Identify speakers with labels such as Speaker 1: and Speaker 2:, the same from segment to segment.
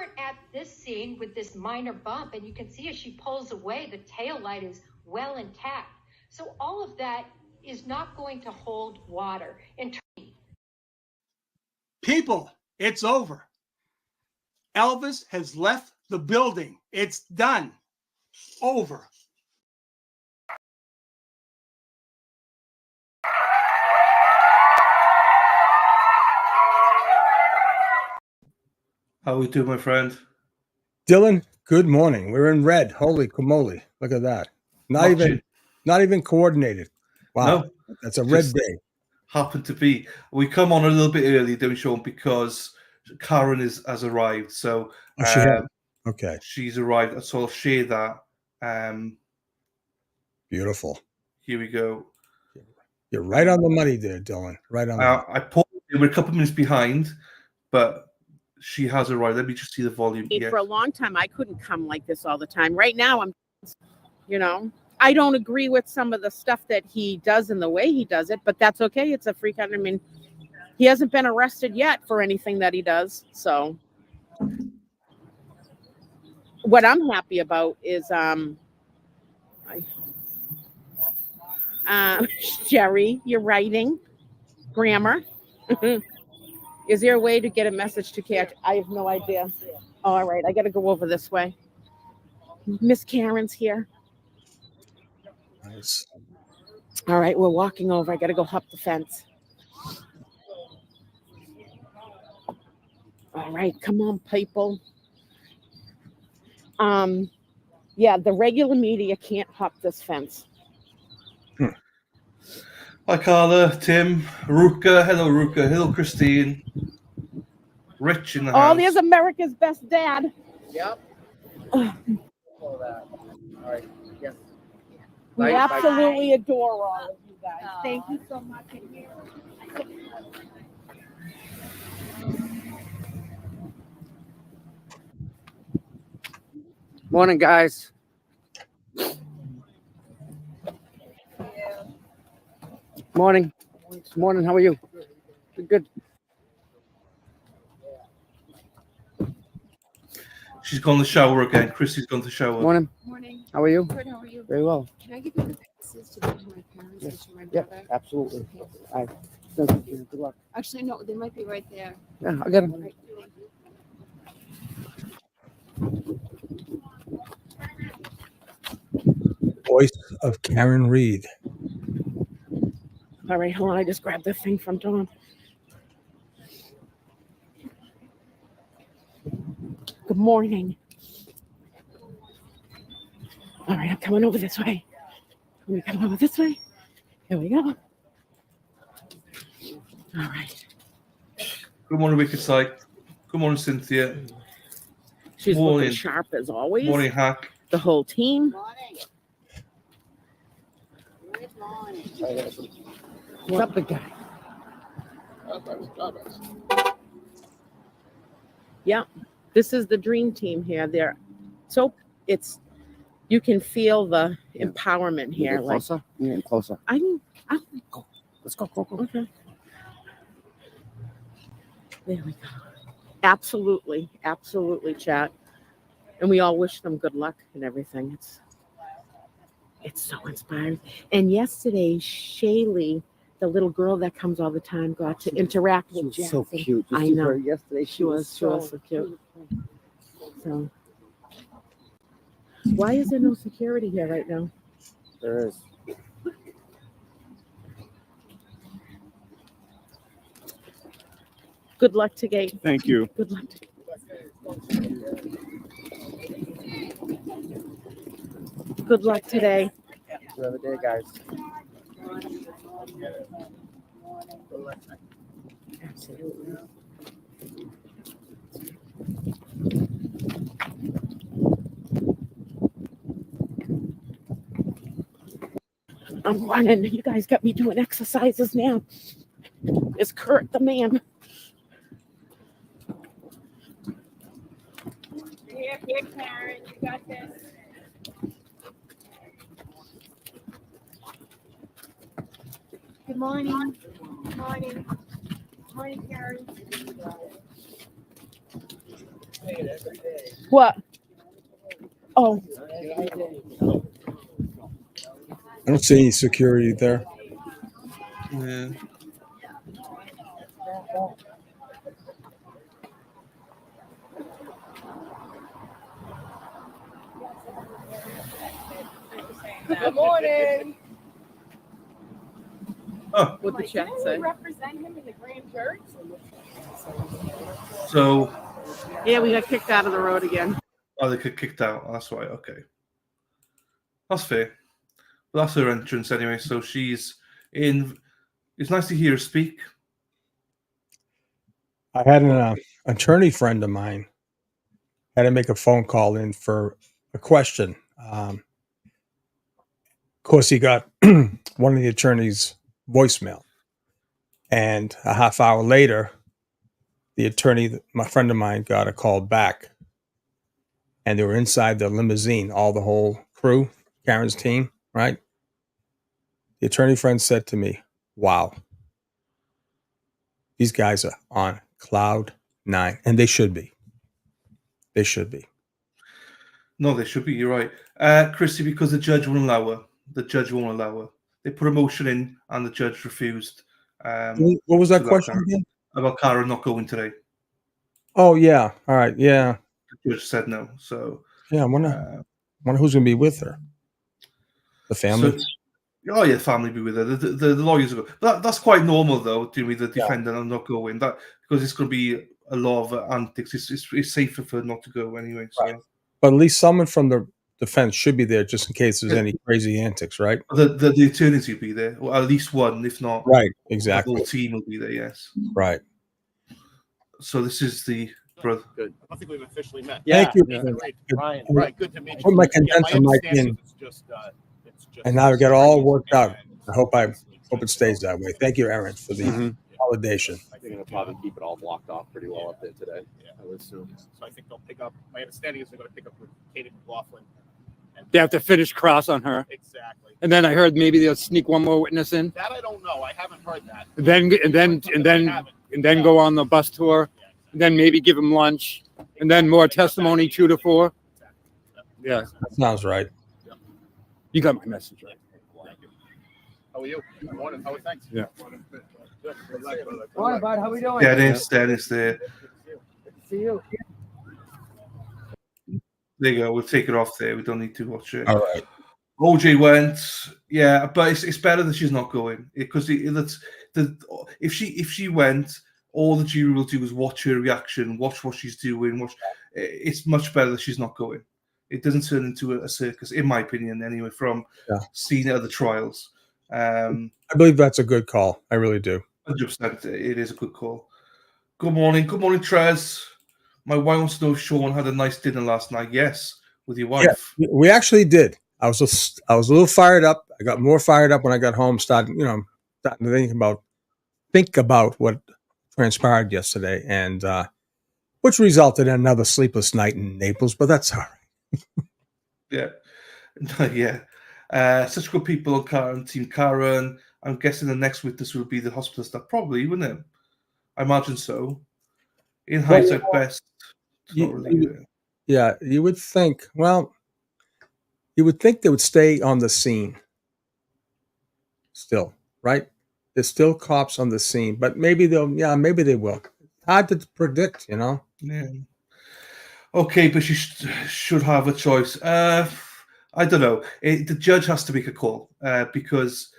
Speaker 1: weren't at this scene with this minor bump, and you can see as she pulls away, the tail light is well intact. So all of that is not going to hold water.
Speaker 2: People, it's over. Elvis has left the building. It's done. Over.
Speaker 3: How are we doing, my friend?
Speaker 4: Dylan, good morning. We're in red. Holy camoli. Look at that. Not even coordinated. Wow. No, that's a red day.
Speaker 3: Happened to be. We come on a little bit early, don't we, Sean, because Karen has arrived. So
Speaker 4: okay.
Speaker 3: She's arrived. So I'll share that.
Speaker 4: Beautiful.
Speaker 3: Here we go.
Speaker 4: You're right on the money there, Dylan. Right on the money.
Speaker 3: I paused. We're a couple of minutes behind, but she has arrived. Let me just see the volume.
Speaker 5: For a long time, I couldn't come like this all the time. Right now, I don't agree with some of the stuff that he does and the way he does it, but that's okay. It's a free country. I mean, he hasn't been arrested yet for anything that he does. So what I'm happy about is Jerry, you're writing grammar. Is there a way to get a message to catch? I have no idea. All right, I got to go over this way. Miss Karen's here.
Speaker 4: Nice.
Speaker 5: All right, we're walking over. I got to go hop the fence. All right, come on, people. Yeah, the regular media can't hop this fence.
Speaker 3: Hi, Carla, Tim, Ruka. Hello, Ruka. Hello, Christine. Rich in the house.
Speaker 5: Oh, there's America's best dad.
Speaker 6: Yep. All right. Yes.
Speaker 5: We absolutely adore all of you guys. Thank you so much.
Speaker 6: Morning, guys. Morning. Morning. How are you? Good.
Speaker 3: She's gone to the shower again. Christy's gone to the shower.
Speaker 6: Morning.
Speaker 7: Morning.
Speaker 6: How are you?
Speaker 7: Good. How are you?
Speaker 6: Very well.
Speaker 7: Can I give you the passes to go to my parents and to my
Speaker 6: Yeah,
Speaker 7: brother?
Speaker 6: absolutely.
Speaker 7: Okay.
Speaker 6: Good luck.
Speaker 7: Actually, no, they might be right there.
Speaker 6: Yeah, I'll get them.
Speaker 7: Right.
Speaker 4: Voice of Karen Reed.
Speaker 5: All right, hold on. I just grabbed the thing from Dawn. Good morning. All right, I'm coming over this way. Let me come over this way. Here we go. All right.
Speaker 3: Good morning, Wicked Sight. Good morning, Cynthia.
Speaker 5: She's looking sharp as always.
Speaker 3: Morning, Hack.
Speaker 5: The whole team.
Speaker 8: Morning. Good morning.
Speaker 5: What's up, big guy? Yeah, this is the dream team here. You can feel the empowerment here.
Speaker 6: Closer. Like, closer.
Speaker 5: Go.
Speaker 6: Let's go.
Speaker 5: Okay. There we go. Absolutely, chat. And we all wish them good luck and everything. It's so inspiring. And yesterday, Shaylee, the little girl that comes all the time, got to interact with Jackson.
Speaker 6: So cute.
Speaker 5: I know.
Speaker 6: Yesterday,
Speaker 5: She was so cute. So, why is there no security here right now?
Speaker 6: There is.
Speaker 5: Good luck today.
Speaker 9: Thank you.
Speaker 5: Good luck. Good luck today.
Speaker 6: The other day, guys.
Speaker 5: Absolutely. I'm running. You guys got me doing exercises now. Is Kurt the man?
Speaker 8: Here, Karen, you got this. Good morning. Good morning. Good morning, Karen.
Speaker 6: What? Oh,
Speaker 4: I don't see any security there.
Speaker 3: Yeah.
Speaker 8: Good morning.
Speaker 3: Oh,
Speaker 5: What the chat say?
Speaker 8: Represent him in the grand church.
Speaker 3: so
Speaker 5: Yeah, we got kicked out of the road again.
Speaker 3: they get kicked out. That's right. Okay, that's fair. But that's her entrance anyway. So she's in. It's nice to hear her speak.
Speaker 4: I had an attorney friend of mine had to make a phone call in for a question. Of course, he got one of the attorney's voicemail, and a half hour later, the attorney, my friend of mine, got a call back, and they were inside the limousine, all the whole crew, Karen's team, right? The attorney friend said to me, "Wow, these guys are on cloud nine," and they should be. They should be.
Speaker 3: No, they should be. You're right, Chrissy. Because the judge won't allow her. The judge won't allow her. They put a motion in, and the judge refused.
Speaker 4: What was that question again?
Speaker 3: About Karen not going today.
Speaker 4: Oh yeah, all right, yeah,
Speaker 3: The judge said no. So
Speaker 4: yeah. I wonder who's gonna be with her. The family.
Speaker 3: Oh yeah, family be with her. The lawyers go. That's quite normal though. Do me the defendant and not going that because it's going to be a lot of antics. It's safer for not to go anyway. So.
Speaker 4: Right. But at least someone from the defense should be there just in case there's any crazy antics, right?
Speaker 3: The attorneys will be there, or at least one, if not.
Speaker 4: Right, exactly.
Speaker 3: The whole team will be there. Yes.
Speaker 4: Right.
Speaker 3: So this is the brother.
Speaker 9: Good. I don't think we've officially met.
Speaker 4: Thank you.
Speaker 9: Yeah. Great. Ryan,
Speaker 4: Yeah.
Speaker 9: right. Good to meet you.
Speaker 4: Put my
Speaker 9: Yeah,
Speaker 4: condenser mic
Speaker 9: understanding
Speaker 4: in.
Speaker 9: It's just,
Speaker 4: And now we got it all worked out. I hope it stays that way. Thank you, Aaron, for the validation.
Speaker 10: They're going to probably keep it all blocked off pretty well up there today.
Speaker 9: Yeah, I would assume. So I think they'll pick up. My understanding is they're going to pick up with Katie McLaughlin.
Speaker 6: they have to finish cross on her.
Speaker 9: Exactly.
Speaker 6: And then I heard maybe they'll sneak one more witness in.
Speaker 9: That I don't know. I haven't heard that.
Speaker 6: And then go on the bus tour. And then maybe give them lunch. And then more testimony 2 to 4. Yeah,
Speaker 4: That sounds right.
Speaker 6: you got my message right.
Speaker 9: Thank you. How are you? Good morning. How are things?
Speaker 6: Yeah.
Speaker 9: Good.
Speaker 6: Morning, bud. How we doing?
Speaker 3: Dennis there.
Speaker 6: See you.
Speaker 3: There you go. We'll take it off there. We don't need to watch it.
Speaker 4: All right.
Speaker 3: OJ went, yeah, but it's better that she's not going because if she went, all the jury will do is watch her reaction, watch what she's doing. It's much better that she's not going. It doesn't turn into a circus, in my opinion, anyway. From seeing other trials,
Speaker 4: I believe that's a good call. I really do.
Speaker 3: 100%, it is a good call. Good morning, Trez. My wife wants to know if Sean had a nice dinner last night. Yes, with your wife.
Speaker 4: Yeah, we actually did. I was a little fired up. I got more fired up when I got home. Starting to think about what transpired yesterday, and which resulted in another sleepless night in Naples. But that's all right.
Speaker 3: Yeah. Such good people on Karen, Team Karen. I'm guessing the next witness will be the hospital staff. Probably, wouldn't it? I imagine so. In hindsight, best.
Speaker 4: Yeah, you would think. Well, you would think they would stay on the scene. Still, right? There's still cops on the scene, but maybe they'll. Yeah, maybe they will. Hard to predict,
Speaker 3: Yeah. Okay, but she should have a choice. I don't know. The judge has to make a call because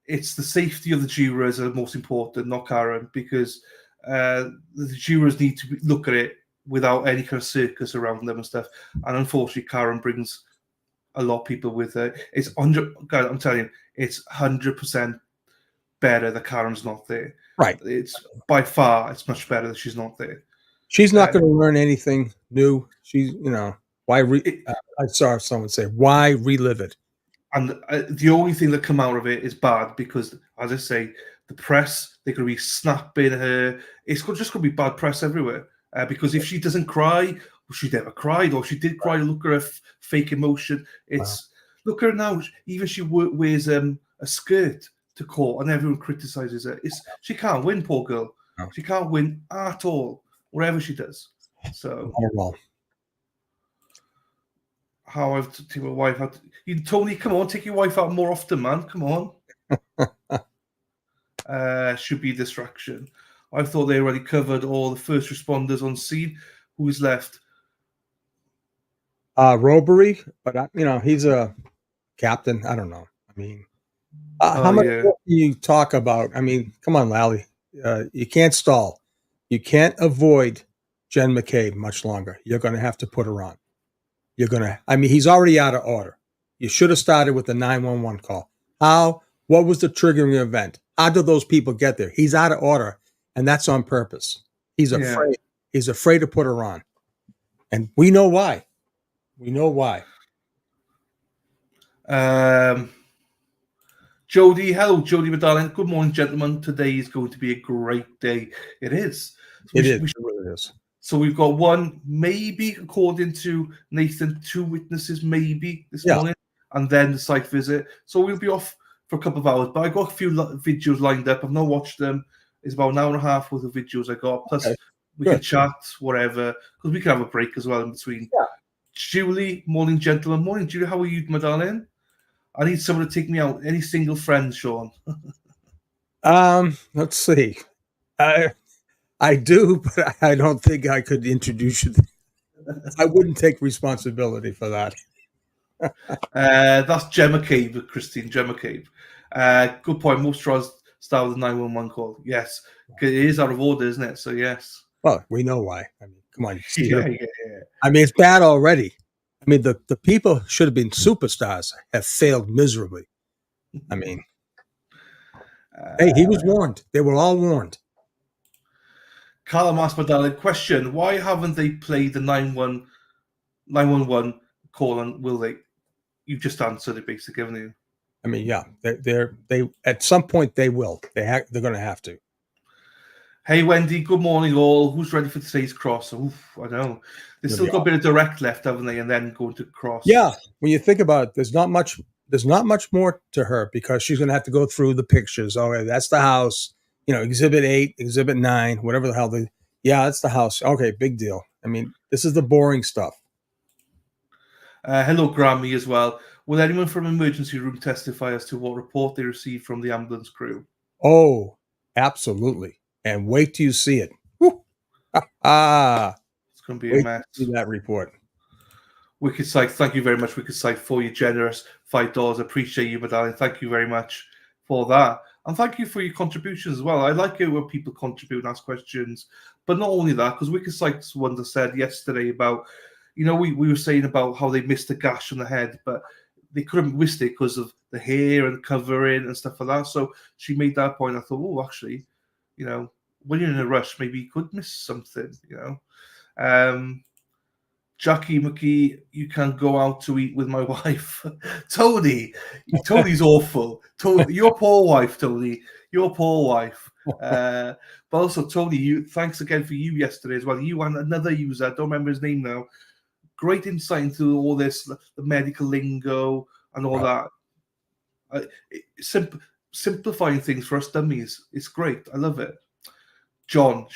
Speaker 3: it's the safety of the jurors that are most important, not Karen, because the jurors need to look at it without any kind of circus around them and stuff. And unfortunately, Karen brings a lot of people with her. It's 100. God, I'm telling you, it's 100% better that Karen's not there.
Speaker 4: Right.
Speaker 3: It's by far, it's much better that she's not there.
Speaker 4: She's not going to learn anything new. She's, why? I saw someone say, "Why relive it?"
Speaker 3: And the only thing that come out of it is bad because, as I say, the press, they're going to be snapping her. It's just going to be bad press everywhere. Because if she doesn't cry, well, she never cried, or she did cry. Look at her fake emotion. Look at her now. Even she wears a skirt to court, and everyone criticizes her. She can't win, poor girl.
Speaker 4: No.
Speaker 3: She can't win at all, whatever she does. So
Speaker 4: Oh, well.
Speaker 3: how I've taken my wife out. Tony, come on, take your wife out more often, man. Come on. Should be a distraction. I thought they already covered all the first responders on scene. Who's left?
Speaker 4: Robbery, but he's a captain. I don't know. I mean, how much more can you talk about? I mean, come on, Lally. You can't stall. You can't avoid Jen McCabe much longer. You're going to have to put her on. He's already out of order. You should have started with the 911 call. What was the triggering event? How did those people get there? He's out of order, and that's on purpose. He's afraid. Yeah. He's afraid to put her on. And we know why.
Speaker 3: Jody, hello, Jody, my darling. Good morning, gentlemen. Today is going to be a great day. It is.
Speaker 4: It really is.
Speaker 3: So we've got one, maybe, according to Nathan, 2 witnesses, maybe, this morning, and then the site visit. So we'll be off for a couple of hours. But I got a few videos lined up. I've not watched them. It's about an hour and a half worth of videos I got. Plus, we can chat, whatever, because we can have a break as well in between. Yeah. Julie, morning, gentlemen. Morning, Julie. How are you, my darling? I need someone to take me out. Any single friends, Sean?
Speaker 4: Let's see. I do, but I don't think I could introduce you. I wouldn't take responsibility for that.
Speaker 3: That's Gemma Cave, Christine. Gemma Cave. Good point. Most trials start with a 911 call. Yes. It is out of order, isn't it? So, yes.
Speaker 4: Well, we know why. I mean, come on. Yeah. I mean, it's bad already. I mean, the people should have been superstars have failed miserably. I mean, hey, he was warned. They were all warned.
Speaker 3: Callum asked my darling question: why haven't they played the 911 call? And will they? You just answered it, basically, haven't you?
Speaker 4: I mean, yeah, they at some point they will. They're going to have to.
Speaker 3: Hey, Wendy. Good morning, all. Who's ready for today's cross? Oof, I know they've still got a bit of direct left, haven't they? And then going to cross.
Speaker 4: Yeah, when you think about it, there's not much more to her because she's going to have to go through the pictures. Okay, that's the house. Exhibit 8, Exhibit 9, whatever the hell that's the house. Okay, big deal. I mean, this is the boring stuff.
Speaker 3: Hello, Grammy, as well. Will anyone from emergency room testify as to what report they received from the ambulance crew?
Speaker 4: Oh, absolutely. And wait till you see it.
Speaker 3: It's going to be a mess.
Speaker 4: See that report.
Speaker 3: Wicked Sight, thank you very much, Wicked Sight, for your generous $5. Appreciate you, my darling. Thank you very much for that. And thank you for your contributions as well. I like it when people contribute and ask questions. But not only that, because Wicked Sight's one that said yesterday about, we were saying about how they missed a gash on the head, but they couldn't missed it because of the hair and covering and stuff like that. So she made that point. I thought, actually, when you're in a rush, maybe you could miss something, Jackie McKee, you can go out to eat with my wife. Tony's awful. Your poor wife, Tony. Your poor wife. But also, Tony, thanks again for you yesterday as well. You and another user, I don't remember his name now. Great insight into all this, the medical lingo and all that. Simplifying things for us dummies. It's great. I love it. Sean,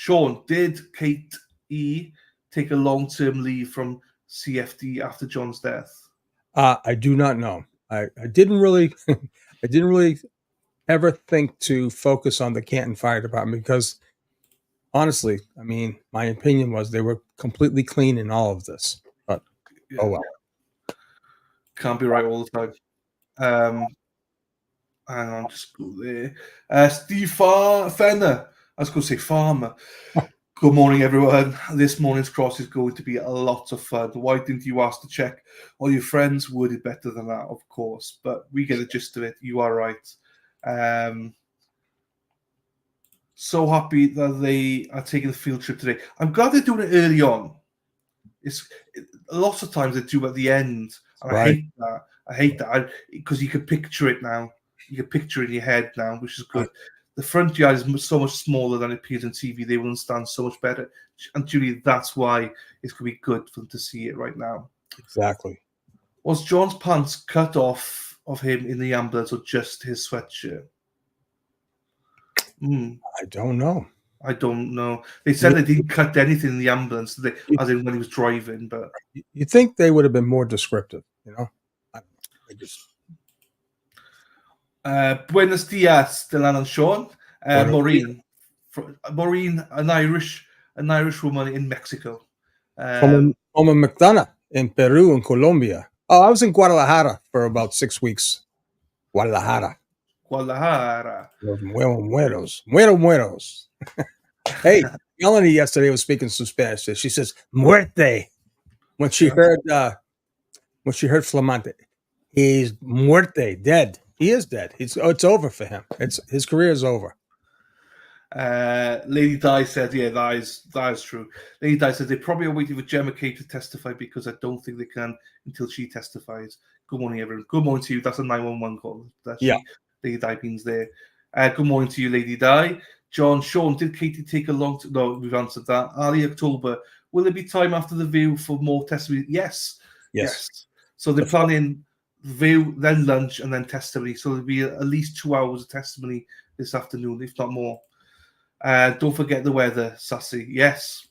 Speaker 3: did Kate E. take a long-term leave from CFD after John's death?
Speaker 4: I do not know. I didn't really ever think to focus on the Canton Fire Department because honestly, I mean, my opinion was they were completely clean in all of this. But oh well.
Speaker 3: Can't be right all the time. Hang on, just go there. Steve Fenner. I was going to say Farmer. Good morning, everyone. This morning's cross is going to be a lot of fun. Why didn't you ask to check all your friends? Worded better than that, of course. But we get the gist of it. You are right. So happy that they are taking the field trip today. I'm glad they're doing it early on. Lots of times they do at the end. And right. I hate that. Because you can picture it now. You can picture it in your head now, which is good. Right. The front yard is so much smaller than it appears on TV. They will understand so much better. And Julie, that's why it's going to be good for them to see it right now.
Speaker 4: Exactly.
Speaker 3: Was John's pants cut off of him in the ambulance or just his sweatshirt?
Speaker 4: I don't know.
Speaker 3: I don't know. They said they didn't cut anything in the ambulance, as in when he was driving. But
Speaker 4: you think they would have been more descriptive, you know? I just
Speaker 3: Buenos dias, Dylan and Sean. Maureen, an Irish woman in Mexico.
Speaker 4: From McDonough in Peru and Colombia. Oh, I was in Guadalajara for about 6 weeks. Guadalajara. Los mueros. Hey, Melanie yesterday was speaking some Spanish. She says muerte when she heard Flamante. He's muerte, dead. He is dead. It's over for him. His career is over.
Speaker 3: Lady Di said, yeah, that is true. Lady Di said they probably are waiting for Gemma Kay to testify because I don't think they can until she testifies. Good morning, everyone. Good morning to you. That's a 911 call. Lady Di means there. Good morning to you, Lady Di. Sean, did Katie take a long time? No, we've answered that. Ali October, will there be time after the view for more testimony? Yes. So they're planning view, then lunch, and then testimony. So there'll be at least 2 hours of testimony this afternoon, if not more. Don't forget the weather, Sassy. Yes.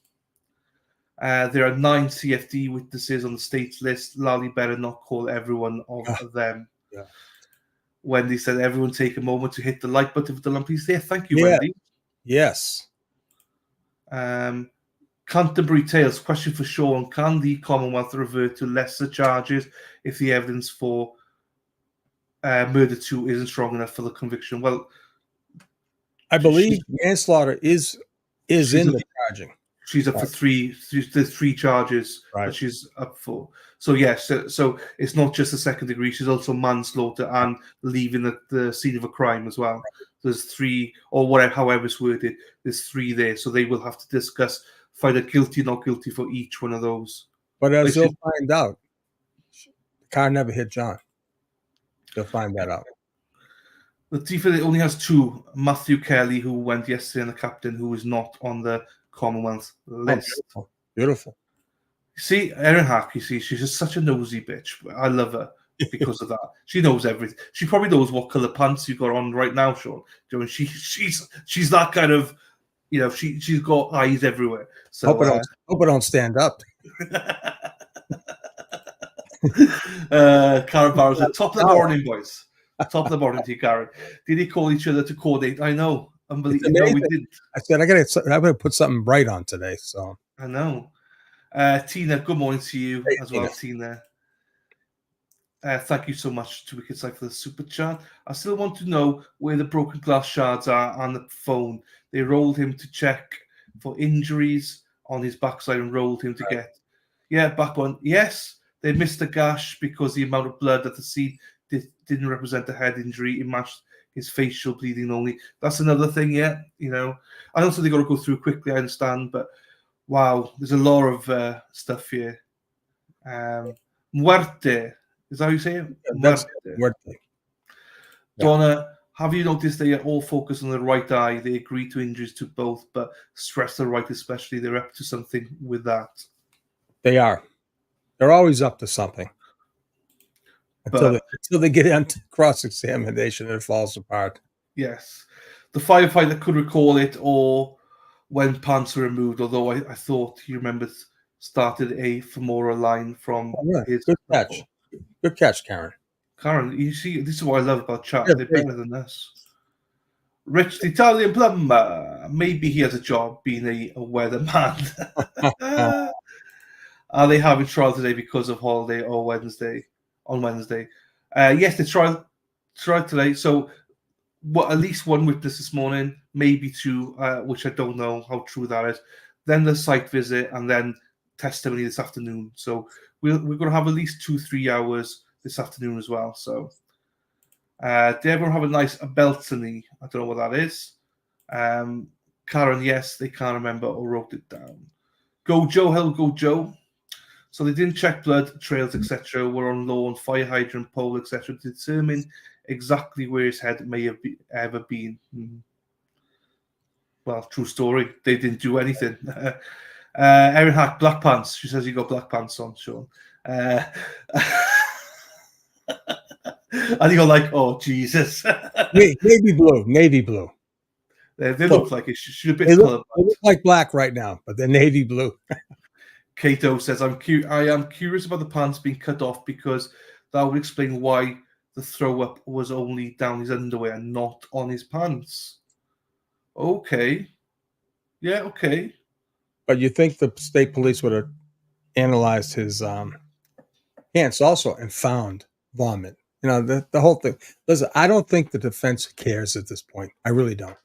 Speaker 3: There are 9 CFD witnesses on the state's list. Lally better not call everyone of them.
Speaker 4: Yeah.
Speaker 3: Wendy said, everyone take a moment to hit the like button for the lumpies there. Thank you, Wendy.
Speaker 4: Yes.
Speaker 3: Canterbury Tales, question for Sean. Can the Commonwealth revert to lesser charges if the evidence for murder 2 isn't strong enough for the conviction? Well,
Speaker 4: I believe manslaughter is in the charging.
Speaker 3: She's up for three charges that she's up for. So yes, so it's not just a second degree. She's also manslaughter and leaving the scene of a crime as well. There's 3, or whatever, however it's worded. There's 3 there, so they will have to discuss either guilty or not guilty for each one of those.
Speaker 4: But as they'll find out, the car never hit John. They'll find that out.
Speaker 3: The Tifa only has 2. Matthew Kelly, who went yesterday, and the captain, who is not on the Commonwealth list.
Speaker 4: Oh, beautiful.
Speaker 3: You see, Erin Hack, you see, she's just such a nosy bitch. I love her because of that. She knows everything. She probably knows what colour pants you got on right now, Sean. You know, she's that kind of, you know, she's got eyes everywhere. So
Speaker 4: hope it don't stand up.
Speaker 3: Karen Barrow said, top of the morning, boys. Top of the morning to you, Karen. Did they call each other to coordinate? I know. Unbelievable. No, we didn't.
Speaker 4: I said, I'm gonna put something bright on today. So
Speaker 3: I know. Tina, good morning to you as well, Tina. Thank you so much to Wicked Side for the super chat. I still want to know where the broken glass shards are on the phone. They rolled him to check for injuries on his backside and rolled him to get back on. Yes, they missed a gash because the amount of blood at the scene didn't represent a head injury. It matched his facial bleeding only. That's another thing, you know. I also they got to go through quickly, I understand, but wow, there's a lot of stuff here. Muerte. Is that how you say it?
Speaker 4: Muerte.
Speaker 3: Donna, have you noticed they are all focused on the right eye? They agree to injuries to both, but stress the right especially. They're up to something with that.
Speaker 4: They are. They're always up to something. Until they get into cross-examination and it falls apart.
Speaker 3: Yes. The firefighter could recall it or when pants were removed, although I thought he remembers started a femoral line from his...
Speaker 4: Good catch. Good catch, Karen.
Speaker 3: Karen, you see, this is what I love about chat. They're better than us. Rich, the Italian plumber. Maybe he has a job being a weatherman. Are they having trial today because of holiday or Wednesday? On Wednesday. Yes, they tried today. So at least one witness this morning, maybe 2, which I don't know how true that is. Then the site visit and then testimony this afternoon. So we're going to have at least 2-3 hours this afternoon as well. So did everyone have a nice balcony? I don't know what that is. Karen, yes, they can't remember or wrote it down. Go Joe, hello, go Joe. So they didn't check blood trails, etc. Were on lawn, fire hydrant, pole, etc. to determine exactly where his head may have ever been. Well, true story. They didn't do anything. Erin Hack, black pants. She says you got black pants on, Sean. And you're like, oh, Jesus.
Speaker 4: Navy blue.
Speaker 3: They look like it should a bit
Speaker 4: They
Speaker 3: colour.
Speaker 4: look like black right now, but they're navy blue.
Speaker 3: Kato says, I am curious about the pants being cut off because that would explain why the throw up was only down his underwear and not on his pants. Okay. Yeah, okay.
Speaker 4: But you think the state police would have analyzed his pants also and found vomit. You know, the whole thing. Listen, I don't think the defense cares at this point. I really don't.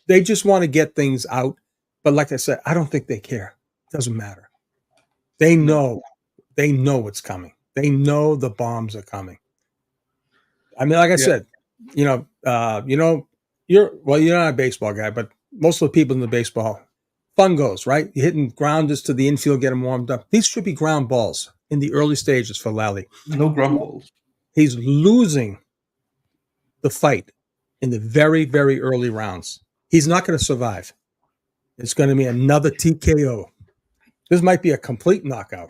Speaker 4: They just want to get things out. But like I said, I don't think they care. It doesn't matter. They know what's coming. They know the bombs are coming. I mean, like I said, you're not a baseball guy, but most of the people in the baseball, fungos, right? You're hitting grounders to the infield, get them warmed up. These should be ground balls in the early stages for Lally.
Speaker 3: No ground balls.
Speaker 4: He's losing the fight in the very, very early rounds. He's not going to survive. It's going to be another TKO. This might be a complete knockout.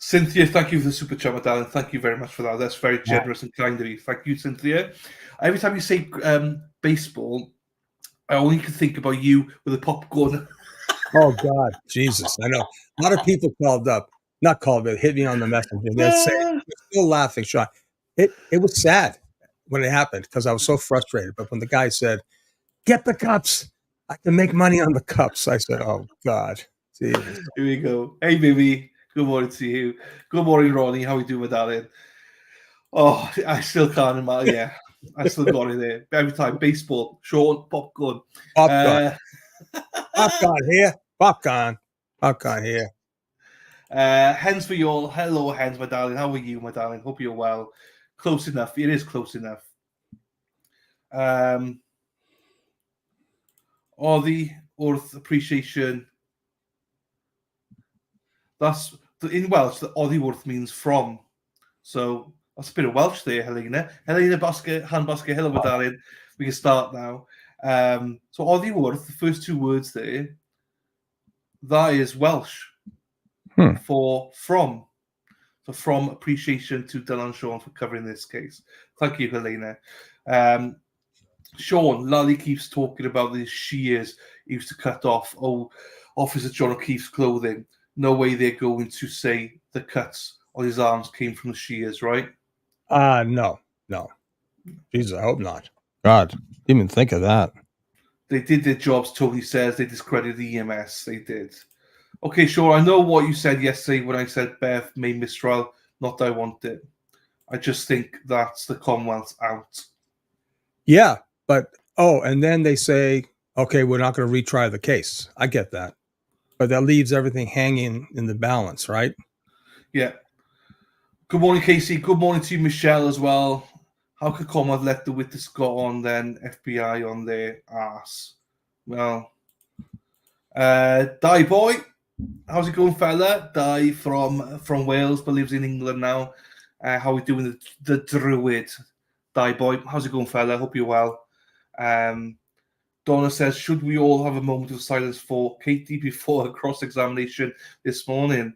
Speaker 3: Cynthia, thank you for the super chat, my darling. Thank you very much for that. That's very generous and kind of you. Thank you, Cynthia. Every time you say baseball, I only can think about you with a popcorn.
Speaker 4: Oh, God. Jesus. I know. A lot of people hit me on the messenger. They're saying, still laughing, Sean. It was sad when it happened because I was so frustrated. But when the guy said, get the cups, I can make money on the cups, I said, oh, God. Jesus.
Speaker 3: Here we go. Hey, baby. Good morning to you. Good morning, Ronnie. How are you doing, darling? Oh, I still can't imagine. Yeah, I still got it there. Every time, baseball, Sean, popcorn.
Speaker 4: Popcorn. Popcorn here. Popcorn here.
Speaker 3: Hens for you all. Hello, Hens, my darling. How are you, my darling? Hope you're well. Close enough. It is close enough. Or the Earth appreciation. That's in Welsh. The Oddi Wrth means from. So that's a bit of Welsh there, Helena. Helena Basket, Han Basket. Hello, my darling. We can start now. So Oddi Wrth, the first two words there, that is Welsh for from. So from appreciation to Dylan and Sean for covering this case. Thank you, Helena. Sean, Lally keeps talking about these shears he used to cut off. Oh, Officer John O'Keefe's clothing. No way they're going to say the cuts on his arms came from the shears, right?
Speaker 4: No. Jesus, I hope not. God, didn't even think of that.
Speaker 3: They did their jobs, Tony says. They discredited the EMS. They did. Okay, sure. I know what you said yesterday when I said Beth made mistrial. Not that I want it. I just think that's the Commonwealth out.
Speaker 4: Yeah, but, and then they say, okay, we're not going to retry the case. I get that. But that leaves everything hanging in the balance, right?
Speaker 3: Yeah. Good morning, Casey. Good morning to you, Michelle, as well. How could Commonwealth let the witness go on then? FBI on their ass. Well, Die Boy. How's it going, fella? Die from Wales, but lives in England now. How are we doing the Druid? Die Boy. How's it going, fella? Hope you're well. Donna says, should we all have a moment of silence for Katie before her cross-examination this morning?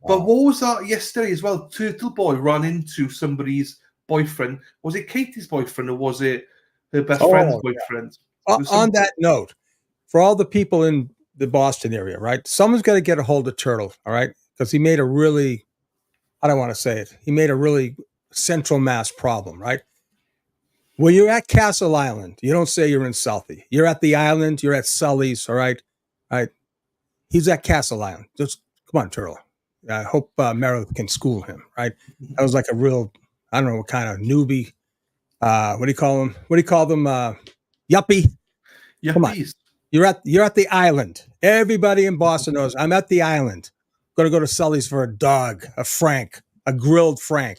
Speaker 3: Wow. But what was that yesterday as well? Turtle Boy ran into somebody's boyfriend. Was it Katie's boyfriend or was it her best friend's boyfriend?
Speaker 4: Yeah. On that note, for all the people in the Boston area, right? Someone's got to get a hold of Turtle, all right? Because he made a really, I don't want to say it, he made a really central mass problem, right? When you're at Castle Island, you don't say you're in Southie. You're at the island, you're at Sully's, all right? All right. He's at Castle Island. Just come on, Turtle. I hope Meredith can school him, right? That was like a real, I don't know what kind of newbie. What do you call them? What do you call them? Yuppie. Come on. You're at the island. Everybody in Boston knows I'm at the island. Going to go to Sully's for a dog, a Frank, a grilled Frank.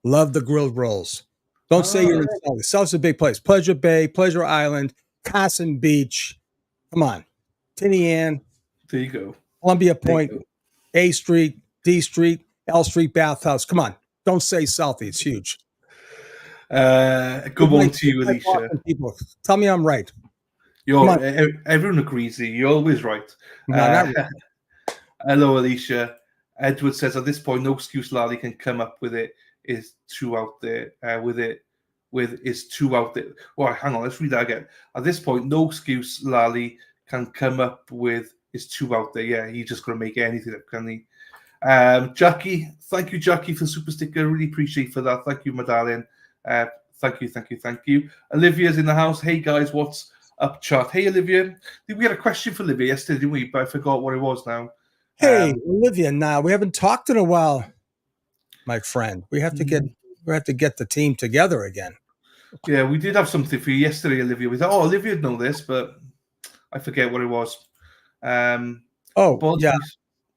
Speaker 4: Love the grilled rolls. Don't say you're in Sully. Sully's a big place. Pleasure Bay, Pleasure Island, Carson Beach. Come on. Tinny Ann.
Speaker 3: There you go.
Speaker 4: Columbia Point, A Street, D Street, L Street, Bathhouse. Come on. Don't say Southie. It's huge.
Speaker 3: Good morning to you, Alicia.
Speaker 4: People, tell me I'm right.
Speaker 3: Everyone agrees. You're always right.
Speaker 4: No,
Speaker 3: hello, Alicia. Edward says, at this point, no excuse Lally can come up with it. Is true out there with it. with is two out there. Well, hang on, let's read that again. At this point, no excuse Lally can come up with is two out there. Yeah, he's just going to make anything up, can he? Jackie, thank you, Jackie, for the super sticker. Really appreciate for that. Thank you, my darling. Thank you. Olivia's in the house. Hey, guys, what's up, chat? Hey, Olivia. We had a question for Olivia yesterday, didn't we? But I forgot what it was now.
Speaker 4: Hey, Olivia, now we haven't talked in a while, my friend. We have to get the team together again.
Speaker 3: Yeah, we did have something for you yesterday, Olivia. We thought, Olivia would know this, but I forget what it was.
Speaker 4: Yeah.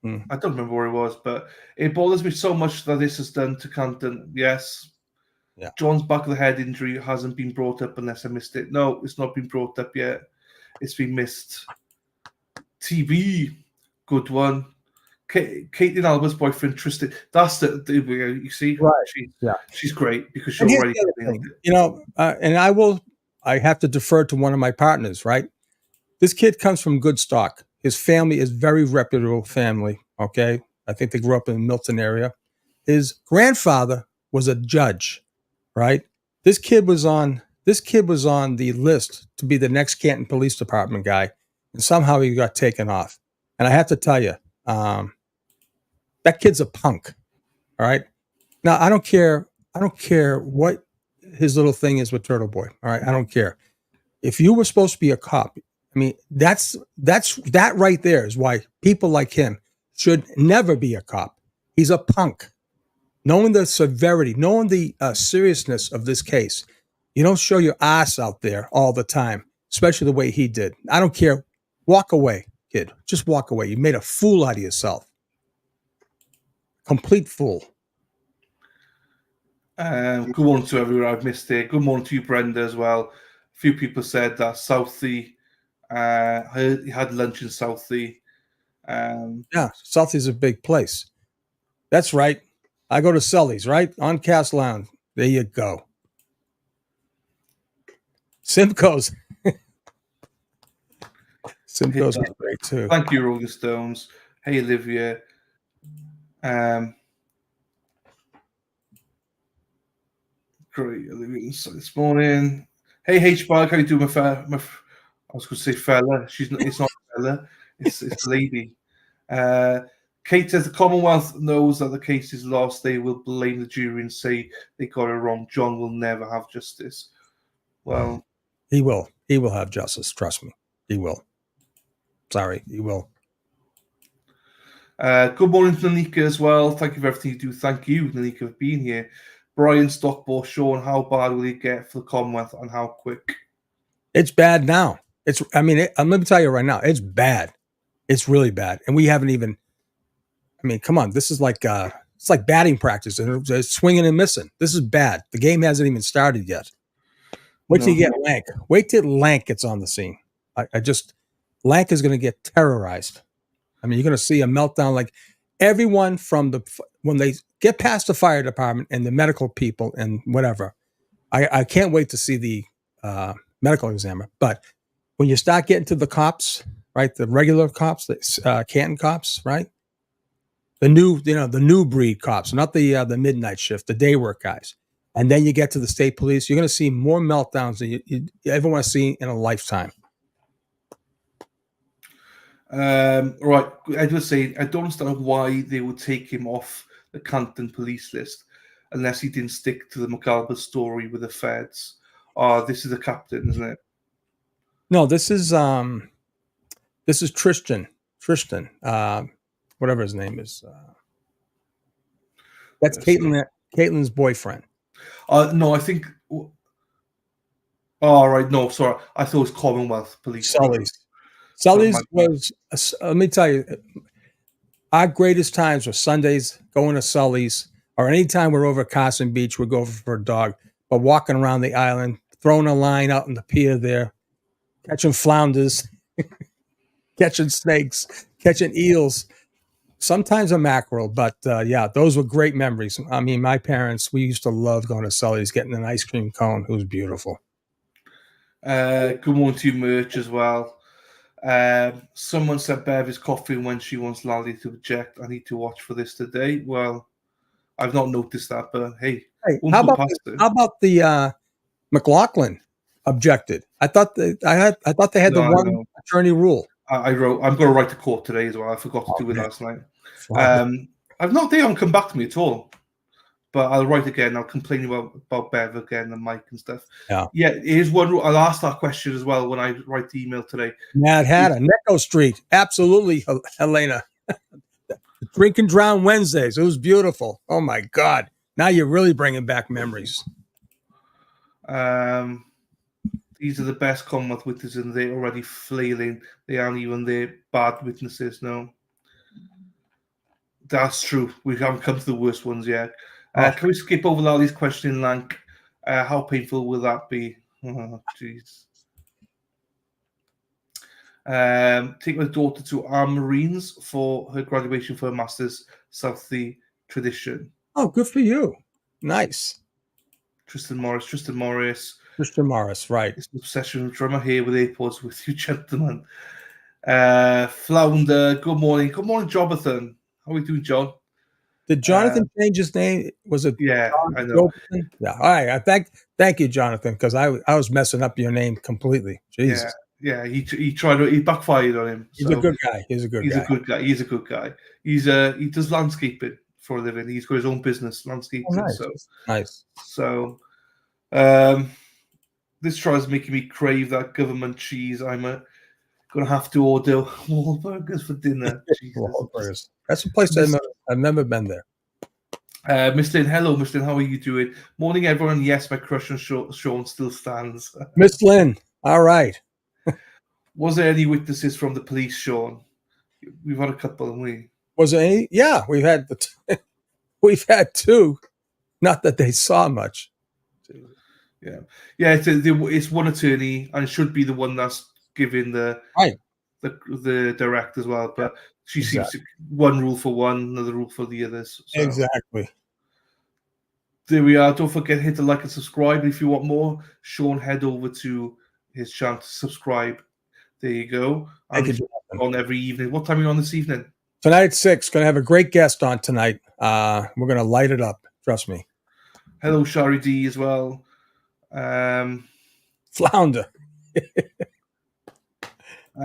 Speaker 3: I don't remember where it was, but it bothers me so much that this is done to Canton. Yes.
Speaker 4: Yeah.
Speaker 3: John's back of the head injury hasn't been brought up unless I missed it. No, it's not been brought up yet. It's been missed. TV, good one. Caitlin Alba's boyfriend, Tristan. That's the you see,
Speaker 4: right?
Speaker 3: She's great because she's already.
Speaker 4: And I have to defer to one of my partners, right? This kid comes from good stock. His family is very reputable family. Okay, I think they grew up in the Milton area. His grandfather was a judge, right? This kid was on the list to be the next Canton Police Department guy, and somehow he got taken off. And I have to tell you, that kid's a punk. All right. Now I don't care what his little thing is with Turtle Boy. All right. I don't care. If you were supposed to be a cop, I mean, that right there is why people like him should never be a cop. He's a punk. Knowing the severity, knowing the seriousness of this case, you don't show your ass out there all the time, especially the way he did. I don't care. Walk away, kid. Just walk away. You made a fool out of yourself. Complete fool.
Speaker 3: Good morning to everyone. I've missed it. Good morning to you, Brenda, as well. A few people said that Southie, he had lunch in Southie.
Speaker 4: Yeah, Southie's a big place. That's right. I go to Sully's, right? On Cass Lounge. There you go. Simcoe's. Simcoe's is great too.
Speaker 3: Thank you, Rolling Stones. Hey, Olivia. Great, Olivia this morning. Hey, H-Bag, how you doing, I was going to say fella. It's not a fella. It's a lady. Kate says the Commonwealth knows that the case is lost. They will blame the jury and say they got it wrong. John will never have justice. Well,
Speaker 4: he will. He will have justice. Trust me. He will. Sorry, he will.
Speaker 3: Good morning to Nanika as well. Thank you for everything you do. Thank you, Nanika, for being here. Brian Stockball, Sean, how bad will it get for the Commonwealth and how quick?
Speaker 4: It's bad now. Let me tell you right now, it's bad. It's really bad. And we haven't even, come on. This is like, it's like batting practice and it's swinging and missing. This is bad. The game hasn't even started yet. Wait till you get Lank. Wait till Lank gets on the scene. Lank is going to get terrorized. You're going to see a meltdown like everyone when they get past the fire department and the medical people and whatever. I can't wait to see the medical examiner. But when you start getting to the cops, right, the regular cops, the Canton cops, right, the new breed cops, not the midnight shift, the day work guys, and then you get to the state police, you're going to see more meltdowns than you ever want to see in a lifetime.
Speaker 3: Right, I was saying I don't understand why they would take him off the Canton police list unless he didn't stick to the McAlba story with the feds. This is the captain, isn't it?
Speaker 4: No, this is Tristan, whatever his name is. That's Caitlin's boyfriend.
Speaker 3: No, I think. Oh, right. No, sorry. I thought it was Commonwealth Police.
Speaker 4: Sully's was, let me tell you, our greatest times were Sundays going to Sully's, or anytime we're over at Carson Beach, we'd go for a dog, but walking around the island, throwing a line out in the pier there, catching flounders, catching snakes, catching eels, sometimes a mackerel, but yeah, those were great memories. My parents, we used to love going to Sully's, getting an ice cream cone. It was beautiful.
Speaker 3: Good morning to you, Merch, as well. Someone said Bev is coughing when she wants Lally to object. I need to watch for this today. Well, I've not noticed that, but hey
Speaker 4: how about the McLaughlin objected. I thought they had the one attorney rule.
Speaker 3: I'm going to write to court today as well. I forgot to do it last night. I've not, they haven't come back to me at all. But I'll write again. I'll complain about Bev again and Mike and stuff. Yeah. Here's one rule. I'll ask that question as well when I write the email today.
Speaker 4: Mad Hatter, Necco Street. Absolutely, Helena. Drink and Drown Wednesdays. It was beautiful. Oh, my God. Now you're really bringing back memories.
Speaker 3: These are the best Commonwealth witnesses, and they're already flailing. They aren't even their bad witnesses, no. That's true. We haven't come to the worst ones yet. Can we skip over all these questions in Lank? How painful will that be? Oh, jeez. Take my daughter to Armed Marines for her graduation for her Master's Southie tradition.
Speaker 4: Oh, good for you. Nice.
Speaker 3: Tristan Morris,
Speaker 4: right.
Speaker 3: It's an obsession with drummer here with AirPods with you, gentlemen. Flounder, good morning. Good morning, Jonathan. How are we doing, John?
Speaker 4: Did Jonathan change his name? Was it?
Speaker 3: Yeah, I know.
Speaker 4: Yeah. All right. Thank you, Jonathan, because I was messing up your name completely. Jesus.
Speaker 3: Yeah. He tried to. He backfired on him.
Speaker 4: He's a good guy. He's a good guy. He does landscaping for a living. He's got his own business, landscaping. Oh, nice. Nice.
Speaker 3: So, this tries making me crave that government cheese. I'm going to have to order Wahlburgers for dinner.
Speaker 4: Wahlburgers. That's a place I've never been there.
Speaker 3: Miss Lynn, hello, Miss Lynn. How are you doing? Morning, everyone. Yes, my crush on Sean still stands.
Speaker 4: Miss Lynn, all right.
Speaker 3: Was there any witnesses from the police, Sean? We've had a couple, haven't we?
Speaker 4: Was there any? Yeah, we've had we've had two. Not that they saw much.
Speaker 3: Yeah. It's one attorney, and it should be the one that's giving the direct as well. But she seems to one rule for one, another rule for the others. So.
Speaker 4: Exactly.
Speaker 3: There we are. Don't forget hit the like and subscribe. If you want more, Sean, head over to his channel to subscribe. There you go. On every evening. What time are you on this evening?
Speaker 4: Tonight at 6. Going to have a great guest on tonight. We're going to light it up. Trust me.
Speaker 3: Hello, Shari D as well.
Speaker 4: Flounder.
Speaker 3: I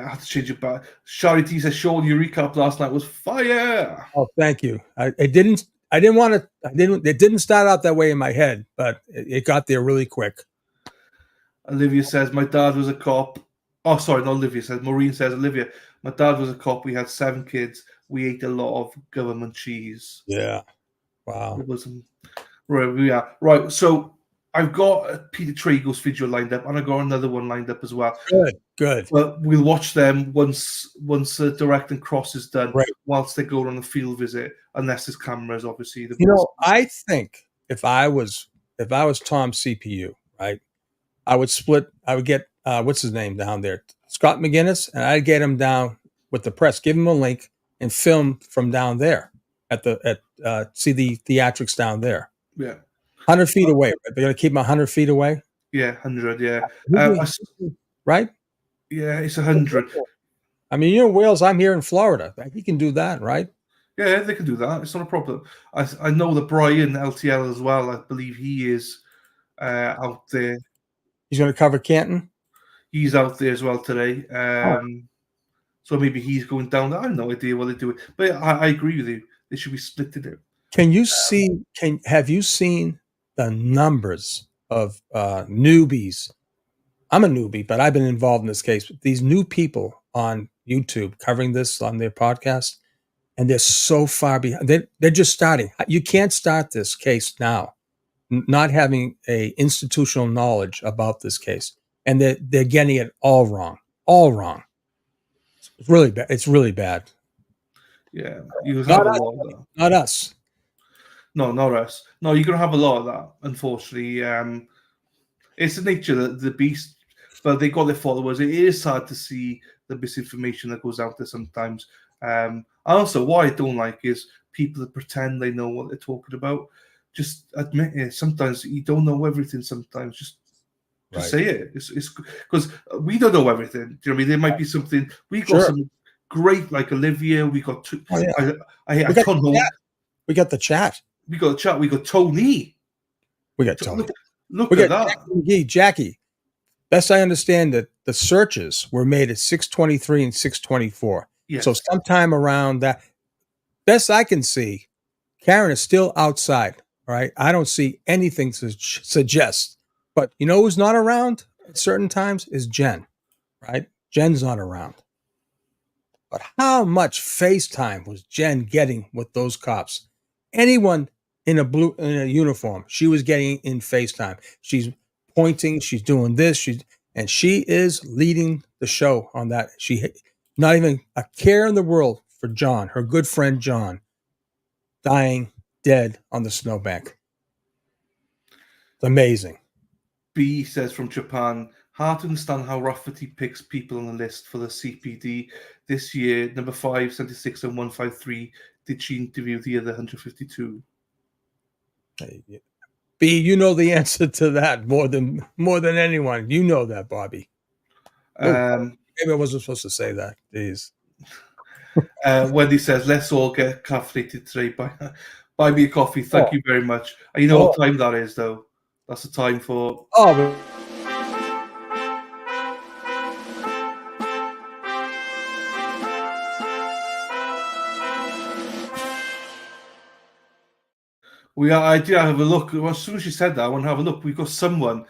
Speaker 3: have to change it back. Shari D says, Sean, your recap last night was fire.
Speaker 4: Oh, thank you. It didn't start out that way in my head, but it got there really quick.
Speaker 3: Olivia says, my dad was a cop. Oh, sorry, not Olivia says. Maureen says, Olivia, my dad was a cop. We had 7 kids. We ate a lot of government cheese.
Speaker 4: Yeah. Wow.
Speaker 3: It wasn't right. We are right. So I've got Peter Trago's video lined up, and I got another one lined up as well.
Speaker 4: Good.
Speaker 3: But we'll watch them once the direct and cross is done,
Speaker 4: right,
Speaker 3: whilst they go on a field visit, unless there's cameras, obviously.
Speaker 4: I think if I was Tom CPU, right, I would get what's his name down there, Scott McGinnis, and I'd get him down with the press, give him a link, and film from down there see the theatrics down there.
Speaker 3: Yeah.
Speaker 4: 100 feet away. Right? They're going to keep him 100 feet away?
Speaker 3: Yeah, 100, yeah.
Speaker 4: Right?
Speaker 3: Yeah, it's 100.
Speaker 4: I mean, you're in Wales, I'm here in Florida. He can do that, right?
Speaker 3: Yeah, they can do that. It's not a problem. I know that Brian LTL as well, I believe he is out there.
Speaker 4: He's going to cover Canton?
Speaker 3: He's out there as well today. So maybe he's going down there. I have no idea what they're doing. But I agree with you. They should be splitting it.
Speaker 4: Have you seen the numbers of newbies? I'm a newbie, but I've been involved in this case. These new people on YouTube covering this on their podcast, and they're so far behind. They're just starting. You can't start this case now, not having a institutional knowledge about this case, and they're getting it all wrong. All wrong. It's really bad. It's really bad.
Speaker 3: Yeah, you have a lot of that.
Speaker 4: Not us.
Speaker 3: No, not us. No, you're going to have a lot of that, unfortunately. It's the nature of the beast, but they got their followers. It is sad to see the misinformation that goes out there sometimes. Also, what I don't like is people that pretend they know what they're talking about. Just admit it. Sometimes you don't know everything. Sometimes just say it. It's because we don't know everything. Do you know what I mean? There might be something. We got some great, like Olivia. We got two.
Speaker 4: Oh, yeah.
Speaker 3: I don't know.
Speaker 4: We got the chat.
Speaker 3: We got the chat. We got Tony.
Speaker 4: We got Tony.
Speaker 3: Look
Speaker 4: We
Speaker 3: at
Speaker 4: got
Speaker 3: that.
Speaker 4: Jackie. Best I understand that the searches were made at 6:23 and 6:24.
Speaker 3: Yes.
Speaker 4: So sometime around that, best I can see, Karen is still outside. All right. I don't see anything to suggest. But you know who's not around at certain times is Jen. Right? Jen's not around. But how much FaceTime was Jen getting with those cops? Anyone in a uniform, she was getting in FaceTime. She's pointing, she's doing this, and she is leading the show on that. She not even a care in the world for John, her good friend John, dying dead on the snowbank. It's amazing.
Speaker 3: B says from Japan, hard to understand how Rafferty picks people on the list for the CPD this year. Number 5, 76, and 153. Did she interview the other 152?
Speaker 4: B, you know the answer to that more than anyone. You know that, Bobby. Maybe I wasn't supposed to say that. Jeez.
Speaker 3: Wendy says, let's all get caffeinated today. Buy me a coffee. Thank you very much. And you know what time that is, though? That's the time for... I did have a look. Well, as soon as you said that, I want to have a look. We've got someone,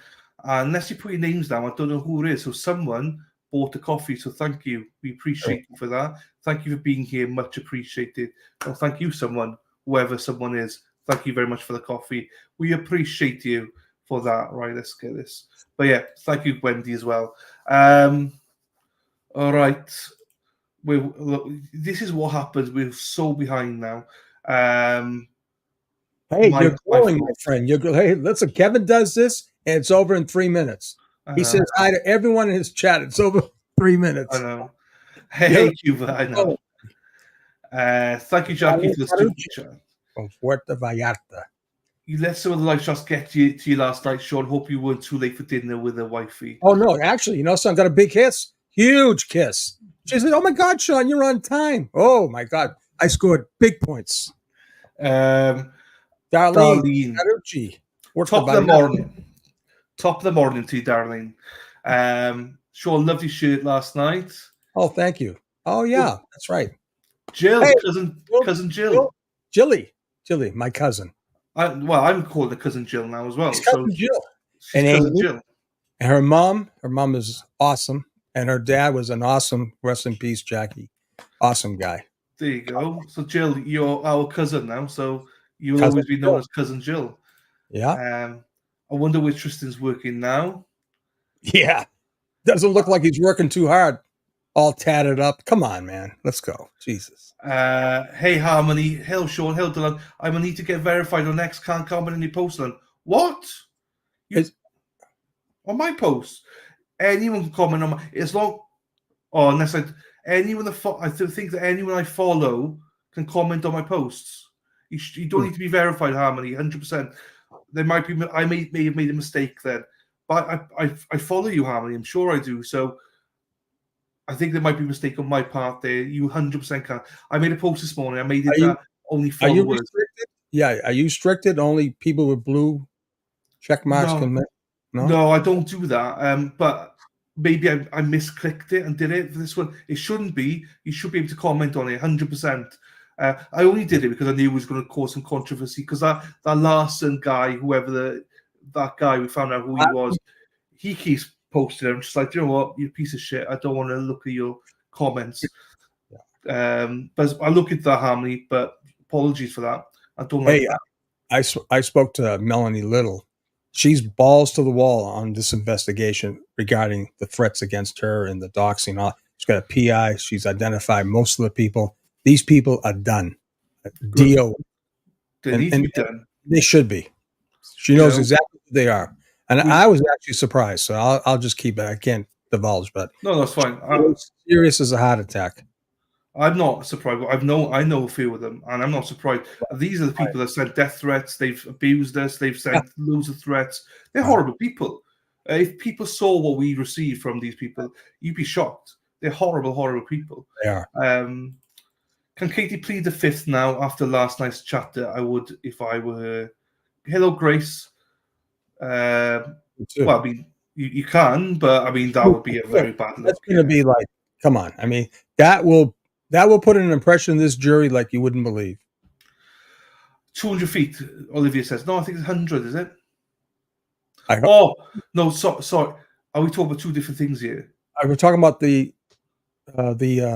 Speaker 3: unless you put your names down, I don't know who it is. So someone bought a coffee. So thank you. We appreciate you for that. Thank you for being here. Much appreciated. Well, thank you, someone, whoever someone is. Thank you very much for the coffee. We appreciate you for that. Right, let's get this. But yeah, thank you, Wendy, as well. All right. Look, this is what happens. We're so behind now.
Speaker 4: Hey, you're glowing, my friend. Hey, listen, Kevin does this, and it's over in 3 minutes. He says hi to everyone in his chat. It's over 3 minutes.
Speaker 3: I know. Hey, Cuba, I know. Thank you, Jackie, for the super chat.
Speaker 4: From Puerto Vallarta.
Speaker 3: You let some of the live shots get you to your last night, Sean. Hope you weren't too late for dinner with a wifey.
Speaker 4: Oh, no. Actually, son got a big kiss. Huge kiss. She said, oh, my God, Sean, you're on time. Oh, my God. I scored big points. Darlene.
Speaker 3: Top of the morning. Top of the morning to you, Darlene. Sean, loved your shirt last night.
Speaker 4: Oh, thank you. Oh, yeah, that's right.
Speaker 3: Jill, hey, cousin Jill.
Speaker 4: Jilly, my cousin.
Speaker 3: I'm calling her cousin Jill now as well.
Speaker 4: She's cousin Jill. And cousin Jill. And her mom is awesome. And her dad was an awesome, rest in peace, Jackie. Awesome guy.
Speaker 3: There you go. So, Jill, you're our cousin now. So you'll always be known as Cousin Jill.
Speaker 4: Yeah.
Speaker 3: I wonder where Tristan's working now.
Speaker 4: Yeah. Doesn't look like he's working too hard. All tatted up. Come on, man. Let's go. Jesus.
Speaker 3: Hey, Harmony. Hell, Sean. Hell, Dylan. I'm going to need to get verified on X. Can't comment on your post. What? On my post? Anyone can comment on my... As long... Oh, unless anyone I think that anyone I follow can comment on my posts. You don't need to be verified, Harmony. 100%. There might be... I may have made a mistake then. But I follow you, Harmony. I'm sure I do. So I think there might be a mistake on my part there. You 100% can. I made a post this morning. I made it only followers.
Speaker 4: Are you restricted? Yeah. Are you restricted? Only people with blue check marks can make?
Speaker 3: No, I don't do that. But maybe I misclicked it and did it for this one. It shouldn't be. You should be able to comment on it 100%. I only did it because I knew it was going to cause some controversy because that Larson guy, that guy, we found out who he was, he keeps posting it. I'm just like, you know what, you piece of shit. I don't want to look at your comments. But I look at that, Harmony, but apologies for that. I don't like that.
Speaker 4: I spoke to Melanie Little. She's balls to the wall on this investigation regarding the threats against her and the doxing. She's got a PI. She's identified most of the people. These people are done. DO.
Speaker 3: They need to be done.
Speaker 4: They should be. She knows exactly who they are. And I was actually surprised. So I'll just keep it. I can't divulge, but
Speaker 3: no, that's fine.
Speaker 4: Serious as a heart attack.
Speaker 3: I'm not surprised. I know a few of them, and I'm not surprised. These are the people that sent death threats. They've abused us. They've sent loads of threats. They're horrible people. If people saw what we received from these people, you'd be shocked. They're horrible, horrible people.
Speaker 4: They are.
Speaker 3: Can Katie plead the fifth now after last night's chapter? I would if I were her. Hello, Grace. Well, I mean, you can, but I mean, that would be a very bad look.
Speaker 4: That's going to be like, come on. I mean, that will put an impression in this jury like you wouldn't believe.
Speaker 3: 200 feet, Olivia says. No, I think it's 100, is it?
Speaker 4: No,
Speaker 3: sorry. Are we talking about two different things here?
Speaker 4: We're talking about the
Speaker 3: down
Speaker 4: viewing.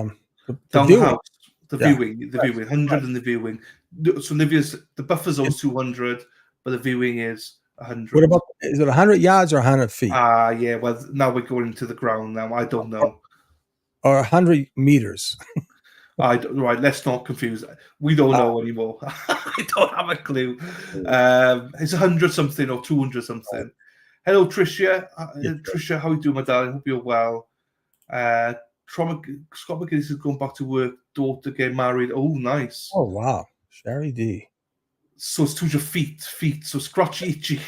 Speaker 3: the house, the viewing, 100
Speaker 4: right.
Speaker 3: and the viewing. So Olivia's, the buffer zone's 200, but the viewing is 100.
Speaker 4: What about, is it 100 yards or 100 feet?
Speaker 3: Yeah, well, now we're going into the ground now. I don't know.
Speaker 4: Or 100 meters.
Speaker 3: Right, let's not confuse. We don't know anymore. I don't have a clue. It's 100 something or 200 something. Hello, Tricia. Tricia, how are you doing, my darling? Hope you're well. Scott McGinnis is going back to work. Daughter getting married. Oh, nice.
Speaker 4: Oh, wow. Sherry D.
Speaker 3: So it's 200 feet. So scratchy, itchy.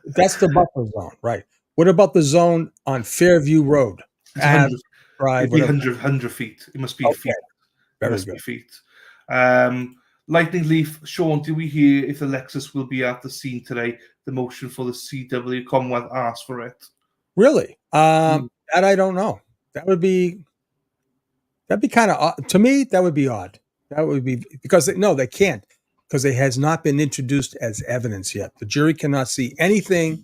Speaker 4: That's the buffer zone, right? What about the zone on Fairview Road?
Speaker 3: It's 100.
Speaker 4: Right,
Speaker 3: it'd be 100 feet. It must be feet.
Speaker 4: Very
Speaker 3: must
Speaker 4: good.
Speaker 3: be feet. Lightning Leaf, Sean, do we hear if Alexis will be at the scene today? The motion for the CW Commonwealth asked for it.
Speaker 4: Really? That I don't know. That'd be kind of odd. To me, that would be odd. That would be because they can't, because it has not been introduced as evidence yet. The jury cannot see anything.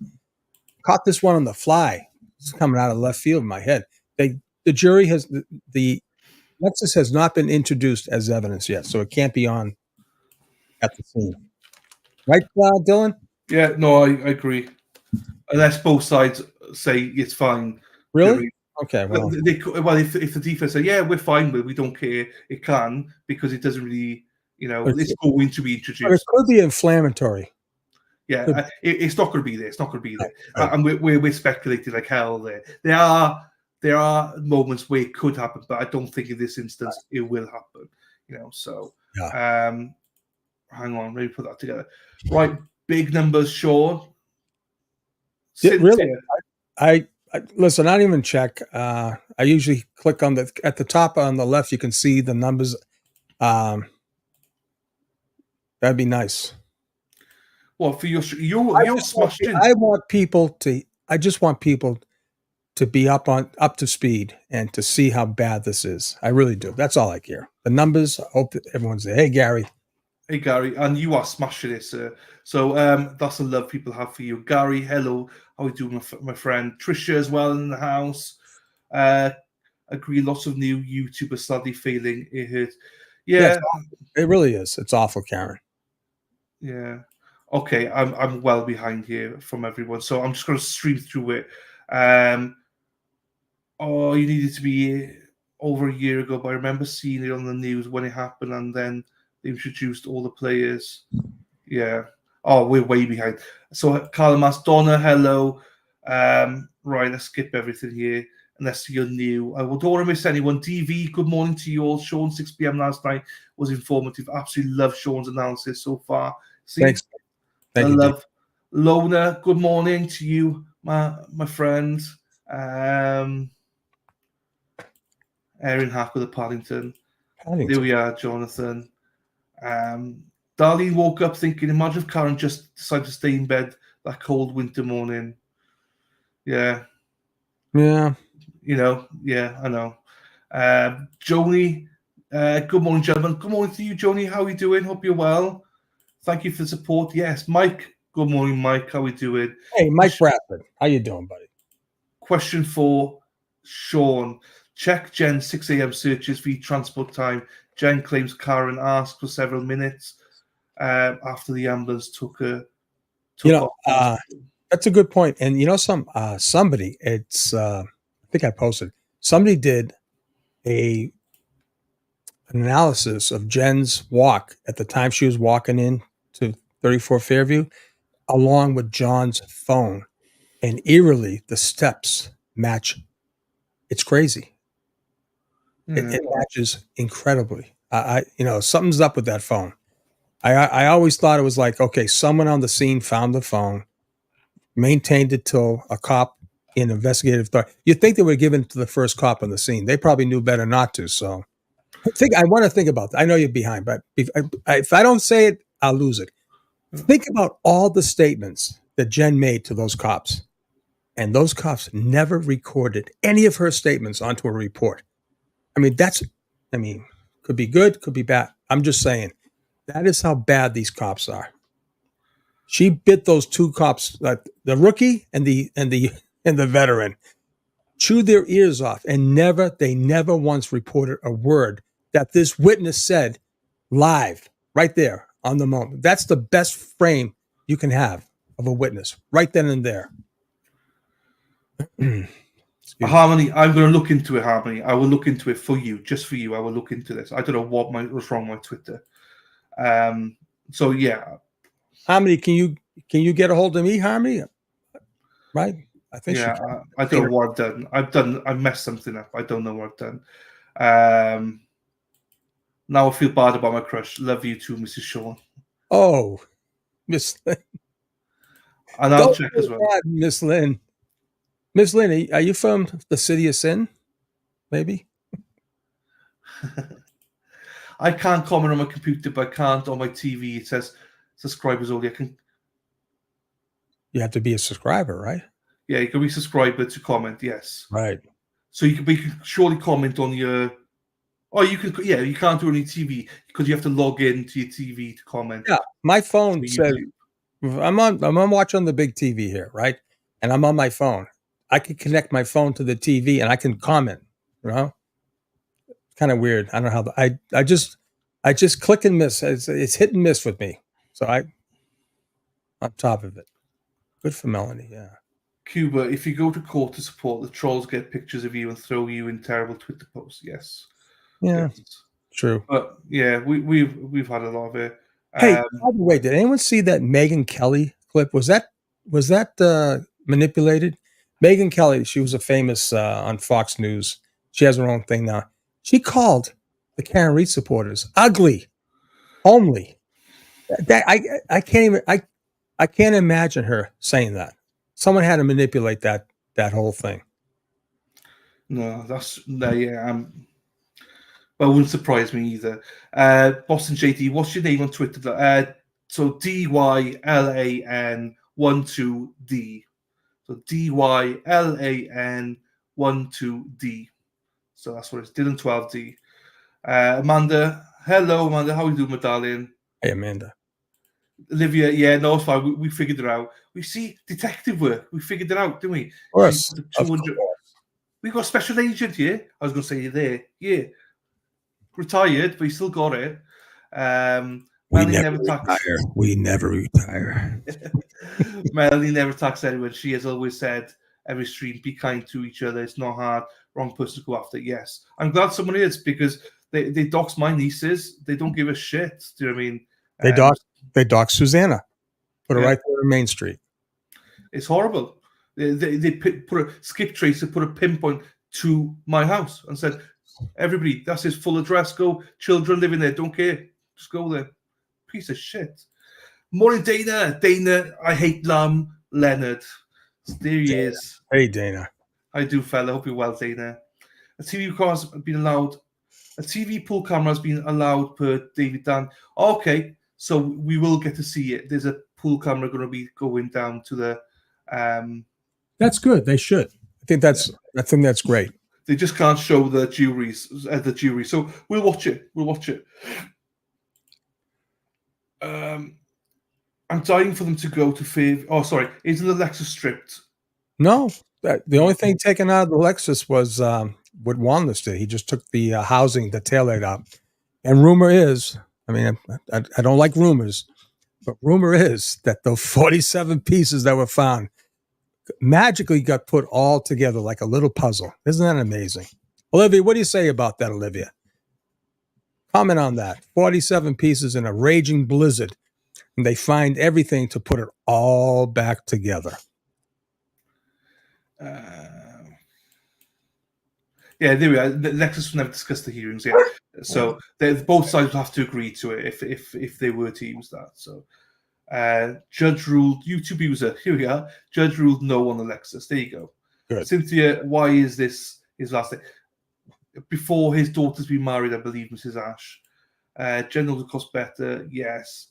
Speaker 4: Caught this one on the fly. It's coming out of left field in my head. The jury has the Lexus has not been introduced as evidence yet, so it can't be on at the scene. Right, Dylan?
Speaker 3: Yeah, no, I agree. Unless both sides say it's fine.
Speaker 4: Really? Okay.
Speaker 3: Well, if the defense say, yeah, we're fine with it, we don't care, it can, because it doesn't really, it's going to be introduced.
Speaker 4: But it could be inflammatory.
Speaker 3: Yeah, it's not going to be there. It's not going to be there.
Speaker 4: Right.
Speaker 3: And we're speculating like hell there. There are moments where it could happen, but I don't think in this instance it will happen. So hang on, maybe put that together. Right, big numbers, Sean.
Speaker 4: Really? I listen. I don't even check. I usually click on at the top on the left. You can see the numbers. That'd be nice.
Speaker 3: Well, for you're smashed in.
Speaker 4: I just want people to be up to speed and to see how bad this is. I really do. That's all I care. The numbers. I hope that everyone's there. Hey, Gary.
Speaker 3: Hey, Gary, and you are smashing it, sir. So that's the love people have for you. Gary, hello. How are you doing, my friend? Tricia as well in the house. Agree, lots of new YouTubers sadly failing. It hurt. Yeah.
Speaker 4: It really is. It's awful, Karen.
Speaker 3: Yeah. Okay, I'm well behind here from everyone. So I'm just going to stream through it. You needed to be over a year ago, but I remember seeing it on the news when it happened, and then they introduced all the players. Yeah. Oh, we're way behind. So, Carl Donna, hello. Right, let's skip everything here unless you're new. I don't want to miss anyone. DV, good morning to you all. Sean, 6 p.m. last night was informative. Absolutely love Sean's analysis so far.
Speaker 4: Thanks.
Speaker 3: Thank you, love. Lona, good morning to you, my friend. Erin Hack with the Paddington. There we are, Jonathan. Darlene woke up thinking, imagine if Karen just decided to stay in bed that cold winter morning. Yeah.
Speaker 4: Yeah.
Speaker 3: Yeah, I know. Joni, good morning, gentlemen. Good morning to you, Joni. How are you doing? Hope you're well. Thank you for the support. Yes, Mike. Good morning, Mike. How are we doing?
Speaker 4: Hey, Mike Bradford. How you doing, buddy?
Speaker 3: Question for Sean. Check Jen's 6 a.m. searches for transport time. Jen claims Karen asked for several minutes after the ambulance took her.
Speaker 4: That's a good point. And somebody, it's I think I posted. Somebody did an analysis of Jen's walk at the time she was walking in to 34 Fairview, along with John's phone, and eerily the steps match. It's crazy. It matches incredibly. Something's up with that phone. I always thought it was like, okay, someone on the scene found the phone, maintained it till a cop in investigative thought. You'd think they would have given it to the first cop on the scene. They probably knew better not to. So I want to think about that. I know you're behind, but if I don't say it, I'll lose it. Think about all the statements that Jen made to those cops. And those cops never recorded any of her statements onto a report. I mean, could be good, could be bad. I'm just saying, that is how bad these cops are. She bit those two cops, the rookie and the veteran, chewed their ears off, and they never once reported a word that this witness said live, right there on the moment. That's the best frame you can have of a witness, right then and there.
Speaker 3: Harmony, I'm going to look into it, Harmony. I will look into it for you, just for you. I will look into this. I don't know what was wrong with my Twitter. So yeah.
Speaker 4: Harmony, can you get a hold of me, Harmony? Right? I think.
Speaker 3: Yeah, I don't know what I've done. I've messed something up. I don't know what I've done. Now I feel bad about my crush. Love you too, Mrs. Shawn.
Speaker 4: Oh, Miss Lynn.
Speaker 3: And I'll check as well.
Speaker 4: Miss Lynn. Miss Lynn, are you from the city of sin? Maybe?
Speaker 3: I can't comment on my computer, but I can't on my TV. It says subscribers only.
Speaker 4: You have to be a subscriber, right?
Speaker 3: Yeah, you can be a subscriber to comment, yes.
Speaker 4: Right.
Speaker 3: So you can surely comment on your... Oh, you can... Yeah, you can't do it on your TV because you have to log in to your TV to comment.
Speaker 4: Yeah, my phone says... I'm watching the big TV here, right? And I'm on my phone. I can connect my phone to the TV and I can comment, you know? Kind of weird. I don't know how... I just click and miss. It's hit and miss with me. So I'm on top of it. Good for Melanie, yeah.
Speaker 3: Cuba, if you go to court to support, the trolls get pictures of you and throw you in terrible Twitter posts. Yes.
Speaker 4: Yeah.
Speaker 3: Yes.
Speaker 4: True.
Speaker 3: But yeah, we've had a lot of it.
Speaker 4: Hey, by the way, did anyone see that Megyn Kelly clip? Was that manipulated? Megyn Kelly, she was a famous on Fox News. She has her own thing now. She called the Karen Reed supporters ugly, homely. I can't even I can't imagine her saying that. Someone had to manipulate that whole thing.
Speaker 3: No, yeah. Well, it wouldn't surprise me either. Boston JD, what's your name on Twitter? So DYLAN12D. So DYLAN12D. So that's what it's. Dylan12D. Amanda, hello, Amanda. How are you doing, my darling?
Speaker 4: Hey, Amanda.
Speaker 3: Olivia, yeah, no, it's fine. We figured it out. We see detective work. We figured it out, didn't we?
Speaker 4: Of course.
Speaker 3: We got a special agent here. I was going to say you're there. Yeah. Retired, but he still got it.
Speaker 4: We never retire. We never retire.
Speaker 3: Melanie never attacks anyone. She has always said every stream, be kind to each other. It's not hard. Wrong person to go after. Yes. I'm glad someone is because they dox my nieces. They don't give a shit. Do you know what I mean?
Speaker 4: They dox Susanna. Put her right there on Main Street.
Speaker 3: It's horrible. They put a skip tracer, put a pinpoint to my house and said, everybody, that's his full address. Go. Children living there. Don't care. Just go there. Piece of shit. Morning, Dana. Dana, I hate lamb. Leonard. There he is.
Speaker 4: Hey, Dana.
Speaker 3: I do, fella. Hope you're well, Dana. A TV pool camera has been allowed per David Dan. Okay, so we will get to see it. There's a pool camera going to be going down to the.
Speaker 4: That's good. They should. I think that's great.
Speaker 3: They just can't show the jury. So we'll watch it. I'm dying for them to go to Fair. Oh, sorry. Isn't the Lexus stripped?
Speaker 4: No. The only thing taken out of the Lexus was what Wanless did. He just took the housing, the taillight out. And rumor is, I mean, I don't like rumors, but rumor is that the 47 pieces that were found magically got put all together like a little puzzle. Isn't that amazing? Olivia, what do you say about that, Olivia? Comment on that. 47 pieces in a raging blizzard, and they find everything to put it all back together.
Speaker 3: Yeah, there we are. Lexus never discussed the hearings yet, so both sides will have to agree to it if they were to use that. So, judge ruled YouTube user. Here we are. Judge ruled no on the Lexus. There you go.
Speaker 4: Good.
Speaker 3: Cynthia, why is this his last day? Before his daughter's been married, I believe, Mrs. Ash. General would cost better. Yes.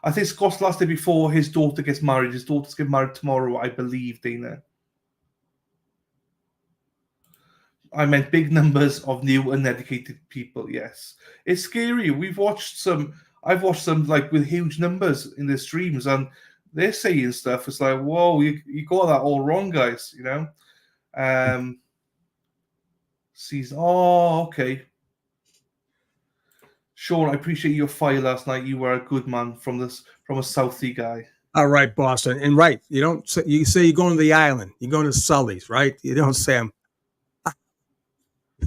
Speaker 3: I think Scott's last day before his daughter gets married. His daughter's getting married tomorrow, I believe, Dana. I meant big numbers of new uneducated people, yes. It's scary. I've watched some like with huge numbers in the streams, and they're saying stuff. It's like, whoa, you got that all wrong, guys, you know? Okay. Sean, I appreciate your fire last night. You were a good man from a Southie guy.
Speaker 4: All right, Boston. And right, you say you're going to the island. You're going to Sully's, right? You don't say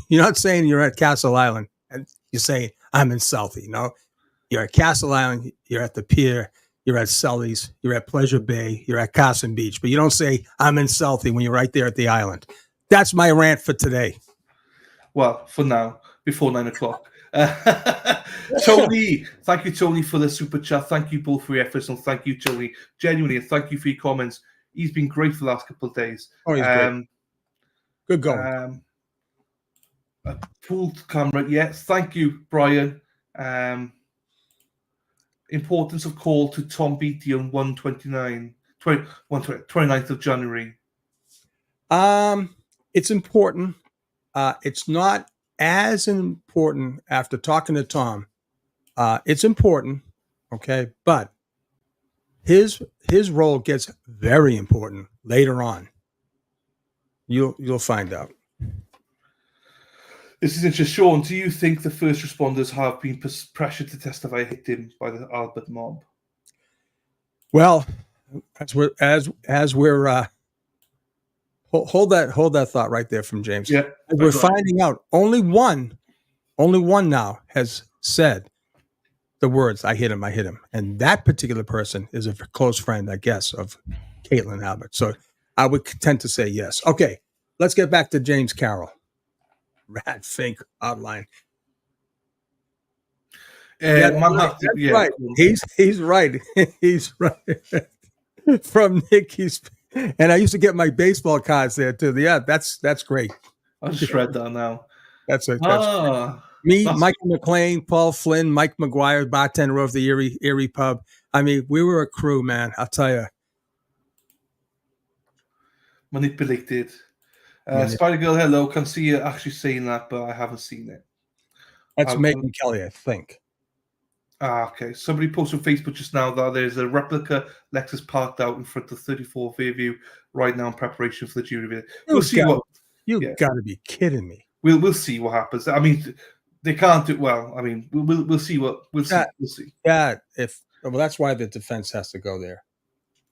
Speaker 4: you're not saying you're at Castle Island and you're saying I'm in Southie. No, you're at Castle Island. You're at the pier. You're at Sully's. You're at Pleasure Bay. You're at Carson Beach. But you don't say I'm in Southie when you're right there at the island. That's my rant for today.
Speaker 3: Well, for now, before 9 o'clock. Tony, thank you, Tony, for the super chat. Thank you both for your efforts, and thank you, Tony, genuinely, and thank you for your comments. He's been great for the last couple of days.
Speaker 4: Oh, he's great. Good going.
Speaker 3: Full camera, yes. Thank you, Brian. Importance of call to Tom Beattie on 29th of January.
Speaker 4: It's important. It's not as important after talking to Tom. It's important, okay, but his role gets very important later on. You'll find out.
Speaker 3: This is interesting. Sean, do you think the first responders have been pressured to testify hit him by the Albert mob?
Speaker 4: Well, as we're hold that thought right there from James.
Speaker 3: Yeah,
Speaker 4: we're finding out only one now has said the words "I hit him," and that particular person is a close friend, I guess, of Caitlin Albert. So I would tend to say yes. Okay, let's get back to James Carroll. Rad Fink outline.
Speaker 3: Right.
Speaker 4: He's right. He's right. From Nick, and I used to get my baseball cards there too. Yeah, that's great.
Speaker 3: I'll just read that now.
Speaker 4: That's Michael McLean, Paul Flynn, Mike McGuire, bartender of the Erie Pub. I mean, we were a crew, man. I'll tell you.
Speaker 3: Manipulated. Spider Girl, hello. Can see you actually saying that, but I haven't seen it.
Speaker 4: That's Megan Kelly, I think.
Speaker 3: Okay. Somebody posted on Facebook just now that there's a replica Lexus parked out in front of 34 Fairview right now in preparation for the jury video. We'll see what.
Speaker 4: You've got to be kidding me.
Speaker 3: We'll see what happens. I mean, they can't do well. I mean, we'll see what we'll see.
Speaker 4: Yeah. That's why the defense has to go there.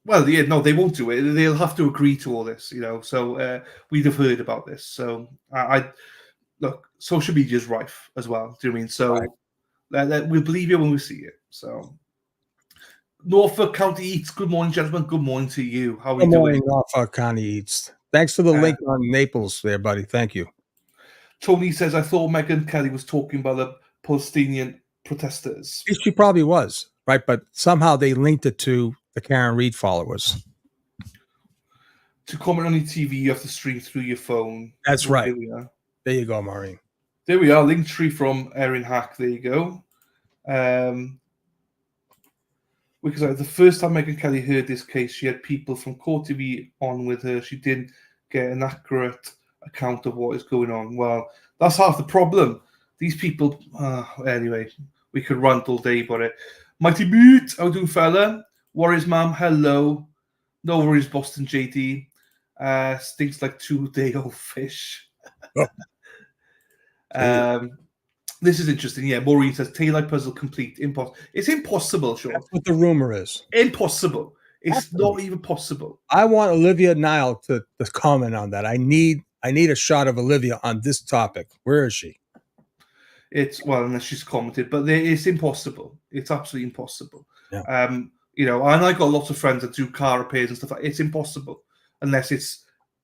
Speaker 3: Well, yeah, no, they won't do it. They'll have to agree to all this, you know. So we'd have heard about this. So I look, social media is rife as well. Do you know what I mean? So we'll believe you when we see it. So Norfolk County Eats. Good morning, gentlemen. Good morning to you. How are we doing?
Speaker 4: Good morning, Norfolk County Eats. Thanks for the link on Naples there, buddy. Thank you.
Speaker 3: Tony says, I thought Megyn Kelly was talking about the Palestinian protesters.
Speaker 4: She probably was, right? But somehow they linked it to the Karen Reed followers.
Speaker 3: To comment on your TV, you have to stream through your phone.
Speaker 4: That's right. There we are. There you go, Maureen.
Speaker 3: There we are. Linktree from Erin Hack. There you go. Because the first time Megyn Kelly heard this case, she had people from Court TV on with her. She didn't get an accurate account of what is going on. Well, that's half the problem. These people, anyway, we could rant all day about it. Mighty Boot, how do fella? Warriors, ma'am, hello. No worries, Boston JD. Stinks like 2-day-old fish. This is interesting. Yeah, Maureen says taillight puzzle complete. It's impossible, Sean.
Speaker 4: That's what the rumor is.
Speaker 3: Impossible. It's not even possible.
Speaker 4: I want Olivia Nile to comment on that. I need a shot of Olivia on this topic. Where is she?
Speaker 3: Unless she's commented, but it's impossible. It's absolutely impossible.
Speaker 4: Yeah.
Speaker 3: You know, and I got lots of friends that do car repairs and stuff like that. It's impossible unless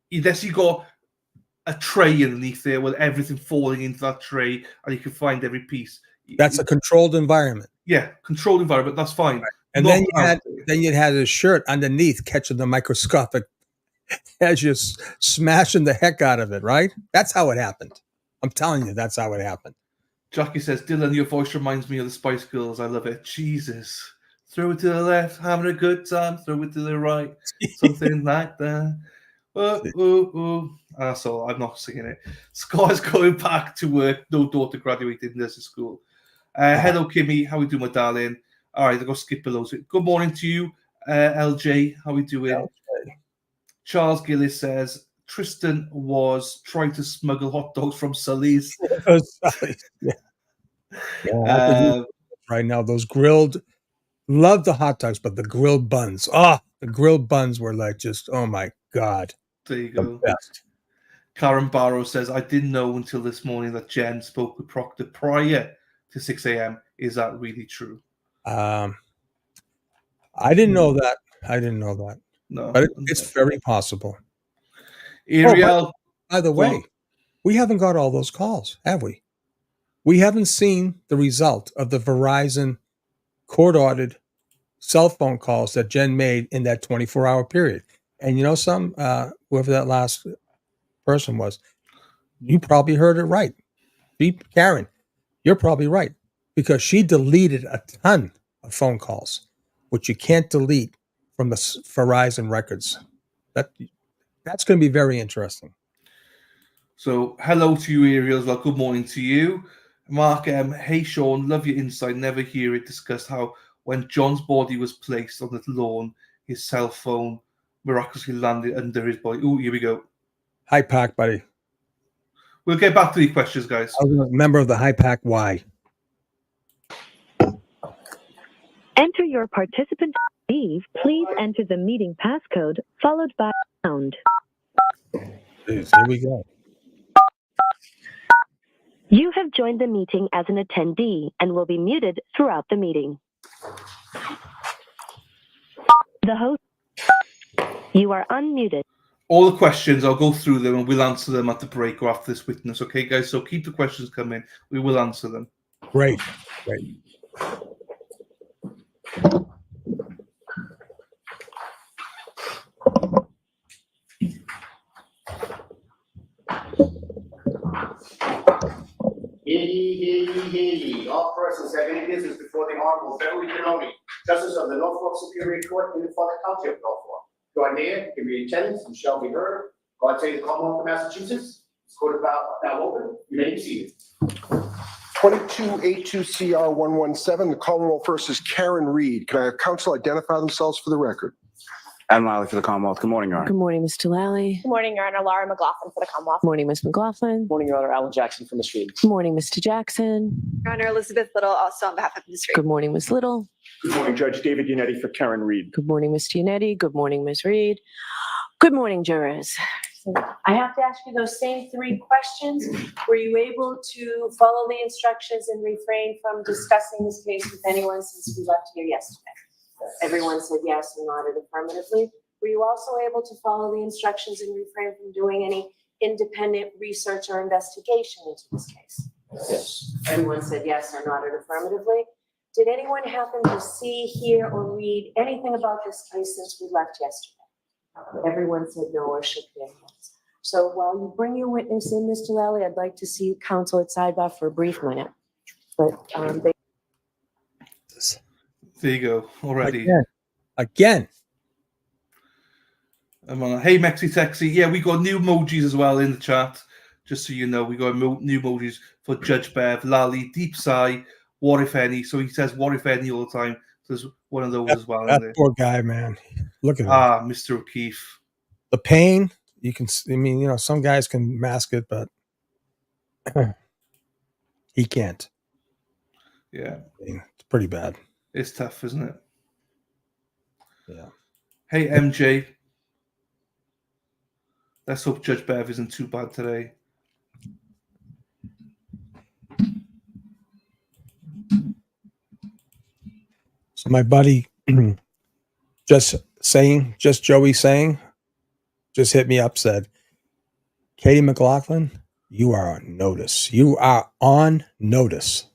Speaker 3: you got a tray underneath there with everything falling into that tray and you can find every pice.
Speaker 4: That's a controlled environment.
Speaker 3: Yeah, controlled environment. That's fine. Right.
Speaker 4: And then you had a shirt underneath catching the microscopic as you're smashing the heck out of it, right? That's how it happened. I'm telling you, that's how it happened.
Speaker 3: Jackie says, Dylan, your voice reminds me of the Spice Girls. I love it. Jesus. throw it to the left, having a good time, throw it to the right, something like that. That's all. I'm not singing it. Scott's going back to work. No daughter graduated nursing school. Hello, Kimmy. How we doing, my darling? All right, I'll go skip below. Good morning to you, LJ. How we doing? LJ. Charles Gillis says Tristan was trying to smuggle hot dogs from Sully's.
Speaker 4: Right now, those grilled, love the hot dogs, but the grilled buns. The grilled buns were like just, oh my God.
Speaker 3: There you go. Best. Karen Barrow says, I didn't know until this morning that Jen spoke with Proctor prior to 6 a.m. Is that really true?
Speaker 4: I didn't know that. No. But it's very possible.
Speaker 3: Ariel.
Speaker 4: By the way, we haven't got all those calls, have we? We haven't seen the result of the Verizon court-ordered cell phone calls that Jen made in that 24-hour period. And you know whoever that last person was, you probably heard it right. Karen, you're probably right. Because she deleted a ton of phone calls, which you can't delete from the Verizon records. That's going to be very interesting.
Speaker 3: So hello to you, Ariel, as well. Good morning to you. Mark M. Hey, Sean, love your insight. Never hear it discussed how when John's body was placed on the lawn, his cell phone miraculously landed under his body. Oh, here we go.
Speaker 4: High Pack, buddy.
Speaker 3: We'll get back to the questions, guys.
Speaker 4: I was a member of the High Pack Y.
Speaker 11: Enter your participant leave. Please enter the meeting passcode followed by pound.
Speaker 4: Here we go.
Speaker 11: You have joined the meeting as an attendee and will be muted throughout the meeting. The host, you are unmuted.
Speaker 3: All the questions, I'll go through them and we'll answer them at the break or after this witness. Okay, guys? So keep the questions coming. We will answer them.
Speaker 4: Great.
Speaker 12: Hear ye. All persons have any business before the Honorable Beverly Benoni, Justice of the Norfolk Superior Court in the County of Norfolk. Do I dare give me attendance and shall be heard? God save the Commonwealth of Massachusetts. This court is now open. You may be seated.
Speaker 13: 2282CR117, the Commonwealth versus Karen Reed. Can I have counsel identify themselves for the record?
Speaker 14: Adam Lally for the Commonwealth. Good morning, Your Honor.
Speaker 15: Good morning, Mr. Lally.
Speaker 8: Good morning, Your Honor. Laura McLaughlin for the Commonwealth.
Speaker 15: Good morning, Ms. McLaughlin.
Speaker 16: Good morning, Your Honor. Alan Jackson from the street.
Speaker 15: Good morning, Mr. Jackson.
Speaker 17: Your Honor, Elizabeth Little, also on behalf of the street.
Speaker 15: Good morning, Ms. Little.
Speaker 18: Good morning, Judge David Yannetti for Karen Reed.
Speaker 15: Good morning, Mr. Yannetti. Good morning, Ms. Reed. Good morning, jurors. I have to ask you those same three questions. Were you able to follow the instructions and refrain from discussing this case with anyone since we left here yesterday? Everyone said yes and nodded affirmatively. Were you also able to follow the instructions and refrain from doing any independent research or investigation into this case?
Speaker 18: Yes.
Speaker 15: Everyone said yes or nodded affirmatively. Did anyone happen to see, hear, or read anything about this case since we left yesterday? Everyone said no or shook their heads. So while you bring your witness in, Mr. Lally, I'd like to see counsel at sidebar for a brief minute. But
Speaker 3: there you go. Already.
Speaker 4: Again.
Speaker 3: Hey, Mexi Texi. Yeah, we got new emojis as well in the chat. Just so you know, we got new emojis for Judge Bev, Lally, Deep Sigh, What If Any. So he says What If Any all the time. So there's one of those as well.
Speaker 4: That poor guy, man. Look at him.
Speaker 3: Mr. O'Keefe.
Speaker 4: The pain, you can, some guys can mask it, but he can't.
Speaker 3: Yeah.
Speaker 4: It's pretty bad.
Speaker 3: It's tough, isn't it?
Speaker 4: Yeah.
Speaker 3: Hey, MJ. Let's hope Judge Bev isn't too bad today.
Speaker 4: So my buddy, just Joey saying, just hit me up, said, Katie McLaughlin, you are on notice. You are on notice.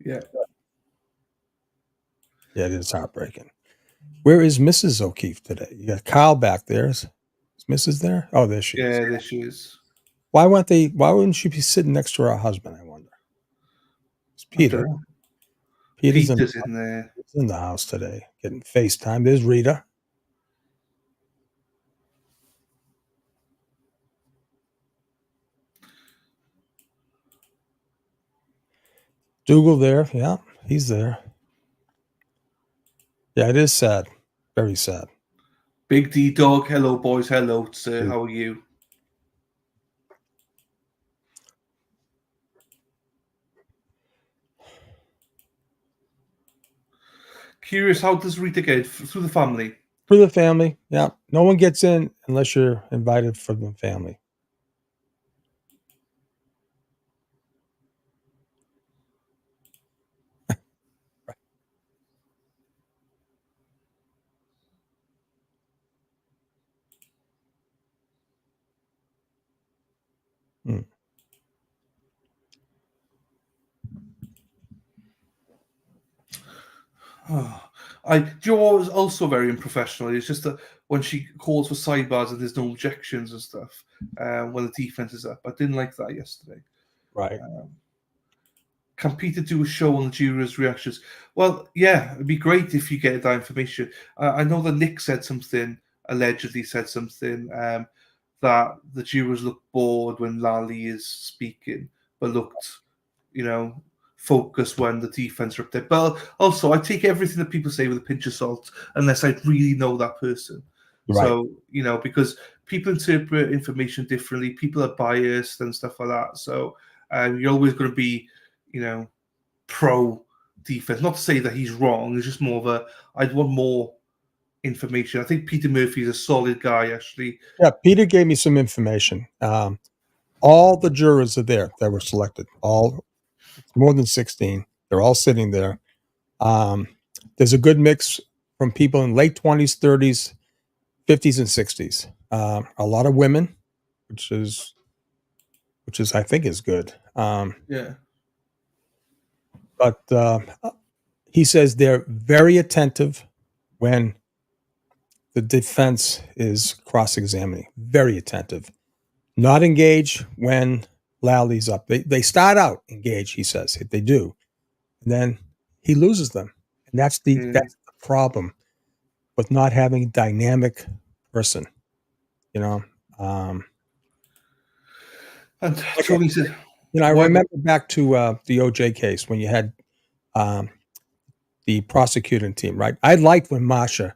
Speaker 3: Yeah.
Speaker 4: Yeah, it is heartbreaking. Where is Mrs. O'Keefe today? You got Kyle back there. Is Mrs. there? Oh, there she is.
Speaker 3: Yeah, there she is.
Speaker 4: Why wouldn't she be sitting next to her husband, I wonder? It's Peter. Peter's
Speaker 3: in there.
Speaker 4: He's in the house today, getting FaceTime. There's Rita. Dougal there. Yeah, he's there. Yeah, it is sad. Very sad.
Speaker 3: Big D Dog. Hello, boys. Hello, sir. How are you? Curious, how does Rita get through the family?
Speaker 4: Through the family, yeah. No one gets in unless you're invited from the family. Hmm.
Speaker 3: Joe is also very unprofessional. It's just that when she calls for sidebars and there's no objections and stuff, when the defense is up. I didn't like that yesterday.
Speaker 4: Right.
Speaker 3: Can Peter do a show on the jurors' reactions? Well, yeah, it'd be great if you get that information. I know that Nick said something, allegedly said something, that the jurors look bored when Lally is speaking, but looked, focused when the defense are up there. But also, I take everything that people say with a pinch of salt, unless I really know that person.
Speaker 4: Right.
Speaker 3: So, because people interpret information differently, people are biased and stuff like that. So, you're always going to be, pro defense. Not to say that he's wrong. It's just more of I'd want more information. I think Peter Murphy is a solid guy, actually.
Speaker 4: Yeah, Peter gave me some information. All the jurors are there that were selected. All more than 16. They're all sitting there. There's a good mix from people in late 20s, 30s, 50s, and 60s. A lot of women, which is I think is good.
Speaker 3: Yeah.
Speaker 4: But he says they're very attentive when the defense is cross-examining. Very attentive. Not engaged when Lally's up. They start out engaged, he says. They do. And then he loses them. And that's the problem with not having a dynamic person.
Speaker 3: And
Speaker 4: Tony said, I remember back to the OJ case when you had the prosecuting team, right? I liked when Masha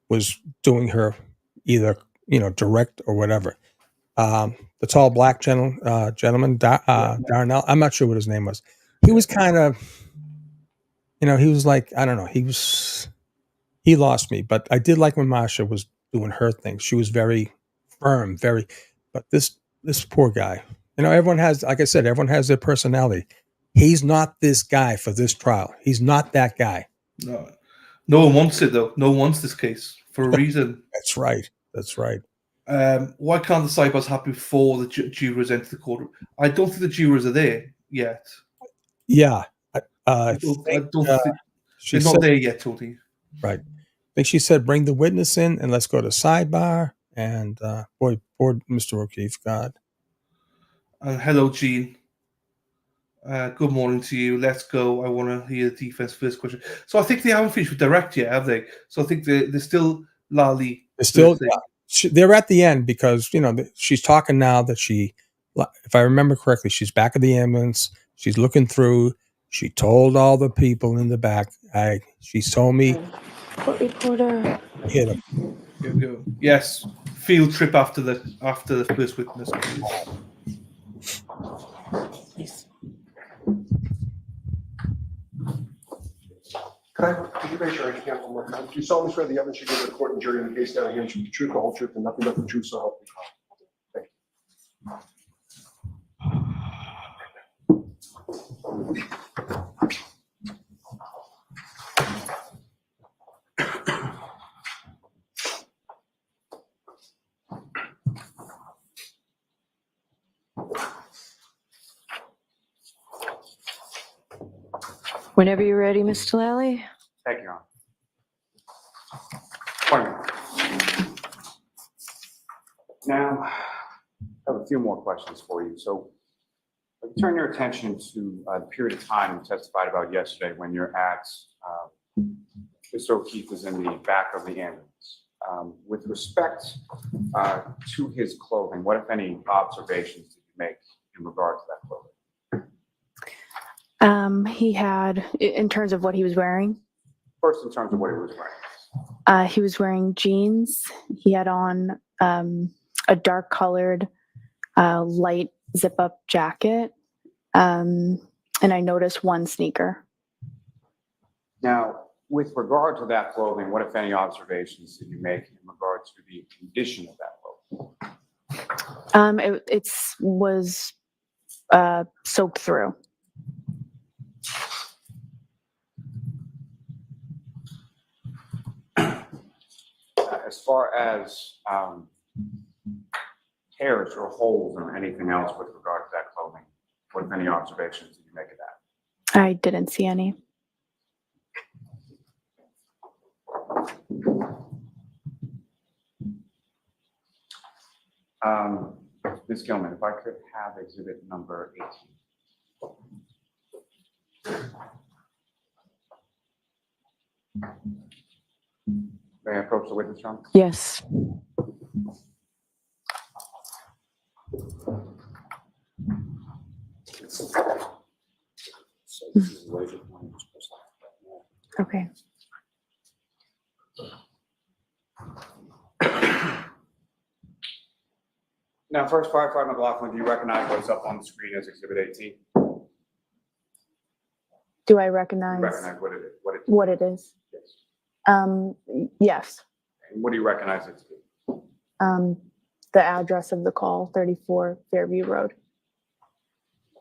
Speaker 4: was doing her either, direct or whatever. The tall black gentleman, Darnell, I'm not sure what his name was. He was kind of, he was like, I don't know, he lost me, but I did like when Masha was doing her thing. She was very firm, but this poor guy, everyone has, like I said, everyone has their personality. He's not this guy for this trial. He's not that guy.
Speaker 3: No one wants it, though. No one wants this case for a reason.
Speaker 4: That's right.
Speaker 3: Why can't the sidebars happen before the jurors enter the courtroom? I don't think the jurors are there yet.
Speaker 4: Yeah.
Speaker 3: I don't think they're not there yet, Tony.
Speaker 4: Right. I think she said, bring the witness in and let's go to sidebar. And boy, poor Mr. O'Keefe, God.
Speaker 3: Hello, Gene. Good morning to you. Let's go. I want to hear the defense first question. So I think they haven't finished with direct yet, have they? So I think they're still Lally.
Speaker 4: They're still, they're at the end because, she's talking now that if I remember correctly, she's back at the ambulance. She's looking through. She told all the people in the back. She told me.
Speaker 15: Court reporter.
Speaker 3: Here we go. Yes. Field trip after the first witness.
Speaker 15: Please.
Speaker 13: Could you raise your right hand one more time? Do you solemnly swear the evidence you give the court and jury in the case down here should be the truth, the whole truth, and nothing but the truth, so help you God? Thank you.
Speaker 15: Whenever you're ready, Mr. Lally.
Speaker 14: Thank you, Your Honor. Now, I have a few more questions for you. So, Turn your attention to the period of time you testified about yesterday when you're at Mr. O'Keefe is in the back of the ambulance. With respect to his clothing, what, if any, observations did you make in regard to that clothing?
Speaker 19: He had, in terms of what he was wearing?
Speaker 14: First, in terms of what he was wearing.
Speaker 19: He was wearing jeans. He had on a dark colored light zip up jacket. And I noticed one sneaker.
Speaker 14: Now, with regard to that clothing, what, if any, observations did you make in regard to the condition of that clothing?
Speaker 19: It was soaked through.
Speaker 14: As far as tears or holes or anything else with regard to that clothing, what, if any, observations did you make of that?
Speaker 19: I didn't see any.
Speaker 14: Ms. Gilman, if I could have exhibit number 18. May I approach the witness room?
Speaker 19: Yes. Okay.
Speaker 14: Now, first, Firefighter McLaughlin, do you recognize what's up on the screen as exhibit 18?
Speaker 19: Do I recognize,
Speaker 14: What it is?
Speaker 19: what it is?
Speaker 14: Yes.
Speaker 19: Yes.
Speaker 14: And what do you recognize it to be?
Speaker 19: The address of the call, 34 Fairview Road.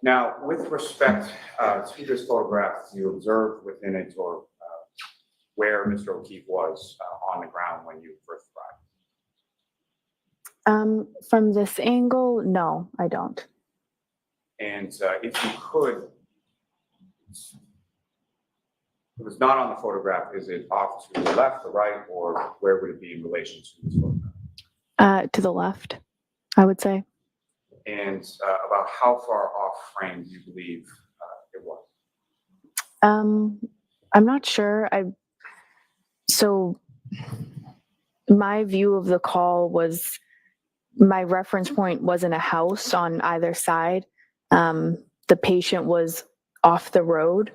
Speaker 14: Now, with respect to this photograph, you observed within it or where Mr. O'Keefe was on the ground when you first arrived?
Speaker 19: From this angle, no, I don't.
Speaker 14: And if you could, it was not on the photograph, is it off to the left, the right, or where would it be in relation to this photograph?
Speaker 19: To the left, I would say.
Speaker 14: And about how far off frame do you believe it was?
Speaker 19: I'm not sure. So my view of the call was, my reference point wasn't a house on either side. The patient was off the road.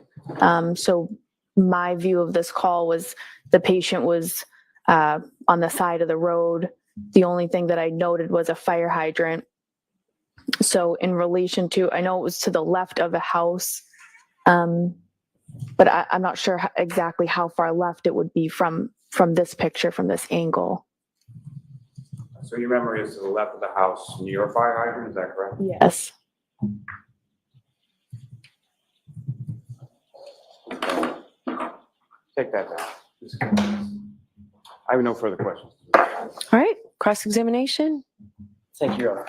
Speaker 19: So my view of this call was the patient was on the side of the road. The only thing that I noted was a fire hydrant. So in relation to, I know it was to the left of a house, but I'm not sure exactly how far left it would be from this picture, from this angle.
Speaker 14: So your memory is to the left of the house near a fire hydrant, is that correct?
Speaker 19: Yes.
Speaker 14: Take that down. I have no further questions.
Speaker 15: All right, cross-examination.
Speaker 16: Thank you, Your Honor.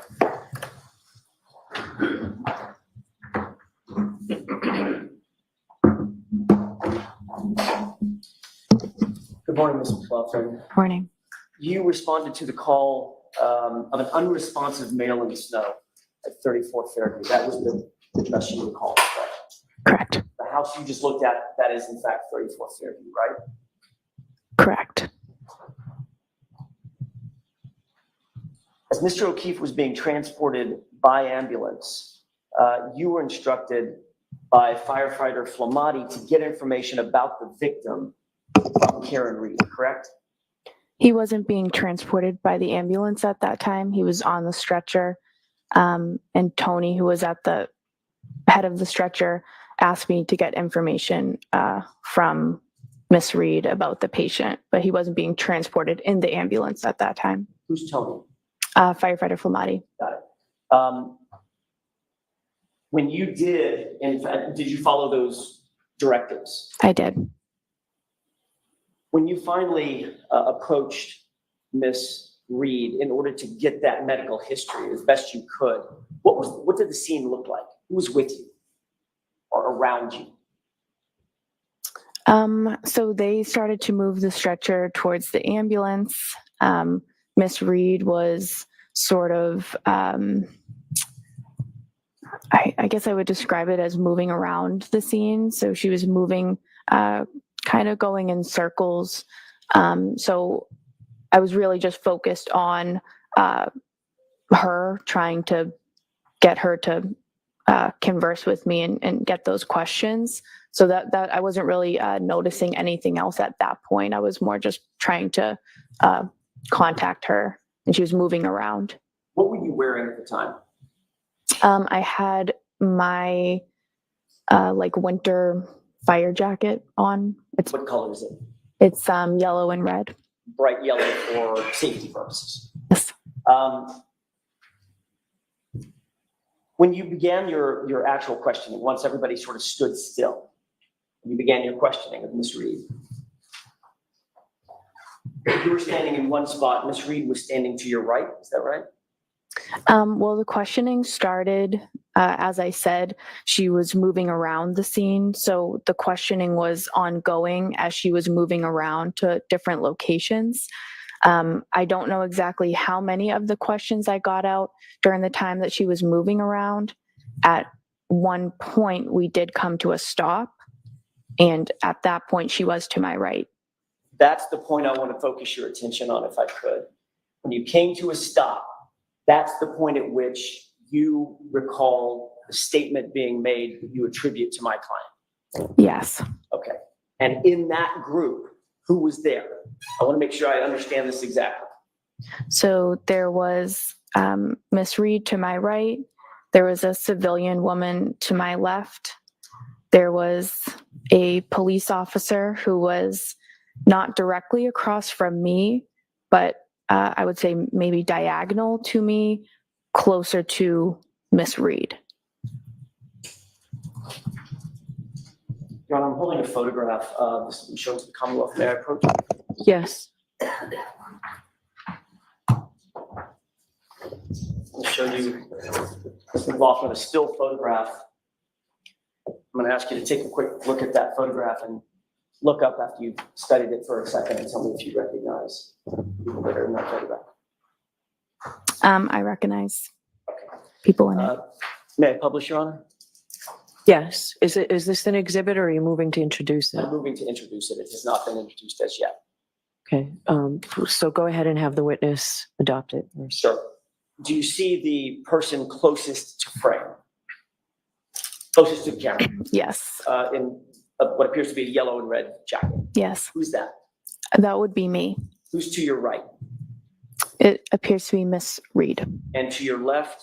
Speaker 16: Good morning, Ms. McLaughlin.
Speaker 19: Morning.
Speaker 16: You responded to the call of an unresponsive male in the snow at 34 Fairview. That was the address you were calling, correct?
Speaker 19: Correct.
Speaker 16: The house you just looked at, that is in fact 34 Fairview, right?
Speaker 19: Correct.
Speaker 16: As Mr. O'Keefe was being transported by ambulance, you were instructed by firefighter Flamati to get information about the victim from Karen Reed, correct?
Speaker 19: He wasn't being transported by the ambulance at that time. He was on the stretcher. And Tony, who was at the head of the stretcher, asked me to get information from Miss Reed about the patient, but he wasn't being transported in the ambulance at that time.
Speaker 16: Who's Tony?
Speaker 19: Firefighter Flamati.
Speaker 16: Got it. When you did, in fact, did you follow those directives?
Speaker 19: I did.
Speaker 16: When you finally approached Miss Reed in order to get that medical history as best you could, what did the scene look like? Who was with you or around you?
Speaker 19: So they started to move the stretcher towards the ambulance. Miss Reed was sort of I guess I would describe it as moving around the scene. So she was moving, kind of going in circles. So I was really just focused on her, trying to get her to converse with me and get those questions. So that I wasn't really noticing anything else at that point. I was more just trying to contact her, and she was moving around.
Speaker 16: What were you wearing at the time?
Speaker 19: I had my like winter fire jacket on.
Speaker 16: What color is it?
Speaker 19: It's yellow and red.
Speaker 16: Bright yellow for safety purposes.
Speaker 19: Yes.
Speaker 16: When you began your actual questioning, once everybody sort of stood still, you began your questioning of Ms. Reed. You were standing in one spot. Ms. Reed was standing to your right. Is that right?
Speaker 19: Well, the questioning started, as I said, she was moving around the scene. So the questioning was ongoing as she was moving around to different locations. I don't know exactly how many of the questions I got out during the time that she was moving around. At one point, we did come to a stop. And at that point, she was to my right.
Speaker 16: That's the point I want to focus your attention on, if I could. When you came to a stop, that's the point at which you recall the statement being made that you attribute to my client.
Speaker 19: Yes.
Speaker 16: Okay. And in that group, who was there? I want to make sure I understand this exactly.
Speaker 19: So there was Miss Reed to my right. There was a civilian woman to my left. There was a police officer who was not directly across from me, but I would say maybe diagonal to me, closer to Miss Reed.
Speaker 16: Your Honor, I'm holding a photograph of this shows the Commonwealth. May I approach?
Speaker 15: Yes.
Speaker 16: I'll show you Ms. McLaughlin, a still photograph. I'm going to ask you to take a quick look at that photograph and look up after you've studied it for a second and tell me if you recognize people that are in that photograph.
Speaker 19: I recognize people in it.
Speaker 16: May I publish, Your Honor?
Speaker 15: Yes. Is this an exhibit, or are you moving to introduce it?
Speaker 16: I'm moving to introduce it. It has not been introduced as yet.
Speaker 15: Okay. So go ahead and have the witness adopt it.
Speaker 16: Sure. Do you see the person closest to frame? Closest to the camera?
Speaker 19: Yes.
Speaker 16: In what appears to be a yellow and red jacket.
Speaker 19: Yes.
Speaker 16: Who's that?
Speaker 19: That would be me.
Speaker 16: Who's to your right?
Speaker 19: It appears to be Miss Reed.
Speaker 16: And to your left?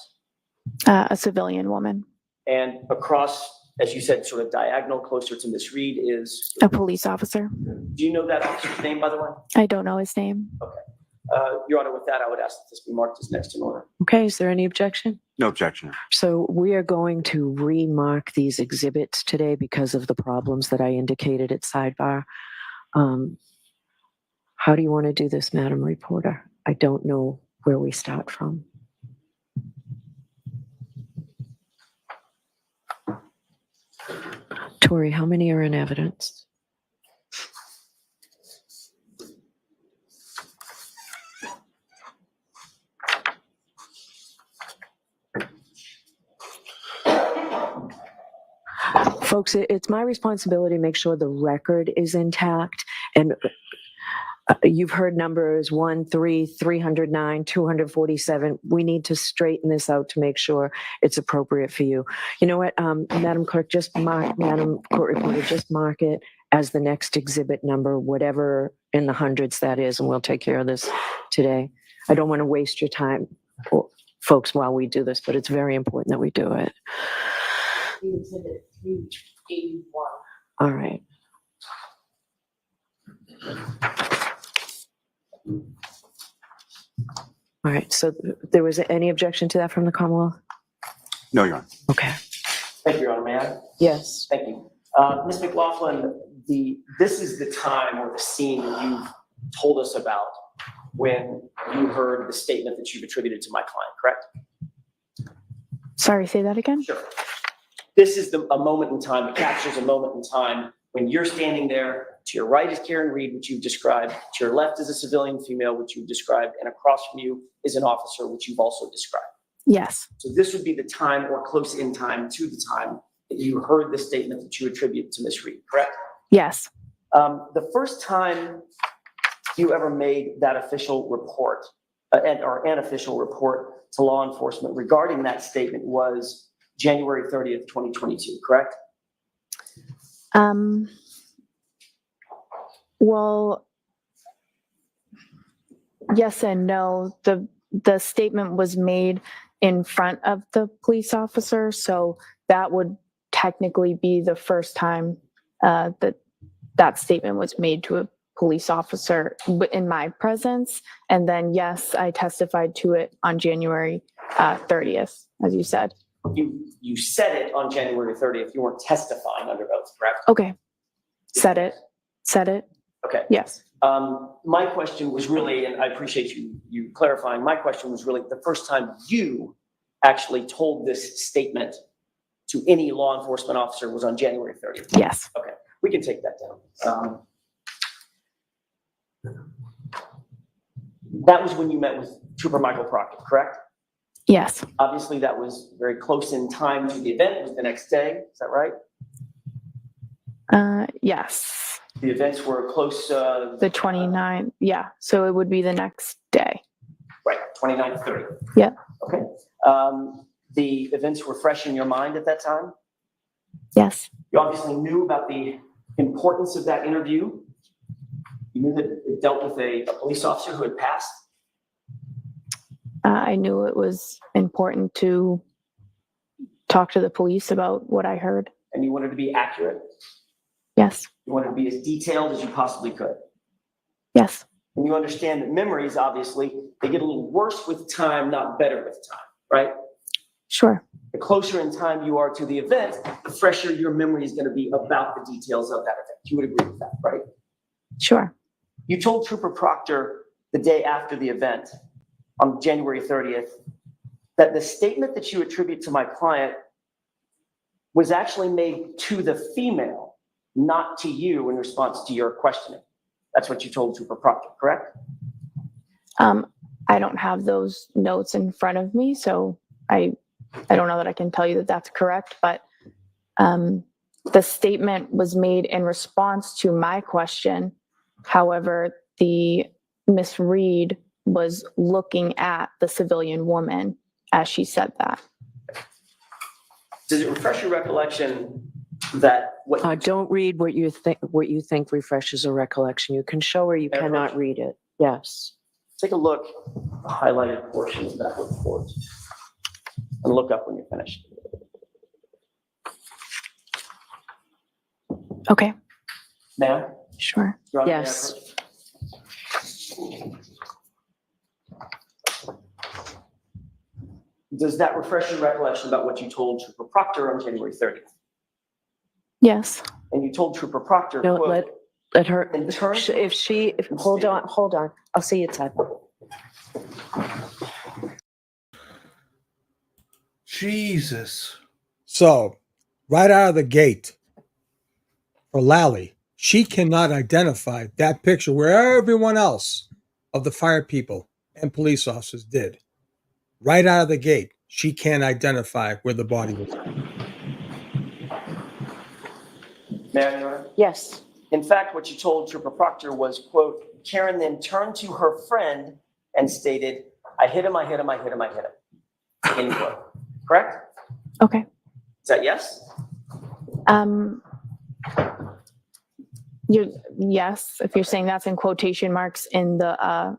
Speaker 19: A civilian woman.
Speaker 16: And across, as you said, sort of diagonal, closer to Miss Reed is?
Speaker 19: A police officer.
Speaker 16: Do you know that officer's name, by the way?
Speaker 19: I don't know his name.
Speaker 16: Okay. Your Honor, with that, I would ask that this be marked as next in order.
Speaker 15: Okay. Is there any objection?
Speaker 10: No objection.
Speaker 15: So we are going to remark these exhibits today because of the problems that I indicated at sidebar. How do you want to do this, Madam Reporter? I don't know where we start from. Tori, how many are in evidence? Folks, it's my responsibility to make sure the record is intact. And you've heard numbers 1, 3, 309, 247. We need to straighten this out to make sure it's appropriate for you. You know what, Madam Clerk, Madam Court Reporter, just mark it as the next exhibit number, whatever in the hundreds that is, and we'll take care of this today. I don't want to waste your time, folks, while we do this, but it's very important that we do it.
Speaker 16: Exhibit 381.
Speaker 15: All right. All right, so there was any objection to that from the Commonwealth?
Speaker 10: No, Your Honor.
Speaker 15: Okay.
Speaker 16: Thank you, Your Honor. May I?
Speaker 15: Yes.
Speaker 16: Thank you. Ms. McLaughlin, this is the time or the scene that you've told us about when you heard the statement that you've attributed to my client, correct?
Speaker 19: Sorry, say that again?
Speaker 16: Sure. This is a moment in time, it captures a moment in time when you're standing there. To your right is Karen Reed, which you've described. To your left is a civilian female, which you've described. And across from you is an officer, which you've also described.
Speaker 19: Yes.
Speaker 16: So this would be the time or close in time to the time that you heard the statement that you attribute to Ms. Reed, correct?
Speaker 19: Yes.
Speaker 16: The first time you ever made that official report, an official report to law enforcement regarding that statement was January 30th, 2022, correct?
Speaker 19: Well, yes and no. The statement was made in front of the police officer, so that would technically be the first time that statement was made to a police officer in my presence. And then, yes, I testified to it on January 30th, as you said.
Speaker 16: You said it on January 30th. You weren't testifying under oath, correct?
Speaker 19: Okay. Said it.
Speaker 16: Okay.
Speaker 19: Yes.
Speaker 16: My question was really, and I appreciate you clarifying, my question was really the first time you actually told this statement to any law enforcement officer was on January 30th.
Speaker 19: Yes.
Speaker 16: Okay, we can take that down. That was when you met with Trooper Michael Proctor, correct?
Speaker 19: Yes.
Speaker 16: Obviously, that was very close in time to the event. It was the next day. Is that right?
Speaker 19: Yes.
Speaker 16: The events were close.
Speaker 19: The 29th. Yeah. So it would be the next day.
Speaker 16: Right. 29th, 30.
Speaker 19: Yeah.
Speaker 16: Okay. The events were fresh in your mind at that time?
Speaker 19: Yes.
Speaker 16: You obviously knew about the importance of that interview. You knew that it dealt with a police officer who had passed?
Speaker 19: I knew it was important to talk to the police about what I heard.
Speaker 16: And you wanted to be accurate?
Speaker 19: Yes.
Speaker 16: You wanted to be as detailed as you possibly could?
Speaker 19: Yes.
Speaker 16: And you understand that memories, obviously, they get a little worse with time, not better with time, right?
Speaker 19: Sure.
Speaker 16: The closer in time you are to the event, the fresher your memory is going to be about the details of that event. You would agree with that, right?
Speaker 19: Sure.
Speaker 16: You told Trooper Proctor the day after the event, on January 30th, that the statement that you attribute to my client was actually made to the female, not to you in response to your questioning. That's what you told Trooper Proctor, correct?
Speaker 19: I don't have those notes in front of me, so I don't know that I can tell you that that's correct, but the statement was made in response to my question. However, the Miss Reed was looking at the civilian woman as she said that.
Speaker 16: Does it refresh your recollection that what
Speaker 15: don't read what you think refreshes a recollection. You can show or you cannot read it. Yes.
Speaker 16: Take a look at the highlighted portion of that report and look up when you're finished.
Speaker 19: Okay.
Speaker 16: Ma'am?
Speaker 19: Sure.
Speaker 15: Yes.
Speaker 16: Does that refresh your recollection about what you told Trooper Proctor on January 30th?
Speaker 19: Yes.
Speaker 16: And you told Trooper Proctor,
Speaker 15: No,
Speaker 16: quote,
Speaker 15: let her,
Speaker 16: in terms
Speaker 15: hold on. I'll see you type.
Speaker 3: Jesus.
Speaker 4: So, right out of the gate, for Lally, she cannot identify that picture where everyone else of the fire people and police officers did. Right out of the gate, she can't identify where the body was.
Speaker 16: May I, Your Honor?
Speaker 15: Yes.
Speaker 16: In fact, what you told Trooper Proctor was, quote, Karen then turned to her friend and stated, I hit him, I hit him, I hit him, I hit him. End quote. Correct?
Speaker 19: Okay.
Speaker 16: Is that yes?
Speaker 19: Yes. If you're saying that's in quotation marks in that,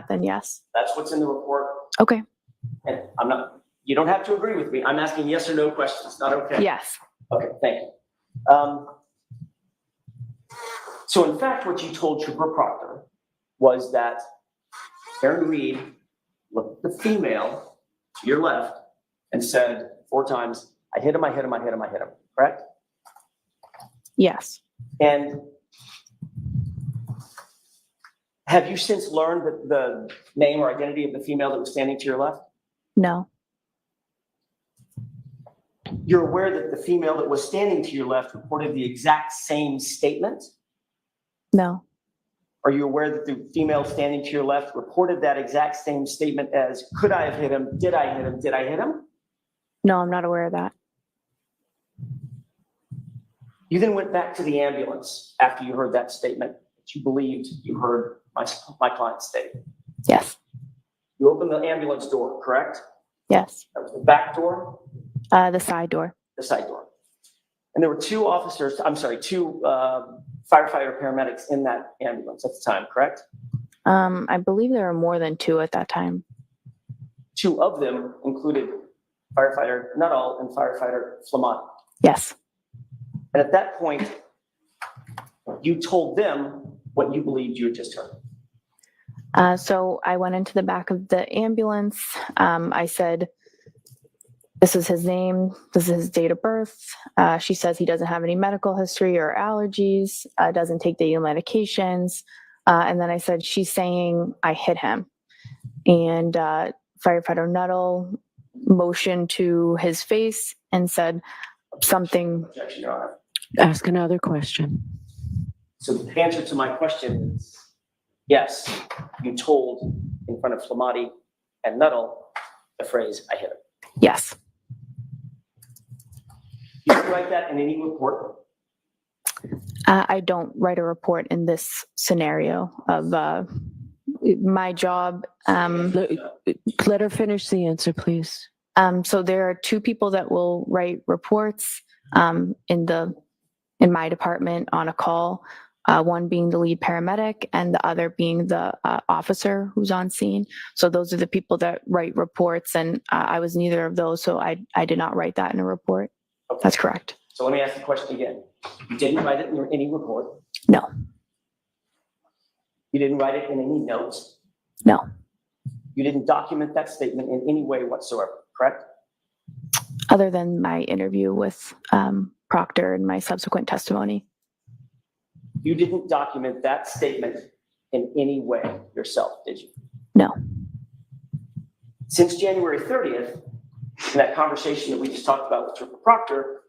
Speaker 19: then yes.
Speaker 16: That's what's in the report.
Speaker 19: Okay.
Speaker 16: And you don't have to agree with me. I'm asking yes or no questions. Not okay?
Speaker 19: Yes.
Speaker 16: Okay, thank you. So in fact, what you told Trooper Proctor was that Karen Reed looked at the female to your left and said 4 times, I hit him, I hit him, I hit him, I hit him. Correct?
Speaker 19: Yes.
Speaker 16: And have you since learned that the name or identity of the female that was standing to your left?
Speaker 19: No.
Speaker 16: You're aware that the female that was standing to your left reported the exact same statement?
Speaker 19: No.
Speaker 16: Are you aware that the female standing to your left reported that exact same statement as, could I have hit him? Did I hit him? Did I hit him?
Speaker 19: No, I'm not aware of that.
Speaker 16: You then went back to the ambulance after you heard that statement that you believed you heard my client state.
Speaker 19: Yes.
Speaker 16: You opened the ambulance door, correct?
Speaker 19: Yes.
Speaker 16: That was the back door?
Speaker 19: The side door.
Speaker 16: The side door. And there were two firefighter paramedics in that ambulance at the time, correct?
Speaker 19: I believe there were more than 2 at that time.
Speaker 16: 2 of them included firefighter Nuttall and firefighter Flamani.
Speaker 19: Yes.
Speaker 16: And at that point, you told them what you believed you had just heard.
Speaker 19: So I went into the back of the ambulance. I said, this is his name. This is his date of birth. She says he doesn't have any medical history or allergies, doesn't take daily medications. And then I said, she's saying I hit him. And firefighter Nuttall motioned to his face and said something.
Speaker 16: Objection, Your Honor.
Speaker 15: Ask another question.
Speaker 16: So the answer to my question is yes, you told in front of Flamati and Nuttall the phrase, I hit him.
Speaker 19: Yes.
Speaker 16: You didn't write that in any report?
Speaker 19: I don't write a report in this scenario of my job.
Speaker 15: Let her finish the answer, please.
Speaker 19: So there are 2 people that will write reports in my department on a call, one being the lead paramedic and the other being the officer who's on scene. So those are the people that write reports, and I was neither of those, so I did not write that in a report.
Speaker 16: Okay.
Speaker 19: That's correct.
Speaker 16: So let me ask the question again. You didn't write it in any report?
Speaker 19: No.
Speaker 16: You didn't write it in any notes?
Speaker 19: No.
Speaker 16: You didn't document that statement in any way whatsoever, correct?
Speaker 19: Other than my interview with Proctor and my subsequent testimony.
Speaker 16: You didn't document that statement in any way yourself, did you?
Speaker 19: No.
Speaker 16: Since January 30th, in that conversation that we just talked about with Trooper Proctor,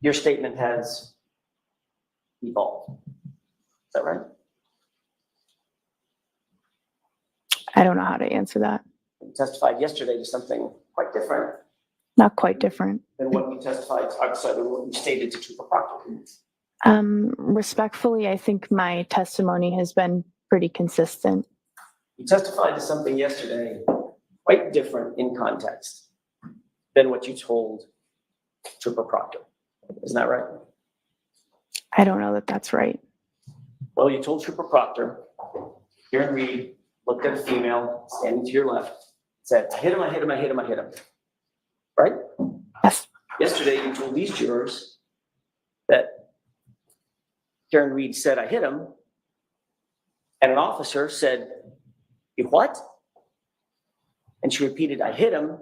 Speaker 16: your statement has evolved. Is that right?
Speaker 19: I don't know how to answer that.
Speaker 16: You testified yesterday to something quite different
Speaker 19: Not quite different.
Speaker 16: than what you testified, I'm sorry, than what you stated to Trooper Proctor.
Speaker 19: Respectfully, I think my testimony has been pretty consistent.
Speaker 16: You testified to something yesterday quite different in context than what you told Trooper Proctor. Isn't that right?
Speaker 19: I don't know that that's right.
Speaker 16: Well, you told Trooper Proctor, Karen Reed looked at a female standing to your left, said, I hit him, I hit him, I hit him, I hit him. Right?
Speaker 19: Yes.
Speaker 16: Yesterday, you told these jurors that Karen Reed said, I hit him, and an officer said, you what? And she repeated, I hit him,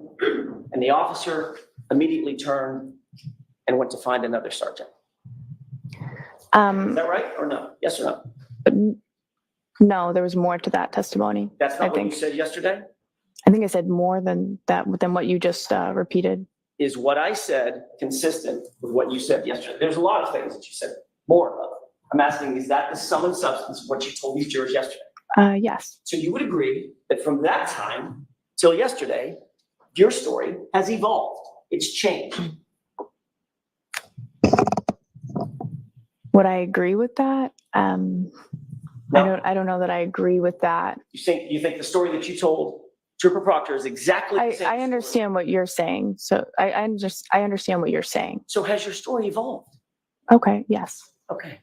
Speaker 16: and the officer immediately turned and went to find another sergeant. Is that right or no? Yes or no?
Speaker 19: No, there was more to that testimony.
Speaker 16: That's not what you said yesterday?
Speaker 19: I think I said more than that, than what you just repeated.
Speaker 16: Is what I said consistent with what you said yesterday? There's a lot of things that you said more of. I'm asking, is that the sum and substance of what you told these jurors yesterday?
Speaker 19: Yes.
Speaker 16: So you would agree that from that time till yesterday, your story has evolved. It's changed.
Speaker 19: Would I agree with that?
Speaker 16: No.
Speaker 19: I don't know that I agree with that.
Speaker 16: You think the story that you told Trooper Proctor is exactly the same?
Speaker 19: I understand what you're saying. So I understand what you're saying.
Speaker 16: So has your story evolved?
Speaker 19: Okay. Yes.
Speaker 16: Okay.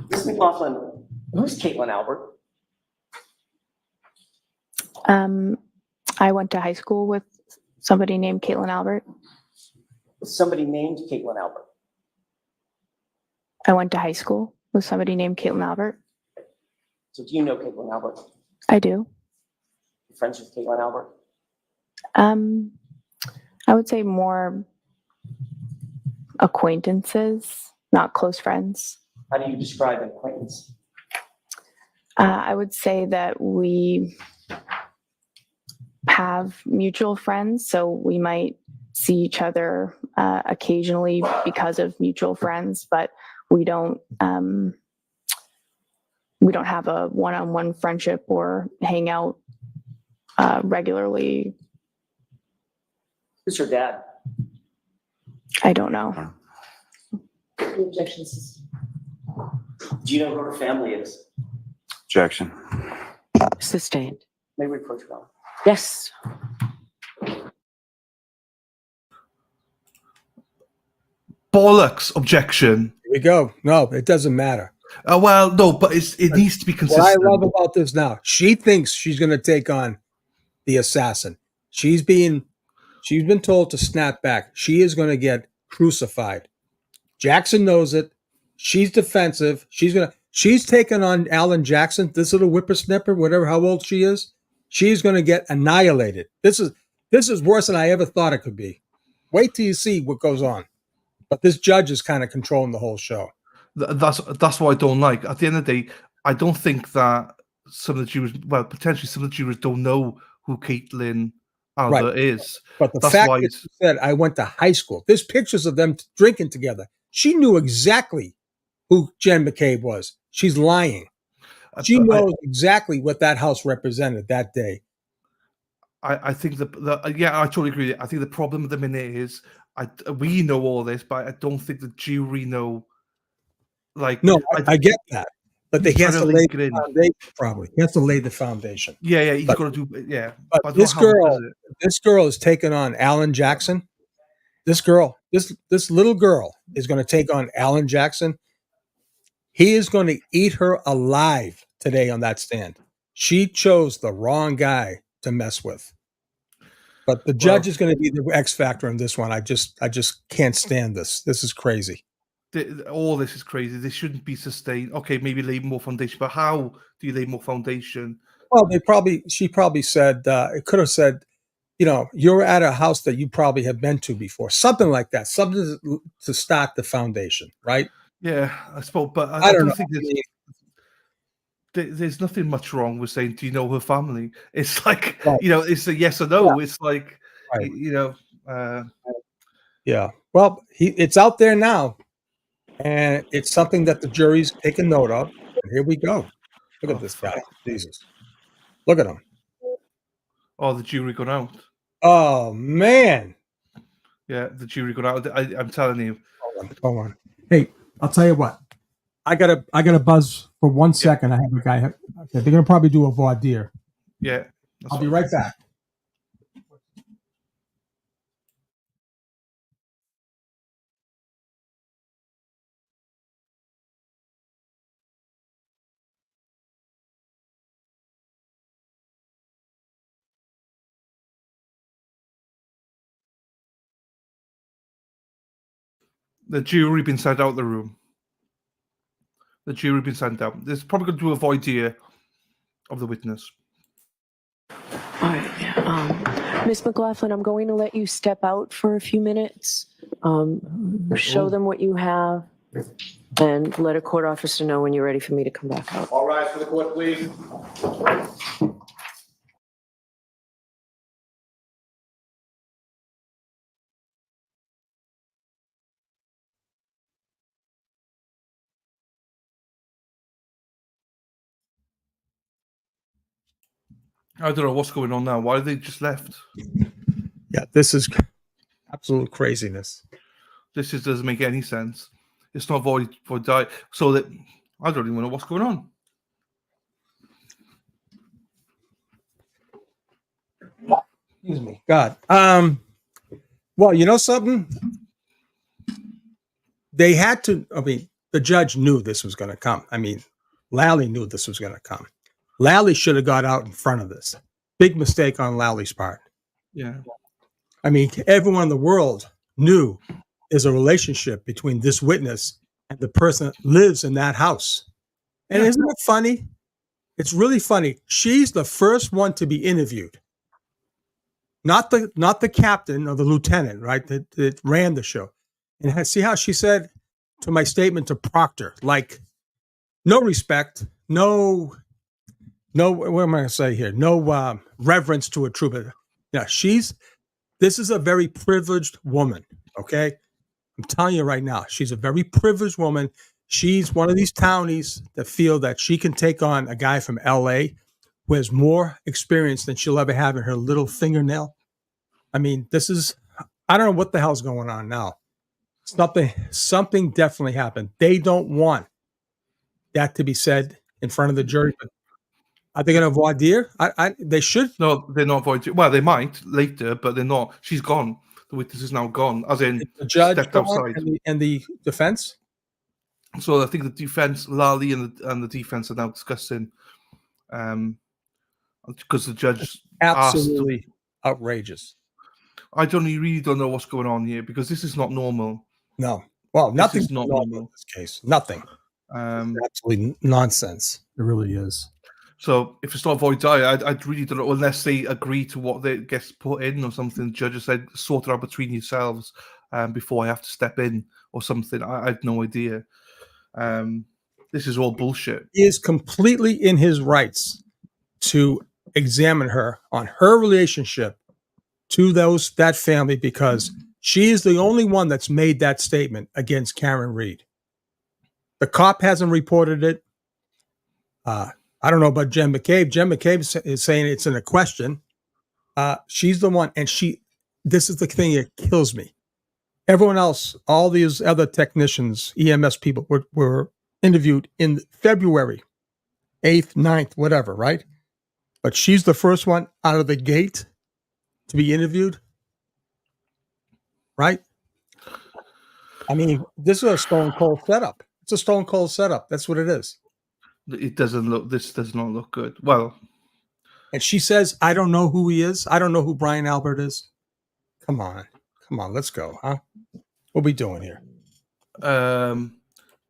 Speaker 16: Ms. McLaughlin, who's Caitlin Albert?
Speaker 19: I went to high school with somebody named Caitlin Albert.
Speaker 16: Somebody named Caitlin Albert.
Speaker 19: I went to high school with somebody named Caitlin Albert.
Speaker 16: So do you know Caitlin Albert?
Speaker 19: I do.
Speaker 16: You're friends with Caitlin Albert?
Speaker 19: I would say more acquaintances, not close friends.
Speaker 16: How do you describe an acquaintance?
Speaker 19: have mutual friends, so we might see each other occasionally because of mutual friends, but we don't have a one-on-one friendship or hang out regularly.
Speaker 16: Who's your dad?
Speaker 19: I don't know.
Speaker 15: Objections.
Speaker 16: Do you know who her family is?
Speaker 14: Objection.
Speaker 15: Sustained.
Speaker 16: May we approach her?
Speaker 15: Yes.
Speaker 3: Bollocks. Objection.
Speaker 4: Here we go. No, it doesn't matter.
Speaker 3: Well, no, but it needs to be consistent.
Speaker 4: What I love about this now, she thinks she's going to take on the assassin. She's been told to snap back. She is going to get crucified. Jackson knows it. She's defensive. She's taking on Alan Jackson, this little whippersnapper, whatever, how old she is. She's going to get annihilated. This is worse than I ever thought it could be. Wait till you see what goes on. But this judge is kind of controlling the whole show.
Speaker 3: That's what I don't like. At the end of the day, I don't think that some of the jurors, well, potentially some of the jurors don't know who Caitlin Alder is.
Speaker 4: But the
Speaker 3: That's
Speaker 4: fact
Speaker 3: why
Speaker 4: that she said, I went to high school. There's pictures of them drinking together. She knew exactly who Jen McCabe was. She's lying. She knows exactly what that house represented that day.
Speaker 3: I think yeah, I totally agree. I think the problem at the minute is we know all this, but I don't think the jury know. Like,
Speaker 4: no, I get that, but he has to lay the foundation. Probably he has to lay the foundation.
Speaker 3: Yeah, he's got to do. Yeah,
Speaker 4: but this girl is taking on Alan Jackson. This little girl is going to take on Alan Jackson. He is going to eat her alive today on that stand. She chose the wrong guy to mess with. But the judge is going to be the X factor in this one. I just can't stand this. This is crazy.
Speaker 3: All this is crazy. This shouldn't be sustained. Okay, maybe lay more foundation, but how do you lay more foundation?
Speaker 4: Well, she probably said, it could have said, you're at a house that you probably have been to before. Something like that. Something to start the foundation, right?
Speaker 3: Yeah, I suppose, but I don't think there's nothing much wrong with saying, do you know her family? It's like, it's a yes or no. Yeah. It's like,
Speaker 4: yeah. Well, it's out there now, and it's something that the jury's taking note of. And here we go. Look at this guy. Jesus. Look at him.
Speaker 3: Oh, the jury got out.
Speaker 4: Oh, man.
Speaker 3: Yeah, the jury got out. I'm telling you.
Speaker 4: Hold on. Hey, I'll tell you what. I gotta buzz for 1 second. I have a guy. Okay, they're gonna probably do a voir dire.
Speaker 3: Yeah.
Speaker 4: I'll be right back.
Speaker 3: The jury been sent out of the room. The jury been sent out. There's probably going to do a voir dire of the witness.
Speaker 15: All right. Ms. McLaughlin, I'm going to let you step out for a few minutes, show them what you have, and let a court officer know when you're ready for me to come back out.
Speaker 12: All rise for the court, please.
Speaker 3: I don't know what's going on now. Why they just left?
Speaker 4: Yeah, this is absolute craziness.
Speaker 3: This doesn't make any sense. It's not voir dire. So that I don't even know what's going on.
Speaker 4: Excuse me. God. Well, you know something? They had to, the judge knew this was going to come. Lally knew this was going to come. Lally should have got out in front of this. Big mistake on Lally's part.
Speaker 3: Yeah.
Speaker 4: Everyone in the world knew there's a relationship between this witness and the person that lives in that house. And isn't it funny? It's really funny. She's the first one to be interviewed. Not the captain or the lieutenant, right? That ran the show. And see how she said to my statement to Proctor, like, no respect, no No, what am I going to say here? No reverence to a trooper. Yeah, this is a very privileged woman, okay? I'm telling you right now, she's a very privileged woman. She's one of these townies that feel that she can take on a guy from LA who has more experience than she'll ever have in her little fingernail. I mean, I don't know what the hell's going on now. Something definitely happened. They don't want that to be said in front of the jury. But are they going to voir dire? They should.
Speaker 3: No, they're not voir dire. Well, they might later, but they're not. She's gone. The witness is now gone, as in
Speaker 4: the judge
Speaker 3: stepped outside.
Speaker 4: And the defense.
Speaker 3: So I think the defense, Lally and the defense are now discussing, because the judge
Speaker 4: absolutely outrageous.
Speaker 3: You really don't know what's going on here because this is not normal.
Speaker 4: No, well, nothing's
Speaker 3: not
Speaker 4: normal in this case. Nothing. Absolutely nonsense. It really is.
Speaker 3: So if it's not void dire, I really don't know unless they agree to what they gets put in or something. The judge said sort it out between yourselves before I have to step in or something. I have no idea. This is all bullshit.
Speaker 4: He is completely in his rights to examine her on her relationship to that family because she is the only one that's made that statement against Karen Reed. The cop hasn't reported it. I don't know about Jen McCabe. Jen McCabe is saying it's in a question. She's the one, and this is the thing that kills me. Everyone else, all these other technicians, EMS people, were interviewed in February 8th, 9th, whatever, right? But she's the first one out of the gate to be interviewed, right? I mean, this is a stone cold setup. It's a stone cold setup. That's what it is.
Speaker 3: This does not look good. Well,
Speaker 4: and she says, I don't know who he is. I don't know who Brian Albert is. Come on, let's go, huh? What are we doing here?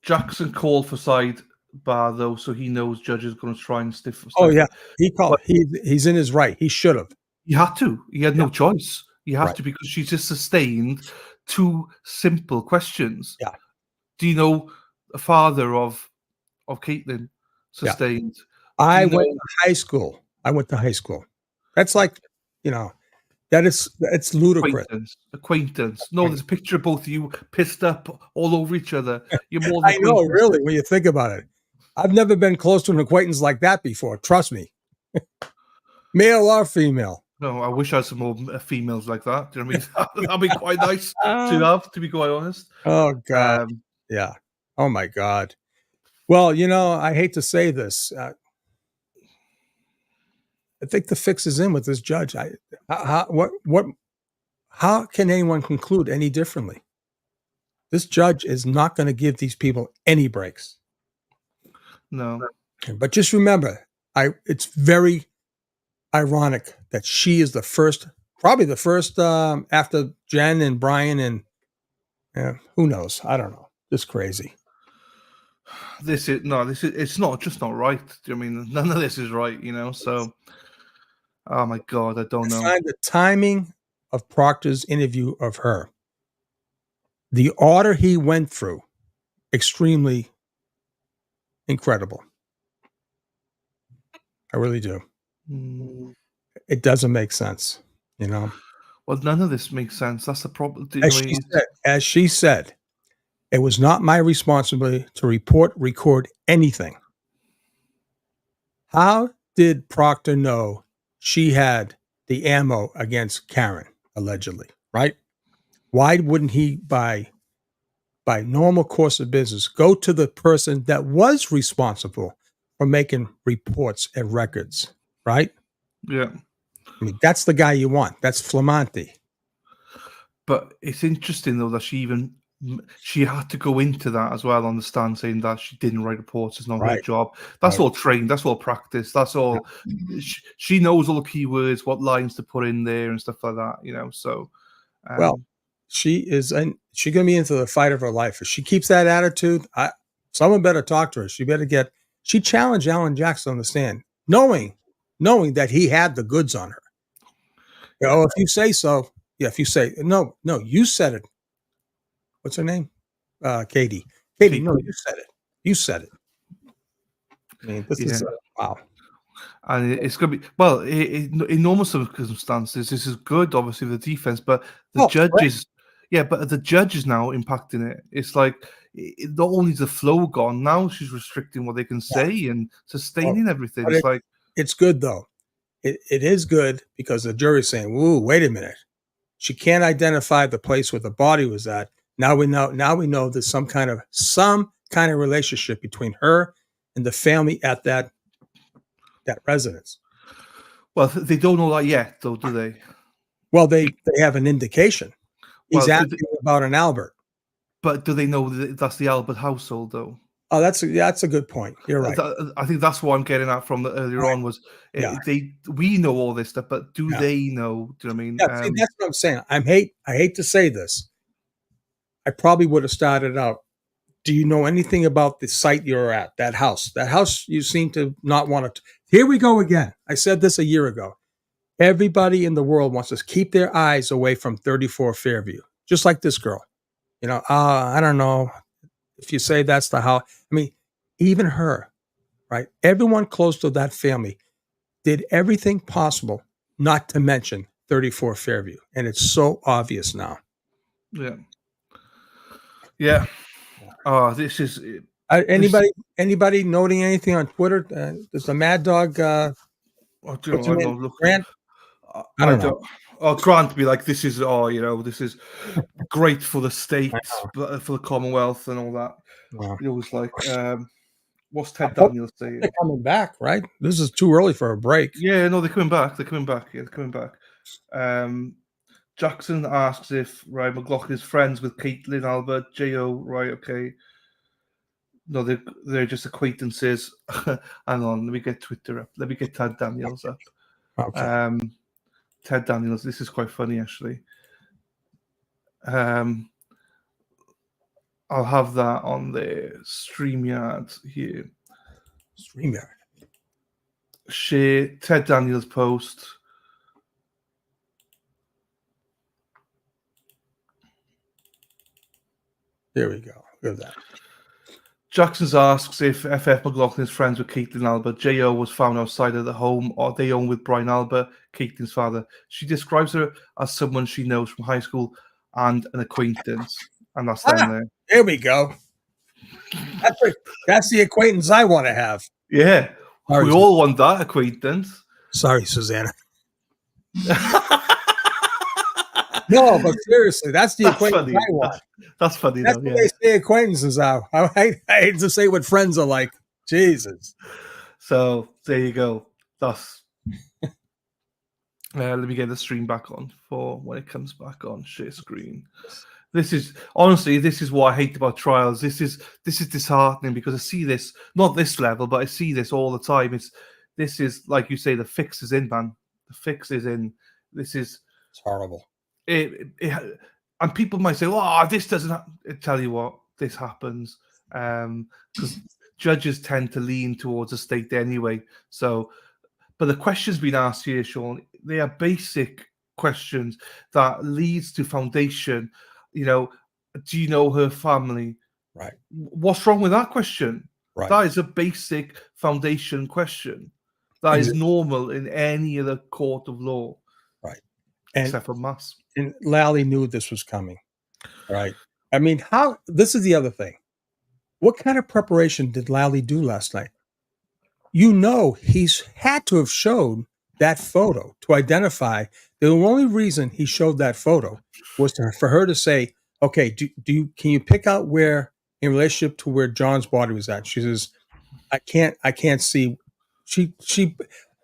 Speaker 3: Jackson called for side bar though, so he knows judge is going to try and stiff.
Speaker 4: Oh yeah, he called. He's in his right. He should have.
Speaker 3: He had to. He had no choice. You have to because she just sustained two simple questions.
Speaker 4: Yeah.
Speaker 3: Do you know the father of Caitlin? Sustained.
Speaker 4: Yeah. I went to high school. That's like, it's ludicrous.
Speaker 3: Acquaintance. No, there's a picture of both of you pissed up all over each other. You're more
Speaker 4: I know, really, when you think about it. I've never been close to an acquaintance like that before. Trust me. Male or female.
Speaker 3: No, I wish I had some more females like that. Do you know what I mean? That'd be quite nice to have, to be quite honest.
Speaker 4: Oh, God. Yeah. Oh, my God. Well, I hate to say this. I think the fix is in with this judge. How can anyone conclude any differently? This judge is not going to give these people any breaks.
Speaker 3: No.
Speaker 4: But just remember, it's very ironic that she is probably the first after Jen and Brian and who knows? I don't know. Just crazy.
Speaker 3: It's not right. I mean, none of this is right, so oh my God, I don't know.
Speaker 4: The timing of Proctor's interview of her, the order he went through, extremely incredible. I really do. It doesn't make sense, Well,
Speaker 3: none of this makes sense. That's the problem.
Speaker 4: As she said, it was not my responsibility to record anything. How did Proctor know she had the ammo against Karen, allegedly, right? Why wouldn't he, by normal course of business, go to the person that was responsible for making reports and records, right?
Speaker 3: Yeah.
Speaker 4: I mean, that's the guy you want. That's Flamanti.
Speaker 3: But it's interesting, though, that she had to go into that as well on the stand, saying that she didn't write reports. It's not her job. That's all trained. That's all practice. That's all. Yeah. She knows all the keywords, what lines to put in there and stuff like that. So,
Speaker 4: well, she's going to be into the fight of her life. If she keeps that attitude, someone better talk to her. She challenged Alan Jackson on the stand, knowing that he had the goods on her. If you say so, if you say no, you said it. What's her name? Katie. Katie, no, you said it. I mean, this is wow.
Speaker 3: And it's going to be, well, in normal circumstances, this is good, obviously, for the defense, but the judges, but the judge is now impacting it. It's like, not only is the flow gone, now she's restricting what they can say and sustaining everything. It's like,
Speaker 4: it's good though. It is good because the jury's saying, "Ooh, wait a minute. She can't identify the place where the body was at. Now we know there's some kind of relationship between her and the family at that residence."
Speaker 3: Well, they don't know that yet, though, do they?
Speaker 4: Well, they have an indication. He's asking about an Albert.
Speaker 3: But do they know that that's the Albert household, though?
Speaker 4: Oh, that's a good point. You're right.
Speaker 3: I think that's what I'm getting at from earlier on was we know all this stuff, but do they know? Do you know what I mean?
Speaker 4: Yeah, see, that's what I'm saying. I hate to say this. I probably would have started out. Do you know anything about the site you're at? That house you seem to not want to. Here we go again. I said this a year ago. Everybody in the world wants to keep their eyes away from 34 Fairview, just like this girl. You know, I don't know if you say that's the house. I mean, even her, right? Everyone close to that family did everything possible not to mention 34 Fairview. And it's so obvious now.
Speaker 3: Yeah. Yeah. Oh, this is...
Speaker 4: Anybody noting anything on Twitter? Does the Mad Dog... Grant? I don't know.
Speaker 3: Grant be like, this is this is great for the state, for the Commonwealth and all that.
Speaker 4: Wow.
Speaker 3: It was like, what's Ted Daniels saying?
Speaker 4: They're coming back, right? This is too early for a break.
Speaker 3: Yeah, no, they're coming back. They're coming back. Yeah, they're coming back. Jackson asks if McLaughlin is friends with Caitlin Albert. J.O. Right, okay. No, they're just acquaintances. Hang on, let me get Twitter up. Let me get Ted Daniels up.
Speaker 4: Okay.
Speaker 3: Ted Daniels, this is quite funny actually. I'll have that on the StreamYard here.
Speaker 4: StreamYard.
Speaker 3: Share Ted Daniels post.
Speaker 4: There we go. Look at that.
Speaker 3: Jackson asks if FF McLaughlin is friends with Caitlin Albert. J.O. was found outside of the home they own with Brian Albert, Caitlin's father. She describes her as someone she knows from high school and an acquaintance. And that's down there.
Speaker 4: There we go. That's the acquaintance I want to have.
Speaker 3: Yeah.
Speaker 4: Sorry,
Speaker 3: we all want that acquaintance.
Speaker 4: Sorry, Susanna. No, but seriously, that's the acquaintance
Speaker 3: funny.
Speaker 4: I want.
Speaker 3: That's funny.
Speaker 4: That's what they say acquaintances are. I hate to say what friends are like. Jesus.
Speaker 3: So there you go. That's. Let me get the stream back on for when it comes back on. Share screen. This is honestly, this is what I hate about trials. This is disheartening because I see this, not this level, but I see this all the time. This is like you say, the fix is in, man. The fix is in. It's
Speaker 4: horrible.
Speaker 3: And people might say, "Oh, this doesn't." Tell you what, this happens because judges tend to lean towards the state anyway. So, but the questions being asked here, Sean, they are basic questions that leads to foundation. You know, do you know her family?
Speaker 4: Right.
Speaker 3: What's wrong with that question?
Speaker 4: Right.
Speaker 3: That is a basic foundation question. That is normal in any other court of law.
Speaker 4: Right.
Speaker 3: Except for mass.
Speaker 4: And Lally knew this was coming. Right. I mean, this is the other thing. What kind of preparation did Lally do last night? You know, he's had to have showed that photo to identify. The only reason he showed that photo was for her to say, okay, can you pick out where in relationship to where John's body was at? She says, I can't see.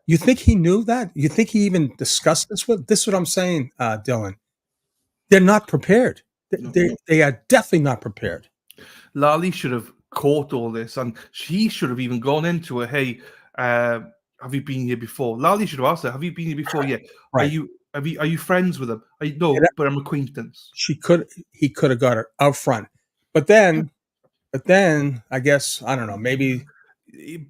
Speaker 4: You think he knew that? You think he even discussed this with? This is what I'm saying, Dylan. They're not prepared. They are definitely not prepared.
Speaker 3: Lally should have caught all this, and she should have even gone into it. Hey, have you been here before? Lally should have asked her, have you been here before? Yeah.
Speaker 4: Right.
Speaker 3: Are you friends with them? No, but I'm acquaintance.
Speaker 4: He could have got her out front, but then I guess I don't know. Maybe.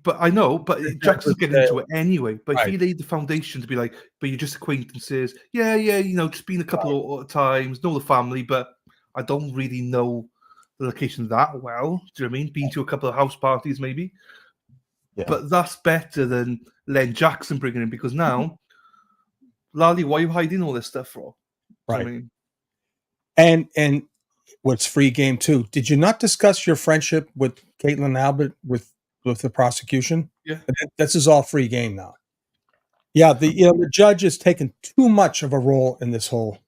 Speaker 3: But I know, but Jackson's getting into it anyway. But
Speaker 4: right.
Speaker 3: if he laid the foundation to be like, but you're just acquaintances, yeah, just been a couple of times, know the family, but I don't really know the location that well. Do you know what I mean? Been to a couple of house parties, maybe.
Speaker 4: Yeah.
Speaker 3: But that's better than Len Jackson bringing in, because now, Lally, why are you hiding all this stuff for?
Speaker 4: Right.
Speaker 3: I mean,
Speaker 4: And what's free game too? Did you not discuss your friendship with Caitlin Albert with the prosecution?
Speaker 3: Yeah.
Speaker 4: This is all free game now. Yeah, the judge has taken too much of a role in this whole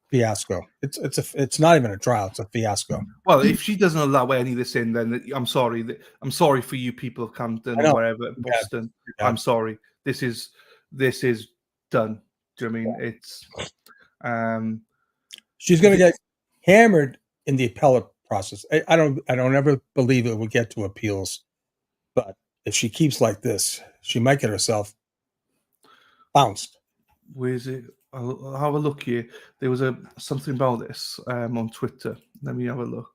Speaker 4: fiasco. It's not even a trial; it's a fiasco.
Speaker 3: well, if she doesn't allow any of this in, then I'm sorry. I'm sorry for you people of Camden
Speaker 4: I know.
Speaker 3: or wherever, Boston.
Speaker 4: Yeah.
Speaker 3: I'm sorry. This is done. Do you know what I mean? It's
Speaker 4: She's going to get hammered in the appellate process. I don't ever believe it will get to appeals, but if she keeps like this, she might get herself bounced.
Speaker 3: Where is it? I'll have a look here. There was something about this on Twitter. Let me have a look.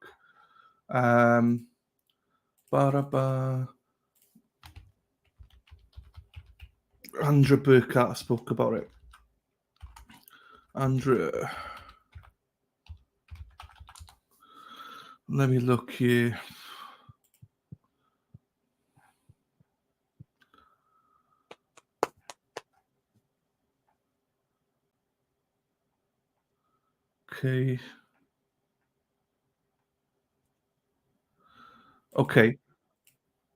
Speaker 3: Andrew Burkhardt spoke about it. Andrew. Let me look here. Okay. Okay.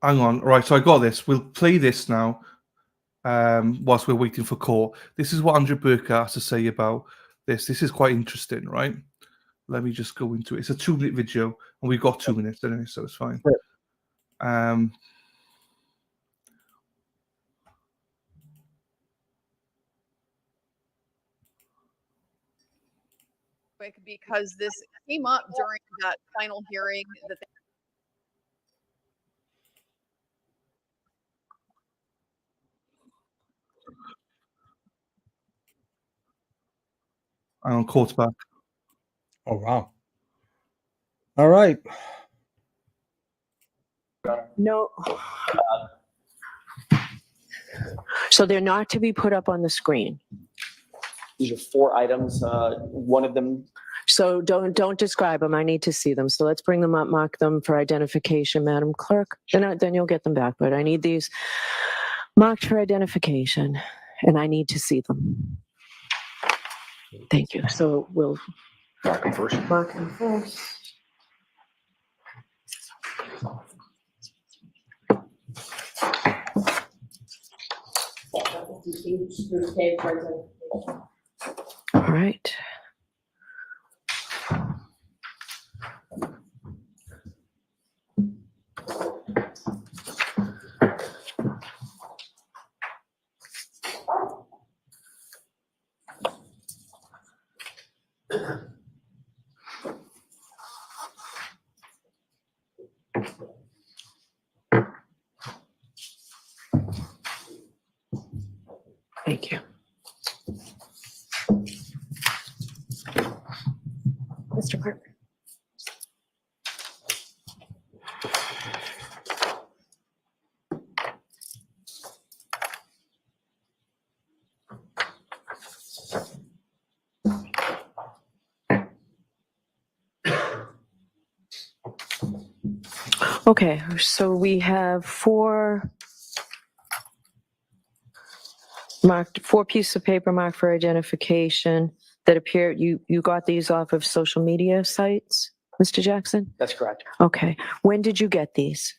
Speaker 3: Hang on. Right, so I got this. We'll play this now whilst we're waiting for court. This is what Andrew Burkhardt has to say about this. This is quite interesting, right? Let me just go into it. It's a 2-minute video, and we've got 2 minutes anyway, so it's fine.
Speaker 20: Because this came up during that final hearing that they
Speaker 3: on quarterback.
Speaker 4: Oh wow! All right.
Speaker 15: No. So they're not to be put up on the screen.
Speaker 16: These are 4 items. One of them.
Speaker 15: So don't describe them. I need to see them. So let's bring them up, mark them for identification, Madam Clerk. Then you'll get them back. But I need these marked for identification, and I need to see them. Thank you. So we'll
Speaker 13: Mark them first.
Speaker 15: mark them first. All right. Thank you. Mr. Clerk. Okay, so we have 4 pieces of paper marked for identification that appear, you got these off of social media sites, Mr. Jackson?
Speaker 16: That's correct.
Speaker 15: Okay. When did you get these?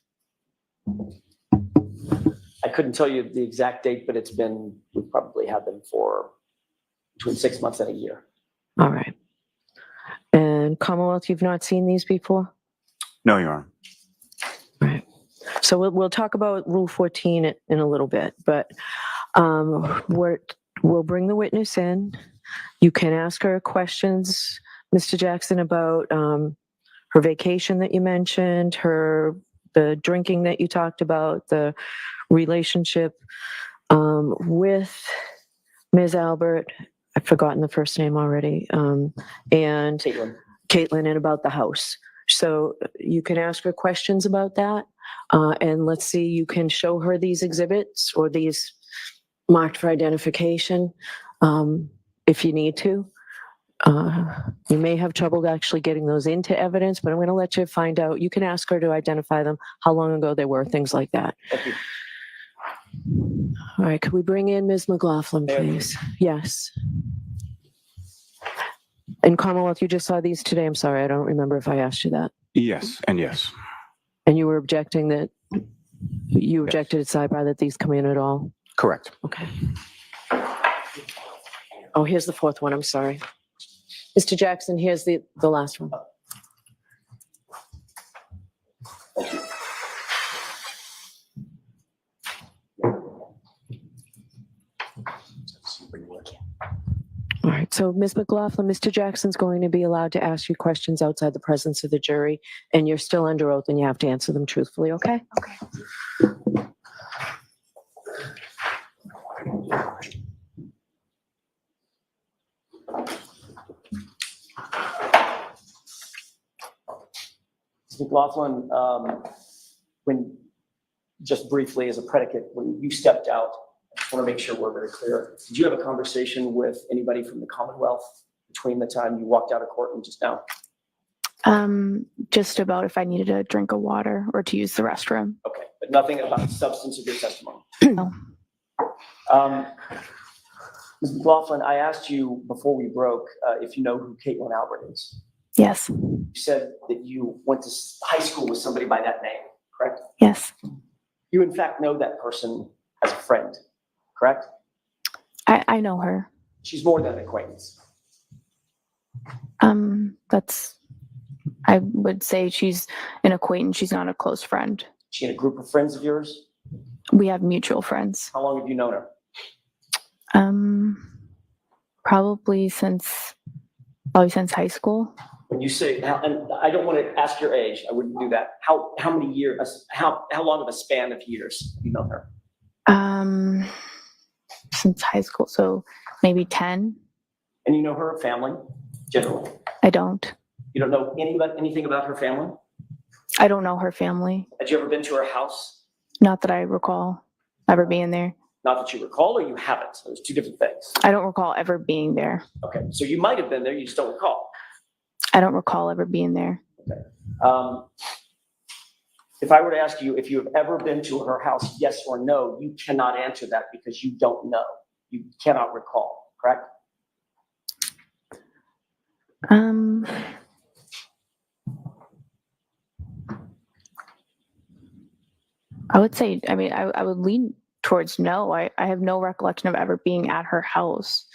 Speaker 16: I couldn't tell you the exact date, but we probably had them for between 6 months and a year.
Speaker 15: All right. And Commonwealth, you've not seen these before?
Speaker 14: No, Your Honor.
Speaker 15: Right. So we'll talk about Rule 14 in a little bit, but we'll bring the witness in. You can ask her questions, Mr. Jackson, about her vacation that you mentioned, the drinking that you talked about, the relationship with Ms. Albert. I've forgotten the first name already. And Caitlin, and about the house. So you can ask her questions about that. And let's see, you can show her these exhibits or these marked for identification if you need to. You may have trouble actually getting those into evidence, but I'm going to let you find out. You can ask her to identify them, how long ago they were, things like that.
Speaker 16: Thank you.
Speaker 15: All right, could we bring in Ms. McLaughlin, please? Yes. And Commonwealth, you just saw these today. I'm sorry, I don't remember if I asked you that.
Speaker 14: Yes, and yes.
Speaker 15: And you were objecting that, you objected at sidebar that these come in at all?
Speaker 14: Correct.
Speaker 15: Okay. Oh, here's the fourth one, I'm sorry. Mr. Jackson, here's the last one. All right, so Ms. McLaughlin, Mr. Jackson's going to be allowed to ask you questions outside the presence of the jury, and you're still under oath and you have to answer them truthfully, okay? Okay.
Speaker 16: Ms. McLaughlin, when, just briefly as a predicate, when you stepped out, I just want to make sure we're very clear. Did you have a conversation with anybody from the Commonwealth between the time you walked out of court and just now?
Speaker 19: Just about if I needed a drink of water or to use the restroom.
Speaker 16: Okay, but nothing about the substance of your testimony?
Speaker 19: No.
Speaker 16: Ms. McLaughlin, I asked you before we broke if you know who Caitlin Albert is.
Speaker 19: Yes.
Speaker 16: You said that you went to high school with somebody by that name, correct?
Speaker 19: Yes.
Speaker 16: You in fact know that person as a friend, correct?
Speaker 19: I know her.
Speaker 16: She's more than an acquaintance.
Speaker 19: I would say she's an acquaintance. She's not a close friend.
Speaker 16: She in a group of friends of yours?
Speaker 19: We have mutual friends.
Speaker 16: How long have you known her?
Speaker 19: Probably since high school.
Speaker 16: When you say, and I don't want to ask your age, I wouldn't do that. How many years, how long of a span of years have you known her?
Speaker 19: Since high school, so maybe 10.
Speaker 16: And you know her family, generally?
Speaker 19: I don't.
Speaker 16: You don't know anything about her family?
Speaker 19: I don't know her family.
Speaker 16: Had you ever been to her house?
Speaker 19: Not that I recall ever being there.
Speaker 16: Not that you recall, or you haven't? There's two different things.
Speaker 19: I don't recall ever being there.
Speaker 16: Okay, so you might have been there, you just don't recall.
Speaker 19: I don't recall ever being there.
Speaker 16: Okay. If I were to ask you if you have ever been to her house, yes or no, you cannot answer that because you don't know. You cannot recall, correct?
Speaker 19: I would say, I would lean towards no. I have no recollection of ever being at her house.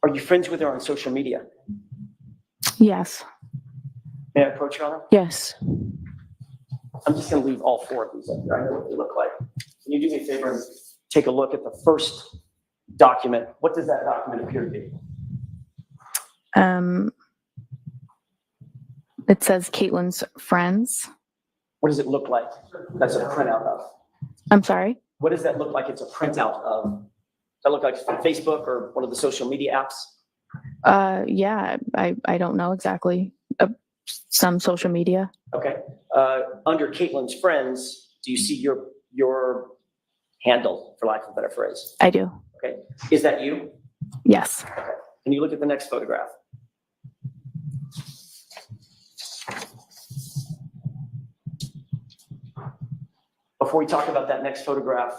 Speaker 16: Are you friends with her on social media?
Speaker 19: Yes.
Speaker 16: May I approach you on her?
Speaker 19: Yes.
Speaker 16: I'm just going to leave all four of these up here. I know what they look like. Can you do me a favor and take a look at the first document? What does that document appear to be?
Speaker 19: It says Caitlin's friends.
Speaker 16: What does it look like? That's a printout of.
Speaker 19: I'm sorry?
Speaker 16: What does that look like? It's a printout of. Does that look like Facebook or one of the social media apps?
Speaker 19: Yeah, I don't know exactly. Some social media.
Speaker 16: Okay. Under Caitlin's friends, do you see your handle, for lack of a better phrase?
Speaker 19: I do.
Speaker 16: Okay. Is that you?
Speaker 19: Yes.
Speaker 16: Okay. Can you look at the next photograph? Before we talk about that next photograph,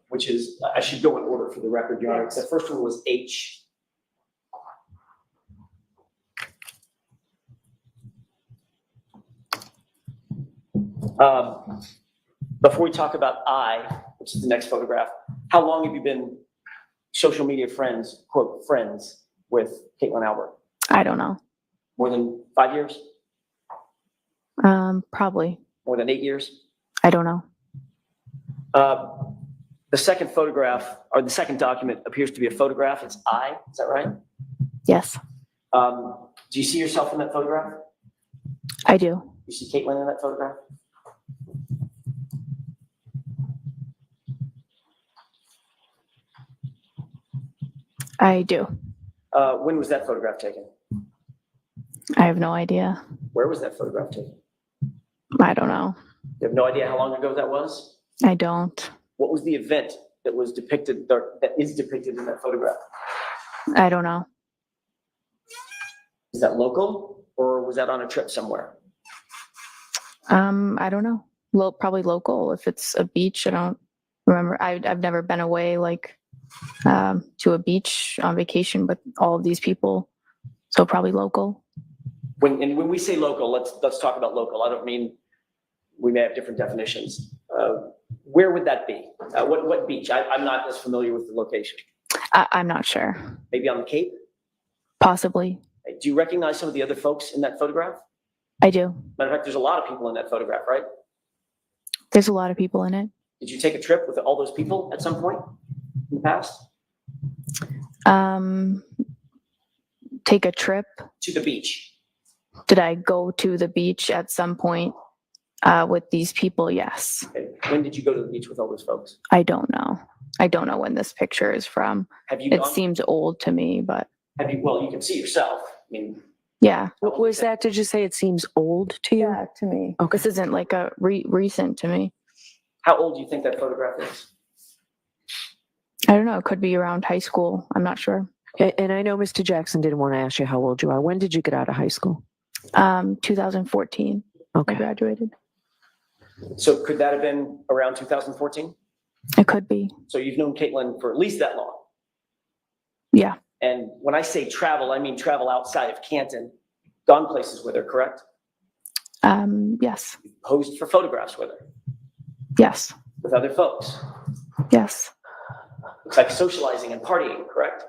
Speaker 16: which is, I should go in order for the record, Your Honor. The first one was H. Before we talk about I, which is the next photograph, how long have you been social media friends, quote, friends with Caitlin Albert?
Speaker 19: I don't know.
Speaker 16: More than 5 years?
Speaker 19: Probably.
Speaker 16: More than 8 years?
Speaker 19: I don't know.
Speaker 16: The second photograph, or the second document, appears to be a photograph. It's I, is that right?
Speaker 19: Yes.
Speaker 16: Do you see yourself in that photograph?
Speaker 19: I do.
Speaker 16: You see Caitlin in that photograph?
Speaker 19: I do.
Speaker 16: When was that photograph taken?
Speaker 19: I have no idea.
Speaker 16: Where was that photograph taken?
Speaker 19: I don't know.
Speaker 16: You have no idea how long ago that was?
Speaker 19: I don't.
Speaker 16: What was the event that was depicted, or that is depicted in that photograph?
Speaker 19: I don't know.
Speaker 16: Is that local or was that on a trip somewhere?
Speaker 19: I don't know. Probably local. If it's a beach, I don't remember. I've never been away like to a beach on vacation with all of these people, so probably local.
Speaker 16: When we say local, let's talk about local. I don't mean, we may have different definitions. Where would that be? What beach? I'm not as familiar with the location.
Speaker 19: I'm not sure.
Speaker 16: Maybe on the Cape?
Speaker 19: Possibly.
Speaker 16: Do you recognize some of the other folks in that photograph?
Speaker 19: I do.
Speaker 16: Matter of fact, there's a lot of people in that photograph, right?
Speaker 19: There's a lot of people in it.
Speaker 16: Did you take a trip with all those people at some point in the past?
Speaker 19: Take a trip
Speaker 16: to the beach.
Speaker 19: Did I go to the beach at some point with these people? Yes.
Speaker 16: Okay. When did you go to the beach with all those folks?
Speaker 19: I don't know. I don't know when this picture is from.
Speaker 16: Have you
Speaker 19: It
Speaker 16: gone-
Speaker 19: seems old to me, but
Speaker 16: Well, you can see yourself. I mean,
Speaker 19: yeah.
Speaker 15: What was that? Did you say it seems old to you?
Speaker 19: Yeah, to me. This isn't like a recent to me.
Speaker 16: how old do you think that photograph is?
Speaker 19: I don't know. It could be around high school. I'm not sure.
Speaker 15: And I know Mr. Jackson didn't want to ask you how old you are. When did you get out of high school?
Speaker 19: 2014.
Speaker 15: Okay.
Speaker 19: I graduated.
Speaker 16: So could that have been around 2014?
Speaker 19: It could be.
Speaker 16: So you've known Caitlin for at least that long.
Speaker 19: Yeah.
Speaker 16: And when I say travel, I mean travel outside of Canton, gone places with her, correct?
Speaker 19: Yes.
Speaker 16: Posed for photographs with her,
Speaker 19: Yes.
Speaker 16: with other folks.
Speaker 19: Yes.
Speaker 16: Looks like socializing and partying, correct?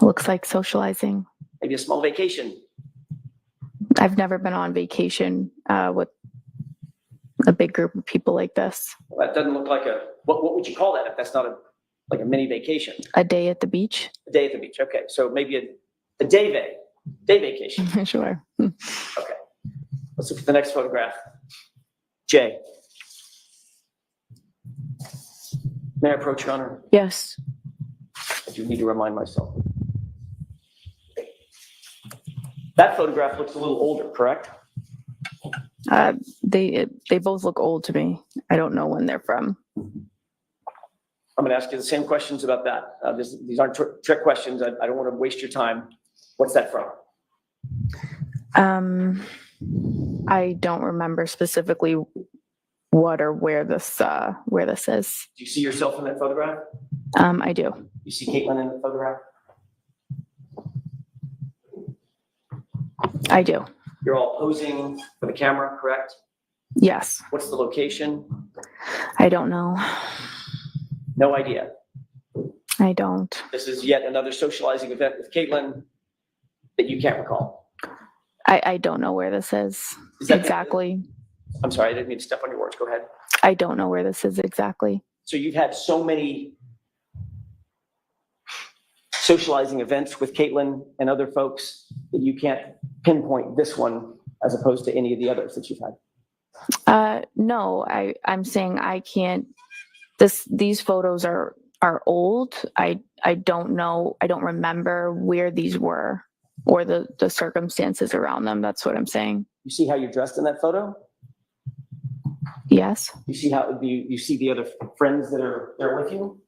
Speaker 19: Looks like socializing.
Speaker 16: Maybe a small vacation.
Speaker 19: I've never been on vacation with a big group of people like this.
Speaker 16: Well, that doesn't look like what would you call that if that's not like a mini vacation?
Speaker 19: A day at the beach.
Speaker 16: A day at the beach. Okay. So maybe a day vacation.
Speaker 19: Sure.
Speaker 16: Okay. Let's look at the next photograph. Jay. May I approach, Your Honor?
Speaker 15: Yes.
Speaker 16: I do need to remind myself. That photograph looks a little older, correct?
Speaker 19: They both look old to me. I don't know when they're from.
Speaker 16: I'm going to ask you the same questions about that. These aren't trick questions. I don't want to waste your time. What's that from?
Speaker 19: I don't remember specifically what or where this is.
Speaker 16: Do you see yourself in that photograph?
Speaker 19: I do.
Speaker 16: You see Caitlin in the photograph?
Speaker 19: I do.
Speaker 16: You're all posing for the camera, correct?
Speaker 19: Yes.
Speaker 16: What's the location?
Speaker 19: I don't know.
Speaker 16: No idea.
Speaker 19: I don't.
Speaker 16: This is yet another socializing event with Caitlin that you can't recall.
Speaker 19: I don't know where this is exactly.
Speaker 16: I'm sorry, I didn't mean to step on your words. Go ahead.
Speaker 19: I don't know where this is exactly.
Speaker 16: So you've had so many socializing events with Caitlin and other folks that you can't pinpoint this one as opposed to any of the others that you've had?
Speaker 19: No, I'm saying I can't. These photos are old. I don't know. I don't remember where these were or the circumstances around them. That's what I'm saying.
Speaker 16: You see how you're dressed in that photo?
Speaker 19: Yes.
Speaker 16: You see how you see the other friends that are there with you?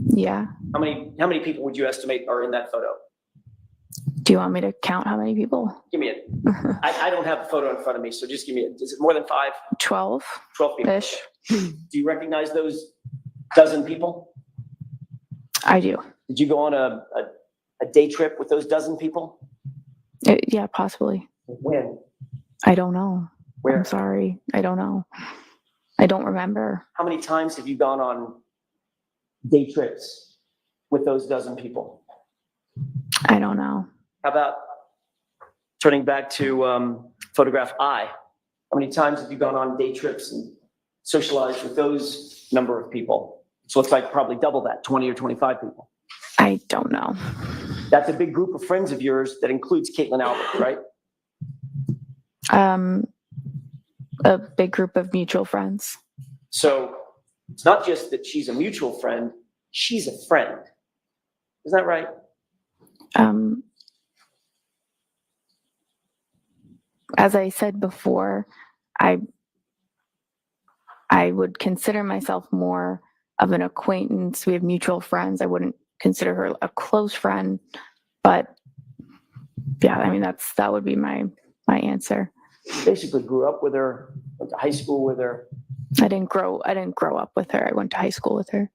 Speaker 19: Yeah.
Speaker 16: How many people would you estimate are in that photo?
Speaker 19: Do you want me to count how many people?
Speaker 16: Give me it. I don't have the photo in front of me, so just give me it. Is it more than 5?
Speaker 19: 12.
Speaker 16: 12 people.
Speaker 19: Ish.
Speaker 16: Do you recognize those dozen people?
Speaker 19: I do.
Speaker 16: Did you go on a day trip with those dozen people?
Speaker 19: Yeah, possibly.
Speaker 16: When?
Speaker 19: I don't know.
Speaker 16: Where?
Speaker 19: I'm sorry. I don't know. I don't remember.
Speaker 16: How many times have you gone on day trips with those dozen people?
Speaker 19: I don't know.
Speaker 16: How about turning back to photograph I? How many times have you gone on day trips and socialized with those number of people? So it's like probably double that, 20 or 25 people.
Speaker 19: I don't know.
Speaker 16: That's a big group of friends of yours that includes Caitlin Albert, right?
Speaker 19: A big group of mutual friends.
Speaker 16: So it's not just that she's a mutual friend, she's a friend. Isn't that right?
Speaker 19: As I said before, I I would consider myself more of an acquaintance. We have mutual friends. I wouldn't consider her a close friend, but yeah, I mean, that would be my answer.
Speaker 16: You basically grew up with her, went to high school with her.
Speaker 19: I didn't grow up with her. I went to high school with her.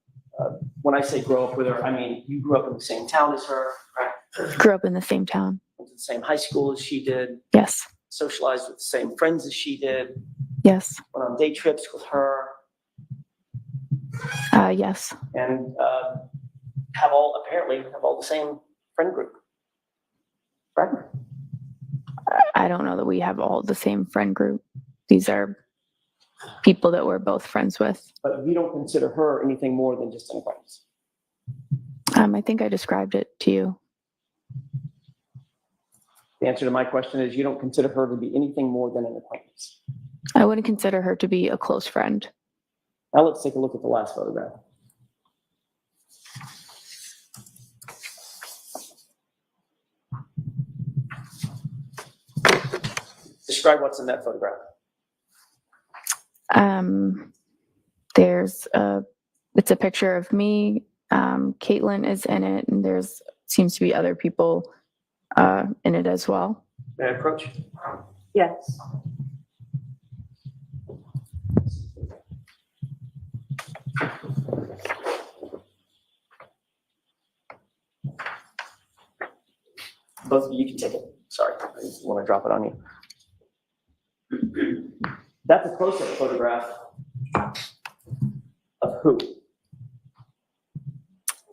Speaker 16: When I say grow up with her, I mean, you grew up in the same town as her, right?
Speaker 19: Grew up in the same town.
Speaker 16: Went to the same high school as she did.
Speaker 19: Yes.
Speaker 16: Socialized with the same friends as she did.
Speaker 19: Yes.
Speaker 16: Went on day trips with her.
Speaker 19: Yes.
Speaker 16: And have all the same friend group. Right?
Speaker 19: I don't know that we have all the same friend group. These are people that we're both friends with.
Speaker 16: But you don't consider her anything more than just an acquaintance.
Speaker 19: I think I described it to you.
Speaker 16: The answer to my question is you don't consider her to be anything more than an acquaintance.
Speaker 19: I wouldn't consider her to be a close friend.
Speaker 16: Now let's take a look at the last photograph. Describe what's in that photograph.
Speaker 19: It's a picture of me. Caitlin is in it, and seems to be other people in it as well.
Speaker 16: May I approach?
Speaker 15: Yes.
Speaker 16: Both of you can take it. Sorry, I just want to drop it on you. That's a close-up photograph of who?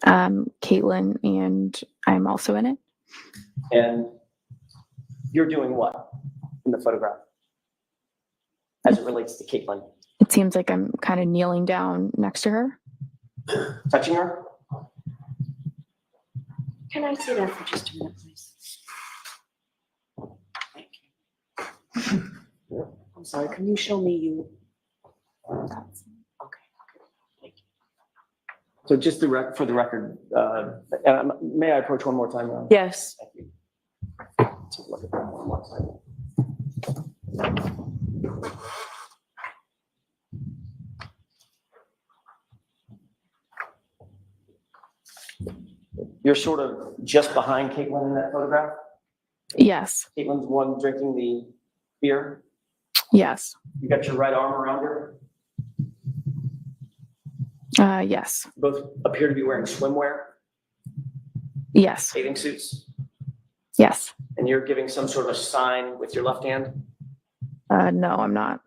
Speaker 19: Caitlin, and I'm also in it.
Speaker 16: And you're doing what in the photograph as it relates to Caitlin?
Speaker 19: It seems like I'm kind of kneeling down next to her.
Speaker 16: Touching her?
Speaker 15: Can I see that for just a minute, please? Thank you. I'm sorry, can you show me you? Okay.
Speaker 16: So just for the record, may I approach one more time? Ron?
Speaker 15: Yes.
Speaker 16: Thank you. Take a look at that one more time. You're sort of just behind Caitlin in that photograph?
Speaker 19: Yes.
Speaker 16: Caitlin's the one drinking the beer?
Speaker 19: Yes.
Speaker 16: You got your right arm around her?
Speaker 19: Yes.
Speaker 16: Both appear to be wearing swimwear?
Speaker 19: Yes.
Speaker 16: Bathing suits?
Speaker 19: Yes.
Speaker 16: And you're giving some sort of a sign with your left hand?
Speaker 19: No, I'm not.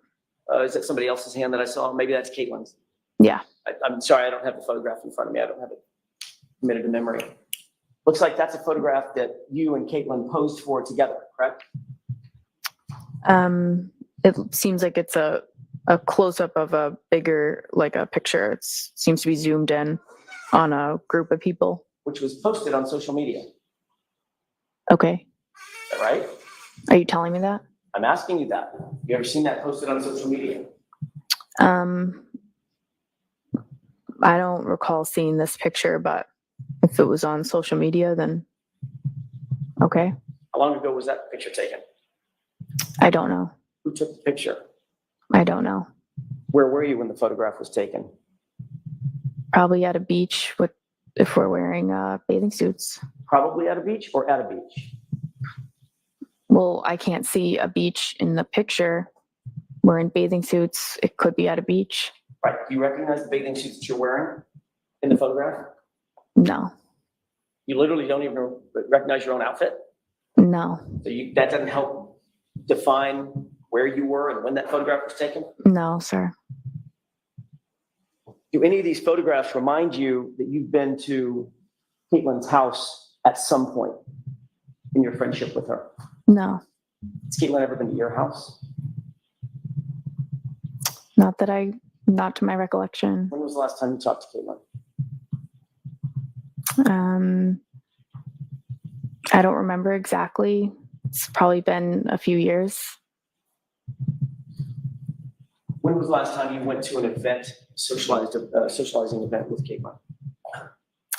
Speaker 16: Is that somebody else's hand that I saw? Maybe that's Caitlin's.
Speaker 19: Yeah.
Speaker 16: I'm sorry, I don't have the photograph in front of me. I don't have it committed to memory. Looks like that's a photograph that you and Caitlin posed for together, correct?
Speaker 19: It seems like it's a close-up of a bigger, like a picture. It seems to be zoomed in on a group of people.
Speaker 16: Which was posted on social media.
Speaker 19: Okay.
Speaker 16: Is that right?
Speaker 19: Are you telling me that?
Speaker 16: I'm asking you that. You ever seen that posted on social media?
Speaker 19: I don't recall seeing this picture, but if it was on social media, then okay.
Speaker 16: How long ago was that picture taken?
Speaker 19: I don't know.
Speaker 16: Who took the picture?
Speaker 19: I don't know.
Speaker 16: Where were you when the photograph was taken?
Speaker 19: Probably at a beach if we're wearing bathing suits.
Speaker 16: Probably at a beach or at a beach?
Speaker 19: Well, I can't see a beach in the picture. We're in bathing suits. It could be at a beach.
Speaker 16: Right. Do you recognize the bathing suits that you're wearing in the photograph?
Speaker 19: No.
Speaker 16: You literally don't even recognize your own outfit?
Speaker 19: No.
Speaker 16: So that doesn't help define where you were and when that photograph was taken?
Speaker 19: No, sir.
Speaker 16: Do any of these photographs remind you that you've been to Caitlin's house at some point in your friendship with her?
Speaker 19: No.
Speaker 16: Has Caitlin ever been to your house?
Speaker 19: Not to my recollection.
Speaker 16: When was the last time you talked to Caitlin?
Speaker 19: I don't remember exactly. It's probably been a few years.
Speaker 16: When was the last time you went to an event, socializing event with Caitlin?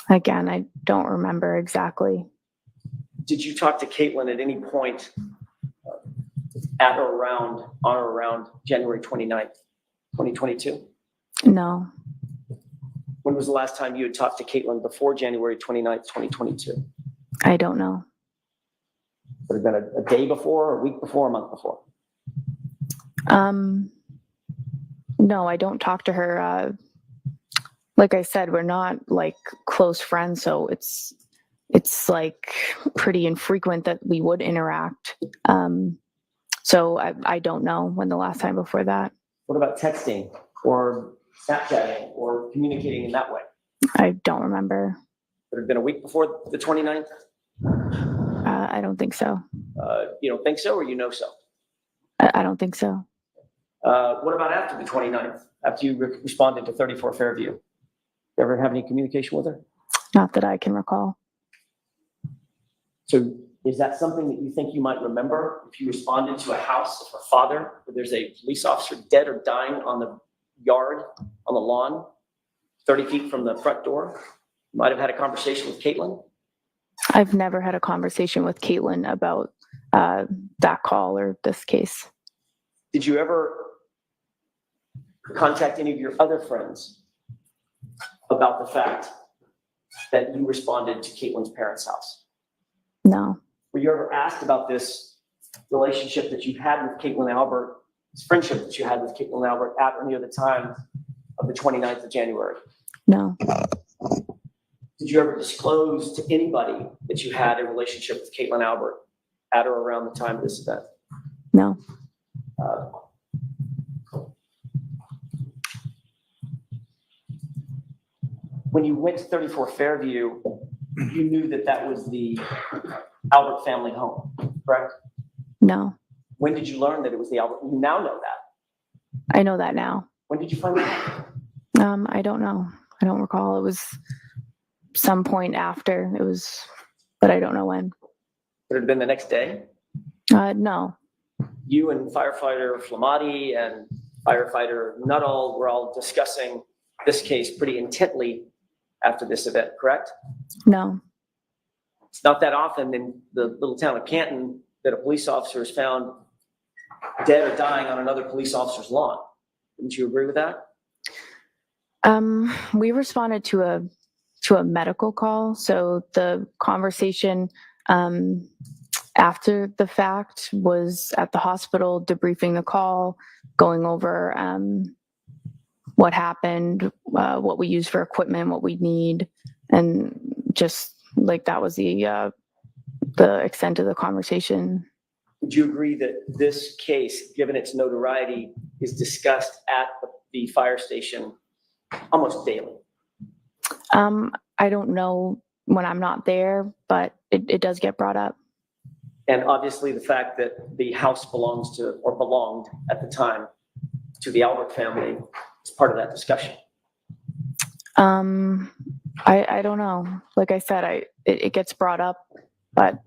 Speaker 19: Again, I don't remember exactly.
Speaker 16: Did you talk to Caitlin at any point at or around, on or around January 29th, 2022?
Speaker 19: No.
Speaker 16: When was the last time you had talked to Caitlin before January 29th, 2022?
Speaker 19: I don't know.
Speaker 16: Would it have been a day before, a week before, a month before?
Speaker 19: No, I don't talk to her. Like I said, we're not like close friends, so it's like pretty infrequent that we would interact. So I don't know when the last time before that.
Speaker 16: What about texting or Snapchatting or communicating in that way?
Speaker 19: I don't remember.
Speaker 16: Would it have been a week before the 29th?
Speaker 19: I don't think so.
Speaker 16: You don't think so, or you know so?
Speaker 19: I don't think so.
Speaker 16: What about after the 29th, after you responded to 34 Fairview? You ever have any communication with her?
Speaker 19: Not that I can recall.
Speaker 16: So is that something that you think you might remember if you responded to a house of her father where there's a police officer dead or dying on the yard, on the lawn, 30 feet from the front door? You might have had a conversation with Caitlin?
Speaker 19: I've never had a conversation with Caitlin about that call or this case.
Speaker 16: Did you ever contact any of your other friends about the fact that you responded to Caitlin's parents' house?
Speaker 19: No.
Speaker 16: Were you ever asked about this relationship that you had with Caitlin Albert, this friendship that you had with Caitlin Albert at or near the time of the 29th of January?
Speaker 19: No.
Speaker 16: Did you ever disclose to anybody that you had a relationship with Caitlin Albert at or around the time of this event?
Speaker 19: No.
Speaker 16: When you went to 34 Fairview, you knew that that was the Albert family home, correct?
Speaker 19: No.
Speaker 16: When did you learn that it was the Albert? You now know that.
Speaker 19: I know that now.
Speaker 16: When did you find out?
Speaker 19: I don't know. I don't recall. It was some point after. It was, but I don't know when.
Speaker 16: Would it have been the next day?
Speaker 19: No.
Speaker 16: You and firefighter Flamati and firefighter Nuttall were all discussing this case pretty intently after this event, correct?
Speaker 19: No.
Speaker 16: It's not that often in the little town of Canton that a police officer is found dead or dying on another police officer's lawn. Wouldn't you agree with that?
Speaker 19: We responded to a medical call. So the conversation after the fact was at the hospital, debriefing the call, going over what happened, what we use for equipment, what we need, and just like that was the extent of the conversation.
Speaker 16: Would you agree that this case, given its notoriety, is discussed at the fire station almost daily?
Speaker 19: I don't know when I'm not there, but it does get brought up.
Speaker 16: And obviously the fact that the house belongs to, or belonged at the time, to the Albert family is part of that discussion.
Speaker 19: I don't know. Like I said, it gets brought up, but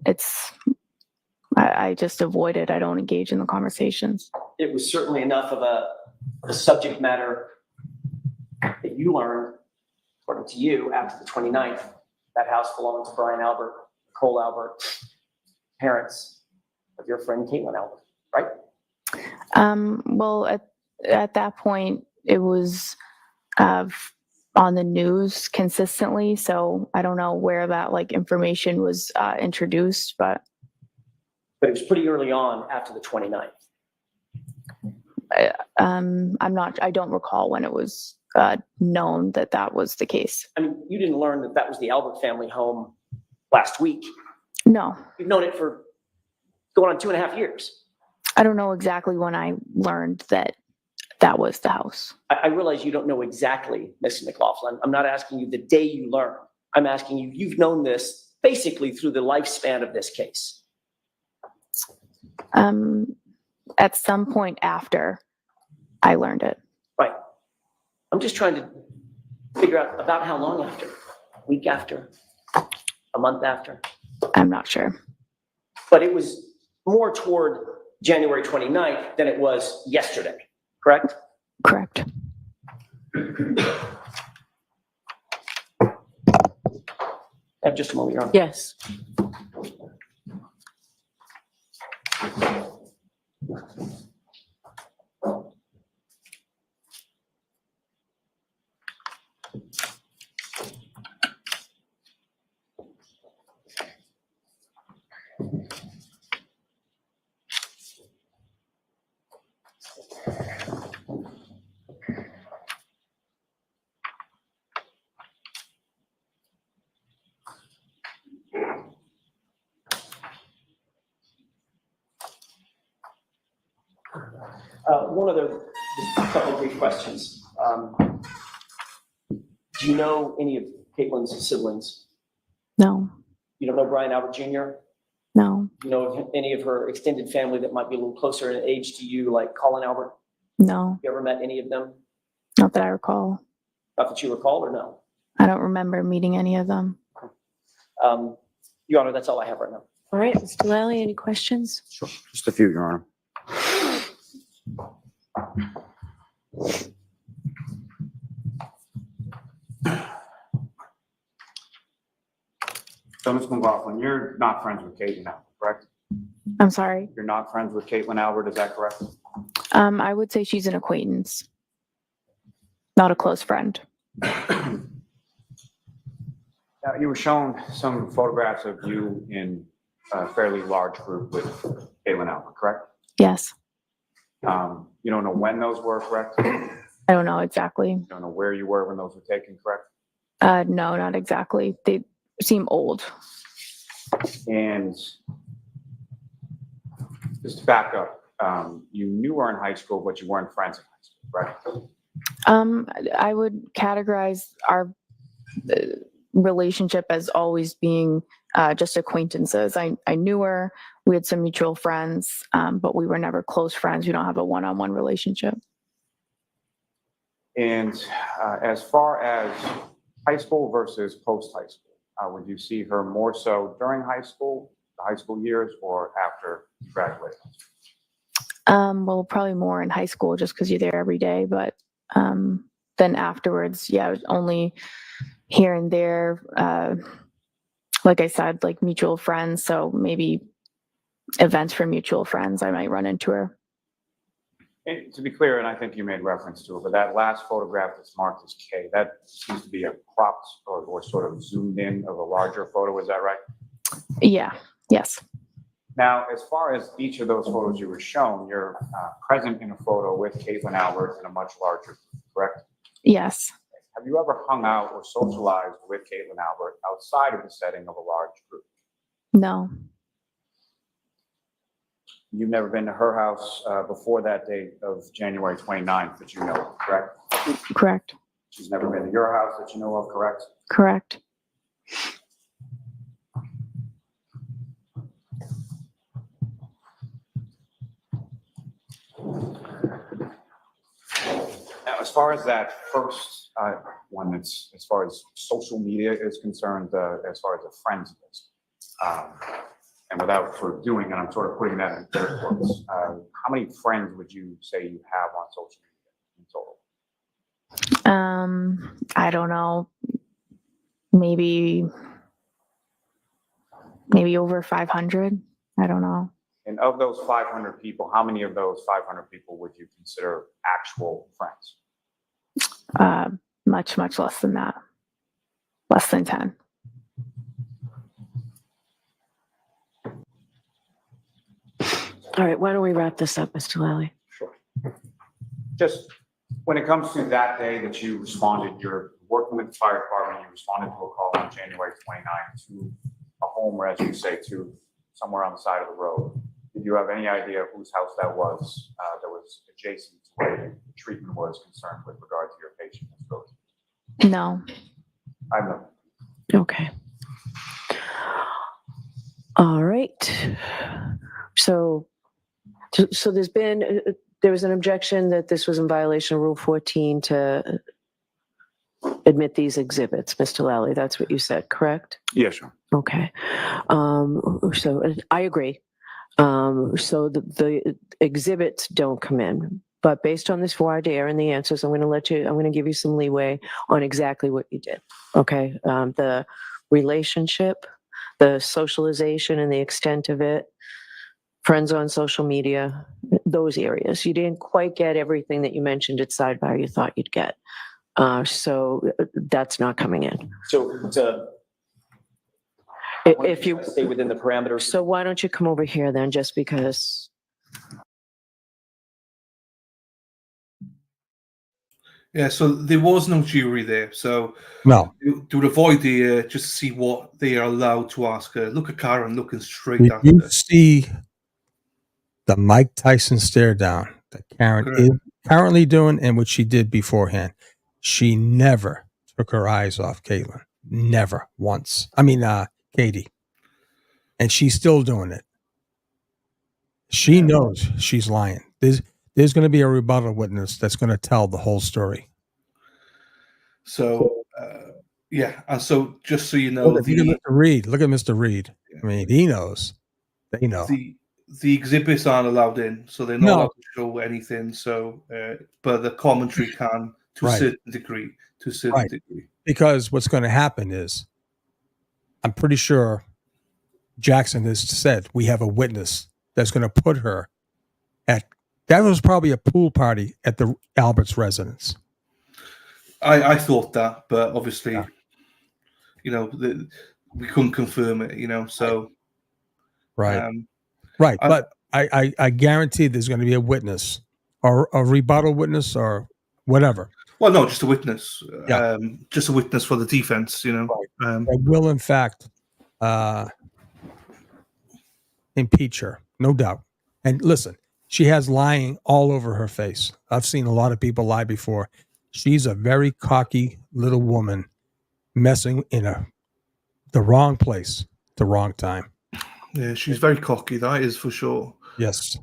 Speaker 19: I just avoid it. I don't engage in the conversations.
Speaker 16: It was certainly enough of a subject matter that you learned, according to you, after the 29th, that house belonged to Brian Albert, Cole Albert, parents of your friend Caitlin Albert, right?
Speaker 19: Well, at that point, it was on the news consistently, so I don't know where that information was introduced, but
Speaker 16: it was pretty early on after the 29th.
Speaker 19: I don't recall when it was known that that was the case.
Speaker 16: I mean, you didn't learn that that was the Albert family home last week.
Speaker 19: No.
Speaker 16: You've known it for going on 2.5 years.
Speaker 19: I don't know exactly when I learned that that was the house.
Speaker 16: I realize you don't know exactly, Mrs. McLaughlin. I'm not asking you the day you learned. I'm asking you, you've known this basically through the lifespan of this case.
Speaker 19: At some point after I learned it.
Speaker 16: Right. I'm just trying to figure out about how long after, a week after, a month after.
Speaker 19: I'm not sure.
Speaker 16: But it was more toward January 29th than it was yesterday, correct?
Speaker 19: Correct.
Speaker 16: Just a moment, Your Honor.
Speaker 15: Yes.
Speaker 16: One other, just a couple of brief questions. Do you know any of Caitlin's siblings?
Speaker 19: No,
Speaker 16: You don't know Brian Albert Jr.?
Speaker 19: no,
Speaker 16: You know of any of her extended family that might be a little closer in age to you, like Colin Albert?
Speaker 19: no,
Speaker 16: You ever met any of them?
Speaker 19: not that I recall.
Speaker 16: Not that you recall, or no?
Speaker 19: I don't remember meeting any of them.
Speaker 16: Your Honor, that's all I have right now.
Speaker 15: All right, Mr. Lally, any questions?
Speaker 14: Sure. Just a few, Your Honor. So, Ms. McLaughlin, you're not friends with Caitlin Albert, correct?
Speaker 19: I'm sorry.
Speaker 14: You're not friends with Caitlin Albert, is that correct?
Speaker 19: I would say she's an acquaintance, not a close friend.
Speaker 14: Now, you were shown some photographs of you in a fairly large group with Caitlin Albert, correct?
Speaker 19: Yes.
Speaker 14: You don't know when those were, correct?
Speaker 19: I don't know exactly.
Speaker 14: You don't know where you were when those were taken, correct?
Speaker 19: No, not exactly. They seem old.
Speaker 14: And just to back up, you knew her in high school, but you weren't friends in high school, right?
Speaker 19: I would categorize our relationship as always being just acquaintances. I knew her. We had some mutual friends, but we were never close friends. We don't have a one-on-one relationship.
Speaker 14: And as far as high school versus post-high school, would you see her more so during high school, the high school years, or after you graduated?
Speaker 19: Well, probably more in high school just because you're there every day. But then afterwards, yeah, it was only here and there. Like I said, like mutual friends. So maybe events for mutual friends, I might run into her.
Speaker 14: And to be clear, and I think you made reference to it, but that last photograph that's marked as K, that seems to be a cropped or sort of zoomed in of a larger photo. Is that right?
Speaker 19: Yeah. Yes.
Speaker 14: Now, as far as each of those photos you were shown, you're present in a photo with Caitlin Albert in a much larger group, correct?
Speaker 19: Yes.
Speaker 14: Have you ever hung out or socialized with Caitlin Albert outside of the setting of a large group?
Speaker 19: No.
Speaker 14: You've never been to her house before that date of January 29th that you know of, correct?
Speaker 19: Correct.
Speaker 14: She's never been to your house that you know of, correct?
Speaker 19: Correct.
Speaker 14: Now, as far as that first one, that's as far as social media is concerned, as far as a friends list, and without sort of doing it, I'm sort of putting that in air quotes. How many friends would you say you have on social media in total?
Speaker 19: I don't know. Maybe over 500. I don't know.
Speaker 14: And of those 500 people, how many of those 500 people would you consider actual friends?
Speaker 19: Much less than that. Less than 10.
Speaker 15: All right, why don't we wrap this up, Mr. Lally?
Speaker 14: Sure. Just when it comes to that day that you responded, you're working with the fire department, you responded to a call on January 29th to a home, or as you say, to somewhere on the side of the road. Did you have any idea whose house that was adjacent to where the treatment was concerned with regard to your patient?
Speaker 19: No.
Speaker 14: I know.
Speaker 15: Okay. All right. So there was an objection that this was in violation of Rule 14 to admit these exhibits, Mr. Lally. That's what you said, correct?
Speaker 14: Yes, sir.
Speaker 15: Okay. So I agree. So the exhibits don't come in, but based on this voir dire and the answers, I'm going to give you some leeway on exactly what you did. Okay. The relationship, the socialization and the extent of it, friends on social media, those areas. You didn't quite get everything that you mentioned at sidebar you thought you'd get. So that's not coming in.
Speaker 16: So
Speaker 15: if you
Speaker 16: stay within the parameters.
Speaker 15: So why don't you come over here then, just because?
Speaker 3: Yeah, so there was no jury there. So
Speaker 4: no,
Speaker 3: to avoid the just to see what they are allowed to ask her. Look at Karen looking straight
Speaker 4: Did
Speaker 3: at
Speaker 4: you
Speaker 3: her.
Speaker 4: see the Mike Tyson stare down that Karen is currently doing and what she did beforehand. She never took her eyes off Caitlin. Never once. I mean, Katie. And she's still doing it. She knows she's lying. There's going to be a rebuttal witness that's going to tell the whole story.
Speaker 3: So, and so just so you know,
Speaker 4: Look at Mr. Reed. Look at Mr. Reed. I mean, he knows. They know.
Speaker 3: The exhibits aren't allowed in, so they're not allowed to show anything. So, but the commentary can to a certain degree.
Speaker 4: Because what's going to happen is, I'm pretty sure Jackson has said we have a witness that's going to put her at. That was probably a pool party at the Albert's residence.
Speaker 3: I thought that, but obviously, we couldn't confirm it. So
Speaker 4: right. But I guarantee there's going to be a witness or a rebuttal witness or whatever.
Speaker 3: Well, no, just a witness. Just a witness for the defense.
Speaker 4: That will in fact impeach her, no doubt. And listen, she has lying all over her face. I've seen a lot of people lie before. She's a very cocky little woman messing in the wrong place, the wrong time.
Speaker 3: Yeah, she's very cocky. That is for sure.
Speaker 4: Yes.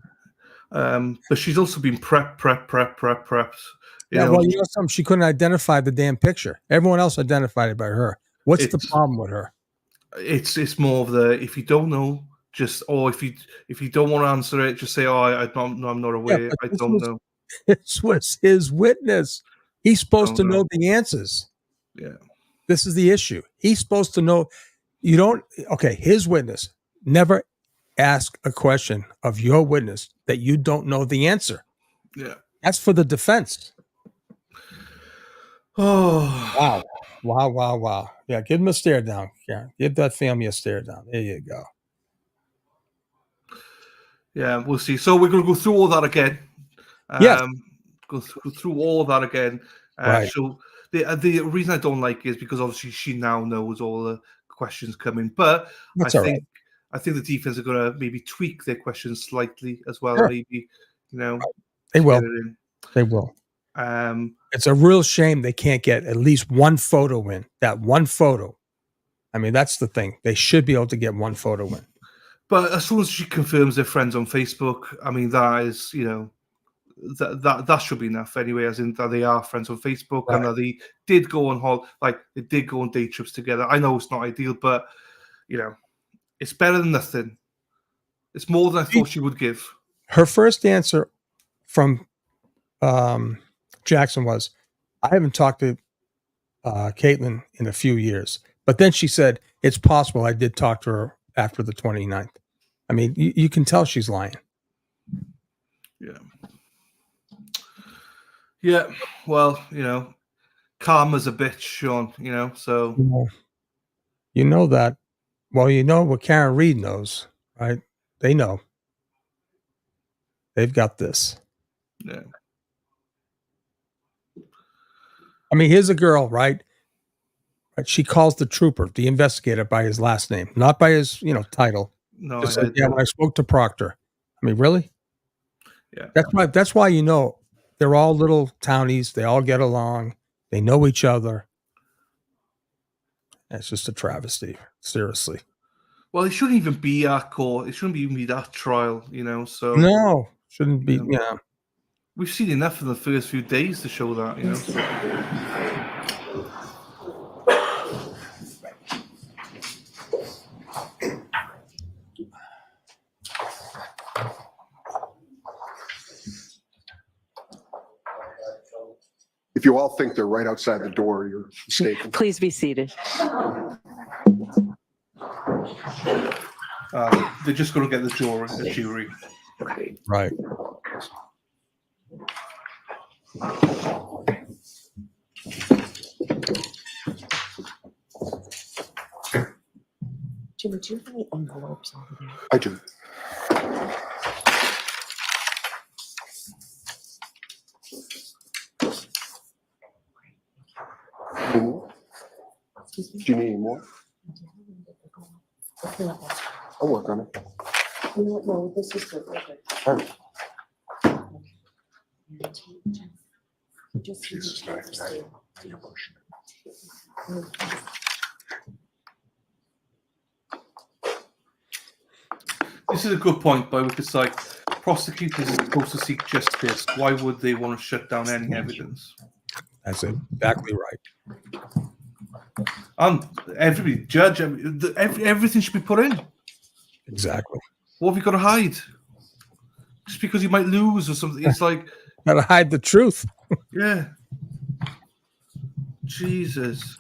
Speaker 3: But she's also been prepped.
Speaker 4: Well, you know something? She couldn't identify the damn picture. Everyone else identified it by her. What's the problem with her?
Speaker 3: It's more of the, if you don't know, if you don't want to answer it, just say, I'm not aware. I don't know.
Speaker 4: This was his witness. He's supposed to know the answers.
Speaker 3: Yeah.
Speaker 4: This is the issue. He's supposed to know. You don't. Okay. His witness. Never ask a question of your witness that you don't know the answer.
Speaker 3: Yeah.
Speaker 4: That's for the defense.
Speaker 3: Oh.
Speaker 4: Wow. Yeah. Give him a stare down, Karen. Give that family a stare down. There you go.
Speaker 3: Yeah, we'll see. So we're going to go through all that again.
Speaker 4: Yes.
Speaker 3: Go through all that again.
Speaker 4: Right.
Speaker 3: So the reason I don't like it is because obviously she now knows all the questions coming. But
Speaker 4: That's
Speaker 3: I think the defense are going to maybe tweak their questions slightly as well.
Speaker 4: Sure.
Speaker 3: Maybe,
Speaker 4: They will. They will. It's a real shame they can't get at least one photo in. That one photo. I mean, that's the thing. They should be able to get one photo in.
Speaker 3: But as soon as she confirms they're friends on Facebook, I mean, that is, that should be enough anyway, as in that they are friends on Facebook and that they did go on day trips together. I know it's not ideal, but, it's better than nothing. It's more than I thought she would give.
Speaker 4: Her first answer from Jackson was, I haven't talked to Caitlin in a few years. But then she said, it's possible I did talk to her after the 29th. I mean, you can tell she's lying.
Speaker 3: Yeah. Yeah. Well, karma's a bitch, Sean, so.
Speaker 4: You know that. Well, you know what Karen Reed knows, right? They know. They've got this.
Speaker 3: Yeah.
Speaker 4: I mean, here's a girl, right? She calls the trooper, the investigator, by his last name, not by his, title.
Speaker 3: No,
Speaker 4: just like, when I spoke to Proctor. I mean, really?
Speaker 3: Yeah.
Speaker 4: That's why they're all little townies. They all get along. They know each other. It's just a travesty. Seriously.
Speaker 3: Well, it shouldn't even be at court. It shouldn't even be that trial, so.
Speaker 4: No, shouldn't be. Yeah.
Speaker 3: We've seen enough in the first few days to show that,
Speaker 13: If you all think they're right outside the door, you're mistaken.
Speaker 15: Please be seated.
Speaker 3: They're just going to get the jury.
Speaker 4: Right.
Speaker 15: Jimmy, do you have any envelopes over there?
Speaker 13: I do. Any more? Do you need any more? I'll work on it.
Speaker 15: No, this is good. We're good.
Speaker 13: All right. Jesus, I emotion.
Speaker 3: This is a good point, though, because like prosecutors are supposed to seek justice. Why would they want to shut down any evidence?
Speaker 4: That's exactly right.
Speaker 3: And everybody, judge, everything should be put in.
Speaker 4: Exactly.
Speaker 3: What have you got to hide? Just because you might lose or something. It's like
Speaker 4: gotta hide the truth.
Speaker 3: Yeah. Jesus.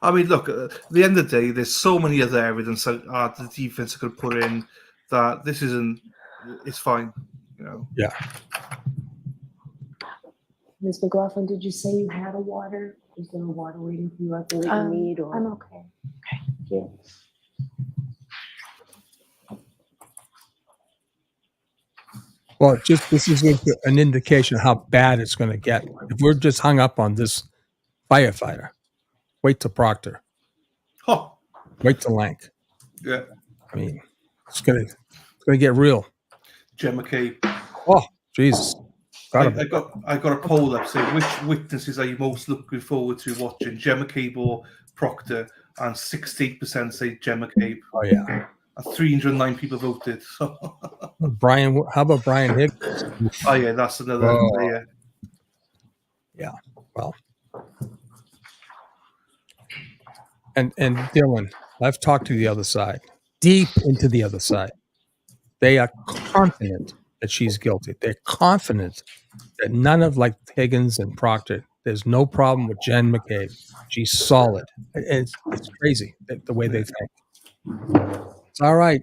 Speaker 3: I mean, look, at the end of the day, there's so many other evidence that the defense could put in that this isn't, it's fine, you know.
Speaker 4: Yeah.
Speaker 15: Ms. McLaughlin, did you say you had a water? Is there a water waiting for you out there that you need? Or?
Speaker 19: I'm okay.
Speaker 15: Okay, thank you.
Speaker 4: Well, this is an indication of how bad it's going to get. If we're just hung up on this firefighter, wait till Proctor.
Speaker 3: Huh.
Speaker 4: Wait till Lank.
Speaker 3: Yeah.
Speaker 4: I mean, it's gonna get real.
Speaker 3: Gemma Cabe.
Speaker 4: Oh, Jesus.
Speaker 3: I got a poll up saying which witnesses are you most looking forward to watching, Gemma Cabe or Proctor, and 68% say Gemma Cabe.
Speaker 4: Oh yeah.
Speaker 3: 309 people voted. So.
Speaker 4: Brian, how about Brian Higgs?
Speaker 3: Oh yeah, that's another.
Speaker 4: Oh. Yeah. Well. And Dylan, I've talked to the other side, deep into the other side. They are confident that she's guilty. They're confident that none of like Higgins and Proctor, there's no problem with Jen McCabe. She's solid. It's crazy the way they think. It's all right.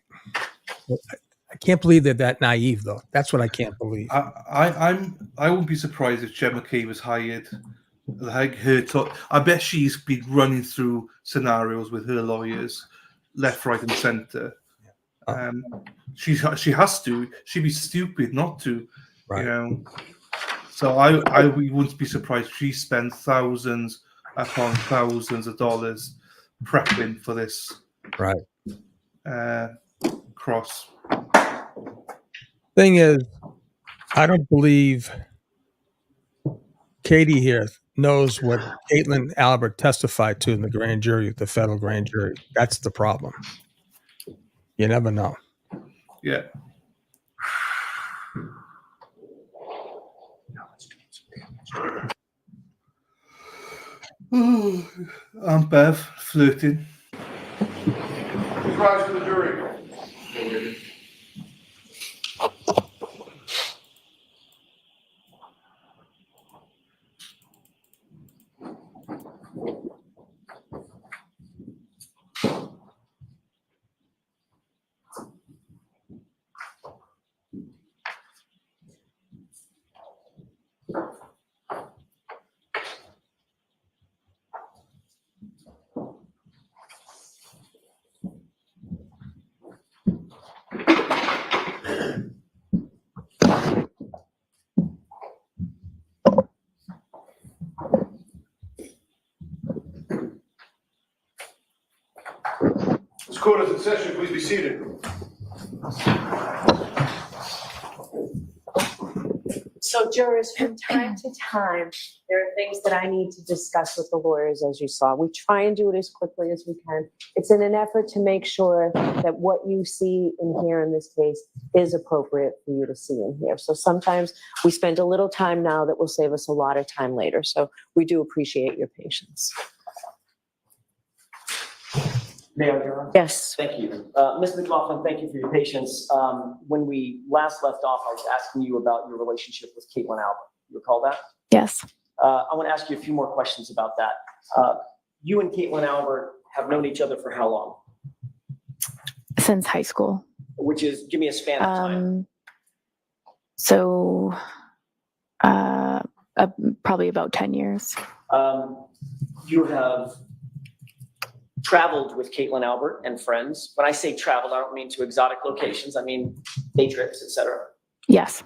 Speaker 4: I can't believe they're that naive, though. That's what I can't believe.
Speaker 3: I wouldn't be surprised if Jen McCabe was hired. Like I bet she's been running through scenarios with her lawyers, left, right, and centre. She has to. She'd be stupid not to,
Speaker 4: right.
Speaker 3: You know. So I wouldn't be surprised if she spent thousands upon thousands of dollars prepping for this.
Speaker 4: Right.
Speaker 3: Cross.
Speaker 4: Thing is, I don't believe Katie here knows what Caitlin Albert testified to in the grand jury, the federal grand jury. That's the problem. You never know.
Speaker 3: Yeah. I'm Bev, flirting.
Speaker 13: Please rise to the jury. This court is in session. Please be seated.
Speaker 15: So jurors, from time to time, there are things that I need to discuss with the lawyers, as you saw. We try and do it as quickly as we can. It's in an effort to make sure that what you see and hear in this case is appropriate for you to see and hear. So sometimes we spend a little time now that will save us a lot of time later. So we do appreciate your patience.
Speaker 16: Mayor,
Speaker 15: yes.
Speaker 16: Thank you. Ms. McLaughlin, thank you for your patience. When we last left off, I was asking you about your relationship with Caitlin Albert. You recall that?
Speaker 19: Yes.
Speaker 16: I want to ask you a few more questions about that. You and Caitlin Albert have known each other for how long?
Speaker 19: Since high school.
Speaker 16: Which is, give me a span of time.
Speaker 19: So probably about 10 years.
Speaker 16: You have traveled with Caitlin Albert and friends. When I say traveled, I don't mean to exotic locations. I mean day trips, etc.
Speaker 19: Yes.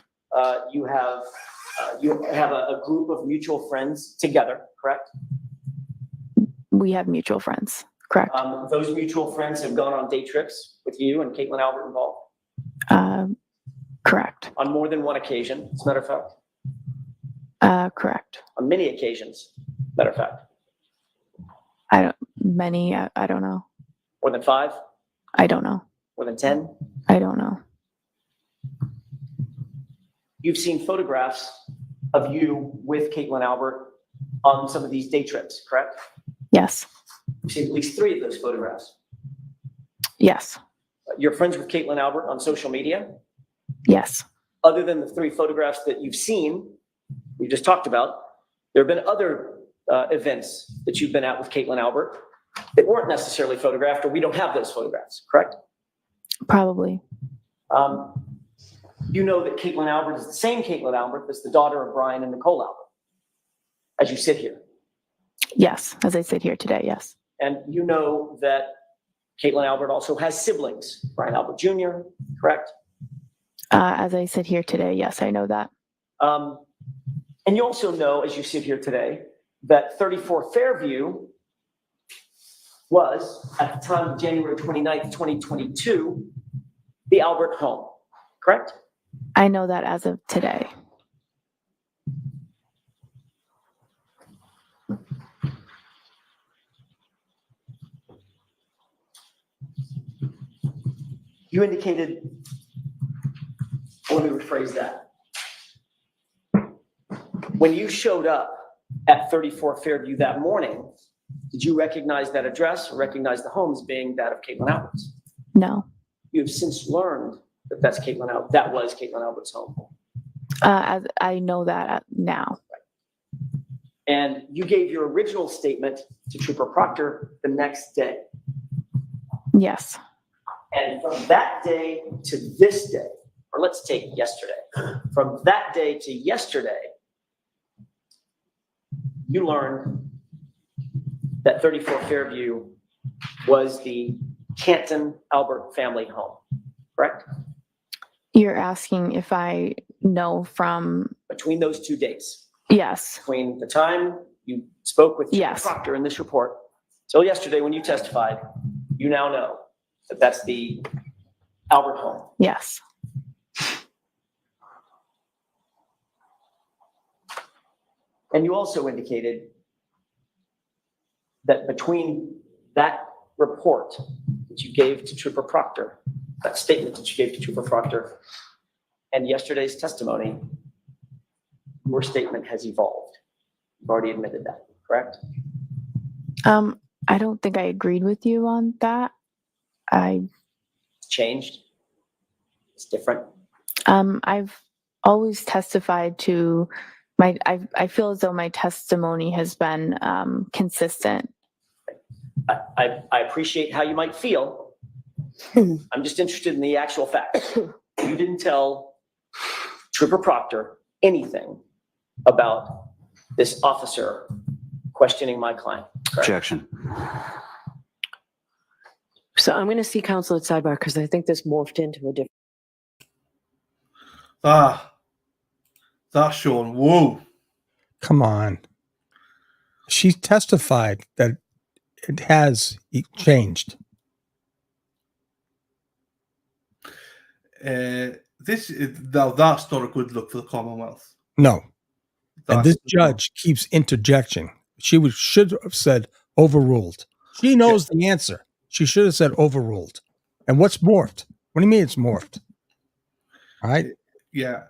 Speaker 16: You have a group of mutual friends together, correct?
Speaker 19: We have mutual friends, Correct.
Speaker 16: Those mutual friends have gone on day trips with you and Caitlin Albert involved?
Speaker 19: Correct.
Speaker 16: On more than one occasion, as a matter of fact?
Speaker 19: Correct.
Speaker 16: On many occasions, matter of fact?
Speaker 19: Many, I don't know.
Speaker 16: More than 5?
Speaker 19: I don't know.
Speaker 16: More than 10?
Speaker 19: I don't know.
Speaker 16: You've seen photographs of you with Caitlin Albert on some of these day trips, correct?
Speaker 19: Yes.
Speaker 16: You've seen at least 3 of those photographs.
Speaker 19: Yes.
Speaker 16: You're friends with Caitlin Albert on social media?
Speaker 19: Yes.
Speaker 16: Other than the 3 photographs that you've seen, we just talked about, there have been other events that you've been at with Caitlin Albert that weren't necessarily photographed, or we don't have those photographs, correct?
Speaker 19: Probably.
Speaker 16: You know that Caitlin Albert is the same Caitlin Albert as the daughter of Brian and Nicole Albert, as you sit here.
Speaker 19: Yes, as I sit here today, yes.
Speaker 16: And you know that Caitlin Albert also has siblings, Brian Albert Jr., correct?
Speaker 19: As I sit here today, yes, I know that.
Speaker 16: And you also know, as you sit here today, that 34 Fairview was, at the time of January 29th, 2022, the Albert home, correct?
Speaker 19: I know that as of today.
Speaker 16: You indicated, let me rephrase that. When you showed up at 34 Fairview that morning, did you recognize that address or recognize the home as being that of Caitlin Albert's?
Speaker 19: No.
Speaker 16: You have since learned that that was Caitlin Albert's home.
Speaker 19: As I know that now.
Speaker 16: And you gave your original statement to Trooper Proctor the next day.
Speaker 19: Yes.
Speaker 16: And from that day to this day, or let's take yesterday, from that day to yesterday, you learned that 34 Fairview was the Canton Albert family home, correct?
Speaker 19: You're asking if I know from...
Speaker 16: Between those 2 dates.
Speaker 19: Yes.
Speaker 16: Between the time you spoke with
Speaker 19: Yes.
Speaker 16: Proctor in this report till yesterday when you testified, you now know that that's the Albert home.
Speaker 19: Yes.
Speaker 16: And you also indicated that between that report that you gave to Trooper Proctor, that statement that you gave to Trooper Proctor, and yesterday's testimony, your statement has evolved. You've already admitted that, correct?
Speaker 19: I don't think I agreed with you on that.
Speaker 16: It's changed. It's different.
Speaker 19: I've always testified to I feel as though my testimony has been consistent.
Speaker 16: I appreciate how you might feel. I'm just interested in the actual facts. You didn't tell Trooper Proctor anything about this officer questioning my client. Correct?
Speaker 21: Objection.
Speaker 15: So I'm going to see counsel at sidebar because I think this morphed into a different.
Speaker 3: That's Sean. Whoa.
Speaker 4: Come on. She testified that it has changed.
Speaker 3: That's not a good look for the Commonwealth.
Speaker 4: No. And this judge keeps interjecting. She should have said overruled. She knows the answer. She should have said overruled. And what's morphed? What do you mean it's morphed? All right.
Speaker 3: Yeah.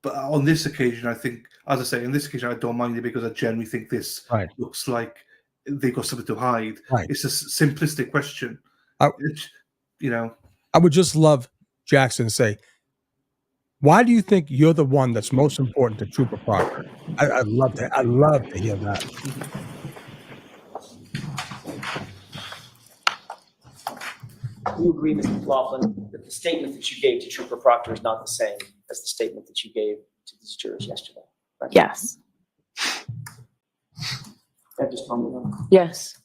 Speaker 3: But on this occasion, I think, as I say, on this occasion, I don't mind it because I generally think this looks like they've got something to hide.
Speaker 4: Right.
Speaker 3: It's a simplistic question.
Speaker 4: I would just love Jackson to say, why do you think you're the one that's most important to Trooper Proctor? I'd love to hear that.
Speaker 16: You agree, Mr. McLaughlin, that the statement that you gave to Trooper Proctor is not the same as the statement that you gave to these jurors yesterday? Right?
Speaker 19: Yes.
Speaker 16: That just told me that.
Speaker 15: Yes.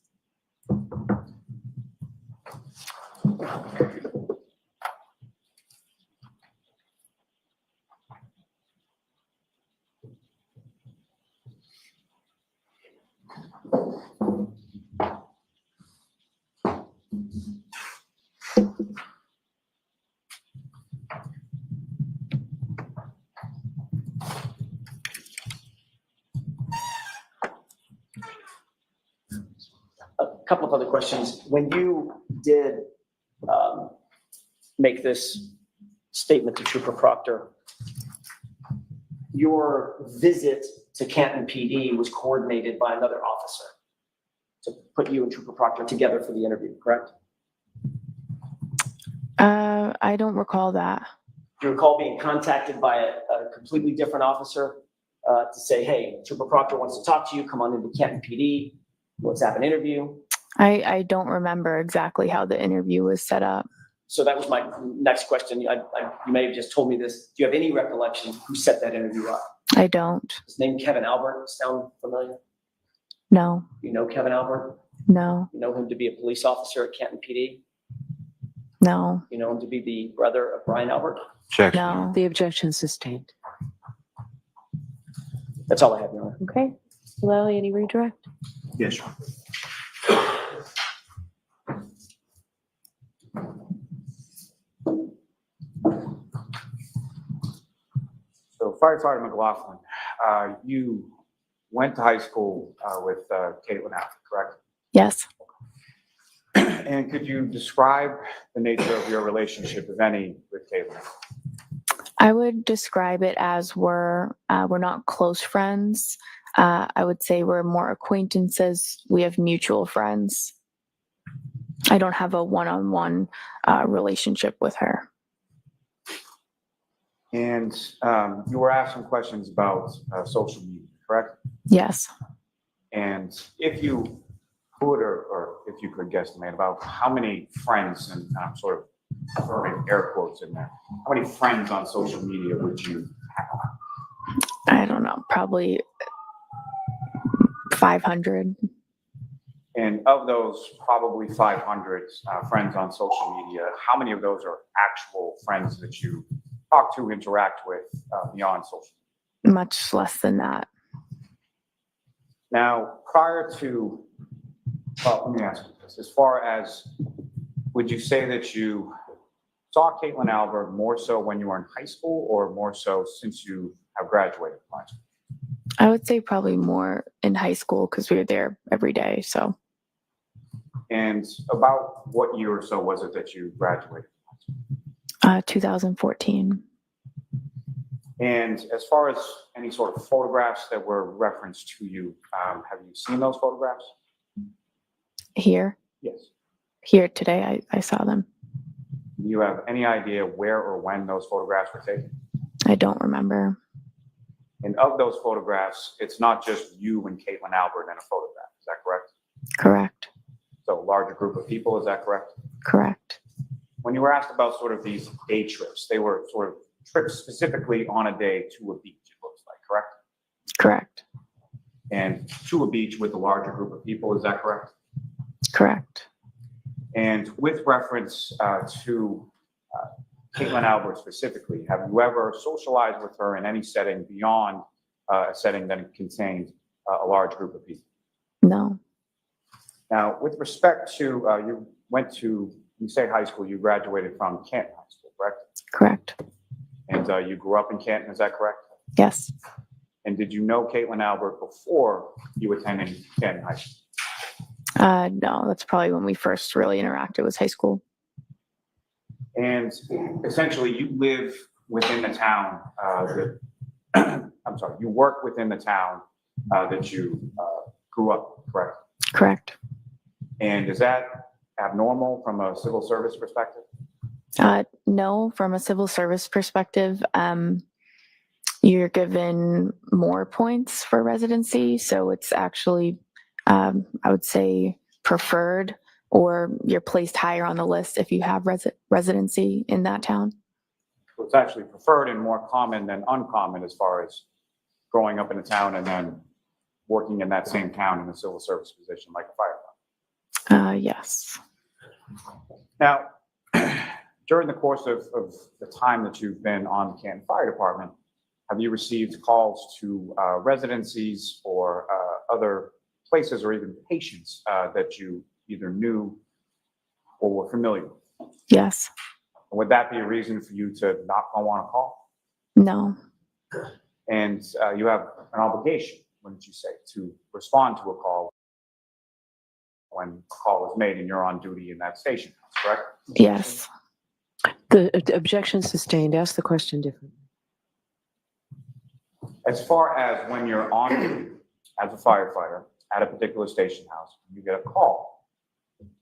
Speaker 16: couple of other questions. When you did make this statement to Trooper Proctor, your visit to Canton PD was coordinated by another officer to put you and Trooper Proctor together for the interview, correct?
Speaker 19: I don't recall that.
Speaker 16: Do you recall being contacted by a completely different officer to say, hey, Trooper Proctor wants to talk to you, come on into Canton PD, let's have an interview?
Speaker 19: I don't remember exactly how the interview was set up.
Speaker 16: So that was my next question. You may have just told me this. Do you have any recollection who set that interview up?
Speaker 19: I don't.
Speaker 16: His name Kevin Albert sound familiar?
Speaker 19: No.
Speaker 16: You know Kevin Albert?
Speaker 19: No.
Speaker 16: You know him to be a police officer at Canton PD?
Speaker 19: No.
Speaker 16: You know him to be the brother of Brian Albert?
Speaker 19: No.
Speaker 15: The objection sustained.
Speaker 16: That's all I have, Your Honor.
Speaker 15: Okay. Lally, any redirect?
Speaker 3: Yes.
Speaker 14: So Firefighter McLaughlin, you went to high school with Caitlin Alford, correct?
Speaker 19: Yes.
Speaker 14: And could you describe the nature of your relationship, if any, with Caitlin?
Speaker 19: I would describe it as we're not close friends. I would say we're more acquaintances. We have mutual friends. I don't have a one-on-one relationship with her.
Speaker 14: And you were asked some questions about social media, correct?
Speaker 19: Yes.
Speaker 14: And if you could, or if you could guesstimate about how many friends, and I'm sort of throwing air quotes in there, how many friends on social media would you have?
Speaker 19: I don't know, probably 500.
Speaker 14: And of those probably 500 friends on social media, how many of those are actual friends that you talk to, interact with beyond social media?
Speaker 19: Much less than that.
Speaker 14: Now, prior to, well, let me ask you this. As far as, would you say that you saw Caitlin Albert more so when you were in high school or more so since you have graduated from high school?
Speaker 19: I would say probably more in high school because we were there every day, so.
Speaker 14: And about what year or so was it that you graduated?
Speaker 19: 2014.
Speaker 14: And as far as any sort of photographs that were referenced to you, have you seen those photographs?
Speaker 19: Here?
Speaker 14: Yes.
Speaker 19: Here today, I saw them.
Speaker 14: Do you have any idea where or when those photographs were taken?
Speaker 19: I don't remember.
Speaker 14: And of those photographs, it's not just you and Caitlin Albert in a photograph. Is that correct?
Speaker 19: Correct.
Speaker 14: So a larger group of people, is that correct?
Speaker 19: Correct.
Speaker 14: When you were asked about sort of these day trips, they were sort of trips specifically on a day to a beach, it looks like, correct?
Speaker 19: Correct.
Speaker 14: And to a beach with a larger group of people, is that correct?
Speaker 19: Correct.
Speaker 14: And with reference to Caitlin Albert specifically, have you ever socialized with her in any setting beyond a setting that contained a large group of people?
Speaker 19: No.
Speaker 14: Now, with respect to, you went to, you say high school, you graduated from Canton High School, correct?
Speaker 19: Correct.
Speaker 14: And you grew up in Canton, is that correct?
Speaker 19: Yes.
Speaker 14: And did you know Caitlin Albert before you attended Canton High School?
Speaker 19: No, that's probably when we first really interacted, was high school.
Speaker 14: And essentially you live within the town I'm sorry, you work within the town that you grew up, correct?
Speaker 19: Correct.
Speaker 14: And is that abnormal from a civil service perspective?
Speaker 19: No, from a civil service perspective, you're given more points for residency. So it's actually, I would say, preferred, or you're placed higher on the list if you have residency in that town.
Speaker 14: So it's actually preferred and more common than uncommon as far as growing up in a town and then working in that same town in a civil service position like a firefighter.
Speaker 19: Yes.
Speaker 14: Now, during the course of the time that you've been on the Canton Fire Department, have you received calls to residencies or other places or even patients that you either knew or were familiar with?
Speaker 19: Yes.
Speaker 14: Would that be a reason for you to not go on a call?
Speaker 19: No.
Speaker 14: And you have an obligation, wouldn't you say, to respond to a call when a call is made and you're on duty in that station house, correct?
Speaker 19: Yes.
Speaker 15: The objection sustained. Ask the question differently.
Speaker 14: As far as when you're on duty as a firefighter at a particular station house, you get a call,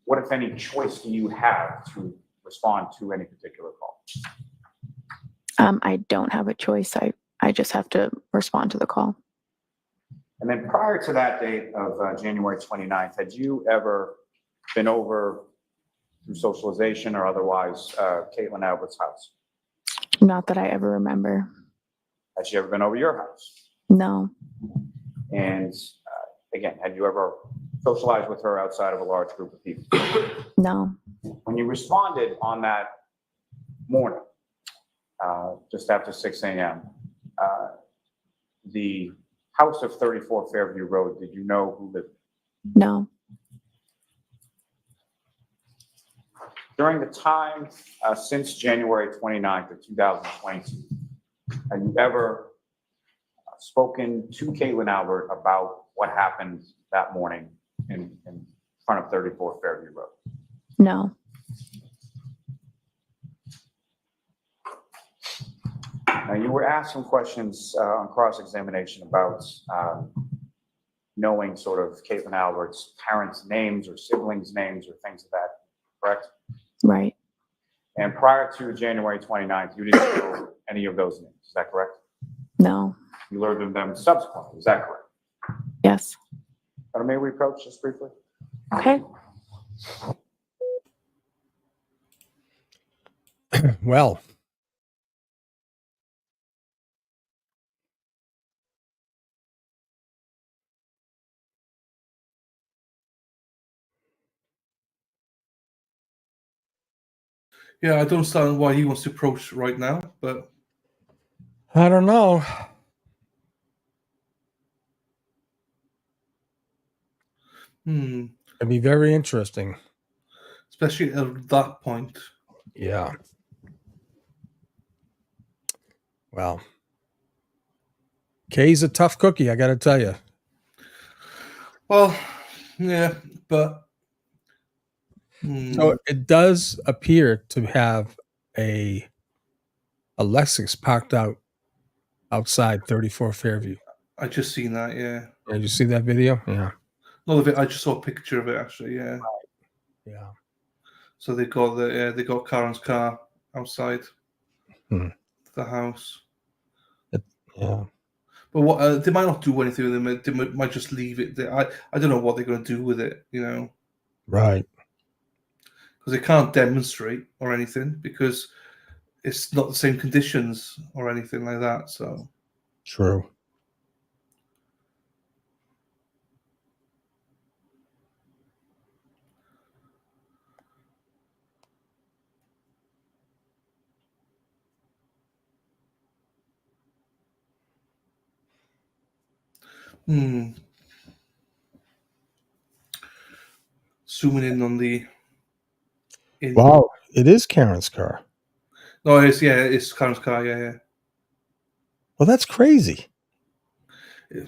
Speaker 14: what, if any, choice do you have to respond to any particular call?
Speaker 19: I don't have a choice. I just have to respond to the call.
Speaker 14: And then prior to that date of January 29th, had you ever been over through socialization or otherwise Caitlin Albert's house?
Speaker 19: Not that I ever remember.
Speaker 14: Has she ever been over your house?
Speaker 19: No.
Speaker 14: And again, had you ever socialized with her outside of a large group of people?
Speaker 19: No.
Speaker 14: When you responded on that morning, just after 6 a.m., the house of 34 Fairview Road, did you know who lived there?
Speaker 19: No.
Speaker 14: During the time since January 29th of 2022, have you ever spoken to Caitlin Albert about what happened that morning in front of 34 Fairview Road?
Speaker 19: No.
Speaker 14: Now, you were asked some questions on cross-examination about knowing sort of Caitlin Albert's parents' names or siblings' names or things of that, correct?
Speaker 19: Right.
Speaker 14: And prior to January 29th, you didn't know any of those names, is that correct?
Speaker 19: No.
Speaker 14: You learned of them subsequently, is that correct?
Speaker 19: Yes.
Speaker 14: May we approach this briefly?
Speaker 15: Okay.
Speaker 4: Well,
Speaker 3: Yeah, I don't understand why he wants to approach right now, but
Speaker 4: I don't know. It'd be very interesting.
Speaker 3: Especially at that point.
Speaker 4: Yeah. Well, Kay's a tough cookie, I got to tell you.
Speaker 3: Well, yeah, but
Speaker 4: So it does appear to have a Lexus parked outside 34 Fairview.
Speaker 3: I just seen that, yeah.
Speaker 4: Did you see that video? Yeah.
Speaker 3: Not of it. I just saw a picture of it actually. Yeah.
Speaker 4: Yeah.
Speaker 3: So they got Karen's car outside the house.
Speaker 4: Yeah.
Speaker 3: But what they might not do anything with it. They might just leave it there. I don't know what they're going to do with it. You know.
Speaker 4: Right.
Speaker 3: Because they can't demonstrate or anything because it's not the same conditions or anything like that. So.
Speaker 4: True.
Speaker 3: Zooming in on the.
Speaker 4: Wow, it is Karen's car.
Speaker 3: No, it's Karen's car. Yeah.
Speaker 4: Well, that's crazy.
Speaker 3: Yeah.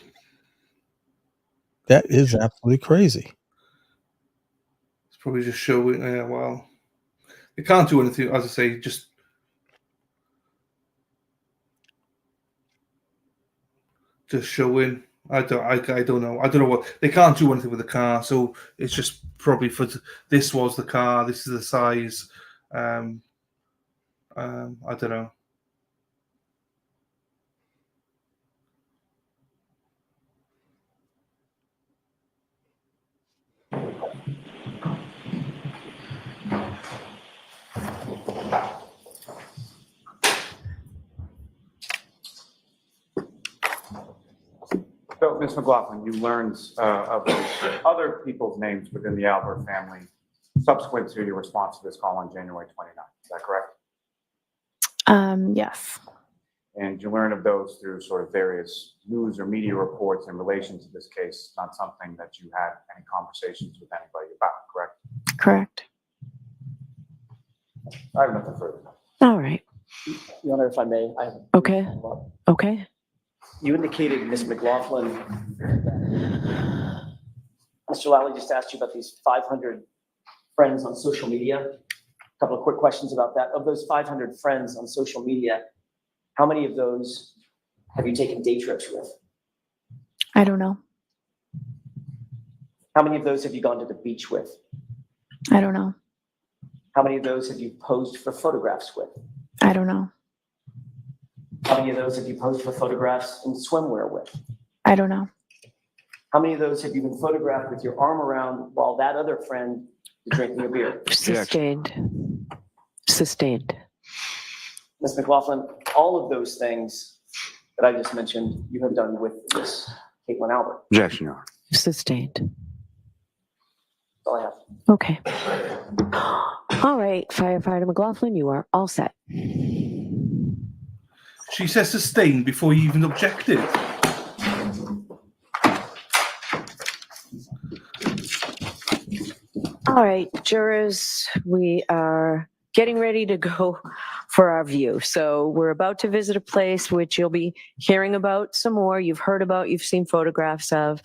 Speaker 4: That is absolutely crazy.
Speaker 3: It's probably just showing. Yeah, well, they can't do anything. As I say, just showing. I don't know. I don't know what they can't do anything with the car. So it's just probably for this was the car. This is the size. I don't know.
Speaker 14: So, Ms. McLaughlin, you learned of other people's names within the Albert family subsequent to your response to this call on January 29th. Is that correct?
Speaker 19: Yes.
Speaker 14: And you learn of those through sort of various news or media reports in relation to this case, not something that you had any conversations with anybody about, correct?
Speaker 19: Correct.
Speaker 14: I have nothing further.
Speaker 15: All right.
Speaker 16: Your Honor, if I may, I have
Speaker 15: Okay. Okay.
Speaker 16: You indicated, Ms. McLaughlin, Mr. Lally just asked you about these 500 friends on social media. A couple of quick questions about that. Of those 500 friends on social media, how many of those have you taken day trips with?
Speaker 19: I don't know.
Speaker 16: How many of those have you gone to the beach with?
Speaker 19: I don't know.
Speaker 16: How many of those have you posed for photographs with?
Speaker 19: I don't know.
Speaker 16: How many of those have you posed for photographs in swimwear with?
Speaker 19: I don't know.
Speaker 16: How many of those have you been photographed with your arm around while that other friend is drinking a beer?
Speaker 15: Sustained. Sustained.
Speaker 16: Ms. McLaughlin, all of those things that I just mentioned, you have done with this Caitlin Albert.
Speaker 14: Objection, Your Honor.
Speaker 15: Sustained.
Speaker 16: That's all I have.
Speaker 15: Okay. All right, Firefighter McLaughlin, you are all set.
Speaker 3: She says sustained before you even objected.
Speaker 15: All right, jurors, we are getting ready to go for our view. So we're about to visit a place which you'll be hearing about some more. You've heard about, you've seen photographs of,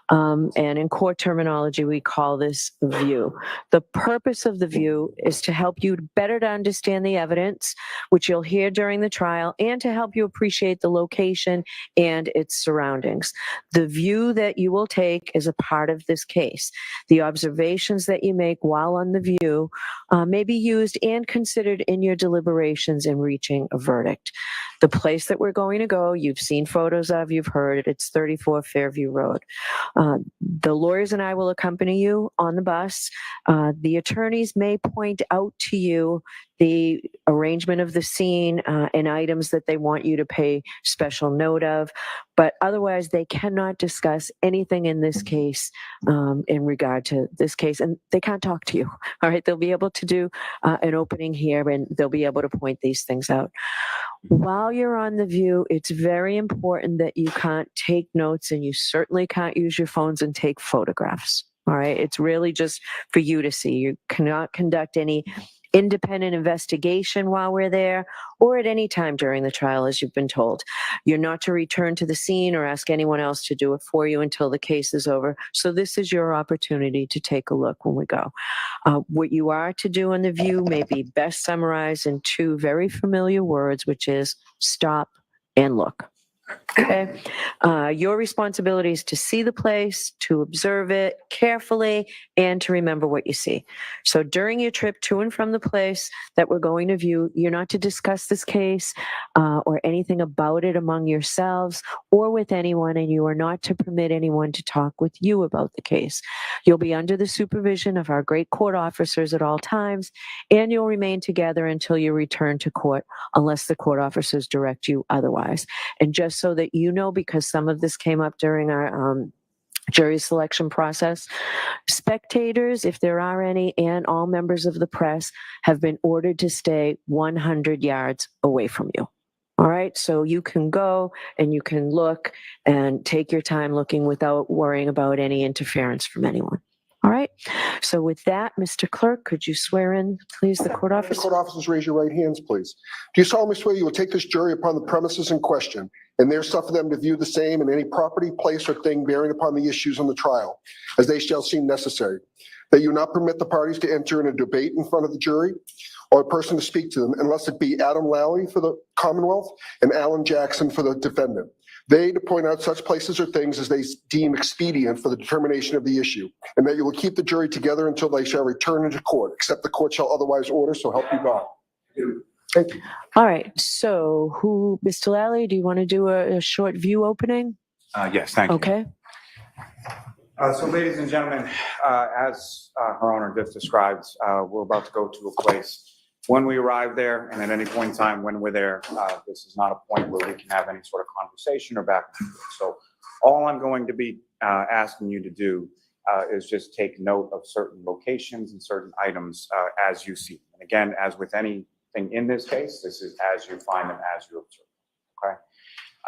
Speaker 15: and in court terminology, we call this view. The purpose of the view is to help you better to understand the evidence, which you'll hear during the trial, and to help you appreciate the location and its surroundings. The view that you will take is a part of this case. The observations that you make while on the view may be used and considered in your deliberations in reaching a verdict. The place that we're going to go, you've seen photos of, you've heard it, it's 34 Fairview Road. The lawyers and I will accompany you on the bus. The attorneys may point out to you the arrangement of the scene and items that they want you to pay special note of, but otherwise they cannot discuss anything in this case in regard to this case, and they can't talk to you. All right, they'll be able to do an opening here and they'll be able to point these things out. While you're on the view, it's very important that you can't take notes and you certainly can't use your phones and take photographs. All right, it's really just for you to see. You cannot conduct any independent investigation while we're there or at any time during the trial, as you've been told. You're not to return to the scene or ask anyone else to do it for you until the case is over. So this is your opportunity to take a look when we go. What you are to do on the view may be best summarized in two very familiar words, which is stop and look. Okay. Your responsibility is to see the place, to observe it carefully, and to remember what you see. So during your trip to and from the place that we're going to view, you're not to discuss this case or anything about it among yourselves or with anyone, and you are not to permit anyone to talk with you about the case. You'll be under the supervision of our great court officers at all times, and you'll remain together until you return to court, unless the court officers direct you otherwise. And just so that you know, because some of this came up during our jury selection process, spectators, if there are any, and all members of the press have been ordered to stay 100 yards away from you. All right, so you can go and you can look and take your time looking without worrying about any interference from anyone. All right, so with that, Mr. Clerk, could you swear in, please, the court officer?
Speaker 13: Court officers, raise your right hands, please. Do you solemnly swear you will take this jury upon the premises in question and there suffer them to view the same in any property, place, or thing bearing upon the issues on the trial, as they shall seem necessary? That you not permit the parties to enter in a debate in front of the jury or a person to speak to them, unless it be Adam Lally for the Commonwealth and Alan Jackson for the defendant. They to point out such places or things as they deem expedient for the determination of the issue, and that you will keep the jury together until they shall return into court, except the court shall otherwise order, so help you God. Thank you.
Speaker 15: All right, so Mr. Lally, do you want to do a short view opening?
Speaker 14: Yes, thank you.
Speaker 15: Okay.
Speaker 14: So ladies and gentlemen, as Her Honor just described, we're about to go to a place. When we arrive there, and at any point in time when we're there, this is not a point where we can have any sort of conversation or back and forth. So all I'm going to be asking you to do is just take note of certain locations and certain items as you see them. And again, as with anything in this case, this is as you find them, as you observe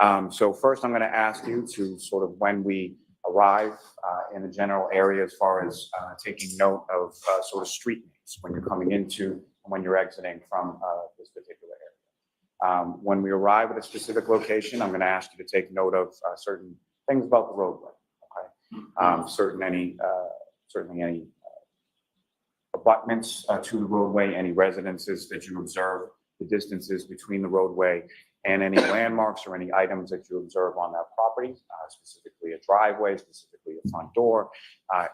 Speaker 14: them, okay? So first I'm going to ask you to sort of, when we arrive in the general area, as far as taking note of sort of street names when you're coming into and when you're exiting from this particular area. When we arrive at a specific location, I'm going to ask you to take note of certain things about the roadway. Okay? certainly any abutments to the roadway, any residences that you observe, the distances between the roadway, and any landmarks or any items that you observe on that property, specifically a driveway, specifically a front door,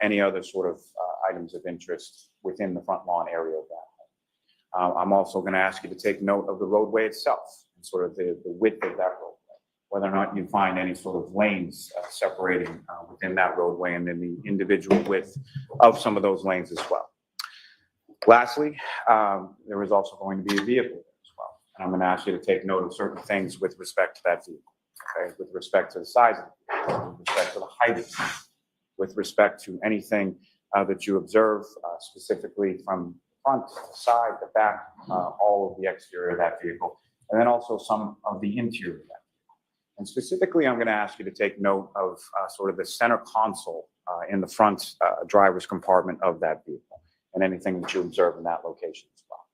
Speaker 14: any other sort of items of interest within the front lawn area of that home. I'm also going to ask you to take note of the roadway itself and sort of the width of that roadway, whether or not you find any sort of lanes separating within that roadway, and then the individual width of some of those lanes as well. Lastly, there is also going to be a vehicle there as well. And I'm going to ask you to take note of certain things with respect to that vehicle, okay? With respect to the size of the vehicle, with respect to the height of the vehicle, with respect to anything that you observe specifically from the front, the side, the back, all of the exterior of that vehicle, and then also some of the interior of that vehicle. And specifically, I'm going to ask you to take note of sort of the center console in the front driver's compartment of that vehicle, and anything that you observe in that location as well.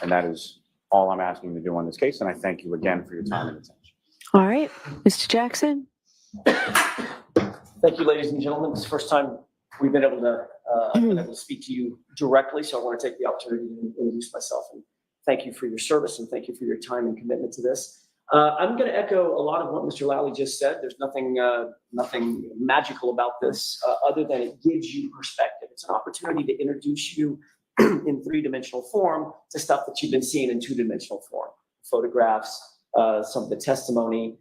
Speaker 14: And that is all I'm asking you to do on this case, and I thank you again for your time and attention.
Speaker 15: All right, Mr. Jackson.
Speaker 16: Thank you, ladies and gentlemen. It's the first time we've been able to speak to you directly, so I want to take the opportunity to introduce myself and thank you for your service and thank you for your time and commitment to this. I'm going to echo a lot of what Mr. Lally just said. There's nothing magical about this other than it gives you perspective. It's an opportunity to introduce you in three-dimensional form to stuff that you've been seeing in two-dimensional form. Photographs, some of the testimony,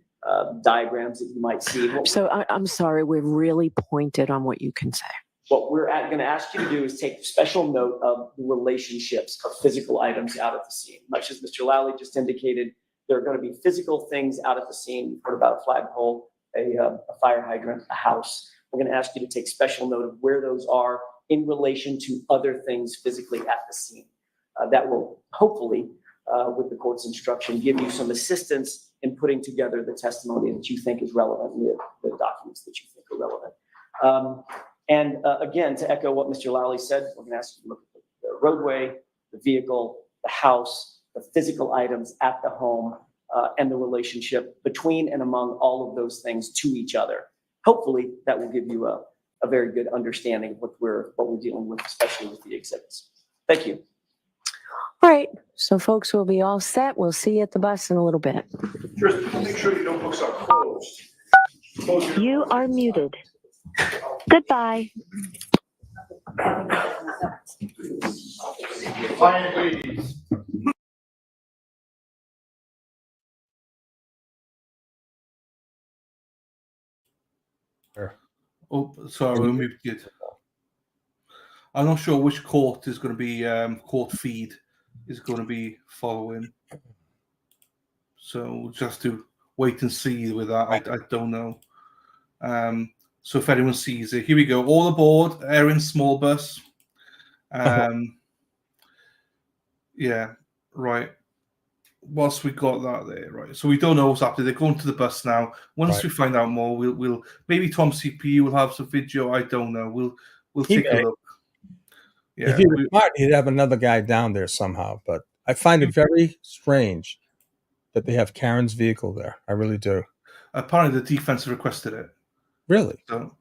Speaker 16: diagrams that you might see.
Speaker 15: So I'm sorry, we're really pointed on what you can say.
Speaker 16: What we're going to ask you to do is take special note of the relationships of physical items out at the scene. Much as Mr. Lally just indicated, there are going to be physical things out at the scene. You've heard about a flagpole, a fire hydrant, a house. We're going to ask you to take special note of where those are in relation to other things physically at the scene. That will hopefully, with the court's instruction, give you some assistance in putting together the testimony that you think is relevant, the documents that you think are relevant. Again, to echo what Mr. Lally said, we're going to ask you to look at the roadway, the vehicle, the house, the physical items at the home, and the relationship between and among all of those things to each other. Hopefully, that will give you a very good understanding of what we're dealing with, especially with the exhibits. Thank you.
Speaker 15: All right, so folks will be all set. We'll see you at the bus in a little bit.
Speaker 18: Just make sure your notebooks are closed.
Speaker 11: You are muted. Goodbye.
Speaker 18: Quiet, please.
Speaker 3: Oh, sorry, we moved it. I'm not sure which court is going to be, court feed is going to be following. So we'll just to wait and see with that. I don't know. So if anyone sees it, here we go. All aboard, Erin small bus. Yeah, right. Whilst we got that there, right. So we don't know what's happening. They're going to the bus now. Once we find out more, we'll maybe Tom CP will have some video. I don't know. We'll take a look. Yeah,
Speaker 4: if he was smart, he'd have another guy down there somehow. But I find it very strange that they have Karen's vehicle there. I really do.
Speaker 3: Apparently, the defense requested it.
Speaker 4: Really?
Speaker 3: So,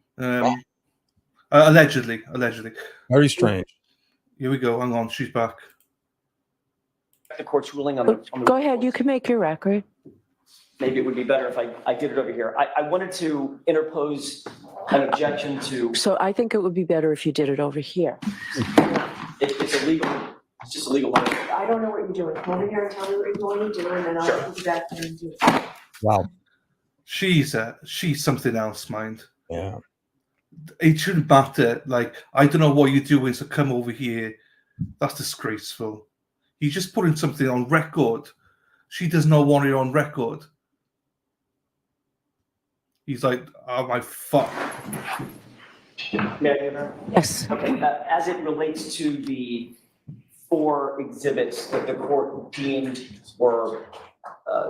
Speaker 3: allegedly.
Speaker 4: Very strange.
Speaker 3: Here we go. Hang on, she's back.
Speaker 16: The court's ruling on the
Speaker 15: Go ahead, you can make your record.
Speaker 16: Maybe it would be better if I did it over here. I wanted to interpose an objection to.
Speaker 15: So I think it would be better if you did it over here.
Speaker 16: It's illegal. It's just illegal.
Speaker 15: I don't know what you're doing. Come over here and tell me what you're going to do, and then I'll put you back there and do it.
Speaker 4: Wow.
Speaker 3: She's something else, mind.
Speaker 4: Yeah.
Speaker 3: It shouldn't matter. Like, I don't know what you're doing, so come over here. That's disgraceful. He's just putting something on record. She does not want it on record. He's like, oh my fuck.
Speaker 15: Yes.
Speaker 16: Okay. As it relates to the 4 exhibits that the court deemed were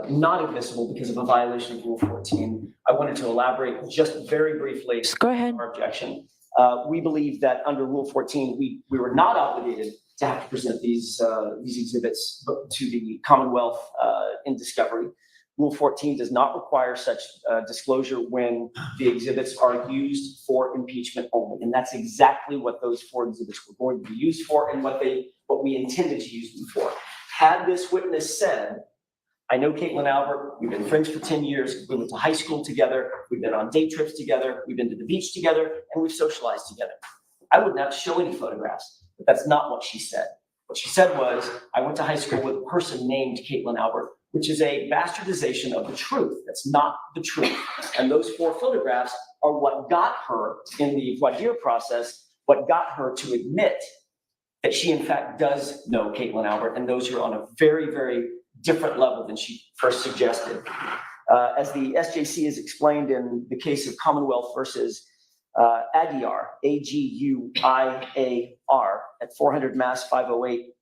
Speaker 16: not admissible because of a violation of Rule 14, I wanted to elaborate just very briefly.
Speaker 15: Go ahead.
Speaker 16: Our objection. We believe that under Rule 14, we were not obligated to have to present these exhibits to the Commonwealth in discovery. Rule 14 does not require such disclosure when the exhibits are used for impeachment only. And that's exactly what those 4 exhibits were going to be used for and what we intended to use them for. Had this witness said, I know Caitlin Albert, we've been friends for 10 years, we went to high school together, we've been on day trips together, we've been to the beach together, and we've socialized together. I wouldn't have to show any photographs, but that's not what she said. What she said was, I went to high school with a person named Caitlin Albert, which is a bastardization of the truth. That's not the truth. And those 4 photographs are what got her in the voir dire process, what got her to admit that she in fact does know Caitlin Albert and knows her on a very, very different level than she first suggested. As the SJC is explained in the case of Commonwealth versus Aguiar, Aguiar, at 400 Mass 508,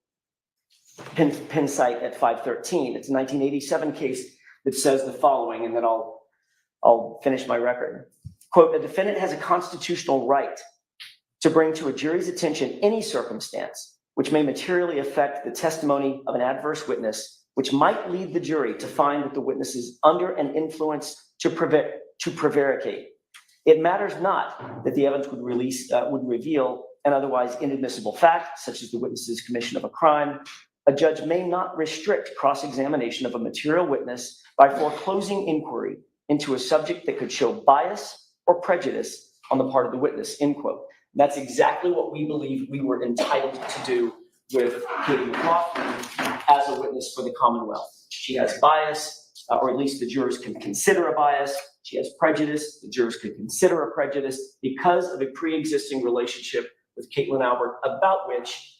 Speaker 16: pin site at 513. It's a 1987 case that says the following, and then I'll finish my record. Quote, a defendant has a constitutional right to bring to a jury's attention any circumstance which may materially affect the testimony of an adverse witness, which might lead the jury to find that the witness is under an influence to prevaricate. It matters not that the evidence would reveal an otherwise inadmissible fact, such as the witness's commission of a crime. A judge may not restrict cross-examination of a material witness by foreclosing inquiry into a subject that could show bias or prejudice on the part of the witness, end quote. That's exactly what we believe we were entitled to do with Katie McLaughlin as a witness for the Commonwealth. She has bias, or at least the jurors can consider a bias. She has prejudice, the jurors could consider a prejudice because of a pre-existing relationship with Caitlin Albert about which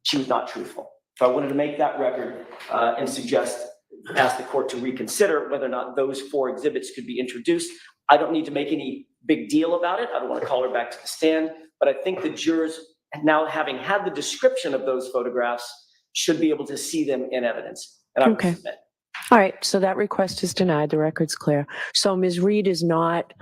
Speaker 16: she was not truthful. So I wanted to make that record and ask the court to reconsider whether or not those 4 exhibits could be introduced. I don't need to make any big deal about it. I don't want to call her back to the stand, but I think the jurors, now having had the description of those photographs, should be able to see them in evidence. And I would submit.
Speaker 15: All right, so that request is denied. The record's clear. So Ms. Reed is not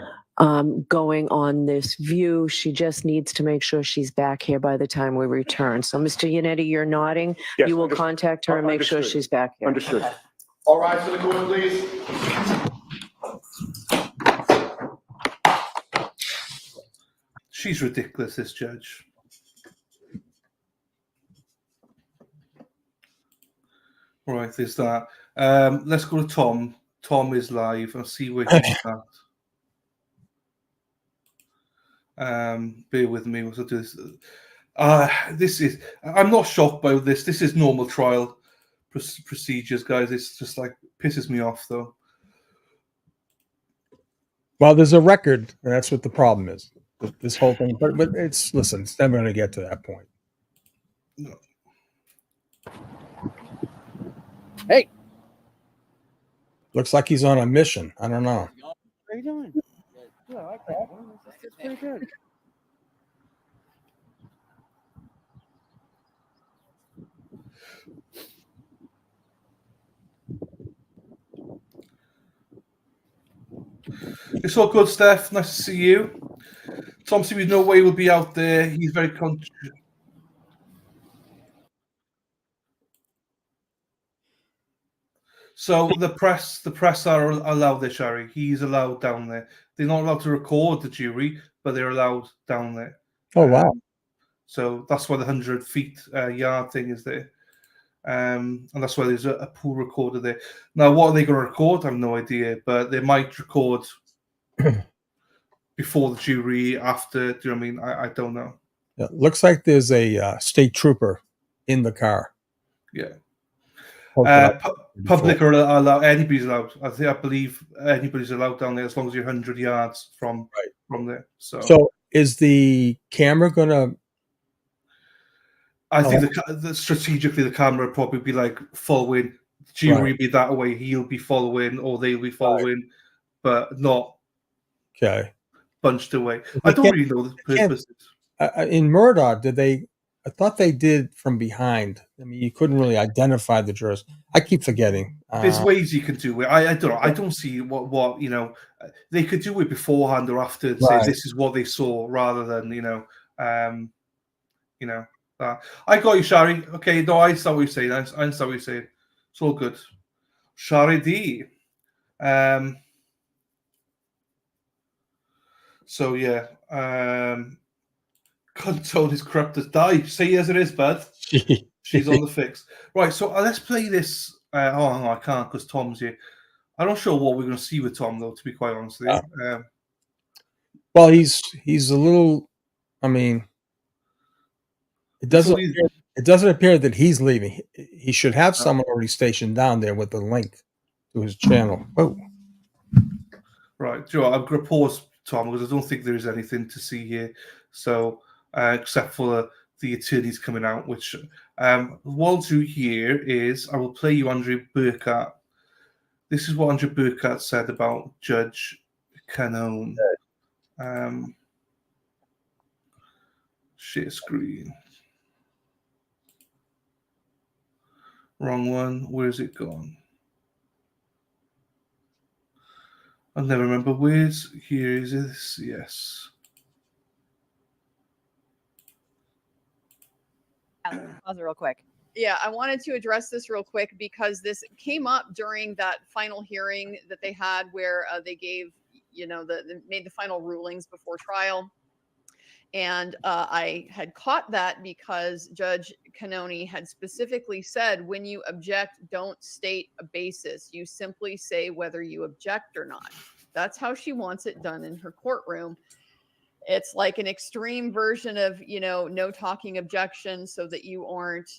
Speaker 15: going on this view. She just needs to make sure she's back here by the time we return. So Mr. Yannetti, you're nodding.
Speaker 18: Yes,
Speaker 15: you will contact her and make sure she's back here.
Speaker 18: Understood. All rise to the court, please.
Speaker 3: She's ridiculous, this judge. All right, there's that. Let's go to Tom. Tom is live. I'll see where he's at. Bear with me. What's I do this? I'm not shocked by this. This is normal trial procedures, guys. It's just like pisses me off, though.
Speaker 4: Well, there's a record, and that's what the problem is. This whole thing, but it's never going to get to that point.
Speaker 3: No.
Speaker 6: Hey,
Speaker 4: looks like he's on a mission. I don't know.
Speaker 6: What are you doing? Yeah, I like that one. That's pretty good.
Speaker 3: It's all good, Steph. Nice to see you. Tom seems to know why he will be out there. He's very conscious. So the press are allowed there, Shari. He's allowed down there. They're not allowed to record the jury, but they're allowed down there.
Speaker 4: Oh, wow.
Speaker 3: So that's why the 100 feet yard thing is there. And that's why there's a pool recorder there. Now, what are they going to record? I have no idea, but they might record before the jury, after. Do you know what I mean? I don't know.
Speaker 4: Yeah, looks like there's a state trooper in the car.
Speaker 3: Yeah. Public are allowed. Anybody's allowed. I believe anybody's allowed down there as long as you're 100 yards from there.
Speaker 4: So is the camera going to?
Speaker 3: I think strategically the camera would probably be like following. Jury be that way. He'll be following, or they'll be following, but not bunched away. I don't really know the purpose.
Speaker 4: In Murdoch, did they? I thought they did from behind. I mean, you couldn't really identify the jurors. I keep forgetting.
Speaker 3: There's ways you can do it. I don't know. I don't see what they could do it beforehand or after and say this is what they saw, rather than I got you, Shari. Okay, no, I understand what you're saying. I understand what you're saying. It's all good. Shari D. So yeah, Cuntone is corrupt as die. Say as it is, bud. She's on the fix. Right, so let's play this. Oh no, I can't because Tom's here. I'm not sure what we're going to see with Tom, though. To be quite honest with you.
Speaker 4: Well, he's a little. I mean, it doesn't appear that he's leaving. He should have someone already stationed down there with the link to his channel. Oh,
Speaker 3: right, Joe. I'm going to pause, Tom, because I don't think there is anything to see here. So, except for the attorneys coming out, which what I'll do here is I will play you Andrew Burkhardt. This is what Andrew Burkhardt said about Judge Canone. Share screen. Wrong one. Where's it gone? I never remember. Where's here? Is this? Yes.
Speaker 17: Pause it real quick.
Speaker 20: Yeah, I wanted to address this real quick because this came up during that final hearing that they had where they gave, made the final rulings before trial. And I had caught that because Judge Canone had specifically said, when you object, don't state a basis. You simply say whether you object or not. That's how she wants it done in her courtroom. It's like an extreme version of, no talking objection so that you aren't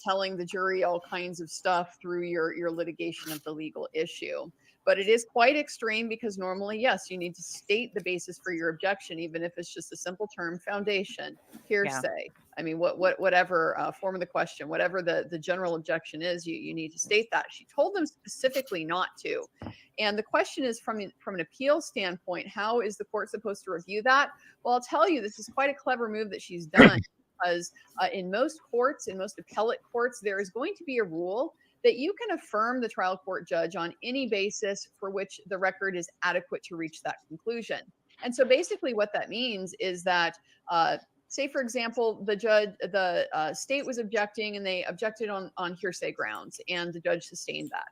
Speaker 20: telling the jury all kinds of stuff through your litigation of the legal issue. But it is quite extreme because normally, yes, you need to state the basis for your objection, even if it's just a simple term, foundation, hearsay. I mean, whatever form of the question, whatever the general objection is, you need to state that. She told them specifically not to. And the question is from an appeal standpoint, how is the court supposed to review that? Well, I'll tell you, this is quite a clever move that she's done because in most courts, in most appellate courts, there is going to be a rule that you can affirm the trial court judge on any basis for which the record is adequate to reach that conclusion. And so basically what that means is that, say, for example, the state was objecting and they objected on hearsay grounds and the judge sustained that.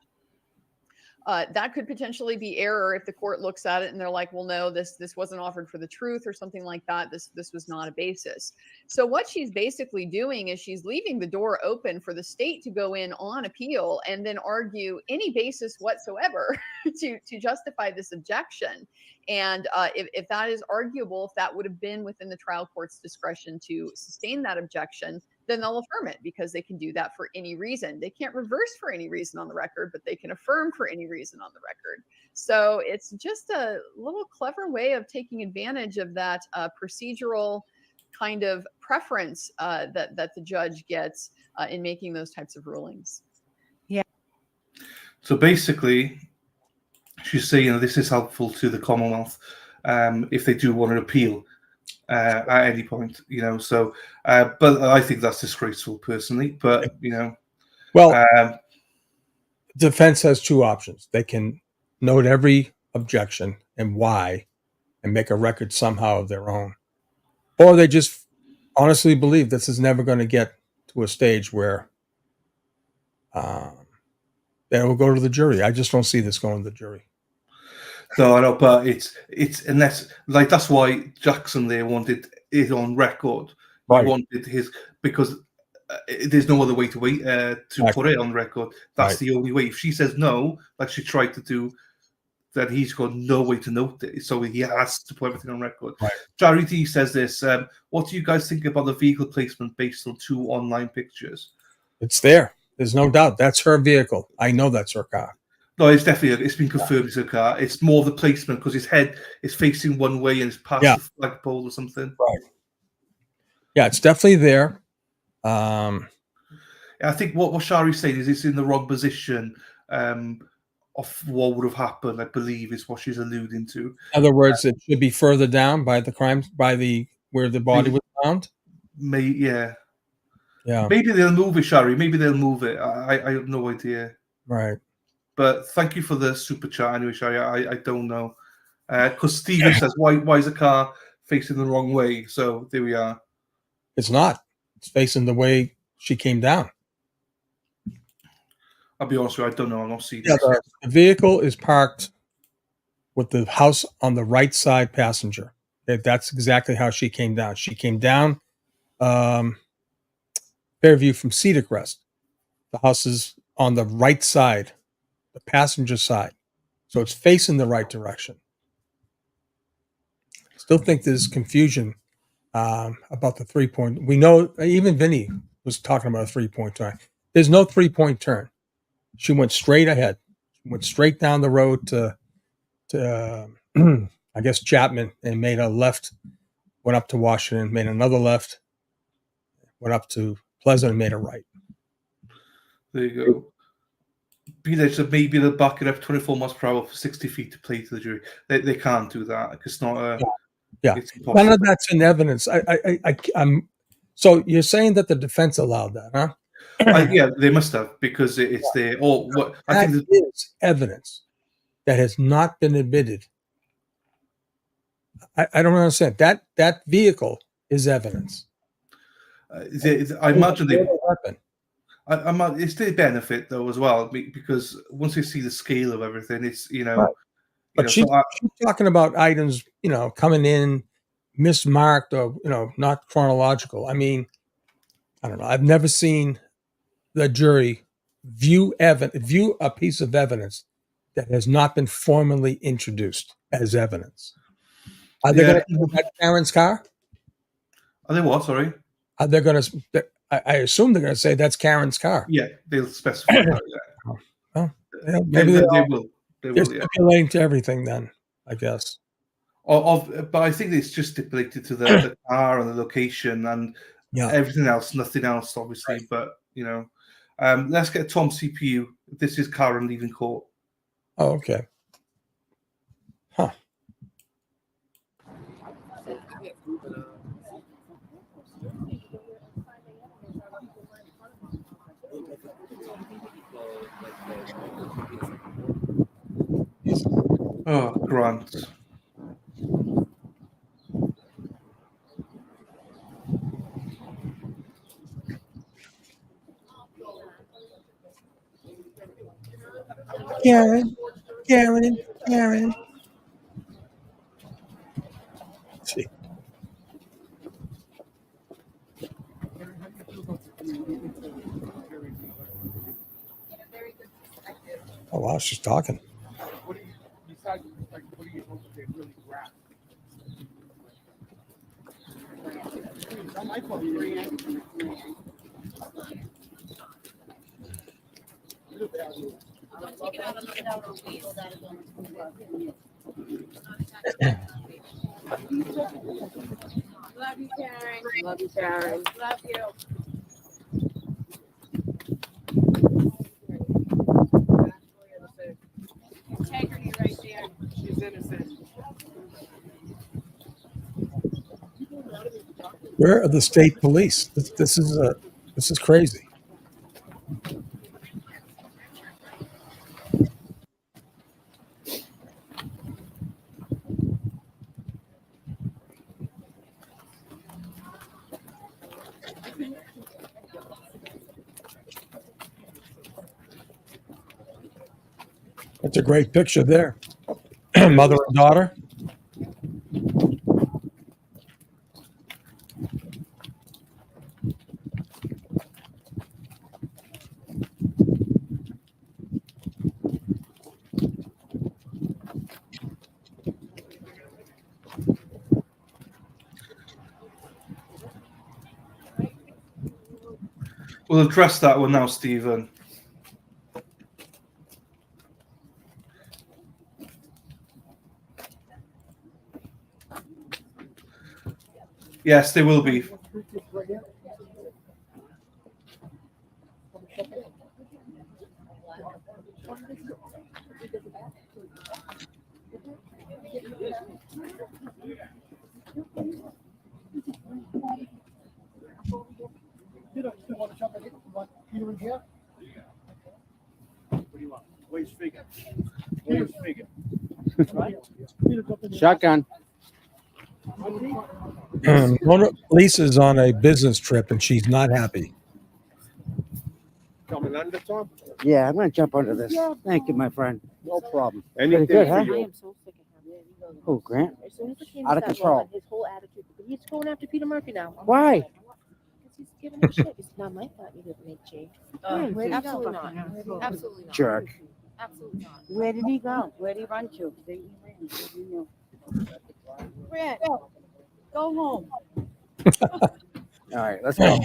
Speaker 20: That could potentially be error if the court looks at it and they're like, well, no, this wasn't offered for the truth or something like that. This was not a basis. So what she's basically doing is she's leaving the door open for the state to go in on appeal and then argue any basis whatsoever to justify this objection. And if that is arguable, if that would have been within the trial court's discretion to sustain that objection, then they'll affirm it because they can do that for any reason. They can't reverse for any reason on the record, but they can affirm for any reason on the record. So it's just a little clever way of taking advantage of that procedural kind of preference that the judge gets in making those types of rulings.
Speaker 17: Yeah.
Speaker 3: So basically, she's saying this is helpful to the Commonwealth if they do want to appeal. At any point, so but I think that's disgraceful personally, but
Speaker 4: well, defense has two options. They can note every objection and why and make a record somehow of their own, or they just honestly believe this is never going to get to a stage where they will go to the jury. I just don't see this going to the jury.
Speaker 3: No, I know, but it's unless that's why Jackson there wanted it on record. Right. He wanted his because there's no other way to wait to put it on record. That's the only way. If she says no, like she tried to do, then he's got no way to note it. So he has to put everything on record. Right. Jerry D says this. What do you guys think about the vehicle placement based on 2 online pictures?
Speaker 4: It's there. There's no doubt. That's her vehicle. I know that's her car.
Speaker 3: No, it's definitely, it's been confirmed it's a car. It's more the placement because his head is facing one way and it's past the flagpole or something.
Speaker 4: Right. Yeah, it's definitely there.
Speaker 3: I think what Shari's saying is it's in the wrong position of what would have happened, I believe, is what she's alluding to.
Speaker 4: In other words, it should be further down by the crime, where the body was found.
Speaker 3: Yeah.
Speaker 4: Yeah.
Speaker 3: Maybe they'll move it, Shari. Maybe they'll move it. I have no idea.
Speaker 4: Right.
Speaker 3: But thank you for the super chat anyway, Shari. I don't know. Because Steven says, why is the car facing the wrong way? So there we are.
Speaker 4: It's not. It's facing the way she came down.
Speaker 3: I'll be honest with you, I don't know. I'm not seeing
Speaker 4: Yeah,
Speaker 3: this.
Speaker 4: the vehicle is parked with the house on the right side passenger. That's exactly how she came down. She came down Fairview from Cedar Crest. The house is on the right side, the passenger side. So it's facing the right direction. Still think there's confusion about the 3-point. We know, even Vinny was talking about a 3-point turn. There's no 3-point turn. She went straight ahead, went straight down the road to I guess Chapman, and made a left, went up to Washington, made another left, went up to Pleasant, and made a right.
Speaker 3: There you go. Be there, so maybe they'll back it up 24 miles per hour for 60 feet to play to the jury. They can't do that. It's not.
Speaker 4: Yeah,
Speaker 3: it's impossible.
Speaker 4: none of that's in evidence. I'm. So you're saying that the defense allowed that, huh?
Speaker 3: Yeah, they must have, because it's there. Or what? I think
Speaker 4: that is evidence that has not been admitted. I don't understand that vehicle is evidence.
Speaker 3: I imagine they. It's their benefit though as well, because once they see the scale of everything, it's
Speaker 4: Right. But she's talking about items, coming in mismarked or not chronological. I mean, I don't know. I've never seen the jury view a piece of evidence that has not been formally introduced as evidence. Are they going to that's Karen's car?
Speaker 3: Are they what? Sorry.
Speaker 4: Are they going to? I assume they're going to say that's Karen's car.
Speaker 3: Yeah, they'll specify that.
Speaker 4: Well, maybe they will.
Speaker 3: They
Speaker 4: They're
Speaker 3: will. Yeah.
Speaker 4: stipulating to everything then, I guess.
Speaker 3: But I think it's just stipulated to the car and the location and everything else, nothing else, obviously. Right. But let's get Tom CPU. This is Karen leaving court.
Speaker 4: Oh, okay. Huh.
Speaker 3: Oh, Grant.
Speaker 4: Karen. Let's see. Oh wow, she's talking.
Speaker 7: Love you, Karen. Love you, Karen. Love you. Integrity right there. She's innocent.
Speaker 4: Where are the state police? This is crazy. That's a great picture there. Mother and daughter.
Speaker 3: We'll address that one now, Stephen. Yes, they will be.
Speaker 6: Shotgun.
Speaker 4: Lisa's on a business trip and she's not happy.
Speaker 18: Coming under, Tom?
Speaker 21: Yeah, I'm gonna jump under this. Thank you, my friend.
Speaker 18: No problem.
Speaker 21: Pretty
Speaker 18: Anything
Speaker 21: good,
Speaker 18: for
Speaker 21: huh?
Speaker 18: you.
Speaker 21: Oh, Grant.
Speaker 7: As soon as it came
Speaker 21: Out of
Speaker 7: to that
Speaker 21: control.
Speaker 7: law, his whole attitude, he's going after Peter Murphy now.
Speaker 21: Why?
Speaker 7: Because he's giving him shit. It's not my fault you didn't make change.
Speaker 21: Where'd he
Speaker 7: Absolutely
Speaker 21: go?
Speaker 7: not. Absolutely not.
Speaker 21: Jerk.
Speaker 7: Absolutely not.
Speaker 21: Where did he go? Where did he run to?
Speaker 7: Brad, go home.
Speaker 21: All right, let's go.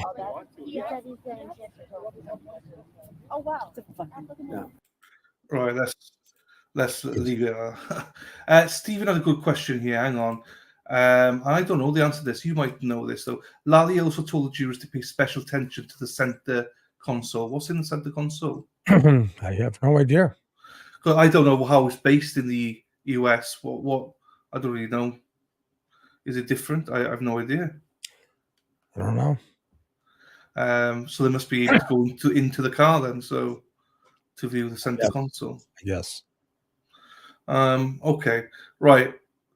Speaker 7: Oh, wow.
Speaker 21: Yeah.
Speaker 3: Right, let's leave it. Stephen had a good question here. Hang on. I don't know the answer to this. You might know this though. Lally also told the jurors to pay special attention to the center console. What's in the center console?
Speaker 4: I have no idea.
Speaker 3: 'Cause I don't know how it's based in the US. What I don't really know. Is it different? I have no idea.
Speaker 4: I don't know.
Speaker 3: So they must be able to go into the car then. So to view the center console.
Speaker 4: Yes.
Speaker 3: Okay. Right.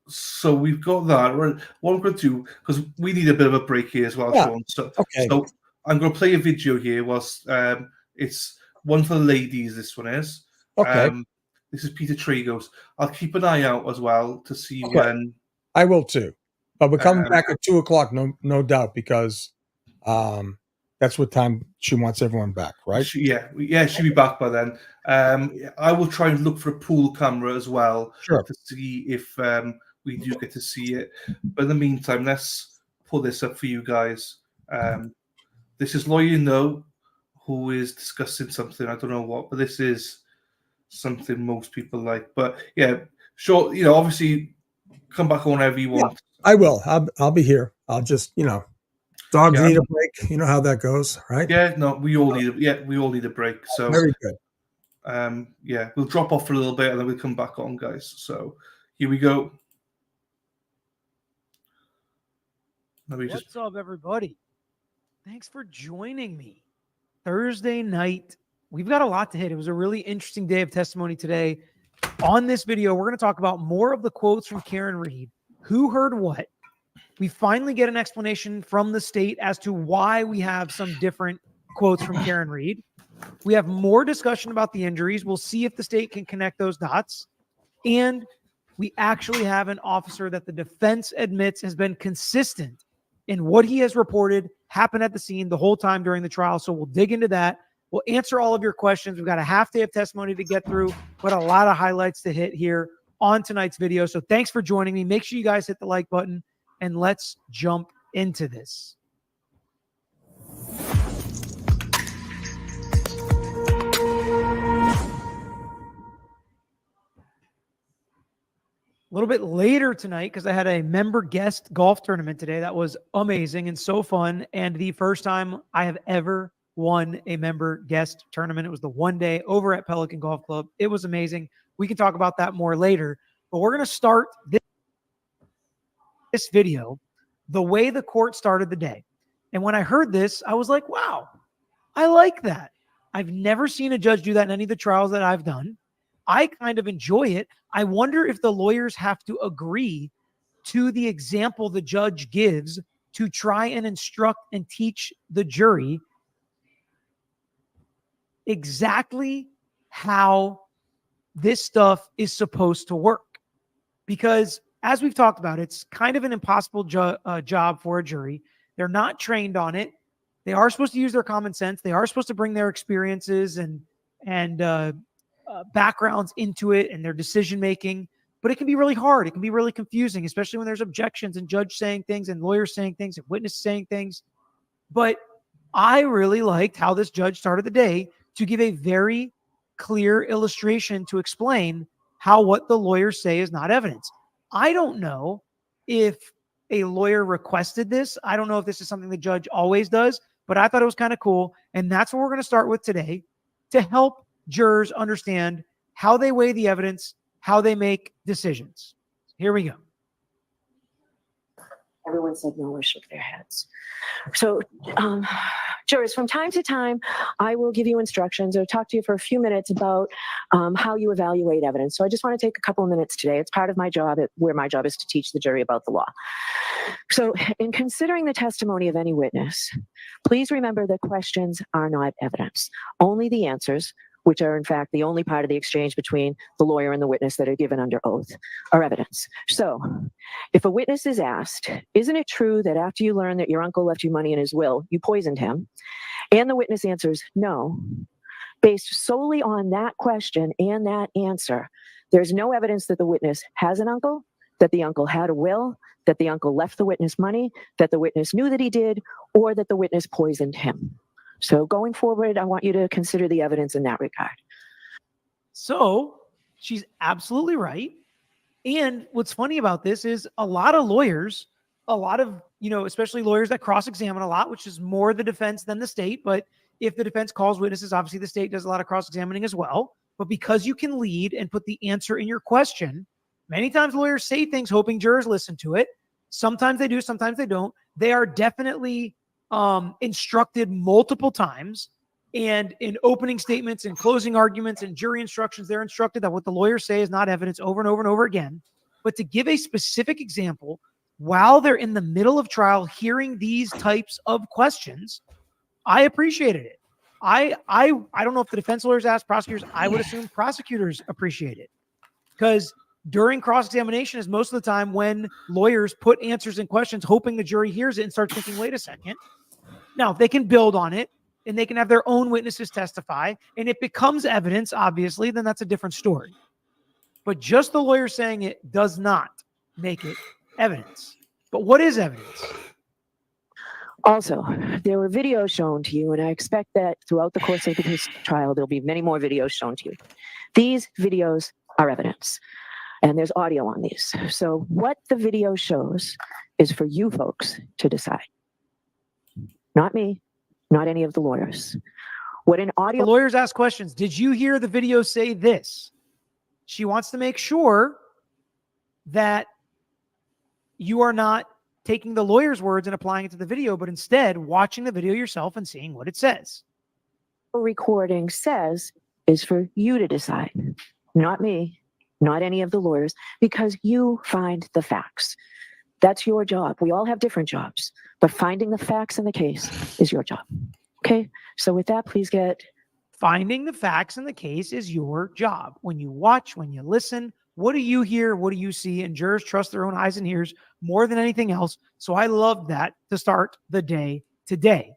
Speaker 3: So we've got that. Right. What I'm going to do, because we need a bit of a break here as well,
Speaker 4: Yeah.
Speaker 3: Sean. So,
Speaker 4: Okay.
Speaker 3: so I'm going to play a video here. It's one for the ladies. This one is.
Speaker 4: Okay.
Speaker 3: This is Peter Tragos. I'll keep an eye out as well to see
Speaker 4: Okay.
Speaker 3: when.
Speaker 4: I will too. But we're coming back at 2:00, no doubt, because that's what time she wants everyone back, right?
Speaker 3: Yeah, she'll be back by then. I will try and look for a pool camera as well to see if we do get to see it. But in the meantime, let's pull this up for you guys. This is Lawyer No, who is discussing something. I don't know what, but this is something most people like. But yeah, sure. Obviously, come back on whenever you want.
Speaker 4: I will. I'll be here. I'll just, dogs need a break. You know how that goes, right?
Speaker 3: Yeah, no, we all need a break. So
Speaker 4: very good.
Speaker 3: We'll drop off for a little bit and then we'll come back on, guys. So here we go.
Speaker 22: What's up, everybody? Thanks for joining me. Thursday night. We've got a lot to hit. It was a really interesting day of testimony today. On this video, we're going to talk about more of the quotes from Karen Reed. Who heard what? We finally get an explanation from the state as to why we have some different quotes from Karen Reed. We have more discussion about the injuries. We'll see if the state can connect those dots. And we actually have an officer that the defense admits has been consistent in what he has reported happened at the scene the whole time during the trial. So we'll dig into that. We'll answer all of your questions. We've got a half day of testimony to get through, but a lot of highlights to hit here on tonight's video. So thanks for joining me. Make sure you guys hit the like button and let's jump into this. A little bit later tonight, because I had a member guest golf tournament today that was amazing and so fun, and the first time I have ever won a member guest tournament. It was the one day over at Pelican Golf Club. It was amazing. We can talk about that more later, but we're going to start this video the way the court started the day. And when I heard this, I was like, wow, I like that. I've never seen a judge do that in any of the trials that I've done. I kind of enjoy it. I wonder if the lawyers have to agree to the example the judge gives to try and instruct and teach the jury exactly how this stuff is supposed to work. Because as we've talked about, it's kind of an impossible job for a jury. They're not trained on it. They are supposed to use their common sense. They are supposed to bring their experiences and backgrounds into it and their decision making. But it can be really hard. It can be really confusing, especially when there's objections and judge saying things and lawyers saying things and witnesses saying things. But I really liked how this judge started the day to give a very clear illustration to explain how what the lawyers say is not evidence. I don't know if a lawyer requested this. I don't know if this is something the judge always does, but I thought it was kind of cool. And that's what we're going to start with today to help jurors understand how they weigh the evidence, how they make decisions. Here we go.
Speaker 15: Everyone said no or shook their heads. So, Jurors, from time to time, I will give you instructions or talk to you for a few minutes about how you evaluate evidence. So I just want to take a couple of minutes today. It's part of my job, where my job is to teach the jury about the law. So in considering the testimony of any witness, please remember that questions are not evidence. Only the answers, which are in fact the only part of the exchange between the lawyer and the witness that are given under oath, are evidence. So if a witness is asked, isn't it true that after you learned that your uncle left you money in his will, you poisoned him? And the witness answers no. Based solely on that question and that answer, there's no evidence that the witness has an uncle, that the uncle had a will, that the uncle left the witness money, that the witness knew that he did, or that the witness poisoned him. So going forward, I want you to consider the evidence in that regard.
Speaker 22: So she's absolutely right. And what's funny about this is a lot of lawyers, especially lawyers that cross-examine a lot, which is more the defense than the state. But if the defense calls witnesses, obviously the state does a lot of cross-examining as well. But because you can lead and put the answer in your question, many times lawyers say things hoping jurors listen to it. Sometimes they do, sometimes they don't. They are definitely instructed multiple times. And in opening statements and closing arguments and jury instructions, they're instructed that what the lawyers say is not evidence over and over and over again. But to give a specific example, while they're in the middle of trial hearing these types of questions, I appreciated it. I don't know if the defense lawyers asked prosecutors. I would assume prosecutors appreciate it, because during cross-examination is most of the time when lawyers put answers and questions hoping the jury hears it and starts thinking, wait a second. Now, if they can build on it and they can have their own witnesses testify and it becomes evidence, obviously, then that's a different story. But just the lawyer saying it does not make it evidence. But what is evidence?
Speaker 15: Also, there were videos shown to you, and I expect that throughout the course of this trial, there'll be many more videos shown to you. These videos are evidence, and there's audio on these. So what the video shows is for you folks to decide. Not me, not any of the lawyers. What an audio...
Speaker 22: The lawyers ask questions. Did you hear the video say this? She wants to make sure that you are not taking the lawyer's words and applying it to the video, but instead watching the video yourself and seeing what it says.
Speaker 15: Recording says is for you to decide, not me, not any of the lawyers, because you find the facts. That's your job. We all have different jobs, but finding the facts in the case is your job. Okay, so with that, please get...
Speaker 22: Finding the facts in the case is your job. When you watch, when you listen, what do you hear? What do you see? And jurors trust their own eyes and ears more than anything else. So I love that to start the day today.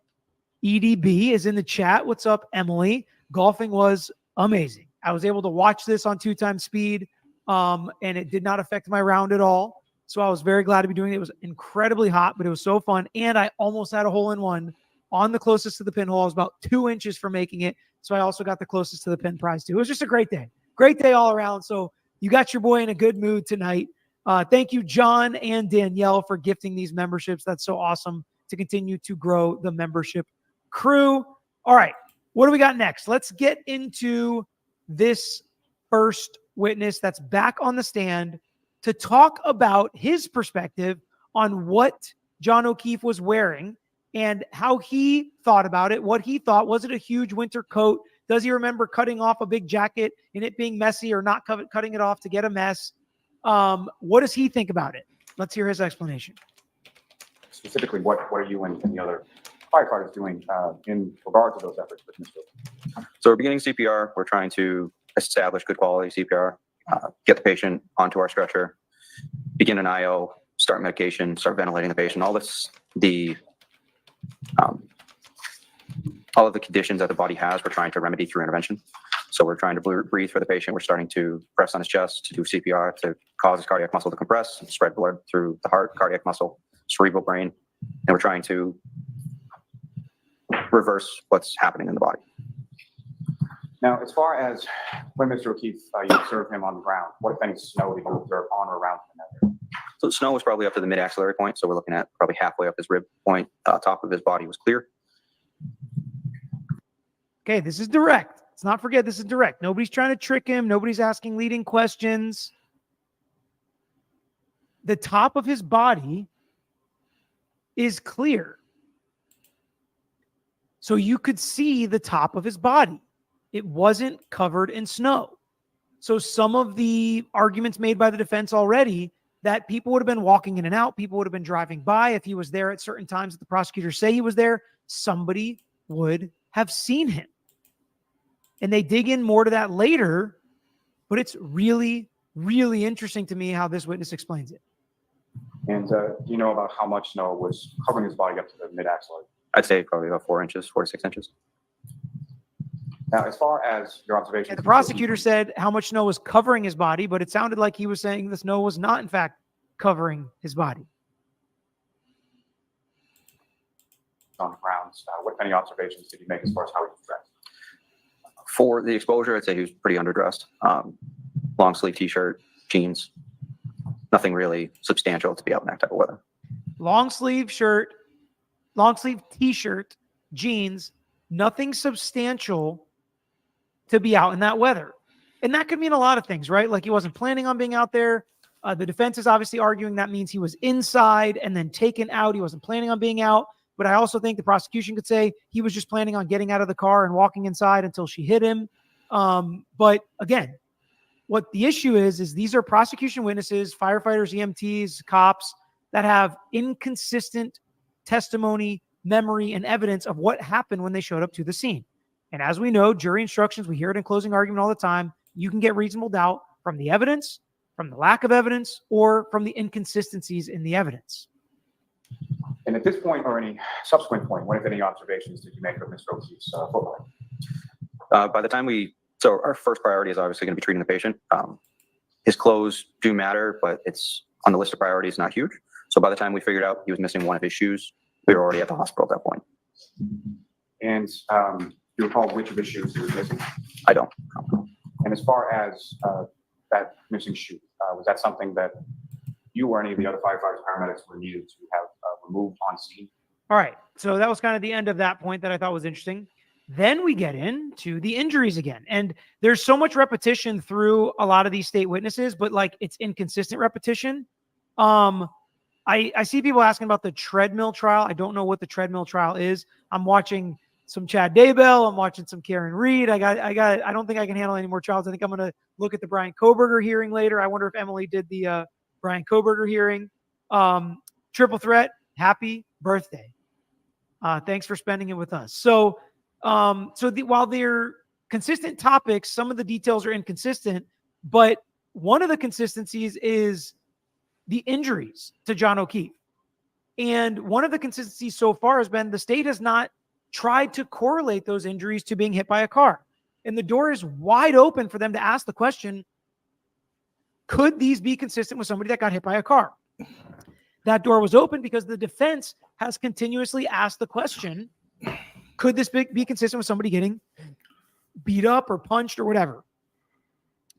Speaker 22: EDB is in the chat. What's up, Emily? Golfing was amazing. I was able to watch this on 2x speed, and it did not affect my round at all. So I was very glad to be doing it. It was incredibly hot, but it was so fun. And I almost had a hole-in-one on the closest to the pinhole. I was about 2 inches from making it. So I also got the closest to the pin prize too. It was just a great day. Great day all around. So you got your boy in a good mood tonight. Thank you, John and Danielle, for gifting these memberships. That's so awesome to continue to grow the membership crew. All right, what do we got next? Let's get into this first witness that's back on the stand to talk about his perspective on what John O'Keefe was wearing and how he thought about it, what he thought. Was it a huge winter coat? Does he remember cutting off a big jacket and it being messy, or not cutting it off to get a mess? What does he think about it? Let's hear his explanation.
Speaker 14: Specifically, what are you and the other firefighters doing in regard to those efforts with Mr.
Speaker 1: So we're beginning CPR. We're trying to establish good quality CPR, get the patient onto our stretcher, begin an IO, start medication, start ventilating the patient. All of the conditions that the body has, we're trying to remedy through intervention. So we're trying to breathe for the patient. We're starting to press on his chest to do CPR to cause his cardiac muscle to compress, and spread blood through the heart, cardiac muscle, cerebral brain. And we're trying to reverse what's happening in the body.
Speaker 14: Now, as far as when Mr. O'Keefe, you observed him on the ground, what, if any, snow did you observe on or around him?
Speaker 1: So the snow was probably up to the mid-axillary point. So we're looking at probably halfway up his rib point. Top of his body was clear.
Speaker 22: Okay, this is direct. Let's not forget this is direct. Nobody's trying to trick him. Nobody's asking leading questions. The top of his body is clear. So you could see the top of his body. It wasn't covered in snow. So some of the arguments made by the defense already that people would have been walking in and out, people would have been driving by. If he was there at certain times that the prosecutors say he was there, somebody would have seen him. And they dig in more to that later, but it's really, really interesting to me how this witness explains it.
Speaker 14: And do you know about how much snow was covering his body up to the mid-axillary?
Speaker 1: I'd say probably about 4 inches, 4 to 6 inches.
Speaker 14: Now, as far as your observation,
Speaker 22: And the prosecutor said how much snow was covering his body, but it sounded like he was saying the snow was not, in fact, covering his body.
Speaker 14: on the grounds, what any observations did you make as far as how he was dressed?
Speaker 1: For the exposure, I'd say he was pretty underdressed. Long sleeve t-shirt, jeans, nothing really substantial to be out in that type of weather.
Speaker 22: Long sleeve shirt, long sleeve t-shirt, jeans, nothing substantial to be out in that weather. And that could mean a lot of things, right? Like he wasn't planning on being out there. The defense is obviously arguing that means he was inside and then taken out. He wasn't planning on being out. But I also think the prosecution could say he was just planning on getting out of the car and walking inside until she hit him. But again, what the issue is these are prosecution witnesses, firefighters, EMTs, cops that have inconsistent testimony, memory, and evidence of what happened when they showed up to the scene. And as we know, jury instructions, we hear it in closing argument all the time. You can get reasonable doubt from the evidence, from the lack of evidence, or from the inconsistencies in the evidence.
Speaker 14: And at this point, or any subsequent point, what, if any, observations did you make of Mr. O'Keefe's football?
Speaker 1: By the time so our first priority is obviously going to be treating the patient. His clothes do matter, but it's on the list of priorities, not huge. So by the time we figured out he was missing one of his shoes, we were already at the hospital at that point.
Speaker 14: And do you recall which of his shoes he was missing?
Speaker 1: I don't.
Speaker 14: And as far as that missing shoe, was that something that you or any of the other firefighters, paramedics were needed to have removed on scene?
Speaker 22: All right. So that was kind of the end of that point that I thought was interesting. Then we get into the injuries again. And there's so much repetition through a lot of these state witnesses, but like it's inconsistent repetition. I see people asking about the treadmill trial. I don't know what the treadmill trial is. I'm watching some Chad Daybell. I'm watching some Karen Reed. I don't think I can handle any more trials. I think I'm going to look at the Brian Kohberger hearing later. I wonder if Emily did the Brian Kohberger hearing. Triple threat. Happy birthday. Thanks for spending it with us. So, while they're consistent topics, some of the details are inconsistent, but one of the consistencies is the injuries to John O'Keefe. And one of the consistencies so far has been the state has not tried to correlate those injuries to being hit by a car. And the door is wide open for them to ask the question, could these be consistent with somebody that got hit by a car? That door was open because the defense has continuously asked the question, could this be consistent with somebody getting beat up or punched or whatever?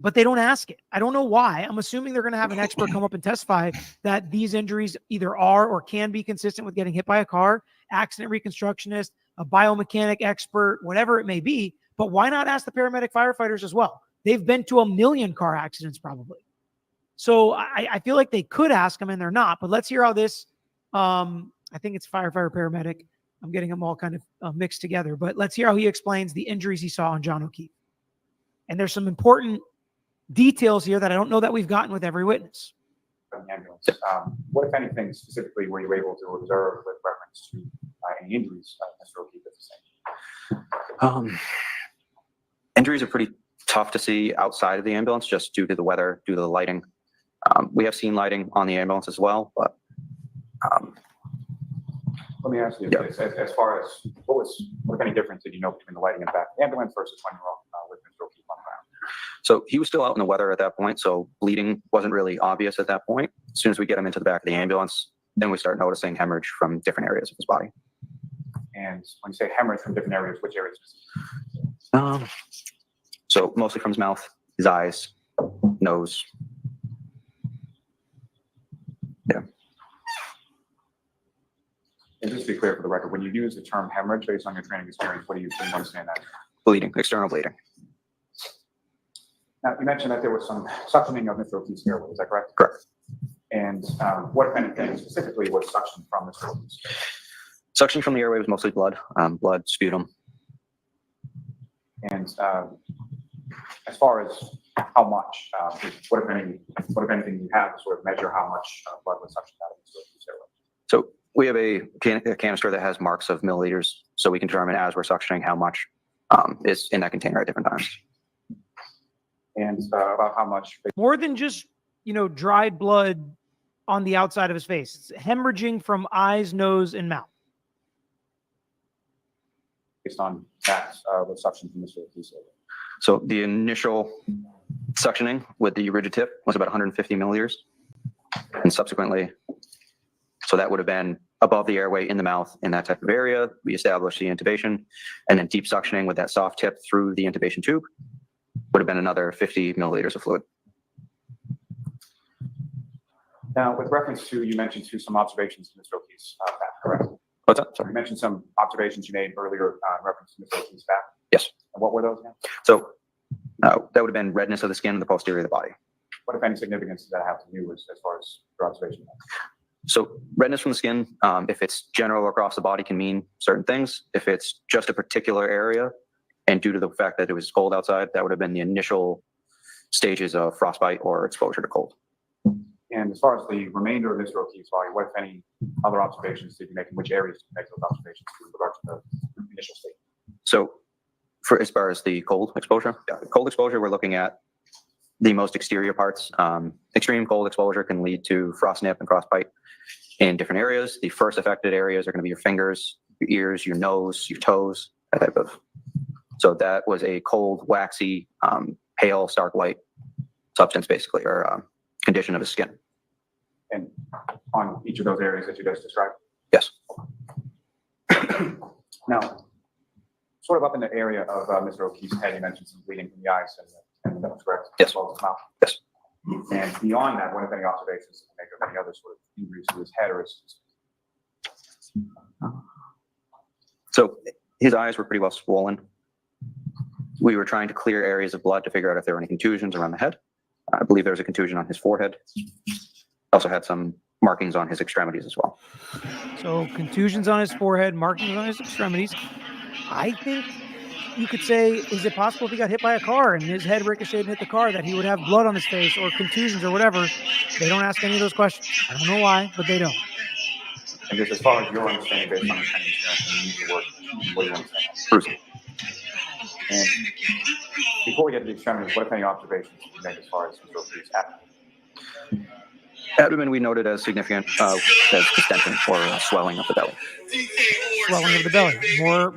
Speaker 22: But they don't ask it. I don't know why. I'm assuming they're going to have an expert come up and testify that these injuries either are or can be consistent with getting hit by a car, accident reconstructionist, a biomechanic expert, whatever it may be. But why not ask the paramedic firefighters as well? They've been to 1 million car accidents probably. So I feel like they could ask them and they're not. But let's hear how this, I think it's firefighter, paramedic. I'm getting them all kind of mixed together. But let's hear how he explains the injuries he saw on John O'Keefe. And there's some important details here that I don't know that we've gotten with every witness.
Speaker 14: Ambulance. What, if anything, specifically were you able to observe with reference to any injuries Mr. O'Keefe at the same?
Speaker 1: Injuries are pretty tough to see outside of the ambulance just due to the weather, due to the lighting. We have seen lighting on the ambulance as well, but
Speaker 14: let me ask you this, as far as what, if any, difference did you know between the lighting in the back of the ambulance versus when you were with Mr. O'Keefe on the ground?
Speaker 1: So he was still out in the weather at that point, so bleeding wasn't really obvious at that point. As soon as we get him into the back of the ambulance, then we start noticing hemorrhage from different areas of his body.
Speaker 14: And when you say hemorrhage from different areas, which areas?
Speaker 1: So mostly from his mouth, his eyes, nose. Yeah.
Speaker 14: And just to be clear for the record, when you use the term hemorrhage based on your training experience, what do you understand that?
Speaker 1: Bleeding, external bleeding.
Speaker 14: Now, you mentioned that there was some suctioning of Mr. O'Keefe's airway, is that correct?
Speaker 1: Correct.
Speaker 14: And what, if anything, specifically was suctioned from Mr. O'Keefe's?
Speaker 1: Suction from the airway was mostly blood, blood, sputum.
Speaker 14: And as far as how much, what if anything you have to sort of measure how much blood was suctioned out of the airway?
Speaker 1: So we have a canister that has marks of milliliters, so we can determine as we're suctioning how much is in that container at different times.
Speaker 14: And about how much?
Speaker 22: More than just, dried blood on the outside of his face. It's hemorrhaging from eyes, nose, and mouth.
Speaker 14: Based on that, was suction from Mr. O'Keefe's airway.
Speaker 1: So the initial suctioning with the rigid tip was about 150 milliliters. And subsequently, so that would have been above the airway in the mouth in that type of area. We established the intubation, and then deep suctioning with that soft tip through the intubation tube would have been another 50 milliliters of fluid.
Speaker 14: Now, with reference to, you mentioned some observations to Mr. O'Keefe's back, correct?
Speaker 1: What's that? Sorry.
Speaker 14: You mentioned some observations you made earlier in reference to Mr. O'Keefe's back.
Speaker 1: Yes.
Speaker 14: And what were those again?
Speaker 1: So that would have been redness of the skin in the posterior of the body.
Speaker 14: What, if any, significance does that have to you as far as your observation?
Speaker 1: So redness from the skin, if it's general across the body, can mean certain things. If it's just a particular area, and due to the fact that it was cold outside, that would have been the initial stages of frostbite or exposure to cold.
Speaker 14: And as far as the remainder of Mr. O'Keefe's body, what, if any, other observations did you make? In which areas did you make those observations with regard to the initial state?
Speaker 1: So for as far as the cold exposure, cold exposure, we're looking at the most exterior parts. Extreme cold exposure can lead to frost nip and frostbite in different areas. The first affected areas are going to be your fingers, your ears, your nose, your toes, that type of. So that was a cold, waxy, pale, stark white substance, basically, or condition of the skin.
Speaker 14: And on each of those areas that you just described?
Speaker 1: Yes.
Speaker 14: Now, sort of up in the area of Mr. O'Keefe's head, you mentioned some bleeding from the eyes and the nose, correct?
Speaker 1: Yes.
Speaker 14: As well as the mouth?
Speaker 1: Yes.
Speaker 14: And beyond that, what, if any, observations you make of any other sort of injuries to his head or his?
Speaker 1: So his eyes were pretty well swollen. We were trying to clear areas of blood to figure out if there were any contusions around the head. I believe there was a contusion on his forehead. Also had some markings on his extremities as well.
Speaker 22: So contusions on his forehead, markings on his extremities. I think you could say, is it possible if he got hit by a car and his head ricocheted and hit the car that he would have blood on his face or contusions or whatever? They don't ask any of those questions. I don't know why, but they don't.
Speaker 14: And just as far as your understanding based on his training experience and user work, what do you understand?
Speaker 1: Bruising.
Speaker 14: And before we get to the extremities, what, if any, observations did you make as far as Mr. O'Keefe's abdomen?
Speaker 1: Abdomen we noted as significant as distension or swelling of the belly.
Speaker 22: Swelling of the belly.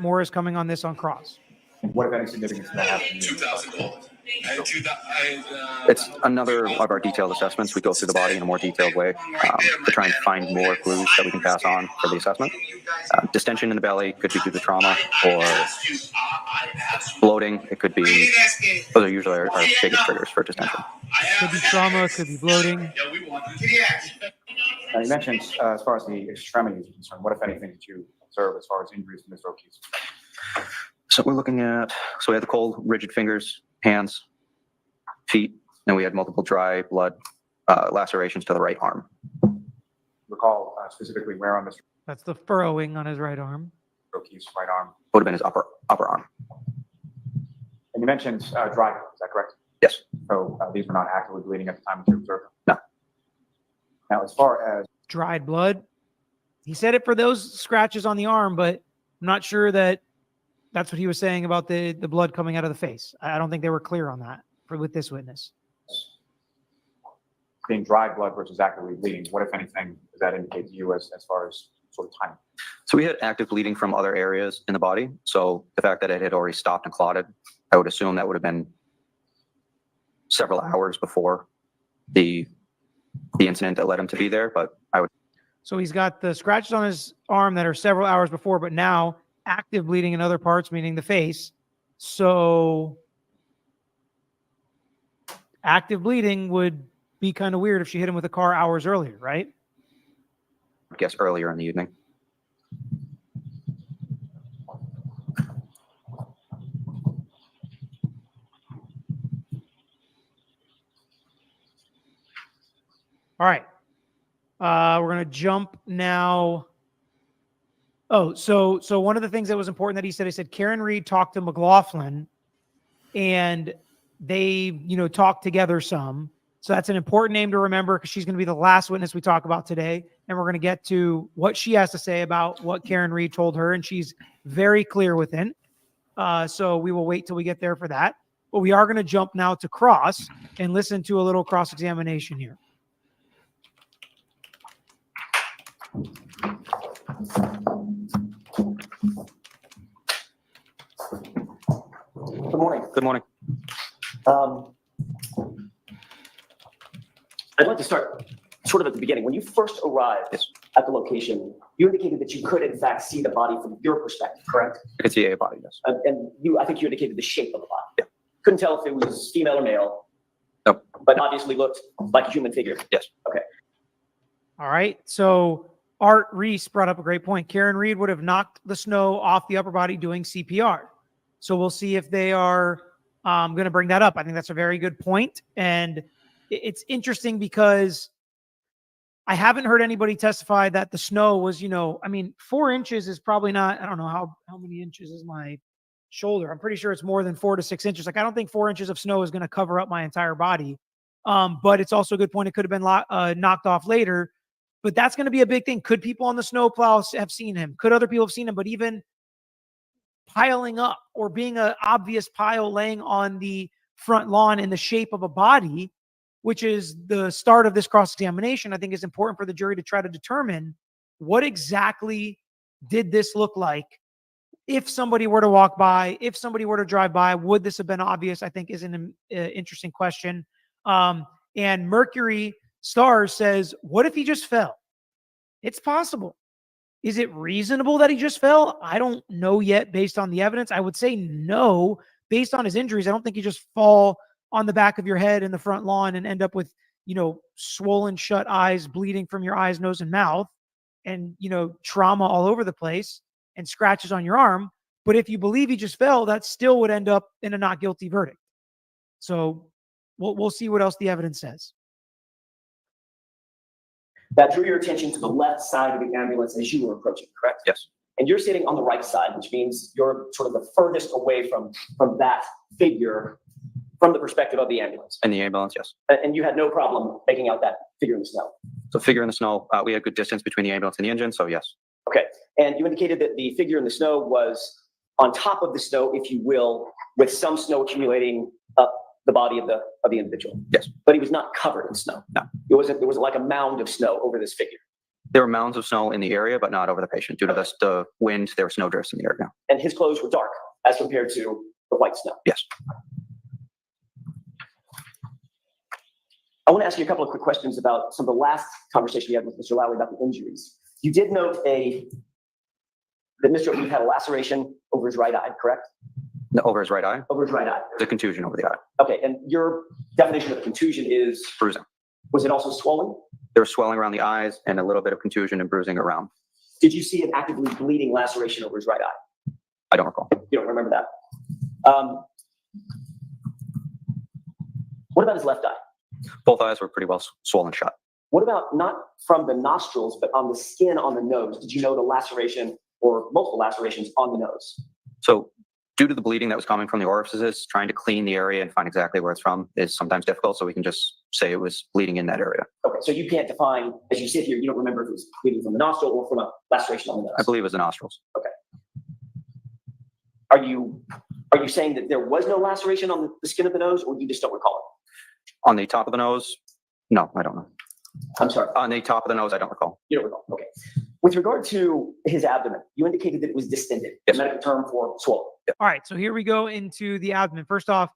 Speaker 22: More is coming on this on cross.
Speaker 14: And what, if any, significance did that have to you?
Speaker 1: It's another of our detailed assessments. We go through the body in a more detailed way to try and find more clues that we can pass on for the assessment. Distension in the belly could be due to trauma or bloating. It could be, those are usually our biggest triggers for distension.
Speaker 22: Could be trauma, could be bloating.
Speaker 14: Now, you mentioned as far as the extremities are concerned, what, if anything, did you observe as far as injuries to Mr. O'Keefe's?
Speaker 1: So we're looking at, so we had the cold, rigid fingers, hands, feet, and we had multiple dry blood lacerations to the right arm.
Speaker 14: Recall specifically where on Mr.
Speaker 22: That's the furrowing on his right arm.
Speaker 14: O'Keefe's right arm?
Speaker 1: Would have been his upper arm.
Speaker 14: And you mentioned dry blood, is that correct?
Speaker 1: Yes.
Speaker 14: So these were not actively bleeding at the time that you observed them?
Speaker 1: No.
Speaker 14: Now, as far as
Speaker 22: dried blood, he said it for those scratches on the arm, but I'm not sure that that's what he was saying about the blood coming out of the face. I don't think they were clear on that with this witness.
Speaker 14: being dry blood versus actively bleeding, what, if anything, does that indicate to you as far as sort of time?
Speaker 1: So we had active bleeding from other areas in the body. So the fact that it had already stopped and clotted, I would assume that would have been several hours before the incident that led him to be there. But I would.
Speaker 22: So he's got the scratches on his arm that are several hours before, but now active bleeding in other parts, meaning the face. So active bleeding would be kind of weird if she hit him with a car hours earlier, right?
Speaker 1: I guess earlier in the evening.
Speaker 22: All right. We're going to jump now Oh, so one of the things that was important that he said Karen Reed talked to McLaughlin and they, talked together some. So that's an important name to remember because she's going to be the last witness we talk about today. And we're going to get to what she has to say about what Karen Reed told her. And she's very clear within. So we will wait till we get there for that. But we are going to jump now to cross and listen to a little cross-examination here.
Speaker 16: Good morning.
Speaker 1: Good morning.
Speaker 16: I'd like to start sort of at the beginning. When you first arrived at the location, you indicated that you could, in fact, see the body from your perspective, correct?
Speaker 1: I could see a body, yes.
Speaker 16: And I think you indicated the shape of the body.
Speaker 1: Yeah.
Speaker 16: Couldn't tell if it was female or male.
Speaker 1: Nope.
Speaker 16: But obviously looked like a human figure.
Speaker 1: Yes.
Speaker 16: Okay.
Speaker 22: All right. So Art Reese brought up a great point. Karen Reed would have knocked the snow off the upper body doing CPR. So we'll see if they are going to bring that up. I think that's a very good point. And it's interesting because I haven't heard anybody testify that the snow was, 4 inches is probably not, I don't know how many inches is my shoulder. I'm pretty sure it's more than 4 to 6 inches. Like, I don't think 4 inches of snow is going to cover up my entire body. But it's also a good point. It could have been knocked off later, but that's going to be a big thing. Could people on the snowplow have seen him? Could other people have seen him? But even piling up or being an obvious pile laying on the front lawn in the shape of a body, which is the start of this cross-examination, I think is important for the jury to try to determine what exactly did this look like. If somebody were to walk by, if somebody were to drive by, would this have been obvious? I think is an interesting question. And Mercury Stars says, what if he just fell? It's possible. Is it reasonable that he just fell? I don't know yet based on the evidence. I would say no. Based on his injuries, I don't think you just fall on the back of your head in the front lawn and end up with, swollen shut eyes, bleeding from your eyes, nose, and mouth, and, trauma all over the place and scratches on your arm. But if you believe he just fell, that still would end up in a not guilty verdict. So we'll see what else the evidence says.
Speaker 16: That drew your attention to the left side of the ambulance as you were approaching, correct?
Speaker 1: Yes.
Speaker 16: And you're sitting on the right side, which means you're sort of the furthest away from that figure from the perspective of the ambulance.
Speaker 1: In the ambulance, yes.
Speaker 16: And you had no problem making out that figure in the snow.
Speaker 1: So figure in the snow, we had good distance between the ambulance and the engine, so yes.
Speaker 16: Okay. And you indicated that the figure in the snow was on top of the snow, if you will, with some snow accumulating up the body of the individual.
Speaker 1: Yes.
Speaker 16: But he was not covered in snow.
Speaker 1: No.
Speaker 16: There wasn't like a mound of snow over this figure.
Speaker 1: There were mounds of snow in the area, but not over the patient. Due to the wind, there were snow drifts in the area.
Speaker 16: And his clothes were dark as compared to the white snow.
Speaker 1: Yes.
Speaker 16: I want to ask you a couple of quick questions about some of the last conversation we had with Mr. Lowry about the injuries. You did note that Mr. O'Keefe had a laceration over his right eye, correct?
Speaker 1: No, over his right eye?
Speaker 16: Over his right eye.
Speaker 1: The contusion over the eye.
Speaker 16: Okay, and your definition of contusion is?
Speaker 1: Bruising.
Speaker 16: Was it also swollen?
Speaker 1: There was swelling around the eyes and a little bit of contusion and bruising around.
Speaker 16: Did you see an actively bleeding laceration over his right eye?
Speaker 1: I don't recall.
Speaker 16: You don't remember that? What about his left eye?
Speaker 1: Both eyes were pretty well swollen shut.
Speaker 16: What about not from the nostrils, but on the skin on the nose? Did you know the laceration or multiple lacerations on the nose?
Speaker 1: So due to the bleeding that was coming from the orifices, trying to clean the area and find exactly where it's from is sometimes difficult. So we can just say it was bleeding in that area.
Speaker 16: Okay, so you can't define, as you sit here, you don't remember if it was bleeding from the nostril or from a laceration on the nose?
Speaker 1: I believe it was the nostrils.
Speaker 16: Okay. Are you saying that there was no laceration on the skin of the nose, or you just don't recall it?
Speaker 1: On the top of the nose? No, I don't know.
Speaker 16: I'm sorry.
Speaker 1: On the top of the nose, I don't recall.
Speaker 16: You don't recall. Okay. With regard to his abdomen, you indicated that it was distended.
Speaker 1: Yes.
Speaker 16: The medical term for swollen.
Speaker 1: Yep.
Speaker 22: All right, so here we go into the abdomen. First off,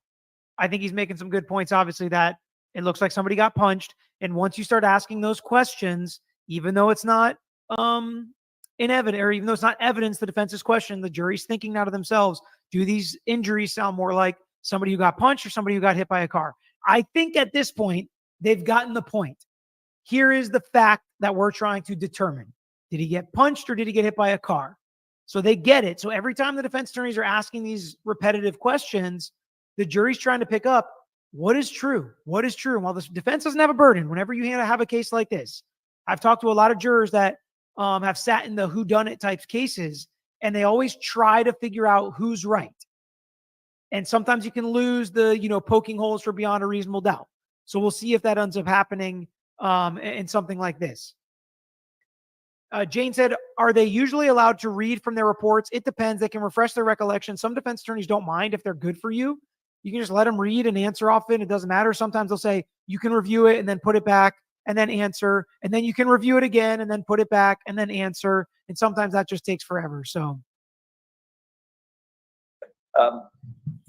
Speaker 22: I think he's making some good points, obviously, that it looks like somebody got punched. And once you start asking those questions, even though it's not in evidence, or even though it's not evidence, the defense's question, the jury's thinking now to themselves, do these injuries sound more like somebody who got punched or somebody who got hit by a car? I think at this point, they've gotten the point. Here is the fact that we're trying to determine. Did he get punched or did he get hit by a car? So they get it. So every time the defense attorneys are asking these repetitive questions, the jury's trying to pick up what is true. What is true? And while the defense doesn't have a burden, whenever you have a case like this, I've talked to a lot of jurors that have sat in the whodunit type cases, and they always try to figure out who's right. And sometimes you can lose the, poking holes for beyond a reasonable doubt. So we'll see if that ends up happening in something like this. Jane said, are they usually allowed to read from their reports? It depends. They can refresh their recollection. Some defense attorneys don't mind if they're good for you. You can just let them read and answer off it. It doesn't matter. Sometimes they'll say, you can review it and then put it back and then answer. And then you can review it again and then put it back and then answer. And sometimes that just takes forever. So.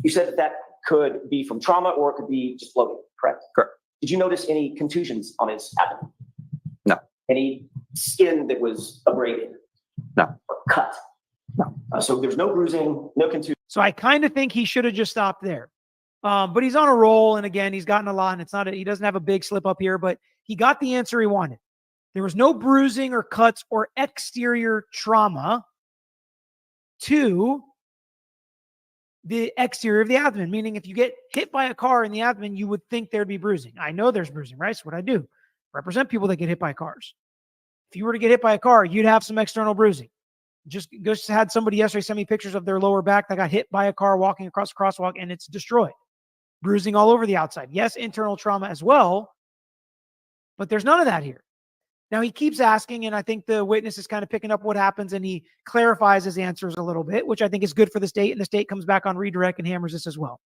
Speaker 16: You said that could be from trauma or it could be just bloating, correct?
Speaker 1: Correct.
Speaker 16: Did you notice any contusions on his abdomen?
Speaker 1: No.
Speaker 16: Any skin that was abraded?
Speaker 1: No.
Speaker 16: Or cut? No. So there's no bruising, no contusion.
Speaker 22: So I kind of think he should have just stopped there. But he's on a roll. And again, he's gotten a lot, and he doesn't have a big slip up here, but he got the answer he wanted. There was no bruising or cuts or exterior trauma to the exterior of the abdomen, meaning if you get hit by a car in the abdomen, you would think there'd be bruising. I know there's bruising, right? It's what I do. Represent people that get hit by cars. If you were to get hit by a car, you'd have some external bruising. Just had somebody yesterday send me pictures of their lower back that got hit by a car walking across a crosswalk, and it's destroyed. Bruising all over the outside. Yes, internal trauma as well, but there's none of that here. Now he keeps asking, and I think the witness is kind of picking up what happens, and he clarifies his answers a little bit, which I think is good for the state, and the state comes back on redirect and hammers this as well.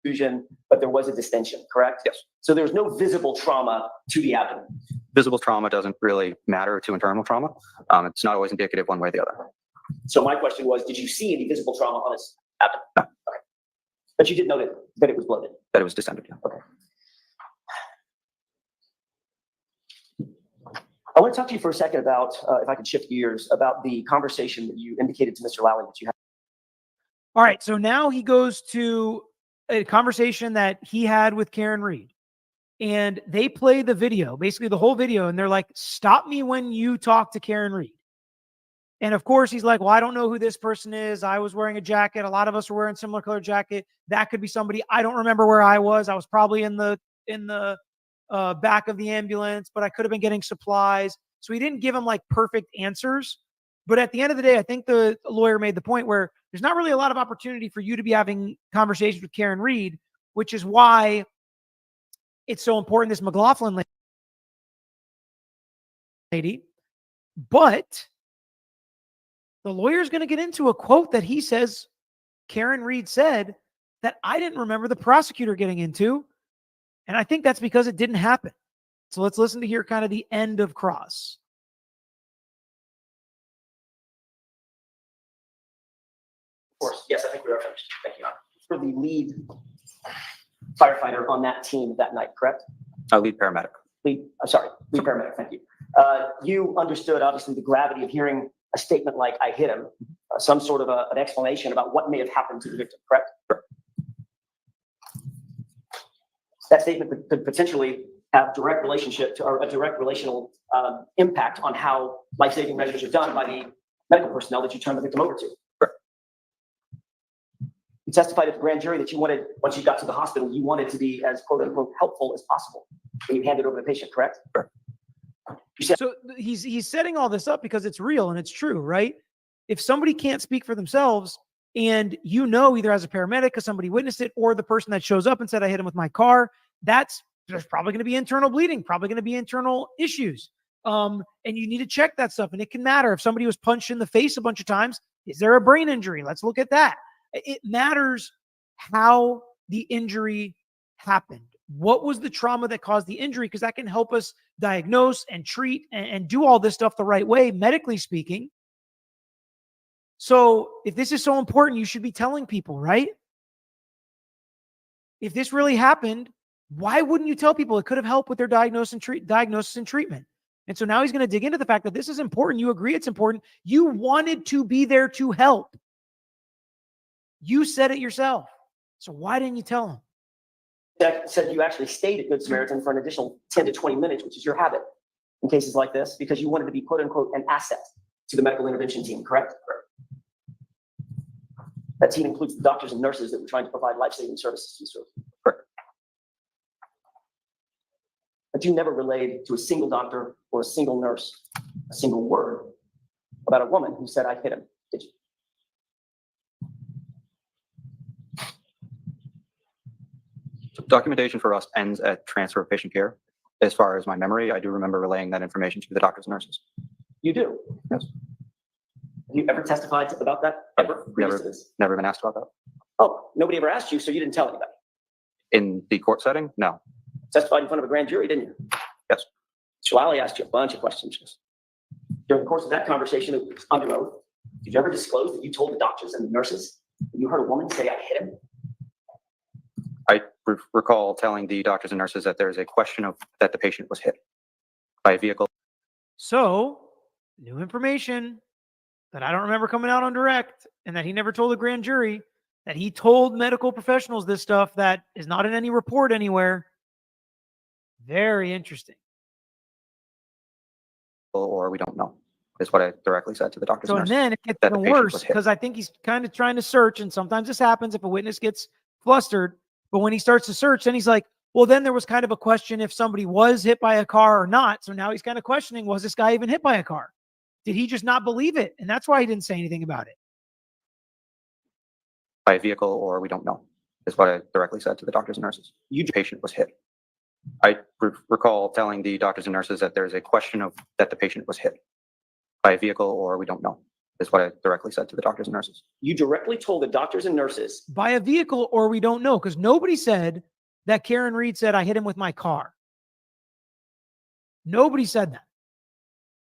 Speaker 16: But there was a distension, correct?
Speaker 1: Yes.
Speaker 16: So there's no visible trauma to the abdomen.
Speaker 1: Visible trauma doesn't really matter to internal trauma. It's not always indicative one way or the other.
Speaker 16: So my question was, did you see any visible trauma on his abdomen? No. Okay. But you did note that it was bloated.
Speaker 1: That it was distended, yeah.
Speaker 16: Okay. I want to talk to you for a second about, if I could shift gears, about the conversation that you indicated to Mr. Lally that you had.
Speaker 22: All right, so now he goes to a conversation that he had with Karen Reed. And they play the video, basically the whole video, and they're like, stop me when you talk to Karen Reed. And of course, he's like, well, I don't know who this person is. I was wearing a jacket. A lot of us were wearing similar color jacket. That could be somebody. I don't remember where I was. I was probably in the back of the ambulance, but I could have been getting supplies. So he didn't give him like perfect answers. But at the end of the day, I think the lawyer made the point where there's not really a lot of opportunity for you to be having conversations with Karen Reed, which is why it's so important, this McLaughlin lady. But the lawyer's going to get into a quote that he says Karen Reed said that I didn't remember the prosecutor getting into. And I think that's because it didn't happen. So let's listen to hear kind of the end of cross.
Speaker 16: Of course, yes, I think we are finished. Thank you, Your Honor. For the lead firefighter on that team that night, correct?
Speaker 1: Lead paramedic.
Speaker 16: Lead paramedic, thank you. You understood, obviously, the gravity of hearing a statement like, I hit him, some sort of an explanation about what may have happened to the victim, correct?
Speaker 1: Correct.
Speaker 16: That statement could potentially have direct relationship to, or a direct relational impact on how life-saving measures are done by the medical personnel that you turn the victim over to.
Speaker 1: Correct.
Speaker 16: You testified at the grand jury that you wanted, once you got to the hospital, you wanted to be as quote unquote helpful as possible when you handed over the patient, correct?
Speaker 1: Correct.
Speaker 22: So he's setting all this up because it's real and it's true, right? If somebody can't speak for themselves, and you know, either as a paramedic because somebody witnessed it, or the person that shows up and said, I hit him with my car, there's probably going to be internal bleeding, probably going to be internal issues. And you need to check that stuff. And it can matter if somebody was punched in the face a bunch of times. Is there a brain injury? Let's look at that. It matters how the injury happened. What was the trauma that caused the injury? Because that can help us diagnose and treat and do all this stuff the right way, medically speaking. So if this is so important, you should be telling people, right? If this really happened, why wouldn't you tell people? It could have helped with their diagnosis and treatment. And so now he's going to dig into the fact that this is important. You agree it's important. You wanted to be there to help. You said it yourself. So why didn't you tell him?
Speaker 16: That said, you actually stayed at Good Samaritan for an additional 10 to 20 minutes, which is your habit in cases like this, because you wanted to be quote unquote an asset to the medical intervention team, correct? That team includes the doctors and nurses that were trying to provide life-saving services to you.
Speaker 1: Correct.
Speaker 16: But you never relayed to a single doctor or a single nurse a single word about a woman who said, I hit him, did you?
Speaker 1: Documentation for us ends at transfer of patient care. As far as my memory, I do remember relaying that information to the doctors and nurses.
Speaker 16: You do?
Speaker 1: Yes.
Speaker 16: Have you ever testified about that? Ever? Previous to this?
Speaker 1: Never been asked about that.
Speaker 16: Oh, nobody ever asked you, so you didn't tell anybody?
Speaker 1: In the court setting? No.
Speaker 16: Testified in front of a grand jury, didn't you?
Speaker 1: Yes.
Speaker 16: Shalali asked you a bunch of questions. During the course of that conversation, it was under oath. Did you ever disclose that you told the doctors and the nurses that you heard a woman say, I hit him?
Speaker 1: I recall telling the doctors and nurses that there's a question of that the patient was hit by a vehicle.
Speaker 22: So, new information that I don't remember coming out on direct, and that he never told the grand jury, that he told medical professionals this stuff that is not in any report anywhere. Very interesting.
Speaker 1: Or we don't know, is what I directly said to the doctors
Speaker 22: So,
Speaker 1: and
Speaker 22: and
Speaker 1: nurses.
Speaker 22: then it gets
Speaker 1: that the
Speaker 22: even
Speaker 1: patient
Speaker 22: worse
Speaker 1: was hit.
Speaker 22: because I think he's kind of trying to search, and sometimes this happens if a witness gets flustered. But when he starts to search, then he's like, well, then there was kind of a question if somebody was hit by a car or not. So now he's kind of questioning, was this guy even hit by a car? Did he just not believe it? And that's why he didn't say anything about it.
Speaker 1: By a vehicle, or we don't know, is what I directly said to the doctors and nurses. The patient was hit. I recall telling the doctors and nurses that there's a question of that the patient was hit by a vehicle, or we don't know, is what I directly said to the doctors and nurses.
Speaker 16: You directly told the doctors and nurses
Speaker 22: by a vehicle, or we don't know, because nobody said that Karen Reed said, I hit him with my car. Nobody said that.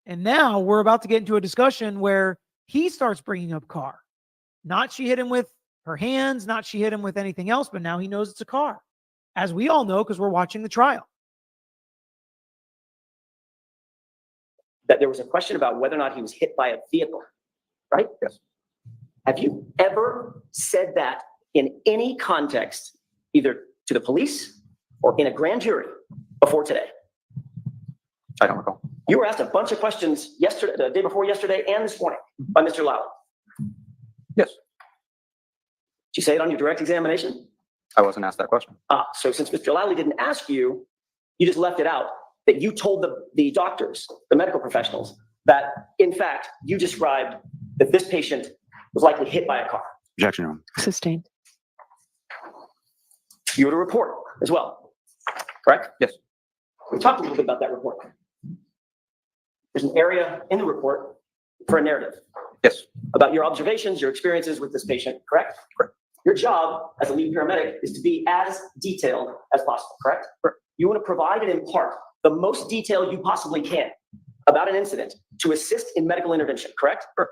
Speaker 22: And now we're about to get into a discussion where he starts bringing up car. Not she hit him with her hands, not she hit him with anything else, but now he knows it's a car. As we all know, because we're watching the trial.
Speaker 16: that there was a question about whether or not he was hit by a vehicle, right?
Speaker 1: Yes.
Speaker 16: Have you ever said that in any context, either to the police or in a grand jury before today?
Speaker 1: I don't recall.
Speaker 16: You were asked a bunch of questions yesterday, the day before yesterday, and this morning by Mr. Lally.
Speaker 1: Yes.
Speaker 16: Did you say it on your direct examination?
Speaker 1: I wasn't asked that question.
Speaker 16: So since Mr. Lally didn't ask you, you just left it out, that you told the doctors, the medical professionals, that in fact, you described that this patient was likely hit by a car.
Speaker 1: Objection, Your Honor.
Speaker 19: Sustained.
Speaker 16: You had a report as well, correct?
Speaker 1: Yes.
Speaker 16: We talked a little bit about that report. There's an area in the report for a narrative.
Speaker 1: Yes.
Speaker 16: About your observations, your experiences with this patient, correct?
Speaker 1: Correct.
Speaker 16: Your job as a lead paramedic is to be as detailed as possible, correct?
Speaker 1: Correct.
Speaker 16: You want to provide and impart the most detail you possibly can about an incident to assist in medical intervention, correct?
Speaker 1: Correct.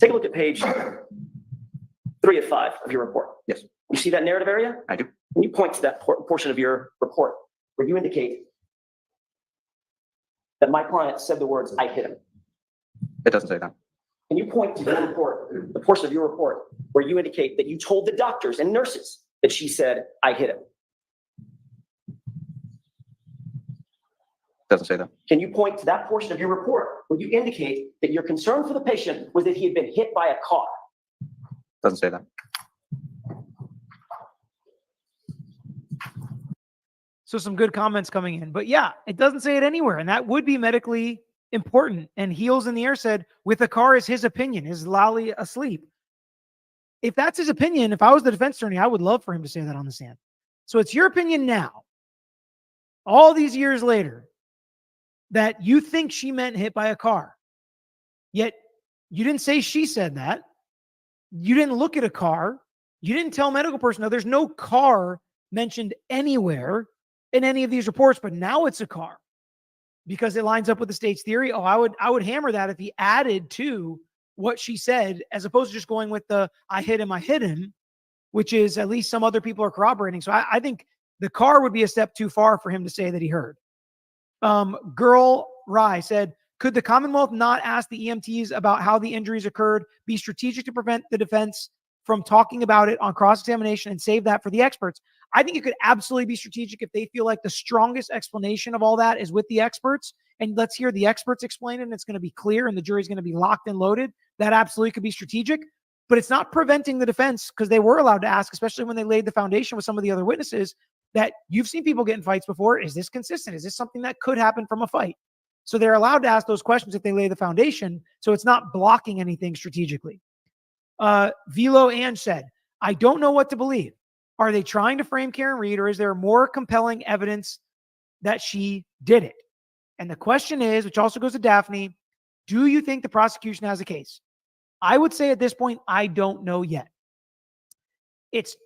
Speaker 16: Take a look at page 3 of 5 of your report.
Speaker 1: Yes.
Speaker 16: You see that narrative area?
Speaker 1: I do.
Speaker 16: Can you point to that portion of your report where you indicate that my client said the words, "I hit him"?
Speaker 1: It doesn't say that.
Speaker 16: Can you point to your report, the portion of your report where you indicate that you told the doctors and nurses that she said, "I hit him"?
Speaker 1: Doesn't say that.
Speaker 16: Can you point to that portion of your report where you indicate that your concern for the patient was that he had been hit by a car?
Speaker 1: Doesn't say that.
Speaker 22: So some good comments coming in, but yeah, it doesn't say it anywhere. And that would be medically important. And Heels in the Air said, with the car is his opinion. Is Lally asleep? If that's his opinion, if I was the defense attorney, I would love for him to say that on the stand. So it's your opinion now, all these years later, that you think she meant hit by a car. Yet you didn't say she said that. You didn't look at a car. You didn't tell medical personnel. There's no car mentioned anywhere in any of these reports, but now it's a car because it lines up with the state's theory. Oh, I would hammer that if he added to what she said, as opposed to just going with the I hit him, which is at least some other people are corroborating. So I think the car would be a step too far for him to say that he heard. Girl Rye said, could the Commonwealth not ask the EMTs about how the injuries occurred, be strategic to prevent the defense from talking about it on cross-examination and save that for the experts? I think it could absolutely be strategic if they feel like the strongest explanation of all that is with the experts. And let's hear the experts explain it, and it's going to be clear and the jury's going to be locked and loaded. That absolutely could be strategic, but it's not preventing the defense, because they were allowed to ask, especially when they laid the foundation with some of the other witnesses, that you've seen people get in fights before. Is this consistent? Is this something that could happen from a fight? So they're allowed to ask those questions if they lay the foundation. So it's not blocking anything strategically. Velo Ange said, I don't know what to believe. Are they trying to frame Karen Reed, or is there more compelling evidence that she did it? And the question is, which also goes to Daphne, do you think the prosecution has a case? I would say at this point, I don't know yet. It's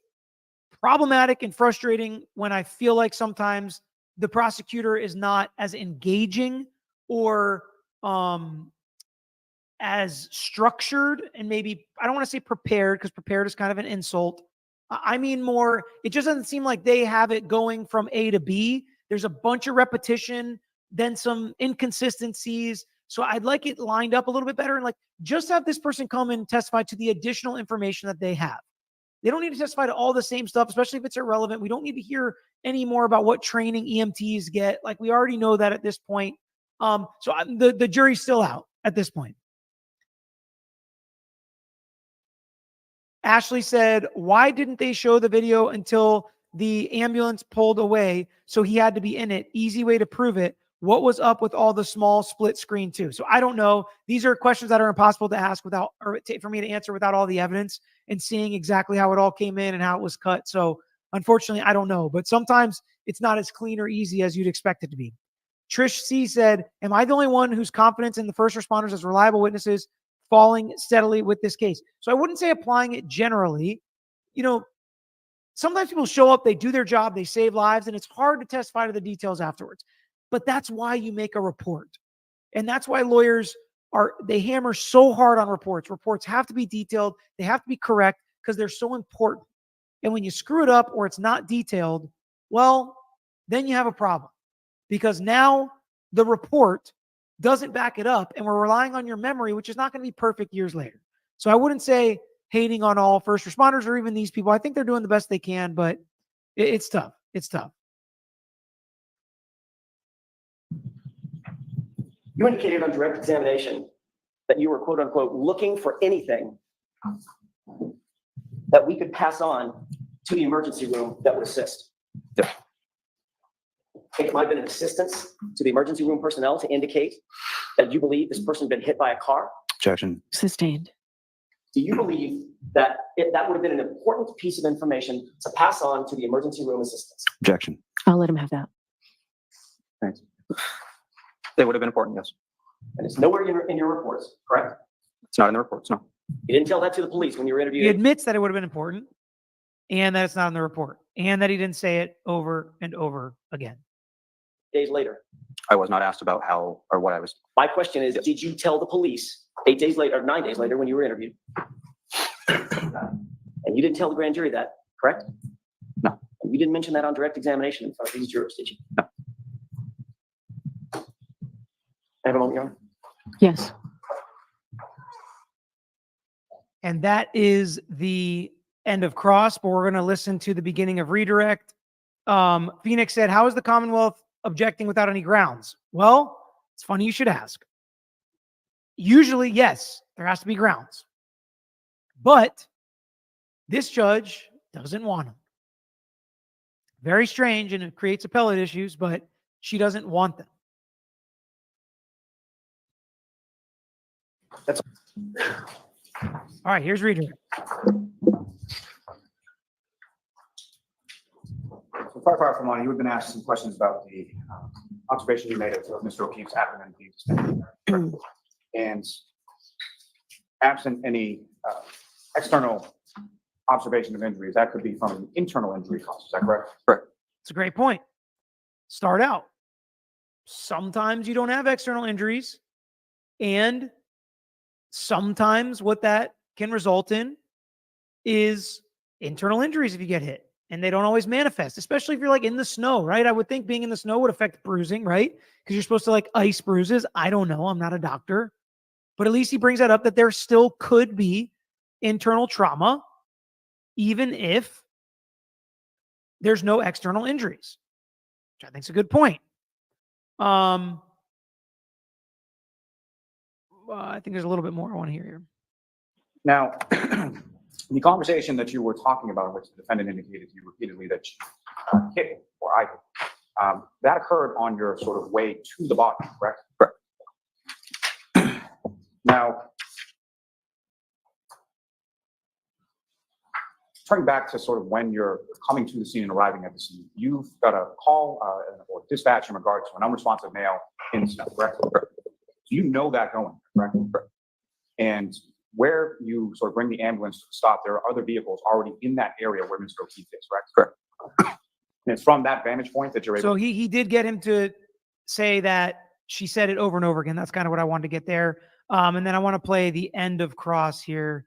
Speaker 22: problematic and frustrating when I feel like sometimes the prosecutor is not as engaging or as structured, and maybe, I don't want to say prepared, because prepared is kind of an insult. I mean more, it just doesn't seem like they have it going from A to B. There's a bunch of repetition, then some inconsistencies. So I'd like it lined up a little bit better, and like just have this person come and testify to the additional information that they have. They don't need to testify to all the same stuff, especially if it's irrelevant. We don't need to hear any more about what training EMTs get. Like, we already know that at this point. The jury's still out at this point. Ashley said, why didn't they show the video until the ambulance pulled away? So he had to be in it. Easy way to prove it. What was up with all the small split screen too? So I don't know. These are questions that are impossible to ask without, or for me to answer without all the evidence and seeing exactly how it all came in and how it was cut. So unfortunately, I don't know. But sometimes it's not as clean or easy as you'd expect it to be. Trish C said, am I the only one whose confidence in the first responders as reliable witnesses falling steadily with this case? So I wouldn't say applying it generally. You know, sometimes people show up, they do their job, they save lives, and it's hard to testify to the details afterwards. But that's why you make a report. And that's why lawyers they hammer so hard on reports. Reports have to be detailed. They have to be correct because they're so important. And when you screw it up or it's not detailed, well, then you have a problem, because now the report doesn't back it up and we're relying on your memory, which is not going to be perfect years later. So I wouldn't say hating on all first responders or even these people. I think they're doing the best they can, but it's tough. It's tough.
Speaker 16: You indicated on direct examination that you were, quote unquote, looking for anything that we could pass on to the emergency room that would assist.
Speaker 1: Yeah.
Speaker 16: I think it might have been an assistance to the emergency room personnel to indicate that you believe this person had been hit by a car.
Speaker 1: Objection.
Speaker 19: Sustained.
Speaker 16: Do you believe that that would have been an important piece of information to pass on to the emergency room assistants?
Speaker 1: Objection.
Speaker 19: I'll let him have that.
Speaker 1: Thanks. They would have been important, yes.
Speaker 16: And it's nowhere in your reports, correct?
Speaker 1: It's not in the reports, no.
Speaker 16: You didn't tell that to the police when you were interviewed?
Speaker 22: He admits that it would have been important and that it's not in the report and that he didn't say it over and over again.
Speaker 16: Days later.
Speaker 1: I was not asked about how or what I was.
Speaker 16: My question is, did you tell the police 8 days later or 9 days later when you were interviewed? And you didn't tell the grand jury that, correct?
Speaker 1: No.
Speaker 16: And you didn't mention that on direct examination in front of these jurors, did you?
Speaker 1: No.
Speaker 16: I have a moment, Your Honor.
Speaker 19: Yes.
Speaker 22: And that is the end of cross, but we're going to listen to the beginning of redirect. Phoenix said, how is the Commonwealth objecting without any grounds? Well, it's funny you should ask. Usually, yes, there has to be grounds. But this judge doesn't want them. Very strange, and it creates appellate issues, but she doesn't want them.
Speaker 16: That's
Speaker 22: all right, here's redirect.
Speaker 14: So far from on, you have been asked some questions about the observation you made of Mr. O'Keefe's abdomen being distended. And absent any external observation of injuries, that could be from an internal injury cause. Is that correct?
Speaker 1: Correct.
Speaker 22: It's a great point. Start out. Sometimes you don't have external injuries, and sometimes what that can result in is internal injuries if you get hit, and they don't always manifest, especially if you're like in the snow, right? I would think being in the snow would affect bruising, right? Because you're supposed to like ice bruises. I don't know. I'm not a doctor, but at least he brings that up, that there still could be internal trauma, even if there's no external injuries, which I think is a good point. I think there's a little bit more I want to hear here.
Speaker 14: Now, the conversation that you were talking about, in which the defendant indicated to you repeatedly that you hit or I hit, That occurred on your sort of way to the body, correct?
Speaker 1: Correct.
Speaker 14: Now, turning back to sort of when you're coming to the scene and arriving at the scene, you've got a call or dispatch in regard to an unresponsive male in the snow, correct? Correct. So you know that going, correct? Correct. And where you sort of bring the ambulance to a stop, there are other vehicles already in that area where Mr. O'Keefe is, correct?
Speaker 1: Correct.
Speaker 14: And it's from that vantage point that you're able
Speaker 22: So he did get him to say that she said it over and over again. That's kind of what I wanted to get there. And then I want to play the end of Cross here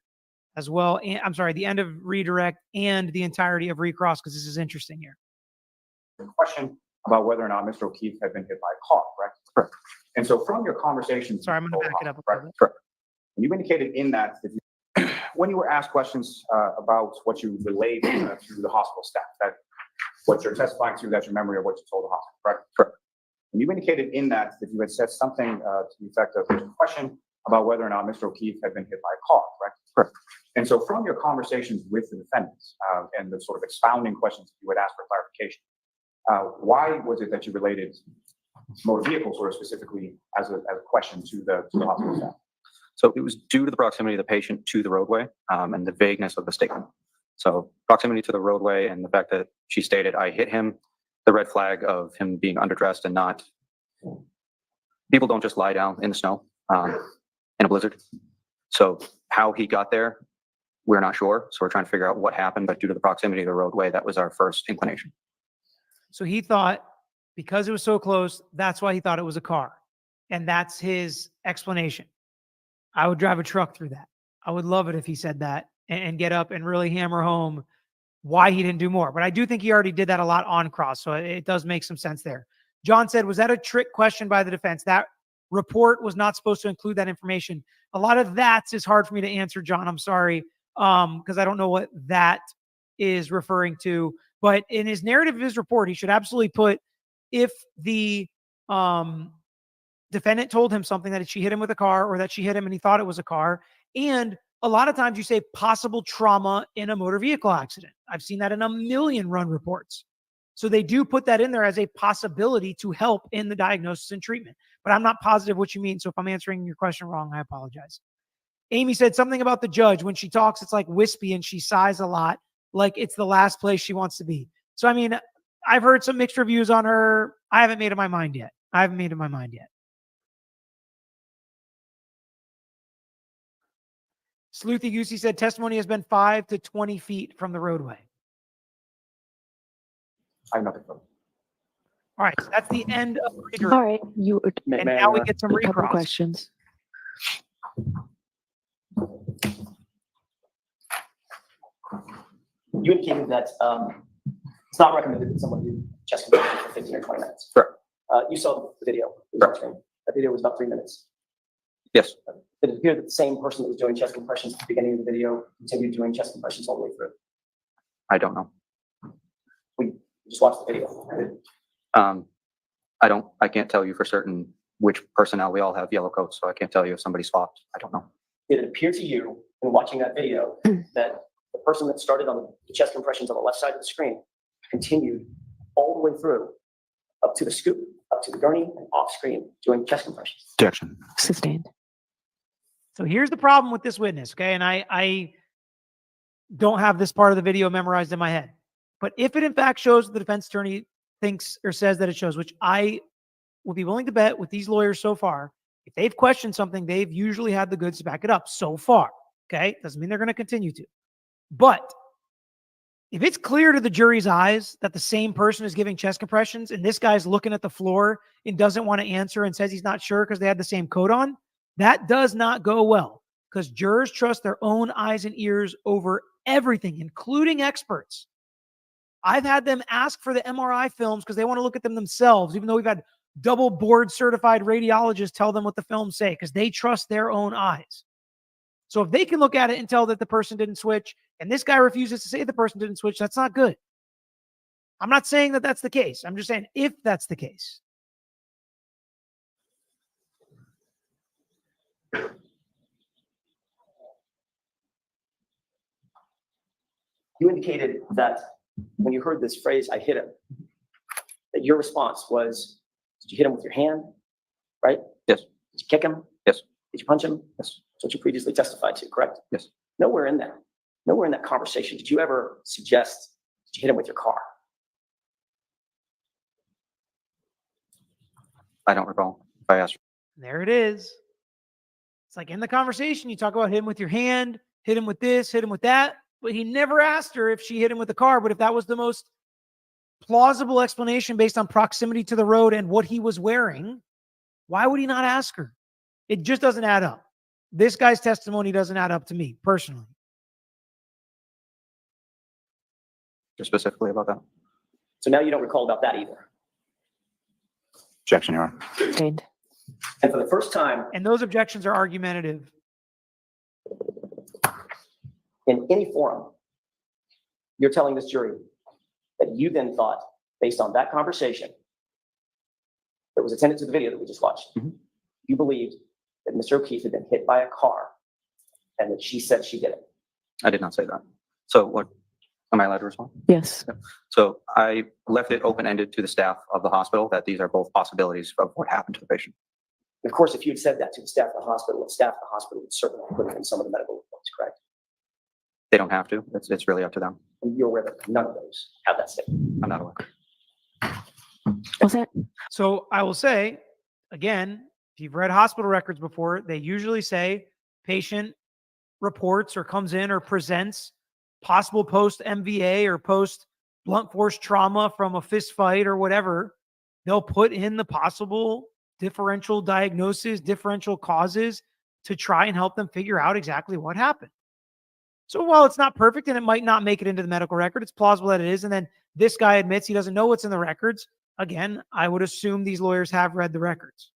Speaker 22: as well. And I'm sorry, the end of Redirect and the entirety of Recross, because this is interesting here.
Speaker 14: question about whether or not Mr. O'Keefe had been hit by a car, correct? Correct. And so from your conversation,
Speaker 22: sorry, I'm going to back it up.
Speaker 14: Correct. Correct. And you indicated in that when you were asked questions about what you relayed to the hospital staff, that what you're testifying to, that's your memory of what you told the hospital, correct? Correct. And you indicated in that you had said something to the effect of there's a question about whether or not Mr. O'Keefe had been hit by a car, correct? Correct. And so from your conversations with the defendants and the sort of expounding questions that you would ask for clarification, why was it that you related motor vehicles sort of specifically as a question to the hospital staff?
Speaker 1: So it was due to the proximity of the patient to the roadway and the vagueness of the statement. So proximity to the roadway and the fact that she stated, I hit him, the red flag of him being underdressed and not, people don't just lie down in the snow in a blizzard. So how he got there, we're not sure. So we're trying to figure out what happened, but due to the proximity of the roadway, that was our first inclination.
Speaker 22: So he thought because it was so close, that's why he thought it was a car. And that's his explanation. I would drive a truck through that. I would love it if he said that and get up and really hammer home why he didn't do more. But I do think he already did that a lot on Cross. So it does make some sense there. John said, was that a trick question by the defense? That report was not supposed to include that information. A lot of that is hard for me to answer, John. I'm sorry, because I don't know what that is referring to. But in his narrative of his report, he should absolutely put if the defendant told him something that she hit him with a car or that she hit him and he thought it was a car. And a lot of times you say possible trauma in a motor vehicle accident. I've seen that in a million run reports. So they do put that in there as a possibility to help in the diagnosis and treatment. But I'm not positive what you mean. So if I'm answering your question wrong, I apologize. Amy said something about the judge. When she talks, it's like wispy and she sighs a lot, like it's the last place she wants to be. So, I mean, I've heard some mixed reviews on her. I haven't made up my mind yet. Sleuthy Goosey said testimony has been 5 to 20 feet from the roadway.
Speaker 14: I have nothing.
Speaker 22: All right, so that's the end of Redirect.
Speaker 16: All right,
Speaker 22: and now we get some
Speaker 16: a couple
Speaker 22: recross.
Speaker 16: questions. You indicated that it's not recommended that someone do chest compressions for 15 or 20 minutes.
Speaker 1: Correct.
Speaker 16: You saw the video.
Speaker 1: Correct.
Speaker 16: That video was about 3 minutes.
Speaker 1: Yes.
Speaker 16: Did it appear that the same person that was doing chest compressions at the beginning of the video continued doing chest compressions all the way through?
Speaker 1: I don't know.
Speaker 16: We just watched the video.
Speaker 1: I can't tell you for certain which personnel. We all have yellow coats, so I can't tell you if somebody swapped. I don't know.
Speaker 16: Did it appear to you in watching that video that the person that started on the chest compressions on the left side of the screen continued all the way through up to the scoop, up to the gurney, and off screen doing chest compressions?
Speaker 1: Objection.
Speaker 16: Sustained.
Speaker 22: So here's the problem with this witness, okay? And I don't have this part of the video memorized in my head. But if it in fact shows the defense attorney thinks or says that it shows, which I will be willing to bet with these lawyers so far, if they've questioned something, they've usually had the goods to back it up so far, okay? Doesn't mean they're going to continue to. But if it's clear to the jury's eyes that the same person is giving chest compressions and this guy's looking at the floor and doesn't want to answer and says he's not sure because they had the same coat on, that does not go well because jurors trust their own eyes and ears over everything, including experts. I've had them ask for the MRI films because they want to look at them themselves, even though we've had double board certified radiologists tell them what the films say because they trust their own eyes. So if they can look at it and tell that the person didn't switch and this guy refuses to say the person didn't switch, that's not good. I'm not saying that that's the case. I'm just saying if that's the case.
Speaker 16: You indicated that when you heard this phrase, I hit him, that your response was, did you hit him with your hand, right?
Speaker 1: Yes.
Speaker 16: Did you kick him?
Speaker 1: Yes.
Speaker 16: Did you punch him?
Speaker 1: Yes.
Speaker 16: That's what you previously testified to, correct?
Speaker 1: Yes.
Speaker 16: Nowhere in that conversation did you ever suggest, did you hit him with your car?
Speaker 1: I don't recall if I asked.
Speaker 22: There it is. It's like in the conversation, you talk about hit him with your hand, hit him with this, hit him with that. But he never asked her if she hit him with the car. But if that was the most plausible explanation based on proximity to the road and what he was wearing, why would he not ask her? It just doesn't add up. This guy's testimony doesn't add up to me personally.
Speaker 1: Just specifically about that.
Speaker 16: So now you don't recall about that either.
Speaker 1: Objection, Your Honor.
Speaker 19: Sustained.
Speaker 16: And for the first time
Speaker 22: And those objections are argumentative.
Speaker 16: in any forum, you're telling this jury that you then thought, based on that conversation that was attended to the video that we just watched, you believed that Mr. O'Keefe had been hit by a car and that she said she did it.
Speaker 1: I did not say that. So what, am I allowed to respond?
Speaker 19: Yes.
Speaker 1: So I left it open-ended to the staff of the hospital that these are both possibilities of what happened to the patient.
Speaker 16: Of course, if you had said that to the staff of the hospital, the staff of the hospital would certainly put it in some of the medical reports, correct?
Speaker 1: They don't have to. It's really up to them.
Speaker 16: And you're aware that none of those have that statement.
Speaker 1: I'm not aware.
Speaker 19: What's that?
Speaker 22: So I will say, again, if you've read hospital records before, they usually say patient reports or comes in or presents possible post-MVA or post-blunt force trauma from a fist fight or whatever. They'll put in the possible differential diagnosis, differential causes to try and help them figure out exactly what happened. So while it's not perfect and it might not make it into the medical record, it's plausible that it is. And then this guy admits he doesn't know what's in the records. Again, I would assume these lawyers have read the records.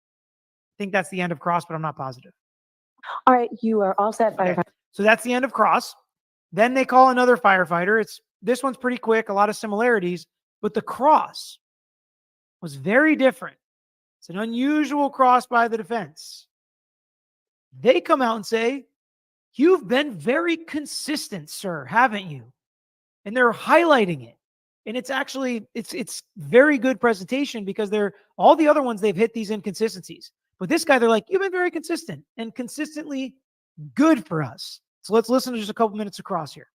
Speaker 22: I think that's the end of cross, but I'm not positive.
Speaker 19: All right, you are all set,
Speaker 22: Okay.
Speaker 19: firefighter.
Speaker 22: So that's the end of cross. Then they call another firefighter. This one's pretty quick, a lot of similarities, but the cross was very different. It's an unusual cross by the defense. They come out and say, "You've been very consistent, sir, haven't you?" And they're highlighting it. And it's actually, it's very good presentation because all the other ones, they've hit these inconsistencies. But this guy, they're like, "You've been very consistent and consistently good for us." So let's listen to just a couple minutes across here.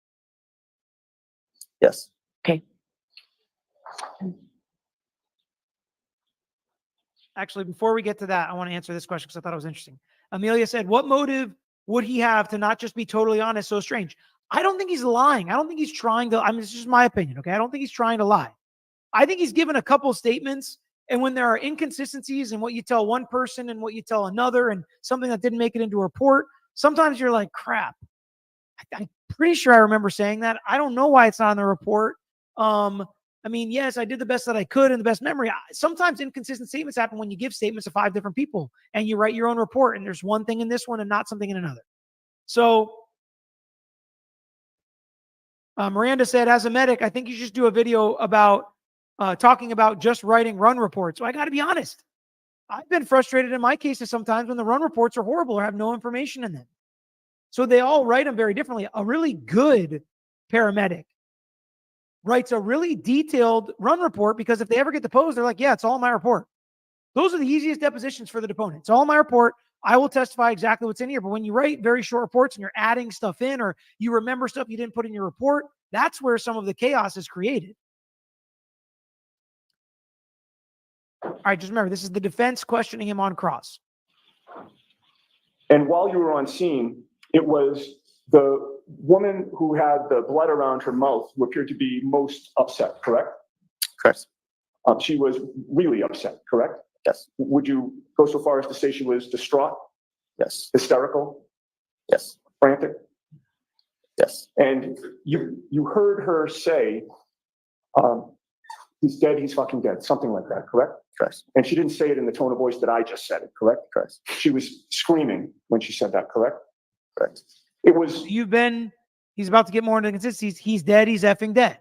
Speaker 16: Yes.
Speaker 19: Okay.
Speaker 22: Actually, before we get to that, I want to answer this question because I thought it was interesting. Amelia said, "What motive would he have to not just be totally honest? So strange." I don't think he's lying. I don't think he's trying to, it's just my opinion, okay? I don't think he's trying to lie. I think he's given a couple statements, and when there are inconsistencies in what you tell one person and what you tell another and something that didn't make it into a report, sometimes you're like, crap. I'm pretty sure I remember saying that. I don't know why it's not in the report. Yes, I did the best that I could in the best memory. Sometimes inconsistent statements happen when you give statements to 5 different people and you write your own report and there's one thing in this one and not something in another. So Miranda said, as a medic, I think you should do a video about talking about just writing run reports. So I got to be honest. I've been frustrated in my cases sometimes when the run reports are horrible or have no information in them. So they all write them very differently. A really good paramedic writes a really detailed run report because if they ever get deposed, they're like, yeah, it's all in my report. Those are the easiest depositions for the deponent. It's all in my report. I will testify exactly what's in here. But when you write very short reports and you're adding stuff in or you remember stuff you didn't put in your report, that's where some of the chaos is created. All right, just remember, this is the defense questioning him on cross.
Speaker 2: And while you were on scene, it was the woman who had the blood around her mouth who appeared to be most upset, correct?
Speaker 1: Correct.
Speaker 2: She was really upset, correct?
Speaker 1: Yes.
Speaker 2: Would you go so far as to say she was distraught?
Speaker 1: Yes.
Speaker 2: Hysterical?
Speaker 1: Yes.
Speaker 2: Frantic?
Speaker 1: Yes.
Speaker 2: And you heard her say, he's dead, he's fucking dead, something like that, correct?
Speaker 1: Correct.
Speaker 2: And she didn't say it in the tone of voice that I just said it, correct?
Speaker 1: Correct.
Speaker 2: She was screaming when she said that, correct?
Speaker 1: Correct.
Speaker 2: It was...
Speaker 22: He's about to get more into consistencies. He's dead, he's effing dead.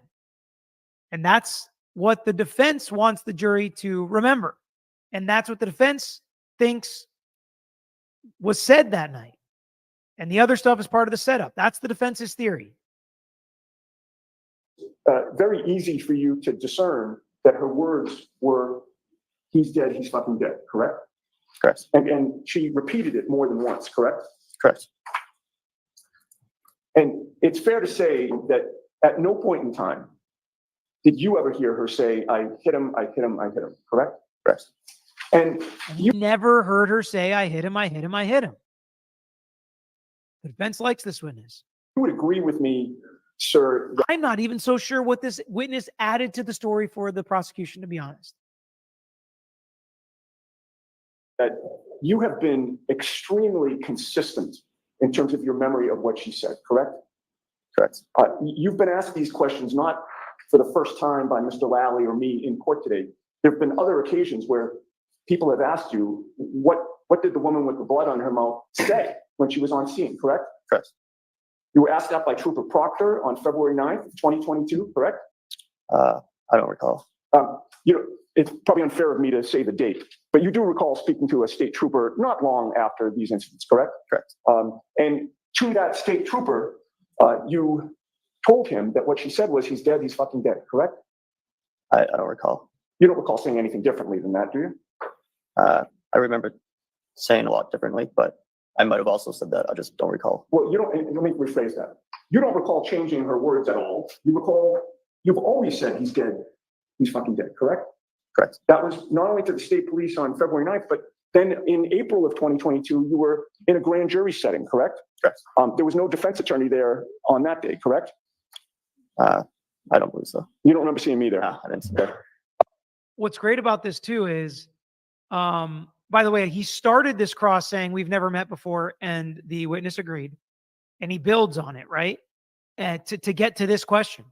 Speaker 22: And that's what the defense wants the jury to remember. And that's what the defense thinks was said that night. And the other stuff is part of the setup. That's the defense's theory.
Speaker 2: Very easy for you to discern that her words were, "He's dead, he's fucking dead," correct?
Speaker 1: Correct.
Speaker 2: And she repeated it more than once, correct?
Speaker 1: Correct.
Speaker 2: And it's fair to say that at no point in time did you ever hear her say, "I hit him, I hit him, I hit him," correct?
Speaker 1: Correct.
Speaker 2: And
Speaker 22: you never heard her say, "I hit him, I hit him, I hit him." The defense likes this witness.
Speaker 2: You would agree with me, sir.
Speaker 22: I'm not even so sure what this witness added to the story for the prosecution, to be honest.
Speaker 2: That you have been extremely consistent in terms of your memory of what she said, correct?
Speaker 1: Correct.
Speaker 2: You've been asked these questions not for the first time by Mr. Lally or me in court today. There have been other occasions where people have asked you, what did the woman with the blood on her mouth say when she was on scene, correct?
Speaker 1: Correct.
Speaker 2: You were asked that by Trooper Proctor on February 9th, 2022, correct?
Speaker 1: I don't recall.
Speaker 2: It's probably unfair of me to say the date, but you do recall speaking to a state trooper not long after these incidents, correct?
Speaker 1: Correct.
Speaker 2: And to that state trooper, you told him that what she said was, "He's dead, he's fucking dead," correct?
Speaker 1: I don't recall.
Speaker 2: You don't recall saying anything differently than that, do you?
Speaker 1: I remember saying a lot differently, but I might have also said that. I just don't recall.
Speaker 2: Well, let me rephrase that. You don't recall changing her words at all. You've always said, "He's dead, he's fucking dead," correct?
Speaker 1: Correct.
Speaker 2: That was not only to the state police on February 9th, but then in April of 2022, you were in a grand jury setting, correct?
Speaker 1: Correct.
Speaker 2: There was no defense attorney there on that day, correct?
Speaker 1: I don't believe so.
Speaker 2: You don't remember seeing me there?
Speaker 1: No, I didn't see that.
Speaker 22: What's great about this too is, by the way, he started this cross saying we've never met before, and the witness agreed, and he builds on it, right? To get to this question.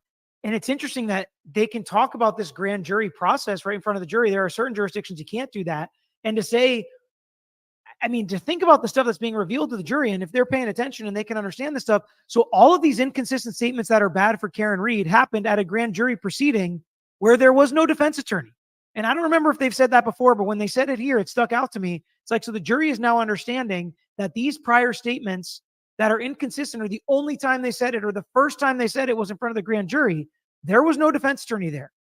Speaker 22: And it's interesting that they can talk about this grand jury process right in front of the jury. There are certain jurisdictions you can't do that. And to say, I mean, to think about the stuff that's being revealed to the jury, and if they're paying attention and they can understand this stuff. So all of these inconsistent statements that are bad for Karen Reed happened at a grand jury proceeding where there was no defense attorney. And I don't remember if they've said that before, but when they said it here, it stuck out to me. It's like, so the jury is now understanding that these prior statements that are inconsistent are the only time they said it, or the first time they said it was in front of the grand jury. There was no defense attorney there.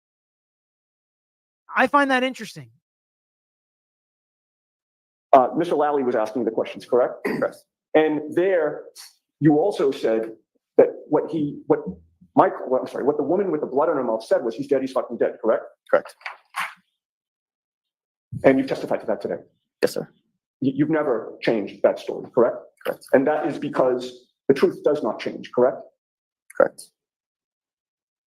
Speaker 22: I find that interesting.
Speaker 2: Mr. Lally was asking the questions, correct? Correct. And there, you also said that what the woman with the blood on her mouth said was, "He's dead, he's fucking dead," correct?
Speaker 1: Correct.
Speaker 2: And you testified to that today?
Speaker 1: Yes, sir.
Speaker 2: You've never changed that story, correct?
Speaker 1: Correct.
Speaker 2: And that is because the truth does not change, correct?
Speaker 1: Correct.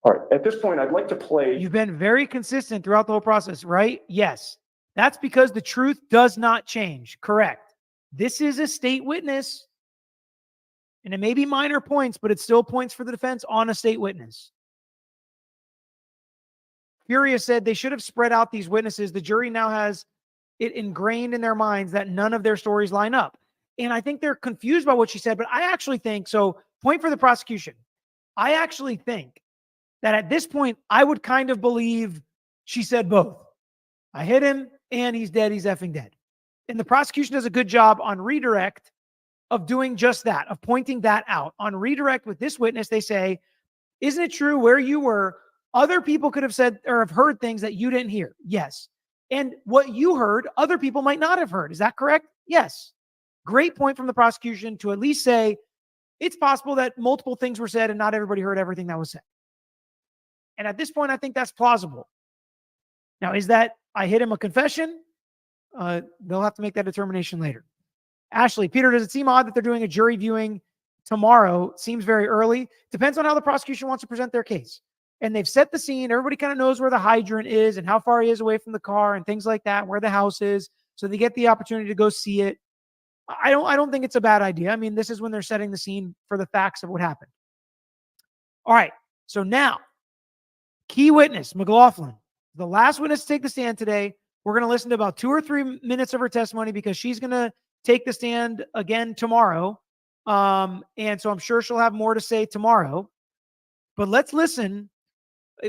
Speaker 2: All right. At this point, I'd like to play.
Speaker 22: You've been very consistent throughout the whole process, right? Yes. That's because the truth does not change. Correct. This is a state witness, and it may be minor points, but it's still points for the defense on a state witness. Furious said they should have spread out these witnesses. The jury now has it ingrained in their minds that none of their stories line up. And I think they're confused by what she said, but I actually think, so point for the prosecution. I actually think that at this point, I would kind of believe she said both. I hit him and he's dead. He's effing dead. And the prosecution does a good job on redirect of doing just that, of pointing that out. On redirect with this witness, they say, isn't it true where you were, other people could have said or have heard things that you didn't hear? Yes. And what you heard, other people might not have heard. Is that correct? Yes. Great point from the prosecution to at least say it's possible that multiple things were said and not everybody heard everything that was said. And at this point, I think that's plausible. Now, is that I hit him a confession? They'll have to make that determination later. Ashley, Peter, does it seem odd that they're doing a jury viewing tomorrow? Seems very early. Depends on how the prosecution wants to present their case. And they've set the scene. Everybody kind of knows where the hydrant is and how far he is away from the car and things like that, where the house is. So they get the opportunity to go see it. I don't think it's a bad idea. I mean, this is when they're setting the scene for the facts of what happened. All right. So now, key witness, McLaughlin, the last witness to take the stand today. We're going to listen to about 2 or 3 minutes of her testimony because she's going to take the stand again tomorrow. And so I'm sure she'll have more to say tomorrow. But let's listen.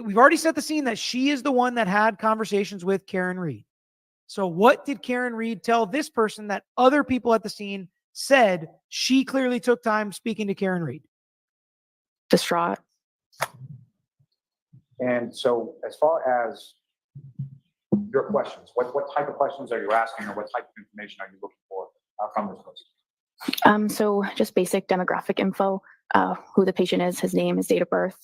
Speaker 22: We've already set the scene that she is the one that had conversations with Karen Reed. So what did Karen Reed tell this person that other people at the scene said she clearly took time speaking to Karen Reed?
Speaker 19: Distraught.
Speaker 14: And so as far as your questions. What type of questions are you asking, or what type of information are you looking for from this person?
Speaker 19: So just basic demographic info, who the patient is, his name, his date of birth.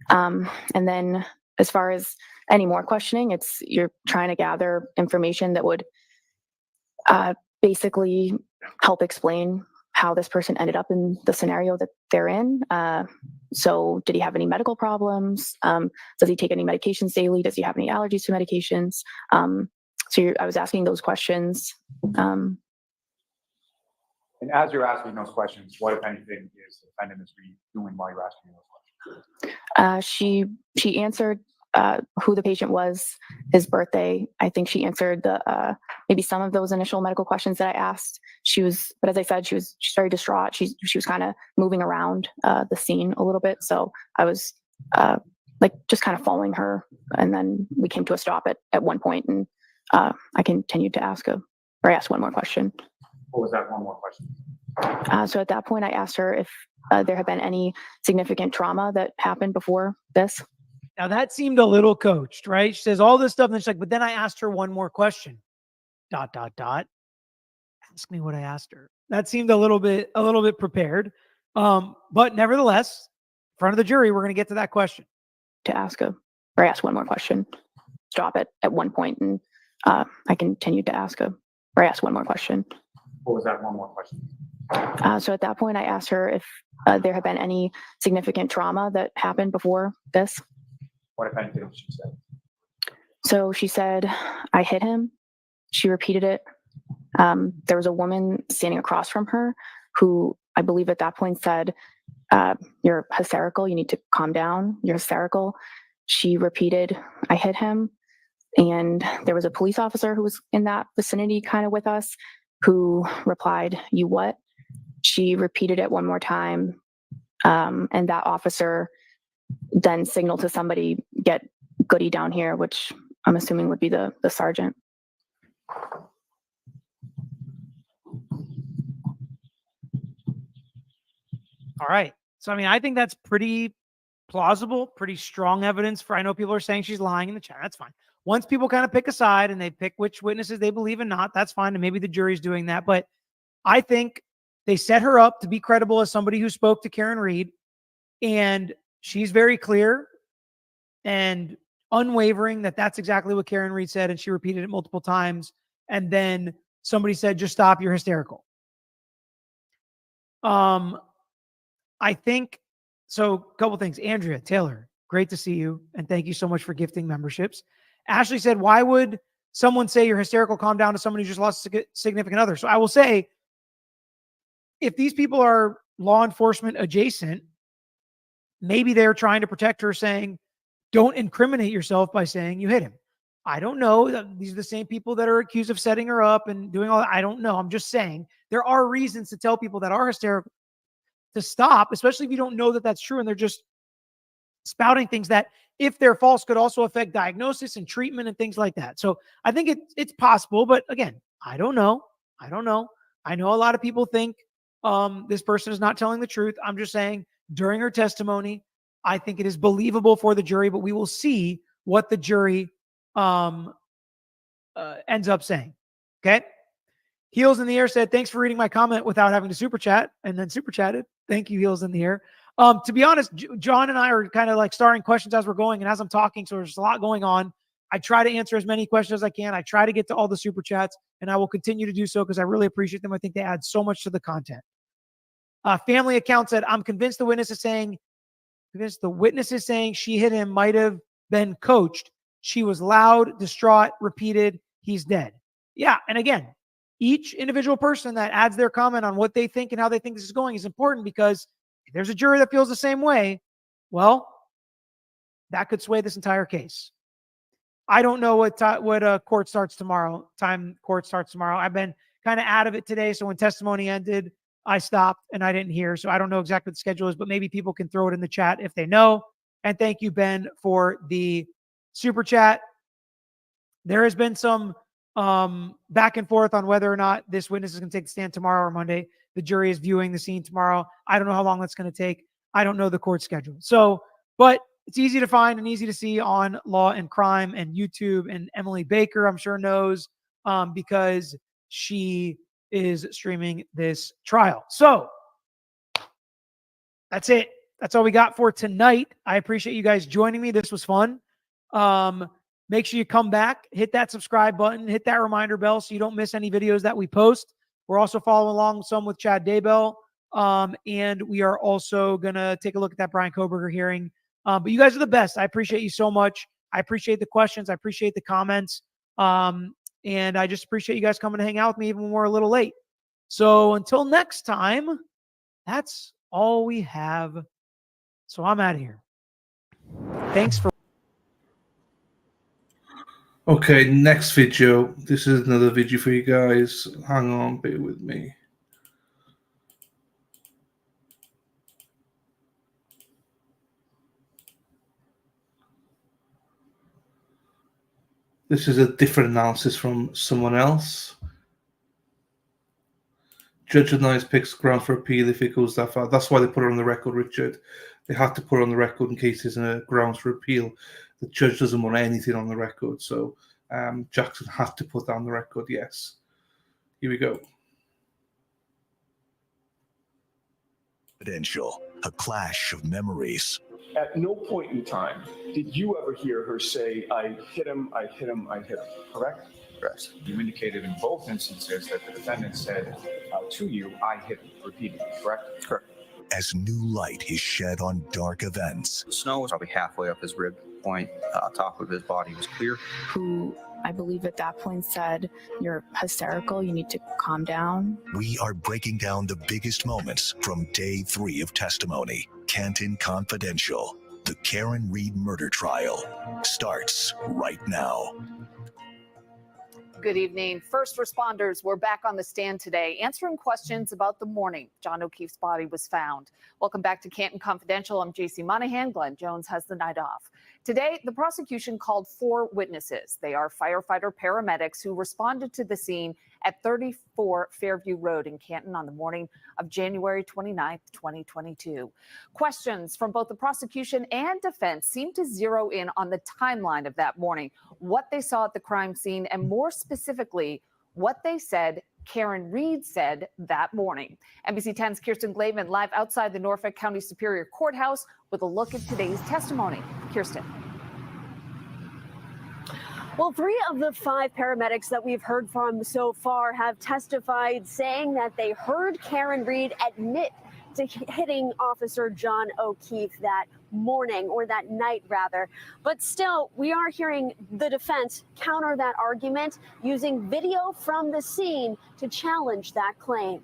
Speaker 19: And then as far as any more questioning, you're trying to gather information that would basically help explain how this person ended up in the scenario that they're in. So did he have any medical problems? Does he take any medications daily? Does he have any allergies to medications? I was asking those questions.
Speaker 14: And as you're asking those questions, what, if anything, is the defendant is doing while you're asking those questions?
Speaker 19: She answered who the patient was, his birthday. I think she answered the maybe some of those initial medical questions that I asked. But as I said, she's very distraught. She was kind of moving around the scene a little bit. So I was just kind of following her, and then we came to a stop at one point, and I continued to ask one more question.
Speaker 14: What was that one more question?
Speaker 19: So at that point, I asked her if there had been any significant trauma that happened before this.
Speaker 22: Now that seemed a little coached, right? She says all this stuff, and then she's like, but then I asked her one more question. ... Ask me what I asked her. That seemed a little bit prepared. But nevertheless, in front of the jury, we're going to get to that question.
Speaker 19: To ask one more question. Stop it at one point, and I continued to ask one more question.
Speaker 14: What was that one more question?
Speaker 19: So at that point, I asked her if there had been any significant trauma that happened before this.
Speaker 14: What, if anything, she said?
Speaker 19: So she said, I hit him. She repeated it. There was a woman standing across from her who I believe at that point said, you're hysterical. You need to calm down. You're hysterical. She repeated, I hit him. And there was a police officer who was in that vicinity kind of with us who replied, you what? She repeated it one more time. And that officer then signaled to somebody, get Goody down here, which I'm assuming would be the sergeant.
Speaker 22: All right. So, I mean, I think that's pretty plausible, pretty strong evidence I know people are saying she's lying in the chat. That's fine. Once people kind of pick a side and they pick which witnesses they believe and not, that's fine. And maybe the jury's doing that. But I think they set her up to be credible as somebody who spoke to Karen Reed. And she's very clear and unwavering that that's exactly what Karen Reed said. And she repeated it multiple times. And then somebody said, just stop, you're hysterical. I think, so a couple things. Andrea Taylor, great to see you. And thank you so much for gifting memberships. Ashley said, why would someone say you're hysterical, calm down to someone who just lost a significant other? So I will say, if these people are law enforcement adjacent, maybe they're trying to protect her, saying, don't incriminate yourself by saying you hit him. I don't know. These are the same people that are accused of setting her up and doing all that. I don't know. I'm just saying there are reasons to tell people that are hysterical to stop, especially if you don't know that that's true and they're just spouting things that, if they're false, could also affect diagnosis and treatment and things like that. So I think it's possible, but again, I don't know. I know a lot of people think this person is not telling the truth. I'm just saying during her testimony, I think it is believable for the jury, but we will see what the jury ends up saying. Okay. Heels in the Air said, thanks for reading my comment without having to super chat, and then super chatted. Thank you, Heels in the Air. To be honest, John and I are kind of like starring questions as we're going and as I'm talking. So there's a lot going on. I try to answer as many questions as I can. I try to get to all the super chats, and I will continue to do so because I really appreciate them. I think they add so much to the content. Family Account said, I'm convinced the witness is saying she hit him might have been coached. She was loud, distraught, repeated, he's dead. Yeah. And again, each individual person that adds their comment on what they think and how they think this is going is important, because if there's a jury that feels the same way, well, that could sway this entire case. I don't know what court starts tomorrow. Court starts tomorrow. I've been kind of out of it today. So when testimony ended, I stopped and I didn't hear. So I don't know exactly what the schedule is, but maybe people can throw it in the chat if they know. And thank you, Ben, for the super chat. There has been some back and forth on whether or not this witness is going to take the stand tomorrow or Monday. The jury is viewing the scene tomorrow. I don't know how long that's going to take. I don't know the court schedule. So, but It's easy to find and easy to see on Law and Crime and YouTube. And Emily Baker, I'm sure, knows because she is streaming this trial. So that's it. That's all we got for tonight. I appreciate you guys joining me. This was fun. Make sure you come back, hit that subscribe button, hit that reminder bell so you don't miss any videos that we post. We're also following along some with Chad Daybell. And we are also going to take a look at that Brian Koberger hearing. But you guys are the best. I appreciate you so much. I appreciate the questions. I appreciate the comments. And I just appreciate you guys coming to hang out with me even when we're a little late. So until next time, that's all we have. So I'm out of here. Thanks for.
Speaker 3: Okay, next video. This is another video for you guys. Hang on, bear with me. This is a different analysis from someone else. Judge denies picks ground for appeal if it goes that far. That's why they put it on the record, Richard. They had to put it on the record in case there's a grounds for appeal. The judge doesn't want anything on the record, so Jackson had to put that on the record, yes. Here we go.
Speaker 5: Confidential, a clash of memories.
Speaker 2: At no point in time did you ever hear her say, I hit him, I hit him, I hit him, correct?
Speaker 14: Correct. You indicated in both instances that the defendant said to you, I hit him, repeatedly, correct?
Speaker 1: Correct.
Speaker 5: As new light is shed on dark events.
Speaker 1: The snow was probably halfway up his rib point. Top of his body was clear.
Speaker 19: Who I believe at that point said, "You're hysterical. You need to calm down."
Speaker 5: We are breaking down the biggest moments from day 3 of testimony. Canton Confidential. The Karen Reed murder trial starts right now.
Speaker 9: Good evening. First responders were back on the stand today, answering questions about the morning John O'Keefe's body was found. Welcome back to Canton Confidential. I'm JC Monahan. Glenn Jones has the night off. Today, the prosecution called 4 witnesses. They are firefighter paramedics who responded to the scene at 34 Fairview Road in Canton on the morning of January 29th, 2022. Questions from both the prosecution and defense seem to zero in on the timeline of that morning, what they saw at the crime scene, and more specifically, what they said Karen Reed said that morning. NBC 10's Kirsten Glaven live outside the Norfolk County Superior Courthouse with a look at today's testimony. Kirsten.
Speaker 23: Well, 3 of the 5 paramedics that we've heard from so far have testified saying that they heard Karen Reed admit to hitting Officer John O'Keefe that morning, or that night rather. But still, we are hearing the defense counter that argument using video from the scene to challenge that claim.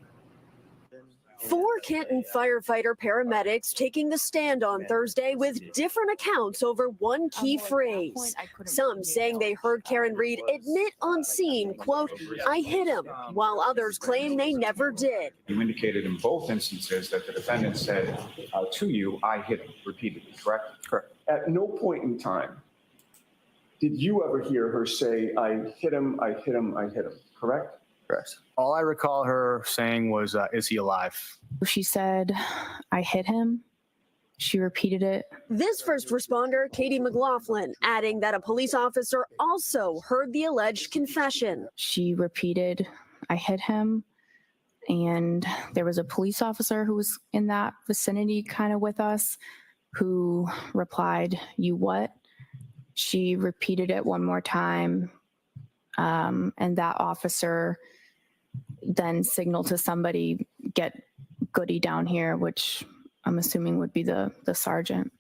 Speaker 23: 4 Canton firefighter paramedics taking the stand on Thursday with different accounts over one key phrase. Some saying they heard Karen Reed admit on scene, quote, "I hit him," while others claim they never did.
Speaker 14: You indicated in both instances that the defendant said to you, I hit him, repeatedly, correct?
Speaker 1: Correct.
Speaker 2: At no point in time did you ever hear her say, I hit him, I hit him, I hit him, correct?
Speaker 1: Correct.
Speaker 10: All I recall her saying was, is he alive?
Speaker 19: She said, "I hit him." She repeated it.
Speaker 23: This first responder, Katie McLaughlin, adding that a police officer also heard the alleged confession.
Speaker 19: She repeated, "I hit him." And there was a police officer who was in that vicinity kind of with us who replied, "You what?" She repeated it one more time. And that officer then signaled to somebody, "Get Goody down here," which I'm assuming would be the sergeant.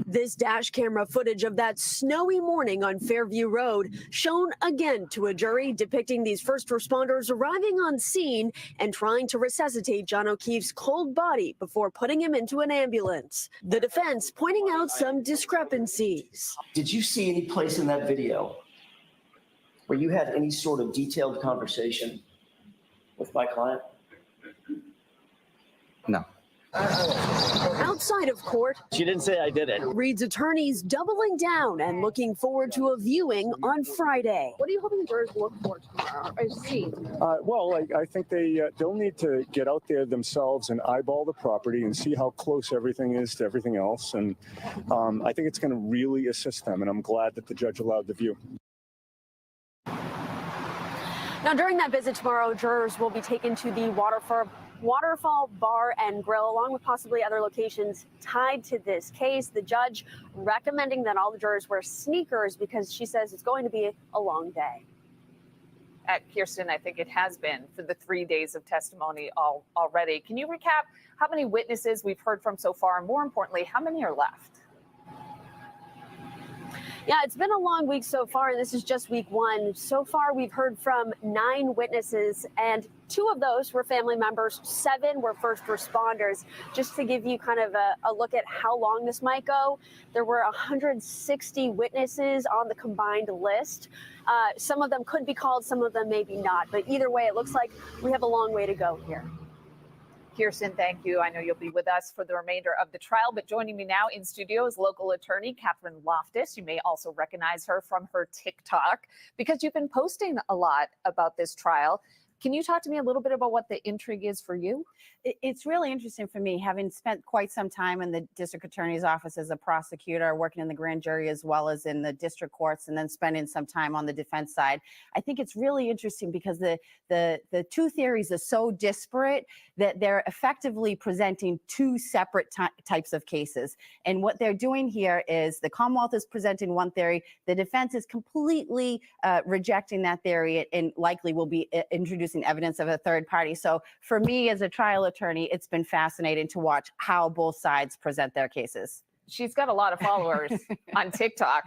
Speaker 23: This dash camera footage of that snowy morning on Fairview Road shown again to a jury, depicting these first responders arriving on scene and trying to resuscitate John O'Keefe's cold body before putting him into an ambulance. The defense pointing out some discrepancies.
Speaker 16: Did you see any place in that video where you had any sort of detailed conversation with my client?
Speaker 1: No.
Speaker 23: Outside of court,
Speaker 16: She didn't say I did it.
Speaker 23: Reed's attorneys doubling down and looking forward to a viewing on Friday. What are you hoping the jurors look for tomorrow or see?
Speaker 8: Well, I think they'll need to get out there themselves and eyeball the property and see how close everything is to everything else. And I think it's going to really assist them. And I'm glad that the judge allowed the view.
Speaker 23: Now, during that visit tomorrow, jurors will be taken to the Waterfall Bar and Grill, along with possibly other locations tied to this case. The judge recommending that all the jurors wear sneakers because she says it's going to be a long day.
Speaker 9: Kirsten, I think it has been for the 3 days of testimony already. Can you recap how many witnesses we've heard from so far, and more importantly, how many are left?
Speaker 23: Yeah, it's been a long week so far, and this is just week one. So far, we've heard from 9 witnesses, and 2 of those were family members. 7 were first responders. Just to give you kind of a look at how long this might go, there were 160 witnesses on the combined list. Some of them could be called, some of them maybe not. But either way, it looks like we have a long way to go here.
Speaker 9: Kirsten, thank you. I know you'll be with us for the remainder of the trial, but joining me now in studio is local attorney Catherine Loftus. You may also recognize her from her TikTok because you've been posting a lot about this trial. Can you talk to me a little bit about what the intrigue is for you?
Speaker 17: It's really interesting for me, having spent quite some time in the district attorney's office as a prosecutor, working in the grand jury as well as in the district courts, and then spending some time on the defense side. I think it's really interesting because the 2 theories are so disparate that they're effectively presenting 2 separate types of cases. And what they're doing here is the Commonwealth is presenting one theory, the defense is completely rejecting that theory and likely will be introducing evidence of a third party. So for me as a trial attorney, it's been fascinating to watch how both sides present their cases.
Speaker 9: She's got a lot of followers on TikTok.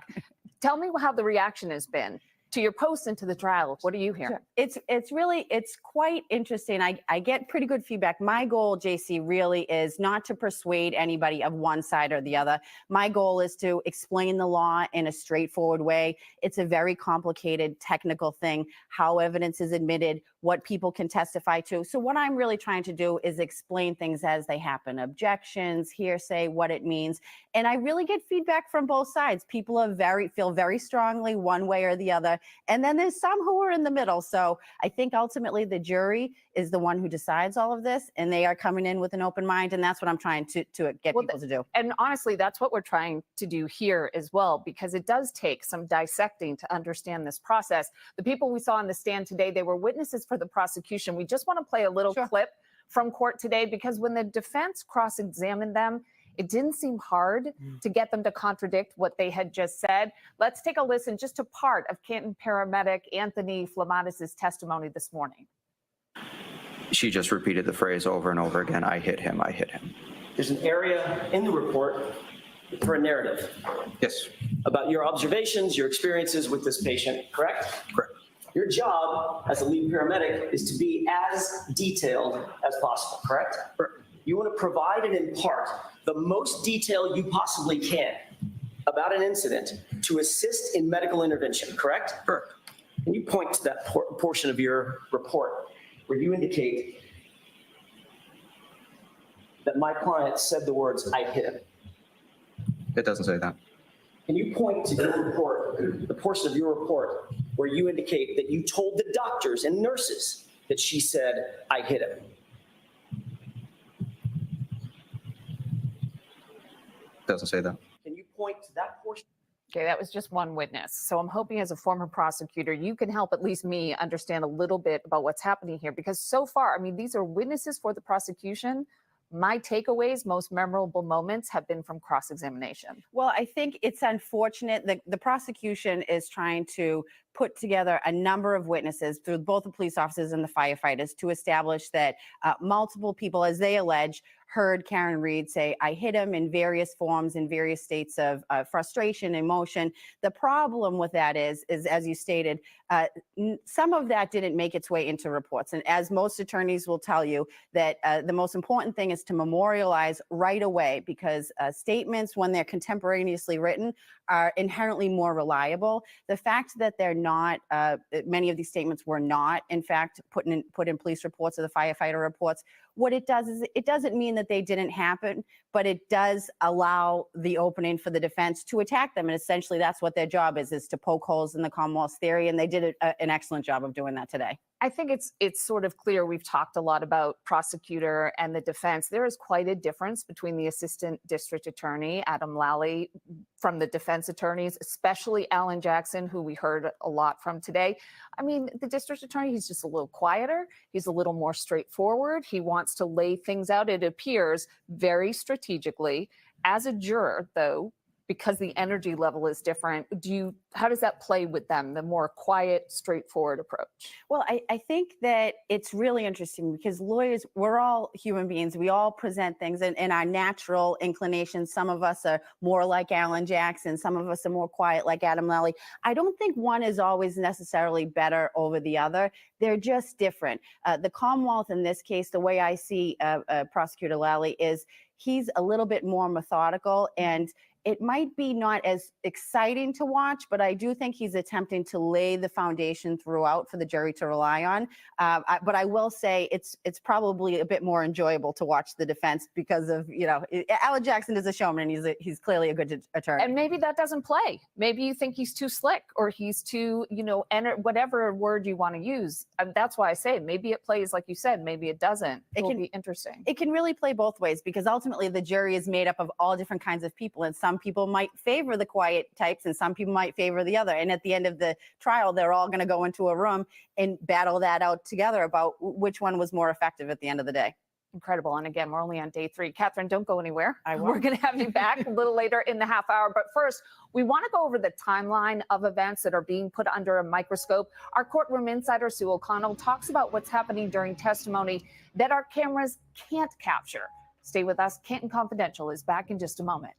Speaker 9: Tell me how the reaction has been to your posts and to the trial. What are you hearing?
Speaker 17: Sure. It's quite interesting. I get pretty good feedback. My goal, JC, really is not to persuade anybody of one side or the other. My goal is to explain the law in a straightforward way. It's a very complicated technical thing, how evidence is admitted, what people can testify to. So what I'm really trying to do is explain things as they happen, objections, hearsay, what it means. And I really get feedback from both sides. People are feel very strongly one way or the other. And then there's some who are in the middle. So I think ultimately the jury is the one who decides all of this, and they are coming in with an open mind. And that's what I'm trying to get people to do.
Speaker 9: And honestly, that's what we're trying to do here as well, because it does take some dissecting to understand this process. The people we saw on the stand today, they were witnesses for the prosecution. We just want to play a little clip from court today, because when the defense cross-examined them, it didn't seem hard to get them to contradict what they had just said. Let's take a listen just to part of Canton paramedic Anthony Flamatis' testimony this morning.
Speaker 1: She just repeated the phrase over and over again, I hit him, I hit him.
Speaker 16: There's an area in the report for a narrative.
Speaker 1: Yes.
Speaker 16: About your observations, your experiences with this patient, correct?
Speaker 1: Correct.
Speaker 16: Your job as a lead paramedic is to be as detailed as possible, correct?
Speaker 1: Correct.
Speaker 16: You want to provide and impart the most detail you possibly can about an incident to assist in medical intervention, correct?
Speaker 1: Correct.
Speaker 16: Can you point to that portion of your report where you indicate that my client said the words, I hit him?
Speaker 1: It doesn't say that.
Speaker 16: Can you point to your report, the portion of your report where you indicate that you told the doctors and nurses that she said, I hit him?
Speaker 1: Doesn't say that.
Speaker 16: Can you point to that portion?
Speaker 9: Okay, that was just one witness. So I'm hoping as a former prosecutor, you can help at least me understand a little bit about what's happening here. Because so far, I mean, these are witnesses for the prosecution. My takeaways, most memorable moments have been from cross-examination.
Speaker 17: Well, I think it's unfortunate that the prosecution is trying to put together a number of witnesses through both the police officers and the firefighters to establish that multiple people, as they allege, heard Karen Reed say, I hit him in various forms, in various states of frustration, emotion. The problem with that is as you stated, some of that didn't make its way into reports. And as most attorneys will tell you, that the most important thing is to memorialize right away, because statements, when they're contemporaneously written, are inherently more reliable. The fact that they're not, many of these statements were not, in fact, put in police reports or the firefighter reports, what it does is it doesn't mean that they didn't happen, but it does allow the opening for the defense to attack them. And essentially that's what their job is to poke holes in the Commonwealth's theory. And they did an excellent job of doing that today.
Speaker 9: I think it's sort of clear. We've talked a lot about prosecutor and the defense. There is quite a difference between the assistant district attorney, Adam Lally, from the defense attorneys, especially Alan Jackson, who we heard a lot from today. I mean, the district attorney, he's just a little quieter. He's a little more straightforward. He wants to lay things out, it appears, very strategically. As a juror, though, because the energy level is different, how does that play with them, the more quiet, straightforward approach?
Speaker 17: Well, I think that it's really interesting because lawyers, we're all human beings. We all present things in our natural inclinations. Some of us are more like Alan Jackson. Some of us are more quiet like Adam Lally. I don't think one is always necessarily better over the other. They're just different. The Commonwealth in this case, the way I see Prosecutor Lally is he's a little bit more methodical, and it might be not as exciting to watch, but I do think he's attempting to lay the foundation throughout for the jury to rely on. But I will say it's probably a bit more enjoyable to watch the defense because of, Alan Jackson is a showman and he's clearly a good attorney.
Speaker 9: And maybe that doesn't play. Maybe you think he's too slick or he's too, whatever word you want to use. That's why I say maybe it plays like you said, maybe it doesn't. It will be interesting.
Speaker 17: It can really play both ways because ultimately the jury is made up of all different kinds of people, and some people might favor the quiet types and some people might favor the other. And at the end of the trial, they're all going to go into a room and battle that out together about which one was more effective at the end of the day.
Speaker 9: Incredible. And again, we're only on day 3. Catherine, don't go anywhere. We're going to have you back a little later in the half hour. But first, we want to go over the timeline of events that are being put under a microscope. Our courtroom insider, Sue O'Connell, talks about what's happening during testimony that our cameras can't capture. Stay with us. Canton Confidential is back in just a moment.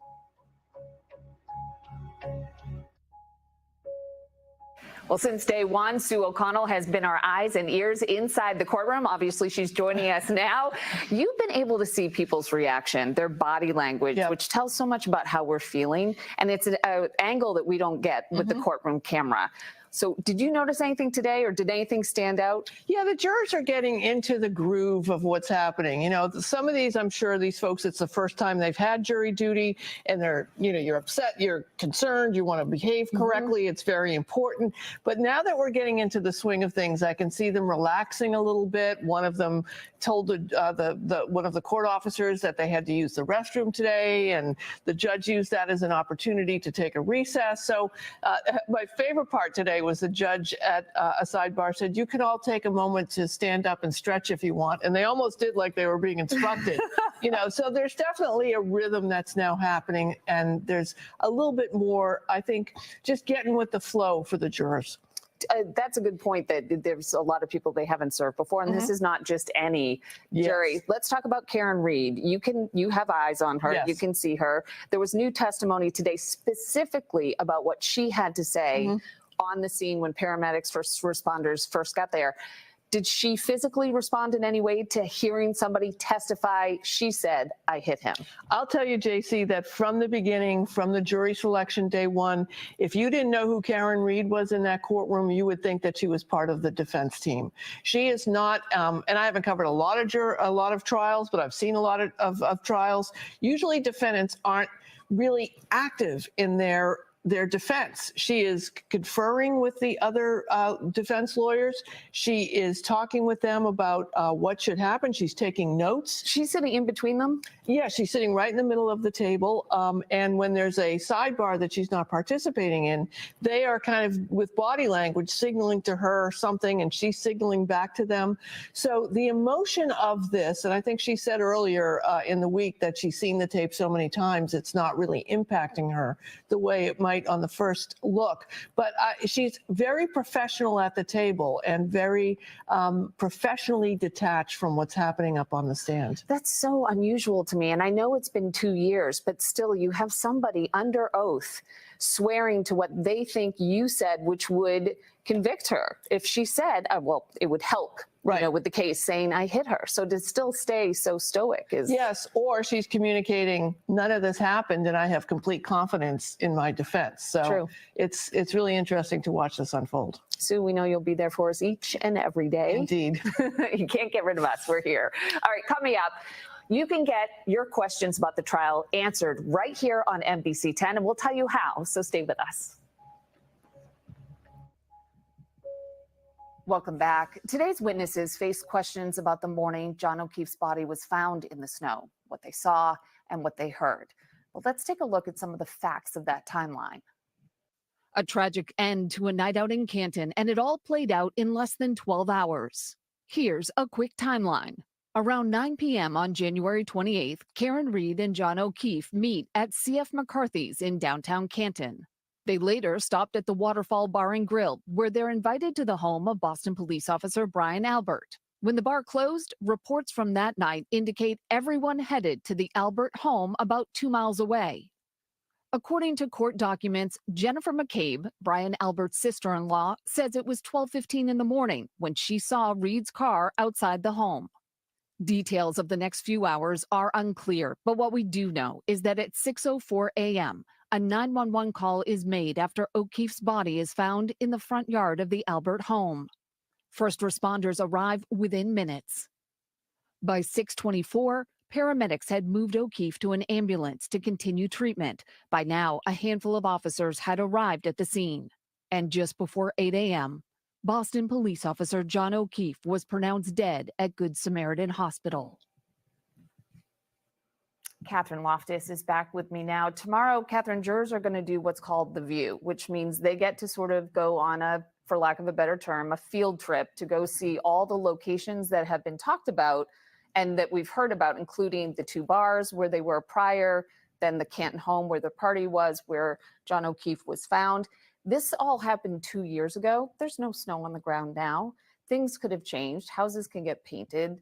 Speaker 9: Well, since day one, Sue O'Connell has been our eyes and ears inside the courtroom. Obviously, she's joining us now. You've been able to see people's reaction, their body language, which tells so much about how we're feeling. And it's an angle that we don't get with the courtroom camera. So did you notice anything today, or did anything stand out?
Speaker 11: Yeah, the jurors are getting into the groove of what's happening. Some of these, I'm sure these folks, it's the first time they've had jury duty, and they're, you're upset, you're concerned, you want to behave correctly. It's very important. But now that we're getting into the swing of things, I can see them relaxing a little bit. One of them told one of the court officers that they had to use the restroom today, and the judge used that as an opportunity to take a recess. So my favorite part today was the judge at a sidebar said, you can all take a moment to stand up and stretch if you want. And they almost did like they were being instructed. So there's definitely a rhythm that's now happening. And there's a little bit more, I think, just getting with the flow for the jurors.
Speaker 9: That's a good point, that there's a lot of people they haven't served before, and this is not just any jury. Let's talk about Karen Reed. You have eyes on her. You can see her. There was new testimony today specifically about what she had to say on the scene when paramedics, first responders first got there. Did she physically respond in any way to hearing somebody testify? She said, I hit him.
Speaker 11: I'll tell you, JC, that from the beginning, from the jury selection day one, if you didn't know who Karen Reed was in that courtroom, you would think that she was part of the defense team. She is not, and I haven't covered a lot of trials, but I've seen a lot of trials. Usually defendants aren't really active in their defense. She is conferring with the other defense lawyers. She is talking with them about what should happen. She's taking notes.
Speaker 9: She's sitting in between them?
Speaker 11: Yeah, she's sitting right in the middle of the table. And when there's a sidebar that she's not participating in, they are kind of, with body language, signaling to her something, and she's signaling back to them. So the emotion of this, and I think she said earlier in the week that she's seen the tape so many times, it's not really impacting her the way it might on the first look. But she's very professional at the table and very professionally detached from what's happening up on the stand.
Speaker 9: That's so unusual to me. And I know it's been 2 years, but still you have somebody under oath swearing to what they think you said, which would convict her. If she said, well, it would help you know, with the case saying I hit her. So to still stay so stoic is.
Speaker 11: Yes, or she's communicating, none of this happened and I have complete confidence in my defense. So
Speaker 9: True.
Speaker 11: it's really interesting to watch this unfold.
Speaker 9: Sue, we know you'll be there for us each and every day.
Speaker 11: Indeed.
Speaker 9: You can't get rid of us. We're here. All right, coming up, you can get your questions about the trial answered right here on NBC 10, and we'll tell you how. So stay with us. Welcome back. Today's witnesses face questions about the morning John O'Keefe's body was found in the snow, what they saw and what they heard. But let's take a look at some of the facts of that timeline. A tragic end to a night out in Canton, and it all played out in less than 12 hours. Here's a quick timeline. Around 9 p.m. on January 28th, Karen Reed and John O'Keefe meet at C.F. McCarthy's in downtown Canton. They later stopped at the Waterfall Bar and Grill, where they're invited to the home of Boston police officer Brian Albert. When the bar closed, reports from that night indicate everyone headed to the Albert home about 2 miles away. According to court documents, Jennifer McCabe, Brian Albert's sister-in-law, says it was 12:15 in the morning when she saw Reed's car outside the home. Details of the next few hours are unclear, but what we do know is that at 6:04 a.m., a 911 call is made after O'Keefe's body is found in the front yard of the Albert home. First responders arrive within minutes. By 6:24, paramedics had moved O'Keefe to an ambulance to continue treatment. By now, a handful of officers had arrived at the scene. And just before 8 a.m., Boston police officer John O'Keefe was pronounced dead at Good Samaritan Hospital. Catherine Loftus is back with me now. Tomorrow, Catherine, jurors are going to do what's called the view, which means they get to sort of go on a, for lack of a better term, a field trip to go see all the locations that have been talked about and that we've heard about, including the 2 bars where they were prior, then the Canton home where the party was, where John O'Keefe was found. This all happened 2 years ago. There's no snow on the ground now. Things could have changed. Houses can get painted.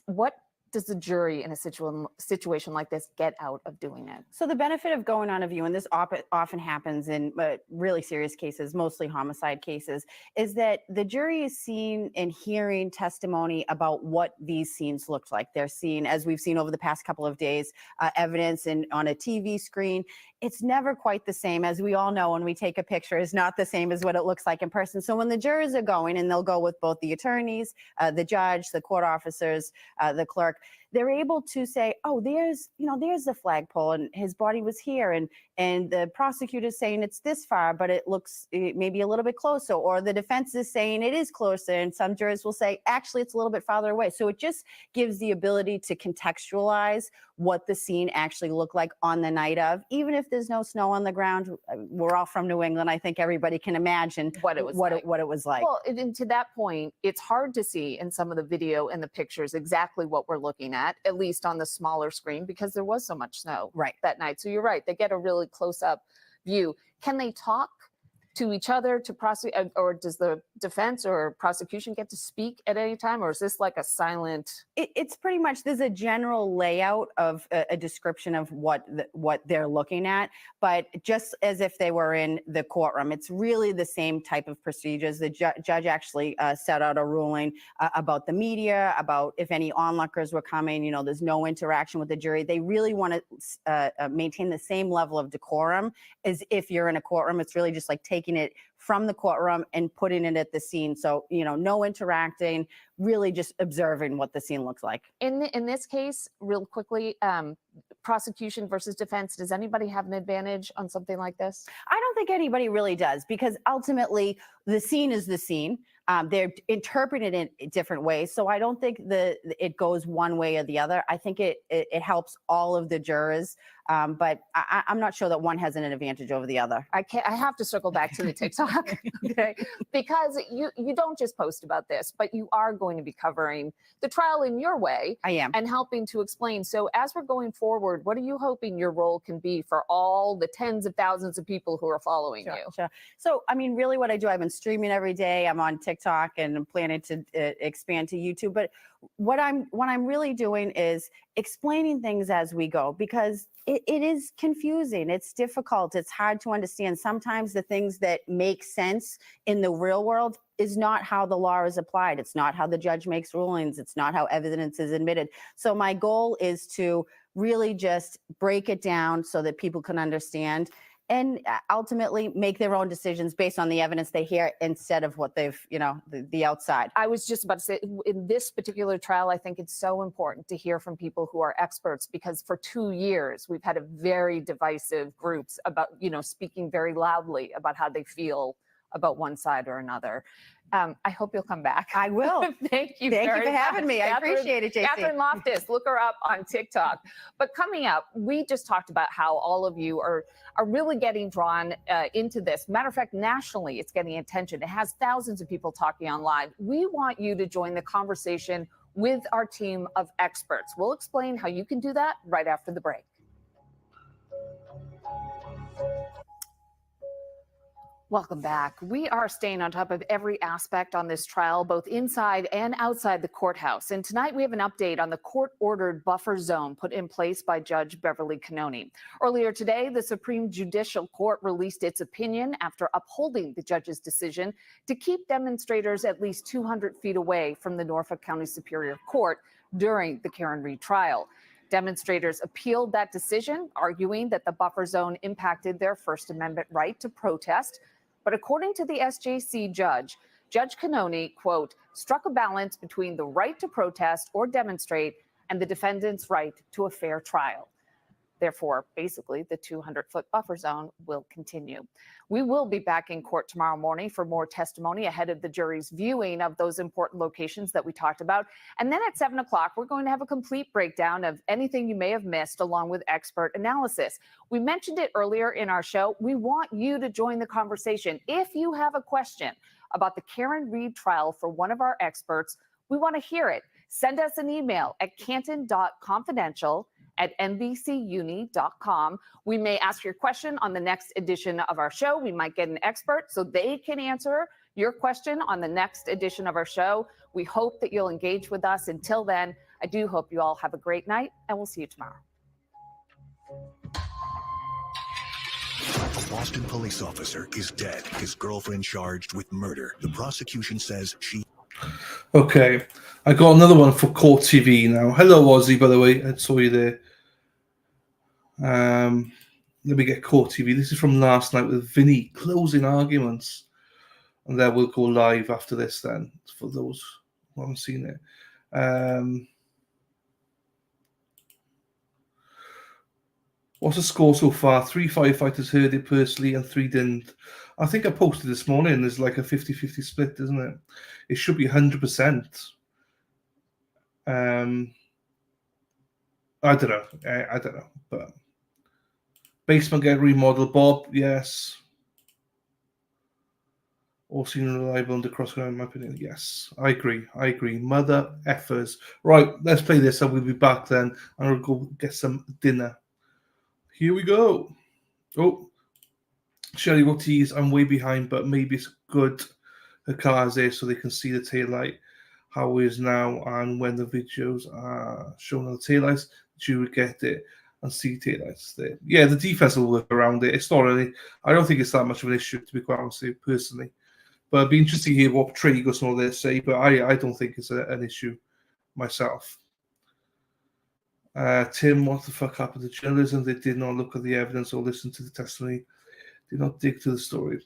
Speaker 9: What does the jury in a situation like this get out of doing it?
Speaker 17: So the benefit of going on a view, and this often happens in really serious cases, mostly homicide cases, is that the jury is seeing and hearing testimony about what these scenes looked like. They're seeing, as we've seen over the past couple of days, evidence on a TV screen. It's never quite the same. As we all know, when we take a picture, it's not the same as what it looks like in person. So when the jurors are going, and they'll go with both the attorneys, the judge, the court officers, the clerk, they're able to say, oh, there's the flagpole and his body was here. And the prosecutor's saying it's this far, but it looks maybe a little bit closer. Or the defense is saying it is closer. And some jurors will say, actually, it's a little bit farther away. So it just gives the ability to contextualize what the scene actually looked like on the night of, even if there's no snow on the ground. We're all from New England. I think everybody can imagine what it was like.
Speaker 9: Well, and to that point, it's hard to see in some of the video and the pictures exactly what we're looking at least on the smaller screen, because there was so much snow that night. So you're right. They get a really close-up view. Can they talk to each other to prosecute, or does the defense or prosecution get to speak at any time, or is this like a silent?
Speaker 17: It's pretty much, there's a general layout of a description of what they're looking at, but just as if they were in the courtroom, it's really the same type of procedures. The judge actually set out a ruling about the media, about if any onlookers were coming. There's no interaction with the jury. They really want to maintain the same level of decorum as if you're in a courtroom. It's really just like taking it from the courtroom and putting it at the scene. So, no interacting, really just observing what the scene looks like.
Speaker 9: In this case, real quickly, prosecution versus defense, does anybody have an advantage on something like this?
Speaker 17: I don't think anybody really does, because ultimately the scene is the scene. They're interpreted in different ways. So I don't think it goes one way or the other. I think it helps all of the jurors. But I'm not sure that one has an advantage over the other.
Speaker 9: I have to circle back to the TikTok, okay? Because you don't just post about this, but you are going to be covering the trial in your way.
Speaker 17: I am.
Speaker 9: And helping to explain. So as we're going forward, what are you hoping your role can be for all the tens of thousands of people who are following you?
Speaker 17: Sure. So, really what I do, I've been streaming every day. I'm on TikTok and I'm planning to expand to YouTube. But what I'm really doing is explaining things as we go, because it is confusing. It's difficult. It's hard to understand. Sometimes the things that make sense in the real world is not how the law is applied. It's not how the judge makes rulings. It's not how evidence is admitted. So my goal is to really just break it down so that people can understand and ultimately make their own decisions based on the evidence they hear instead of what they've, the outside.
Speaker 9: I was just about to say, in this particular trial, I think it's so important to hear from people who are experts, because for 2 years, we've had a very divisive groups about, speaking very loudly about how they feel about one side or another. I hope you'll come back.
Speaker 17: I will.
Speaker 9: Thank you.
Speaker 17: Thank you
Speaker 9: very
Speaker 17: for having
Speaker 9: much.
Speaker 17: me. I appreciate it, JC.
Speaker 9: Catherine Loftus, look her up on TikTok. But coming up, we just talked about how all of you are really getting drawn into this. Matter of fact, nationally, it's getting attention. It has thousands of people talking online. We want you to join the conversation with our team of experts. We'll explain how you can do that right after the break. Welcome back. We are staying on top of every aspect on this trial, both inside and outside the courthouse. And tonight we have an update on the court-ordered buffer zone put in place by Judge Beverly Cannoni. Earlier today, the Supreme Judicial Court released its opinion after upholding the judge's decision to keep demonstrators at least 200 feet away from the Norfolk County Superior Court during the Karen Read trial. Demonstrators appealed that decision, arguing that the buffer zone impacted their First Amendment right to protest. But according to the SJC judge, Judge Cannoni, quote, struck a balance between the right to protest or demonstrate and the defendant's right to a fair trial. Therefore, basically, the 200-foot buffer zone will continue. We will be back in court tomorrow morning for more testimony ahead of the jury's viewing of those important locations that we talked about. And then at 7 o'clock, we're going to have a complete breakdown of anything you may have missed, along with expert analysis. We mentioned it earlier in our show. We want you to join the conversation. If you have a question about the Karen Read trial for one of our experts, we want to hear it. Send us an email at canton.confidential@nbcuni.com. We may ask your question on the next edition of our show. We might get an expert so they can answer your question on the next edition of our show. We hope that you'll engage with us. Until then, I do hope you all have a great night, and we'll see you tomorrow.
Speaker 5: A Boston police officer is dead. His girlfriend charged with murder. The prosecution says she...
Speaker 3: Okay, I got another one for Court TV now. Hello, Ozzy, by the way. I saw you there. Let me get Court TV. This is from last night with Vinny, closing arguments. And then we'll go live after this then, for those who haven't seen it. What's the score so far? 3 firefighters heard it personally and 3 didn't. I think I posted this morning, there's like a 50-50 split, isn't it? It should be 100%. I don't know. I don't know. But basement get remodeled, Bob, yes. All seen reliable under crossground, in my opinion. Yes, I agree. Mother effers. Right, let's play this and we'll be back then. And I'll go get some dinner. Here we go. Oh, Shelly Ortiz, I'm way behind, but maybe it's good her car's there so they can see the taillight, how it is now, and when the videos are shown on the taillights, you would get it and see taillights there. Yeah, the defense will work around it. It's not really, I don't think it's that much of an issue, to be quite honest with you, personally. But it'd be interesting to hear what Traegos and all this say, but I don't think it's an issue myself. Tim, what the fuck happened to journalism? They did not look at the evidence or listen to the testimony. Did not dig to the story.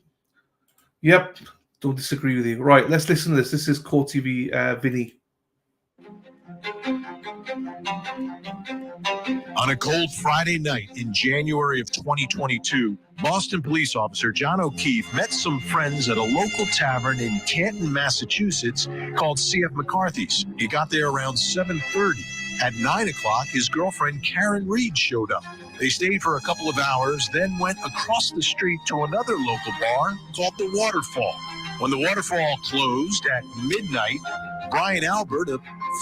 Speaker 3: Yep, don't disagree with you. Right, let's listen to this. This is Court TV, Vinny.
Speaker 12: On a cold Friday night in January of 2022, Boston police officer John O'Keefe met some friends at a local tavern in Canton, Massachusetts called C.F. McCarthy's. He got there around 7:30. At 9 o'clock, his girlfriend Karen Read showed up. They stayed for a couple of hours, then went across the street to another local bar called the Waterfall. When the Waterfall closed at midnight, Brian Albert, a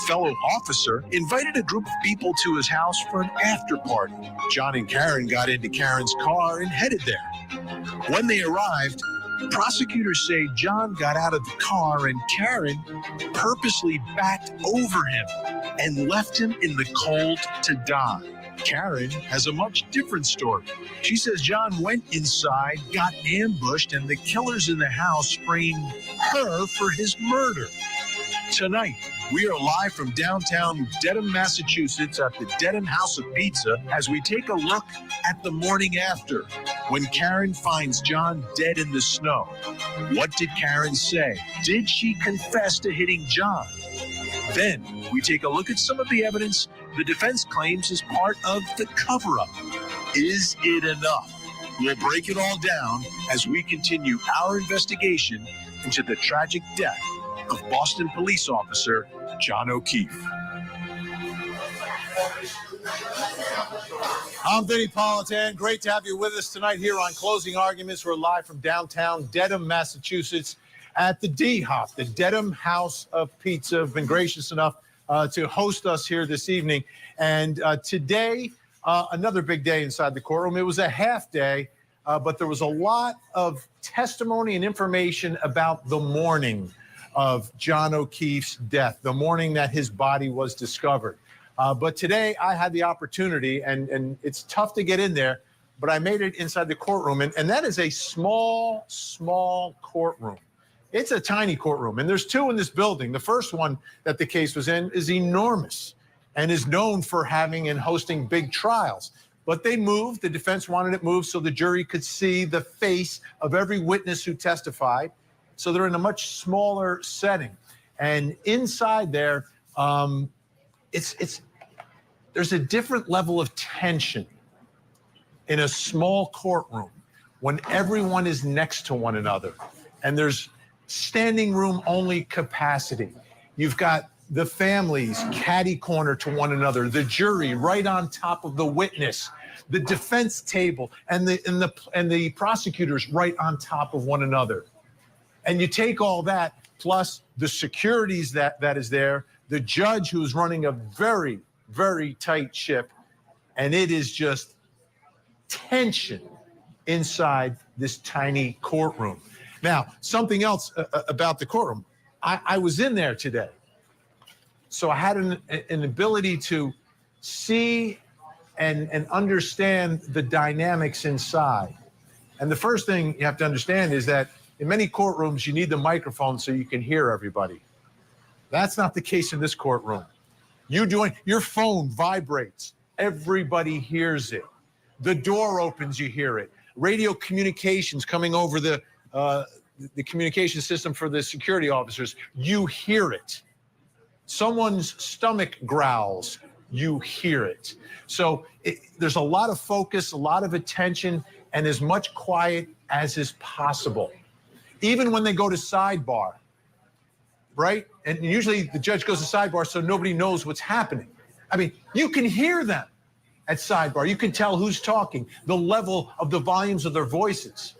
Speaker 12: fellow officer, invited a group of people to his house for an after party. John and Karen got into Karen's car and headed there. When they arrived, Prosecutors say John got out of the car and Karen purposely backed over him and left him in the cold to die. Karen has a much different story. She says John went inside, got ambushed, and the killers in the house framed her for his murder. Tonight, we are live from downtown Dedham, Massachusetts at the Dedham House of Pizza as we take a look at the morning after when Karen finds John dead in the snow. What did Karen say? Did she confess to hitting John? Then we take a look at some of the evidence the defense claims is part of the cover-up. Is it enough? We'll break it all down as we continue our investigation into the tragic death of Boston police officer John O'Keefe.
Speaker 18: I'm Vinnie Politan. Great to have you with us tonight here on Closing Arguments. We're live from downtown Dedham, Massachusetts at the D-Hop, the Dedham House of Pizza. Have been gracious enough to host us here this evening. And today, another big day inside the courtroom. It was a half day, but there was a lot of testimony and information about the morning of John O'Keefe's death, the morning that his body was discovered. But today I had the opportunity, and it's tough to get in there, but I made it inside the courtroom. And that is a small courtroom. It's a tiny courtroom, and there's two in this building. The first one that the case was in is enormous and is known for having and hosting big trials. But they moved, the defense wanted it moved so the jury could see the face of every witness who testified. So they're in a much smaller setting. And inside there, there's a different level of tension in a small courtroom when everyone is next to one another and there's standing room only capacity. You've got the families catty corner to one another, the jury right on top of the witness, the defense table and the prosecutors right on top of one another. And you take all that plus the securities that is there, the judge who's running a very, very tight ship, and it is just tension inside this tiny courtroom. Now, something else about the courtroom. I was in there today, so I had an ability to see and understand the dynamics inside. And the first thing you have to understand is that in many courtrooms, you need the microphone so you can hear everybody. That's not the case in this courtroom. Your phone vibrates. Everybody hears it. The door opens, you hear it. Radio communications coming over the communication system for the security officers, you hear it. Someone's stomach growls, you hear it. So there's a lot of focus, a lot of attention, and as much quiet as is possible. Even when they go to sidebar, right? And usually the judge goes to sidebar so nobody knows what's happening. I mean, you can hear them at sidebar. You can tell who's talking, the level of the volumes of their voices,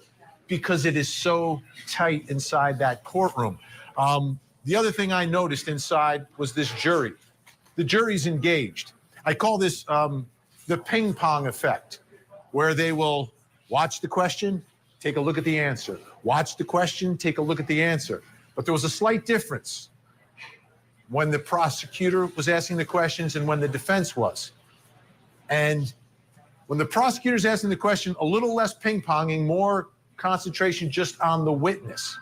Speaker 18: because it is so tight inside that courtroom. The other thing I noticed inside was this jury. The jury's engaged. I call this the ping pong effect, where they will watch the question, take a look at the answer. Watch the question, take a look at the answer. But there was a slight difference when the prosecutor was asking the questions and when the defense was. And when the prosecutor's asking the question, a little less ping-ponging, more concentration just on the witness.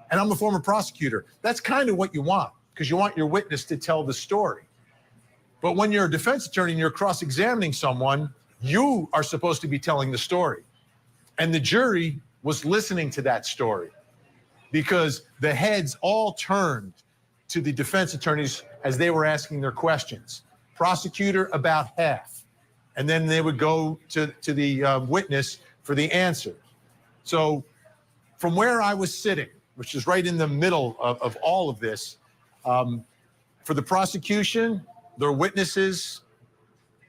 Speaker 18: And I'm a former prosecutor. That's kind of what you want, because you want your witness to tell the story. But when you're a defense attorney and you're cross-examining someone, you are supposed to be telling the story. And the jury was listening to that story because the heads all turned to the defense attorneys as they were asking their questions. Prosecutor about half, and then they would go to the witness for the answer. So from where I was sitting, which is right in the middle of all of this, for the prosecution, their witnesses,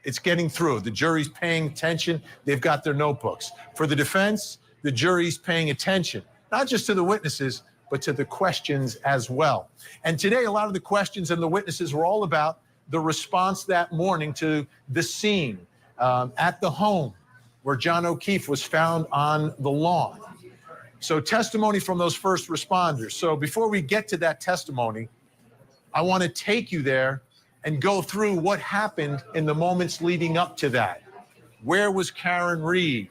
Speaker 18: it's getting through. The jury's paying attention. They've got their notebooks. For the defense, the jury's paying attention, not just to the witnesses, but to the questions as well. And today, a lot of the questions and the witnesses were all about the response that morning to the scene at the home where John O'Keefe was found on the lawn. So testimony from those first responders. So before we get to that testimony, I want to take you there and go through what happened in the moments leading up to that. Where was Karen Reed?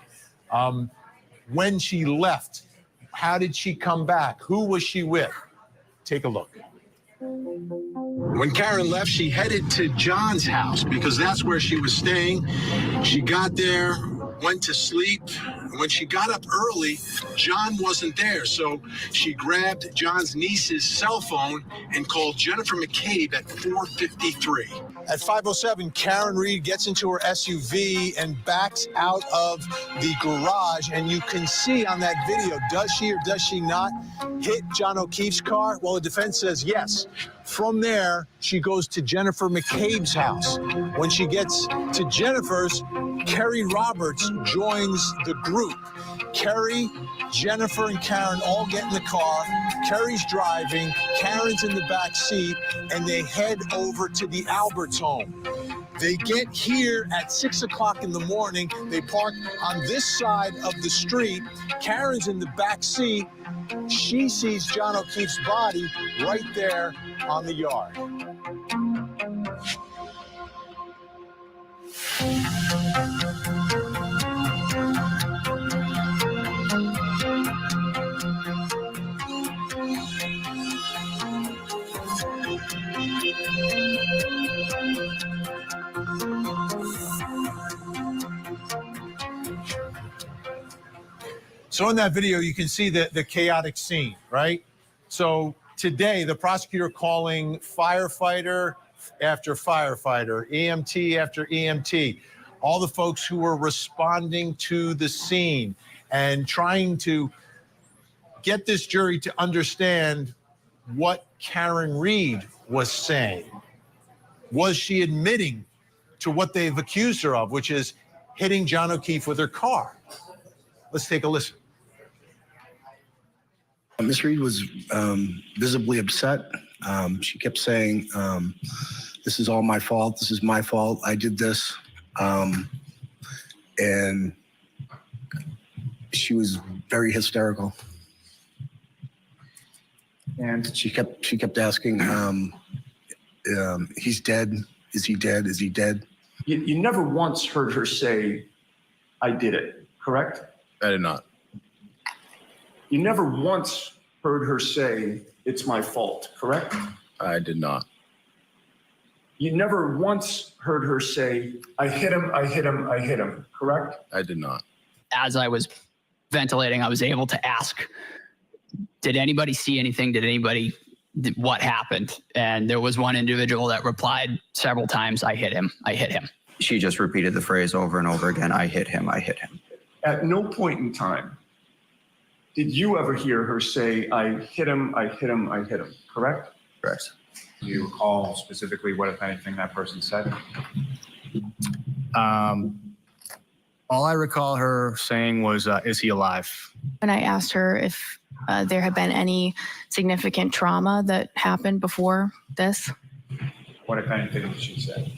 Speaker 18: When she left? How did she come back? Who was she with? Take a look.
Speaker 12: When Karen left, she headed to John's house because that's where she was staying. She got there, went to sleep. When she got up early, John wasn't there, so she grabbed John's niece's cell phone and called Jennifer McCabe at 4:53.
Speaker 18: At 5:07, Karen Reed gets into her SUV and backs out of the garage, and you can see on that video, does she or does she not hit John O'Keefe's car? Well, the defense says yes. From there, she goes to Jennifer McCabe's house. When she gets to Jennifer's, Kerry Roberts joins the group. Kerry, Jennifer, and Karen all get in the car. Kerry's driving, Karen's in the back seat, and they head over to the Alberts home. They get here at 6 o'clock in the morning. They park on this side of the street. Karen's in the back seat. She sees John O'Keefe's body right there on the yard. So in that video, you can see the chaotic scene, right? So today, the prosecutor calling firefighter after firefighter, EMT after EMT, all the folks who were responding to the scene and trying to get this jury to understand what Karen Reed was saying. Was she admitting to what they've accused her of, which is hitting John O'Keefe with her car? Let's take a listen.
Speaker 6: Miss Reed was visibly upset. She kept saying, this is all my fault. This is my fault. I did this. And she was very hysterical. And she kept asking, he's dead. Is he dead? Is he dead?
Speaker 2: You never once heard her say, I did it, correct?
Speaker 13: I did not.
Speaker 2: You never once heard her say, it's my fault, correct?
Speaker 13: I did not.
Speaker 2: You never once heard her say, I hit him, I hit him, I hit him, correct?
Speaker 13: I did not.
Speaker 20: As I was ventilating, I was able to ask, did anybody see anything? What happened? And there was one individual that replied several times, I hit him, I hit him.
Speaker 1: She just repeated the phrase over and over again, I hit him, I hit him.
Speaker 2: At no point in time did you ever hear her say, I hit him, I hit him, I hit him, correct?
Speaker 1: Correct.
Speaker 14: Do you recall specifically what, if anything, that person said?
Speaker 10: All I recall her saying was, is he alive?
Speaker 19: When I asked her if there had been any significant trauma that happened before this.
Speaker 14: What, if anything, did she say?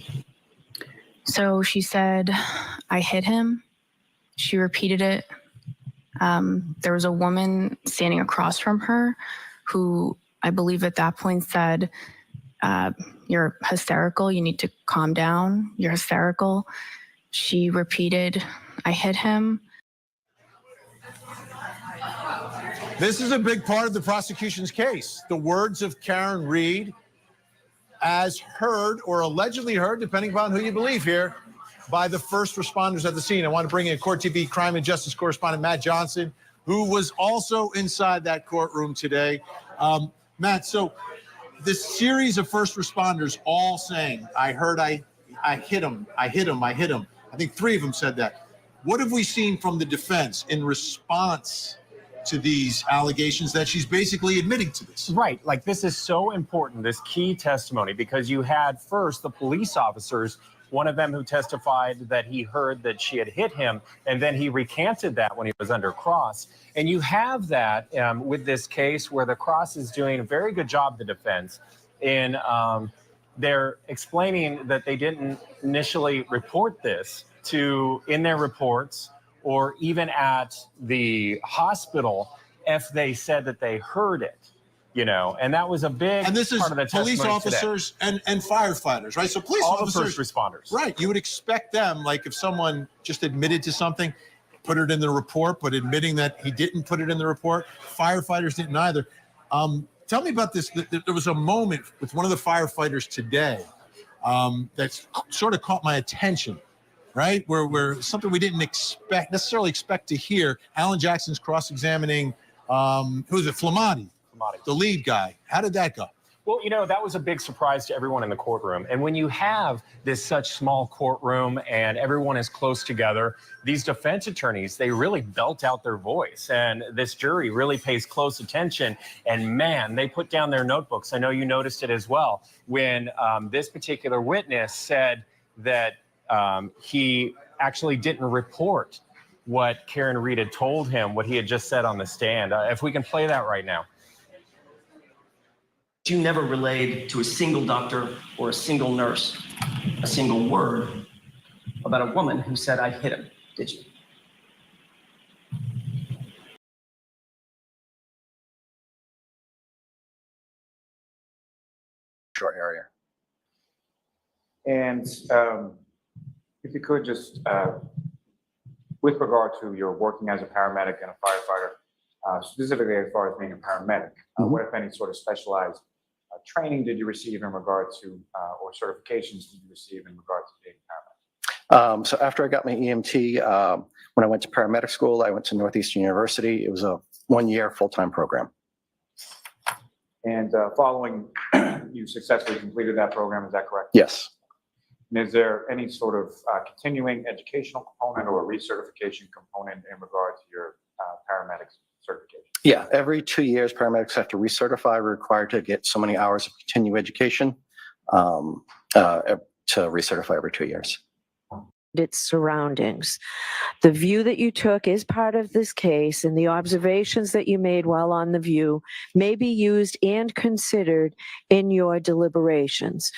Speaker 19: So she said, I hit him. She repeated it. There was a woman standing across from her who I believe at that point said, you're hysterical. You need to calm down. You're hysterical. She repeated, I hit him.
Speaker 18: This is a big part of the prosecution's case. The words of Karen Reed, as heard or allegedly heard, depending upon who you believe here, by the first responders at the scene. I want to bring in Court TV crime and justice correspondent Matt Johnson, who was also inside that courtroom today. Matt, so this series of first responders all saying, I heard I hit him, I hit him, I hit him. I think 3 of them said that. What have we seen from the defense in response to these allegations that she's basically admitting to this?
Speaker 24: Right. Like, this is so important, this key testimony, because you had first the police officers, one of them who testified that he heard that she had hit him, and then he recanted that when he was under cross. And you have that with this case where the cross is doing a very good job, the defense, in they're explaining that they didn't initially report this in their reports or even at the hospital. if they said that they heard it, you know, and that was a big
Speaker 18: And this is
Speaker 24: part of the
Speaker 18: police
Speaker 24: testimony
Speaker 18: officers and firefighters, right? So police
Speaker 24: All the
Speaker 18: officers,
Speaker 24: first responders.
Speaker 18: right? You would expect them, like if someone just admitted to something, put it in the report, but admitting that he didn't put it in the report. Firefighters didn't either. Tell me about this. There was a moment with one of the firefighters today that's sort of caught my attention, right? Where something we didn't necessarily expect to hear. Alan Jackson's cross-examining, who was it? Flamati, the lead guy. How did that go?
Speaker 24: Well, you know, that was a big surprise to everyone in the courtroom. And when you have this such small courtroom and everyone is close together, these defense attorneys, they really belt out their voice. And this jury really pays close attention. And man, they put down their notebooks. I know you noticed it as well. When this particular witness said that he actually didn't report what Karen Reed had told him, what he had just said on the stand. If we can play that right now.
Speaker 16: You never relayed to a single doctor or a single nurse a single word about a woman who said, I hit him, did you?
Speaker 1: Short area.
Speaker 14: And if you could just, with regard to your working as a paramedic and a firefighter, specifically as far as being a paramedic, what, if any, sort of specialized training did you receive in regard to, or certifications did you receive in regard to being a paramedic?
Speaker 4: So after I got my EMT, when I went to paramedic school, I went to Northeastern University. It was a 1-year full-time program.
Speaker 14: And following, you successfully completed that program, is that correct?
Speaker 4: Yes.
Speaker 14: And is there any sort of continuing educational component or recertification component in regard to your paramedic certification?
Speaker 4: Yeah, every 2 years, paramedics have to recertify. We're required to get so many hours of continuing education to recertify every 2 years.
Speaker 15: Its surroundings. The view that you took is part of this case, and the observations that you made while on the view may be used and considered in your deliberations.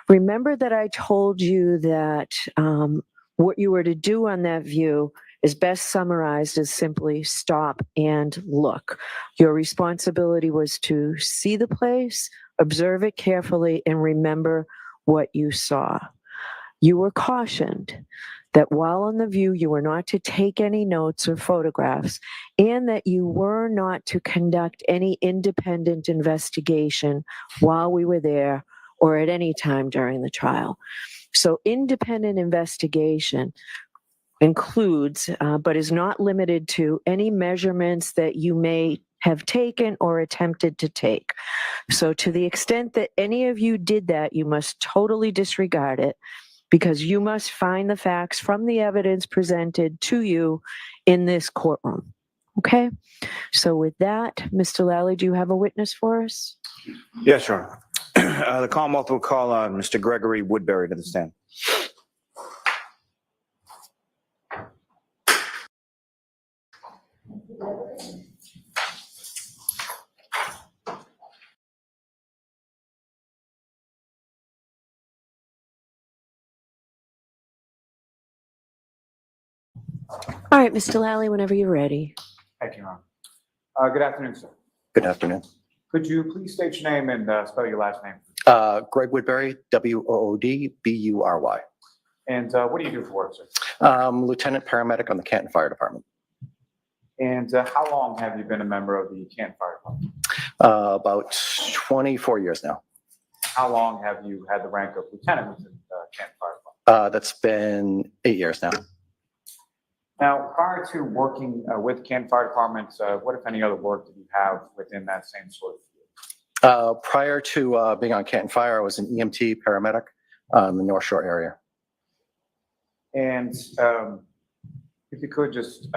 Speaker 15: Remember that I told you that what you were to do on that view is best summarized as simply stop and look. Your responsibility was to see the place, observe it carefully, and remember what you saw. You were cautioned that while on the view, you were not to take any notes or photographs, and that you were not to conduct any independent investigation while we were there or at any time during the trial. So independent investigation includes, but is not limited to, any measurements that you may have taken or attempted to take. So to the extent that any of you did that, you must totally disregard it, because you must find the facts from the evidence presented to you in this courtroom. Okay? So with that, Mr. Lally, do you have a witness for us?
Speaker 1: Yes, Your Honor. The Commonwealth will call on Mr. Gregory Woodbury to the stand.
Speaker 15: All right, Mr. Lally, whenever you're ready.
Speaker 14: Thank you, Your Honor. Good afternoon, sir.
Speaker 4: Good afternoon.
Speaker 14: Could you please state your name and spell your last name?
Speaker 4: Greg Woodbury, Woodbury.
Speaker 14: And what do you do for work, sir?
Speaker 4: Lieutenant paramedic on the Canton Fire Department.
Speaker 14: And how long have you been a member of the Canton Fire Department?
Speaker 4: About 24 years now.
Speaker 14: How long have you had the rank of lieutenant within the Canton Fire Department?
Speaker 4: That's been 8 years now.
Speaker 14: Now, prior to working with Canton Fire Department, what, if any, other work did you have within that same sort of field?
Speaker 4: Prior to being on Canton Fire, I was an EMT paramedic in the North Shore area.
Speaker 14: And if you could just,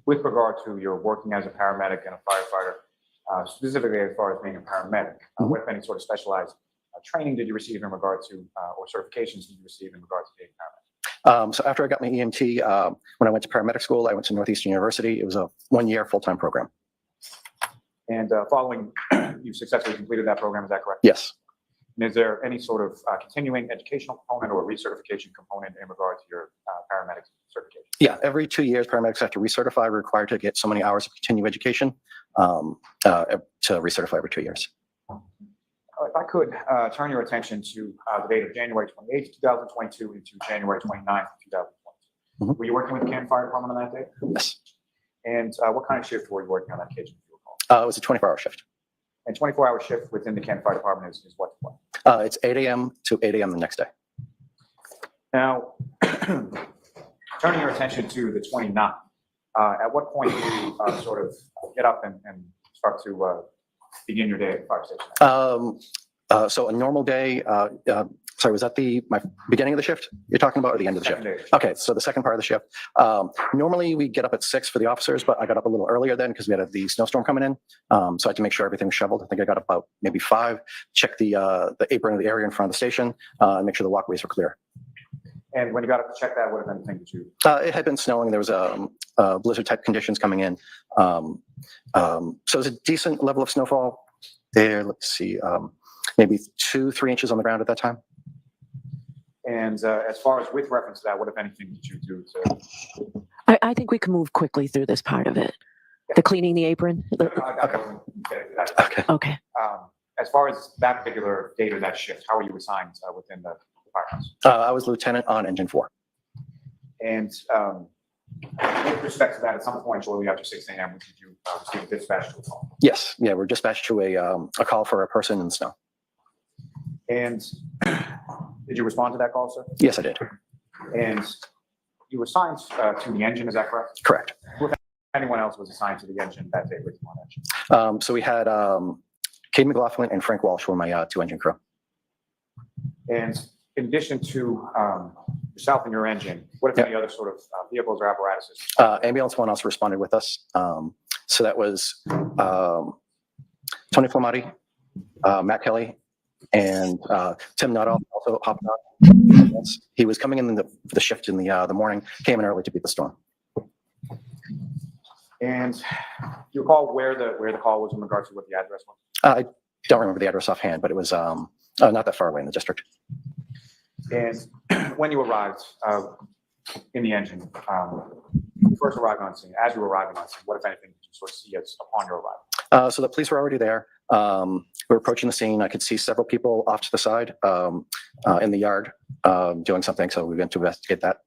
Speaker 14: with regard to your working as a paramedic and a firefighter, specifically as far as being a paramedic, what, if any, sort of specialized training did you receive in regard to, or certifications did you receive in regard to being a paramedic?
Speaker 4: So after I got my EMT, when I went to paramedic school, I went to Northeastern University. It was a 1-year full-time program.
Speaker 14: And following, you successfully completed that program, is that correct?
Speaker 4: Yes.
Speaker 14: And is there any sort of continuing educational component or recertification component in regard to your paramedic certification?
Speaker 4: Yeah, every 2 years, paramedics have to recertify. We're required to get so many hours of continuing education to recertify every 2 years.
Speaker 14: If I could turn your attention to the date of January 28th, 2022 into January 29th, 2022. Were you working with the Canton Fire Department on that day?
Speaker 4: Yes.
Speaker 14: And what kind of shift were you working on that occasion?
Speaker 4: It was a 24-hour shift.
Speaker 14: And 24-hour shift within the Canton Fire Department is what?
Speaker 4: It's 8 a.m. to 8 a.m. the next day.
Speaker 14: Now, turning your attention to the 29th, at what point do you sort of get up and start to begin your day at the fire station?
Speaker 4: So a normal day, sorry, was that my beginning of the shift you're talking about, or the end of the shift? Okay, so the second part of the shift. Normally we get up at 6 for the officers, but I got up a little earlier then because we had the snowstorm coming in. So I had to make sure everything was shoveled. I think I got up about maybe 5, check the apron of the area in front of the station, and make sure the walkways were clear.
Speaker 14: And when you got up to check that, what, if anything, did you?
Speaker 4: It had been snowing. There was blizzard type conditions coming in. So it was a decent level of snowfall there. Let's see, maybe 2-3 inches on the ground at that time.
Speaker 14: And as far as with reference to that, what, if anything, did you do to?
Speaker 7: I think we can move quickly through this part of it. The cleaning the apron.
Speaker 4: Okay.
Speaker 14: As far as that particular date or that shift, how were you assigned within the firehouse?
Speaker 4: I was lieutenant on engine 4.
Speaker 14: And with respect to that, at some point shortly after 6 a.m., did you receive a dispatch to a call?
Speaker 4: Yes. Yeah, we're dispatched to a call for a person in the snow.
Speaker 14: And did you respond to that call, sir?
Speaker 4: Yes, I did. And
Speaker 14: you were assigned to the engine, is that correct?
Speaker 4: Correct.
Speaker 14: Who, if anyone else, was assigned to the engine that day with you on engine?
Speaker 4: So we had Kate McLaughlin and Frank Walsh were my 2 engine crew.
Speaker 14: And in addition to yourself and your engine, what if any other sort of vehicles or apparatuses?
Speaker 4: Ambulance 1 also responded with us. So that was Tony Flamati, Matt Kelly, and Tim Nuttall also hopped on. He was coming in the shift in the morning, came in early to beat the storm.
Speaker 14: And you recall where the call was in regards to what the address was?
Speaker 4: I don't remember the address offhand, but it was not that far away in the district.
Speaker 14: And when you arrived in the engine, you first arrived on scene. As you were arriving on scene, what, if anything, did you sort of see as upon your arrival?
Speaker 4: So the police were already there. We were approaching the scene. I could see several people off to the side in the yard doing something. So we went to investigate that.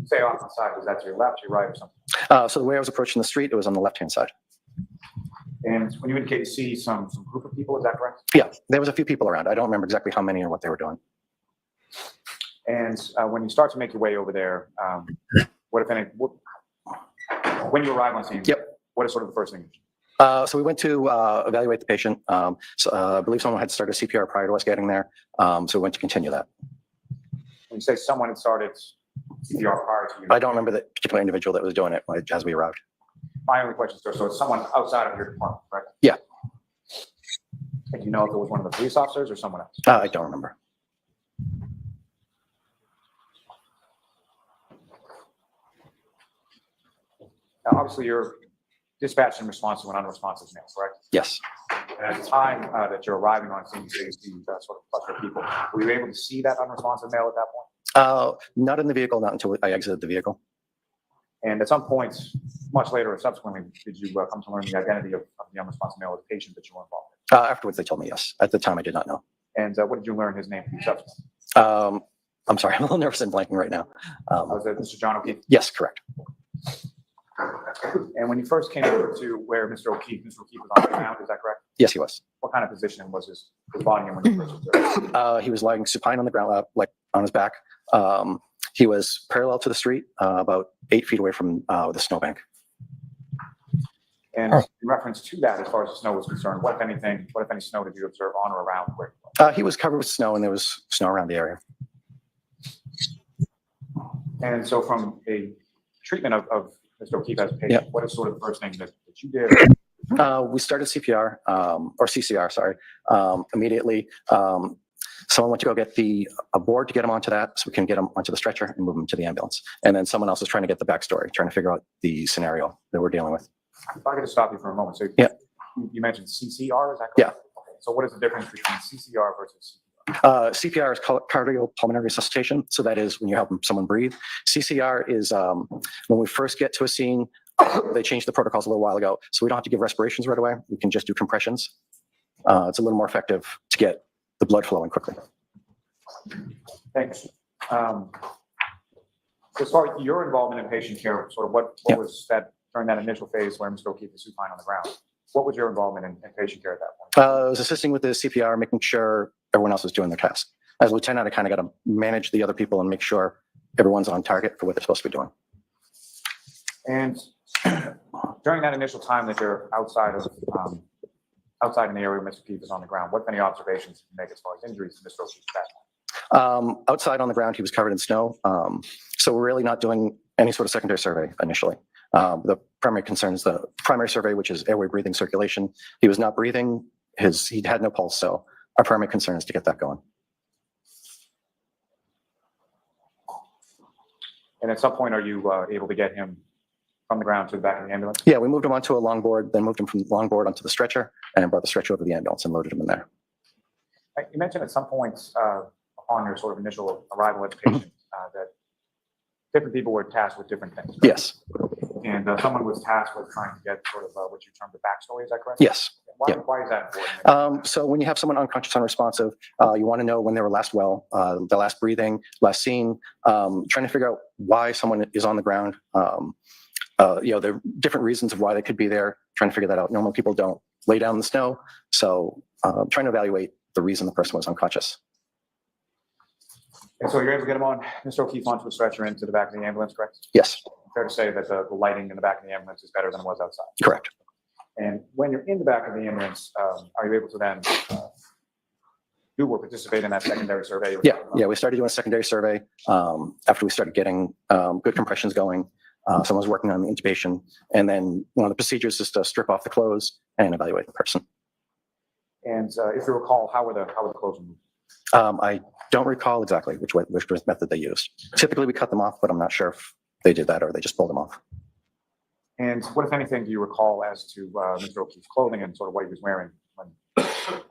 Speaker 14: Say off to the side, was that to your left, your right, or something?
Speaker 4: So the way I was approaching the street, it was on the left-hand side.
Speaker 14: And when you indicate you see some group of people, is that correct?
Speaker 4: Yeah, there was a few people around. I don't remember exactly how many or what they were doing.
Speaker 14: And when you start to make your way over there, what, if any, when you arrive on scene, what is sort of the first thing?
Speaker 4: So we went to evaluate the patient. So I believe someone had started CPR prior to us getting there. So we went to continue that.
Speaker 14: When you say someone had started CPR prior to you?
Speaker 4: I don't remember the particular individual that was doing it as we arrived.
Speaker 14: My only question, sir, so it's someone outside of your department, correct?
Speaker 4: Yeah.
Speaker 14: And do you know if it was one of the police officers or someone else?
Speaker 4: I don't remember.
Speaker 14: Now, obviously, you're dispatched in response to an unresponsive mail, correct?
Speaker 4: Yes.
Speaker 14: And at the time that you're arriving on scene, you see that sort of cluster of people. Were you able to see that unresponsive mail at that point?
Speaker 4: Not in the vehicle, not until I exited the vehicle.
Speaker 14: And at some point, much later or subsequently, did you come to learn the identity of the unresponsive male of the patient that you were involved in?
Speaker 4: Afterwards, they told me yes. At the time, I did not know.
Speaker 14: And what did you learn his name to be subsequently?
Speaker 4: I'm sorry, I'm a little nervous and blanking right now.
Speaker 14: Was it Mr. John O'Keefe?
Speaker 4: Yes, correct.
Speaker 14: And when you first came over to where Mr. O'Keefe was on the ground, is that correct?
Speaker 4: Yes, he was.
Speaker 14: What kind of position was his body in when you first observed?
Speaker 4: He was lying supine on the ground, like on his back. He was parallel to the street, about 8 feet away from the snowbank.
Speaker 14: And in reference to that, as far as the snow was concerned, what, if any snow did you observe on or around where he was?
Speaker 4: He was covered with snow, and there was snow around the area.
Speaker 14: And so from a treatment of Mr. O'Keefe as a patient, what is sort of the first thing that you did?
Speaker 4: We started CPR, or CCR, sorry, immediately. Someone went to go get a board to get him onto that so we can get him onto the stretcher and move him to the ambulance. And then someone else was trying to get the backstory, trying to figure out the scenario that we're dealing with.
Speaker 14: If I could just stop you for a moment. So you mentioned CCR, is that correct?
Speaker 4: Yeah.
Speaker 14: So what is the difference between CCR versus
Speaker 4: CPR is cardiopulmonary resuscitation. So that is when you help someone breathe. CCR is when we first get to a scene, they changed the protocols a little while ago. So we don't have to give respirations right away. We can just do compressions. It's a little more effective to get the blood flowing quickly.
Speaker 14: Thanks. As far as your involvement in patient care, sort of what was that during that initial phase where Mr. O'Keefe was supine on the ground? What was your involvement in patient care at that point?
Speaker 4: I was assisting with the CPR, making sure everyone else was doing their task. As a lieutenant, I kind of got to manage the other people and make sure everyone's on target for what they're supposed to be doing.
Speaker 14: And during that initial time that you're outside in the area where Mr. O'Keefe is on the ground, what any observations did you make as far as injuries to Mr. O'Keefe at that point?
Speaker 4: Outside on the ground, he was covered in snow. So we're really not doing any sort of secondary survey initially. The primary concern is the primary survey, which is airway, breathing, circulation. He was not breathing. He had no pulse. So our primary concern is to get that going.
Speaker 14: And at some point, are you able to get him from the ground to the back of the ambulance?
Speaker 4: Yeah, we moved him onto a longboard, then moved him from the longboard onto the stretcher, and brought the stretcher over to the ambulance and loaded him in there.
Speaker 14: You mentioned at some point upon your sort of initial arrival at the patient that different people were tasked with different things. Right?
Speaker 4: Yes.
Speaker 14: And someone was tasked with trying to get sort of what you termed the backstory. Is that correct?
Speaker 4: Yes.
Speaker 14: Why is that important?
Speaker 4: So when you have someone unconscious, unresponsive, you want to know when they were last well, the last breathing, last seen, trying to figure out why someone is on the ground. There are different reasons of why they could be there, trying to figure that out. Normal people don't lay down in the snow. So trying to evaluate the reason the person was unconscious.
Speaker 14: And so you're able to get him on, Mr. O'Keefe, onto a stretcher into the back of the ambulance, correct?
Speaker 4: Yes.
Speaker 14: Fair to say that the lighting in the back of the ambulance is better than it was outside?
Speaker 4: Correct.
Speaker 14: And when you're in the back of the ambulance, are you able to then do or participate in that secondary survey?
Speaker 4: Yeah, we started doing a secondary survey after we started getting good compressions going. Someone was working on the intubation, and then one of the procedures is to strip off the clothes and evaluate the person.
Speaker 14: And if you recall, how were the clothes removed?
Speaker 4: I don't recall exactly which method they used. Typically, we cut them off, but I'm not sure if they did that or they just pulled them off.
Speaker 14: And what, if anything, do you recall as to Mr. O'Keefe's clothing and sort of what he was wearing when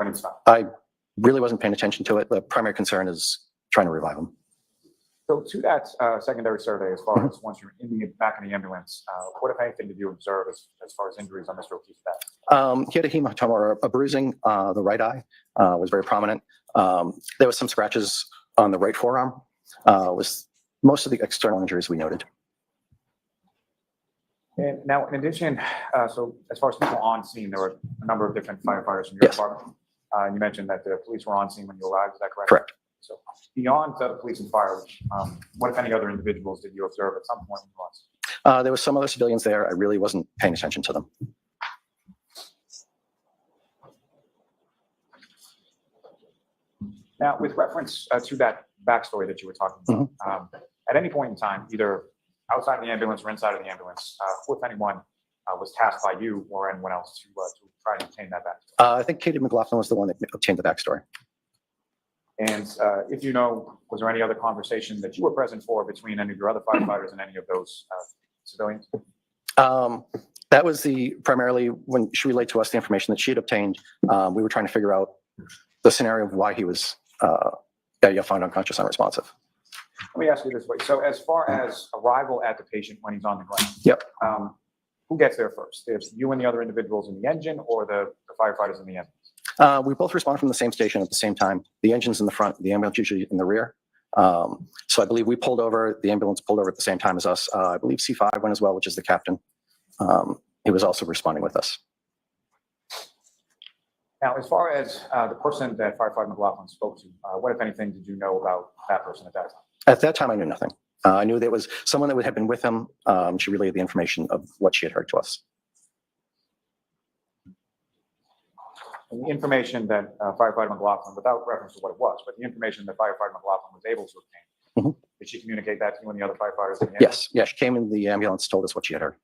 Speaker 14: he stopped?
Speaker 4: I really wasn't paying attention to it. The primary concern is trying to revive him.
Speaker 14: So to that secondary survey, as far as once you're in the back of the ambulance, what, if anything, did you observe as far as injuries on Mr. O'Keefe's back?
Speaker 4: He had a hematoma or a bruising. The right eye was very prominent. There was some scratches on the right forearm. Was most of the external injuries we noted.
Speaker 14: And now, in addition, so as far as people on scene, there were a number of different firefighters from your department. You mentioned that the police were on scene when you arrived. Is that correct?
Speaker 4: Correct.
Speaker 14: So beyond the police and fire, what, if any, other individuals did you observe at some point when you were on scene?
Speaker 4: There was some other civilians there. I really wasn't paying attention to them.
Speaker 14: Now, with reference to that backstory that you were talking about, at any point in time, either outside the ambulance or inside of the ambulance, who, if anyone, was tasked by you or anyone else to try to obtain that backstory?
Speaker 4: I think Katie McLaughlin was the one that obtained the backstory.
Speaker 14: And if you know, was there any other conversation that you were present for between any of your other firefighters and any of those civilians?
Speaker 4: That was primarily when she relayed to us the information that she had obtained. We were trying to figure out the scenario of why he was found unconscious, unresponsive.
Speaker 14: Let me ask you this way. So as far as arrival at the patient when he's on the ground,
Speaker 4: yep.
Speaker 14: Who gets there first? Is you and the other individuals in the engine or the firefighters in the ambulance?
Speaker 4: We both respond from the same station at the same time. The engine's in the front, the ambulance usually in the rear. So I believe we pulled over, the ambulance pulled over at the same time as us. I believe C5 went as well, which is the captain. He was also responding with us.
Speaker 14: Now, as far as the person that Firefighter McLaughlin spoke to, what, if anything, did you know about that person at that time?
Speaker 4: At that time, I knew nothing. I knew there was someone that had been with him. She relayed the information of what she had heard to us.
Speaker 14: And the information that Firefighter McLaughlin, without reference to what it was, but the information that Firefighter McLaughlin was able to obtain, did she communicate that to you and the other firefighters in the ambulance?
Speaker 4: Yes, she came in the ambulance, told us what she had heard.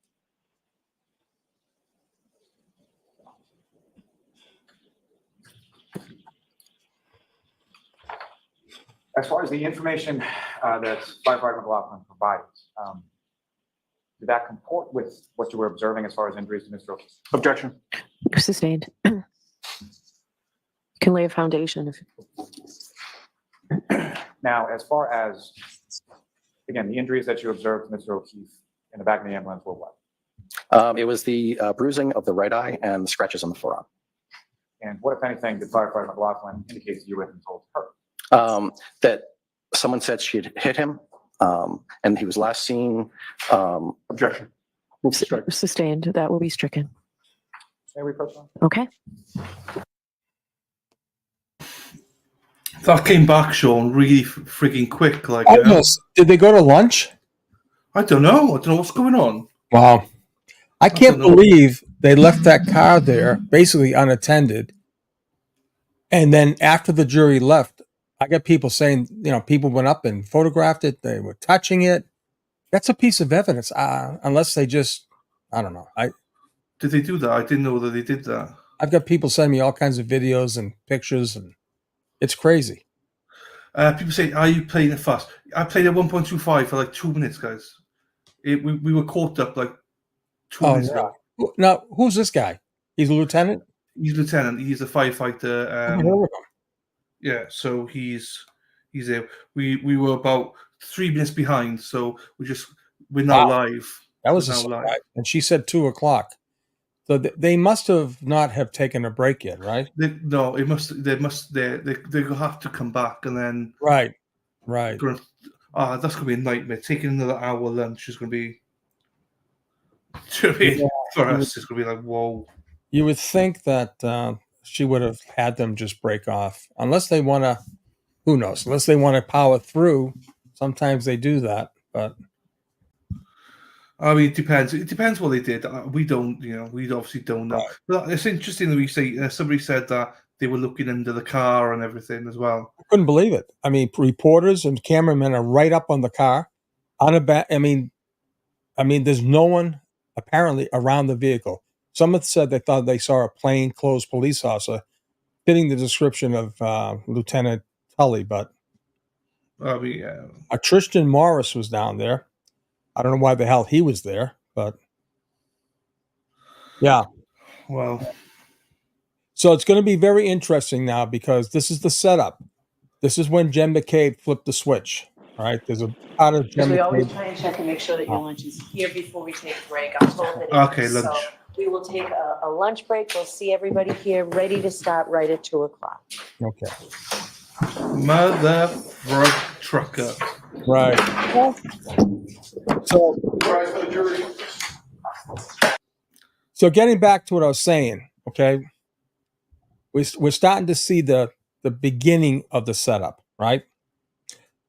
Speaker 14: As far as the information that Firefighter McLaughlin provided, did that comport with what you were observing as far as injuries to Mr. O'Keefe?
Speaker 2: Objection.
Speaker 7: Sustained.
Speaker 19: can lay a foundation.
Speaker 14: Now, as far as, again, the injuries that you observed, Mr. O'Keefe, in the back of the ambulance were what?
Speaker 4: It was the bruising of the right eye and the scratches on the forearm.
Speaker 14: And what, if anything, did firefighter McLaughlin indicate to you had been told her?
Speaker 4: That someone said she had hit him, and he was last seen.
Speaker 14: Objection.
Speaker 19: Sustained. That will be stricken.
Speaker 14: May we proceed?
Speaker 19: Okay.
Speaker 3: That came back, Sean, really freaking quick. Like,
Speaker 8: Almost. Did they go to lunch?
Speaker 3: I don't know. I don't know what's going on.
Speaker 8: Wow. I can't believe they left that car there basically unattended. And then after the jury left, I got people saying, people went up and photographed it. They were touching it. That's a piece of evidence. Unless they just, I don't know.
Speaker 3: Did they do that? I didn't know that they did that.
Speaker 8: I've got people sending me all kinds of videos and pictures, and it's crazy.
Speaker 3: People say, "Are you playing it fast?" I played at 1.25 for like 2 minutes, guys. We were caught up like 2 minutes ago.
Speaker 8: Now, who's this guy? He's a lieutenant?
Speaker 3: He's a lieutenant. He's a firefighter.
Speaker 8: I've never heard of him.
Speaker 3: Yeah, so he's there. We were about 3 minutes behind, so we're now live.
Speaker 8: That was
Speaker 3: We're
Speaker 8: a
Speaker 3: now
Speaker 8: surprise. And she said 2:00. So they must not have taken a break yet, right?
Speaker 3: They have to come back and then.
Speaker 8: Right.
Speaker 3: That's gonna be a nightmare. Taking another hour lunch is gonna be. For us, it's gonna be like, whoa.
Speaker 8: You would think that she would have had them just break off, unless they want to. Who knows? Unless they want to power through. Sometimes they do that, but.
Speaker 3: I mean, it depends. It depends what they did. We don't, we obviously don't know. But it's interesting that we say somebody said that they were looking under the car and everything as well.
Speaker 8: I couldn't believe it. I mean, reporters and cameramen are right up on the car. I mean, there's no one apparently around the vehicle. Some have said they thought they saw a plainclothes police officer fitting the description of Lieutenant Tully, but Tristan Morris was down there. I don't know why the hell he was there, but yeah.
Speaker 3: Well,
Speaker 8: so it's going to be very interesting now because this is the setup. This is when Jen McCabe flipped the switch. All right, there's a part of Jen
Speaker 15: We
Speaker 8: McCabe.
Speaker 15: always try and check and make sure that your lunch is here before we take a break. I'm told that it
Speaker 3: Okay,
Speaker 15: is.
Speaker 3: lunch.
Speaker 15: So we will take a lunch break. We'll see everybody here ready to start right at 2:00.
Speaker 8: Okay.
Speaker 3: Mother trucker.
Speaker 8: Right. So getting back to what I was saying, okay, we're starting to see the beginning of the setup, right?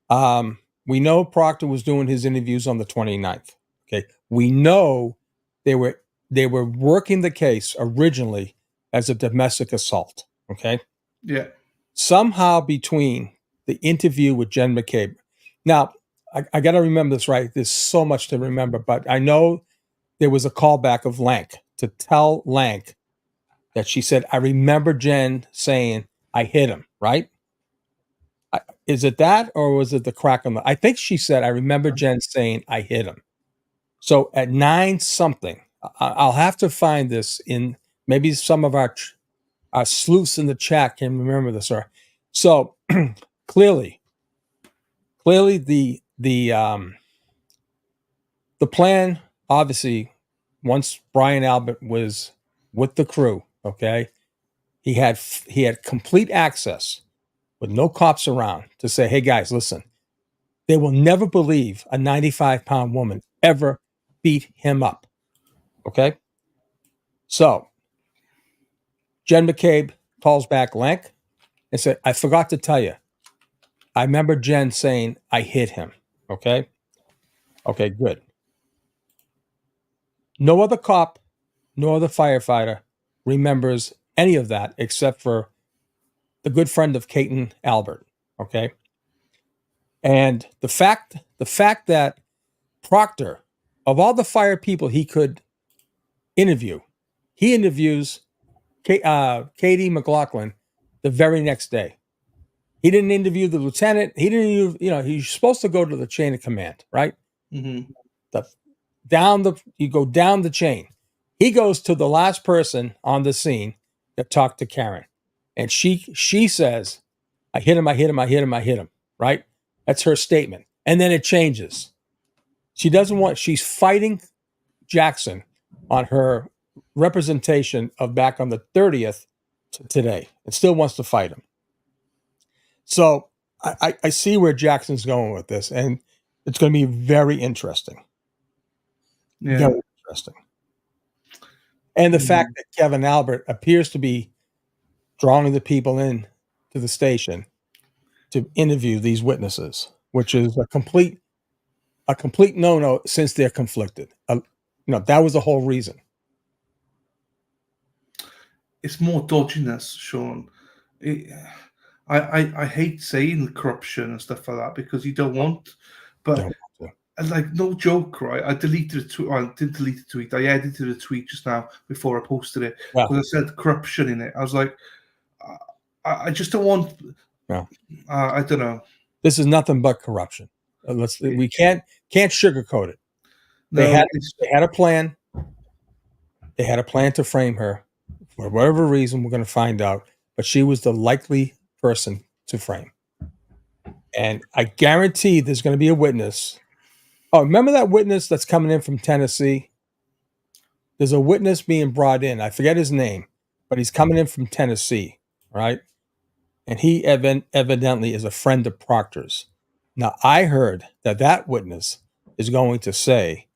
Speaker 8: We know Proctor was doing his interviews on the 29th. Okay, we know they were working the case originally as a domestic assault. Okay,
Speaker 3: Yeah.
Speaker 8: somehow between the interview with Jen McCabe. Now, I got to remember this, right? There's so much to remember, but I know there was a callback of Lank to tell Lank that she said, I remember Jen saying, I hit him, right? Is it that, or was it the crack on the, I think she said, I remember Jen saying, I hit him. So at 9 something, I'll have to find this in maybe some of our sleuths in the chat can remember this. Or so clearly the plan, obviously, once Brian Albert was with the crew, okay, he had complete access with no cops around to say, hey guys, listen, they will never believe a 95-pound woman ever beat him up. Okay? So Jen McCabe calls back Lank and said, I forgot to tell you. I remember Jen saying I hit him. Okay? Okay, good. No other cop, no other firefighter remembers any of that except for the good friend of Caton Albert. Okay? And the fact that Proctor, of all the fire people he could interview, he interviews Katie McLaughlin the very next day. He didn't interview the lieutenant. He didn't, he's supposed to go to the chain of command, right?
Speaker 3: Mm-hmm.
Speaker 8: You go down the chain. He goes to the last person on the scene that talked to Karen. And she says, I hit him, I hit him, I hit him, I hit him, right? That's her statement. And then it changes. She's fighting Jackson on her representation of back on the 30th to today and still wants to fight him. So I see where Jackson's going with this, and it's going to be very interesting.
Speaker 3: Yeah.
Speaker 8: Very interesting. And the fact that Kevin Albert appears to be drawing the people in to the station to interview these witnesses, which is a complete no-no since they're conflicted. That was the whole reason.
Speaker 3: It's more dodginess, Sean. I hate saying corruption and stuff like that because you don't want, but like no joke, right? I deleted a tweet. I didn't delete the tweet. I edited a tweet just now before I posted it because I said corruption in it. I was like, I just don't want.
Speaker 8: No.
Speaker 3: I don't know.
Speaker 8: This is nothing but corruption. We can't sugarcoat it. They had a plan. They had a plan to frame her. For whatever reason, we're going to find out. But she was the likely person to frame. And I guarantee there's going to be a witness. Oh, remember that witness that's coming in from Tennessee? There's a witness being brought in. I forget his name, but he's coming in from Tennessee, right? And he evidently is a friend of Proctor's. Now, I heard that witness is going to say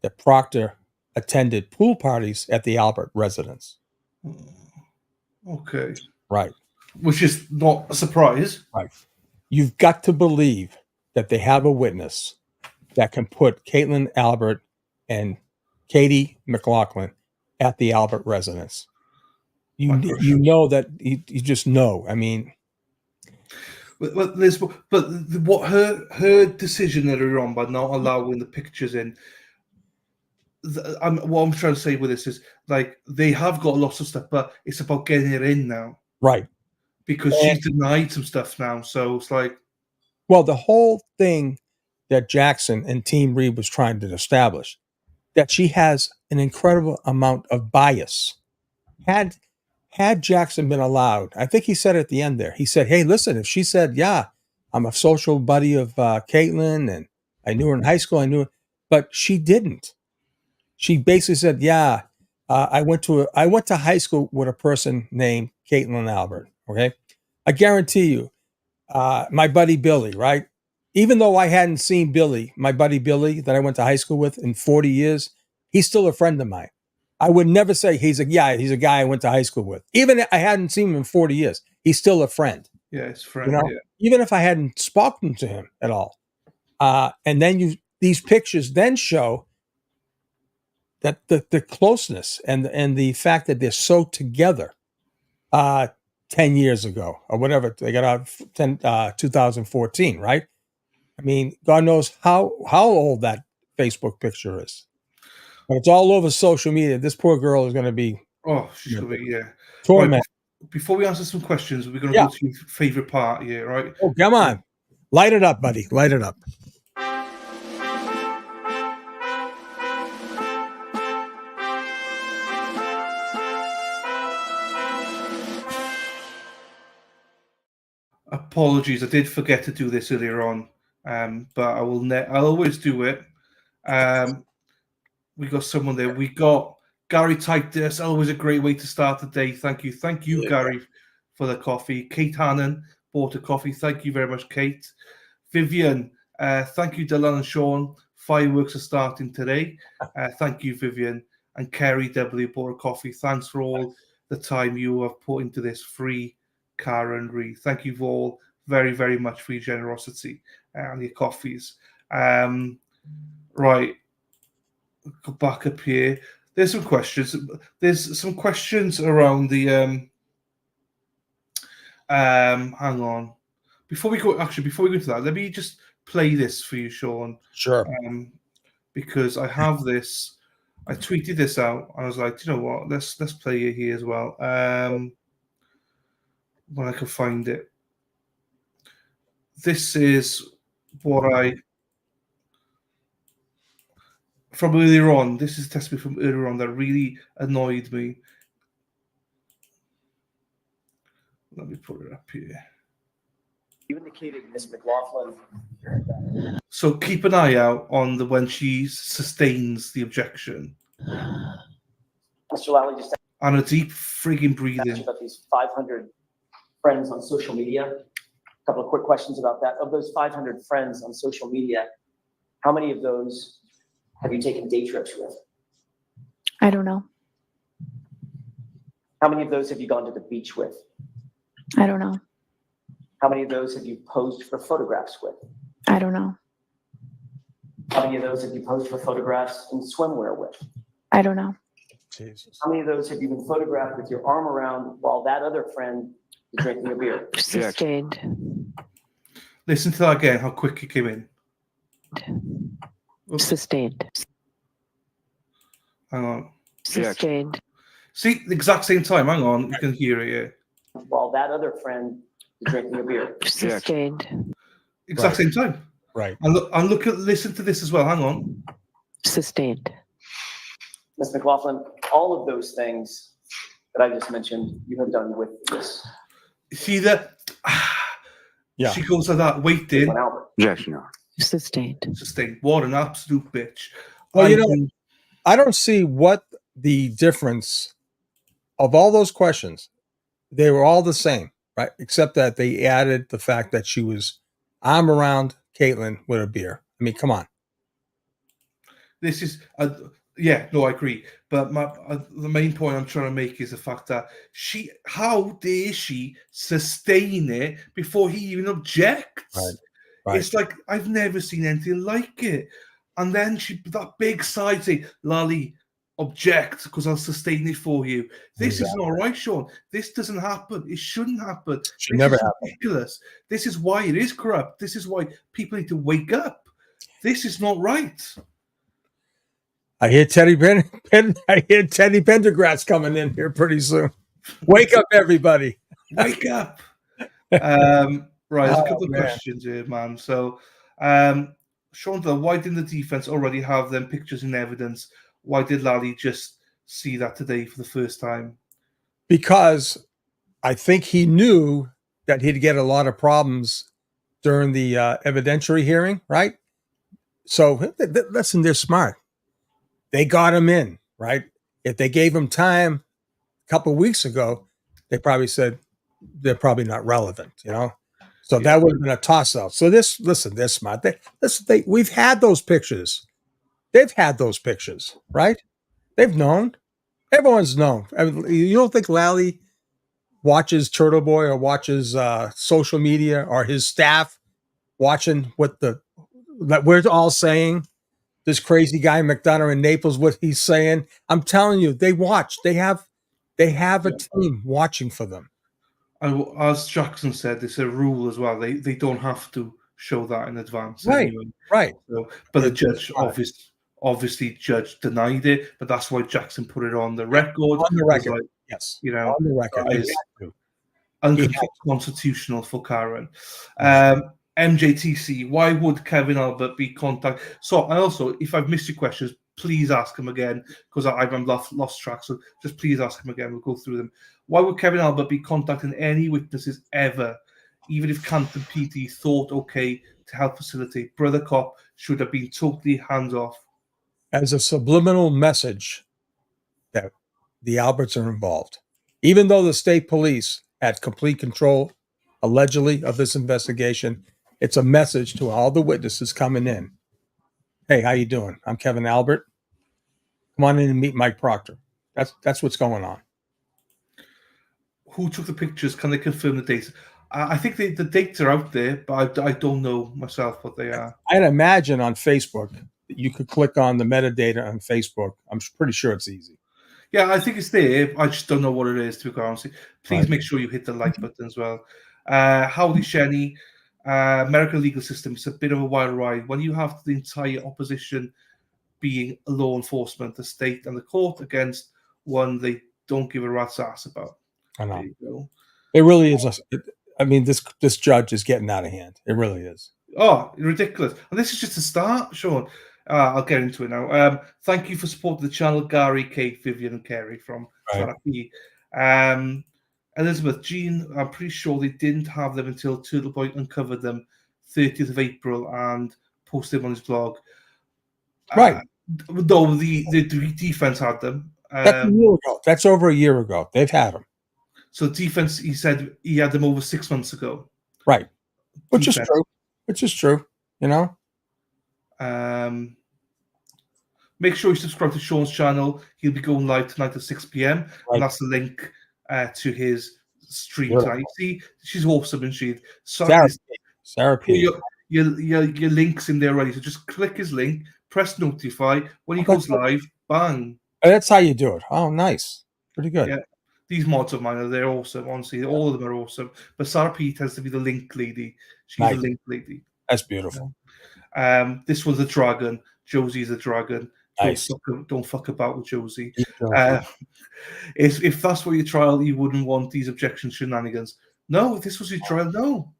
Speaker 8: that Proctor attended pool parties at the Albert residence.
Speaker 3: Okay.
Speaker 8: Right.
Speaker 3: Which is not a surprise.
Speaker 8: Right. You've got to believe that they have a witness that can put Caitlin Albert and Katie McLaughlin at the Albert residence. You know that you just know. I mean,
Speaker 3: but Liz, what her decision earlier on by not allowing the pictures in. What I'm trying to say with this is like they have got lots of stuff, but it's about getting it in now,
Speaker 8: right?
Speaker 3: Because she's denied some stuff now, so it's like,
Speaker 8: well, the whole thing that Jackson and Team Reed was trying to establish that she has an incredible amount of bias. Had Jackson been allowed, I think he said at the end there, he said, hey, listen, if she said, yeah, I'm a social buddy of Caitlin and I knew her in high school, but she didn't. She basically said, yeah, I went to high school with a person named Caitlin Albert. Okay. I guarantee you, my buddy Billy, right? Even though I hadn't seen Billy, my buddy Billy that I went to high school with in 40 years, he's still a friend of mine. I would never say he's a guy I went to high school with. Even if I hadn't seen him in 40 years, he's still a friend.
Speaker 3: Yeah, it's a friend. Yeah.
Speaker 8: Even if I hadn't spoken to him at all. And then these pictures then show that the closeness and the fact that they're so together 10 years ago or whatever. They got out 2014, right? I mean, God knows how old that Facebook picture is. But it's all over social media. This poor girl is going to be
Speaker 3: she's going to be, yeah.
Speaker 8: Torment.
Speaker 3: Right, before we answer some questions, we're going to go to your favorite part here, right?
Speaker 8: Oh, come on. Light it up, buddy. Light it up.
Speaker 3: Apologies, I did forget to do this earlier on, but I'll always do it. We got someone there. We got Gary typed this. Always a great way to start the day. Thank you, Gary, for the coffee. Kate Hannon bought a coffee. Thank you very much, Kate. Vivian, thank you, Dylan and Sean. Fireworks are starting today. Thank you, Vivian. And Kerry W bought a coffee. Thanks for all the time you have put into this free Karen Reed. Thank you all very, very much for your generosity and your coffees. Right. Go back up here. There's some questions. There's some questions around the hang on. Before we go into that, let me just play this for you, Sean.
Speaker 8: Sure.
Speaker 3: Because I have this. I tweeted this out. I was like, you know what? Let's play it here as well. When I can find it. This is what from earlier on. This is testimony from earlier on that really annoyed me. Let me put it up here.
Speaker 16: You indicated Ms. McLaughlin.
Speaker 3: So keep an eye out on when she sustains the objection.
Speaker 16: Mr. Lally just
Speaker 3: And a deep frigging
Speaker 16: asked
Speaker 3: breathing.
Speaker 16: you about these 500 friends on social media. A couple of quick questions about that. Of those 500 friends on social media, how many of those have you taken day trips with?
Speaker 19: I don't know.
Speaker 16: How many of those have you gone to the beach with?
Speaker 19: I don't know.
Speaker 16: How many of those have you posed for photographs with?
Speaker 19: I don't know.
Speaker 16: How many of those have you posed for photographs in swimwear with?
Speaker 19: I don't know.
Speaker 8: Jesus.
Speaker 16: How many of those have you been photographed with your arm around while that other friend is drinking a beer?
Speaker 19: Sustained.
Speaker 3: Listen to that again, how quick it came in. Oops.
Speaker 19: Sustained.
Speaker 3: Hang on.
Speaker 19: Sustained.
Speaker 3: See, the exact same time. Hang on, you can hear it here.
Speaker 16: While that other friend is drinking a beer.
Speaker 19: Sustained.
Speaker 3: Exact same time.
Speaker 8: Right.
Speaker 3: And listen to this as well. Hang on.
Speaker 19: Sustained.
Speaker 16: Ms. McLaughlin, all of those things that I just mentioned, you have done with this.
Speaker 3: See that?
Speaker 8: Yeah.
Speaker 3: She goes like that, waiting.
Speaker 14: Objection.
Speaker 19: Sustained.
Speaker 3: Sustained. What an absolute bitch.
Speaker 8: Well, you know, I don't see what the difference of all those questions. They were all the same, right? Except that they added the fact that she was arm around Caitlin with a beer. I mean, come on.
Speaker 3: This is, yeah, no, I agree. But the main point I'm trying to make is the fact that how dare she sustain it before he even objects?
Speaker 8: Right.
Speaker 3: It's like, I've never seen anything like it. And then that big side say, Lally, object because I'll sustain it for you. This is not right, Sean. This doesn't happen. It shouldn't happen.
Speaker 8: Should never happen.
Speaker 3: Ridiculous. This is why it is corrupt. This is why people need to wake up. This is not right.
Speaker 8: I hear Teddy Pendergrass coming in here pretty soon. Wake up, everybody.
Speaker 3: Wake up. Right, there's a couple of
Speaker 8: man.
Speaker 3: questions here, man. So, Sean, why didn't the defense already have them pictures and evidence? Why did Lally just see that today for the first time?
Speaker 8: Because I think he knew that he'd get a lot of problems during the evidentiary hearing, right? So, listen, they're smart. They got him in, right? If they gave him time a couple of weeks ago, they probably said they're probably not relevant, you know? So that would have been a toss-out. So they're smart. We've had those pictures. They've had those pictures, right? They've known. Everyone's known. I mean, you don't think Lally watches Turtle Boy or watches social media or his staff watching that we're all saying? This crazy guy McDonough in Naples, what he's saying. I'm telling you, they watch. They have a team watching for them.
Speaker 3: And as Jackson said, it's a rule as well. They don't have to show that in advance.
Speaker 8: Right.
Speaker 3: Anyway.
Speaker 8: Right.
Speaker 3: So, but the judge obviously judge denied it, but that's why Jackson put it on the record.
Speaker 8: On the record.
Speaker 3: Like,
Speaker 8: yes.
Speaker 3: You know,
Speaker 8: on the record.
Speaker 3: that is unconstitutional for Karen. MJTC, why would Kevin Albert be contacted? So, and also, if I've missed your questions, please ask him again, because I've lost track. So just please ask him again. We'll go through them. Why would Kevin Albert be contacting any witnesses ever, even if Canton PD thought okay to help facilitate? Brother Cop should have been totally hands off.
Speaker 8: As a subliminal message that the Alberts are involved. Even though the state police had complete control, allegedly, of this investigation, it's a message to all the witnesses coming in. Hey, how you doing? I'm Kevin Albert. Come on in and meet Mike Proctor. That's what's going on.
Speaker 3: Who took the pictures? Can they confirm the dates? I think the dates are out there, but I don't know myself what they are.
Speaker 8: I'd imagine on Facebook that you could click on the metadata on Facebook. I'm pretty sure it's easy.
Speaker 3: Yeah, I think it's there. I just don't know what it is, to be honest. Please make sure you hit the like button as well. Howdy, Shenny. American legal system is a bit of a wild ride. When you have the entire opposition being law enforcement, the state and the court against one they don't give a rat's ass about.
Speaker 8: I know. It really is. I mean, this judge is getting out of hand. It really is.
Speaker 3: Oh, ridiculous. And this is just a start, Sean. I'll get into it now. Thank you for supporting the channel, Gary, Kate, Vivian, and Kerry from Saraki. Elizabeth, Jean, I'm pretty sure they didn't have them until Turtle Boy uncovered them 30th of April and posted them on his blog.
Speaker 8: Right.
Speaker 3: Though the defense had them.
Speaker 8: That's a year ago. That's over a year ago. They've had them.
Speaker 3: So defense, he said he had them over 6 months ago.
Speaker 8: Right. Which
Speaker 3: Defense.
Speaker 8: is true. Which is true. You know?
Speaker 3: Make sure you subscribe to Sean's channel. He'll be going live tonight at 6 p.m.
Speaker 8: Right.
Speaker 3: And that's the link to his stream
Speaker 8: Beautiful.
Speaker 3: tonight. See, she's awesome, and
Speaker 8: Sarah P.
Speaker 3: Your link's in there already. So just click his link, press notify. When he goes live, bang.
Speaker 8: That's how you do it. Oh, nice. Pretty good.
Speaker 3: Yeah. These mods of mine, they're awesome. Honestly, all of them are awesome. But Sarah P tends to be the link lady. She's
Speaker 8: Nice.
Speaker 3: the link lady.
Speaker 8: That's beautiful.
Speaker 3: This was a dragon. Josie's a dragon.
Speaker 8: Nice.
Speaker 3: Don't fuck about with Josie.
Speaker 8: Josie.
Speaker 3: If that's what your trial, you wouldn't want these objection shenanigans. No, if this was your trial, no.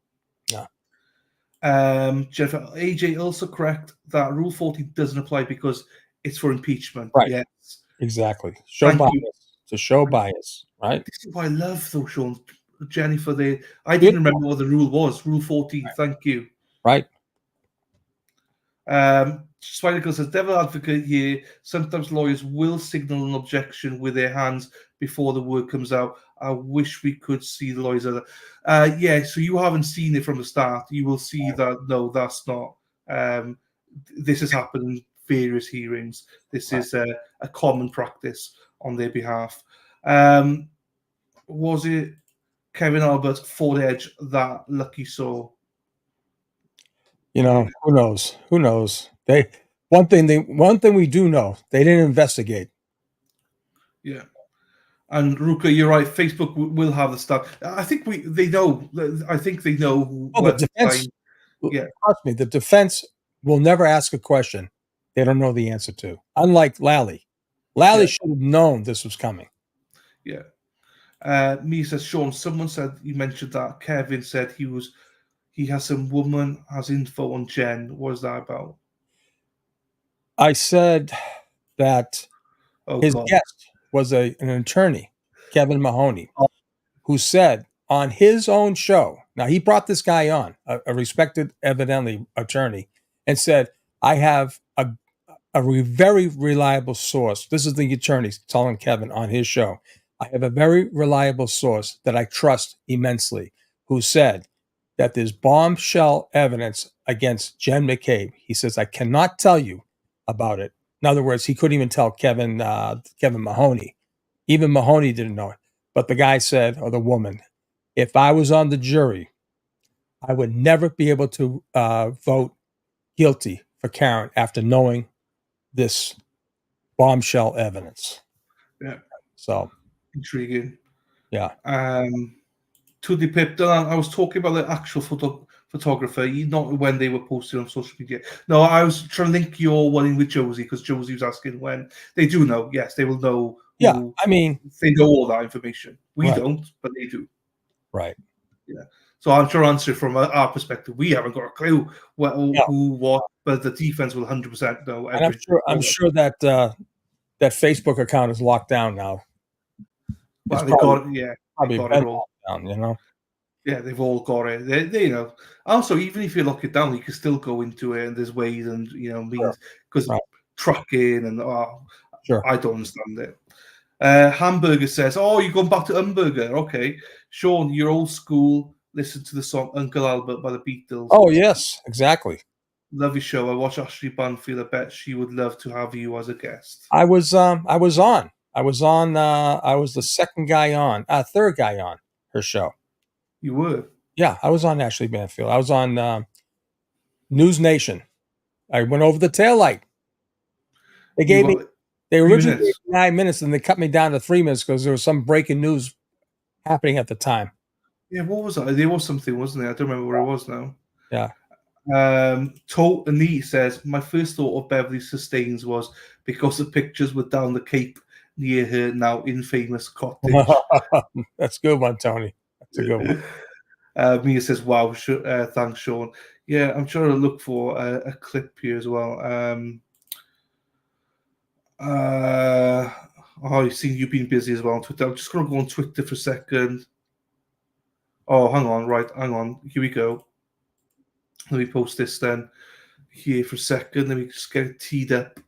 Speaker 8: Yeah.
Speaker 3: Jennifer, AJ also correct that Rule 40 doesn't apply because it's for impeachment.
Speaker 8: Right.
Speaker 3: Yes.
Speaker 8: Exactly. Show
Speaker 3: Thank
Speaker 8: bias.
Speaker 3: you.
Speaker 8: To show bias. Right.
Speaker 3: This is what I love, though, Sean. Jennifer, I didn't remember what the rule was. Rule 14. Right. Thank you.
Speaker 8: Right.
Speaker 3: Spider says, devil advocate here. Sometimes lawyers will signal an objection with their hands before the word comes out. I wish we could see the lawyers. Yeah, so you haven't seen it from the start. You will see that, no, that's not. This has happened in various hearings. This is a common practice on their behalf. Was it Kevin Albert, Ford Edge, that Lucky saw?
Speaker 8: You know, who knows? Who knows? One thing we do know, they didn't investigate.
Speaker 3: Yeah. And Ruka, you're right. Facebook will have the stuff. I think they know. I think they know.
Speaker 8: Oh, the defense.
Speaker 3: Yeah.
Speaker 8: Trust me, the defense will never ask a question they don't know the answer to. Unlike Lally. Lally should have known this was coming.
Speaker 3: Yeah. Me says, Sean, someone said, you mentioned that Kevin said he has some woman has info on Jen. What is that about?
Speaker 8: I said that his guest was an attorney, Kevin Mahoney, who said on his own show, now he brought this guy on, a respected, evidently, attorney, and said, I have a very reliable source. This is the attorney telling Kevin on his show. I have a very reliable source that I trust immensely, who said that there's bombshell evidence against Jen McCabe. He says, I cannot tell you about it. In other words, he couldn't even tell Kevin Mahoney. Even Mahoney didn't know it. But the guy said, or the woman, if I was on the jury, I would never be able to vote guilty for Karen after knowing this bombshell evidence.
Speaker 3: Yeah.
Speaker 8: So
Speaker 3: intriguing.
Speaker 8: Yeah.
Speaker 3: To the Pip, I was talking about the actual photographer, not when they were posted on social media. No, I was trying to link your one in with Josie because Josie was asking when. They do know. Yes, they will know.
Speaker 8: Yeah, I mean,
Speaker 3: they know all that information. We
Speaker 8: Right.
Speaker 3: don't, but they do.
Speaker 8: Right.
Speaker 3: Yeah. So I'm trying to answer from our perspective. We haven't got a clue who, what, but the defense will 100% know.
Speaker 8: And I'm sure that that Facebook account is locked down now.
Speaker 3: Well,
Speaker 8: It's
Speaker 3: they
Speaker 8: probably-
Speaker 3: got, yeah,
Speaker 8: probably
Speaker 3: they got
Speaker 8: been
Speaker 3: it all.
Speaker 8: locked down, you know.
Speaker 3: Yeah, they've all got it. They know. Also, even if you lock it down, you can still go into it, and there's ways and means because tracking and I don't understand it. Hamburger says, "Oh, you're going back to Hamburger? Okay, Sean, you're old school. Listen to the song Uncle Albert by the Beatles.
Speaker 8: Oh yes, exactly.
Speaker 3: Love your show. I watch Ashley Banfield. I bet she would love to have you as a guest.
Speaker 8: I was on. I was the second guy on, third guy on her show.
Speaker 3: You were?
Speaker 8: Yeah, I was on Ashley Banfield. I was on News Nation. I went over the taillight. They gave me. They originally gave me 9 minutes, and they cut me down to 3 minutes because there was some breaking news happening at the time.
Speaker 3: Yeah, what was that? There was something, wasn't there? I don't remember where it was now.
Speaker 8: Yeah.
Speaker 3: Tote Anita says, my first thought of Beverly Sustains was because the pictures were down the Cape near her now infamous cottage.
Speaker 8: That's a good one, Tony. That's a good one.
Speaker 3: Mia says, wow, thanks, Sean. Yeah, I'm trying to look for a clip here as well. I've seen you being busy as well on Twitter. I'm just going to go on Twitter for a second. Oh, hang on, right, hang on. Here we go. Let me post this then here for a second. Let me just get it teed up.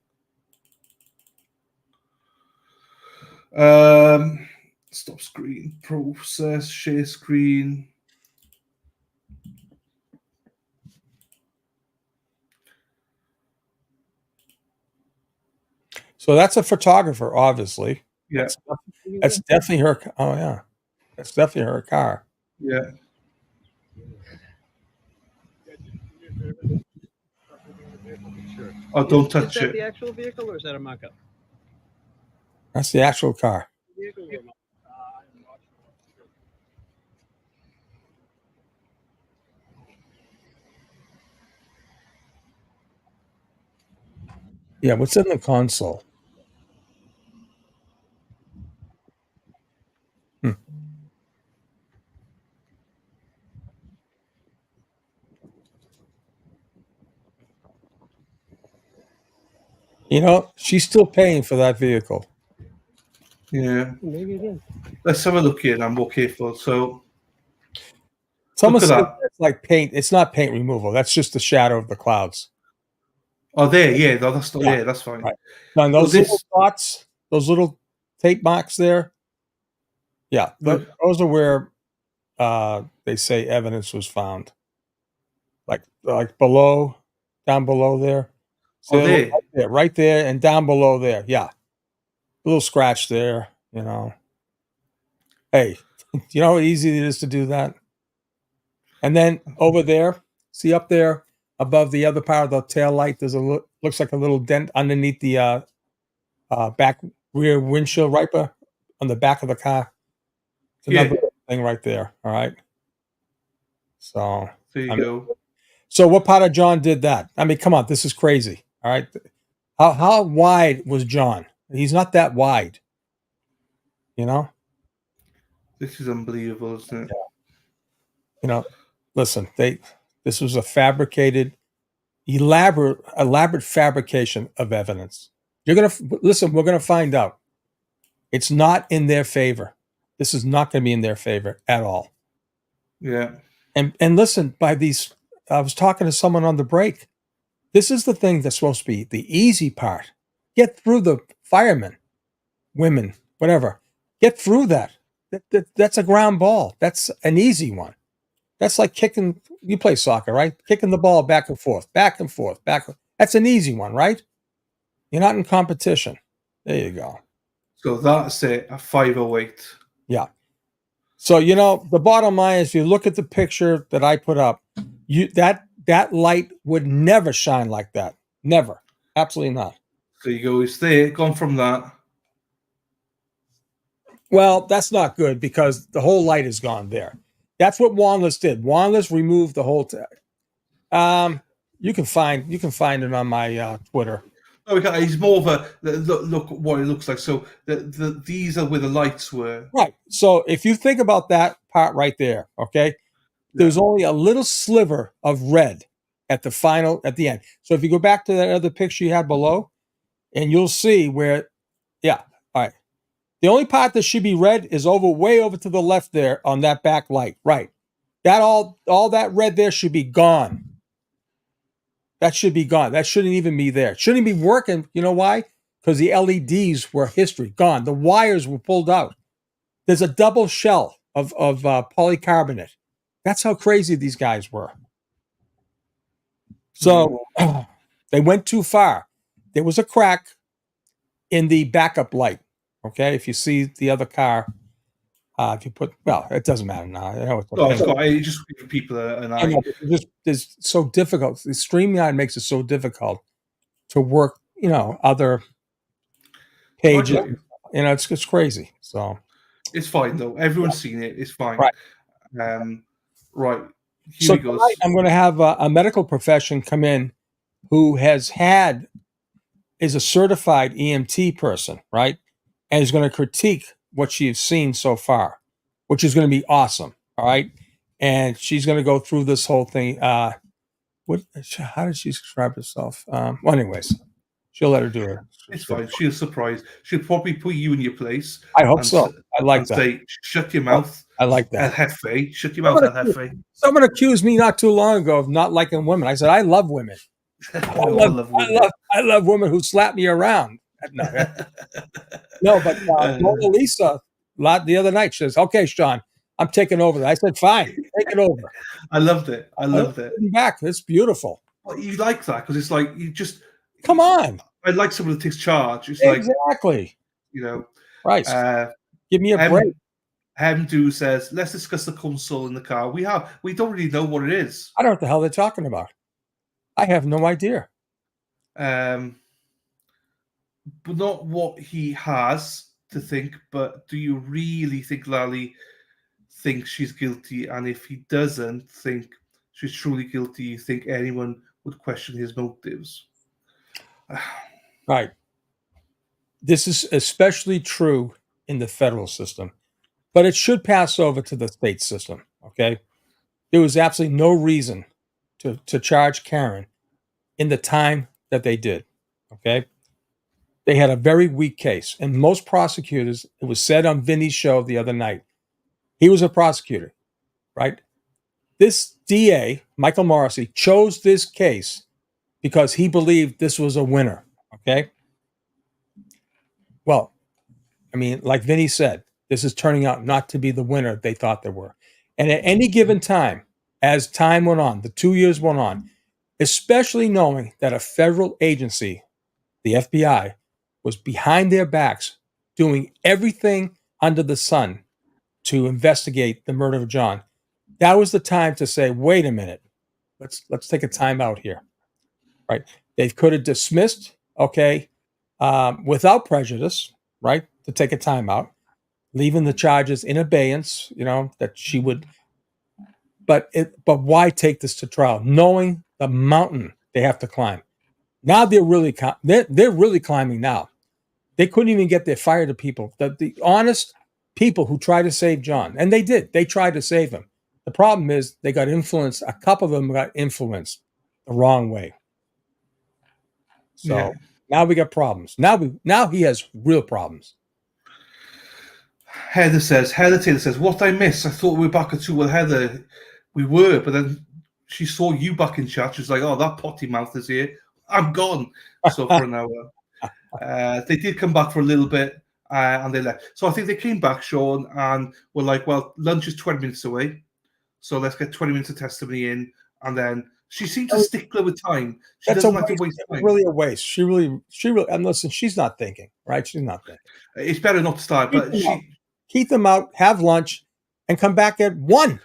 Speaker 3: Stop screen, process, share screen.
Speaker 8: So that's a photographer, obviously.
Speaker 3: Yeah.
Speaker 8: That's definitely her. Oh yeah, that's definitely her car.
Speaker 3: Yeah. Oh, don't touch
Speaker 13: Is that
Speaker 3: it.
Speaker 13: the actual vehicle or is that a mock-up?
Speaker 8: That's the actual car. Yeah, what's in the console? You know, she's still paying for that vehicle.
Speaker 3: Yeah.
Speaker 13: Maybe it is.
Speaker 3: Let's have a look here. I'm more careful. So,
Speaker 8: Someone
Speaker 3: look at
Speaker 8: said
Speaker 3: that.
Speaker 8: it's like paint. It's not paint removal. That's just the shadow of the clouds.
Speaker 3: Oh, there. Yeah, no, that's not.
Speaker 8: Yeah.
Speaker 3: Yeah, that's fine.
Speaker 8: Right. Now, and
Speaker 3: So
Speaker 8: those little dots, those little tape marks there. Yeah, those are where they say evidence was found. Like below, down below there.
Speaker 3: Oh, there.
Speaker 8: Right there, and down below there. Yeah, a little scratch there. You know. Hey, you know how easy it is to do that? And then over there, see up there above the other part of the tail light, there's looks like a little dent underneath the back rear windshield wiper on the back of the car. It's another thing right there. All right. So
Speaker 3: there you go.
Speaker 8: So what part of John did that? I mean, come on, this is crazy. All right. How wide was John? He's not that wide. You know?
Speaker 3: This is unbelievable, isn't it?
Speaker 8: You know, listen, this was a fabricated, elaborate fabrication of evidence. You're gonna listen, we're gonna find out. It's not in their favor. This is not gonna be in their favor at all.
Speaker 3: Yeah.
Speaker 8: And listen, I was talking to someone on the break. This is the thing that's supposed to be the easy part. Get through the firemen, women, whatever. Get through that. That's a ground ball. That's an easy one. That's like kicking. You play soccer, right? Kicking the ball back and forth, back and forth, back. That's an easy one, right? You're not in competition. There you go.
Speaker 3: So that's it. A 508.
Speaker 8: Yeah. So you know the bottom line is, if you look at the picture that I put up, that light would never shine like that. Never. Absolutely not.
Speaker 3: So you go, it's there, gone from that.
Speaker 8: Well, that's not good because the whole light is gone there. That's what Wanless did. Wanless removed the whole. You can find it on my Twitter.
Speaker 3: Oh, he's more of a look what it looks like. So these are where the lights were.
Speaker 8: Right. So if you think about that part right there, okay, there's only a little sliver of red at the end. So if you go back to that other picture you had below, and you'll see where, yeah, all right. The only part that should be red is way over to the left there on that back light. Right. That all that red there should be gone. That should be gone. That shouldn't even be there. It shouldn't be working. You know why? Because the LEDs were history. Gone. The wires were pulled out. There's a double shell of polycarbonate. That's how crazy these guys were. So they went too far. There was a crack in the backup light. Okay, if you see the other car, if you put, well, it doesn't matter now. I know
Speaker 3: it just gives people an
Speaker 8: I know, it's so difficult. The StreamYard makes it so difficult to work. You know, other pages.
Speaker 3: Okay.
Speaker 8: You know, it's crazy. So
Speaker 3: it's fine though. Everyone's seen it. It's fine.
Speaker 8: Right.
Speaker 3: Right. Here
Speaker 8: so
Speaker 3: we go.
Speaker 8: tonight I'm going to have a medical profession come in who is a certified EMT person, right? And is going to critique what she's seen so far, which is going to be awesome. All right. And she's going to go through this whole thing. How did she describe herself? Well, anyways, she'll let her do it.
Speaker 3: It's fine. She'll surprise. She'll probably put you in your place.
Speaker 8: I hope so. I like
Speaker 3: and
Speaker 8: that.
Speaker 3: say, shut your mouth.
Speaker 8: I like that.
Speaker 3: El Jefe. Shut your mouth, El Jefe.
Speaker 8: Someone accused me not too long ago of not liking women. I said, I love women. I love women who slap me around. No, but Mona Lisa, the other night, she says, okay, Sean, I'm taking over. I said, fine, take it over.
Speaker 3: I loved it. I loved it.
Speaker 8: Back. It's beautiful.
Speaker 3: Well, you like that because it's like you just
Speaker 8: come on.
Speaker 3: I like someone who takes charge. It's
Speaker 8: exactly.
Speaker 3: You know,
Speaker 8: Christ. Give me a break.
Speaker 3: Hemdu says, let's discuss the console in the car. We don't really know what it is.
Speaker 8: I don't know what the hell they're talking about. I have no idea.
Speaker 3: But not what he has to think, but do you really think Lally thinks she's guilty? And if he doesn't think she's truly guilty, you think anyone would question his motives?
Speaker 8: Right. This is especially true in the federal system, but it should pass over to the state system. Okay. There was absolutely no reason to charge Karen in the time that they did. Okay. They had a very weak case, and most prosecutors, it was said on Vinny's show the other night, he was a prosecutor, right? This DA, Michael Morrissey, chose this case because he believed this was a winner. Okay. Well, I mean, like Vinny said, this is turning out not to be the winner they thought they were. And at any given time, as time went on, the 2 years went on, especially knowing that a federal agency, the FBI, was behind their backs doing everything under the sun to investigate the murder of John, that was the time to say, wait a minute, let's take a time out here. Right? They could have dismissed, okay, without prejudice, right, to take a time out, leaving the charges in abeyance, that she would. But why take this to trial, knowing the mountain they have to climb? Now they're really climbing now. They couldn't even get their fire to people, the honest people who tried to save John, and they did. They tried to save him. The problem is they got influenced. A couple of them got influenced the wrong way. So now we got problems. Now he has real problems.
Speaker 3: Heather Taylor says, what I miss? I thought we were back at 2. Well, Heather, we were, but then she saw you back in chat. She was like, oh, that potty mouth is here. I'm gone. So for an hour. They did come back for a little bit and they left. So I think they came back, Sean, and were like, well, lunch is 20 minutes away. So let's get 20 minutes of testimony in. And then she seems a stickler with time. She doesn't like to waste time.
Speaker 8: Really a waste. She really, and listen, she's not thinking, right? She's not thinking.
Speaker 3: It's better not to start, but
Speaker 8: keep them out, have lunch, and come back at 1.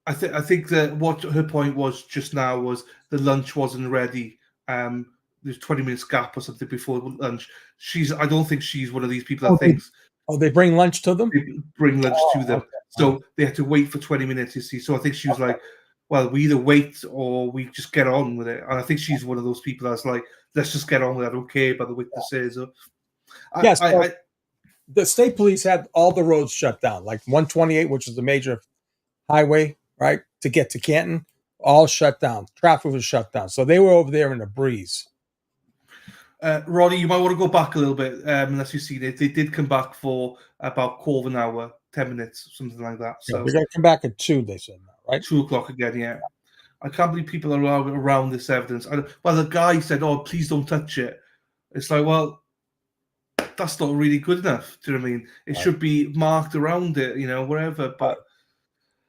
Speaker 3: I think that what her point was just now was the lunch wasn't ready. There's 20 minutes gap or something before lunch. I don't think she's one of these people that thinks.
Speaker 8: Oh, they bring lunch to them?
Speaker 3: They bring lunch to them. Okay. So they had to wait for 20 minutes, you see. So I think she was like, well, we either wait or we just get on with it. And I think she's one of those people that's like, let's just get on with it. I don't care about the witnesses.
Speaker 8: Yes. The state police had all the roads shut down, like 128, which is the major highway, right, to get to Canton, all shut down. Traffic was shut down. So they were over there in a breeze.
Speaker 3: Roddy, you might want to go back a little bit, unless you've seen it. They did come back for about quarter of an hour, 10 minutes, something like that. So
Speaker 8: we're going to come back at 2, they said, right?
Speaker 3: 2 o'clock again, yeah. I can't believe people are around this evidence. Well, the guy said, oh, please don't touch it. It's like, well, that's not really good enough. Do you know what I mean? It should be marked around it, wherever. But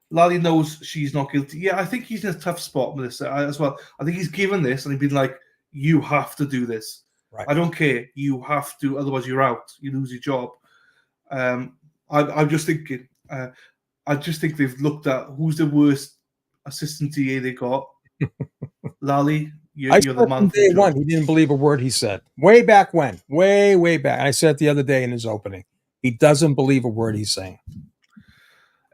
Speaker 3: Lally knows she's not guilty. Yeah, I think he's in a tough spot, Melissa, as well. I think he's given this and he's been like, you have to do this.
Speaker 8: Right.
Speaker 3: I don't care. You have to, otherwise you're out. You lose your job. I'm just thinking. I just think they've looked at who's the worst assistant DA they got. Lally, you're the man.
Speaker 8: Day one, he didn't believe a word he said. Way back when, way back. I said it the other day in his opening. He doesn't believe a word he's saying.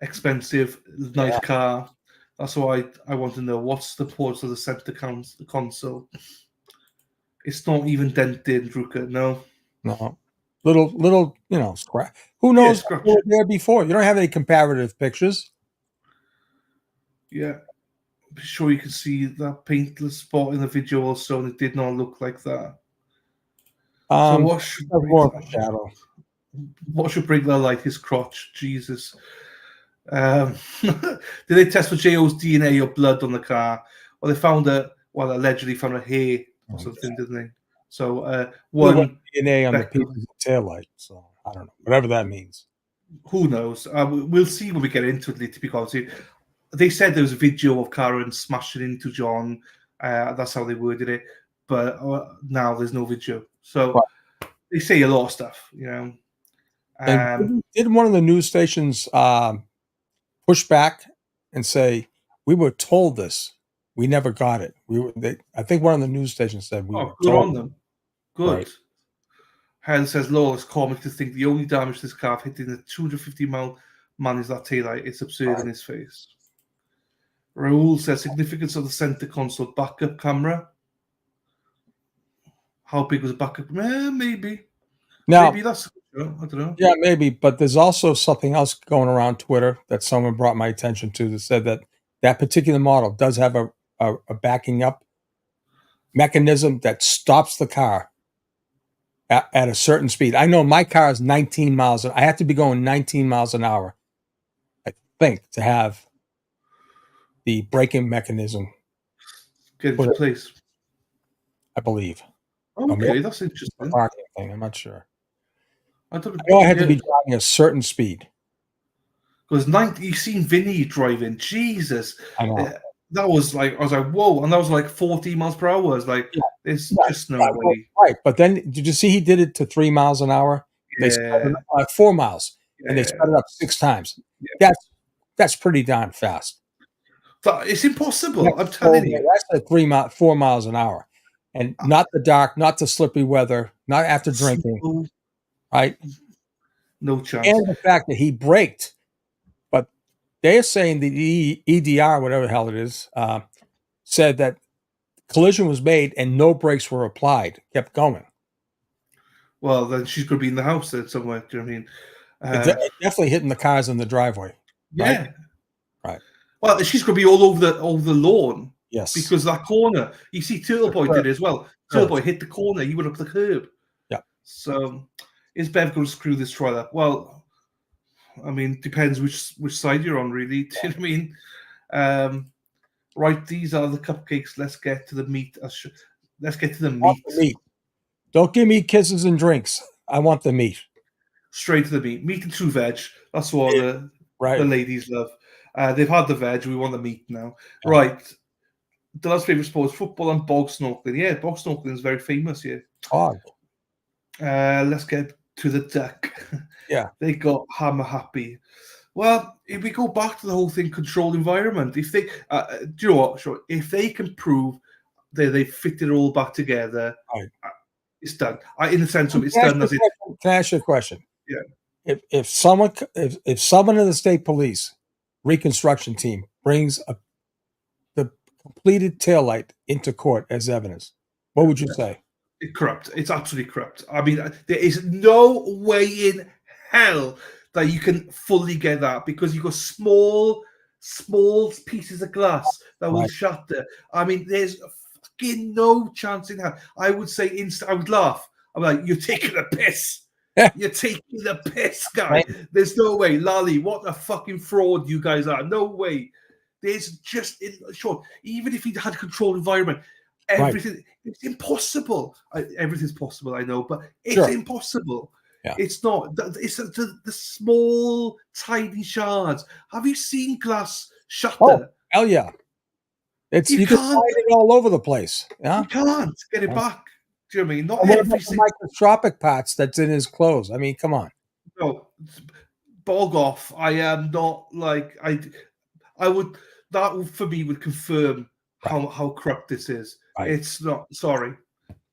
Speaker 3: Expensive, nice car. That's why I want to know what's the port of the center console. It's not even dented, Drucker. No.
Speaker 8: Little, scratch. Who knows what was there before? You don't have any comparative pictures.
Speaker 3: Yeah. I'm sure you can see that paintless spot in the video also, and it did not look like that.
Speaker 8: So what should more of a shadow?
Speaker 3: what should bring their light? His crotch. Jesus. Did they test for JO's DNA or blood on the car? Well, they found allegedly found a hair or something, didn't they? So one
Speaker 8: DNA on the
Speaker 3: Becker-
Speaker 8: people's taillight. So I don't know, whatever that means.
Speaker 3: Who knows? We'll see when we get into it. To be honest, they said there was a video of Karen smashing into John. That's how they worded it. But now there's no video. So they say a lot of stuff, you know.
Speaker 8: And did one of the news stations push back and say, "We were told this, we never got it"? I think one of the news stations said, "We were
Speaker 3: good
Speaker 8: told."
Speaker 3: on them. Good.
Speaker 8: Right.
Speaker 3: Helen says, Law, it's comic to think the only damage this car hitting the 250-mile man is that taillight. It's absurd in his face. Raoul says, significance of the center console backup camera. How big was the backup? Maybe.
Speaker 8: Now,
Speaker 3: Maybe that's, I don't know.
Speaker 8: Yeah, maybe. But there's also something else going around Twitter that someone brought my attention to that said that particular model does have a backing up mechanism that stops the car at a certain speed. I know my car is 19 miles. I have to be going 19 miles an hour, I think, to have the braking mechanism
Speaker 3: get into place.
Speaker 8: I believe.
Speaker 3: Okay, that's interesting.
Speaker 8: Parking thing. I'm not sure.
Speaker 3: I
Speaker 8: know I had to be driving a certain speed.
Speaker 3: Because you've seen Vinny driving. Jesus.
Speaker 8: I know.
Speaker 3: That was like, I was like, whoa. And that was like 40 miles per hour. I was like, there's just no way.
Speaker 8: Right. But then did you see he did it to 3 miles an hour? They sped it up, 4 miles. And they sped it up 6 times. That's pretty darn fast.
Speaker 3: It's impossible. I'm telling you.
Speaker 8: That's like 4 miles an hour. And not the dark, not the slippery weather, not after drinking. Right?
Speaker 3: No chance.
Speaker 8: And the fact that he braked. But they're saying the EDR, whatever the hell it is, said that collision was made and no brakes were applied. Kept going.
Speaker 3: Well, then she's going to be in the house then somewhere. Do you know what I mean?
Speaker 8: It's definitely hitting the cars in the driveway.
Speaker 3: Yeah.
Speaker 8: Right.
Speaker 3: Well, she's going to be all over the lawn.
Speaker 8: Yes.
Speaker 3: Because that corner, you see, Turtle Boy did it as well. Turtle Boy hit the corner. He went up the curb.
Speaker 8: Yeah.
Speaker 3: So, is Bev going to screw this trial up? Well, I mean, depends which side you're on, really. Do you know what I mean? Right, these are the cupcakes. Let's get to the meat. Let's get to the meat.
Speaker 8: Don't give me kisses and drinks. I want the meat.
Speaker 3: Straight to the meat. Meat and true veg. That's what the ladies love. They've had the veg. We want the meat now. Yeah. Right. The last favourite sports, football and bog snorkeling. Yeah, bog snorkeling is very famous here.
Speaker 8: Bog.
Speaker 3: Let's get to the duck.
Speaker 8: Yeah.
Speaker 3: They got hammer happy. Well, if we go back to the whole thing, controlled environment, if they, do you know what, sure, if they can prove that they fit it all back together, it's done. In the sense of it's done as it.
Speaker 8: Can I ask you a question?
Speaker 3: Yeah.
Speaker 8: If someone in the state police reconstruction team brings the completed taillight into court as evidence, what would you say?
Speaker 3: It's corrupt. It's absolutely corrupt. I mean, there is no way in hell that you can fully get that because you've got small pieces of glass that will shatter. I mean, there's fucking no chance in hell. I would say I would laugh. I'm like, you're taking a piss. You're taking the piss, guy. There's no way. Lally, what a fucking fraud you guys are. No way. There's just, sure, even if he had a controlled environment, everything, it's impossible. Everything's possible, I know, but it's impossible. Yeah. It's not. It's the small, tiny shards. Have you seen glass shatter?
Speaker 8: Oh, hell yeah. You can find it all over the place. Yeah?
Speaker 3: You can't get it back. Do you know what I mean? Not
Speaker 8: every microscopic parts that's in his clothes. I mean, come on.
Speaker 3: No, bog off. I am not like I would. That for me would confirm how corrupt this is. It's not. Sorry.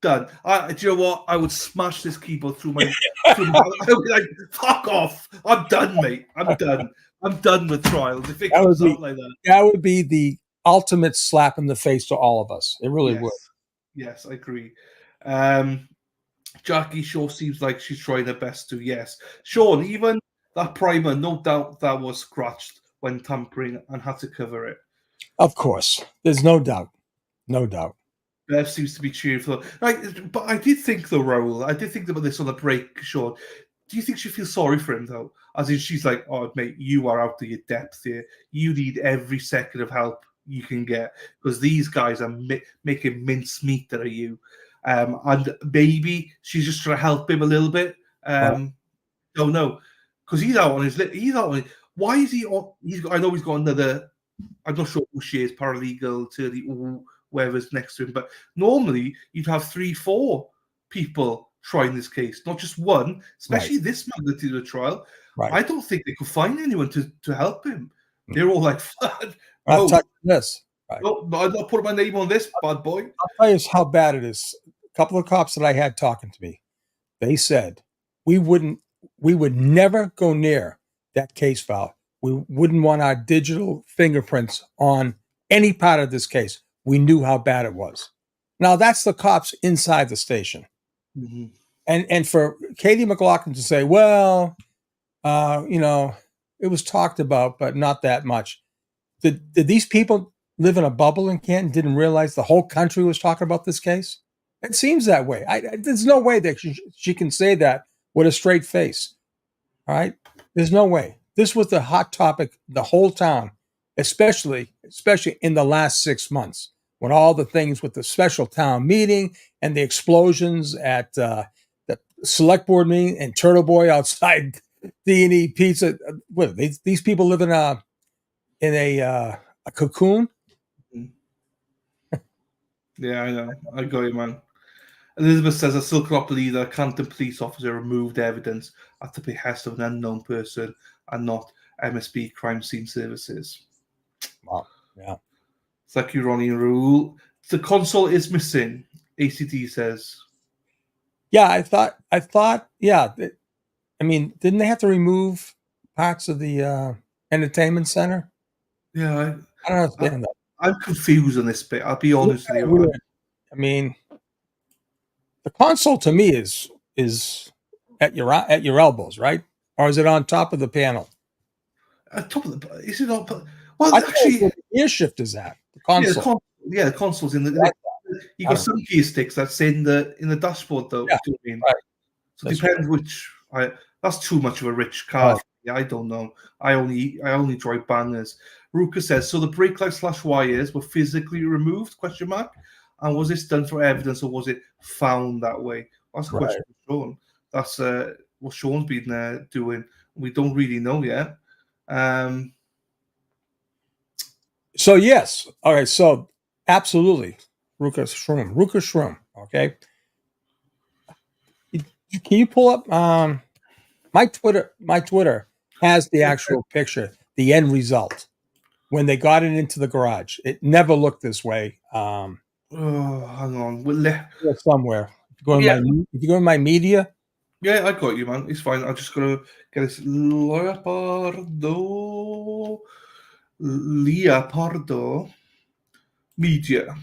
Speaker 3: Done. Do you know what? I would smash this keyboard through my. I would be like, fuck off! I'm done, mate. I'm done. I'm done with trials. If it comes out like that,
Speaker 8: that would be the ultimate slap in the face to all of us. It really would.
Speaker 3: Yes, I agree. Jackie sure seems like she's trying her best to. Yes, Sean. Even that primer, no doubt that was scratched when tampering and had to cover it.
Speaker 8: Of course, there's no doubt. No doubt.
Speaker 3: Bev seems to be cheering for them. But I did think the role. I did think about this on the break, Sean. do you think she feels sorry for him though? As in, she's like, "Oh, mate, you are out of your depth here. You need every second of help you can get because these guys are making mincemeat out of you." And maybe she's just trying to help him a little bit. Don't know, because he's out on his. He's out on. Why is he on? I know he's got another. I'm not sure who she is, paralegal, attorney, whoever's next to him. But normally you'd have 3, 4 people trying this case, not just one. Especially this magnitude of trial.
Speaker 8: Right.
Speaker 3: I don't think they could find anyone to help him. They're all like,
Speaker 8: I'll tell you this.
Speaker 3: No, I'm not putting my name on this, bad boy.
Speaker 8: I'll tell you how bad it is. A couple of cops that I had talking to me, they said we would never go near that case file. We wouldn't want our digital fingerprints on any part of this case. We knew how bad it was. Now that's the cops inside the station.
Speaker 3: Mm-hmm.
Speaker 8: And for Katie McLaughlin to say, well, it was talked about, but not that much. Did these people live in a bubble in Canton, didn't realize the whole country was talking about this case? It seems that way. There's no way that she can say that with a straight face. All right? There's no way. This was the hot topic, the whole town, especially in the last 6 months, when all the things with the special town meeting and the explosions at the select board meeting and Turtle Boy outside D&E Pizza. What, these people live in a cocoon?
Speaker 3: Yeah, I know. I got you, man. Elizabeth says a still cannot believe that a Canton police officer removed evidence at the behest of an unknown person and not MSB crime scene services.
Speaker 8: Wow. Yeah.
Speaker 3: Thank you, Ronnie Rule. The console is missing, ACD says.
Speaker 8: Yeah, I thought, yeah. I mean, didn't they have to remove parts of the entertainment center?
Speaker 3: Yeah.
Speaker 8: I don't understand that.
Speaker 3: I'm confused on this bit. I'll be honest with you.
Speaker 8: I mean, the console to me is at your elbows, right? Or is it on top of the panel?
Speaker 3: Top of the, is it on? Well,
Speaker 8: actually, where the gear shift is at the console.
Speaker 3: Yeah, the console's in the. You got some gear sticks that's in the dashboard though.
Speaker 8: Yeah,
Speaker 3: do you know what I mean?
Speaker 8: right.
Speaker 3: So it depends which. That's too much of a rich car. Yeah, I don't know. I only drive bangers. Ruka says so. The brake light / wires were physically removed? ? And was this done for evidence or was it found that way? That's a question for Sean. That's what Sean's been doing. We don't really know yet.
Speaker 8: So yes, all right. So absolutely, Ruka Shroom. Okay. Can you pull up my Twitter? My Twitter has the actual picture, the end result when they got it into the garage. It never looked this way.
Speaker 3: Oh, hang on.
Speaker 8: Somewhere. If you go in my media.
Speaker 3: Yeah, I got you, man. It's fine. I'm just gonna get this Leopardo media.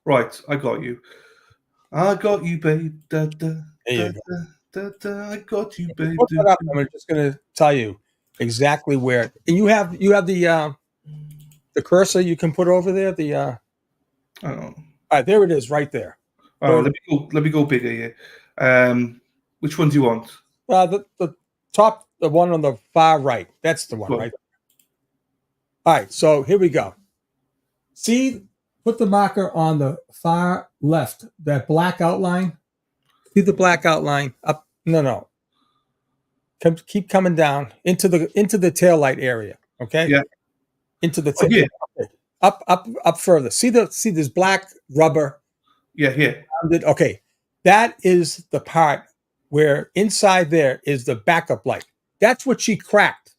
Speaker 3: Right, I got you. I got you, babe. Da, da, da, da, da, I got you, babe.
Speaker 8: Put that up. I'm just gonna tell you exactly where. And you have the cursor you can put over there.
Speaker 3: I don't know.
Speaker 8: All right, there it is, right there.
Speaker 3: Oh, let me go bigger here. Which one do you want?
Speaker 8: The top, the one on the far right. That's the one, right? All right, so here we go. See, put the marker on the far left, that black outline. See the black outline up? No. Keep coming down into the taillight area. Okay.
Speaker 3: Yeah.
Speaker 8: Into the tail. Okay. Up further. See this black rubber.
Speaker 3: Yeah, here.
Speaker 8: Okay, that is the part where inside there is the backup light. That's what she cracked.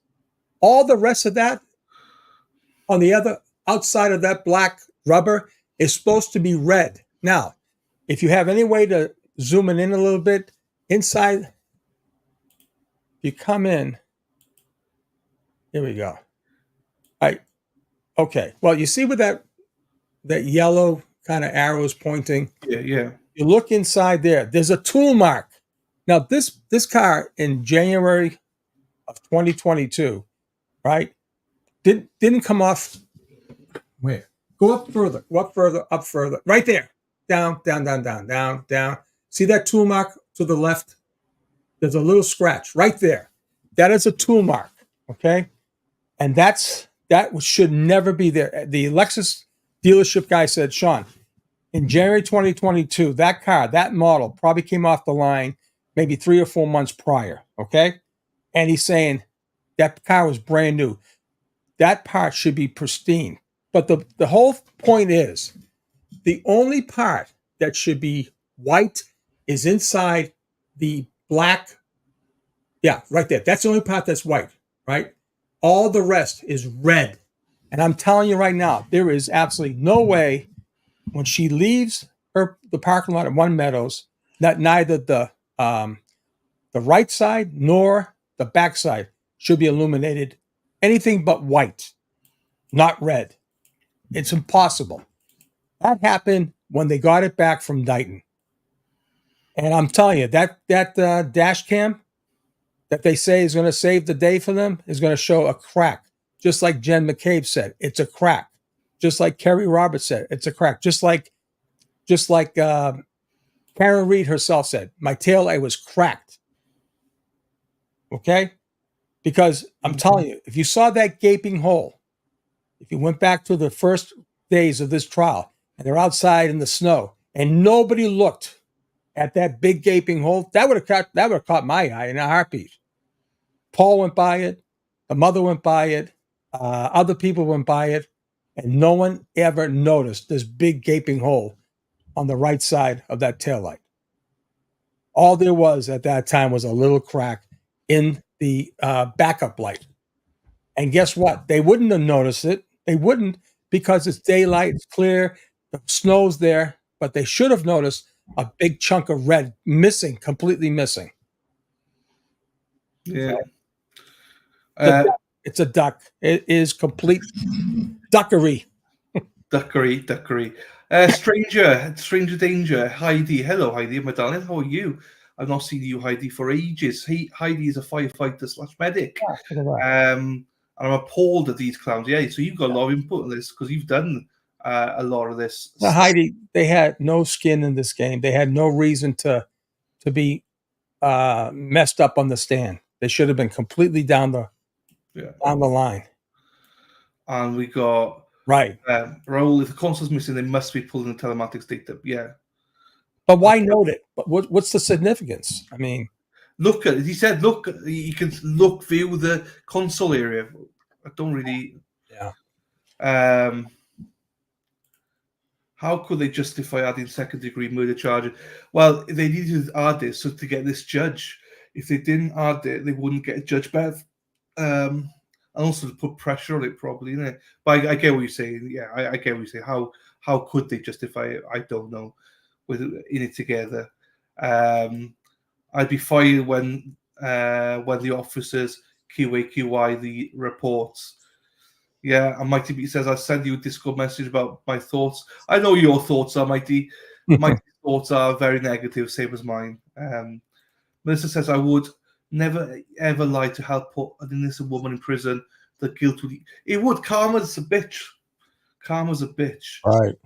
Speaker 8: All the rest of that on the other outside of that black rubber is supposed to be red. Now, if you have any way to zoom it in a little bit, inside, you come in. Here we go. All right. Okay. Well, you see where that yellow kind of arrow is pointing?
Speaker 3: Yeah.
Speaker 8: You look inside there. There's a tool mark. Now, this car in January of 2022, right? Didn't come off. Where? Go up further. Up further. Right there. Down. See that tool mark to the left? There's a little scratch right there. That is a tool mark. Okay. And that should never be there. The Lexus dealership guy said, Sean, in January 2022, that car, that model probably came off the line maybe 3 or 4 months prior. Okay. And he's saying that car was brand new. That part should be pristine. But the whole point is the only part that should be white is inside the black. Yeah, right there. That's the only part that's white, right? All the rest is red. And I'm telling you right now, there is absolutely no way when she leaves the parking lot at One Meadows that neither the right side nor the back side should be illuminated anything but white, not red. It's impossible. That happened when they got it back from Dighton. And I'm telling you, that dash cam that they say is going to save the day for them is going to show a crack. Just like Jen McCabe said, it's a crack. Just like Kerry Roberts said, it's a crack. Just like Karen Reed herself said, my tail light was cracked. Okay? Because I'm telling you, if you saw that gaping hole, if you went back to the first days of this trial and they're outside in the snow and nobody looked at that big gaping hole, that would have caught my eye in a heartbeat. Paul went by it, the mother went by it, other people went by it, and no one ever noticed this big gaping hole on the right side of that taillight. All there was at that time was a little crack in the backup light. And guess what? They wouldn't have noticed it. They wouldn't, because it's daylight, it's clear, the snow's there, but they should have noticed a big chunk of red missing, completely missing.
Speaker 3: Yeah.
Speaker 8: It's a duck. It is complete duckery.
Speaker 3: Duckery. Stranger danger. Heidi. Hello, Heidi, my darling. How are you? I've not seen you, Heidi, for ages. Heidi is a firefighter/medic. And I'm appalled at these clowns. Yeah, so you've got a lot of input on this because you've done a lot of this.
Speaker 8: Now, Heidi, they had no skin in this game. They had no reason to be messed up on the stand. They should have been completely down the line.
Speaker 3: And we got Raul. If the console's missing, they must be pulling the telematics data. Yeah,
Speaker 8: but why note it? But what's the significance? I mean,
Speaker 3: look at it. He said, "Look, you can view the console area." I don't really.
Speaker 8: Yeah.
Speaker 3: How could they justify adding second-degree murder charges? Well, they needed to add this so to get this judge. If they didn't add it, they wouldn't get a judge, Bev. And also to put pressure on it, probably. Isn't it? But I get what you're saying. Yeah, I get what you're saying. How could they justify it? I don't know. With in it together, I'd be fired when the officers QA the reports. Yeah, and Mighty B says, I'll send you a Discord message about my thoughts. I know your thoughts are, Mighty. My thoughts are very negative, same as mine. Melissa says, I would never, ever lie to help put an innocent woman in prison. The guilt would... It would. Karma's a bitch. Karma's a bitch.
Speaker 8: Right.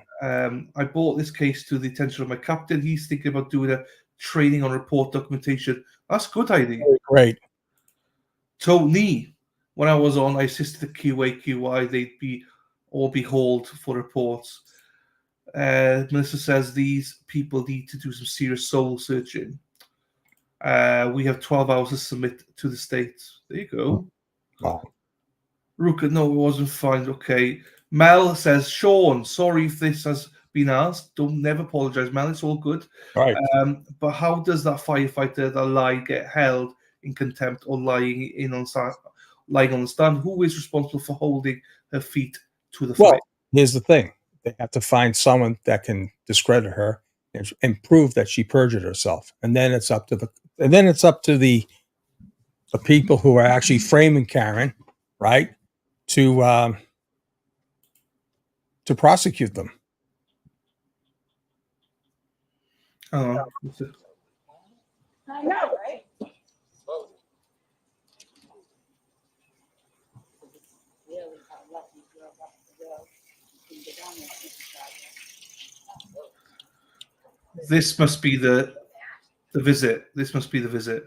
Speaker 3: I brought this case to the attention of my captain. He's thinking about doing a training on report documentation. That's good, Heidi.
Speaker 8: Great.
Speaker 3: Tony... When I was on, I assisted the QA. They'd all be hauled for reports. Melissa says these people need to do some serious soul searching. We have 12 hours to submit to the state. There you go.
Speaker 8: Wow.
Speaker 3: Ruka, no, it wasn't fine. Okay. Mel says, Sean, sorry if this has been asked. Don't never apologize, Mel. It's all good.
Speaker 8: Right.
Speaker 3: But how does that firefighter that lied get held in contempt or lying on the stand? Who is responsible for holding her feet to the fire?
Speaker 8: Well, here's the thing. They have to find someone that can discredit her and prove that she perjured herself. And then it's up to the people who are actually framing Karen, right? To prosecute them.
Speaker 3: Oh.
Speaker 15: I know, right?
Speaker 3: This must be the visit. This must be the visit.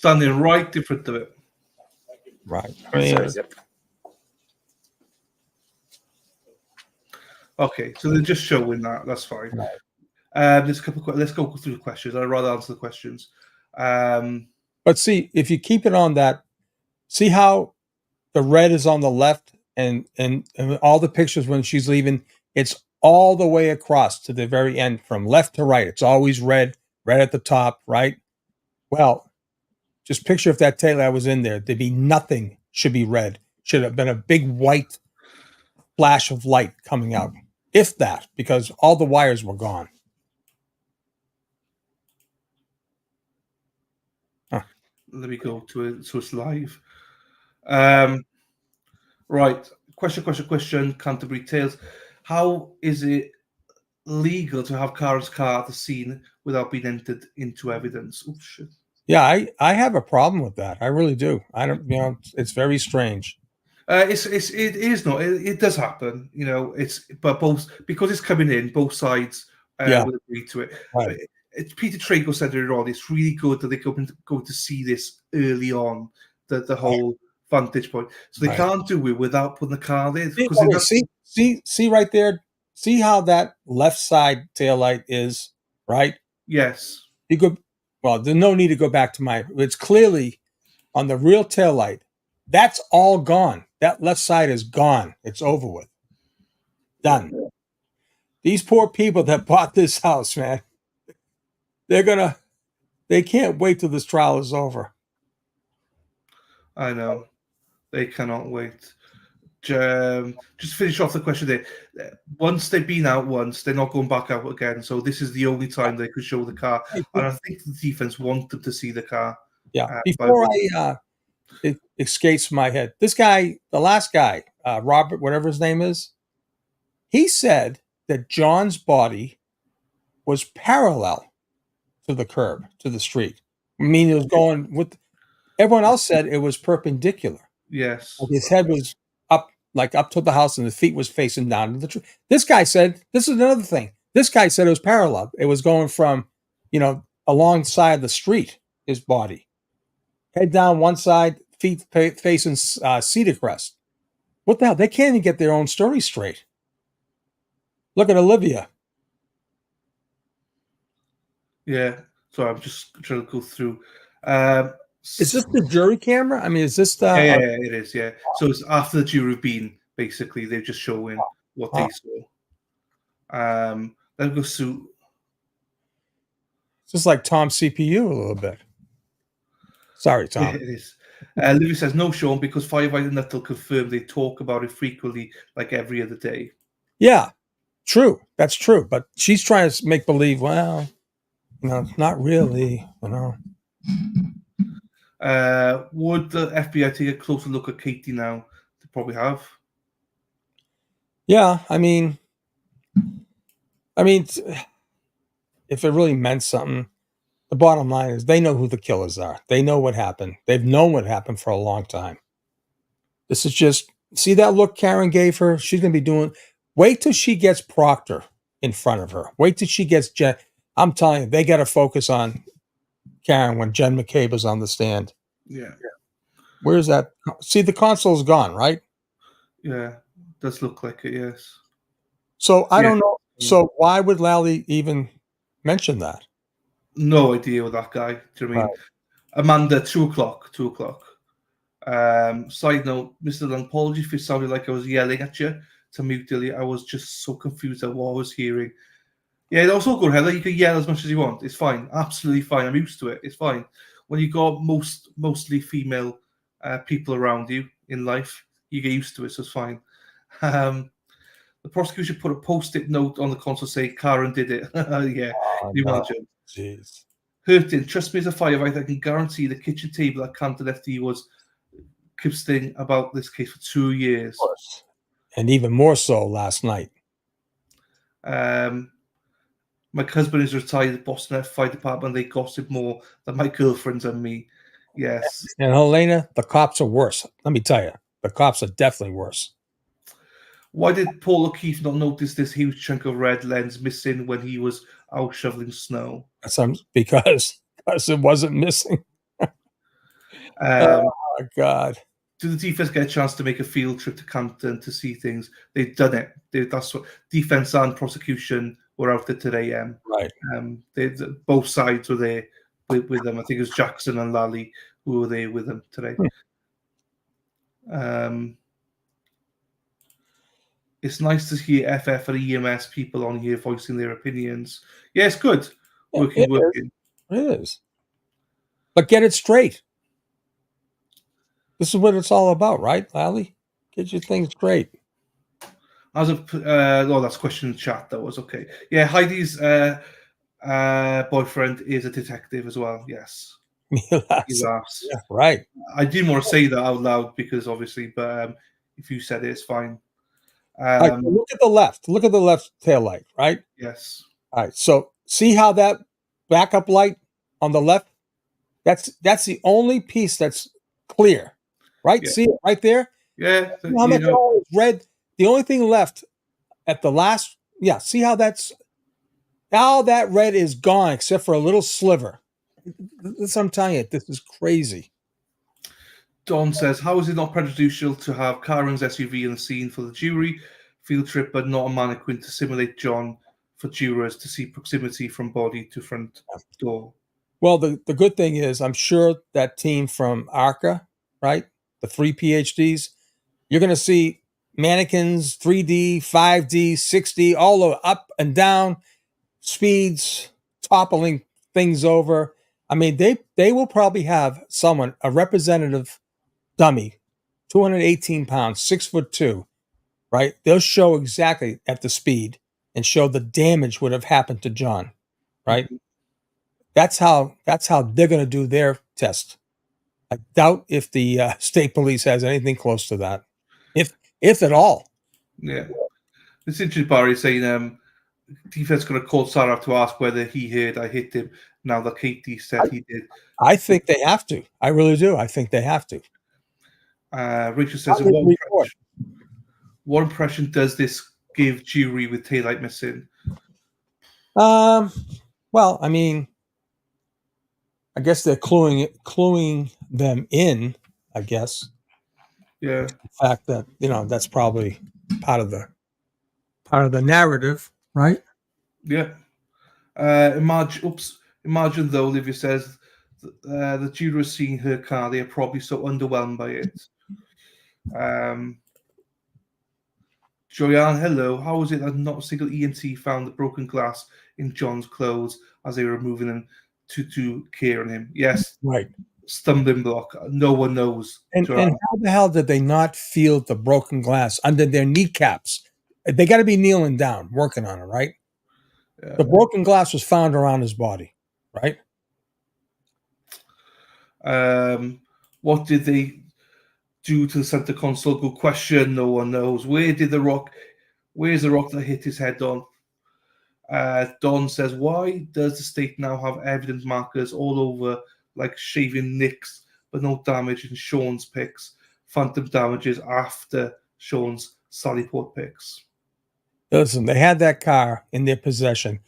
Speaker 3: standing right in front of it.
Speaker 8: Right. I mean,
Speaker 3: okay, so they're just showing that. That's fine. There's a couple. Let's go through the questions. I'd rather answer the questions.
Speaker 8: but see, if you keep it on that, see how the red is on the left, and all the pictures when she's leaving, it's all the way across to the very end, from left to right. It's always red, red at the top, right? Well, just picture if that taillight was in there, there'd be nothing should be red. Should have been a big white flash of light coming out, if that, because all the wires were gone.
Speaker 3: Let me go to it so it's live. Right. Question. Canterbury Tales. How is it legal to have Karen's car at the scene without being entered into evidence? Oh, shit.
Speaker 8: Yeah, I have a problem with that. I really do. I don't, it's very strange.
Speaker 3: It does happen, but both, because it's coming in, both sides will agree to it.
Speaker 8: Right.
Speaker 3: Peter Trago said earlier on, it's really good that they're going to see this early on, the whole vantage point. So they can't do it without putting the car there.
Speaker 8: See right there. See how that left side taillight is, right?
Speaker 3: Yes.
Speaker 8: Well, there's no need to go back to it's clearly on the real taillight. That's all gone. That left side is gone. It's over with. Done. These poor people that bought this house, man, they can't wait till this trial is over.
Speaker 3: I know. They cannot wait. Just finish off the question there. Once they've been out once, they're not going back out again. So this is the only time they could show the car. And I think the defense want them to see the car.
Speaker 8: Yeah. Before it escapes my head, this guy, the last guy, Robert, whatever his name is, he said that John's body was parallel to the curb, to the street. I mean, it was going with. Everyone else said it was perpendicular.
Speaker 3: Yes.
Speaker 8: Like his head was up to the house, and the feet was facing down to the tree. This guy said, this is another thing. This guy said it was parallel. It was going from, alongside the street, his body. Head down one side, feet facing Cedar Crest. What the hell? They can't even get their own story straight. Look at Olivia.
Speaker 3: Yeah. So I'm just trying to go through.
Speaker 8: Is this the jury camera? I mean, is this the...
Speaker 3: Yeah, it is, yeah. So it's after the jury have been, basically, they're just showing what they saw. Then go through...
Speaker 8: It's just like Tom's CPU a little bit. Sorry, Tom.
Speaker 3: Yeah, it is. Livy says, no, Sean, because Firefighter Nuttall confirmed they talk about it frequently, like every other day.
Speaker 8: Yeah, true. That's true. But she's trying to make believe, well, not really,
Speaker 3: Would the FBI take a closer look at Katie now? They probably have.
Speaker 8: Yeah, I mean, if it really meant something, the bottom line is they know who the killers are. They know what happened. They've known what happened for a long time. This is just, see that look Karen gave her? She's going to be doing, wait till she gets Proctor in front of her. Wait till she gets Jen. I'm telling you, they got to focus on Karen when Jen McCabe is on the stand.
Speaker 3: Yeah.
Speaker 8: Where's that? See, the console's gone, right?
Speaker 3: Yeah, does look like it, yes.
Speaker 8: So I don't know. So why would Lally even mention that?
Speaker 3: No idea with that guy. Do you know what I mean? Amanda, 2 o'clock. 2 o'clock. Side note, Mr. Long, apologies if it sounded like I was yelling at you to mute Dilly. I was just so confused at what I was hearing. Yeah, it's also good, Heather. You can yell as much as you want. It's fine. Absolutely fine. I'm used to it. It's fine. When you got mostly female people around you in life, you get used to it, so it's fine. The prosecution put a post-it note on the console saying Karen did it. Yeah, you imagine.
Speaker 8: Jeez.
Speaker 3: Hurting. Trust me as a firefighter, I can guarantee the kitchen table at Canton FD was kept about this case for 2 years.
Speaker 8: And even more so last night.
Speaker 3: My husband is retired at Boston Fire Department. They gossip more than my girlfriends and me. Yes.
Speaker 8: And Helena, the cops are worse. Let me tell you, the cops are definitely worse.
Speaker 3: Why did Paul O'Keefe not notice this huge chunk of red lens missing when he was out shoveling snow?
Speaker 8: Because it wasn't missing.
Speaker 3: Um,
Speaker 8: Oh God.
Speaker 3: Do the defense get a chance to make a field trip to Campton to see things? They've done it. That's what defense and prosecution were out there today.
Speaker 8: Right.
Speaker 3: Both sides were there with them. I think it was Jackson and Lally who were there with them today. It's nice to hear FF and EMS people on here voicing their opinions. Yeah, it's good. Working.
Speaker 8: It is. But get it straight. This is what it's all about, right, Lally? Get your things straight.
Speaker 3: As a that's question in chat. That was okay. Yeah, Heidi's boyfriend is a detective as well. Yes,
Speaker 8: He laughs. Yeah, right.
Speaker 3: I didn't want to say that out loud because obviously, but if you said it, it's fine.
Speaker 8: Right, look at the left. Look at the left tail light, right?
Speaker 3: Yes.
Speaker 8: All right. So see how that backup light on the left? That's the only piece that's clear, right?
Speaker 3: Yeah.
Speaker 8: See it right there?
Speaker 3: Yeah.
Speaker 8: See how much all is red? The only thing left at the last, yeah. See how that red is gone except for a little sliver. I'm telling you, this is crazy.
Speaker 3: Don says, how is it not prejudicial to have Karen's SUV in the scene for the jury field trip, but not a mannequin to simulate John for jurors to see proximity from body to front door?
Speaker 8: Well, the good thing is I'm sure that team from ARCA, right, the 3 PhDs, you're going to see mannequins, 3D, 5D, 6D, all over, up and down, speeds, toppling things over. I mean, they will probably have someone, a representative dummy, 218 pounds, 6'2", right? They'll show exactly at the speed and show the damage would have happened to John, right? That's how they're going to do their test. I doubt if the state police has anything close to that, if at all.
Speaker 3: Yeah, it's interesting. Barry saying defense going to call Sarah to ask whether he heard I hit him. Now that Katie said he did.
Speaker 8: I think they have to. I really do. I think they have to.
Speaker 3: Rachel says, what impression does this give jury with taillight missing?
Speaker 8: Well, I mean, I guess they're cluing them in, I guess.
Speaker 3: Yeah.
Speaker 8: The fact that, that's probably part of the narrative, right?
Speaker 3: Yeah. Imagine though, Olivia says, the jurors seeing her car, they are probably so underwhelmed by it. Joyanne, hello. How is it that not a single EMT found the broken glass in John's clothes as they were moving him to care on him? Yes.
Speaker 8: Right.
Speaker 3: Stumbling block. No one knows.
Speaker 8: And how the hell did they not feel the broken glass under their kneecaps? They got to be kneeling down, working on it, right? Yeah. The broken glass was found around his body, right?
Speaker 3: What did they do to the center console? Good question. No one knows. Where's the rock that hit his head on? Don says, why does the state now have evidence markers all over, like shaving nicks, but no damage in Sean's pics, phantom damages after Sean's Sallyport pics?
Speaker 8: Listen, they had that car in their possession.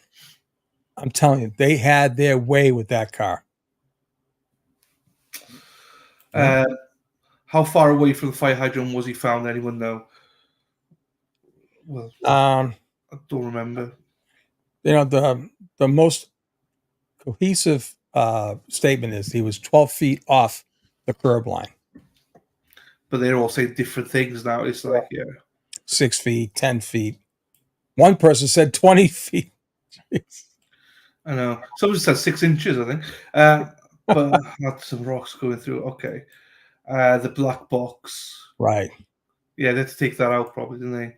Speaker 8: I'm telling you, they had their way with that car.
Speaker 3: How far away from the fire hydrant was he found? Anyone know? Well, I don't remember.
Speaker 8: The most cohesive statement is he was 12 feet off the curb line.
Speaker 3: But they're all saying different things now. It's like,
Speaker 8: 6 feet, 10 feet. One person said 20 feet. Jeez.
Speaker 3: I know. Someone said 6 inches, I think. But had some rocks going through. Okay. The black box.
Speaker 8: Right.
Speaker 3: Yeah, they had to take that out probably, didn't they?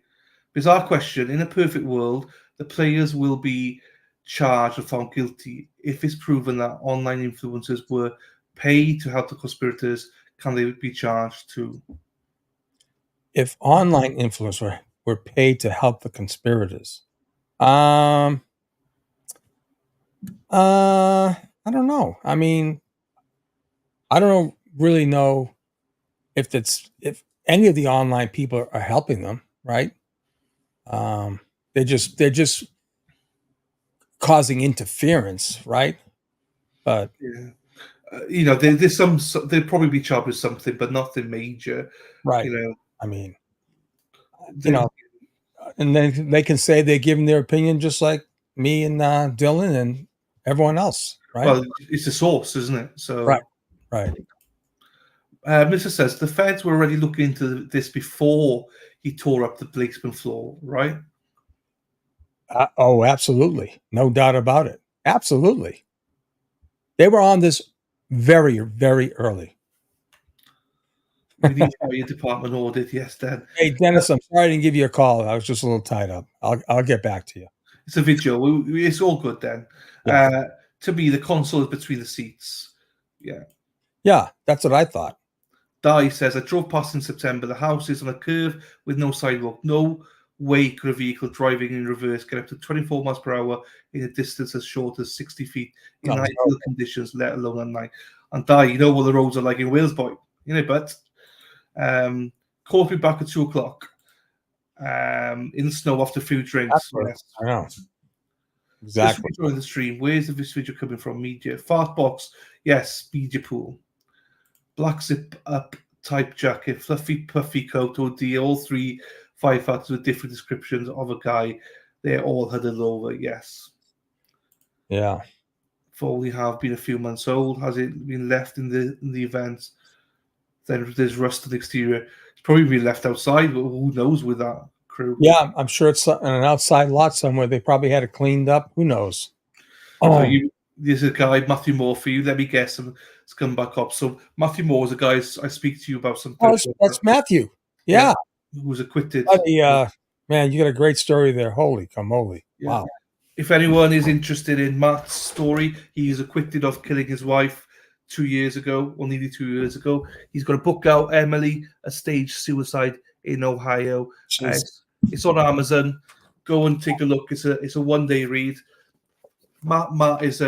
Speaker 3: Bizarre question. In a perfect world, the players will be charged or found guilty. If it's proven that online influencers were paid to help the conspirators, can they be charged too?
Speaker 8: If online influencers were paid to help the conspirators, I don't know. I mean, I don't really know if any of the online people are helping them, right? They're just causing interference, right? But
Speaker 3: There's there'll probably be charged with something, but nothing major.
Speaker 8: Right.
Speaker 3: You know,
Speaker 8: I mean, and then they can say they're giving their opinion just like me and Dylan and everyone else, right?
Speaker 3: Well, it's a source, isn't it? So
Speaker 8: right.
Speaker 3: Mr. says the feds were already looking into this before he tore up the policeman floor, right?
Speaker 8: Oh, absolutely. No doubt about it. Absolutely. They were on this very, very early.
Speaker 3: We need to your department audit, yes, Dan.
Speaker 8: Hey, Dennis, I'm sorry I didn't give you a call. I was just a little tied up. I'll get back to you.
Speaker 3: It's a video. It's all good then.
Speaker 8: Yeah.
Speaker 3: To me, the console is between the seats. Yeah.
Speaker 8: Yeah, that's what I thought.
Speaker 3: Di says, I drove past in September. The house is on a curve with no sidewalk. No way could a vehicle driving in reverse get up to 24 miles per hour in a distance as short as 60 feet in ideal conditions, let alone at night. And Di, you know what the roads are like in Wales, boy. You know, but called me back at 2 o'clock in the snow after food drinks. Yes.
Speaker 8: I know. Exactly.
Speaker 3: Enjoying the stream. Where's this video coming from? Media. Fart box. Yes, media pool. Black zip up type jacket, fluffy puffy coat, OD, all 3 firefighters with different descriptions of a guy. They're all huddled over, yes.
Speaker 8: Yeah.
Speaker 3: Foley have been a few months old. Has it been left in the event? Then there's rusted exterior. It's probably been left outside, but who knows with that crew?
Speaker 8: Yeah, I'm sure it's in an outside lot somewhere. They probably had it cleaned up. Who knows?
Speaker 3: So there's a guy, Matthew Moore, for you. Let me guess him. It's come back up. So Matthew Moore is a guy I speak to you about something.
Speaker 8: Oh, that's Matthew. Yeah.
Speaker 3: Who was acquitted.
Speaker 8: Man, you got a great story there. Holy camole.
Speaker 3: Yeah.
Speaker 8: Wow.
Speaker 3: If anyone is interested in Matt's story, he is acquitted of killing his wife 2 years ago, or nearly 2 years ago. He's got a book out, Emily, A Staged Suicide in Ohio. It's on Amazon. Go and take a look. It's a one-day read. Matt is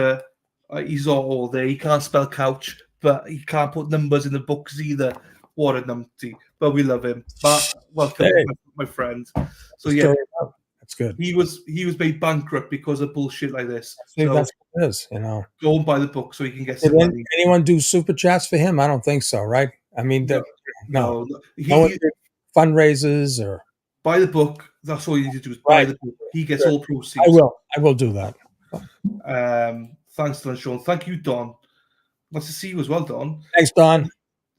Speaker 3: he's all there. He can't spell couch, but he can't put numbers in the books either. What a numpty. But we love him. Matt, welcome, my friend. So yeah,
Speaker 8: that's good.
Speaker 3: He was made bankrupt because of bullshit like this.
Speaker 8: So
Speaker 3: So
Speaker 8: that's what it is, you know.
Speaker 3: go and buy the book so he can get
Speaker 8: Did
Speaker 3: some money.
Speaker 8: anyone do super chats for him? I don't think so, right? I mean, no.
Speaker 3: He-
Speaker 8: No one did fundraisers or.
Speaker 3: Buy the book. That's all you need to do is buy the book. He gets all proceeds.
Speaker 8: I will do that.
Speaker 3: Thanks, Don Sean. Thank you, Don. Nice to see you as well, Don.
Speaker 8: Thanks, Don.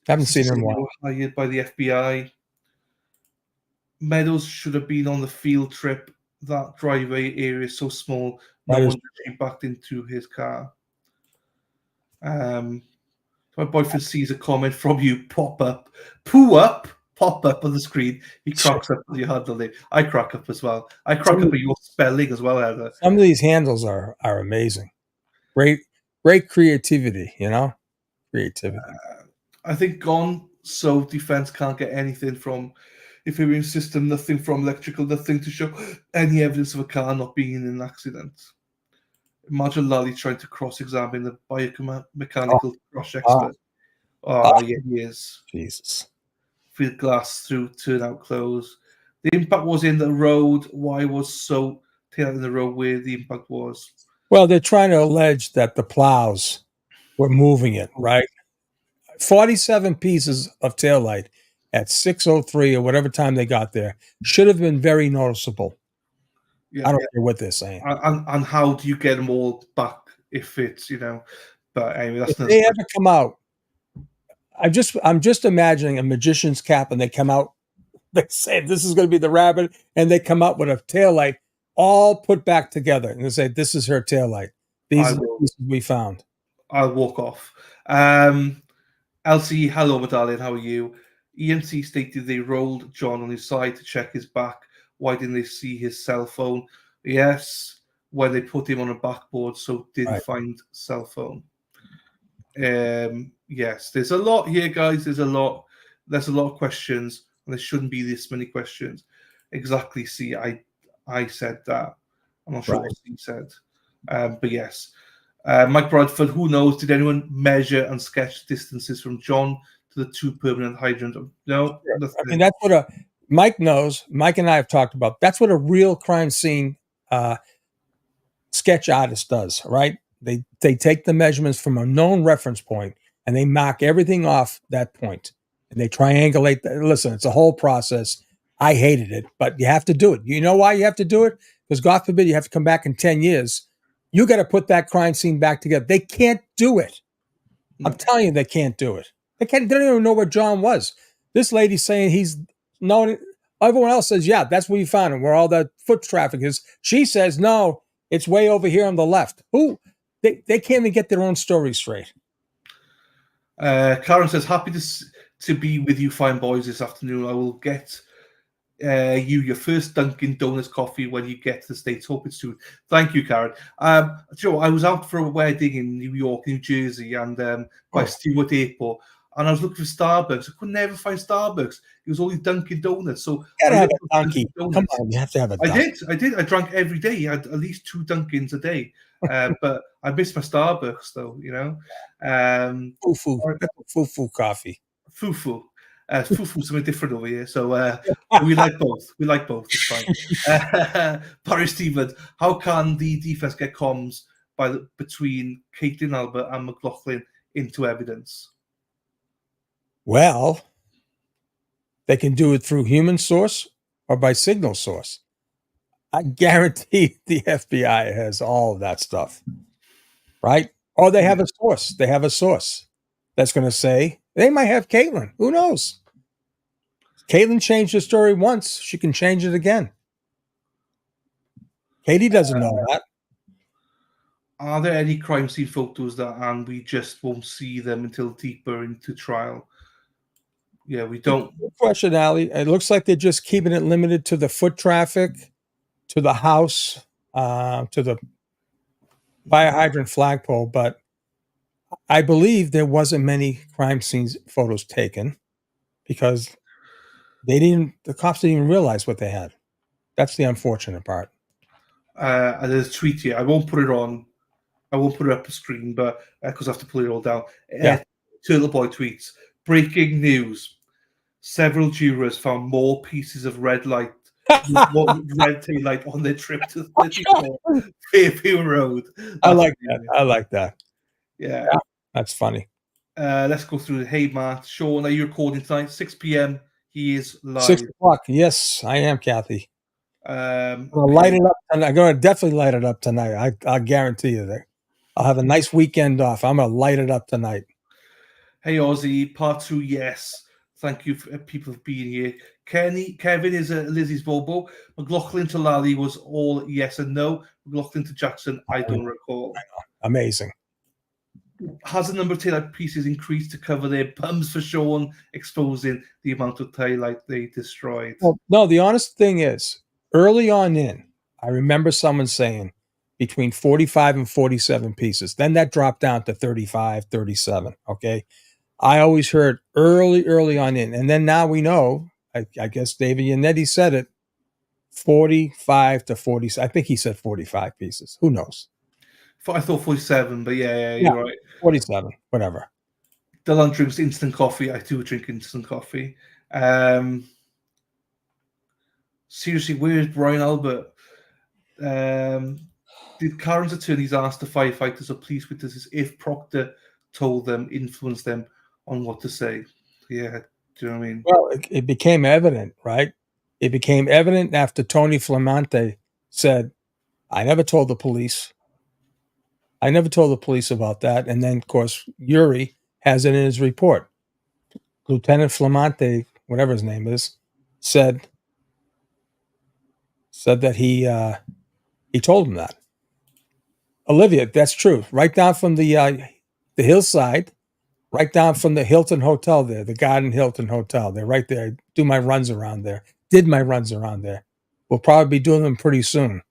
Speaker 8: Haven't seen him in a while.
Speaker 3: Hired by the FBI. Meadows should have been on the field trip. That driveway area is so small. No
Speaker 8: That is
Speaker 3: one actually backed into his car. My boyfriend sees a comment from you pop up on the screen. He cracks up with your handle name. I crack up as well. I crack up at your spelling as well, Heather.
Speaker 8: Some of these handles are amazing. Great creativity, you know? Creativity.
Speaker 3: I think gone, so defense can't get anything from inferior system, nothing from electrical, nothing to show any evidence of a car not being in an accident. Imagine Lally trying to cross-examine the biomechanical crash expert. Yeah, he is.
Speaker 8: Jesus.
Speaker 3: Field glass through turnout close. The impact was in the road. Why was so tail in the road where the impact was?
Speaker 8: Well, they're trying to allege that the plows were moving it, right? 47 pieces of taillight at 6:03 or whatever time they got there should have been very noticeable. I don't care what they're saying.
Speaker 3: And how do you get them all back if it's, but anyway, that's
Speaker 8: If they ever come out, I'm just imagining a magician's cap and they come out, they say this is going to be the rabbit, and they come out with a taillight all put back together and they say this is her taillight. These are the pieces we found.
Speaker 3: I'll walk off. Elsie, hello, medallion. How are you? EMC stated they rolled John on his side to check his back. Why didn't they see his cell phone? Yes, when they put him on a backboard, so didn't find cell phone. Yes, there's a lot here, guys. There's a lot of questions, and there shouldn't be this many questions. Exactly. See, I said that. I'm not sure what he said, but yes. Mike Bradford, who knows? Did anyone measure and sketch distances from John to the 2 permanent hydrants? No.
Speaker 8: I mean, that's what Mike knows. Mike and I have talked about. That's what a real crime scene sketch artist does, right? They take the measurements from a known reference point and they mark everything off that point and they triangulate. Listen, it's a whole process. I hated it, but you have to do it. You know why you have to do it? Because God forbid you have to come back in 10 years. You got to put that crime scene back together. They can't do it. I'm telling you, they can't do it. They don't even know where John was. This lady's saying he's no. Everyone else says, yeah, that's where you found him, where all the foot traffic is. She says, no, it's way over here on the left. Who? They can't even get their own story straight.
Speaker 3: Karen says, happy to be with you fine boys this afternoon. I will get you your first Dunkin' Donuts coffee when you get to the States. Hope it's soon. Thank you, Karen. Joe, I was out for a wedding in New York, New Jersey, and by Stewart Airport, and I was looking for Starbucks. I could never find Starbucks. It was only Dunkin' Donuts. So
Speaker 8: you gotta have a donkey. Come on, you have to have a donkey.
Speaker 3: I did. I drank every day. I had at least 2 Dunkins a day. But I missed my Starbucks, though, you know.
Speaker 8: Fufu coffee.
Speaker 3: Fufu. Fufu's something different over here, so we like both. We like both. It's fine. Barry Stevens, how can the defense get comms between Caitlin Albert and McLaughlin into evidence?
Speaker 8: Well, they can do it through human source or by signal source. I guarantee the FBI has all of that stuff, right? Or they have a source. They have a source that's going to say, they might have Caitlin. Who knows? Caitlin changed the story once. She can change it again. Katie doesn't know that.
Speaker 3: Are there any crime scene photos and we just won't see them until deeper into trial? Yeah, we don't.
Speaker 8: Good question, Ali. It looks like they're just keeping it limited to the foot traffic, to the house, to the fire hydrant flagpole. But I believe there wasn't many crime scenes photos taken because the cops didn't even realize what they had. That's the unfortunate part.
Speaker 3: There's a tweet here. I won't put it on. I won't put it up the screen, but because I have to pull it all down. Turtle Boy tweets: breaking news. Several jurors found more pieces of red tail light on their trip to 34 Fairview Road.
Speaker 8: I like that. I like that.
Speaker 3: Yeah.
Speaker 8: That's funny.
Speaker 3: Let's go through. Hey, Matt. Sean, are you recording tonight? 6 p.m. He is live.
Speaker 8: 6 o'clock. Yes, I am, Kathy.
Speaker 3: I'm
Speaker 8: going to light it up. And I'm going to definitely light it up tonight. I guarantee you that. I'll have a nice weekend off. I'm going to light it up tonight.
Speaker 3: Hey, Ozzy. Part 2, yes. Thank you for people for being here. Kevin is Lizzie's Bobo. McLaughlin to Lally was all yes and no. McLaughlin to Jackson, I don't recall.
Speaker 8: Amazing.
Speaker 3: Has the number of taillight pieces increased to cover their bums for Sean, exposing the amount of taillight they destroyed?
Speaker 8: Well, no, the honest thing is, early on I remember someone saying between 45 and 47 pieces. Then that dropped down to 35, 37, okay? I always heard early on and then now we know, I guess David Yannetti said it, 45 to 40. I think he said 45 pieces. Who knows?
Speaker 3: I thought 47, but yeah, you're right.
Speaker 8: 47, whatever.
Speaker 3: Dylan drinks instant coffee. I do drink instant coffee. Seriously, where's Brian Albert? Did Karen's attorneys ask the firefighters or police witnesses if Proctor told them, influenced them on what to say? Yeah, do you know what I mean?
Speaker 8: Well, it became evident, right? It became evident after Tony Flamante said, I never told the police. I never told the police about that. And then, of course, Yuri has it in his report. Lieutenant Flamante, whatever his name is, said that he told him that. Olivia, that's true. Right down from the hillside, right down from the Hilton Hotel there, the Garden Hilton Hotel. They're right there. I do my runs around there. Did my runs around there. We'll probably be doing them pretty soon.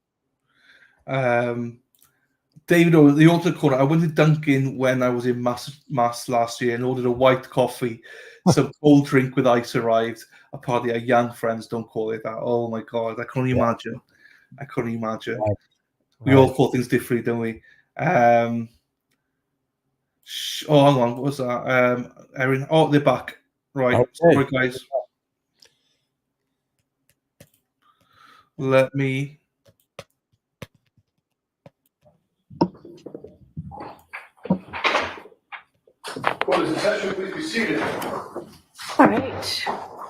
Speaker 3: David, the alternate corner. I went to Dunkin' when I was in Mass last year and ordered a white coffee. Some cold drink with ice arrived. Apparently, our young friends don't call it that. Oh my God, I couldn't imagine. I couldn't imagine.
Speaker 8: Right.
Speaker 3: We all call things differently, don't we? Hang on. What was that? Erin. Oh, they're back. Right.
Speaker 8: Okay.
Speaker 3: Sorry, guys. Let me.
Speaker 12: Well, attention, please be seated.
Speaker 15: All right.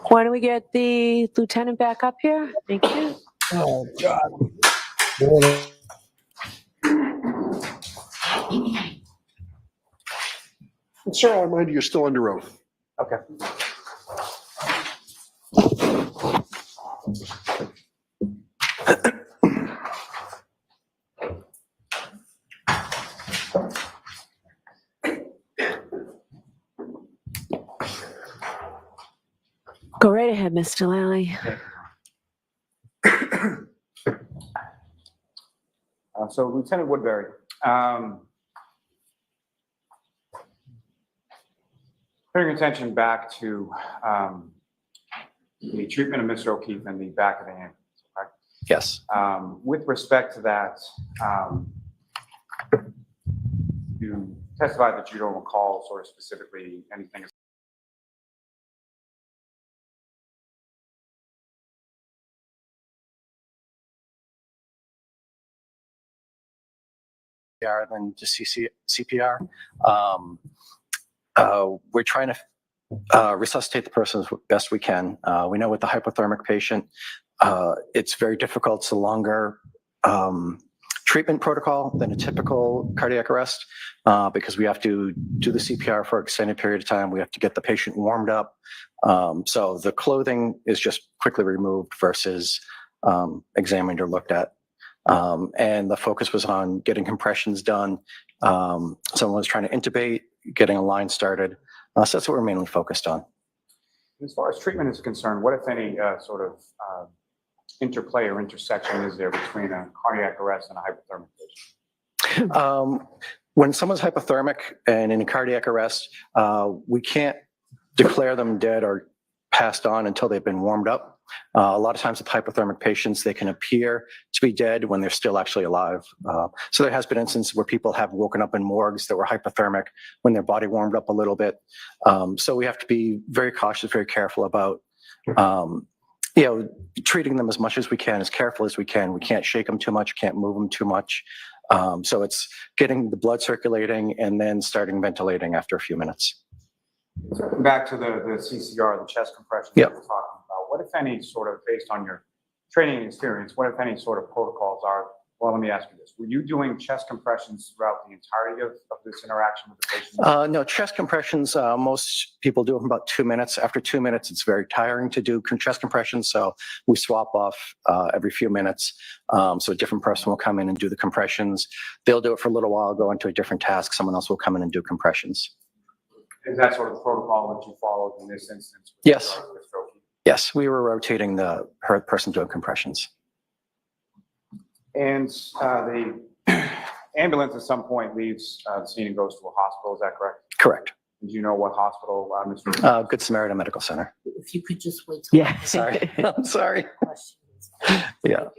Speaker 15: Why don't we get the lieutenant back up here? Thank you.
Speaker 8: Oh, God.
Speaker 12: Sir, I remind you, you're still under oath.
Speaker 1: Okay.
Speaker 15: Go right ahead, Mr. Lally.
Speaker 14: So Lieutenant Woodbury, turning attention back to the treatment of Mr. O'Keefe in the back of the ambulance. Right?
Speaker 4: Yes.
Speaker 14: With respect to that, you testified that you don't recall sort of specifically anything.
Speaker 4: Than just CPR. We're trying to resuscitate the person as best we can. We know with the hypothermic patient, it's very difficult. It's a longer treatment protocol than a typical cardiac arrest because we have to do the CPR for an extended period of time. We have to get the patient warmed up. So the clothing is just quickly removed versus examined or looked at. And the focus was on getting compressions done. Someone was trying to intubate, getting a line started. So that's what we're mainly focused on.
Speaker 14: As far as treatment is concerned, what, if any, sort of interplay or intersection is there between a cardiac arrest and a hypothermic patient?
Speaker 4: When someone's hypothermic and in a cardiac arrest, we can't declare them dead or passed on until they've been warmed up. A lot of times with hypothermic patients, they can appear to be dead when they're still actually alive. So there has been instances where people have woken up in morgues that were hypothermic when their body warmed up a little bit. So we have to be very cautious, very careful about, treating them as much as we can, as careful as we can. We can't shake them too much, can't move them too much. So it's getting the blood circulating and then starting ventilating after a few minutes.
Speaker 14: Back to the CCR, the chest compression
Speaker 4: Yep.
Speaker 14: that we're talking about. What, if any, sort of, based on your training and experience, what, if any, sort of protocols are? Well, let me ask you this. Were you doing chest compressions throughout the entirety of this interaction with the patient?
Speaker 4: No, chest compressions, most people do them about 2 minutes. After 2 minutes, it's very tiring to do chest compressions. So we swap off every few minutes. So a different person will come in and do the compressions. They'll do it for a little while, go into a different task. Someone else will come in and do compressions.
Speaker 14: Is that sort of the protocol that you followed in this instance?
Speaker 4: Yes. Yes, we were rotating her person doing compressions.
Speaker 14: And the ambulance at some point leaves the scene and goes to a hospital, is that correct?
Speaker 4: Correct.
Speaker 14: Do you know what hospital, Mr.
Speaker 4: Good Samaritan Medical Center.
Speaker 16: If you could just wait. Till
Speaker 4: Yeah, sorry. I'm sorry. Yeah.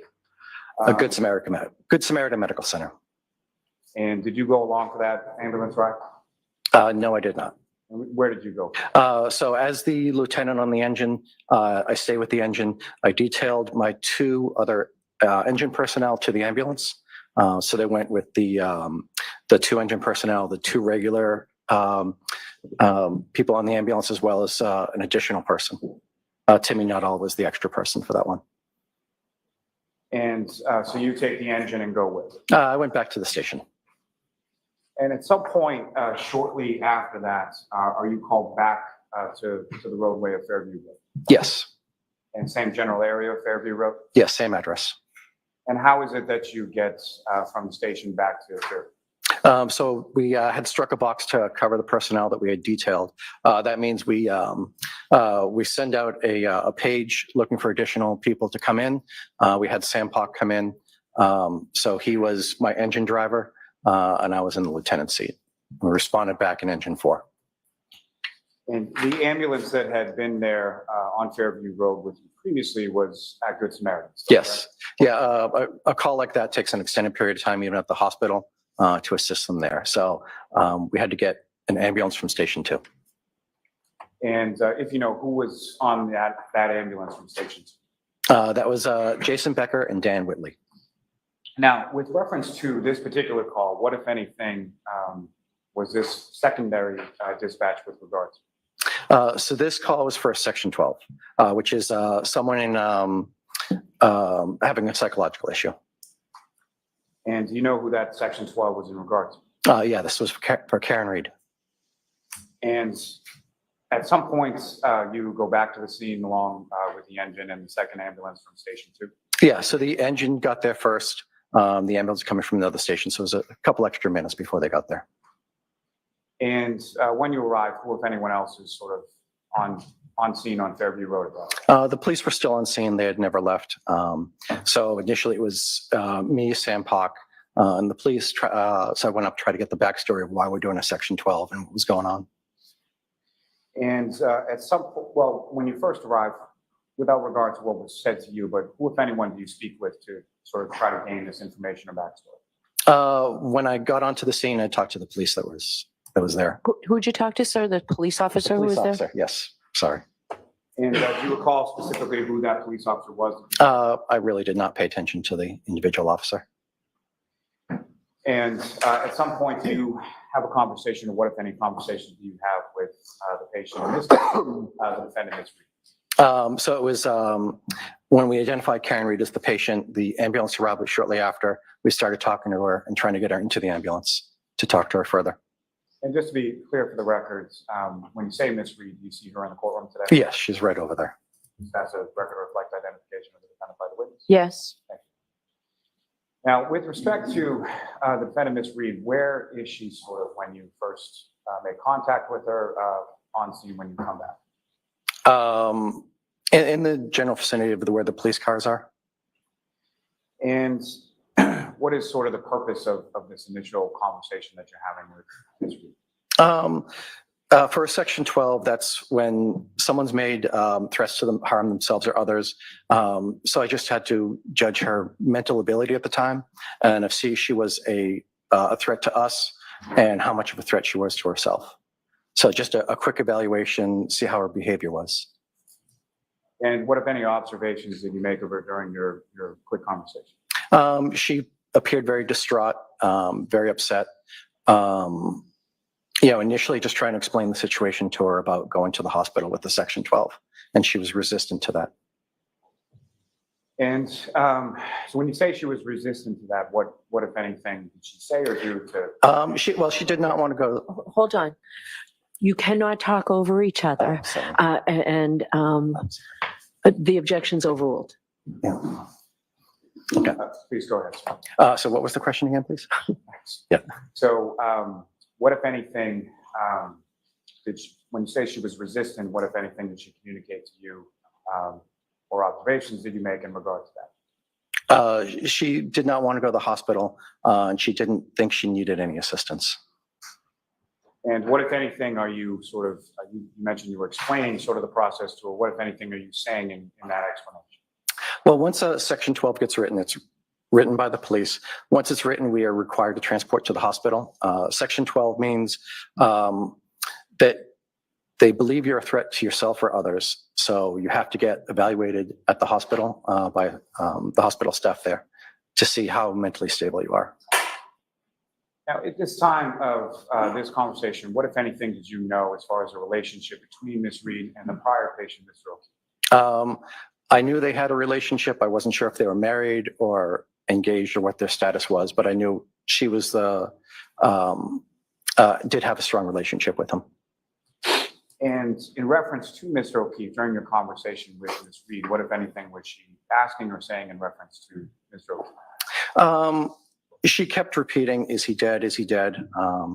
Speaker 4: Good Samaritan Medical Center.
Speaker 14: And did you go along for that ambulance ride?
Speaker 4: No, I did not.
Speaker 14: Where did you go?
Speaker 4: So as the lieutenant on the engine, I stay with the engine. I detailed my 2 other engine personnel to the ambulance. So they went with the 2 engine personnel, the 2 regular people on the ambulance, as well as an additional person. Timmy Nuttall was the extra person for that one.
Speaker 14: And so you take the engine and go with it?
Speaker 4: I went back to the station.
Speaker 14: And at some point shortly after that, are you called back to the roadway of Fairview Road?
Speaker 4: Yes.
Speaker 14: And same general area of Fairview Road?
Speaker 4: Yes, same address.
Speaker 14: And how is it that you get from the station back to Fairview?
Speaker 4: So we had struck a box to cover the personnel that we had detailed. That means we send out a page looking for additional people to come in. We had Sam Pock come in. So he was my engine driver. And I was in the lieutenant's seat. We responded back in engine 4.
Speaker 14: And the ambulance that had been there on Fairview Road with you previously was at Good Samaritan?
Speaker 4: Yes. Right? Yeah. A call like that takes an extended period of time, even at the hospital, to assist them there. So we had to get an ambulance from Station 2.
Speaker 14: And if you know, who was on that ambulance from Station
Speaker 4: 2? That was Jason Becker and Dan Whitley.
Speaker 14: Now, with reference to this particular call, what, if anything, was this secondary dispatch with regard to?
Speaker 4: So this call was for a Section 12, which is someone in having a psychological issue.
Speaker 14: And do you know who that Section 12 was in regard to?
Speaker 4: Yeah, this was for Karen Reed.
Speaker 14: And at some point, you go back to the scene along with the engine and the second ambulance from Station 2?
Speaker 4: Yeah, so the engine got there first. The ambulance coming from another station, so it was a couple extra minutes before they got there.
Speaker 14: And when you arrived, who, if anyone else, is sort of on scene on Fairview Road?
Speaker 4: The police were still on scene. They had never left. So initially it was me, Sam Pock, and the police. So I went up to try to get the backstory of why we're doing a Section 12 and what was going on.
Speaker 14: And at some point, well, when you first arrived, without regard to what was said to you, but who, if anyone, do you speak with to sort of try to gain this information or backstory?
Speaker 4: When I got onto the scene, I talked to the police that was there.
Speaker 15: Who'd you talk to, sir? The police officer who was there?
Speaker 4: Yes, sorry.
Speaker 14: And do you recall specifically who that police officer was?
Speaker 4: I really did not pay attention to the individual officer.
Speaker 14: And at some point, do you have a conversation, or what, if any, conversations do you have with the patient, in this case, the defendant, Ms. Reed?
Speaker 4: So it was when we identified Karen Reed as the patient, the ambulance arrived shortly after. We started talking to her and trying to get her into the ambulance to talk to her further.
Speaker 14: And just to be clear for the records, when you say Ms. Reed, do you see her in the courtroom today?
Speaker 4: Yes, she's right over there.
Speaker 14: That's a record reflect identification of the defendant by the witness?
Speaker 15: Yes.
Speaker 14: Thank you. Now, with respect to the defendant, Ms. Reed, where is she sort of when you first make contact with her on scene when you come back?
Speaker 4: In the general vicinity of where the police cars are.
Speaker 14: And what is sort of the purpose of this initial conversation that you're having with Ms. Reed?
Speaker 4: For a Section 12, that's when someone's made threats to them, harm themselves or others. So I just had to judge her mental ability at the time, and if she was a threat to us, and how much of a threat she was to herself. So just a quick evaluation, see how her behavior was.
Speaker 14: And what, if any, observations did you make of her during your quick conversation?
Speaker 4: She appeared very distraught, very upset. Initially just trying to explain the situation to her about going to the hospital with the Section 12, and she was resistant to that.
Speaker 14: And so when you say she was resistant to that, what, if anything, did she say or do to?
Speaker 4: She did not want to go.
Speaker 15: Hold on. You cannot talk over each other, the objection's overruled.
Speaker 4: Yeah. Okay.
Speaker 14: Please go ahead, sir.
Speaker 4: So what was the question again, please?
Speaker 14: Yeah. So what, if anything, when you say she was resistant, what, if anything, did she communicate to you, or observations did you make in regard to that?
Speaker 4: She did not want to go to the hospital, and she didn't think she needed any assistance.
Speaker 14: And what, if anything, are you sort of, you mentioned you were explaining sort of the process to her. What, if anything, are you saying in that explanation?
Speaker 4: Well, once a Section 12 gets written, it's written by the police. Once it's written, we are required to transport to the hospital. Section 12 means that they believe you're a threat to yourself or others. So you have to get evaluated at the hospital by the hospital staff there to see how mentally stable you are.
Speaker 14: Now, at this time of this conversation, what, if anything, did you know as far as the relationship between Ms. Reed and the prior patient, Mr. O'Keefe?
Speaker 4: I knew they had a relationship. I wasn't sure if they were married or engaged or what their status was, but I knew she was did have a strong relationship with him.
Speaker 14: And in reference to Mr. O'Keefe, during your conversation with Ms. Reed, what, if anything, was she asking or saying in reference to Mr. O'Keefe?
Speaker 4: She kept repeating, "Is he dead? Is he dead?"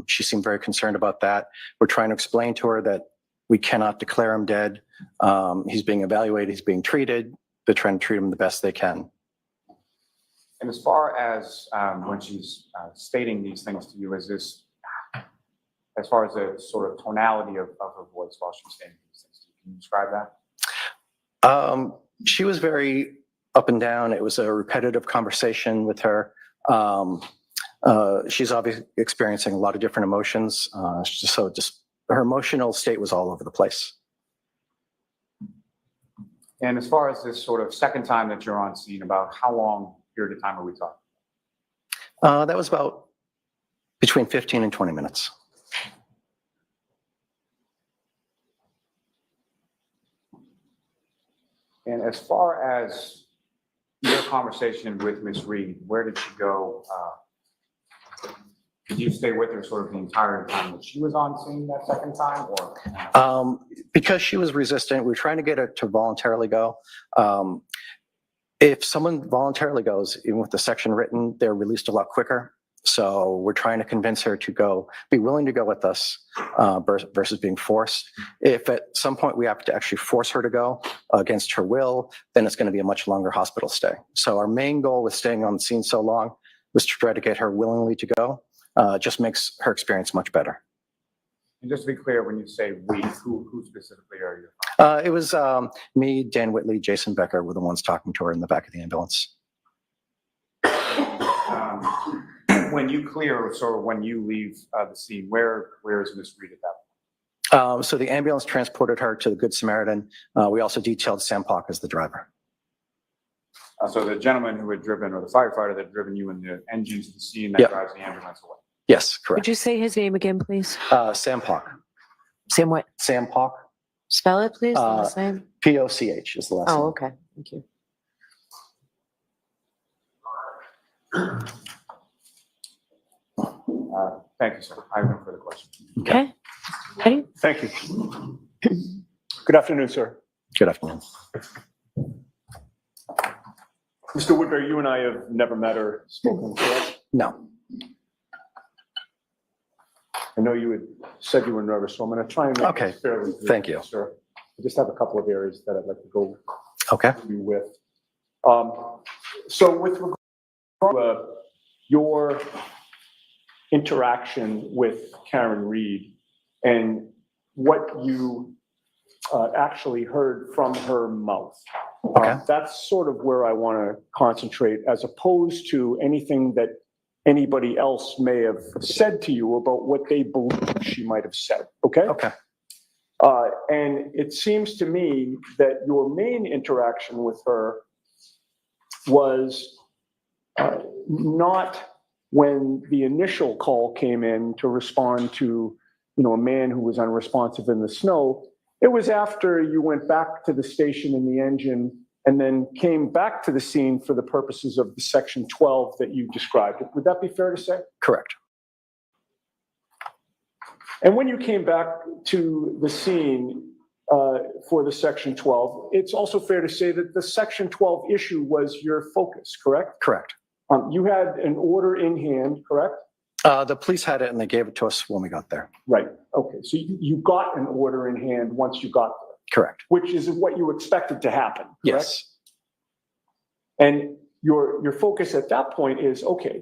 Speaker 4: She seemed very concerned about that. We're trying to explain to her that we cannot declare him dead. He's being evaluated. He's being treated. They're trying to treat him the best they can.
Speaker 14: And as far as when she's stating these things to you, is this, as far as the sort of tonality of her voice while she's saying these things to you, can you describe that?
Speaker 4: She was very up and down. It was a repetitive conversation with her. She's obviously experiencing a lot of different emotions. So her emotional state was all over the place.
Speaker 14: And as far as this sort of second time that you're on scene, about how long period of time are we talking?
Speaker 4: That was about between 15 and 20 minutes.
Speaker 14: And as far as your conversation with Ms. Reed, where did she go? Did you stay with her sort of the entire time that she was on scene that second time, or?
Speaker 4: Because she was resistant, we were trying to get her to voluntarily go. If someone voluntarily goes, even with the section written, they're released a lot quicker. So we're trying to convince her to go, be willing to go with us versus being forced. If at some point we have to actually force her to go against her will, then it's going to be a much longer hospital stay. So our main goal with staying on the scene so long was to try to get her willingly to go. Just makes her experience much better.
Speaker 14: And just to be clear, when you say we, who specifically are you?
Speaker 4: It was me, Dan Whitley, Jason Becker were the ones talking to her in the back of the ambulance.
Speaker 14: When you clear, so when you leave the scene, where is Ms. Reed at that point?
Speaker 4: So the ambulance transported her to the Good Samaritan. We also detailed Sam Pock as the driver.
Speaker 14: So the gentleman who had driven, or the firefighter that had driven you in the engine to the scene that drives the ambulance away?
Speaker 4: Yes, correct.
Speaker 15: Would you say his name again, please?
Speaker 4: Sam Pock.
Speaker 15: Sam what?
Speaker 4: Sam Pock.
Speaker 15: Spell it, please, the last name?
Speaker 4: P-O-C-H is the last name.
Speaker 15: Oh, okay. Thank you.
Speaker 14: Thank you, sir. I have no further questions.
Speaker 15: Okay. Ready?
Speaker 2: Thank you. Good afternoon, sir.
Speaker 4: Good afternoon.
Speaker 2: Mr. Woodbury, you and I have never met or spoken, correct?
Speaker 4: No.
Speaker 2: I know you had said you were nervous, so I'm going to try and make this fairly brief,
Speaker 4: Thank you.
Speaker 2: sir. I just have a couple of areas that I'd like to go through with. So with regard to your interaction with Karen Reed and what you actually heard from her mouth, that's sort of where I want to concentrate, as opposed to anything that anybody else may have said to you about what they believe she might have said. Okay?
Speaker 4: Okay.
Speaker 2: And it seems to me that your main interaction with her was not when the initial call came in to respond to, a man who was unresponsive in the snow. It was after you went back to the station in the engine and then came back to the scene for the purposes of the section 12 that you described. Would that be fair to say?
Speaker 4: Correct.
Speaker 2: And when you came back to the scene for the section 12, it's also fair to say that the section 12 issue was your focus, correct?
Speaker 4: Correct.
Speaker 2: You had an order in hand, correct?
Speaker 4: The police had it and they gave it to us when we got there.
Speaker 2: Right. Okay. So you got an order in hand once you got there.
Speaker 4: Correct.
Speaker 2: Which is what you expected to happen. Correct?
Speaker 4: Yes.
Speaker 2: And your focus at that point is, okay,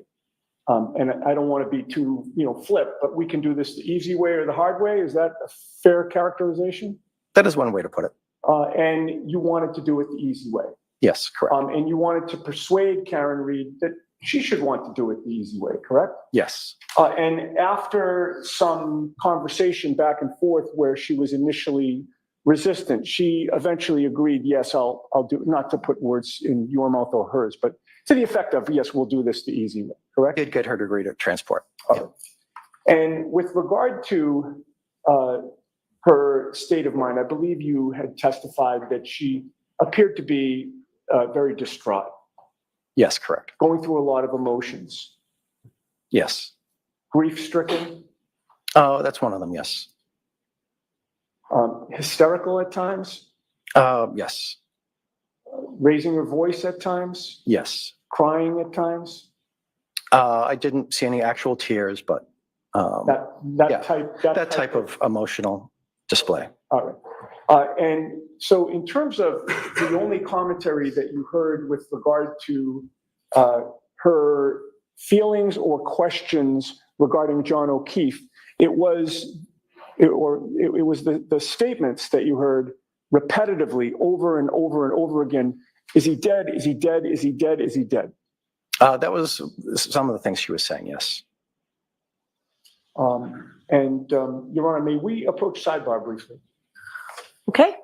Speaker 2: and I don't want to be too, flip, but we can do this the easy way or the hard way. Is that a fair characterization?
Speaker 4: That is one way to put it.
Speaker 2: And you wanted to do it the easy way.
Speaker 4: Yes, correct.
Speaker 2: And you wanted to persuade Karen Reed that she should want to do it the easy way, correct?
Speaker 4: Yes.
Speaker 2: And after some conversation back and forth where she was initially resistant, she eventually agreed, yes, I'll do, not to put words in your mouth or hers, but to the effect of, yes, we'll do this the easy way, correct?
Speaker 4: Did get her to agree to transport.
Speaker 2: Okay. And with regard to her state of mind, I believe you had testified that she appeared to be very distraught.
Speaker 4: Yes, correct.
Speaker 2: Going through a lot of emotions.
Speaker 4: Yes.
Speaker 2: Grief-stricken.
Speaker 4: Oh, that's one of them, yes.
Speaker 2: Hysterical at times.
Speaker 4: Yes.
Speaker 2: Raising her voice at times.
Speaker 4: Yes.
Speaker 2: Crying at times.
Speaker 4: I didn't see any actual tears, but
Speaker 2: that
Speaker 4: type of emotional display.
Speaker 2: All right. And so in terms of the only commentary that you heard with regard to her feelings or questions regarding John O'Keefe, it was the statements that you heard repetitively over and over and over again. Is he dead? Is he dead? Is he dead? Is he dead?
Speaker 4: That was some of the things she was saying, yes.
Speaker 2: Your Honor, may we approach sidebar briefly?
Speaker 15: Okay.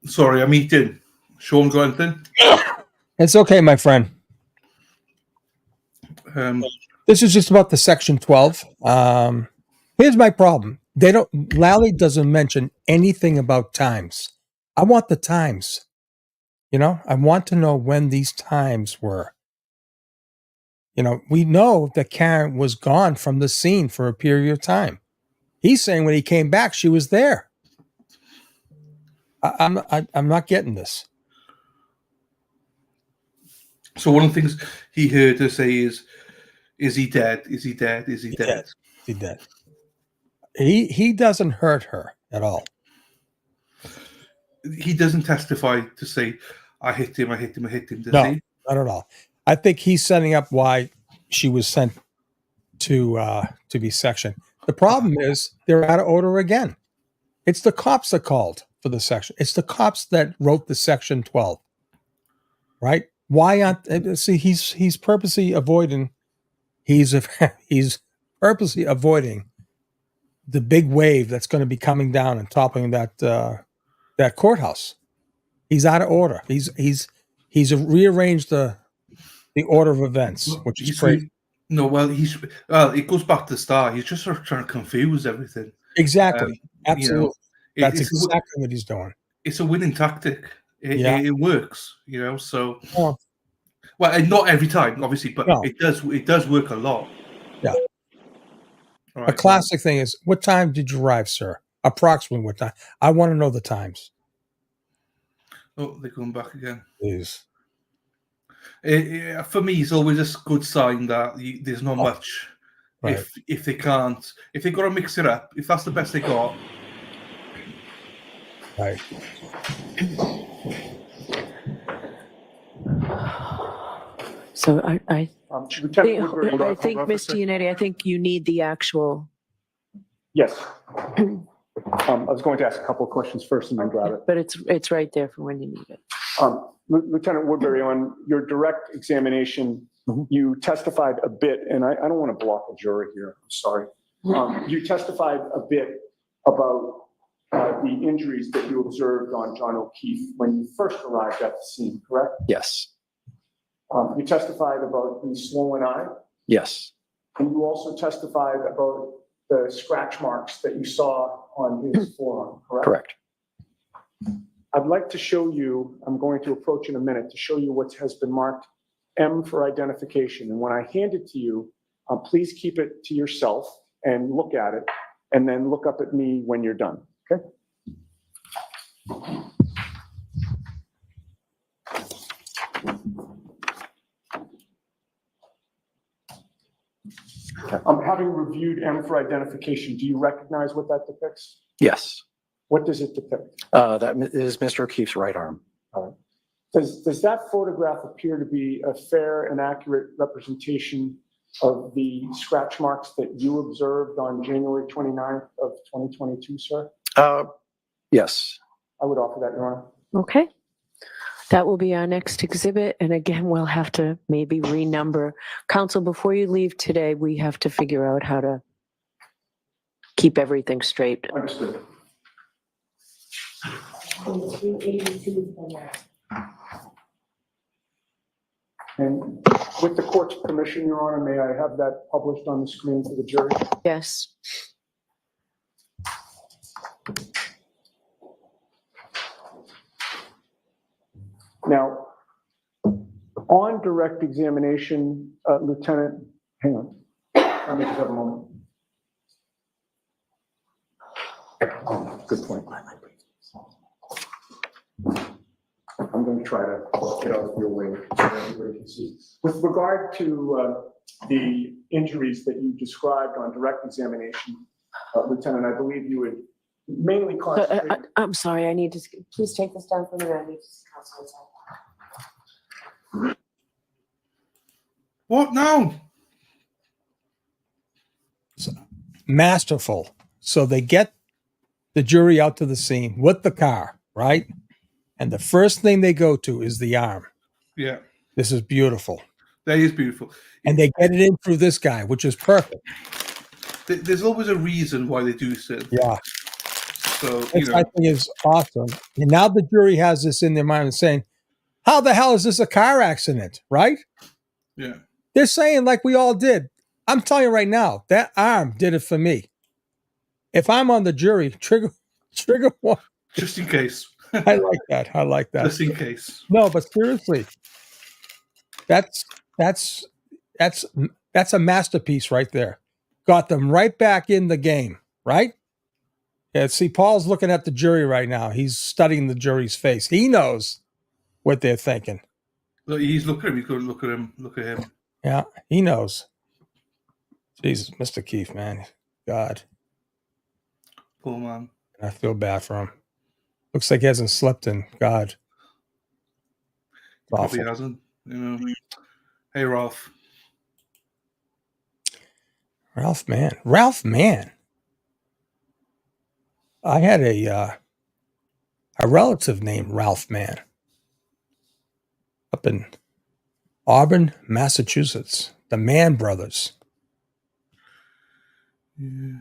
Speaker 3: Sorry, I'm eating. Sean, got anything?
Speaker 8: It's okay, my friend. This is just about the section 12. Here's my problem. Lally doesn't mention anything about times. I want the times. I want to know when these times were. We know that Karen was gone from the scene for a period of time. He's saying when he came back, she was there. I'm not getting this.
Speaker 3: So one of the things he heard her say is he dead? Is he dead? Is he dead?
Speaker 8: Is he dead? He doesn't hurt her at all.
Speaker 3: He doesn't testify to say, I hit him, does
Speaker 8: No,
Speaker 3: he?
Speaker 8: not at all. I think he's setting up why she was sent to be sectioned. The problem is they're out of order again. It's the cops that called for the section. It's the cops that wrote the section 12. Right? Why aren't see he's purposely avoiding he's purposely avoiding the big wave that's going to be coming down and toppling that courthouse. He's out of order. He's rearranged the order of events, which is crazy.
Speaker 3: It goes back to the start. He's just sort of trying to confuse everything.
Speaker 8: Exactly. Absolutely. That's
Speaker 3: it's
Speaker 8: exactly what he's doing.
Speaker 3: It's a winning tactic. It works, so well, and not every time, obviously, but it does work a lot.
Speaker 8: Yeah.
Speaker 3: All
Speaker 8: A
Speaker 3: right,
Speaker 8: classic thing is, what time did you arrive, sir? Approximately what time? I want to know the times.
Speaker 3: Oh, they're going back again.
Speaker 8: Please.
Speaker 3: For me, it's always a good sign that there's not much.
Speaker 8: Right.
Speaker 3: If they've got to mix it up, if that's the best they got.
Speaker 8: Right.
Speaker 15: So I
Speaker 2: Lieutenant Woodbury,
Speaker 15: I think, Mr. Unetti, I think you need the actual.
Speaker 2: Yes. I was going to ask a couple of questions first and then grab it.
Speaker 15: But it's right there for when you need it.
Speaker 2: Lieutenant Woodbury, on your direct examination, you testified a bit, and I don't want to block a jury here. I'm sorry. You testified a bit about the injuries that you observed on John O'Keefe when you first arrived at the scene, correct?
Speaker 4: Yes.
Speaker 2: You testified about the swollen eye,
Speaker 4: Yes.
Speaker 2: and you also testified about the scratch marks that you saw on his forearm, correct?
Speaker 4: Correct.
Speaker 2: I'd like to show you, I'm going to approach in a minute to show you what has been marked M for identification. And when I hand it to you, please keep it to yourself and look at it, and then look up at me when you're done, okay? Having reviewed M for identification, do you recognize what that depicts?
Speaker 4: Yes.
Speaker 2: What does it depict?
Speaker 4: That is Mr. O'Keefe's right arm.
Speaker 2: Does that photograph appear to be a fair and accurate representation of the scratch marks that you observed on January 29th of 2022, sir?
Speaker 4: Yes.
Speaker 2: I would offer that, Your Honor.
Speaker 15: Okay. That will be our next exhibit. And again, we'll have to maybe renumber. Counsel, before you leave today, we have to figure out how to keep everything straight.
Speaker 2: Understood. And with the court's permission, Your Honor, may I have that published on the screen for the jury?
Speaker 15: Yes.
Speaker 2: Now, on direct examination, Lieutenant, hang on. Let me just have a moment. Good point. I'm going to try to get out of your way so everybody can see. With regard to the injuries that you described on direct examination, Lieutenant, I believe you would mainly concentrate.
Speaker 15: I'm sorry, I need to, please take this down for me. I need to see counsel inside.
Speaker 3: What now?
Speaker 8: Masterful. So they get the jury out to the scene with the car, right? And the first thing they go to is the arm.
Speaker 3: Yeah.
Speaker 8: This is beautiful.
Speaker 3: That is beautiful.
Speaker 8: And they get it in through this guy, which is perfect.
Speaker 3: There's always a reason why they do so.
Speaker 8: Yeah.
Speaker 3: So,
Speaker 8: This, I think, is awesome. And now the jury has this in their mind and saying, how the hell is this a car accident, right?
Speaker 3: Yeah.
Speaker 8: They're saying like we all did. I'm telling you right now, that arm did it for me. if I'm on the jury, trigger one.
Speaker 3: Just in case.
Speaker 8: I like that. I like that.
Speaker 3: Just in case.
Speaker 8: No, but seriously, that's a masterpiece right there. Got them right back in the game, right? Yeah, see, Paul's looking at the jury right now. He's studying the jury's face. He knows what they're thinking.
Speaker 3: Look, he's looking at him. He's going to look at him. Look at him.
Speaker 8: Yeah, he knows. Jesus, Mr. Keefe, man. God.
Speaker 3: Poor man.
Speaker 8: I feel bad for him. Looks like he hasn't slept in God.
Speaker 3: Probably
Speaker 8: Awful.
Speaker 3: hasn't. You know. Hey, Ralph.
Speaker 8: Ralph Mann. I had a relative named Ralph Mann up in Auburn, Massachusetts. The Mann brothers.
Speaker 3: Yeah.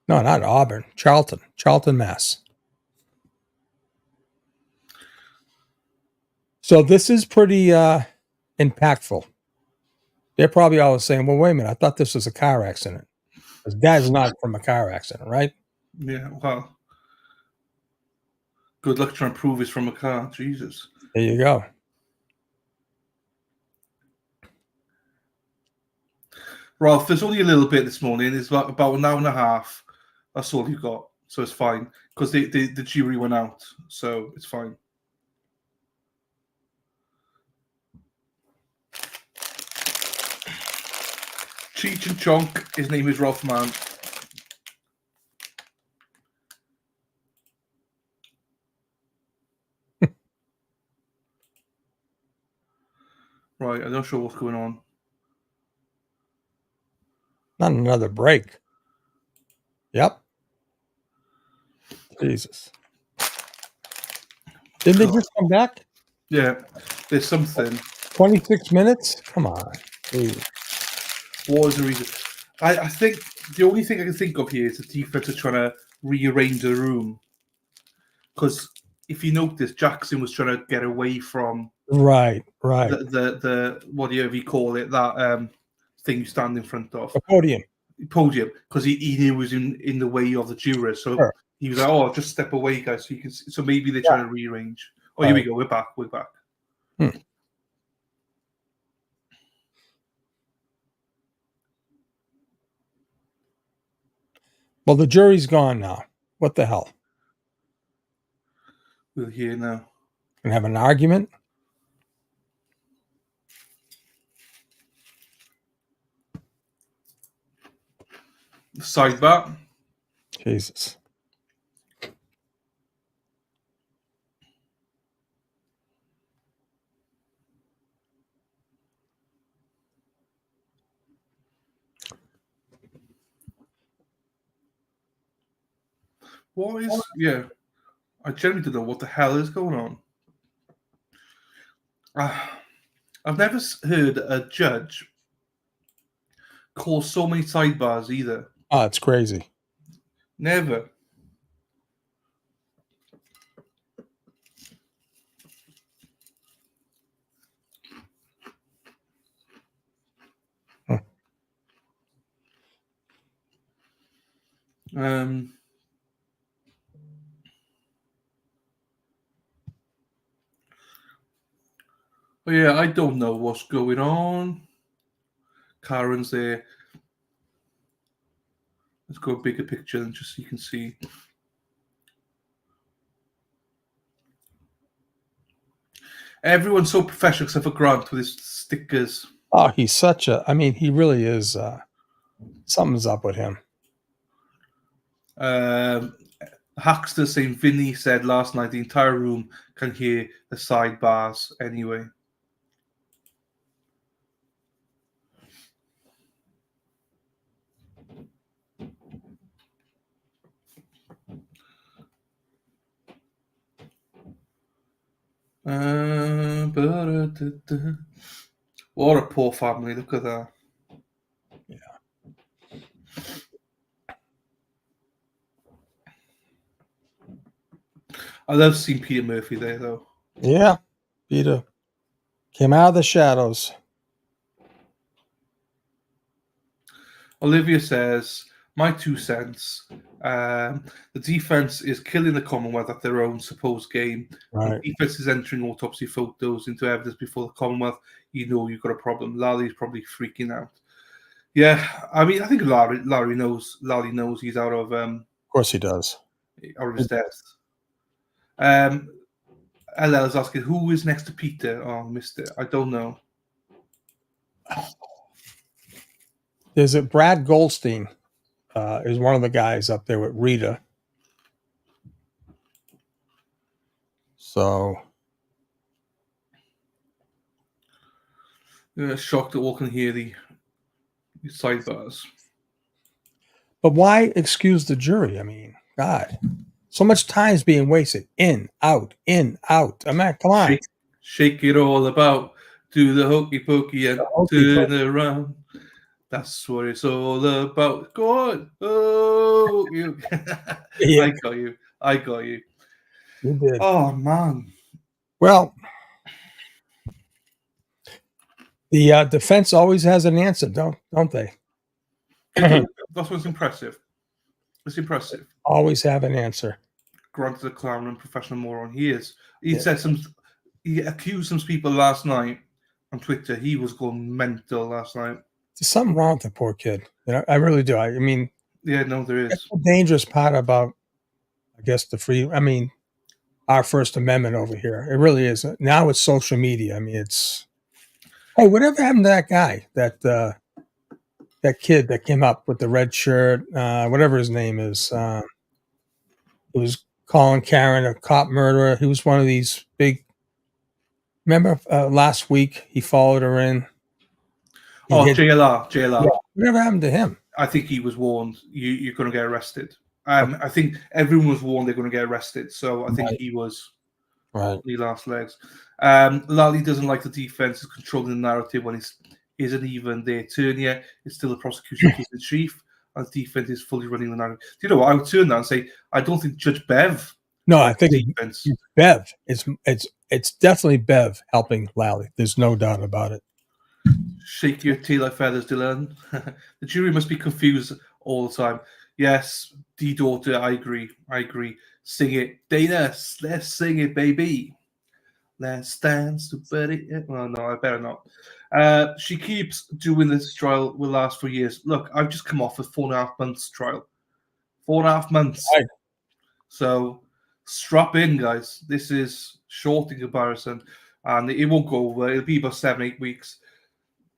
Speaker 8: No, not Auburn. Charlton, Mass. So this is pretty impactful. They're probably always saying, well, wait a minute, I thought this was a car accident. His dad's not from a car accident, right?
Speaker 3: Yeah, well. Good luck trying to prove it's from a car. Jesus.
Speaker 8: There you go.
Speaker 3: Ralph, there's only a little bit this morning. It's about an hour and a half. That's all you've got. So it's fine. Because the jury went out. So it's fine. Cheech and Chonk. His name is Ralph Mann. Right, I'm not sure what's going on.
Speaker 8: Not another break. Yep. Jesus. Didn't they just come back?
Speaker 3: Yeah, there's something.
Speaker 8: 26 minutes? Come on. Please.
Speaker 3: What was the reason? I think the only thing I can think of here is the defense are trying to rearrange the room. Because if you notice, Jackson was trying to get away from
Speaker 8: Right.
Speaker 3: the whatever you call it, that thing you stand in front of.
Speaker 8: The podium.
Speaker 3: Because he knew it was in the way of the jurors. So
Speaker 8: Sure.
Speaker 3: he was like, "Oh, just step away, guys." So you can. So maybe they're trying to rearrange. Oh, here we go. We're back.
Speaker 8: Well, the jury's gone now. What the hell?
Speaker 3: We're here now.
Speaker 8: Gonna have an argument?
Speaker 3: Sidebar.
Speaker 8: Jesus.
Speaker 3: What is? Yeah, I genuinely don't know what the hell is going on. I've never heard a judge call so many sidebars either.
Speaker 8: Oh, it's crazy.
Speaker 3: Never. Oh yeah, I don't know what's going on. Karen's there. Let's go a bigger picture and just so you can see. Everyone's so professional except for Grant with his stickers.
Speaker 8: Oh, he's such a, I mean, he really is, something's up with him.
Speaker 3: Hackster saying Vinny said last night the entire room can hear the sidebars anyway. What a poor family, look at that.
Speaker 8: Yeah.
Speaker 3: I love seeing Peter Murphy there though.
Speaker 8: Yeah. Peter came out of the shadows.
Speaker 3: Olivia says, my 2 cents. The defense is killing the Commonwealth at their own supposed game.
Speaker 8: Right.
Speaker 3: The defense is entering autopsy photos into evidence before the Commonwealth. You know you've got a problem. Lally's probably freaking out. Yeah, I mean, I think Lally knows he's out of
Speaker 8: course he does.
Speaker 3: Out of his depth. LL is asking, who is next to Peter? Oh, I missed it. I don't know.
Speaker 8: There's a Brad Goldstein is one of the guys up there with Rita. So
Speaker 3: Shocked that all can hear the sidebars.
Speaker 8: but why excuse the jury? I mean, God, so much time's being wasted. In, out, in, out. I mean, come on.
Speaker 3: Shake it all about. Do the hokey pokey and turn around. That's what it's all about. Go on. Oh, you.
Speaker 8: Yeah.
Speaker 3: I got you.
Speaker 8: You did.
Speaker 3: Oh, man.
Speaker 8: Well, the defense always has an answer, don't they?
Speaker 3: That's what's impressive. It's impressive.
Speaker 8: Always have an answer.
Speaker 3: Granted, a clown and professional moron he is. He accused some people last night on Twitter. He was going mental last night.
Speaker 8: There's something wrong with the poor kid. I really do. I mean,
Speaker 3: yeah, no, there is.
Speaker 8: That's the dangerous part about, I guess, our First Amendment over here. It really is. Now it's social media. I mean, it's, hey, whatever happened to that guy, that kid that came up with the red shirt, whatever his name is, he was calling Karen a cop murderer. He was one of these big, remember last week he followed her in.
Speaker 3: JLR.
Speaker 8: Yeah, whatever happened to him?
Speaker 3: I think he was warned, you're going to get arrested. I think everyone was warned they're going to get arrested. So I think he was
Speaker 8: on
Speaker 3: the last legs. Lally doesn't like the defense is controlling the narrative when it isn't even their turn yet. It's still the prosecution case in chief, and the defense is fully running the narrative. Do you know what? I would turn that and say, I don't think Judge Bev.
Speaker 8: No, I think it's Bev. It's definitely Bev helping Lally. There's no doubt about it.
Speaker 3: Shake your tail like feathers, Dylan. The jury must be confused all the time. Yes, daughter, I agree. Sing it. Dana, let's sing it, baby. Let's dance to Betty. Well, no, I better not. She keeps doing this trial will last for years. Look, I've just come off a 4.5 months trial. 4.5 months.
Speaker 8: Right.
Speaker 3: So strap in, guys. This is short in comparison. And it won't go over. It'll be about 7-8 weeks.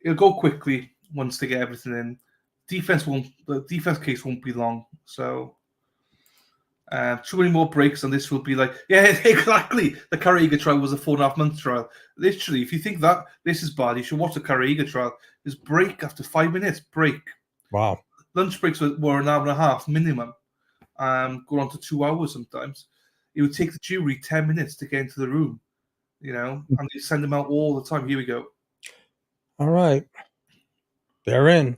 Speaker 3: It'll go quickly once they get everything in. The defense case won't be long. So too many more breaks and this will be like, yeah, exactly. The Carragher trial was a 4.5 month trial. Literally, if you think that this is bad, you should watch the Carragher trial. There's break after 5 minutes, break.
Speaker 8: Wow.
Speaker 3: Lunch breaks were an hour and a half minimum. Go on to 2 hours sometimes. It would take the jury 10 minutes to get into the room, and they send them out all the time. Here we go.
Speaker 8: All right. They're in.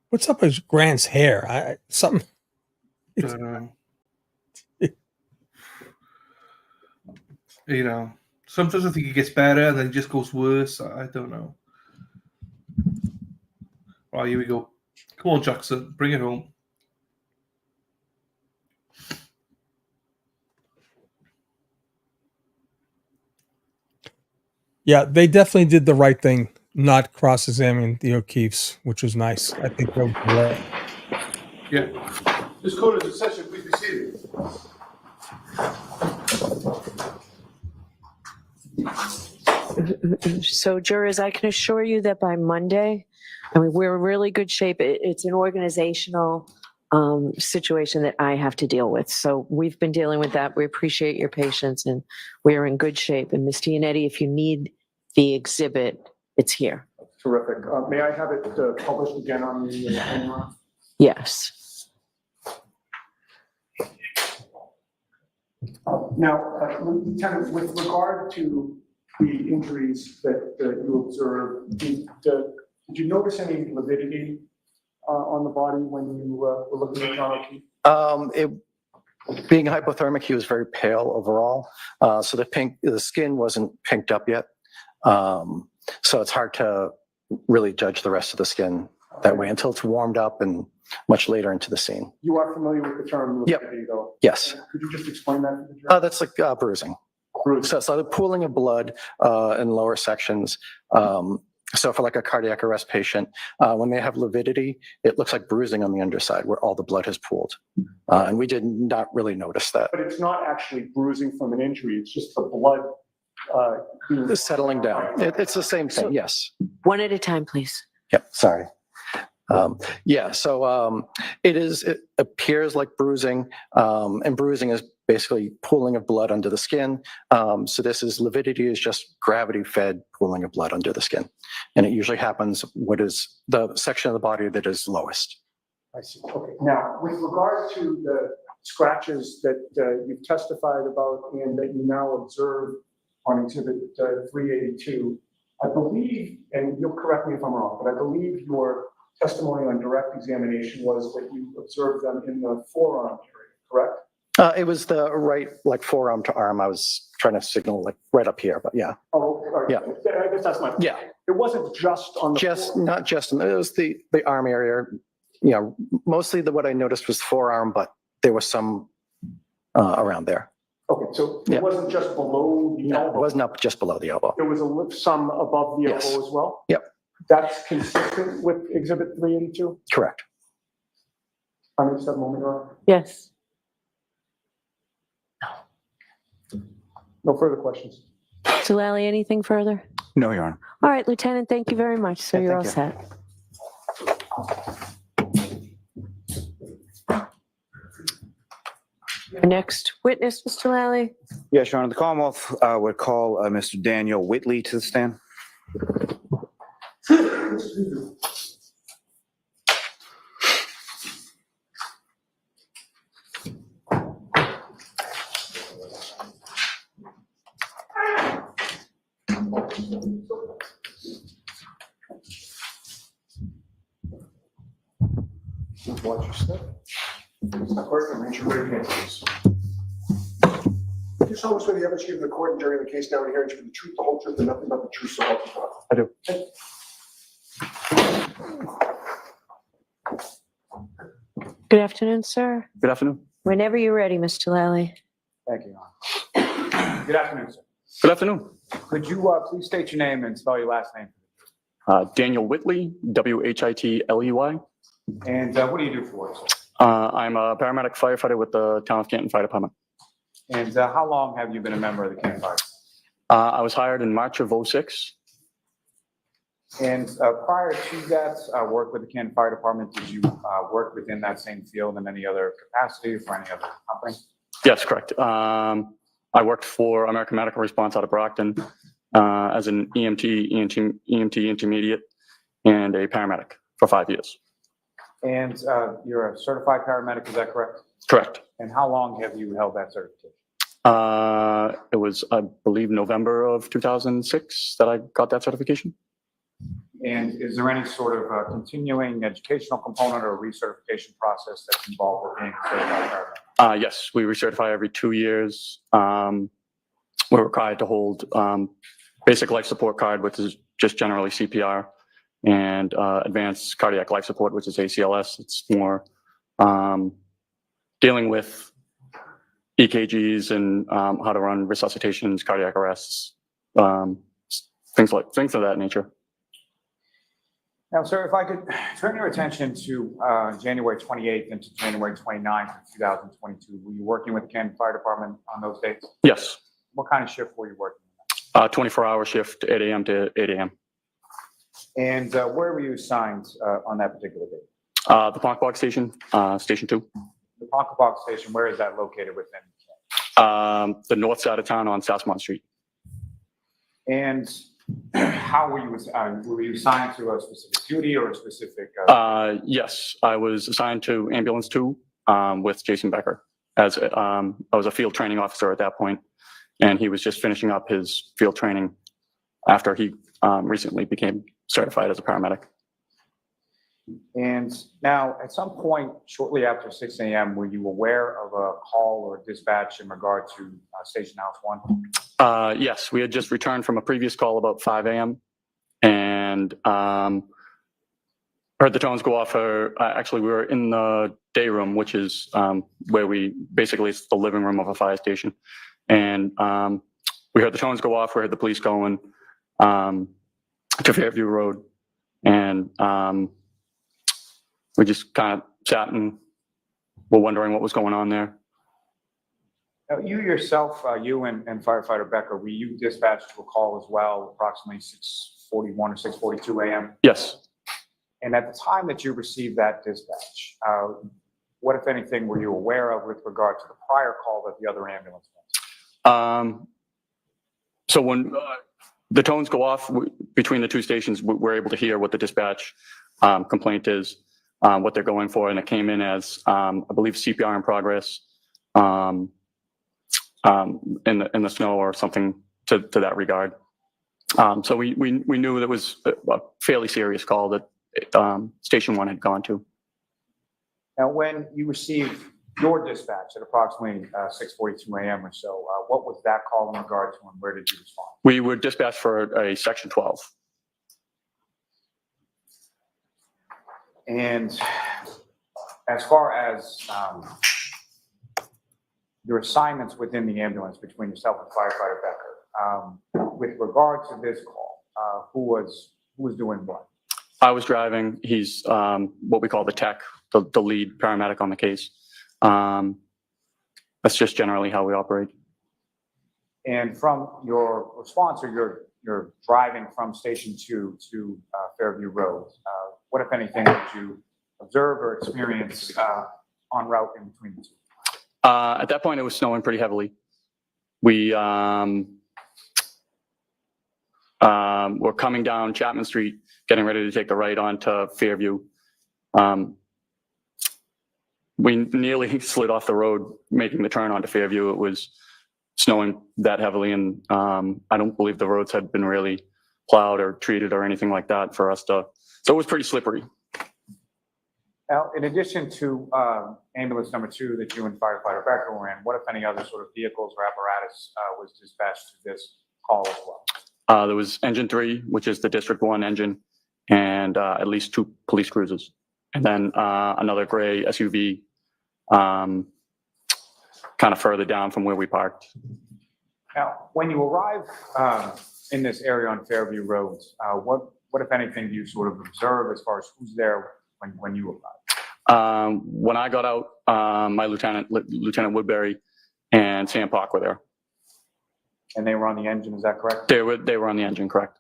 Speaker 8: What's up with Grant's hair? Something.
Speaker 3: Sometimes I think it gets better and then it just goes worse. I don't know. Right, here we go. Come on, Jackson. Bring it home.
Speaker 8: Yeah, they definitely did the right thing, not cross-examining the O'Keefes, which was nice. I think they were right.
Speaker 3: Yeah.
Speaker 11: This court is in session. Please be seated.
Speaker 15: So, jurors, I can assure you that by Monday, we're in really good shape. It's an organizational situation that I have to deal with. So we've been dealing with that. We appreciate your patience, and we are in good shape. And Ms. Gianetti, if you need the exhibit, it's here.
Speaker 2: Terrific. May I have it published again on the camera?
Speaker 15: Yes.
Speaker 2: Now, Lieutenant, with regard to the injuries that you observed, did you notice any lividity on the body when you were looking at John O'Keefe?
Speaker 4: Being hypothermic, he was very pale overall. So the skin wasn't pinked up yet. So it's hard to really judge the rest of the skin that way until it's warmed up and much later into the scene.
Speaker 2: You are familiar with the term
Speaker 4: Yep.
Speaker 2: lividity, though?
Speaker 4: Yes.
Speaker 2: Could you just explain that to the jury?
Speaker 4: That's like bruising. So the pooling of blood in lower sections. So for like a cardiac arrest patient, when they have lividity, it looks like bruising on the underside where all the blood has pooled. And we did not really notice that.
Speaker 2: But it's not actually bruising from an injury, it's just the blood being
Speaker 4: It's settling down. It's the same thing, yes.
Speaker 15: One at a time, please.
Speaker 4: Yep, sorry. It appears like bruising, and bruising is basically pooling of blood under the skin. So lividity is just gravity fed pooling of blood under the skin. And it usually happens what is the section of the body that is lowest.
Speaker 2: I see. Okay. Now, with regard to the scratches that you've testified about and that you now observe on Exhibit 382, I believe, and you'll correct me if I'm wrong, but I believe your testimony on direct examination was that you observed them in the forearm area, correct?
Speaker 4: It was the right, like forearm to arm. I was trying to signal like right up here, but yeah.
Speaker 2: Oh, all right.
Speaker 4: Yeah.
Speaker 2: I guess that's my point.
Speaker 4: Yeah.
Speaker 2: It wasn't just on the
Speaker 4: Not just, it was the arm area. Mostly what I noticed was forearm, but there was some around there.
Speaker 2: Okay, so it wasn't just below the
Speaker 4: No,
Speaker 2: elbow.
Speaker 4: it wasn't up just below the elbow.
Speaker 2: There was some above the
Speaker 4: Yes.
Speaker 2: elbow as well?
Speaker 4: Yep.
Speaker 2: That's consistent with Exhibit 382?
Speaker 4: Correct.
Speaker 2: I'm just a moment, Your Honor.
Speaker 15: Yes.
Speaker 2: No further questions.
Speaker 15: Mr. Lally, anything further?
Speaker 14: No, Your Honor.
Speaker 15: All right, Lieutenant, thank you very much. So you're all
Speaker 14: thank you.
Speaker 15: set. Your next witness, Mr. Lally.
Speaker 1: Yes, Your Honor. The Commonwealth would call Mr. Daniel Whitley to the stand.
Speaker 2: Watch your step. Clerk, and raise your right hand, please. You solemnly swear the evidence given in the court and during the case now and hearing to be the truth, the whole truth, and nothing but the truth, so help you God.
Speaker 1: I do.
Speaker 15: Good afternoon, sir.
Speaker 1: Good afternoon.
Speaker 15: Whenever you're ready, Mr. Lally.
Speaker 14: Thank you, Your Honor. Good afternoon, sir.
Speaker 1: Good afternoon.
Speaker 14: Could you please state your name and spell your last name?
Speaker 1: Daniel Whitley, Whitley.
Speaker 14: And what do you do for us?
Speaker 1: I'm a paramedic firefighter with the Town of Canton Fire Department.
Speaker 14: And how long have you been a member of the Canton Fire?
Speaker 1: I was hired in March of '06.
Speaker 14: And prior to that work with the Canton Fire Department, did you work within that same field in any other capacity for any other company?
Speaker 1: Yes, correct. I worked for American Medical Response out of Brockton as an EMT intermediate and a paramedic for 5 years.
Speaker 14: And you're a certified paramedic, is that correct?
Speaker 1: Correct.
Speaker 14: And how long have you held that certification?
Speaker 1: It was, I believe, November of 2006 that I got that certification.
Speaker 14: And is there any sort of continuing educational component or recertification process that's involved with being a certified paramedic?
Speaker 1: Yes, we recertify every 2 years. We're required to hold basic life support card, which is just generally CPR, and advanced cardiac life support, which is ACLS. It's more dealing with EKGs and how to run resuscitations, cardiac arrests, things of that nature.
Speaker 14: Now, sir, if I could turn your attention to January 28th into January 29th of 2022, were you working with the Canton Fire Department on those dates?
Speaker 1: Yes.
Speaker 14: What kind of shift were you working?
Speaker 1: 24-hour shift, 8 a.m. to 8 a.m.
Speaker 14: And where were you assigned on that particular date?
Speaker 1: The Ponkapock Station, Station 2.
Speaker 14: The Ponkapock Station, where is that located within?
Speaker 1: The north side of town on Southmont Street.
Speaker 14: And how were you assigned to a specific duty or a specific?
Speaker 1: Yes, I was assigned to Ambulance 2 with Jason Becker. As I was a field training officer at that point, and he was just finishing up his field training after he recently became certified as a paramedic.
Speaker 14: And now, at some point shortly after 6 a.m., were you aware of a call or dispatch in regard to Station House 1?
Speaker 4: Yes, we had just returned from a previous call about 5 a.m. and heard the tones go off. Actually, we were in the day room, which is where it's the living room of a fire station. And we heard the tones go off. We heard the police going to Fairview Road. And we just kind of sat and were wondering what was going on there.
Speaker 14: Now, you yourself, you and firefighter Becker, were you dispatched to a call as well, approximately 6:41 or 6:42 a.m.?
Speaker 4: Yes.
Speaker 14: And at the time that you received that dispatch, what, if anything, were you aware of with regard to the prior call that the other ambulance was?
Speaker 4: So when the tones go off between the two stations, we're able to hear what the dispatch complaint is, what they're going for, and it came in as, I believe, CPR in progress in the snow or something to that regard. So we knew that it was a fairly serious call that Station 1 had gone to.
Speaker 14: Now, when you received your dispatch at approximately 6:42 a.m. or so, what was that call in regard to, and where did you respond?
Speaker 4: We were dispatched for a Section 12.
Speaker 14: And as far as your assignments within the ambulance between yourself and firefighter Becker, with regard to this call, who was doing what?
Speaker 4: I was driving. He's what we call the tech, the lead paramedic on the case. That's just generally how we operate.
Speaker 14: And from your response, or your driving from Station 2 to Fairview Road, what, if anything, did you observe or experience en route in between the two?
Speaker 4: At that point, it was snowing pretty heavily. We were coming down Chapman Street, getting ready to take the right onto Fairview. We nearly slid off the road, making the turn onto Fairview. It was snowing that heavily, and I don't believe the roads had been really plowed or treated or anything like that for us to. So it was pretty slippery.
Speaker 14: Now, in addition to ambulance number 2 that you and firefighter Becker were in, what, if any, other sort of vehicles or apparatus was dispatched to this call as well?
Speaker 4: There was engine 3, which is the District 1 engine, and at least 2 police cruisers, and then another gray SUV kind of further down from where we parked.
Speaker 14: Now, when you arrive in this area on Fairview Road, what, if anything, do you sort of observe as far as who's there when you arrive?
Speaker 4: When I got out, my Lieutenant Woodbury and Sam Park were there.
Speaker 14: And they were on the engine, is that correct?
Speaker 4: They were on the engine, correct.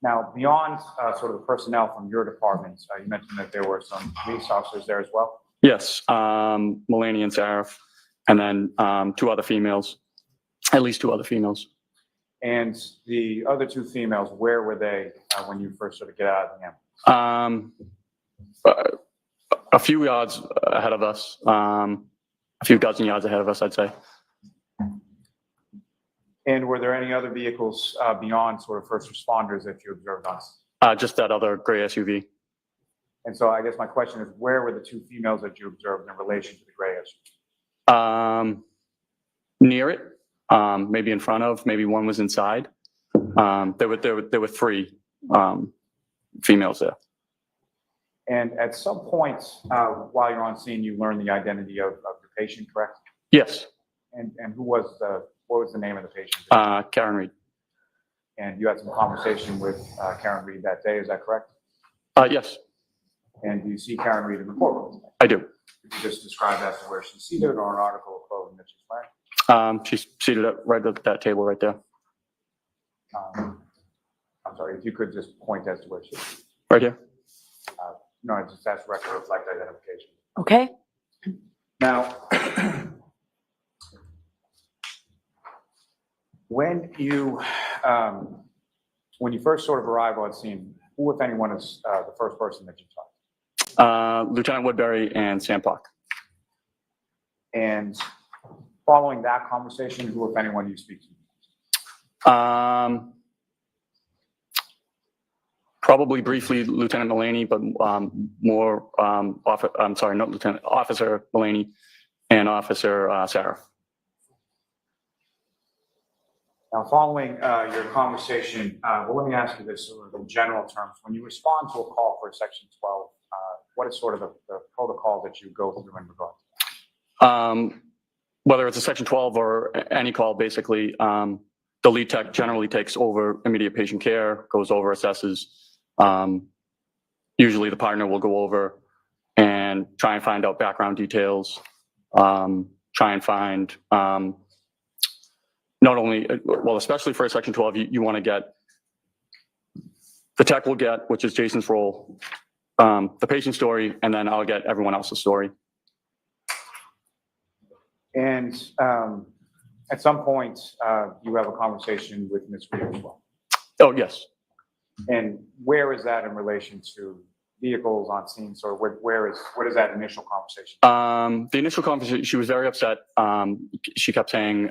Speaker 14: Now, beyond sort of the personnel from your department, you mentioned that there were some police officers there as well?
Speaker 4: Yes, Melanie and Sarah, and then 2 other females, at least 2 other females.
Speaker 14: And the other 2 females, where were they when you first sort of get out of the ambulance?
Speaker 4: A few yards ahead of us, a few dozen yards ahead of us, I'd say.
Speaker 14: And were there any other vehicles beyond sort of first responders that you observed on?
Speaker 4: Just that other gray SUV.
Speaker 14: And so I guess my question is, where were the 2 females that you observed in relation to the gray SUV?
Speaker 4: Near it, maybe in front of, maybe one was inside. There were 3 females there.
Speaker 14: And at some point while you're on scene, you learn the identity of your patient, correct?
Speaker 4: Yes.
Speaker 14: And what was the name of the patient?
Speaker 4: Karen Reed.
Speaker 14: And you had some conversation with Karen Reed that day, is that correct?
Speaker 4: Yes.
Speaker 14: And do you see Karen Reed in the courtroom?
Speaker 4: I do.
Speaker 14: Could you just describe as to where she's seated or an article of clothing that she's wearing?
Speaker 4: She's seated right at that table right there.
Speaker 14: I'm sorry, if you could just point as to where she is.
Speaker 4: Right here.
Speaker 14: No, I just asked record reflect identification.
Speaker 15: Okay.
Speaker 14: Now, when you first sort of arrive on scene, who, if anyone, is the first person that you talk to?
Speaker 4: Lieutenant Woodbury and Sam Park.
Speaker 14: And following that conversation, who, if anyone, you speak to?
Speaker 17: Probably briefly Lieutenant Mulaney, but more, I'm sorry, not Lieutenant, Officer Mulaney and Officer Sarah.
Speaker 14: Now, following your conversation, well, let me ask you this sort of in general terms. When you respond to a call for a Section 12, what is sort of the protocol that you go through in regard to that?
Speaker 17: Whether it's a Section 12 or any call, basically, the lead tech generally takes over immediate patient care, goes over, assesses. Usually the partner will go over and try and find out background details, try and find not only, well, especially for a Section 12, you want to get, the tech will get, which is Jason's role, the patient story, and then I'll get everyone else's story.
Speaker 14: And at some point, you have a conversation with Ms. Reed as well.
Speaker 17: Oh, yes.
Speaker 14: And where is that in relation to vehicles on scene? So what is that initial conversation?
Speaker 17: The initial conversation, she was very upset. She kept saying,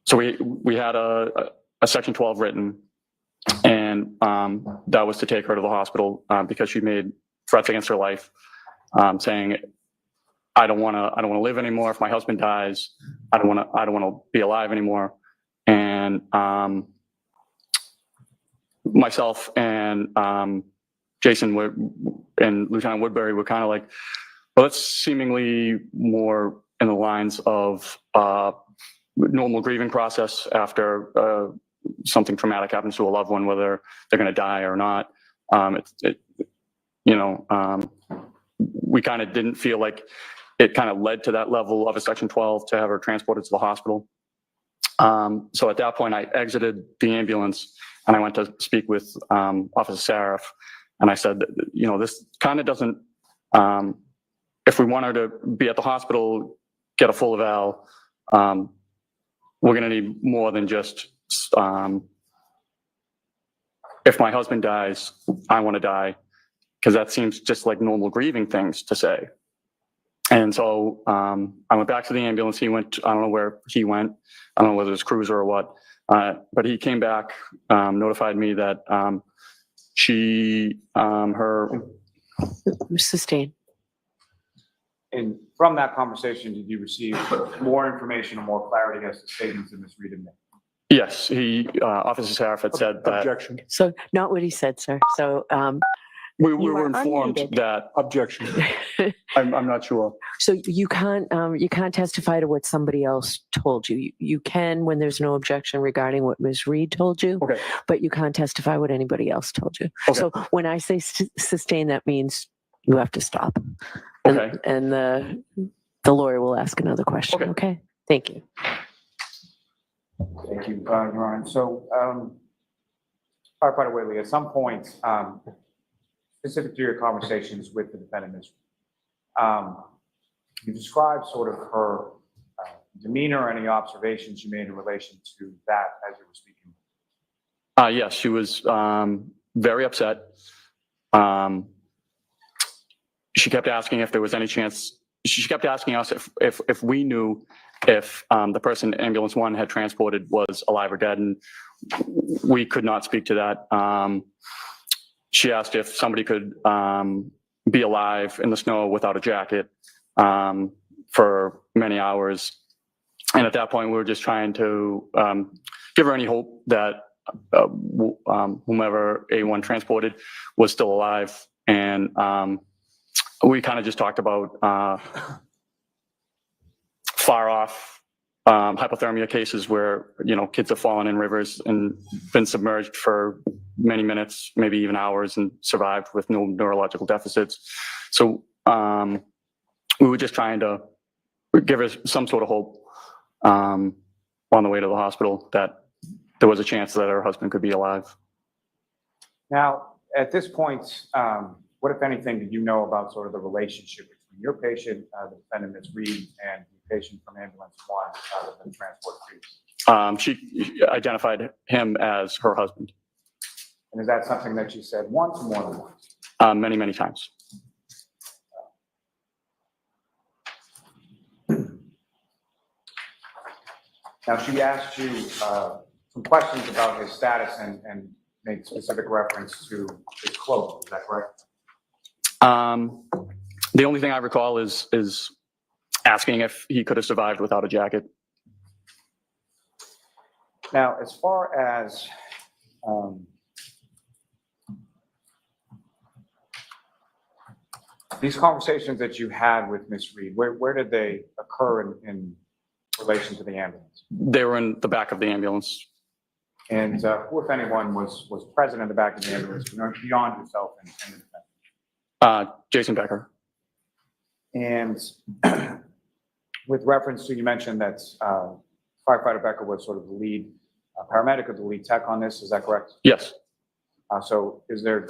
Speaker 17: so we had a Section 12 written, and that was to take her to the hospital because she made threats against her life, saying, I don't want to live anymore. If my husband dies, I don't want to be alive anymore. And myself and Jason and Lieutenant Woodbury were kind of like, well, that's seemingly more in the lines of normal grieving process after something traumatic happens to a loved one, whether they're going to die or not. We kind of didn't feel like it kind of led to that level of a Section 12 to have her transported to the hospital. So at that point, I exited the ambulance and I went to speak with Officer Saraf, and I said, this kind of doesn't, if we want her to be at the hospital, get a full eval, we're going to need more than just, if my husband dies, I want to die, because that seems just like normal grieving things to say. And so I went back to the ambulance. He went, I don't know where he went. I don't know whether it was cruiser or what, but he came back, notified me that her
Speaker 15: Sustained.
Speaker 14: And from that conversation, did you receive more information or more clarity as to statements in Ms. Reed made?
Speaker 17: Yes, Officer Saraf had said that.
Speaker 2: Objection.
Speaker 15: So not what he said, sir. So
Speaker 17: we
Speaker 15: you
Speaker 17: were
Speaker 15: are
Speaker 17: informed
Speaker 15: unmuted.
Speaker 17: that.
Speaker 2: Objection.
Speaker 17: I'm not sure.
Speaker 15: So you can't testify to what somebody else told you. You can when there's no objection regarding what Ms. Reed told you,
Speaker 17: Okay.
Speaker 15: but you can't testify what anybody else told you.
Speaker 17: Okay.
Speaker 15: So when I say sustain, that means you have to stop.
Speaker 17: Okay.
Speaker 15: And the lawyer will ask another question. Okay. Thank you.
Speaker 14: Thank you, Your Honor. So, Firefighter Whitley, at some point, specific to your conversations with the defendant, Ms. you described sort of her demeanor or any observations you made in relation to that as you were speaking.
Speaker 17: Yes, she was very upset. She kept asking if there was any chance. She kept asking us if we knew if the person ambulance 1 had transported was alive or dead, and we could not speak to that. She asked if somebody could be alive in the snow without a jacket for many hours. And at that point, we were just trying to give her any hope that whomever A1 transported was still alive. And we kind of just talked about far off hypothermia cases where, kids have fallen in rivers and been submerged for many minutes, maybe even hours, and survived with no neurological deficits. So we were just trying to give her some sort of hope on the way to the hospital that there was a chance that her husband could be alive.
Speaker 14: Now, at this point, what, if anything, did you know about sort of the relationship between your patient, the defendant, Ms. Reed, and the patient from ambulance 1 that had been transported previously?
Speaker 17: She identified him as her husband.
Speaker 14: And is that something that she said once or more than once?
Speaker 17: Many, many times.
Speaker 14: Now, she asked you some questions about his status and made specific reference to his clothes. Is that correct?
Speaker 17: The only thing I recall is asking if he could have survived without a jacket.
Speaker 14: Now, as far as these conversations that you had with Ms. Reed, where did they occur in relation to the ambulance?
Speaker 17: They were in the back of the ambulance.
Speaker 14: And who, if anyone, was present in the back of the ambulance beyond yourself and the defendant?
Speaker 17: Jason Becker.
Speaker 14: And with reference to, you mentioned that firefighter Becker was sort of the lead paramedic or the lead tech on this, is that correct?
Speaker 17: Yes.
Speaker 14: So is there,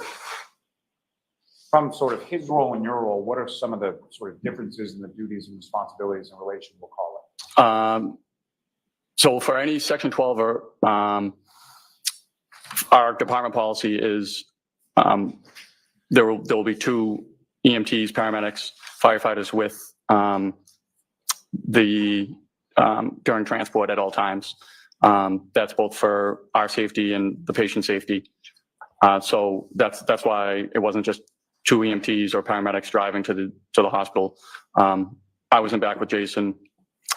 Speaker 14: from sort of his role and your role, what are some of the sort of differences in the duties and responsibilities in relation, we'll call it?
Speaker 17: So for any Section 12 or our department policy is there will be 2 EMTs, paramedics, firefighters with during transport at all times. That's both for our safety and the patient safety. So that's why it wasn't just 2 EMTs or paramedics driving to the hospital. I was in back with Jason,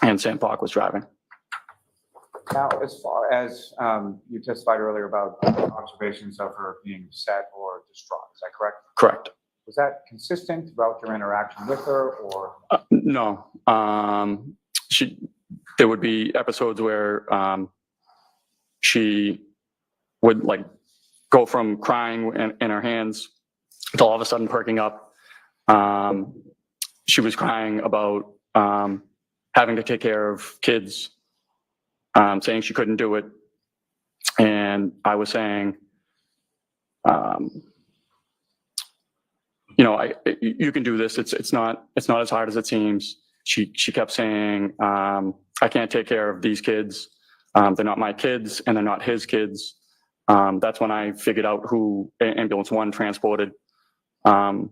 Speaker 17: and Sam Park was driving.
Speaker 14: Now, as far as you testified earlier about observations of her being upset or distraught, is that correct?
Speaker 17: Correct.
Speaker 14: Was that consistent throughout your interaction with her, or?
Speaker 17: No. There would be episodes where she would like go from crying in her hands to all of a sudden perking up. She was crying about having to take care of kids, saying she couldn't do it. And I was saying, you can do this. It's not as hard as it seems. She kept saying, I can't take care of these kids. They're not my kids and they're not his kids. That's when I figured out who Ambulance 1 transported. And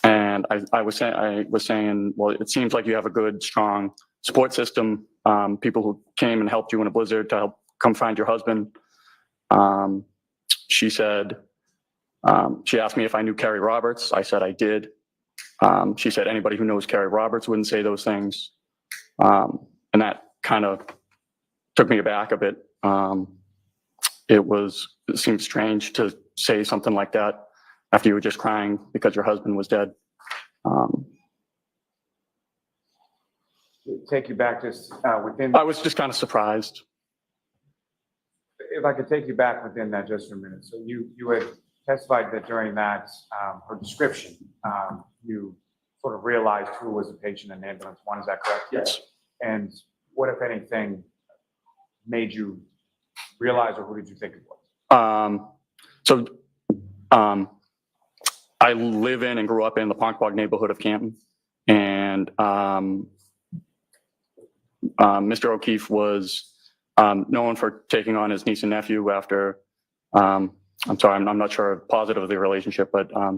Speaker 17: I was saying, well, it seems like you have a good, strong support system. People who came and helped you in a blizzard to help come find your husband. She said, she asked me if I knew Carrie Roberts. I said I did. She said anybody who knows Carrie Roberts wouldn't say those things. And that kind of took me aback a bit. It seemed strange to say something like that after you were just crying because your husband was dead.
Speaker 14: Take you back just within.
Speaker 17: I was just kind of surprised.
Speaker 14: If I could take you back within that just for a minute. So you had testified that during that, her description, you sort of realized who was the patient in Ambulance 1, is that correct?
Speaker 17: Yes.
Speaker 14: And what, if anything, made you realize, or who did you think it was?
Speaker 17: I live in and grew up in the Ponquag neighborhood of Canton. And Mr. O'Keefe was known for taking on his niece and nephew after, I'm sorry, I'm not sure positive of the relationship, but I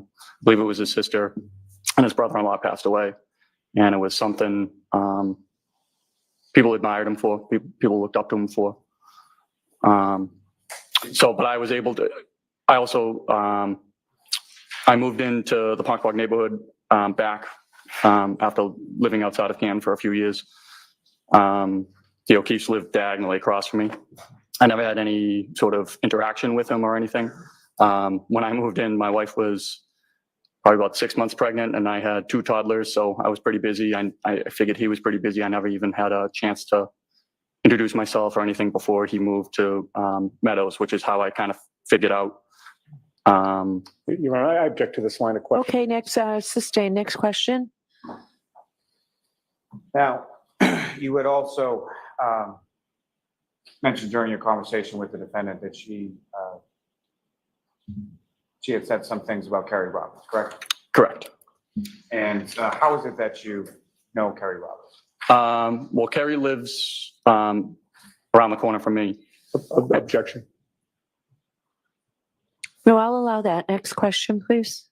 Speaker 17: believe it was his sister and his brother-in-law passed away. And it was something people admired him for, people looked up to him for. But I was able to, I also, I moved into the Ponquag neighborhood back after living outside of Canton for a few years. The O'Keefes lived diagonally across from me. I never had any sort of interaction with him or anything. When I moved in, my wife was probably about 6 months pregnant and I had 2 toddlers, so I was pretty busy. I figured he was pretty busy. I never even had a chance to introduce myself or anything before he moved to Meadows, which is how I kind of figured out.
Speaker 9: Your Honor, I object to this line of question.
Speaker 15: Okay, next, sustain, next question.
Speaker 14: Now, you had also mentioned during your conversation with the defendant that she had said some things about Carrie Roberts, correct?
Speaker 17: Correct.
Speaker 14: And how is it that you know Carrie Roberts?
Speaker 17: Well, Carrie lives around the corner from me.
Speaker 9: Objection.
Speaker 15: No, I'll allow that. Next question, please.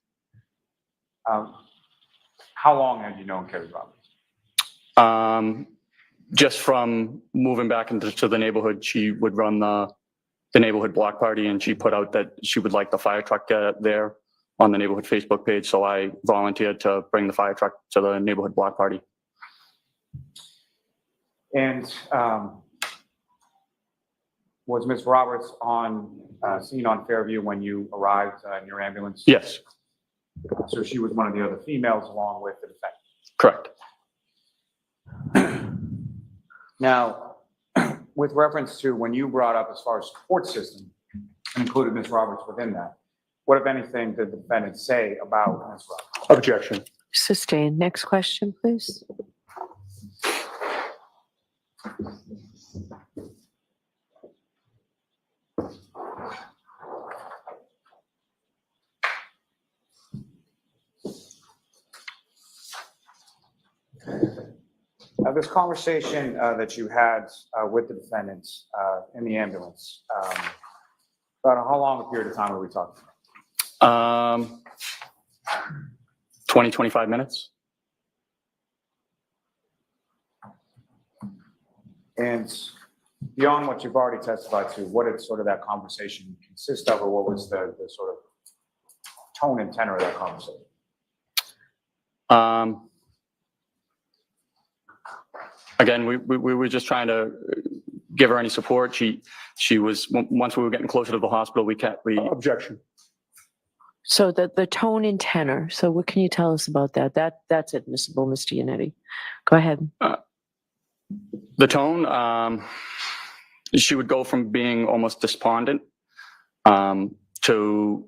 Speaker 14: How long have you known Carrie Roberts?
Speaker 17: just from moving back into the neighborhood, she would run the neighborhood block party, and she put out that she would like the fire truck there on the neighborhood Facebook page. So I volunteered to bring the fire truck to the neighborhood block party.
Speaker 14: And was Ms. Roberts on scene on Fairview when you arrived in your ambulance?
Speaker 17: Yes,
Speaker 14: So she was one of the other females along with the defendant.
Speaker 17: correct.
Speaker 14: Now, with reference to when you brought up as far as support system, and included Ms. Roberts within that, what, if anything, did the defendant say about Ms. Roberts?
Speaker 9: Objection.
Speaker 15: Sustained. Next question, please.
Speaker 14: This conversation that you had with the defendant in the ambulance, about how long a period of time are we talking about?
Speaker 17: 20, 25 minutes.
Speaker 14: And beyond what you've already testified to, what did sort of that conversation consist of, or what was the sort of tone and tenor of that conversation?
Speaker 17: Again, we were just trying to give her any support. She was, once we were getting closer to the hospital, we
Speaker 9: Objection.
Speaker 15: So the tone and tenor. So what can you tell us about that? That's admissible, Mr. Yannetti. Go ahead.
Speaker 17: The tone, she would go from being almost despondent to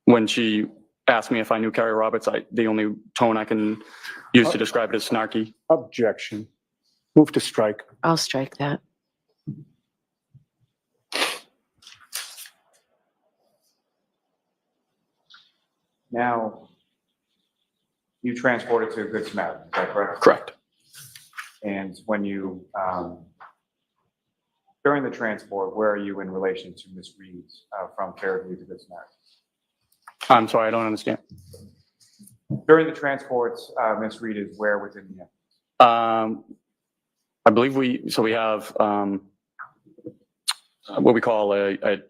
Speaker 17: when she asked me if I knew Carrie Roberts, the only tone I can use to describe it is snarky.
Speaker 9: Objection. Move to strike.
Speaker 15: I'll strike that.
Speaker 14: Now, you transported to a Good Samaritan, is that correct?
Speaker 17: Correct.
Speaker 14: And when you, during the transport, where are you in relation to Ms. Reed from Fairview to Good Samaritan?
Speaker 17: I'm sorry, I don't understand.
Speaker 14: During the transport, Ms. Reed is where within the ambulance?
Speaker 17: I believe we have what we call a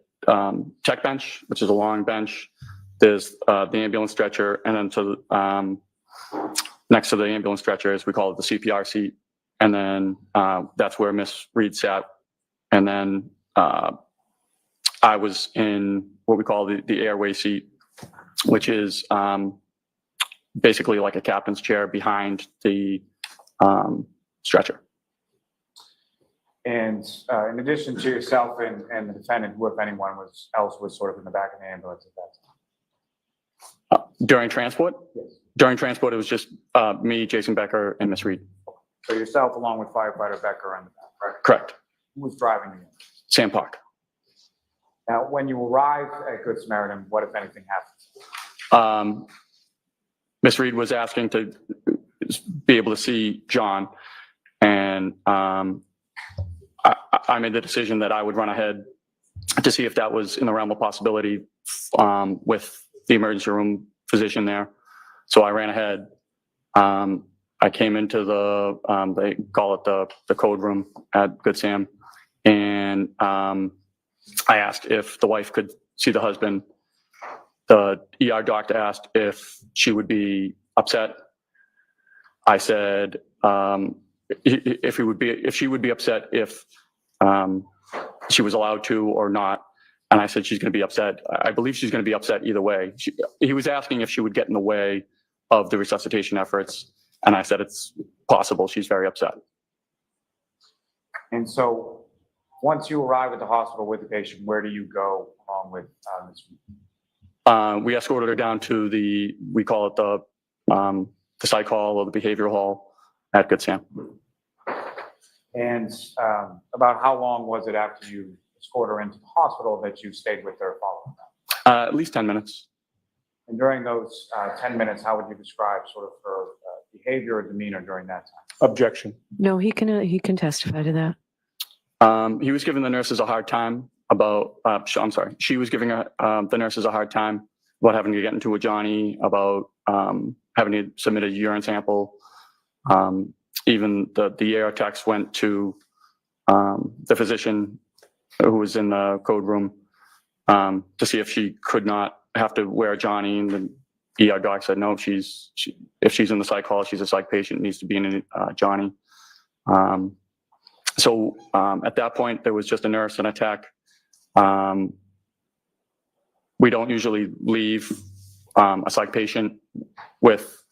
Speaker 17: check bench, which is a long bench. There's the ambulance stretcher, and then next to the ambulance stretcher is, we call it the CPR seat. And then that's where Miss Reed sat. And then I was in what we call the airway seat, which is basically like a captain's chair behind the stretcher.
Speaker 14: And in addition to yourself and the defendant, who, if anyone else was sort of in the back of the ambulance at that time?
Speaker 17: During transport?
Speaker 14: Yes.
Speaker 17: During transport, it was just me, Jason Becker, and Miss Reed.
Speaker 14: So yourself along with firefighter Becker in the back, right?
Speaker 17: Correct.
Speaker 14: Who was driving the ambulance?
Speaker 17: Sam Park.
Speaker 14: Now, when you arrived at Good Samaritan, what, if anything, happened?
Speaker 17: Miss Reed was asking to be able to see John, and I made the decision that I would run ahead to see if that was in the realm of possibility with the emergency room physician there. So I ran ahead. I came into they call it the code room at Good Sam, and I asked if the wife could see the husband. The ER doctor asked if she would be upset. I said if she would be upset if she was allowed to or not. And I said she's going to be upset. I believe she's going to be upset either way. He was asking if she would get in the way of the resuscitation efforts. And I said it's possible. She's very upset.
Speaker 14: And so once you arrive at the hospital with the patient, where do you go along with Ms. Reed?
Speaker 17: We escorted her down to we call it the psych hall or the behavioral hall at Good Sam.
Speaker 14: And about how long was it after you escorted her into the hospital that you stayed with her following that?
Speaker 17: At least 10 minutes.
Speaker 14: And during those 10 minutes, how would you describe sort of her behavior or demeanor during that time?
Speaker 9: Objection.
Speaker 15: No, he can testify to that.
Speaker 17: He was giving the nurses a hard time about, I'm sorry, she was giving the nurses a hard time about having to get into a Johnny, about having to submit a urine sample. even the AR text went to the physician who was in the code room to see if she could not have to wear a Johnny, and the ER doc said no. If she's in the psych hall, she's a psych patient, needs to be in a Johnny. So at that point, there was just a nurse and a tech. We don't usually leave a psych patient with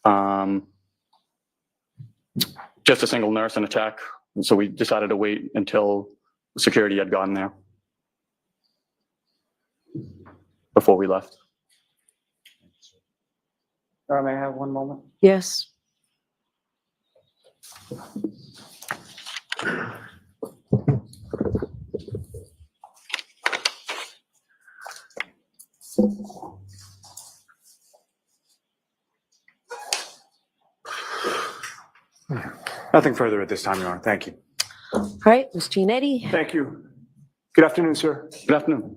Speaker 17: just a single nurse and a tech. So we decided to wait until security had gotten there before we left.
Speaker 9: May I have one moment?
Speaker 15: Yes.
Speaker 9: Nothing further at this time, Your Honor. Thank you.
Speaker 15: All right, Ms. Giannetti.
Speaker 2: Thank you. Good afternoon, sir.
Speaker 17: Good afternoon.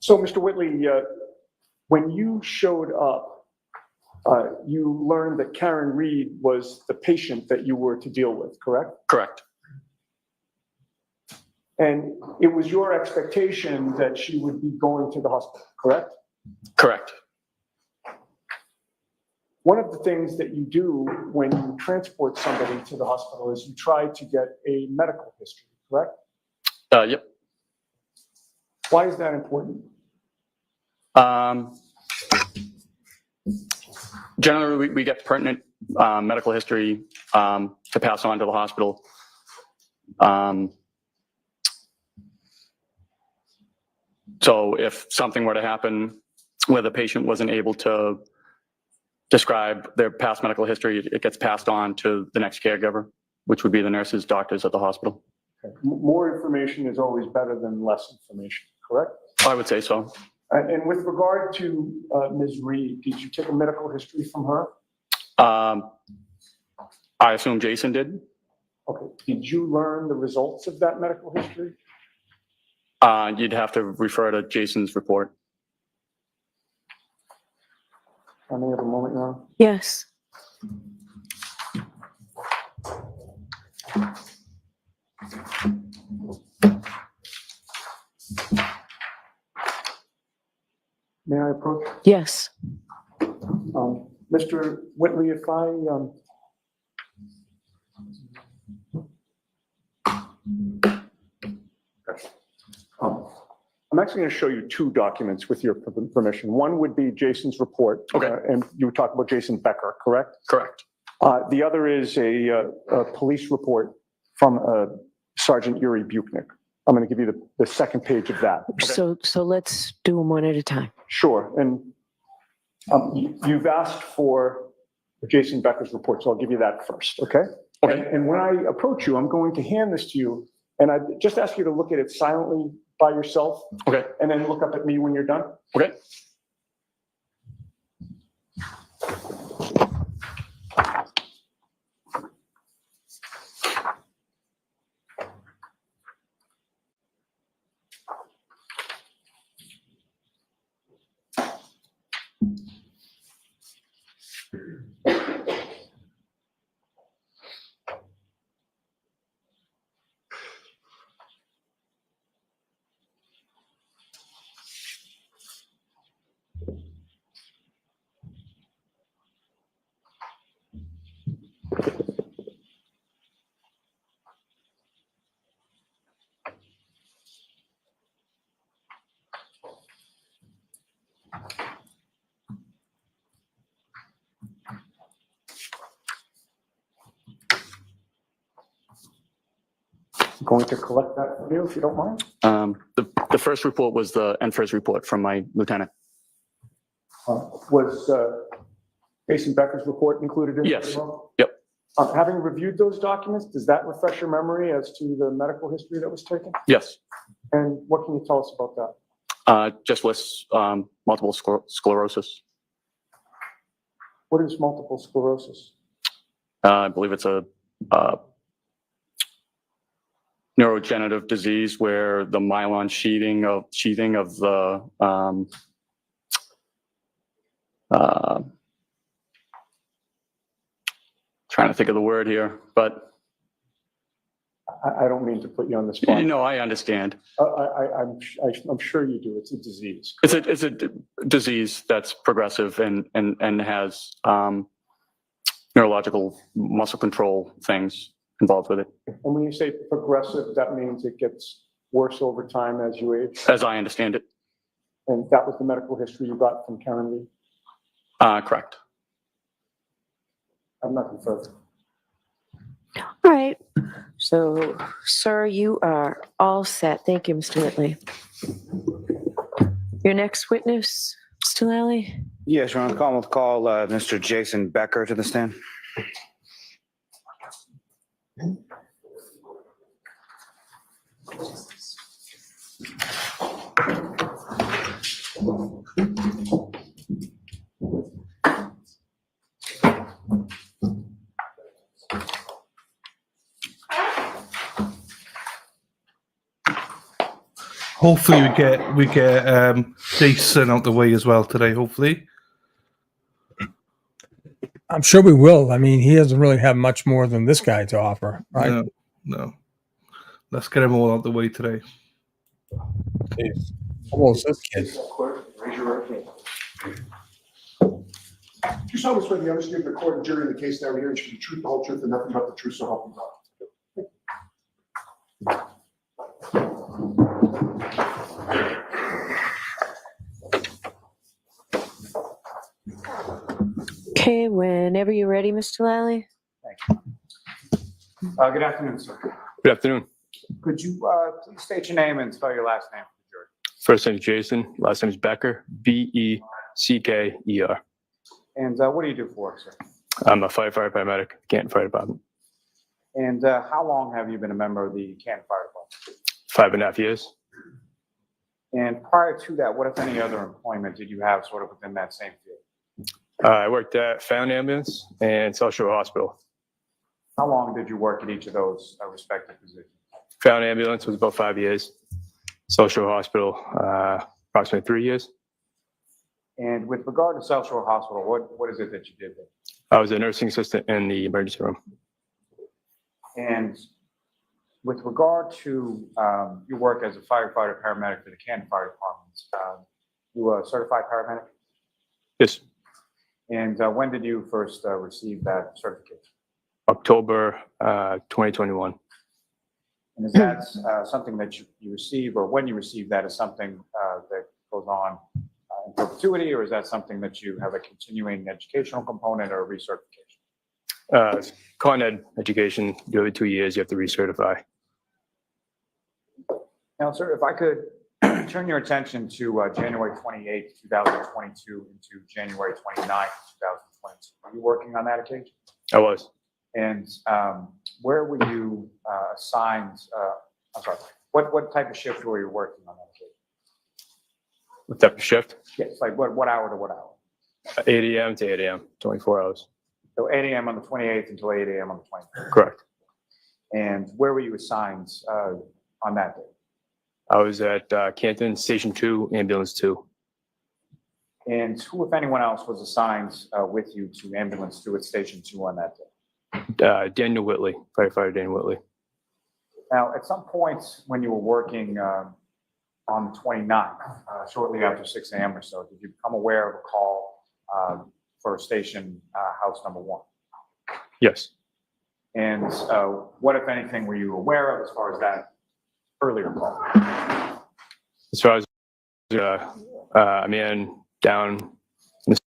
Speaker 2: So, Mr. Whitley, when you showed up, you learned that Karen Reed was the patient that you were to deal with, correct?
Speaker 17: Correct.
Speaker 2: And it was your expectation that she would be going to the hospital, correct?
Speaker 17: Correct.
Speaker 2: One of the things that you do when you transport somebody to the hospital is you try to get a medical history, correct?
Speaker 17: Yep.
Speaker 2: Why is that important?
Speaker 17: Generally, we get pertinent medical history to pass on to the hospital. So if something were to happen where the patient wasn't able to describe their past medical history, it gets passed on to the next caregiver, which would be the nurses, doctors at the hospital.
Speaker 2: Okay. More information is always better than less information, correct?
Speaker 17: I would say so.
Speaker 2: And with regard to Ms. Reed, did you take a medical history from her?
Speaker 17: I assume Jason did.
Speaker 2: Okay. Did you learn the results of that medical history?
Speaker 17: You'd have to refer to Jason's report.
Speaker 2: I may have a moment now.
Speaker 15: Yes.
Speaker 2: May I approach?
Speaker 15: Yes.
Speaker 2: Mr. Whitley, if I I'm actually going to show you two documents with your permission. One would be Jason's report.
Speaker 17: Okay.
Speaker 2: And you talk about Jason Becker, correct?
Speaker 17: Correct.
Speaker 2: The other is a police report from Sergeant Yuri Buchnick. I'm going to give you the second page of that.
Speaker 15: So let's do them one at a time.
Speaker 2: Sure. And you've asked for Jason Becker's report, so I'll give you that first, okay?
Speaker 17: Okay.
Speaker 2: And when I approach you, I'm going to hand this to you, and I just ask you to look at it silently by yourself.
Speaker 17: Okay.
Speaker 2: And then look up at me when you're done.
Speaker 17: Okay.
Speaker 2: I'm going to collect that from you if you don't mind.
Speaker 17: The first report was the NFIRS report from my lieutenant.
Speaker 2: Was Jason Becker's report included in it as
Speaker 17: Yes.
Speaker 2: well?
Speaker 17: Yep.
Speaker 2: Having reviewed those documents, does that refresh your memory as to the medical history that was taken?
Speaker 17: Yes.
Speaker 2: And what can you tell us about that?
Speaker 17: Just lists multiple sclerosis.
Speaker 2: What is multiple sclerosis?
Speaker 17: I believe it's a neurodegenerative disease where the myelin sheathing of the trying to think of the word here, but
Speaker 9: I don't mean to put you on the spot.
Speaker 17: I understand.
Speaker 9: I'm sure you do. It's a disease.
Speaker 17: It's a disease that's progressive and has neurological muscle control things involved with it.
Speaker 9: And when you say progressive, that means it gets worse over time as you age?
Speaker 17: As I understand it.
Speaker 9: And that was the medical history you got from Karen Lee?
Speaker 17: Correct.
Speaker 9: I'm nothing further.
Speaker 15: All right. So, sir, you are all set. Thank you, Mr. Whitley. Your next witness, Mr. Lally?
Speaker 1: Yes, Your Honor. Commonwealth call Mr. Jason Becker to the stand.
Speaker 3: Hopefully we get Jason out the way as well today. Hopefully,
Speaker 8: I'm sure we will. I mean, he doesn't really have much more than this guy to offer, right?
Speaker 3: No. Let's get him all out the way today.
Speaker 8: Jeez. How old is this kid?
Speaker 11: Raise your right hand. Do you solemnly swear the honesty of the court and jury in the case now here should be truth, the whole truth, and nothing but the truth, so help you God?
Speaker 15: Okay, whenever you're ready, Mr. Lally.
Speaker 14: Good afternoon, sir.
Speaker 10: Good afternoon.
Speaker 14: Could you please state your name and spell your last name for the jury?
Speaker 10: First name is Jason. Last name is Becker. Becker.
Speaker 14: And what do you do for work, sir?
Speaker 10: I'm a firefighter paramedic, Canton Fire Department.
Speaker 14: And how long have you been a member of the Canton Fire Department?
Speaker 10: 5.5 years.
Speaker 14: And prior to that, what, if any, other employment did you have sort of within that same field?
Speaker 10: I worked at Found Ambulance and South Shore Hospital.
Speaker 14: How long did you work at each of those respective positions?
Speaker 10: Found Ambulance was about 5 years. South Shore Hospital, approximately 3 years.
Speaker 14: And with regard to South Shore Hospital, what is it that you did there?
Speaker 10: I was a nursing assistant in the emergency room.
Speaker 14: And with regard to your work as a firefighter paramedic for the Canton Fire Department, you were a certified paramedic?
Speaker 10: Yes.
Speaker 14: And when did you first receive that certification?
Speaker 10: October 2021.
Speaker 14: And is that something that you receive, or when you receive that is something that goes on in perpetuity, or is that something that you have a continuing educational component or recertification?
Speaker 10: Con Ed education, every 2 years you have to recertify.
Speaker 14: Now, sir, if I could turn your attention to January 28th, 2022 into January 29th, 2022. Are you working on that occasion?
Speaker 10: I was.
Speaker 14: And where were you assigned? I'm sorry. What type of shift were you working on that occasion?
Speaker 10: What type of shift?
Speaker 14: Yes, like what hour to what hour?
Speaker 10: 8 a.m. to 8 a.m., 24 hours.
Speaker 14: So 8 a.m. on the 28th until 8 a.m. on the 29th.
Speaker 10: Correct.
Speaker 14: And where were you assigned on that day?
Speaker 10: I was at Canton Station 2, Ambulance 2.
Speaker 14: And who, if anyone else, was assigned with you to Ambulance 2 at Station 2 on that day?
Speaker 10: Daniel Whitley, firefighter Daniel Whitley.
Speaker 14: Now, at some point when you were working on the 29th, shortly after 6 a.m. or so, did you become aware of a call for station house number 1?
Speaker 10: Yes.
Speaker 14: And what, if anything, were you aware of as far as that earlier call?
Speaker 10: As far as a man down in the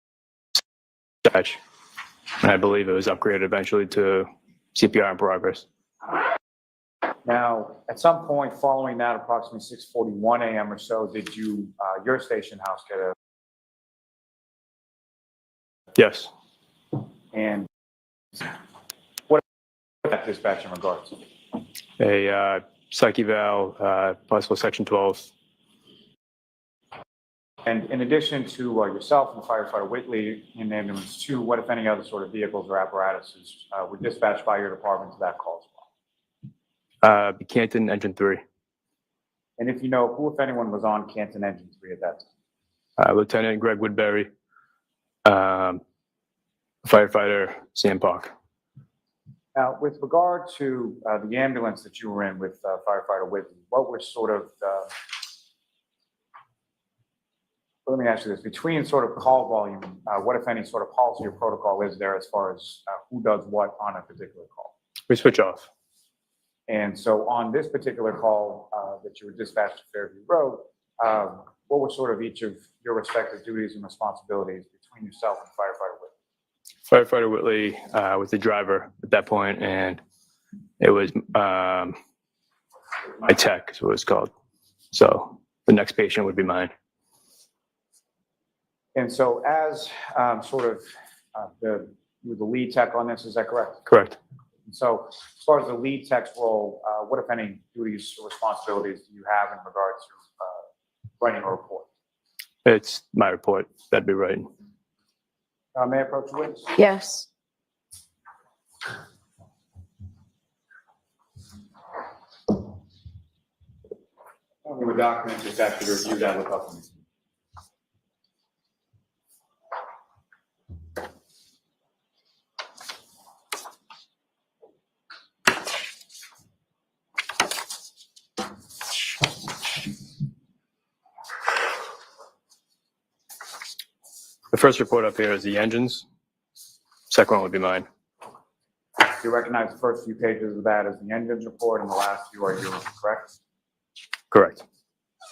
Speaker 10: dispatch, and I believe it was upgraded eventually to CPR in progress.
Speaker 14: Now, at some point following that, approximately 6:41 a.m. or so, did you, your station house get a?
Speaker 10: Yes.
Speaker 14: And what that dispatch in regards?
Speaker 10: A psych eval, possible section 12.
Speaker 14: And in addition to yourself and firefighter Whitley in Ambulance 2, what, if any, other sort of vehicles or apparatuses were dispatched by your department to that call as
Speaker 10: Be Canton Engine 3.
Speaker 14: And if you know, who, if anyone, was on Canton Engine 3 at that time?
Speaker 10: Lieutenant Greg Woodbury, firefighter Sam Park.
Speaker 14: Now, with regard to the ambulance that you were in with firefighter Whitley, what was sort of, let me ask you this, between sort of call volume, what, if any, sort of policy or protocol is there as far as who does what on a particular call?
Speaker 10: We switch off.
Speaker 14: And so on this particular call that you were dispatched to Fairview Road, what were sort of each of your respective duties and responsibilities between yourself and firefighter Whitley?
Speaker 10: Firefighter Whitley was the driver at that point, and it was my tech is what it's called. So the next patient would be mine.
Speaker 14: And so as sort of the lead tech on this, is that correct?
Speaker 10: Correct.
Speaker 14: And so as far as the lead tech's role, what, if any, duties or responsibilities do you have in regards to writing a report?
Speaker 10: It's my report. That'd be right.
Speaker 14: May I approach the witness?
Speaker 15: Yes.
Speaker 14: Only with documents just after the review that look up on me.
Speaker 10: The first report up here is the engines. Second one would be mine.
Speaker 14: You recognize the first few pages of that as the engines report, and the last few are yours, correct?
Speaker 10: Correct.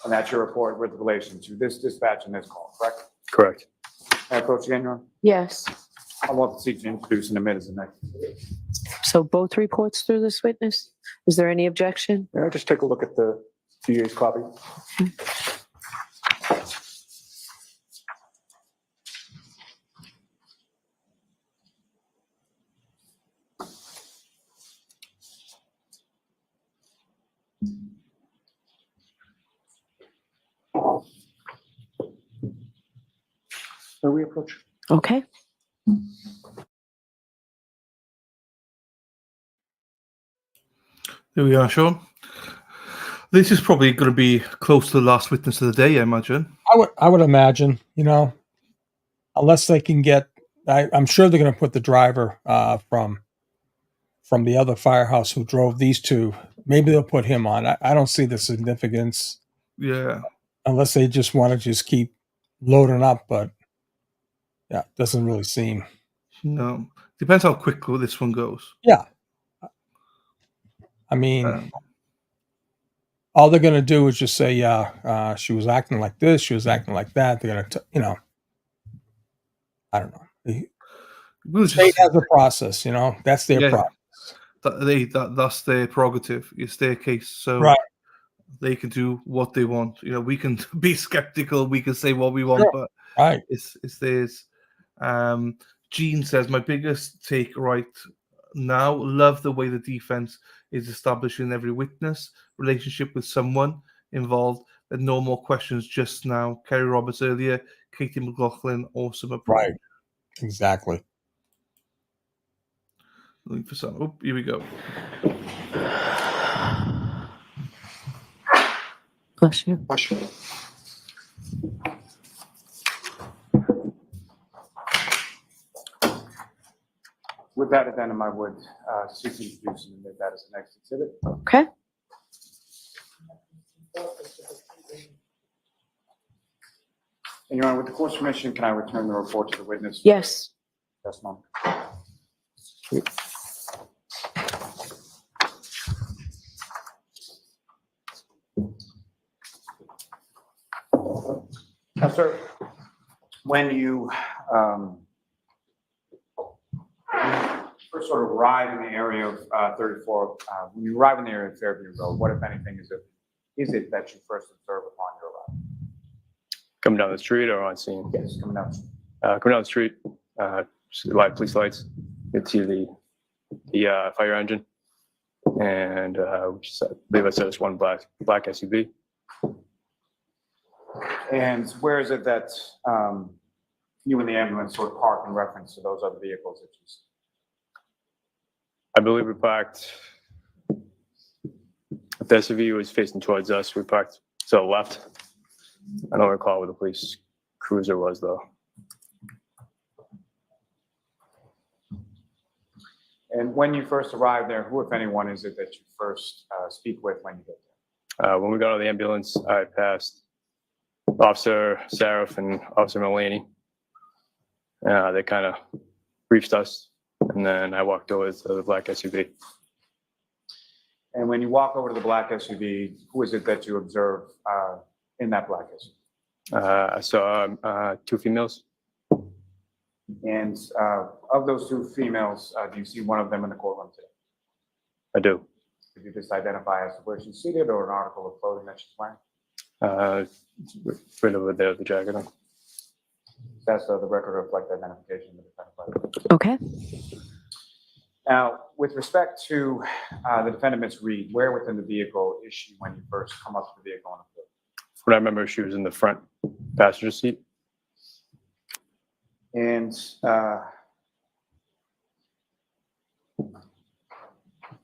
Speaker 14: And that's your report with relation to this dispatch and this call, correct?
Speaker 10: Correct.
Speaker 14: May I approach again, Your Honor?
Speaker 15: Yes.
Speaker 14: I want the seat to introduce and admit as the next.
Speaker 15: So both reports through this witness? Is there any objection?
Speaker 2: May I just take a look at the DA's copy? May we approach?
Speaker 15: Okay.
Speaker 3: There we are, Sean. This is probably going to be close to the last witness of the day, I imagine.
Speaker 8: I would imagine, unless they can get, I'm sure they're going to put the driver from the other firehouse who drove these two. Maybe they'll put him on. I don't see the significance.
Speaker 3: Yeah.
Speaker 8: Unless they just want to just keep loading up, but yeah, it doesn't really seem.
Speaker 3: No. Depends how quick this one goes.
Speaker 8: Yeah. I mean, all they're going to do is just say, yeah, she was acting like this, she was acting like that. They're going to, I don't know. The state has a process, that's their process.
Speaker 3: That's their prerogative. It's their case. So
Speaker 8: right.
Speaker 3: They can do what they want. We can be skeptical. We can say what we want, but
Speaker 8: right.
Speaker 3: It's theirs. Gene says, my biggest take right now, love the way the defense is establishing every witness relationship with someone involved. And no more questions just now. Kerry Roberts earlier, Katie McLaughlin, awesome approach.
Speaker 8: Right. Exactly.
Speaker 3: Looking for some. Oh, here we go.
Speaker 15: Bless you.
Speaker 2: Bless you.
Speaker 14: With that addendum, I would seek to introduce and admit that as the next exhibit.
Speaker 15: Okay.
Speaker 14: And Your Honor, with the court's permission, can I return the report to the witness?
Speaker 15: Yes.
Speaker 14: Testimony. Now, sir, when you first sort of arrive in the area of 34, when you arrive in the area of Fairview Road, what, if anything, is it that you first observe upon your arrival?
Speaker 10: Coming down the street or on scene?
Speaker 14: Yes, coming down.
Speaker 10: Coming down the street, live police lights. You can see the fire engine, and I believe I said it's one black SUV.
Speaker 14: And where is it that you and the ambulance sort of park in reference to those other vehicles that you see?
Speaker 10: I believe we parked The SUV was facing towards us. We parked to the left. I don't recall where the police cruiser was, though.
Speaker 14: And when you first arrived there, who, if anyone, is it that you first speak with when you get there?
Speaker 10: When we got out of the ambulance, I passed Officer Saraf and Officer Mulaney. They kind of briefed us, and then I walked over to the black SUV.
Speaker 14: And when you walk over to the black SUV, who is it that you observe in that black SUV?
Speaker 10: I saw 2 females.
Speaker 14: And of those 2 females, do you see one of them in the courtroom today?
Speaker 10: I do.
Speaker 14: Could you just identify as to where she's seated or an article of clothing that she's wearing?
Speaker 10: Right over there, the jacket on.
Speaker 14: That's the record reflect identification of the defendant.
Speaker 19: Okay.
Speaker 14: Now, with respect to the defendant, Ms. Reed, where within the vehicle is she when you first come up to the vehicle on the foot?
Speaker 10: When I remember, she was in the front passenger seat.
Speaker 14: And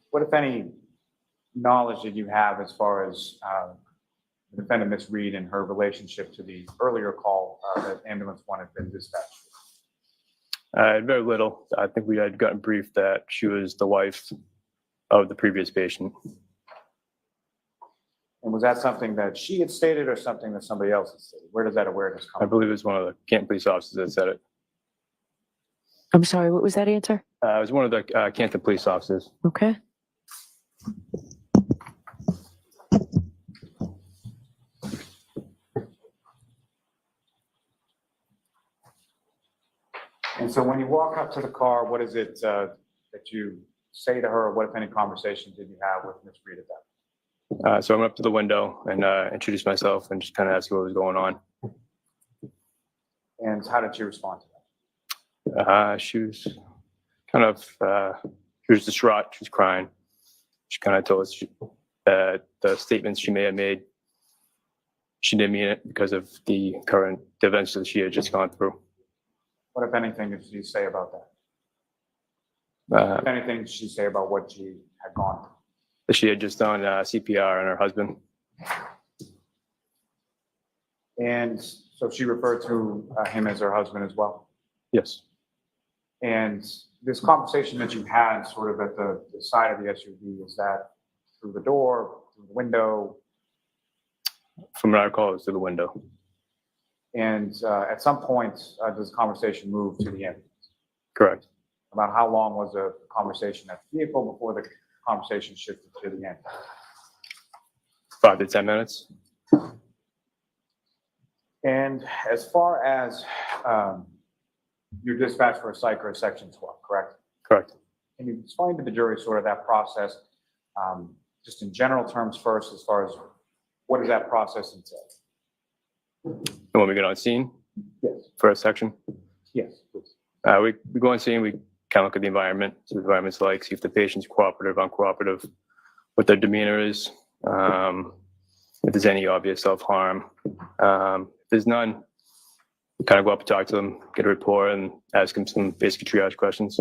Speaker 14: what, if any, knowledge did you have as far as the defendant, Ms. Reed, and her relationship to the earlier call that ambulance 1 had been dispatched?
Speaker 10: Very little. I think we had gotten briefed that she was the wife of the previous patient.
Speaker 14: And was that something that she had stated or something that somebody else had stated? Where does that awareness come
Speaker 10: I believe it was one of the Canton police officers that said it.
Speaker 19: I'm sorry, what was that answer?
Speaker 10: It was one of the Canton police officers.
Speaker 19: Okay.
Speaker 14: And so when you walk up to the car, what is it that you say to her? What, if any, conversation did you have with Ms. Reed at that?
Speaker 10: So I went up to the window and introduced myself and just kind of asked what was going on.
Speaker 14: And how did she respond to that?
Speaker 10: She was kind of, she was distraught. She was crying. She kind of told us that the statements she may have made, she didn't mean it because of the current events that she had just gone through.
Speaker 14: What, if anything, did she say about that? If anything, did she say about what she had gone through?
Speaker 10: She had just done CPR on her husband.
Speaker 14: And so she referred to him as her husband as well?
Speaker 10: Yes.
Speaker 14: And this conversation that you had sort of at the side of the SUV, is that through the door, through the window?
Speaker 10: From what I recall, it was through the window.
Speaker 14: And at some point, does the conversation move to the ambulance?
Speaker 10: Correct.
Speaker 14: About how long was the conversation at the vehicle before the conversation shifted to the ambulance?
Speaker 10: 5 to 10 minutes.
Speaker 14: And as far as your dispatch for a psych or a section 12, correct?
Speaker 10: Correct.
Speaker 14: Can you explain to the jury sort of that process, just in general terms first, as far as what does that process entail?
Speaker 10: And when we get on scene?
Speaker 14: Yes.
Speaker 10: For a section?
Speaker 14: Yes, please.
Speaker 10: We go on scene, we kind of look at the environment, see what the environment's like, see if the patient's cooperative, uncooperative, what their demeanor is, if there's any obvious self-harm. If there's none, we kind of go up and talk to them, get a report, and ask them some basic triage questions.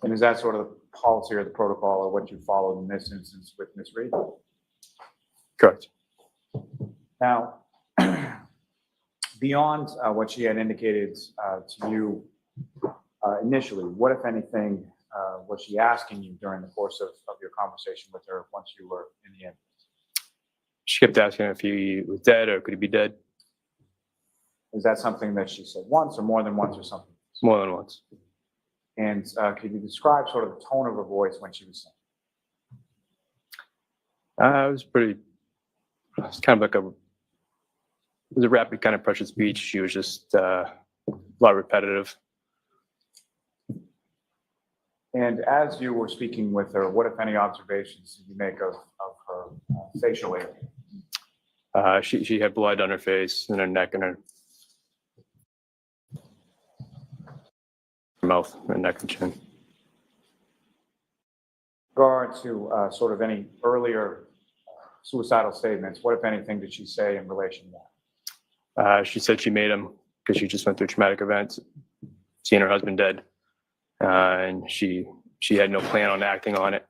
Speaker 14: And is that sort of the policy or the protocol or what you followed in this instance with Ms. Reed?
Speaker 10: Correct.
Speaker 14: Now, beyond what she had indicated to you initially, what, if anything, was she asking you during the course of your conversation with her once you were in the ambulance?
Speaker 10: She kept asking if he was dead or could he be dead.
Speaker 14: Is that something that she said once or more than once or something?
Speaker 10: More than once.
Speaker 14: And could you describe sort of the tone of her voice when she was saying?
Speaker 10: It was pretty, it's kind of like it was a rapid kind of pressured speech. She was just a lot repetitive.
Speaker 14: And as you were speaking with her, what, if any, observations did you make of her facial area?
Speaker 10: She had blood on her face and her neck and her mouth, her neck and chin.
Speaker 14: Regard to sort of any earlier suicidal statements, what, if anything, did she say in relation to that?
Speaker 10: She said she made him because she just went through a traumatic event, seeing her husband dead, and she had no plan on acting on it.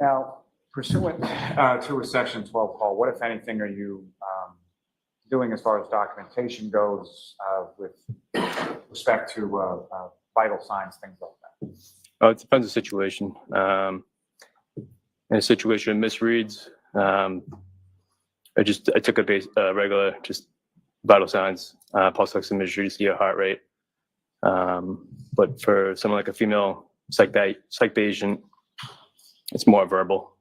Speaker 14: Now, pursuant to a section 12 call, what, if anything, are you doing as far as documentation goes with respect to vital signs, things like that?
Speaker 10: It depends on the situation. In a situation of misreads, I took a regular, just vital signs, pulse oximetry to see a heart rate. But for someone like a female psych patient, it's more verbal.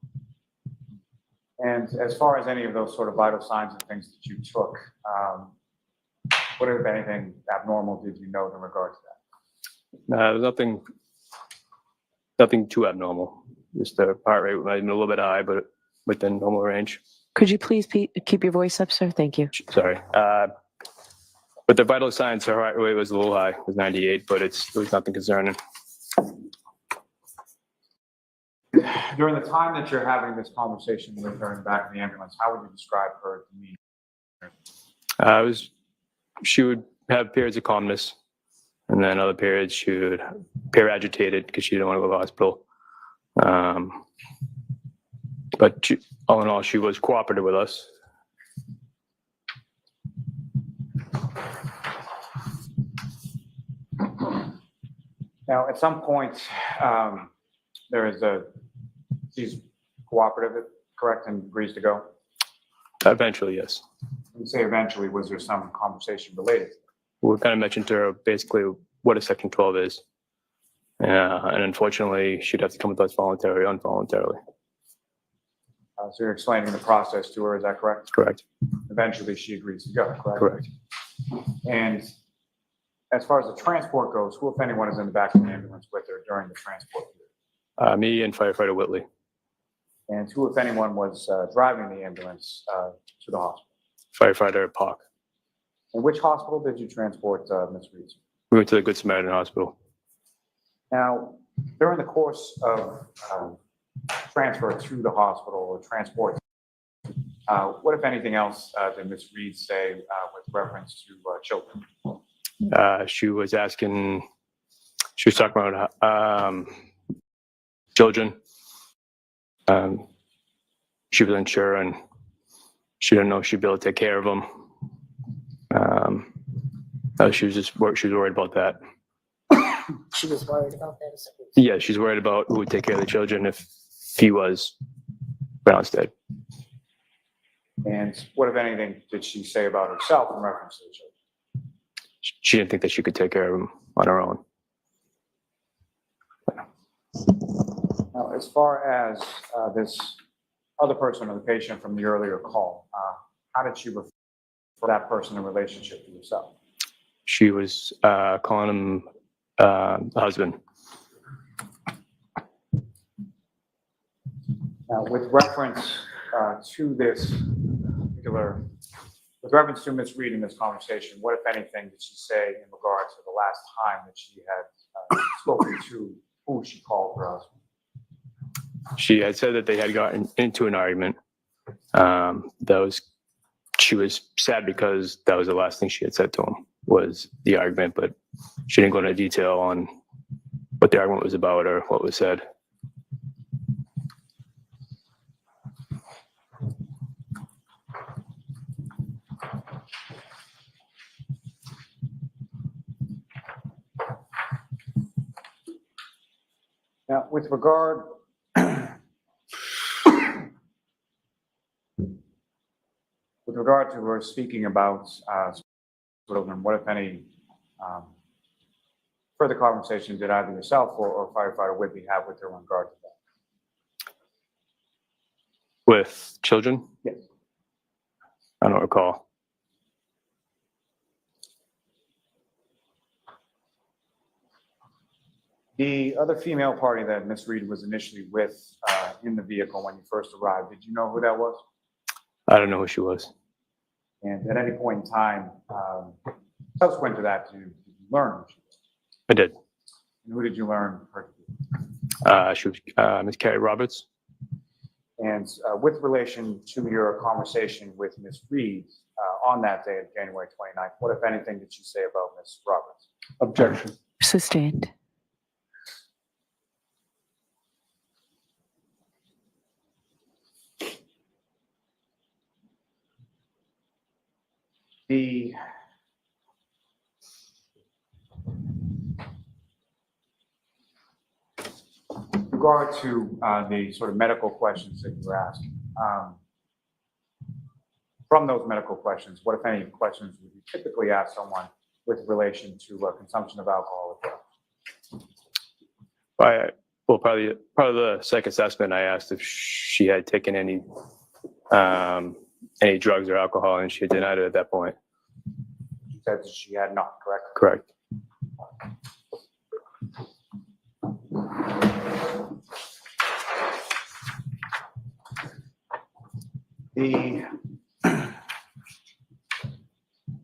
Speaker 14: And as far as any of those sort of vital signs and things that you took, what, if anything, abnormal did you note in regard to that?
Speaker 10: There's nothing too abnormal. Just the heart rate might have been a little bit high, but within normal range.
Speaker 15: Could you please keep your voice up, sir? Thank you.
Speaker 10: Sorry. But the vital signs, her heart rate was a little high, it was 98, but it was nothing concerning.
Speaker 14: During the time that you're having this conversation with her in the back of the ambulance, how would you describe her demeanor?
Speaker 10: She would have periods of calmness, and then other periods she would appear agitated because she didn't want to go to the hospital. But all in all, she was cooperative with us.
Speaker 14: Now, at some point, she's cooperative, correct, and agrees to go?
Speaker 10: Eventually, yes.
Speaker 14: When you say eventually, was there some conversation related?
Speaker 10: We kind of mentioned to her basically what a Section 12 is. And unfortunately, she'd have to come with us involuntarily.
Speaker 14: So you're explaining the process to her, is that correct?
Speaker 10: Correct.
Speaker 14: Eventually, she agrees to go, correct?
Speaker 10: Correct.
Speaker 14: And as far as the transport goes, who, if anyone, is in the back of the ambulance with her during the transport period?
Speaker 10: Me and firefighter Whitley.
Speaker 14: And who, if anyone, was driving the ambulance to the hospital?
Speaker 10: Firefighter Park.
Speaker 14: And which hospital did you transport Ms. Reed?
Speaker 10: We went to the Good Samaritan Hospital.
Speaker 14: Now, during the course of transfer to the hospital or transport, what, if anything else, did Ms. Reed say with reference to children?
Speaker 10: She was talking about children. She was unsure and she didn't know if she'd be able to take care of them. She was worried about that.
Speaker 15: She was worried about that.
Speaker 10: Yeah, she's worried about who would take care of the children if he was pronounced dead.
Speaker 14: And what, if anything, did she say about herself in reference to the children?
Speaker 10: She didn't think that she could take care of them on her own.
Speaker 14: Now, as far as this other person or the patient from the earlier call, how did she refer to that person in relationship to yourself?
Speaker 10: She was calling him husband.
Speaker 14: Now, with reference to this particular, with reference to Ms. Reed in this conversation, what, if anything, did she say in regards to the last time that she had spoken to who she called her husband?
Speaker 10: She had said that they had gotten into an argument. She was sad because that was the last thing she had said to him was the argument, but she didn't go into detail on what the argument was about or what was said.
Speaker 14: Now, with regard to her speaking about children, what, if any, further conversation did either yourself or firefighter Whitley have with her in regard to that?
Speaker 10: With children?
Speaker 14: Yes.
Speaker 10: I don't recall.
Speaker 14: The other female party that Ms. Reed was initially with in the vehicle when you first arrived, did you know who that was?
Speaker 10: I don't know who she was.
Speaker 14: And at any point in time, subsequent to that, did you learn who she was?
Speaker 10: I did.
Speaker 14: And who did you learn her to be?
Speaker 10: She was Ms. Carrie Roberts.
Speaker 14: And with relation to your conversation with Ms. Reed on that day of January 29th, what, if anything, did she say about Ms. Roberts?
Speaker 9: Objection.
Speaker 7: Sustained.
Speaker 14: The regard to the sort of medical questions that you were asking, from those medical questions, what, if any, questions would you typically ask someone with relation to consumption of alcohol or drugs?
Speaker 10: Well, probably part of the psych assessment, I asked if she had taken any drugs or alcohol, and she had denied it at that point.
Speaker 14: She said that she had not, correct?
Speaker 10: Correct.
Speaker 14: The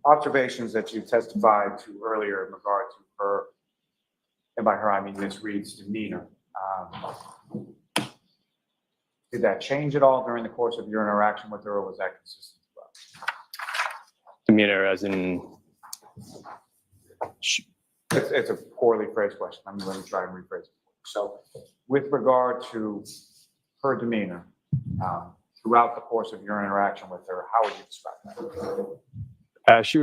Speaker 14: observations that you testified to earlier in regard to her, and by her I mean Ms. Reed's demeanor, did that change at all during the course of your interaction with her, or was that consistent as well?
Speaker 10: Demeanor as in?
Speaker 14: It's a poorly phrased question. Let me try and rephrase it. So with regard to her demeanor, throughout the course of your interaction with her, how would you describe that?
Speaker 10: She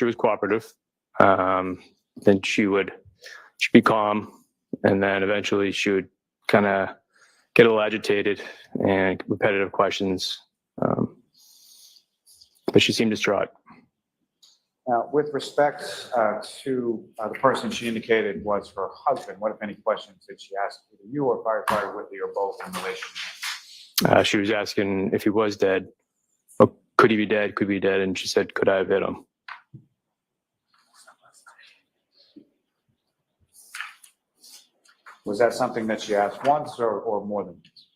Speaker 10: was cooperative. Then she'd be calm, and then eventually she would kind of get a little agitated and repetitive questions. But she seemed distraught.
Speaker 14: Now, with respect to the person she indicated was her husband, what, if any, questions did she ask either you or firefighter Whitley or both in relation to that?
Speaker 10: She was asking if he was dead, or could he be dead? Could he be dead? And she said, could I have hit him?
Speaker 14: Was that something that she asked once or more than once?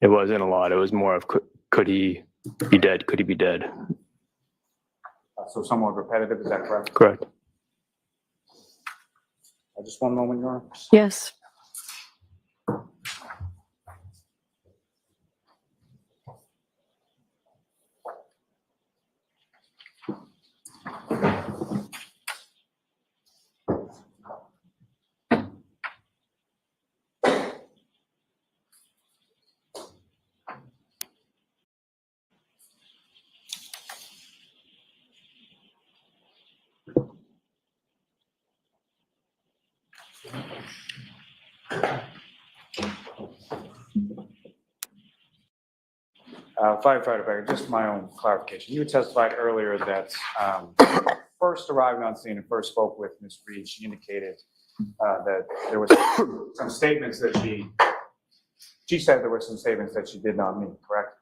Speaker 10: It wasn't a lot. It was more of, could he be dead? Could he be dead?
Speaker 14: So somewhat repetitive, is that correct?
Speaker 10: Correct.
Speaker 14: Just one moment, Your Honor.
Speaker 15: Yes.
Speaker 14: Firefighter Becker, just my own clarification. You had testified earlier that first arriving on scene and first spoke with Ms. Reed, she indicated that there was some statements that she said there were some statements that she did not mean, correct?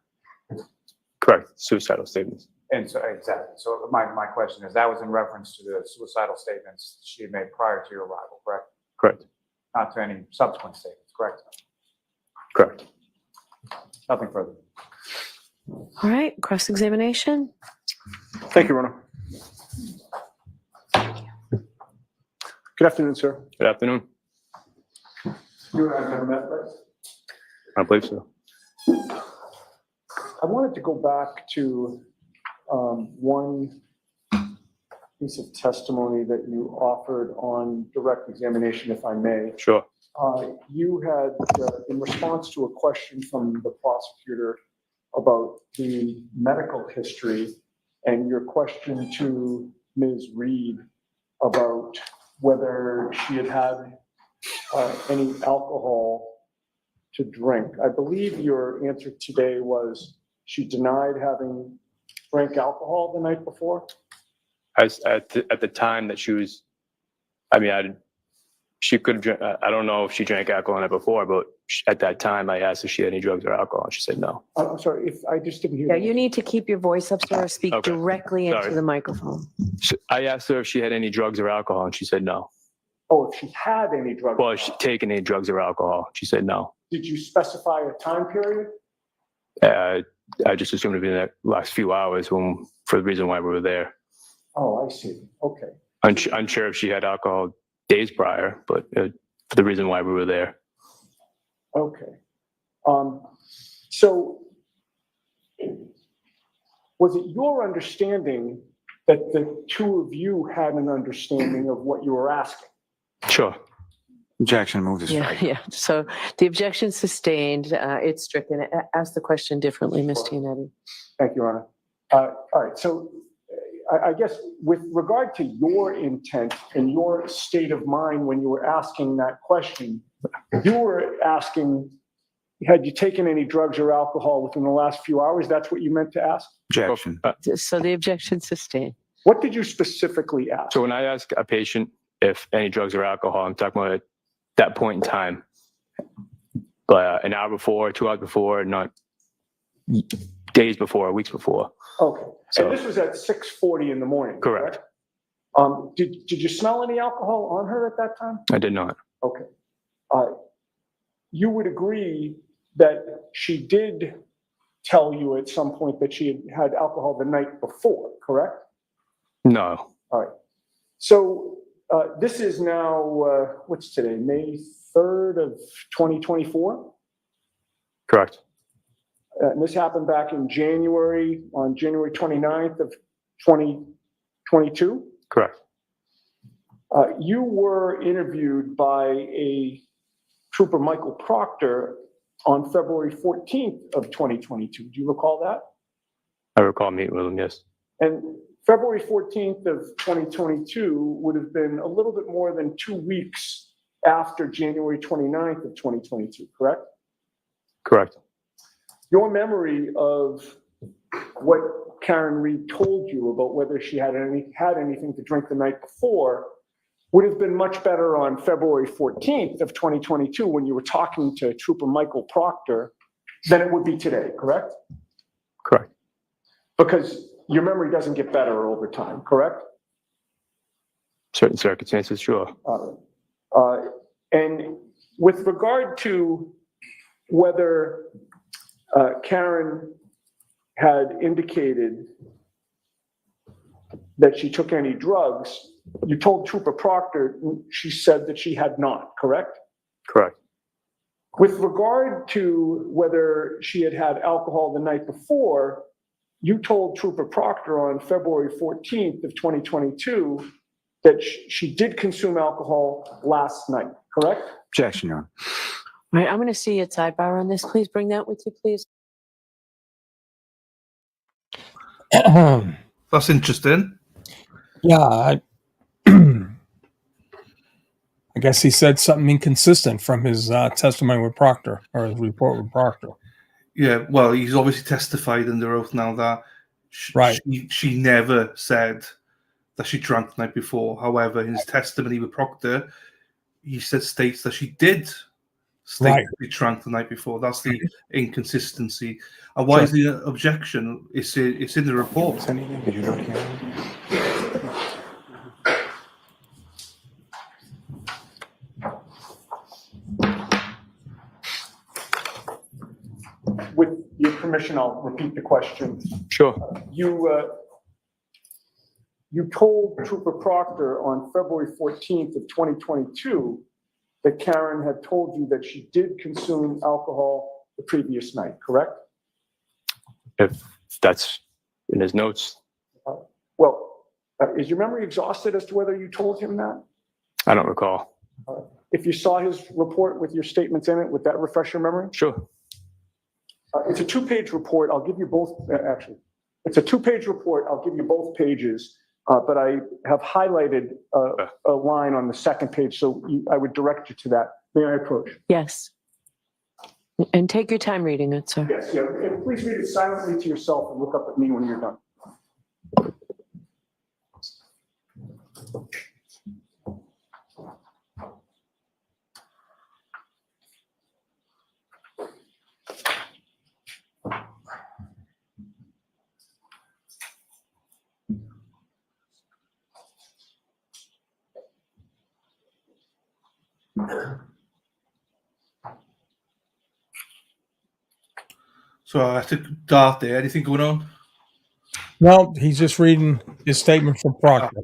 Speaker 10: Correct. Suicidal statements.
Speaker 14: And so, exactly. So my question is, that was in reference to the suicidal statements she had made prior to your arrival, correct?
Speaker 10: Correct.
Speaker 14: Not to any subsequent statements, correct?
Speaker 10: Correct.
Speaker 14: Nothing further.
Speaker 15: All right, cross-examination.
Speaker 9: Thank you, Rona. Good afternoon, sir.
Speaker 10: Good afternoon.
Speaker 9: You and I have never met, right?
Speaker 10: I believe so.
Speaker 9: I wanted to go back to one piece of testimony that you offered on direct examination, if I may.
Speaker 10: Sure.
Speaker 9: You had, in response to a question from the prosecutor about the medical history and your question to Ms. Reed about whether she had had any alcohol to drink. I believe your answer today was she denied having drank alcohol the night before?
Speaker 10: At the time that she was, she could have, I don't know if she drank alcohol the night before, but at that time I asked if she had any drugs or alcohol, and she said no.
Speaker 9: I'm sorry, if I just didn't hear.
Speaker 15: Yeah, you need to keep your voice up, sir, or speak
Speaker 10: Okay.
Speaker 15: directly into
Speaker 10: Sorry.
Speaker 15: the microphone.
Speaker 10: I asked her if she had any drugs or alcohol, and she said no.
Speaker 9: Oh, if she had any drugs.
Speaker 10: Well, she taken any drugs or alcohol, she said no.
Speaker 9: Did you specify a time period?
Speaker 10: I just assumed it'd be in the last few hours for the reason why we were there.
Speaker 9: Oh, I see. Okay.
Speaker 10: Unsure if she had alcohol days prior, but for the reason why we were there.
Speaker 9: Okay. So was it your understanding that the two of you had an understanding of what you were asking?
Speaker 10: Sure.
Speaker 14: Objection, move this.
Speaker 15: Yeah. So the objection sustained, it's stricken. Ask the question differently, Ms. Tianetti.
Speaker 9: Thank you, Your Honor. All right. So I guess with regard to your intent and your state of mind when you were asking that question, you were asking, had you taken any drugs or alcohol within the last few hours? That's what you meant to ask?
Speaker 10: Objection.
Speaker 15: So the objection sustained.
Speaker 9: What did you specifically ask?
Speaker 10: So when I ask a patient if any drugs or alcohol, I'm talking about at that point in time, but an hour before, 2 hours before, not days before, weeks before.
Speaker 9: Okay.
Speaker 10: So-
Speaker 9: And this was at 6:40 in the morning?
Speaker 10: Correct.
Speaker 9: Did you smell any alcohol on her at that time?
Speaker 10: I did not.
Speaker 9: Okay. You would agree that she did tell you at some point that she had alcohol the night before, correct?
Speaker 10: No.
Speaker 9: All right. So this is now, what's today, May 3rd of 2024?
Speaker 10: Correct.
Speaker 9: And this happened back in January, on January 29th of 2022?
Speaker 10: Correct.
Speaker 9: You were interviewed by a Trooper Michael Proctor on February 14th of 2022. Do you recall that?
Speaker 10: I recall meeting with him, yes.
Speaker 9: And February 14th of 2022 would have been a little bit more than 2 weeks after January 29th of 2022, correct?
Speaker 10: Correct.
Speaker 9: Your memory of what Karen Reed told you about whether she had anything to drink the night before would have been much better on February 14th of 2022 when you were talking to Trooper Michael Proctor than it would be today, correct?
Speaker 10: Correct.
Speaker 9: Because your memory doesn't get better over time, correct?
Speaker 10: Certain circumstances, sure.
Speaker 9: And with regard to whether Karen had indicated that she took any drugs, you told Trooper Proctor she said that she had not, correct?
Speaker 10: Correct.
Speaker 9: With regard to whether she had had alcohol the night before, you told Trooper Proctor on February 14th of 2022 that she did consume alcohol last night, correct?
Speaker 14: Objection, Your Honor.
Speaker 15: All right, I'm going to see a sidebar on this. Please bring that with you, please.
Speaker 3: That's interesting.
Speaker 8: Yeah, I guess he said something inconsistent from his testimony with Proctor, or his report with Proctor.
Speaker 3: Yeah, well, he's obviously testified under oath now that she never said that she drank the night before. However, in his testimony with Proctor, he states that she did state that she drank the night before. That's the inconsistency. And why is the objection? It's in the report.
Speaker 9: With your permission, I'll repeat the question.
Speaker 10: Sure.
Speaker 9: You told Trooper Proctor on February 14th of 2022 that Karen had told you that she did consume alcohol the previous night, correct?
Speaker 10: If that's in his notes,
Speaker 9: Is your memory exhausted as to whether you told him that?
Speaker 10: I don't recall.
Speaker 9: If you saw his report with your statements in it, would that refresh your memory?
Speaker 10: Sure.
Speaker 9: It's a two-page report. I'll give you both, actually. It's a two-page report. I'll give you both pages, but I have highlighted a line on the second page, so I would direct you to that. May I approach?
Speaker 15: Yes. And take your time reading it, sir.
Speaker 9: Yes, yeah, and please read it silently to yourself and look up at me when you're done.
Speaker 3: So I have to dart there. Anything going on?
Speaker 8: No, he's just reading his statement from Proctor.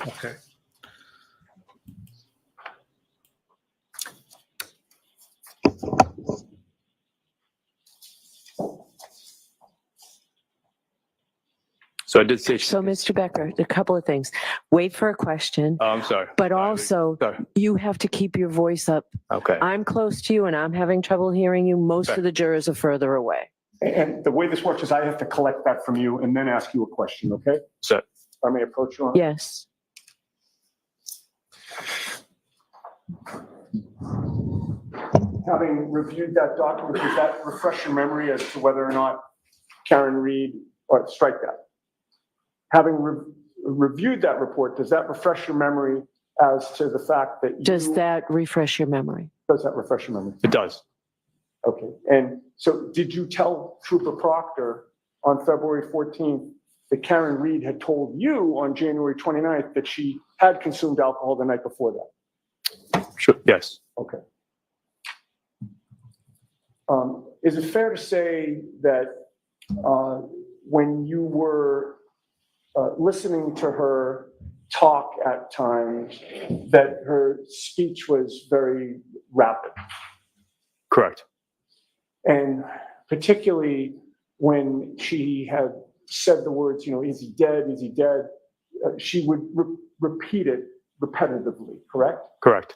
Speaker 3: Okay.
Speaker 10: So I did say.
Speaker 15: So, Mr. Becker, a couple of things. Wait for a question.
Speaker 10: Oh, I'm sorry.
Speaker 15: But also, you have to keep your voice up.
Speaker 10: Okay.
Speaker 15: I'm close to you and I'm having trouble hearing you. Most of the jurors are further away.
Speaker 9: And the way this works is I have to collect that from you and then ask you a question, okay?
Speaker 10: So,
Speaker 9: I may approach you on it?
Speaker 15: Yes.
Speaker 9: Having reviewed that document, does that refresh your memory as to whether or not Karen Reed, or strike that? Having reviewed that report, does that refresh your memory as to the fact that
Speaker 15: Does that refresh your memory?
Speaker 9: Does that refresh your memory?
Speaker 10: It does.
Speaker 9: Okay, and so did you tell Trooper Proctor on February 14th that Karen Reed had told you on January 29th that she had consumed alcohol the night before that?
Speaker 10: Sure. Yes.
Speaker 9: Okay. Is it fair to say that when you were listening to her talk at times, that her speech was very rapid?
Speaker 10: Correct.
Speaker 9: And particularly when she had said the words, is he dead? Is he dead? She would repeat it repetitively, correct?
Speaker 10: Correct.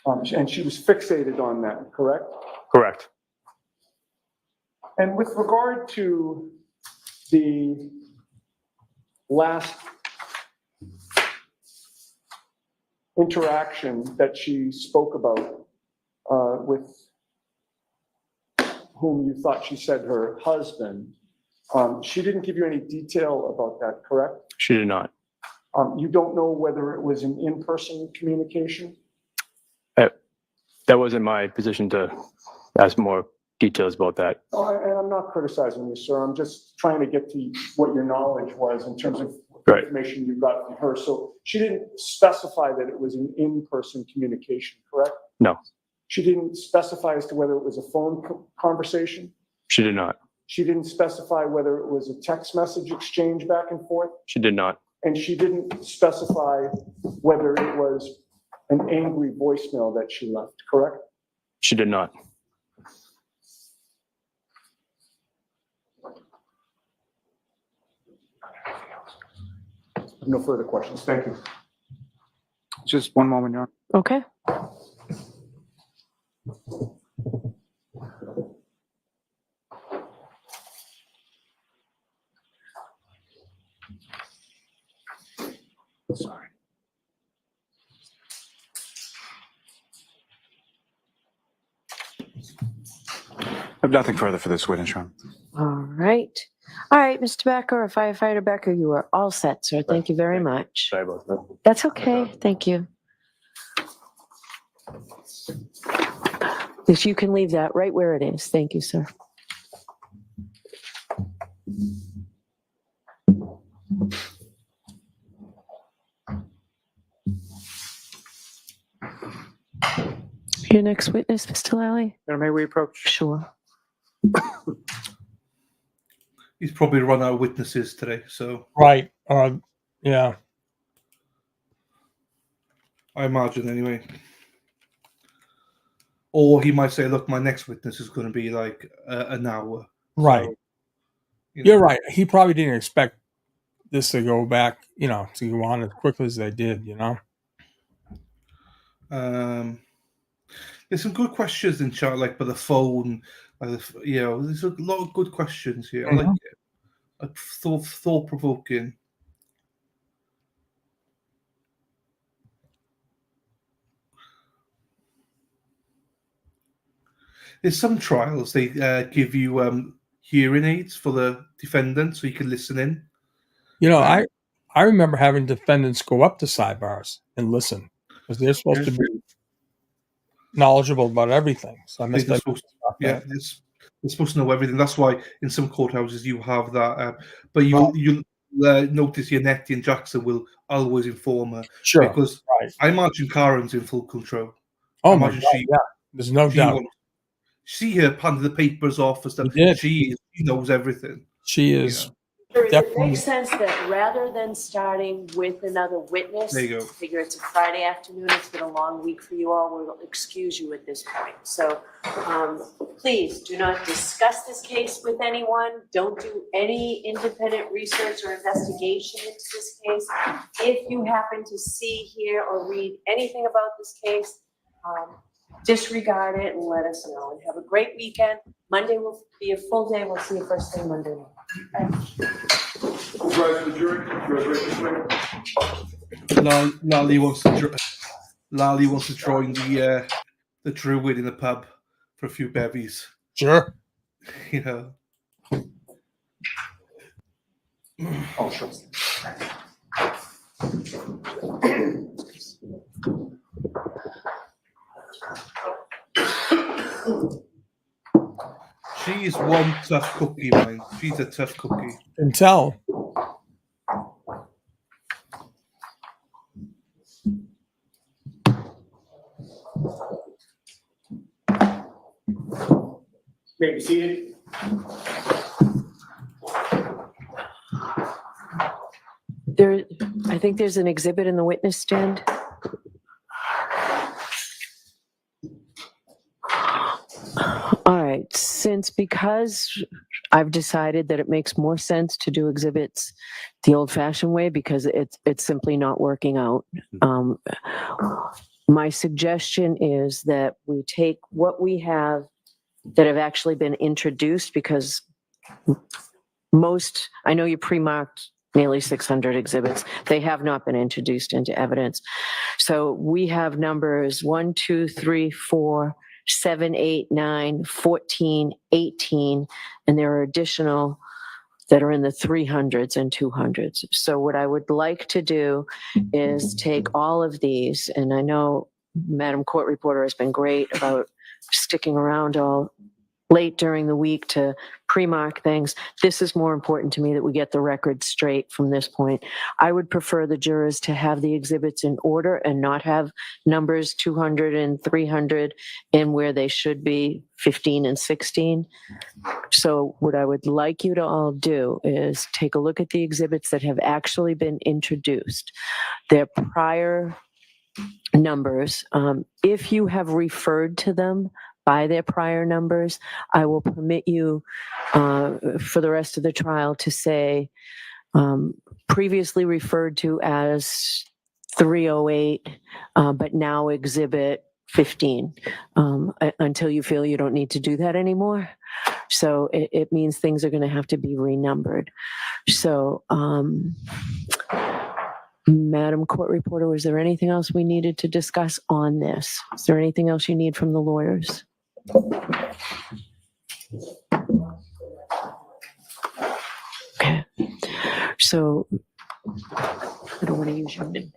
Speaker 9: And she was fixated on that, correct?
Speaker 10: Correct.
Speaker 9: And with regard to the last interaction that she spoke about with whom you thought she said her husband, she didn't give you any detail about that, correct?
Speaker 10: She did not.
Speaker 9: You don't know whether it was an in-person communication?
Speaker 10: That wasn't my position to ask more details about that.
Speaker 9: And I'm not criticizing you, sir. I'm just trying to get to what your knowledge was in terms of
Speaker 10: Right.
Speaker 9: information you got from her. So she didn't specify that it was an in-person communication, correct?
Speaker 10: No,
Speaker 9: She didn't specify as to whether it was a phone conversation?
Speaker 10: she did not.
Speaker 9: She didn't specify whether it was a text message exchange back and forth?
Speaker 10: She did not.
Speaker 9: And she didn't specify whether it was an angry voicemail that she left, correct?
Speaker 10: She did not.
Speaker 9: No further questions. Thank you.
Speaker 14: Just one moment, Your Honor.
Speaker 15: Okay.
Speaker 14: Sorry. I have nothing further for this witness, Your Honor.
Speaker 15: All right. All right, Mr. Becker, or Firefighter Becker, you are all set, sir. Thank you very much.
Speaker 10: Sorry about that.
Speaker 15: That's okay. Thank you. If you can leave that right where it is. Thank you, sir. Your next witness, Mr. Lally?
Speaker 14: May we approach?
Speaker 15: Sure.
Speaker 3: He's probably run out of witnesses today, so
Speaker 8: Right. Yeah.
Speaker 3: I imagine anyway. Or he might say, "Look, my next witness is going to be like an hour."
Speaker 8: Right.
Speaker 3: So,
Speaker 8: You're right. He probably didn't expect this to go back, to go on as quickly as they did,
Speaker 3: There's some good questions in chat, like by the phone, there's a lot of good questions here. I like it. Thought provoking. There's some trials they give you hearing aids for the defendant so you can listen in.
Speaker 8: I remember having defendants go up to sidebars and listen because they're supposed to be knowledgeable about everything. So I missed that.
Speaker 3: They're supposed to know everything. That's why in some courthouses you have that. But you'll notice Yannetti and Jackson will always inform her.
Speaker 8: Sure.
Speaker 3: Because I imagine Karen's in full control.
Speaker 8: Oh my God, yeah. There's no doubt.
Speaker 3: See her handing the papers off and stuff. She knows everything.
Speaker 8: She is.
Speaker 15: Does it make sense that rather than starting with another witness,
Speaker 3: there you go.
Speaker 15: Figure it's a Friday afternoon, it's been a long week for you all, we'll excuse you at this point. So please do not discuss this case with anyone. Don't do any independent research or investigation into this case. If you happen to see, hear, or read anything about this case, disregard it and let us know. And have a great weekend. Monday will be a full day. We'll see you first thing Monday morning.
Speaker 11: Rise to the jury. You guys ready to swear?
Speaker 3: Lally wants to join the druid in the pub for a few bevies.
Speaker 8: Sure.
Speaker 3: You know.
Speaker 2: Oh, sure.
Speaker 3: She is one tough cookie, man. She's a tough cookie.
Speaker 8: Can tell.
Speaker 16: May be seated.
Speaker 15: I think there's an exhibit in the witness stand. All right, because I've decided that it makes more sense to do exhibits the old-fashioned way because it's simply not working out. My suggestion is that we take what we have that have actually been introduced, because I know you pre-marked nearly 600 exhibits. They have not been introduced into evidence. So we have numbers 1, 2, 3, 4, 7, 8, 9, 14, 18, and there are additional that are in the 300s and 200s. So what I would like to do is take all of these, and I know Madam Court Reporter has been great about sticking around all late during the week to pre-mark things. This is more important to me that we get the record straight from this point. I would prefer the jurors to have the exhibits in order and not have numbers 200 and 300 in where they should be 15 and 16. So what I would like you to all do is take a look at the exhibits that have actually been introduced. Their prior numbers, if you have referred to them by their prior numbers, I will permit you for the rest of the trial to say previously referred to as 308, but now exhibit 15, until you feel you don't need to do that anymore. So it means things are going to have to be renumbered. So, Madam Court Reporter, was there anything else we needed to discuss on this? Is there anything else you need from the lawyers? Okay. So I don't want to use your name.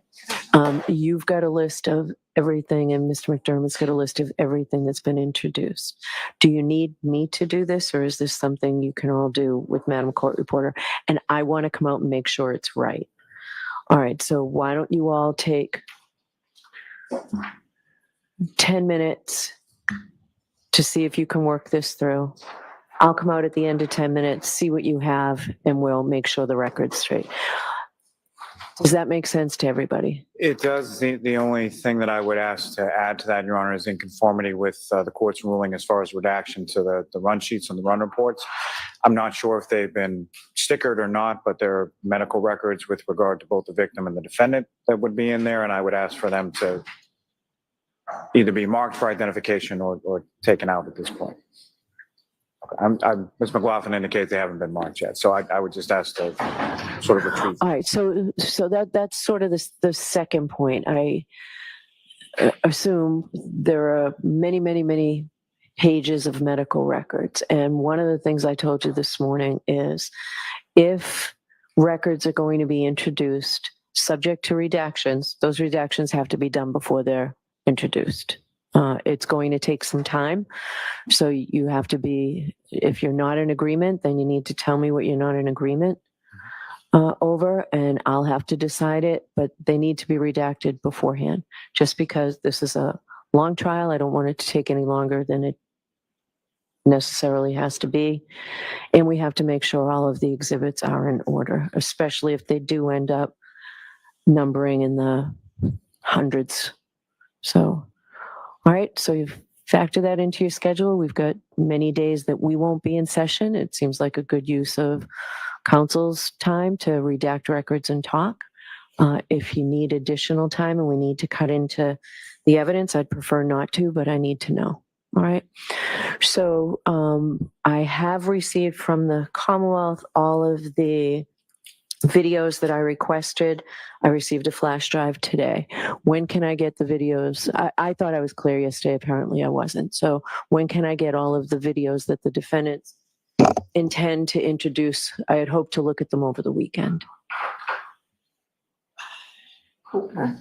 Speaker 15: You've got a list of everything, and Mr. McDermott's got a list of everything that's been introduced. Do you need me to do this, or is this something you can all do with Madam Court Reporter? And I want to come out and make sure it's right. All right, so why don't you all take 10 minutes to see if you can work this through. I'll come out at the end of 10 minutes, see what you have, and we'll make sure the record's straight. Does that make sense to everybody?
Speaker 14: It does. The only thing that I would ask to add to that, Your Honor, is in conformity with the court's ruling as far as redaction to the run sheets and the run reports. I'm not sure if they've been stickered or not, but there are medical records with regard to both the victim and the defendant that would be in there, and I would ask for them to either be marked for identification or taken out at this point. Okay. Ms. McLaughlin indicates they haven't been marked yet, so I would just ask to sort of retrieve.
Speaker 15: All right, so that's sort of the second point. I assume there are many pages of medical records, and one of the things I told you this morning is if records are going to be introduced subject to redactions, those redactions have to be done before they're introduced. It's going to take some time. So you have to be, if you're not in agreement, then you need to tell me what you're not in agreement over, and I'll have to decide it, but they need to be redacted beforehand. Just because this is a long trial, I don't want it to take any longer than it necessarily has to be. And we have to make sure all of the exhibits are in order, especially if they do end up numbering in the hundreds. So, all right, so you've factored that into your schedule. We've got many days that we won't be in session. It seems like a good use of counsel's time to redact records and talk. If you need additional time and we need to cut into the evidence, I'd prefer not to, but I need to know. All right. So I have received from the Commonwealth all of the videos that I requested. I received a flash drive today. When can I get the videos? I thought I was clear yesterday. Apparently I wasn't. So when can I get all of the videos that the defendants intend to introduce? I had hoped to look at them over the weekend.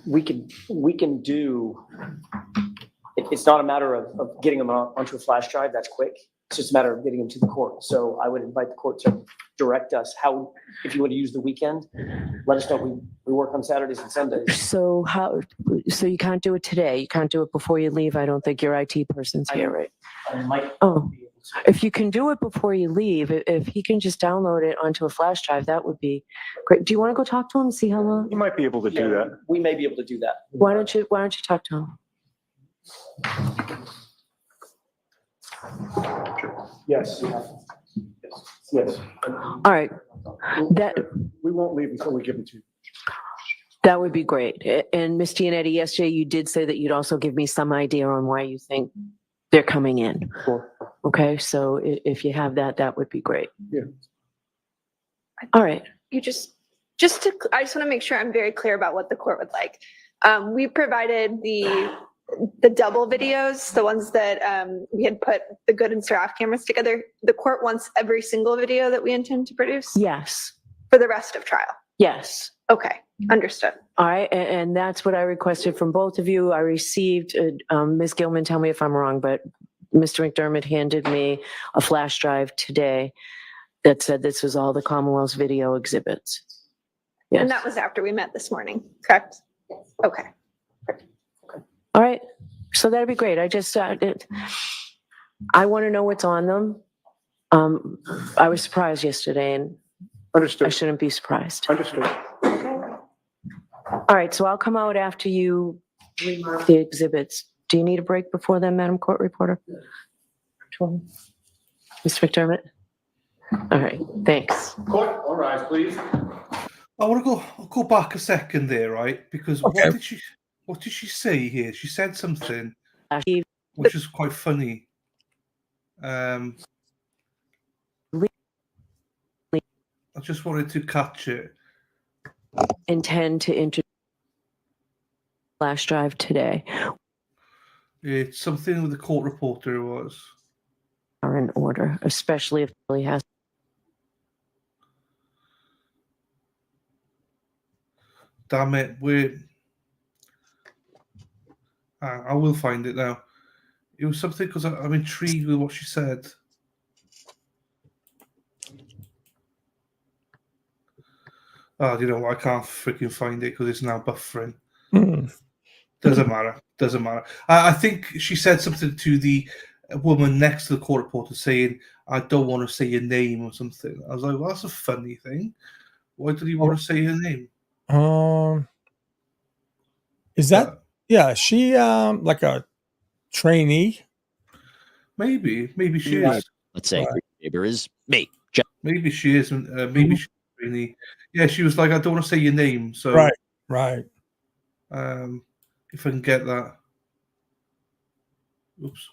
Speaker 16: We can do, it's not a matter of getting them onto a flash drive. That's quick. It's just a matter of getting them to the court. So I would invite the court to direct us how, if you want to use the weekend, let us know. We work on Saturdays and Sundays.
Speaker 15: So so you can't do it today? You can't do it before you leave? I don't think your IT person's here, right?
Speaker 16: I might
Speaker 15: Oh, if you can do it before you leave, if he can just download it onto a flash drive, that would be great. Do you want to go talk to him and see how long?
Speaker 14: You might be able to do that.
Speaker 16: We may be able to do that.
Speaker 15: Why don't you talk to him?
Speaker 9: Yes. Yes.
Speaker 15: All right.
Speaker 9: We won't leave until we give them to you.
Speaker 15: That would be great. And Ms. Gianetti, yesterday you did say that you'd also give me some idea on why you think they're coming in.
Speaker 9: Sure.
Speaker 15: Okay, so if you have that, that would be great.
Speaker 9: Yeah.
Speaker 15: All right.
Speaker 5: You I just want to make sure I'm very clear about what the court would like. We provided the double videos, the ones that we had put the good and Seraph cameras together. The court wants every single video that we intend to produce?
Speaker 15: Yes.
Speaker 5: For the rest of trial?
Speaker 15: Yes.
Speaker 5: Okay, understood.
Speaker 15: All right, and that's what I requested from both of you. I received, Ms. Gilman, tell me if I'm wrong, but Mr. McDermott handed me a flash drive today that said this was all the Commonwealth's video exhibits. Yes.
Speaker 5: And that was after we met this morning, correct? Yes. Okay.
Speaker 15: All right, so that'd be great. I just, I want to know what's on them. I was surprised yesterday, and
Speaker 9: Understood.
Speaker 15: I shouldn't be surprised.
Speaker 9: Understood.
Speaker 15: All right, so I'll come out after you remark the exhibits. Do you need a break before then, Madam Court Reporter? Mr. McDermott? All right, thanks.
Speaker 14: Court, all rise, please.
Speaker 3: I want to go back a second there, right? Because
Speaker 8: Okay.
Speaker 3: what did she say here? She said something which is quite funny. I just wanted to catch it.
Speaker 15: Intend to introduce flash drive today.
Speaker 3: It's something with the court reporter was.
Speaker 15: Are in order, especially if it really has.
Speaker 3: Damn it, I will find it now. It was something because I'm intrigued with what she said. Oh, you know what? I can't freaking find it because it's now buffering. Doesn't matter. I think she said something to the woman next to the court reporter saying, I don't want to say your name or something. I was like, well, that's a funny thing. Why did he want to say your name?
Speaker 8: Is that, yeah, she like a trainee?
Speaker 3: Maybe she
Speaker 8: Right.
Speaker 3: is.
Speaker 21: Let's say her neighbor is me.
Speaker 3: Maybe she is. Maybe she's trainee. Yeah, she was like, I don't want to say your name. So
Speaker 8: Right.
Speaker 3: If I can get that. Oops.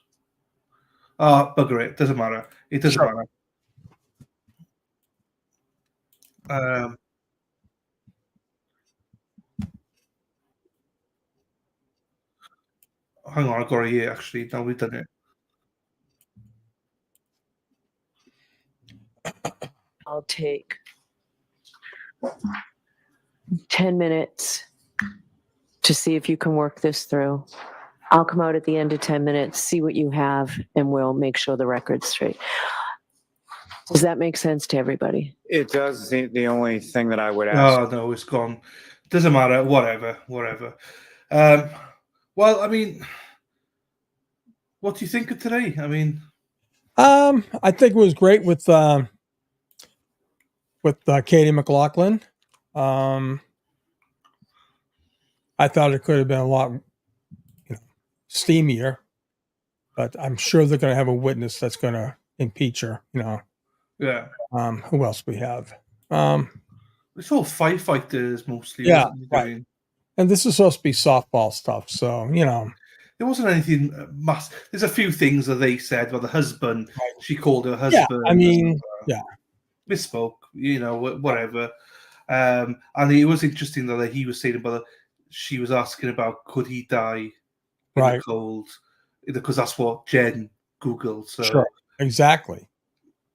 Speaker 3: Bugger it. Doesn't matter. It doesn't matter. Hang on, I've got it here actually. Now we've done it.
Speaker 15: I'll take 10 minutes to see if you can work this through. I'll come out at the end of 10 minutes, see what you have, and we'll make sure the record's straight. Does that make sense to everybody?
Speaker 14: It does. The only thing that I would ask.
Speaker 3: Oh, no, it's gone. Doesn't matter. Whatever. Well, I mean, what do you think of today? I mean,
Speaker 8: I think it was great with Katie McLaughlin. I thought it could have been a lot steamier, but I'm sure they're going to have a witness that's going to impeach her.
Speaker 3: Yeah.
Speaker 8: Who else we have?
Speaker 3: It's all firefighters mostly.
Speaker 8: Yeah,
Speaker 3: isn't it?
Speaker 8: right. And this is supposed to be softball stuff, so
Speaker 3: there wasn't anything mass. There's a few things that they said. Well, the husband, she called her husband.
Speaker 8: Yeah, I mean, yeah,
Speaker 3: misspoke. Whatever. And it was interesting that he was saying about. She was asking about could he die in the cold, because that's what Jen googled. So
Speaker 8: sure, exactly.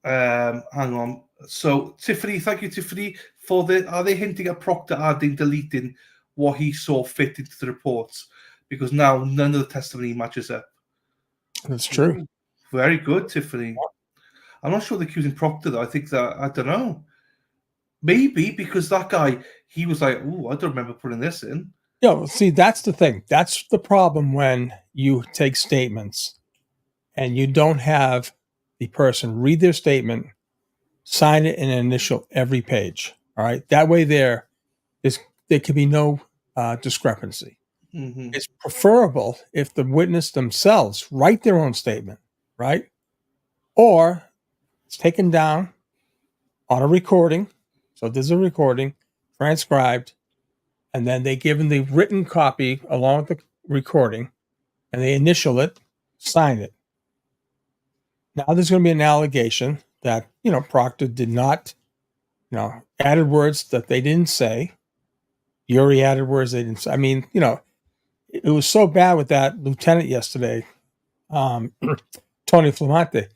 Speaker 3: hang on. So Tiffany, thank you, Tiffany, for the. Are they hinting at Proctor adding, deleting what he saw fit into the reports? Because now none of the testimony matches up.
Speaker 8: That's true.
Speaker 3: Very good, Tiffany. I'm not sure they're accusing Proctor though. I think that I don't know. Maybe because that guy, he was like, "Oh, I don't remember putting this in."
Speaker 8: Yeah, see, that's the thing. That's the problem when you take statements and you don't have the person read their statement, sign it, and initial every page. All right, that way there can be no discrepancy.
Speaker 3: Mm-hmm.
Speaker 8: It's preferable if the witness themselves write their own statement, right? Or it's taken down on a recording. So there's a recording, transcribed, and then they give them the written copy along with the recording, and they initial it, sign it. Now there's going to be an allegation that, Proctor did not, added words that they didn't say. Yuri added words they didn't say. I mean, it was so bad with that lieutenant yesterday, Tony Flamante.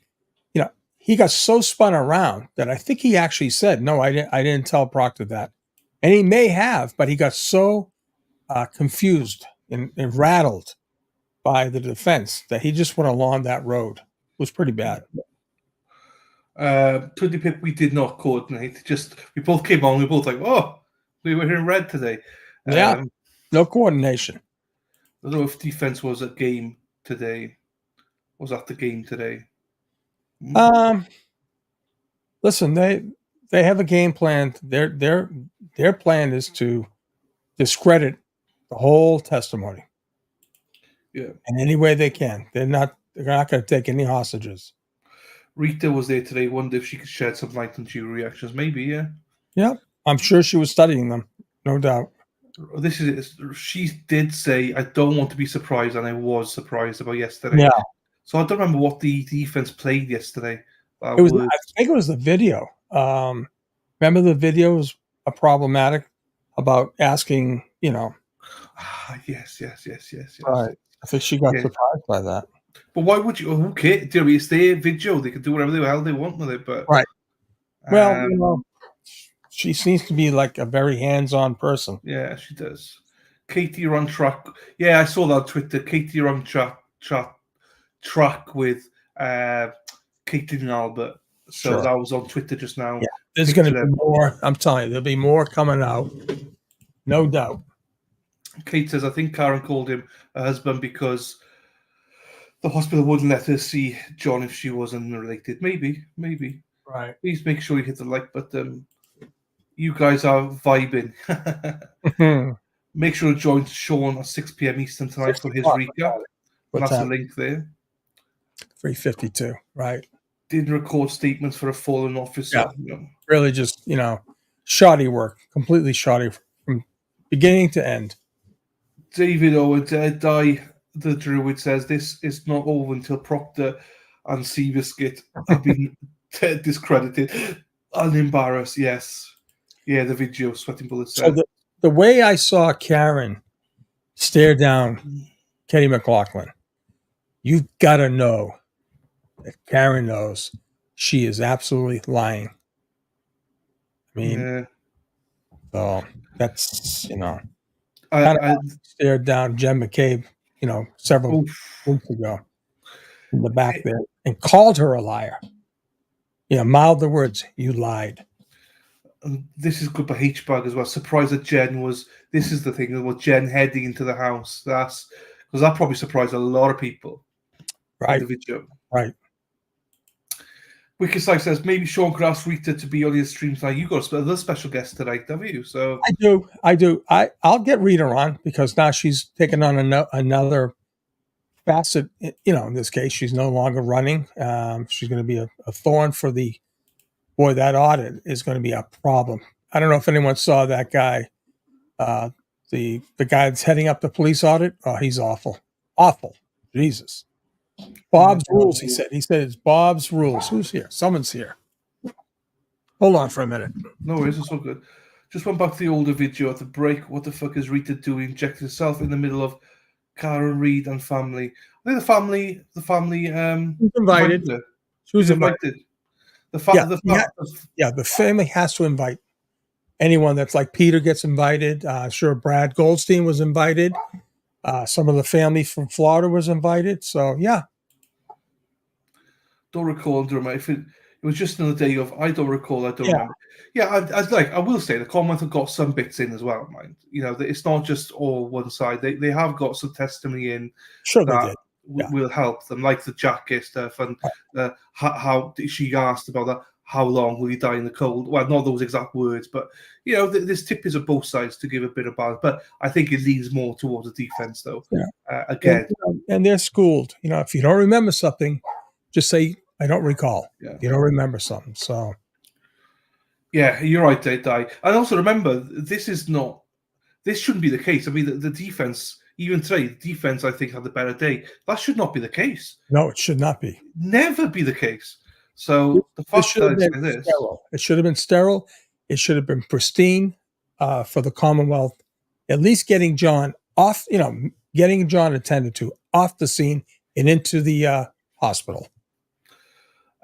Speaker 8: He got so spun around that I think he actually said, "No, I didn't tell Proctor that," and he may have, but he got so confused and rattled by the defense that he just went along that road. It was pretty bad.
Speaker 3: 20 Pip, we did not coordinate. We both came on. We both like, oh, we were in red today.
Speaker 8: Yeah, no coordination.
Speaker 3: I don't know if defense was at game today. Was at the game today?
Speaker 8: Listen, they have a game plan. Their plan is to discredit the whole testimony.
Speaker 3: Yeah.
Speaker 8: In any way they can. They're not going to take any hostages.
Speaker 3: Rita was there today. Wonder if she could shed some light on jury reactions. Maybe, yeah.
Speaker 8: Yeah, I'm sure she was studying them, no doubt.
Speaker 3: This is it. She did say, "I don't want to be surprised," and I was surprised about yesterday.
Speaker 8: Yeah.
Speaker 3: So I don't remember what the defense played yesterday.
Speaker 8: I think it was the video. Remember the video was problematic about asking,
Speaker 3: Yes.
Speaker 8: Right. I think she got surprised by that.
Speaker 3: But why would you? Who cares? It's their video. They can do whatever the hell they want with it. But
Speaker 8: right. Well, she seems to be like a very hands-on person.
Speaker 3: Yeah, she does. Katie, you're on track. Yeah, I saw that on Twitter. Katie, you're on track with Katie and Albert. So that was on Twitter just now.
Speaker 8: Yeah. There's going to be more. I'm telling you, there'll be more coming out. No doubt.
Speaker 3: Kate says, I think Karen called him a husband because the hospital wouldn't let her see John if she wasn't related. Maybe.
Speaker 8: Right.
Speaker 3: Please make sure you hit the like button. You guys are vibing. Make sure to join Sean at 6 p.m. Eastern tonight for his recap. That's the link there.
Speaker 8: 3:52. Right.
Speaker 3: Didn't record statements for a fallen officer.
Speaker 8: Yeah. Really just, shoddy work. Completely shoddy from beginning to end.
Speaker 3: David Owens, the Druid says this is not over until Proctor and Seabiscuit have been discredited and embarrassed. Yes. Yeah, the video, Sweating Bullets.
Speaker 8: So the way I saw Karen stare down Kenny McLaughlin, you've got to know that Karen knows she is absolutely lying. I mean, so that's, I stared down Jen McCabe, several weeks ago in the back there and called her a liar. Mouthed the words, "You lied."
Speaker 3: And this is good for H-Bug as well. Surprised that Jen was, this is the thing, was Jen heading into the house. Because that probably surprised a lot of people.
Speaker 8: Right.
Speaker 3: The video.
Speaker 8: Right.
Speaker 3: Wicked Side says, maybe Sean could ask Rita to be on his stream tonight. You got another special guest tonight, have you? So
Speaker 8: I do. I'll get Rita on because now she's taken on another facet. In this case, she's no longer running. She's going to be a thorn for that audit is going to be a problem. I don't know if anyone saw that guy, the guy that's heading up the police audit. Oh, he's awful. Awful. Jesus. Bob's rules, he said. He said it's Bob's rules. Who's here? Someone's here. Hold on for a minute.
Speaker 3: No worries, it's all good. Just went back to the older video at the break. What the fuck is Rita doing? Injected herself in the middle of Karen Reed and family. I think the family
Speaker 8: Who's invited.
Speaker 3: her.
Speaker 8: She was invited. The family has to invite anyone that's like Peter gets invited. Sure, Brad Goldstein was invited. Some of the family from Florida was invited. So yeah.
Speaker 3: Don't recall, if it was just another day of I don't recall, I don't remember. Yeah, I will say the Commonwealth have got some bits in as well, mind. You know, it's not just all one side. They have got some testimony in that will help them, like the jacket stuff and how she asked about that. How long will he die in the cold? Well, not those exact words, but you know, there's tippers of both sides to give a bit of balance. But I think it leans more towards the defense, though.
Speaker 8: Yeah.
Speaker 3: Again,
Speaker 8: and they're schooled. You know, if you don't remember something, just say I don't recall.
Speaker 3: Yeah.
Speaker 8: You don't remember something. So,
Speaker 3: yeah, you're right, Di. And also remember, this shouldn't be the case. I mean, the defense, even today, the defense I think had a better day. That should not be the case.
Speaker 8: No, it should not be.
Speaker 3: Never be the case. So the fact that
Speaker 8: it should have been sterile. It should have been pristine for the Commonwealth. At least getting John off, getting John attended to off the scene and into the hospital.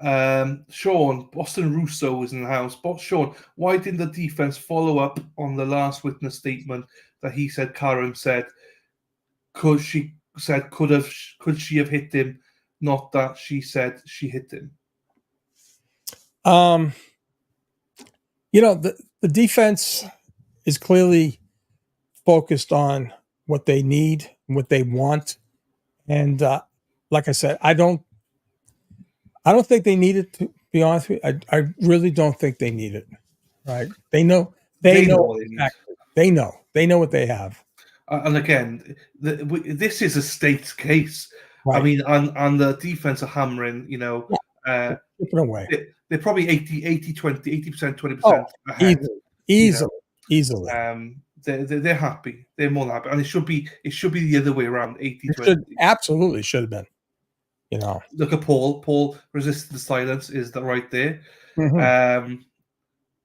Speaker 3: Sean, Boston Russo was in the house. But Sean, why didn't the defense follow up on the last witness statement that he said Karen said? Could she have hit him? Not that she said she hit him.
Speaker 8: The defense is clearly focused on what they need, what they want, and like I said, I don't think they need it. To be honest with you, I really don't think they need it. Right? They know what they have.
Speaker 3: And again, this is a state case.
Speaker 8: Right.
Speaker 3: I mean, and the defense are hammering.
Speaker 8: Chipping away.
Speaker 3: They're probably 80%, 20% ahead.
Speaker 8: Easily.
Speaker 3: They're happy. They're more than happy, and it should be the other way around. 80-20.
Speaker 8: Absolutely should have been.
Speaker 3: Look at Paul. Paul resisted the silence. Is that right there?
Speaker 8: Mm-hmm.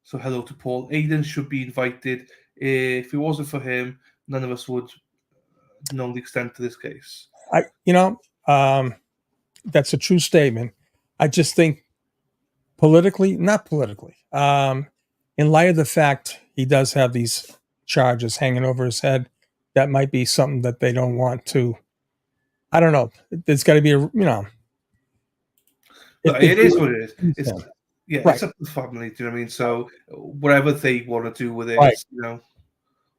Speaker 3: So hello to Paul. Aidan should be invited. If it wasn't for him, none of us would know the extent of this case.
Speaker 8: That's a true statement. I just think not politically, in light of the fact he does have these charges hanging over his head, that might be something that they don't want to. I don't know. There's got to be
Speaker 3: it is what it is. It's
Speaker 8: right.
Speaker 3: It's up to the family. Do you know what I mean? So whatever they want to do with it,
Speaker 8: right.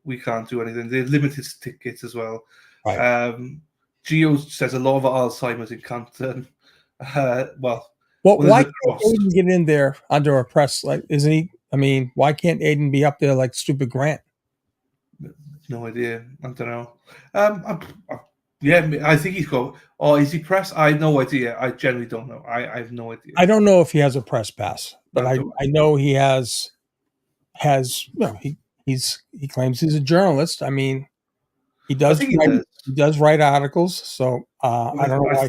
Speaker 3: We can't do anything. They're limited tickets as well.
Speaker 8: Right.
Speaker 3: Gio says a lot of Alzheimer's in Canton.
Speaker 8: Why can't Aiden get in there under a press? Like, isn't he? I mean, why can't Aiden be up there like stupid Grant?
Speaker 3: No idea. I don't know. I think he's got. Oh, is he press? I have no idea. I generally don't know. I have no idea.
Speaker 8: I don't know if he has a press pass, but I know he has. He claims he's a journalist. I mean, he does write articles. So I don't know why.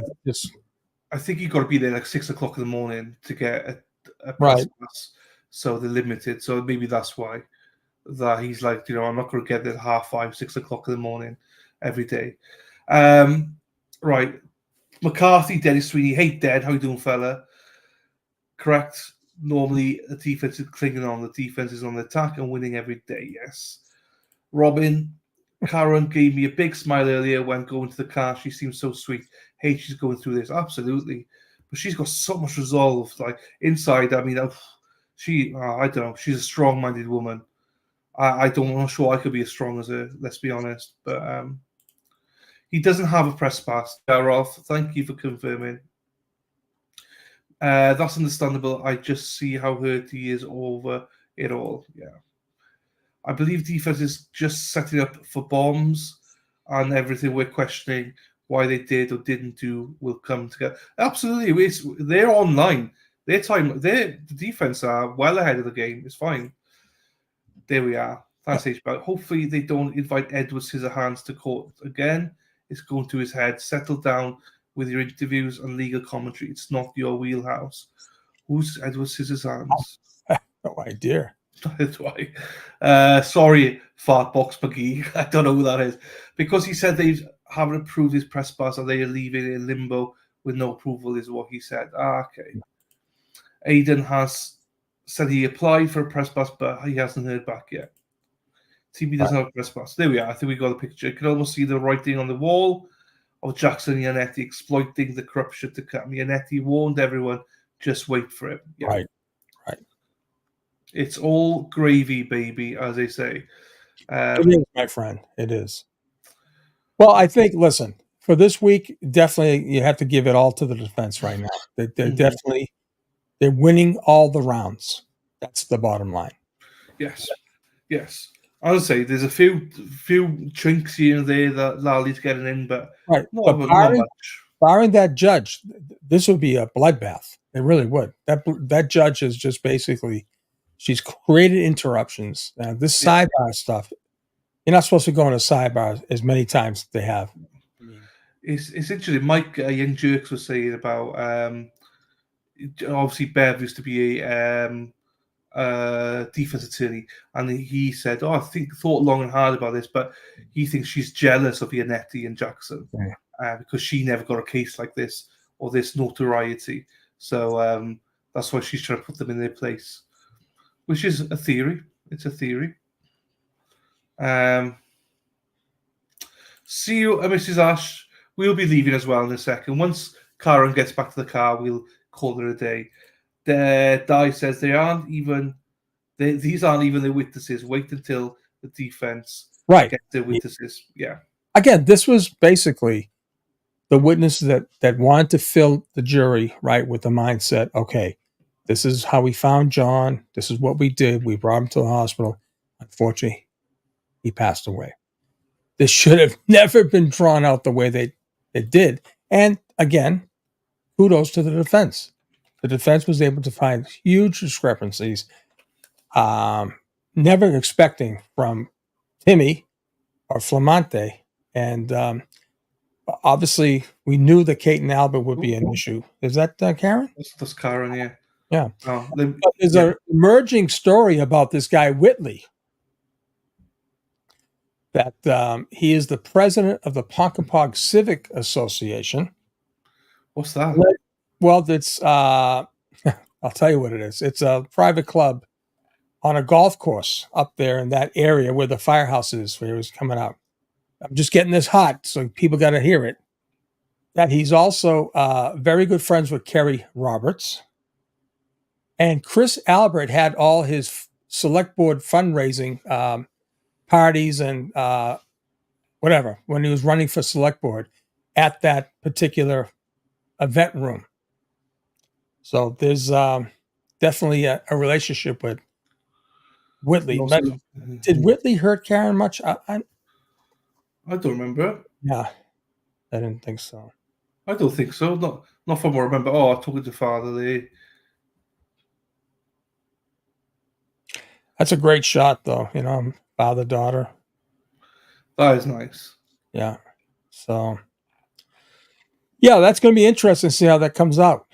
Speaker 3: I think you've got to be there like 6 o'clock in the morning to get a press pass. So they're limited. So maybe that's why that he's like, I'm not going to get there at 5:30, 6 o'clock in the morning every day. Right. McCarthy, Dennis Sweeney. Hey, Dad. How you doing, fella? Correct. Normally, the defense is clinging on. The defense is on the attack and winning every day. Yes. Robin, Karen gave me a big smile earlier when going to the car. She seems so sweet. Hey, she's going through this. Absolutely. But she's got so much resolve. Like inside, I mean, I don't know. She's a strong-minded woman. I'm not sure I could be as strong as her. Let's be honest. But he doesn't have a press pass. Ralph, thank you for confirming. That's understandable. I just see how hurt he is over it all. Yeah. I believe defense is just setting up for bombs and everything we're questioning why they did or didn't do will come together. Absolutely. They're online. The defense are well ahead of the game. It's fine. There we are. Thanks, H. Hopefully they don't invite Edward Scissorhands to court again. is going to his head. Settle down with your interviews and legal commentary. It's not your wheelhouse. Who's Edward Scissorhands?
Speaker 8: No idea.
Speaker 3: That's why. Sorry, Fartbox McGee. I don't know who that is. Because he said they haven't approved his press pass and they are leaving it in limbo with no approval, is what he said. Okay. Aidan has said he applied for a press pass, but he hasn't heard back yet. TB doesn't have a press pass. There we are. I think we got a picture. You can almost see the writing on the wall of Jackson Yannetti exploiting the corruption to come. Yannetti warned everyone, just wait for it. Yeah.
Speaker 8: Right.
Speaker 3: It's all gravy, baby, as they say.
Speaker 8: It is, my friend. It is. Well, I think, listen, for this week, definitely you have to give it all to the defense right now. They're definitely, they're winning all the rounds. That's the bottom line.
Speaker 3: Yes. I would say there's a few chinks here and there that Lali's getting in, but
Speaker 8: right.
Speaker 3: not much.
Speaker 8: Barring that judge, this would be a bloodbath. It really would. That judge is just basically, she's created interruptions. Now, this sidebar stuff, you're not supposed to go on a sidebar as many times as they have.
Speaker 3: It's interesting. Mike Young Jerks was saying about obviously Bev used to be a defense attorney, and he said, thought long and hard about this, but he thinks she's jealous of Yannetti and Jackson because she never got a case like this or this notoriety. So that's why she's trying to put them in their place, which is a theory. It's a theory. See you, Mrs. Ash. We'll be leaving as well in a second. Once Karen gets back to the car, we'll call it a day. Di says these aren't even the witnesses. Wait until the defense gets the witnesses. Yeah.
Speaker 8: Again, this was basically the witnesses that wanted to fill the jury, right, with the mindset, okay, this is how we found John. This is what we did. We brought him to the hospital. Unfortunately, he passed away. This should have never been drawn out the way they did. And again, kudos to the defense. The defense was able to find huge discrepancies, never expecting from Timmy or Flamante. And obviously, we knew that Kate and Albert would be an issue. Is that Karen?
Speaker 3: That's Karen, yeah.
Speaker 8: Yeah.
Speaker 3: But
Speaker 8: there's an emerging story about this guy, Whitley, that he is the president of the Ponkapoag Civic Association.
Speaker 3: What's that?
Speaker 8: Well, it's I'll tell you what it is. It's a private club on a golf course up there in that area where the firehouse is, where he was coming out. I'm just getting this hot, so people got to hear it. That he's also very good friends with Kerry Roberts. And Chris Albert had all his select board fundraising parties and whatever when he was running for select board at that particular event room. So there's definitely a relationship with Whitley. Did Whitley hurt Karen much?
Speaker 3: I don't remember.
Speaker 8: Yeah, I didn't think so.
Speaker 3: I don't think so. Not from what I remember. Oh, I talked to father there.
Speaker 8: That's a great shot, though. Father daughter.
Speaker 3: That is nice.
Speaker 8: Yeah. So. Yeah, that's going to be interesting to see how that comes out.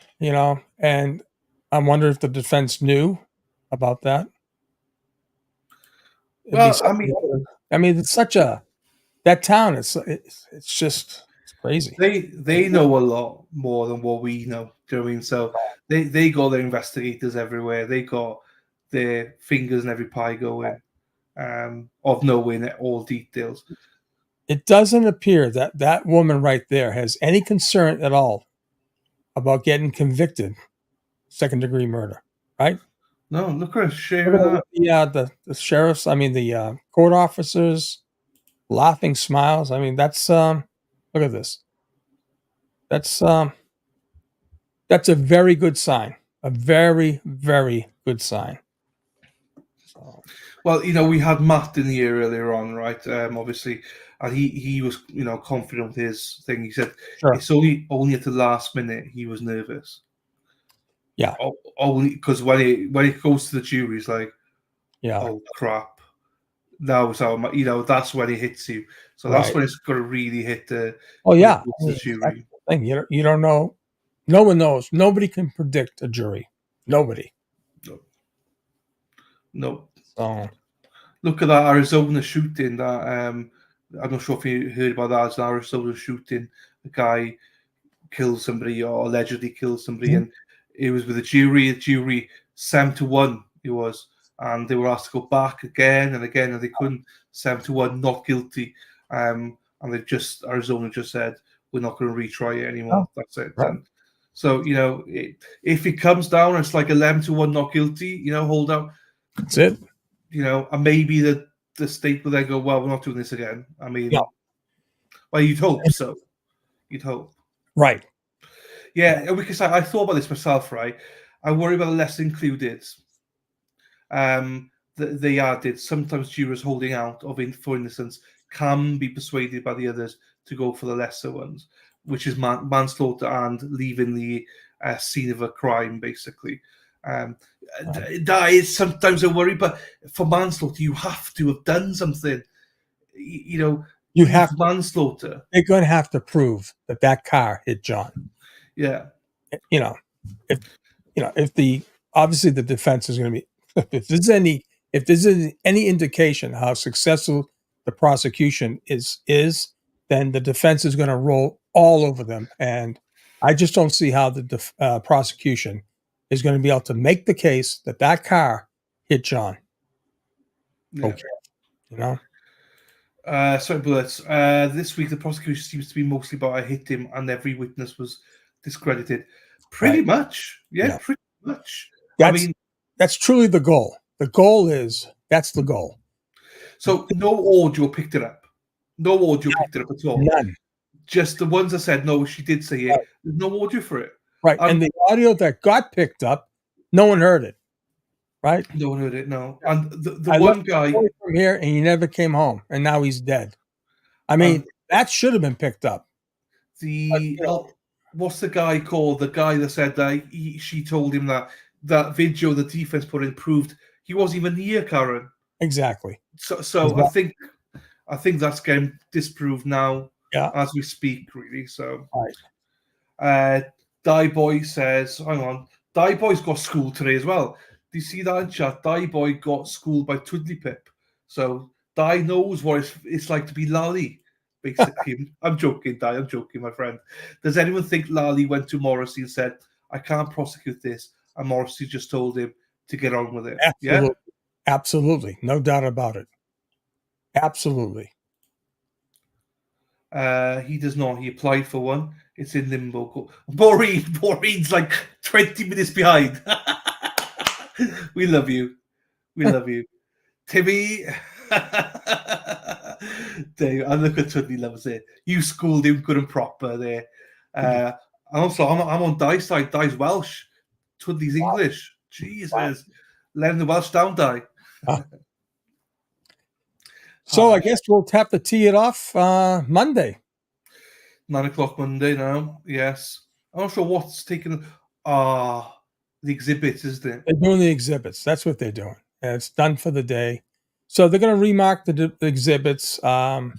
Speaker 8: And I wonder if the defense knew about that.
Speaker 3: Well,
Speaker 8: it's such that town. It's just crazy.
Speaker 3: They know a lot more than what we know. Do you know what I mean? So they got their investigators everywhere. They got their fingers in every pie going, of knowing all details.
Speaker 8: It doesn't appear that woman right there has any concern at all about getting convicted second-degree murder, right?
Speaker 3: No, look at her sharing
Speaker 8: that. The sheriffs, the court officers, laughing smiles. That's look at this. That's a very good sign. A very, very good sign. So.
Speaker 3: Well, we had Matt in here earlier on, right? Obviously, and he was, confident with his thing. He said it's only at the last minute he was nervous.
Speaker 8: Yeah.
Speaker 3: Only because when it goes to the jury, he's like,
Speaker 8: yeah,
Speaker 3: oh crap, No, so that's when it hits you. So that's
Speaker 8: Right.
Speaker 3: when it's going to really hit the.
Speaker 8: Oh yeah,
Speaker 3: the
Speaker 8: I mean,
Speaker 3: jury.
Speaker 8: that's the thing. You don't know. No one knows. Nobody can predict a jury. Nobody.
Speaker 3: No.
Speaker 8: So
Speaker 3: Look at that Arizona shooting. That I'm not sure if you heard about that. It's an Arizona shooting. A guy killed somebody or allegedly killed somebody,
Speaker 8: Mhm.
Speaker 3: and it was with a jury. A jury 7-1. It was, and they were asked to go back again and again, and they couldn't. 7-1, not guilty. And Arizona just said we're not going to retry it anymore.
Speaker 8: Oh,
Speaker 3: That's it.
Speaker 8: right.
Speaker 3: And so if it comes down, it's like 11-1, not guilty. Hold out.
Speaker 8: That's it.
Speaker 3: And maybe the state will then go, well, we're not doing this again. I mean,
Speaker 8: Yeah.
Speaker 3: well, you'd hope so. You'd hope.
Speaker 8: Right.
Speaker 3: Yeah, because I thought about this myself, right? I worry about the less included. They added sometimes jurors holding out for innocence can be persuaded by the others to go for the lesser ones, which is manslaughter and leaving the scene of a crime, basically. That is sometimes a worry, but for manslaughter, you have to have done something.
Speaker 8: You have
Speaker 3: manslaughter.
Speaker 8: They're going to have to prove that car hit John.
Speaker 3: Yeah.
Speaker 8: If the obviously the defense is going to be if there's any indication how successful the prosecution is, then the defense is going to roll all over them, and I just don't see how the prosecution is going to be able to make the case that car hit John.
Speaker 3: Yeah.
Speaker 8: Okay,
Speaker 3: Sorry, Bullets. This week, the prosecution seems to be mostly about I hit him and every witness was discredited. Pretty much. Yeah, pretty much.
Speaker 8: That's truly the goal. The goal is that's the goal.
Speaker 3: So no audio picked it up. No audio picked it up at all.
Speaker 8: None.
Speaker 3: Just the ones that said, no, she did say it. Right. There's no audio for it.
Speaker 8: Right. And the audio that got picked up, no one heard it. Right?
Speaker 3: No one heard it, no. And the one guy
Speaker 8: from here and he never came home and now he's dead. I mean, that should have been picked up.
Speaker 3: What's the guy called? The guy that said that she told him that video the defense put in proved he wasn't even near Karen.
Speaker 8: Exactly.
Speaker 3: So exactly. I think that's getting disproved now as we speak, really. So Die Boy says, hang on, Die Boy's got schooled today as well. Do you see that in chat? Die Boy got schooled by Twiddly Pip. So Die knows what it's like to be Lally, basically. I'm joking, Die. I'm joking, my friend. Does anyone think Lally went to Morrissey and said, I can't prosecute this, and Morrissey just told him to get on with it?
Speaker 8: Absolutely.
Speaker 3: Yeah?
Speaker 8: Absolutely. No doubt about it. Absolutely.
Speaker 3: He does not. He applied for one. It's in limbo. Maureen's like 20 minutes behind. We love you. We love you. Timmy. Dave, I look at Tudley loves it. You schooled him good and proper there. And also, I'm on Die's side. Die's Welsh. Tudley's English. Jesus. Letting the Welsh down, Die.
Speaker 8: So I guess we'll have to tee it off Monday.
Speaker 3: 9 o'clock Monday now. Yes. I'm not sure what's taking. The exhibits, isn't it?
Speaker 8: They're doing the exhibits. That's what they're doing. And it's done for the day. So they're going to remark the exhibits. I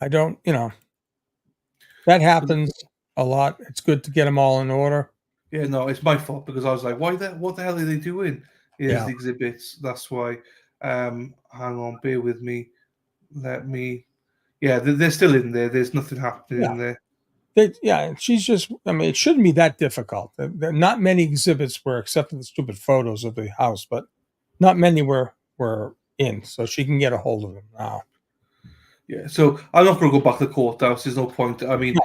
Speaker 8: don't, that happens a lot. It's good to get them all in order.
Speaker 3: Yeah, no, it's my fault because I was like, what the hell are they doing? Here's the exhibits. That's why. Hang on, bear with me. They're still in there. There's nothing happening in there.
Speaker 8: She's just, it shouldn't be that difficult. There are not many exhibits were, except for the stupid photos of the house, but not many were in, so she can get a hold of them now.
Speaker 3: Yeah, so I'm not going to go back to the courthouse. There's no point. I mean,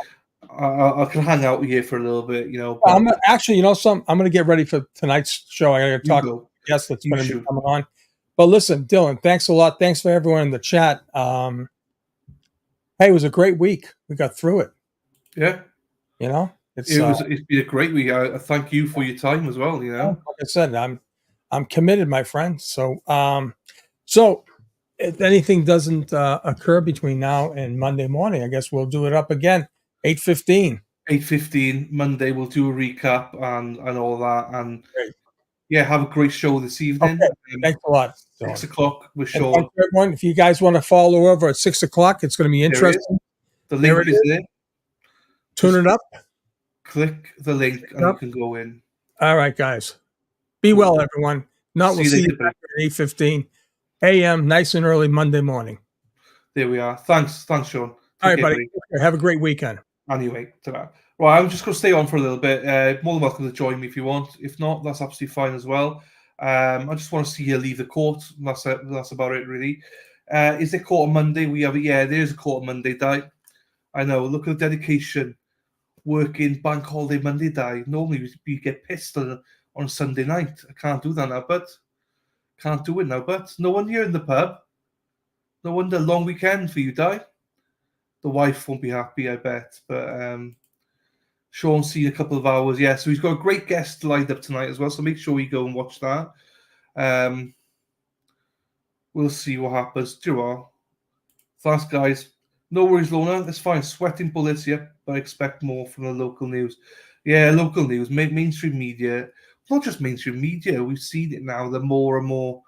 Speaker 3: I can hang out here for a little bit, But
Speaker 8: I'm actually, I'm going to get ready for tonight's show. I got to talk to a guest that's going to be coming on. But listen, Dylan, thanks a lot. Thanks for everyone in the chat. Hey, it was a great week. We got through it.
Speaker 3: Yeah.
Speaker 8: It's
Speaker 3: been a great week. I thank you for your time as well,
Speaker 8: Like I said, I'm committed, my friend. So if anything doesn't occur between now and Monday morning, I guess we'll do it up again. 8:15.
Speaker 3: 8:15 Monday. We'll do a recap and all that. And yeah, have a great show this evening.
Speaker 8: Okay. Thanks a lot.
Speaker 3: 6 o'clock with
Speaker 8: And
Speaker 3: Sean.
Speaker 8: thank you, everyone. If you guys want to follow over at 6 o'clock, it's going to be
Speaker 3: There it is.
Speaker 8: interesting.
Speaker 3: The
Speaker 8: There
Speaker 3: link
Speaker 8: it
Speaker 3: is
Speaker 8: is.
Speaker 3: there.
Speaker 8: Tune it up.
Speaker 3: Click the link and you can go in.
Speaker 8: All right, guys. Be well, everyone. Not, we'll see you back at 8:15 a.m. Nice and early Monday morning.
Speaker 3: There we are. Thanks, Sean.
Speaker 8: All right, buddy. Have a great weekend.
Speaker 3: Anyway, ta-ra. Right, I'm just going to stay on for a little bit. More than welcome to join me if you want. If not, that's absolutely fine as well. I just want to see you leave the court. That's about it, really. Is there court on Monday? There's a court on Monday, Di. I know. Look at the dedication. Working bank holiday Monday, Di. Normally we get pissed on Sunday night. I can't do that now, but can't do it now. But no one here in the pub. No wonder long weekend for you, Di. The wife won't be happy, I bet. But Sean's seen a couple of hours. Yeah, so he's got a great guest lined up tonight as well. So make sure you go and watch that. We'll see what happens. Do you know? Thanks, guys. No worries, Lorna. That's fine. Sweating bullets, yep. But I expect more from the local news. Yeah, local news, mainstream media. Not just mainstream media. We've seen it now. The more and more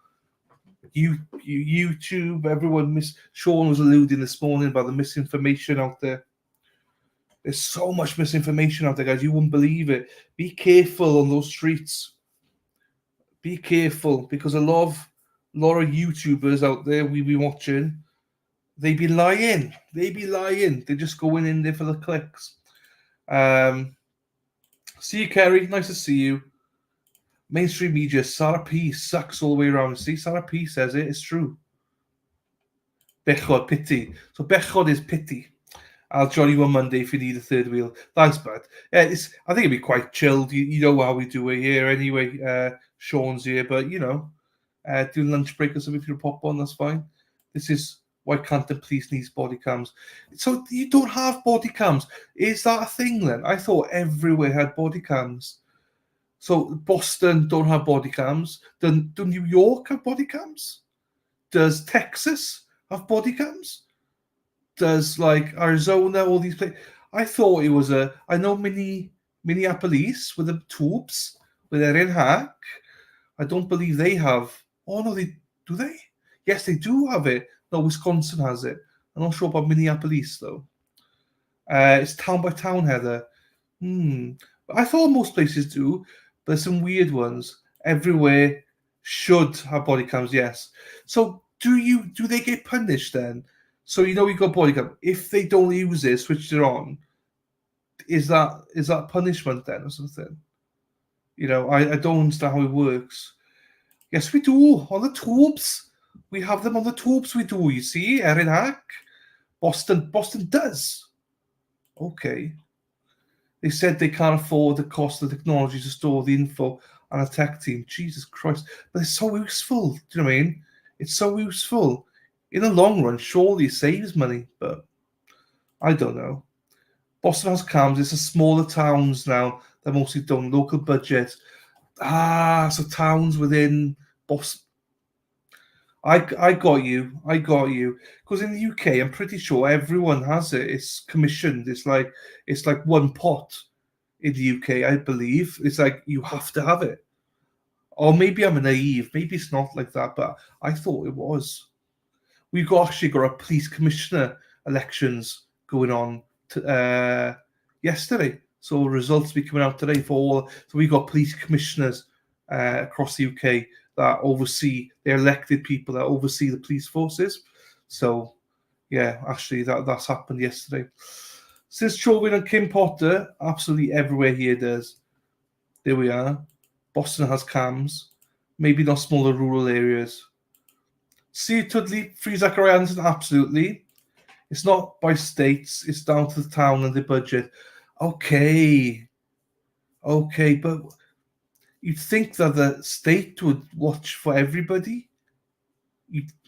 Speaker 3: YouTube, everyone. Sean was alluding this morning about the misinformation out there. There's so much misinformation out there, guys. You wouldn't believe it. Be careful on those streets. Be careful, because a lot of YouTubers out there we've been watching, they be lying. They're just going in there for the clicks. See you, Kerry. Nice to see you. Mainstream media, Sarah P sucks all the way around. See, Sarah P says it. It's true. Bechod, pity. So Bechod is pity. I'll join you on Monday if you need a third wheel. Thanks, bud. Yeah, I think it'll be quite chilled. You know how we do it here anyway. Sean's here, but doing lunch break or something, if you pop on, that's fine. This is why Canton Police needs body cams. So you don't have body cams. Is that a thing then? I thought everywhere had body cams. So Boston don't have body cams. Do New York have body cams? Does Texas have body cams? Does Arizona, all these places? I thought it was I know Minneapolis with the tubes, with Erin Hack. I don't believe they have. Oh no, do they? Yes, they do have it. No, Wisconsin has it. I'm not sure about Minneapolis though. It's town by town, Heather. I thought most places do, but there's some weird ones. Everywhere should have body cams, yes. So do they get punished then? So we got body cam. If they don't use it, switch it on, is that punishment then or something? I don't understand how it works. Yes, we do. On the tubes. We have them on the tubes, we do, you see? Erin Hack. Boston does. Okay. They said they can't afford the cost of the technology to store the info on a tech team. Jesus Christ. But it's so useful. Do you know what I mean? It's so useful. In the long run, surely it saves money, but I don't know. Boston has cams. It's a smaller towns now. They're mostly done local budget. So towns within Boston. I got you. Because in the UK, I'm pretty sure everyone has it. It's commissioned. It's like one pot in the UK, I believe. It's like you have to have it. Or maybe I'm naive. Maybe it's not like that, but I thought it was. We've actually got a police commissioner elections going on yesterday. So results will be coming out today for all. So we've got police commissioners across the UK that oversee, they're elected people that oversee the police forces. So yeah, actually that's happened yesterday. Since Chauvin and Kim Potter, absolutely everywhere here does. There we are. Boston has cams. Maybe not smaller rural areas. See you, Tudley, Free Zachariah Anderson, absolutely. It's not by states, it's down to the town and the budget. Okay, but you'd think that the state would watch for everybody.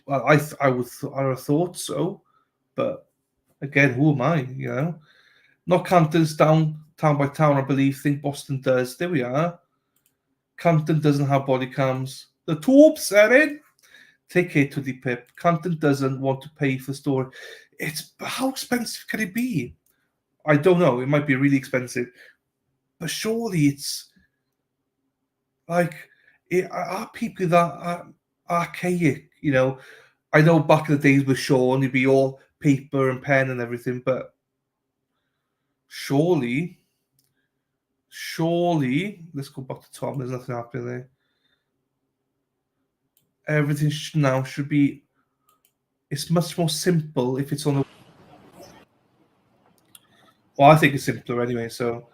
Speaker 3: I would have thought so, but again, who am I? Not Campton's town by town, I believe. Think Boston does. There we are. Campton doesn't have body cams. The tubes are in. Take care to the pip. Campton doesn't want to pay for storage. How expensive can it be? I don't know. It might be really expensive, but surely it's like Are people that archaic? You know, I know back in the days with Sean, it'd be all paper and pen and everything, but surely, let's go back to Tom. There's nothing happening there. Everything now should be. It's much more simple if it's on the. Well, I think it's simpler anyway. So,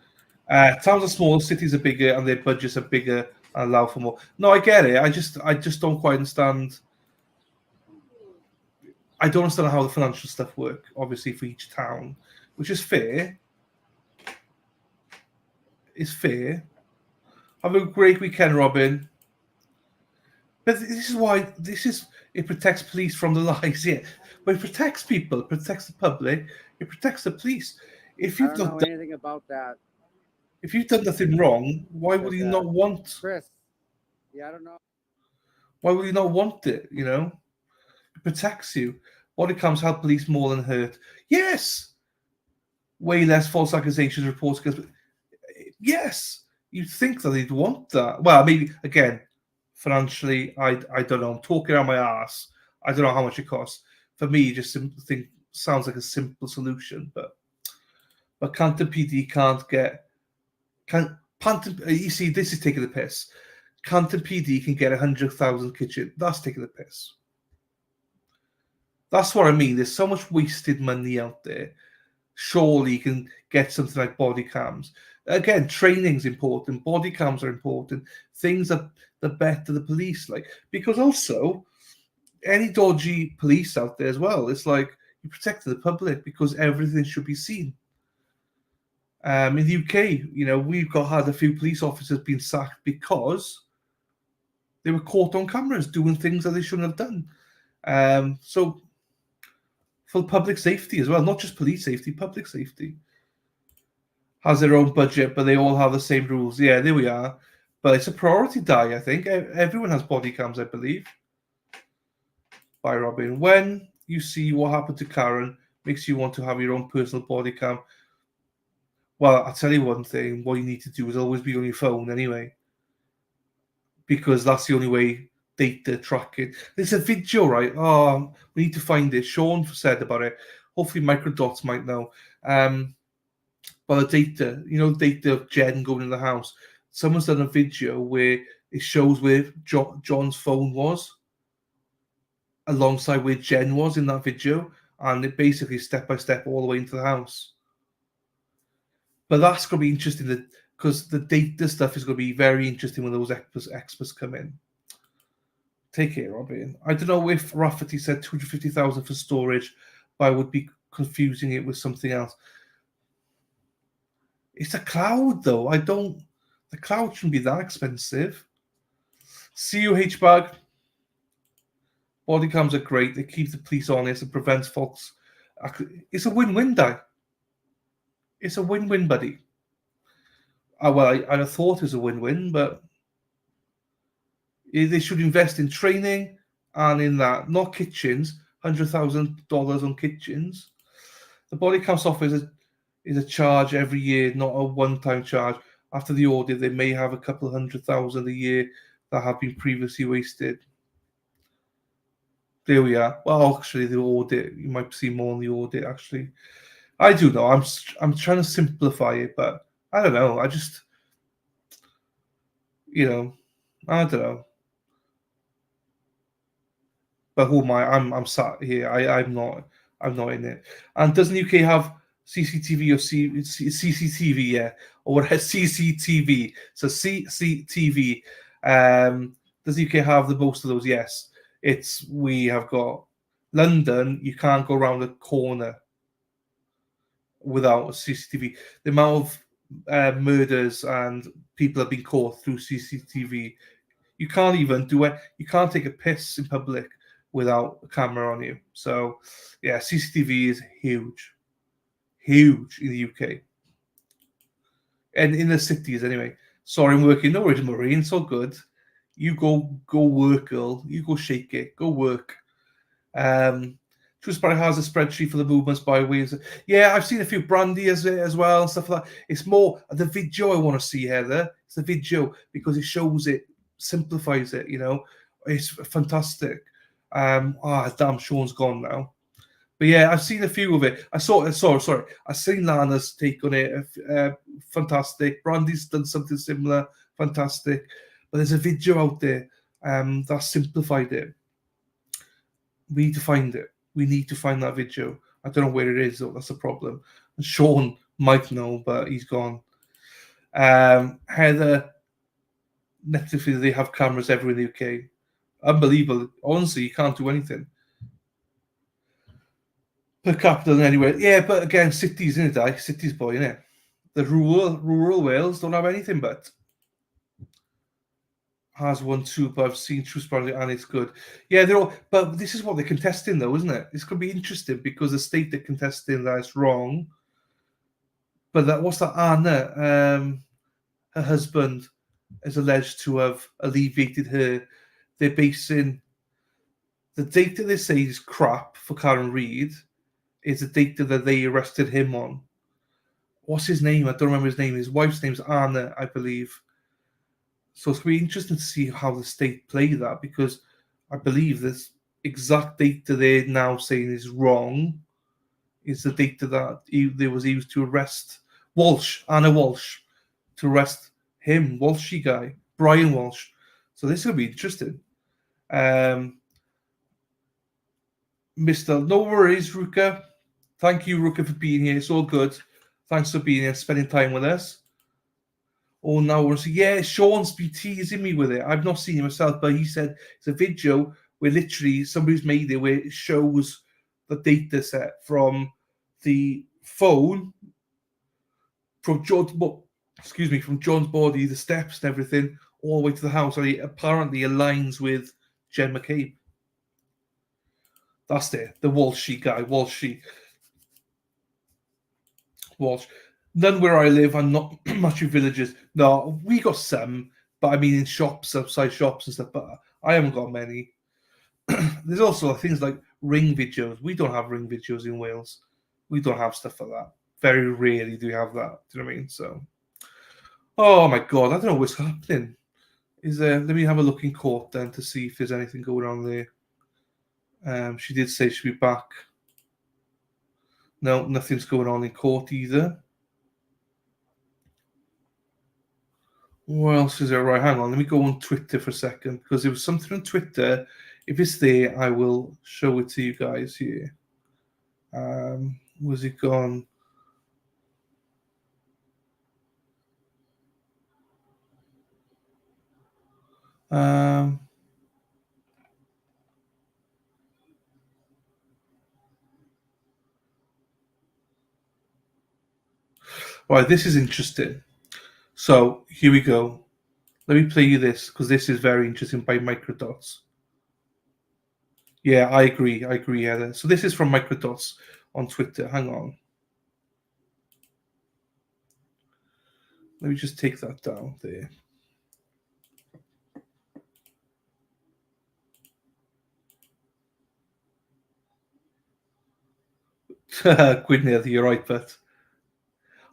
Speaker 3: towns are smaller, cities are bigger, and their budgets are bigger and allow for more. No, I get it. I just don't quite understand. I don't understand how the financial stuff work. Obviously, for each town, which is fair. It's fair. Have a great weekend, Robin. But this is why it protects police from the lies. Yeah, but it protects people, it protects the public, it protects the police. If you've
Speaker 6: I don't know anything about that.
Speaker 3: If you've done nothing wrong, why would you not want?
Speaker 6: Chris, yeah, I don't know.
Speaker 3: Why would you not want it? You know, it protects you. Body cams help police more than hurt. Yes, way less false accusations reports. Yes, you'd think that they'd want that. Well, maybe again, financially, I don't know. I'm talking out my ass. I don't know how much it costs. For me, just think sounds like a simple solution, but Canton PD can't get. You see, this is taking the piss. Canton PD can get 100,000 kitchen. That's taking the piss. That's what I mean. There's so much wasted money out there. Surely you can get something like body cams. Again, training's important. Body cams are important. Things that better the police, like, because also any dodgy police out there as well. It's like you protect the public because everything should be seen. In the UK, you know, we've had a few police officers being sacked because they were caught on cameras doing things that they shouldn't have done. So for public safety as well, not just police safety, public safety has their own budget, but they all have the same rules. Yeah, there we are. But it's a priority, I think. Everyone has body cams, I believe. By Robin. When you see what happened to Karen, makes you want to have your own personal body cam. Well, I'll tell you one thing. What you need to do is always be on your phone anyway. Because that's the only way data tracking. There's a video, right? Oh, we need to find it. Sean said about it. Hopefully Microdots might know. But the data, you know, data of Jen going in the house. Someone's done a video where it shows where John's phone was alongside where Jen was in that video. And it basically step by step all the way into the house. But that's going to be interesting because the data stuff is going to be very interesting when those experts come in. Take care, Robin. I don't know if Rafferty said 250,000 for storage, but I would be confusing it with something else. It's a cloud, though. The cloud shouldn't be that expensive. CUH bag. Body cams are great. They keep the police honest and prevents folks. It's a win-win, Di. It's a win-win, buddy. Well, I thought it was a win-win, but they should invest in training and in that, not kitchens. $100,000 on kitchens. The body cam software is a charge every year, not a one-time charge. After the audit, they may have a couple of $100,000 a year that have been previously wasted. There we are. Well, actually, the audit, you might see more on the audit, actually. I do know. I'm trying to simplify it, but I don't know. I just, you know, I don't know. But who am I? I'm sat here. I'm not in it. And doesn't UK have CCTV or CCTV? Yeah, or what has CCTV? So CCTV. Does UK have the most of those? Yes. We have got London. You can't go around a corner without CCTV. The amount of murders and people have been caught through CCTV. You can't even do it. You can't take a piss in public without a camera on you. So, yeah, CCTV is huge in the UK. And in the cities, anyway. Sorry, I'm working. No worries, Maureen. It's all good. You go work, girl. You go shake it. Go work. Truthspray has a spreadsheet for the movements by ways. Yeah, I've seen a few Brandy as well and stuff like that. It's more the video I want to see, Heather. It's the video because it shows it simplifies it. It's fantastic. Damn, Sean's gone now. But yeah, I've seen a few of it. I've seen Lana's take on it. Fantastic. Brandy's done something similar. Fantastic. But there's a video out there that simplified it. We need to find it. We need to find that video. I don't know where it is, though. That's a problem. And Sean might know, but he's gone. Heather, Netflix, they have cameras everywhere in the UK. Unbelievable. Honestly, you can't do anything. Per capita anyway. Yeah, but again, cities, innit, I? Cities, boy, innit? The rural Wales don't have anything but. Has one too, but I've seen Truthspring and it's good. Yeah, they're all, but this is what they're contesting though, isn't it? It's going to be interesting because the state they're contesting that's wrong. But what's that? Anna, her husband is alleged to have alleviated her. They're basing the data they say is crap for Karen Reid is the data that they arrested him on. What's his name? I don't remember his name. His wife's name's Anna, I believe. So it's going to be interesting to see how the state play that because I believe this exact data they're now saying is wrong is the data that they was used to arrest Anna Walsh, to arrest him, Walshy guy, Brian Walsh. So this will be interesting. No worries, Ruka. Thank you, Ruka, for being here. It's all good. Thanks for being here and spending time with us. Oh, now we're saying, yeah, Sean's been teasing me with it. I've not seen it myself, but he said it's a video where literally somebody's made it where it shows the data set from the phone from John's body, the steps and everything, all the way to the house. And it apparently aligns with Jen McCabe. That's there, the Walshy guy, Walsh. None where I live. I'm not much in villages. No, we got some, but I mean in shops, outside shops and stuff. But I haven't got many. There's also things like ring videos. We don't have ring videos in Wales. We don't have stuff like that. Very rarely do we have that. Do you know what I mean? So, oh my God, I don't know what's happening. Let me have a look in court then to see if there's anything going on there. She did say she'll be back. No, nothing's going on in court either. What else is there? Right, hang on. Let me go on Twitter for a second because there was something on Twitter. If it's there, I will show it to you guys here. Was it gone? Right, this is interesting. So here we go. Let me play you this because this is very interesting by Microdots. Yeah, I agree, Heather. So this is from Microdots on Twitter. Hang on. Let me just take that down there. Gwynedd, you're right, but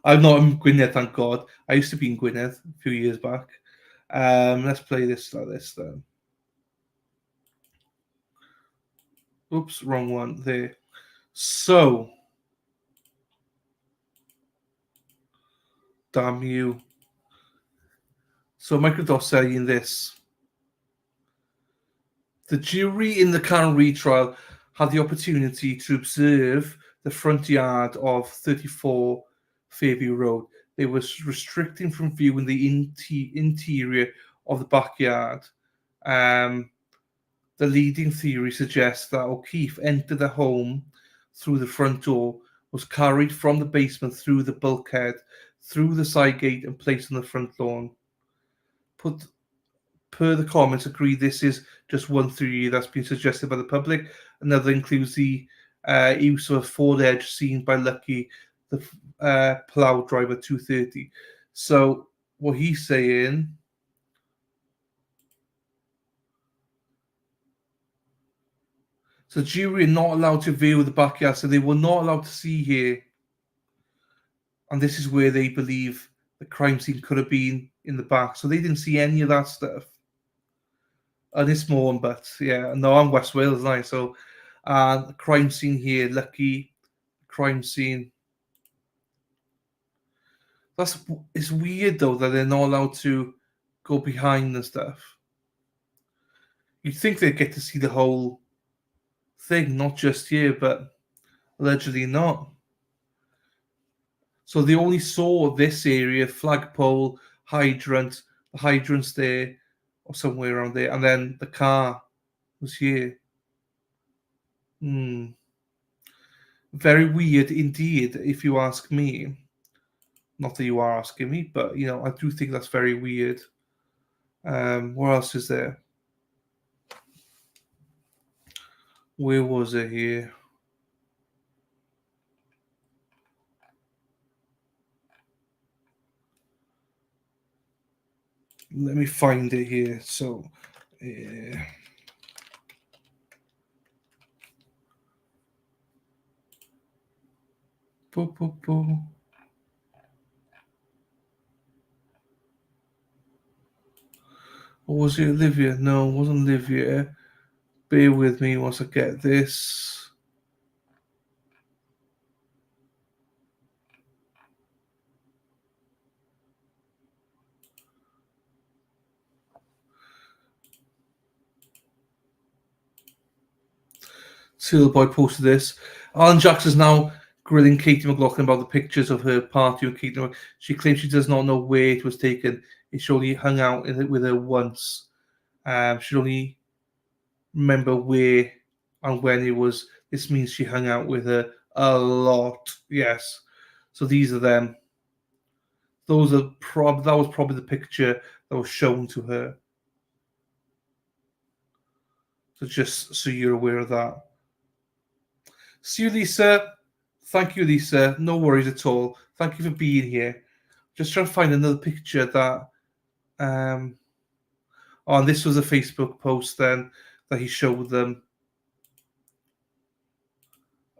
Speaker 3: I'm not in Gwynedd, thank God. I used to be in Gwynedd a few years back. Let's play this like this then. Oops, wrong one there. So, damn you. So Microsoft saying this. The jury in the Karen Reid trial had the opportunity to observe the front yard of 34 Fairview Road. They were restricting from viewing the interior of the backyard. The leading theory suggests that O'Keefe entered the home through the front door, was carried from the basement through the bulkhead, through the side gate and placed on the front lawn. Per the comments, agree this is just one theory that's been suggested by the public. Another includes the use of a Ford Edge seen by Lucky, the plough driver 230. So what he's saying... So jury are not allowed to view the backyard, so they were not allowed to see here. And this is where they believe the crime scene could have been in the back. So they didn't see any of that stuff. this morning, but yeah, no, I'm West Wales now, so crime scene here, lucky crime scene. It's weird though that they're not allowed to go behind and stuff. You'd think they'd get to see the whole thing, not just here, but allegedly not. So they only saw this area, flagpole, hydrant, the hydrant's there, or somewhere around there, and then the car was here. Very weird indeed, if you ask me. Not that you are asking me, but I do think that's very weird. What else is there? Where was it here? Let me find it here. So, Or was it Olivia? No, it wasn't Olivia. Bear with me once I get this. Seal Boy posted this. Alan Jackson's now grilling Katie McLaughlin about the pictures of her party with Katie. She claims she does not know where it was taken. She only hung out with her once. She only remember where and when it was. This means she hung out with her a lot. Yes. So these are them. That was probably the picture that was shown to her. So just so you're aware of that. See you, Lisa. Thank you, Lisa. No worries at all. Thank you for being here. Just trying to find another picture that. And this was a Facebook post then that he showed them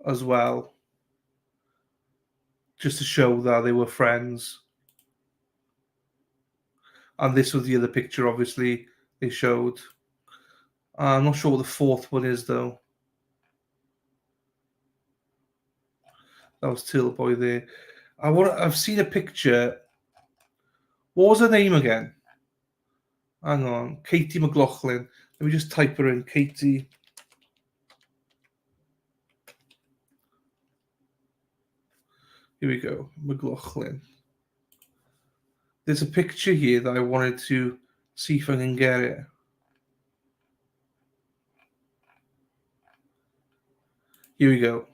Speaker 3: as well, just to show that they were friends. And this was the other picture, obviously, they showed. I'm not sure what the fourth one is, though. That was Till Boy there. I've seen a picture. What was her name again? Hang on. Katie McLaughlin. Let me just type her in. Katie. Here we go. McLaughlin. There's a picture here that I wanted to see if I can get it. Here we go.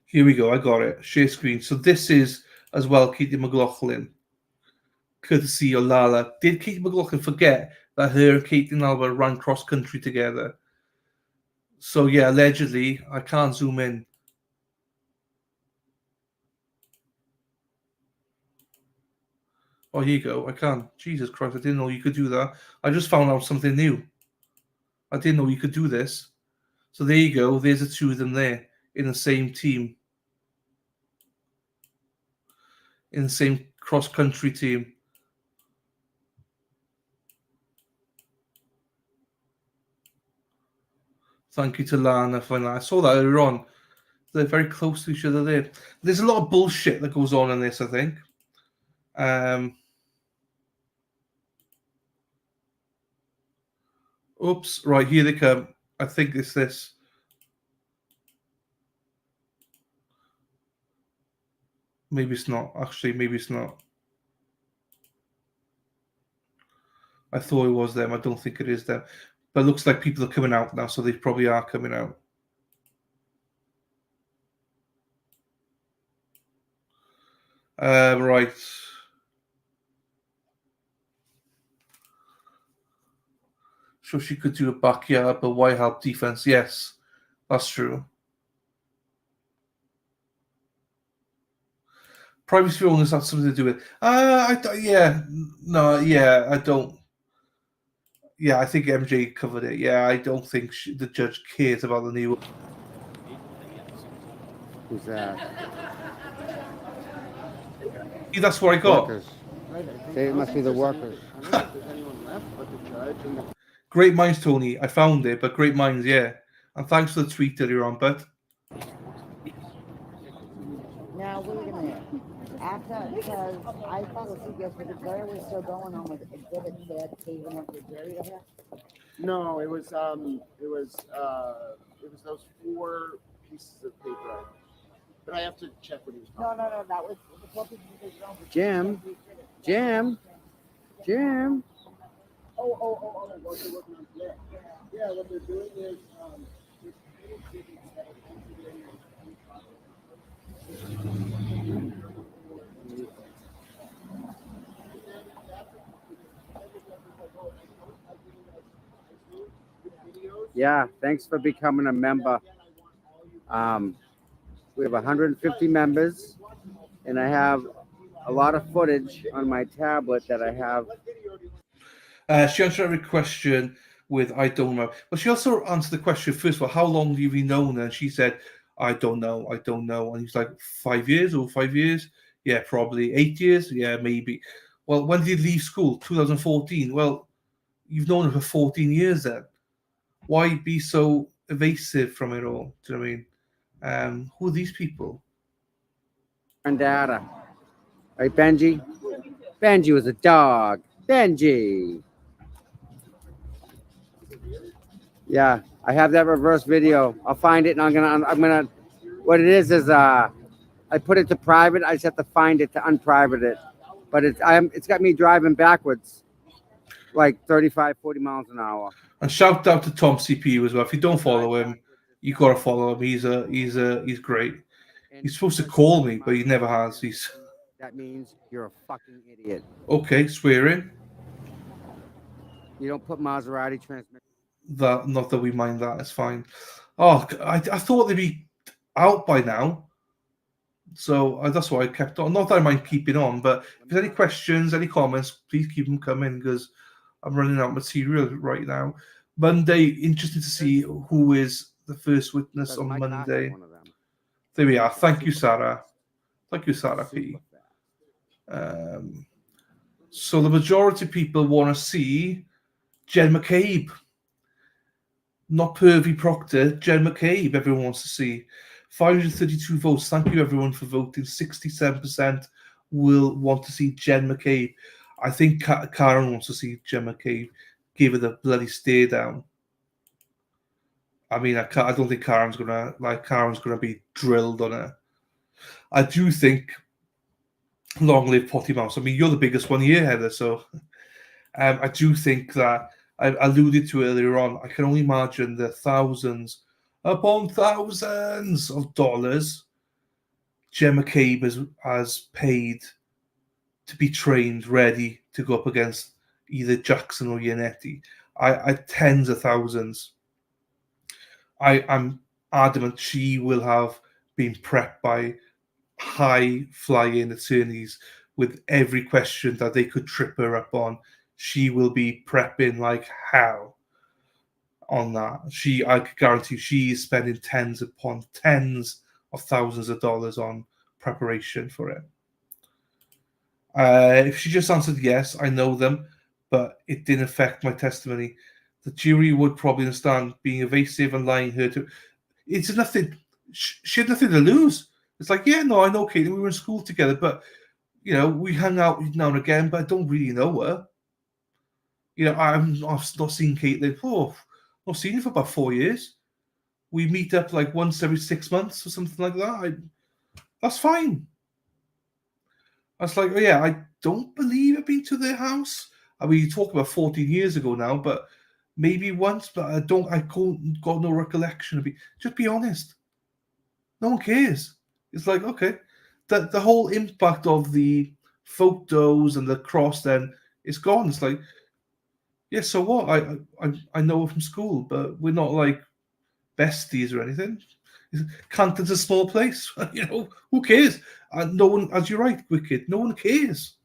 Speaker 3: Here we go. I got it. Share screen. So this is as well Katie McLaughlin. Courtesy of Lala. Did Katie McLaughlin forget that her and Katie and Alba ran cross country together? So yeah, allegedly, I can't zoom in. Oh, here you go. I can. Jesus Christ, I didn't know you could do that. I just found out something new. I didn't know you could do this. So there you go. There's the two of them there in the same team. In the same cross-country team. Thank you to Lana for that. I saw that earlier on. They're very close to each other there. There's a lot of bullshit that goes on in this, I think. Oops, right, here they come. I think it's this. Maybe it's not. Actually, maybe it's not. I thought it was them. I don't think it is them. But it looks like people are coming out now, so they probably are coming out. Right. So she could do a backyard, but why help defense? Yes, that's true. Privacy owners have something to do with. I don't. Yeah, I think MJ covered it. Yeah, I don't think the judge cares about the new.
Speaker 6: Who's that?
Speaker 3: That's what I got.
Speaker 6: Workers. It must be the workers.
Speaker 3: Great minds, Tony. I found it, but great minds, yeah. And thanks for the tweet earlier on, but
Speaker 6: Now, wait a minute. After, because I thought the guy was still going on with exhibit that even up the jury to have. No, it was those 4 pieces of paper. But I have to check what he was talking about. No, that was the 4 pieces of paper. Jim. Oh, what they're working on today. Yeah, what they're doing is, yeah, thanks for becoming a member. We have 150 members, and I have a lot of footage on my tablet that I have.
Speaker 3: she answered every question with "I don't know." But she also answered the question first of all, "How long have you known?" And she said, "I don't know. And he's like, 5 years or 5 years? Yeah, probably 8 years. Yeah, maybe. Well, when did you leave school? 2014. Well, you've known her for 14 years then. Why be so evasive from it all? Do you know what I mean? Who are these people?
Speaker 6: And data. Right, Benji? Benji was a dog. Benji. Yeah, I have that reverse video. I'll find it and I'm gonna what it is I put it to private. I just have to find it to unprivate it. But it's got me driving backwards like 35, 40 miles an hour.
Speaker 3: And shout out to Tom CPU as well. If you don't follow him, you gotta follow him. He's great. He's supposed to call me, but he never has.
Speaker 6: That means you're a fucking idiot.
Speaker 3: Okay, swearing.
Speaker 6: You don't put Maserati transmission.
Speaker 3: That not that we mind that. It's fine. Oh, I thought they'd be out by now. So that's why I kept on. Not that I mind keeping on, but if there's any questions, any comments, please keep them coming because I'm running out of material right now. Monday, interesting to see who is the first witness on Monday. There we are. Thank you, Sarah. Thank you, Sarah P. So the majority of people want to see Jen McCabe. Not Pervy Proctor, Jen McCabe, everyone wants to see. 532 votes. Thank you, everyone, for voting. 67% will want to see Jen McCabe. I think Karen wants to see Jen McCabe. Give her the bloody stare down. I mean, I don't think Karen's gonna be drilled on her. I do think long live Potty Mouse. I mean, you're the biggest one here, Heather. So I do think that I alluded to earlier on. I can only imagine the thousands upon thousands of dollars Jen McCabe has paid to be trained, ready to go up against either Jackson or Yannetti. I tens of thousands. I'm adamant she will have been prepped by high-flying attorneys with every question that they could trip her up on. She will be prepping like hell on that. I could guarantee she is spending tens upon tens of thousands of dollars on preparation for it. If she just answered yes, I know them, but it didn't affect my testimony. The jury would probably understand being evasive and lying her to. It's nothing. She had nothing to lose. It's like, yeah, no, I know Caitlin. We were in school together, but we hung out now and again. But I don't really know her. I've not seen Caitlin. Not seen her for about 4 years. We meet up like once every 6 months or something like that. That's fine. I was like, oh yeah, I don't believe I've been to their house. I mean, you talk about 14 years ago now, but maybe once, but I got no recollection of it. Just be honest. No one cares. It's like, okay, the whole impact of the photos and the cross then is gone. It's like, yeah, so what? I know her from school, but we're not like besties or anything. Canton's a small place. Who cares? No one, as you're right, Wicked, no one cares.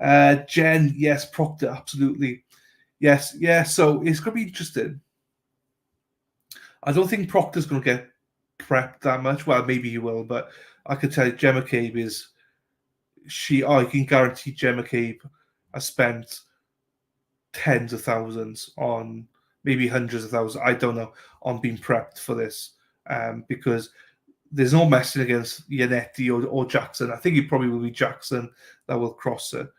Speaker 3: Jen, yes. Proctor, absolutely. Yes, yeah, so it's going to be interesting. I don't think Proctor's going to get prepped that much. Well, maybe he will, but I could tell you Jen McCabe I can guarantee Jen McCabe has spent tens of thousands on, maybe hundreds of thousands, I don't know, on being prepped for this, because there's no messing against Yannetti or Jackson. I think it probably will be Jackson that will cross her.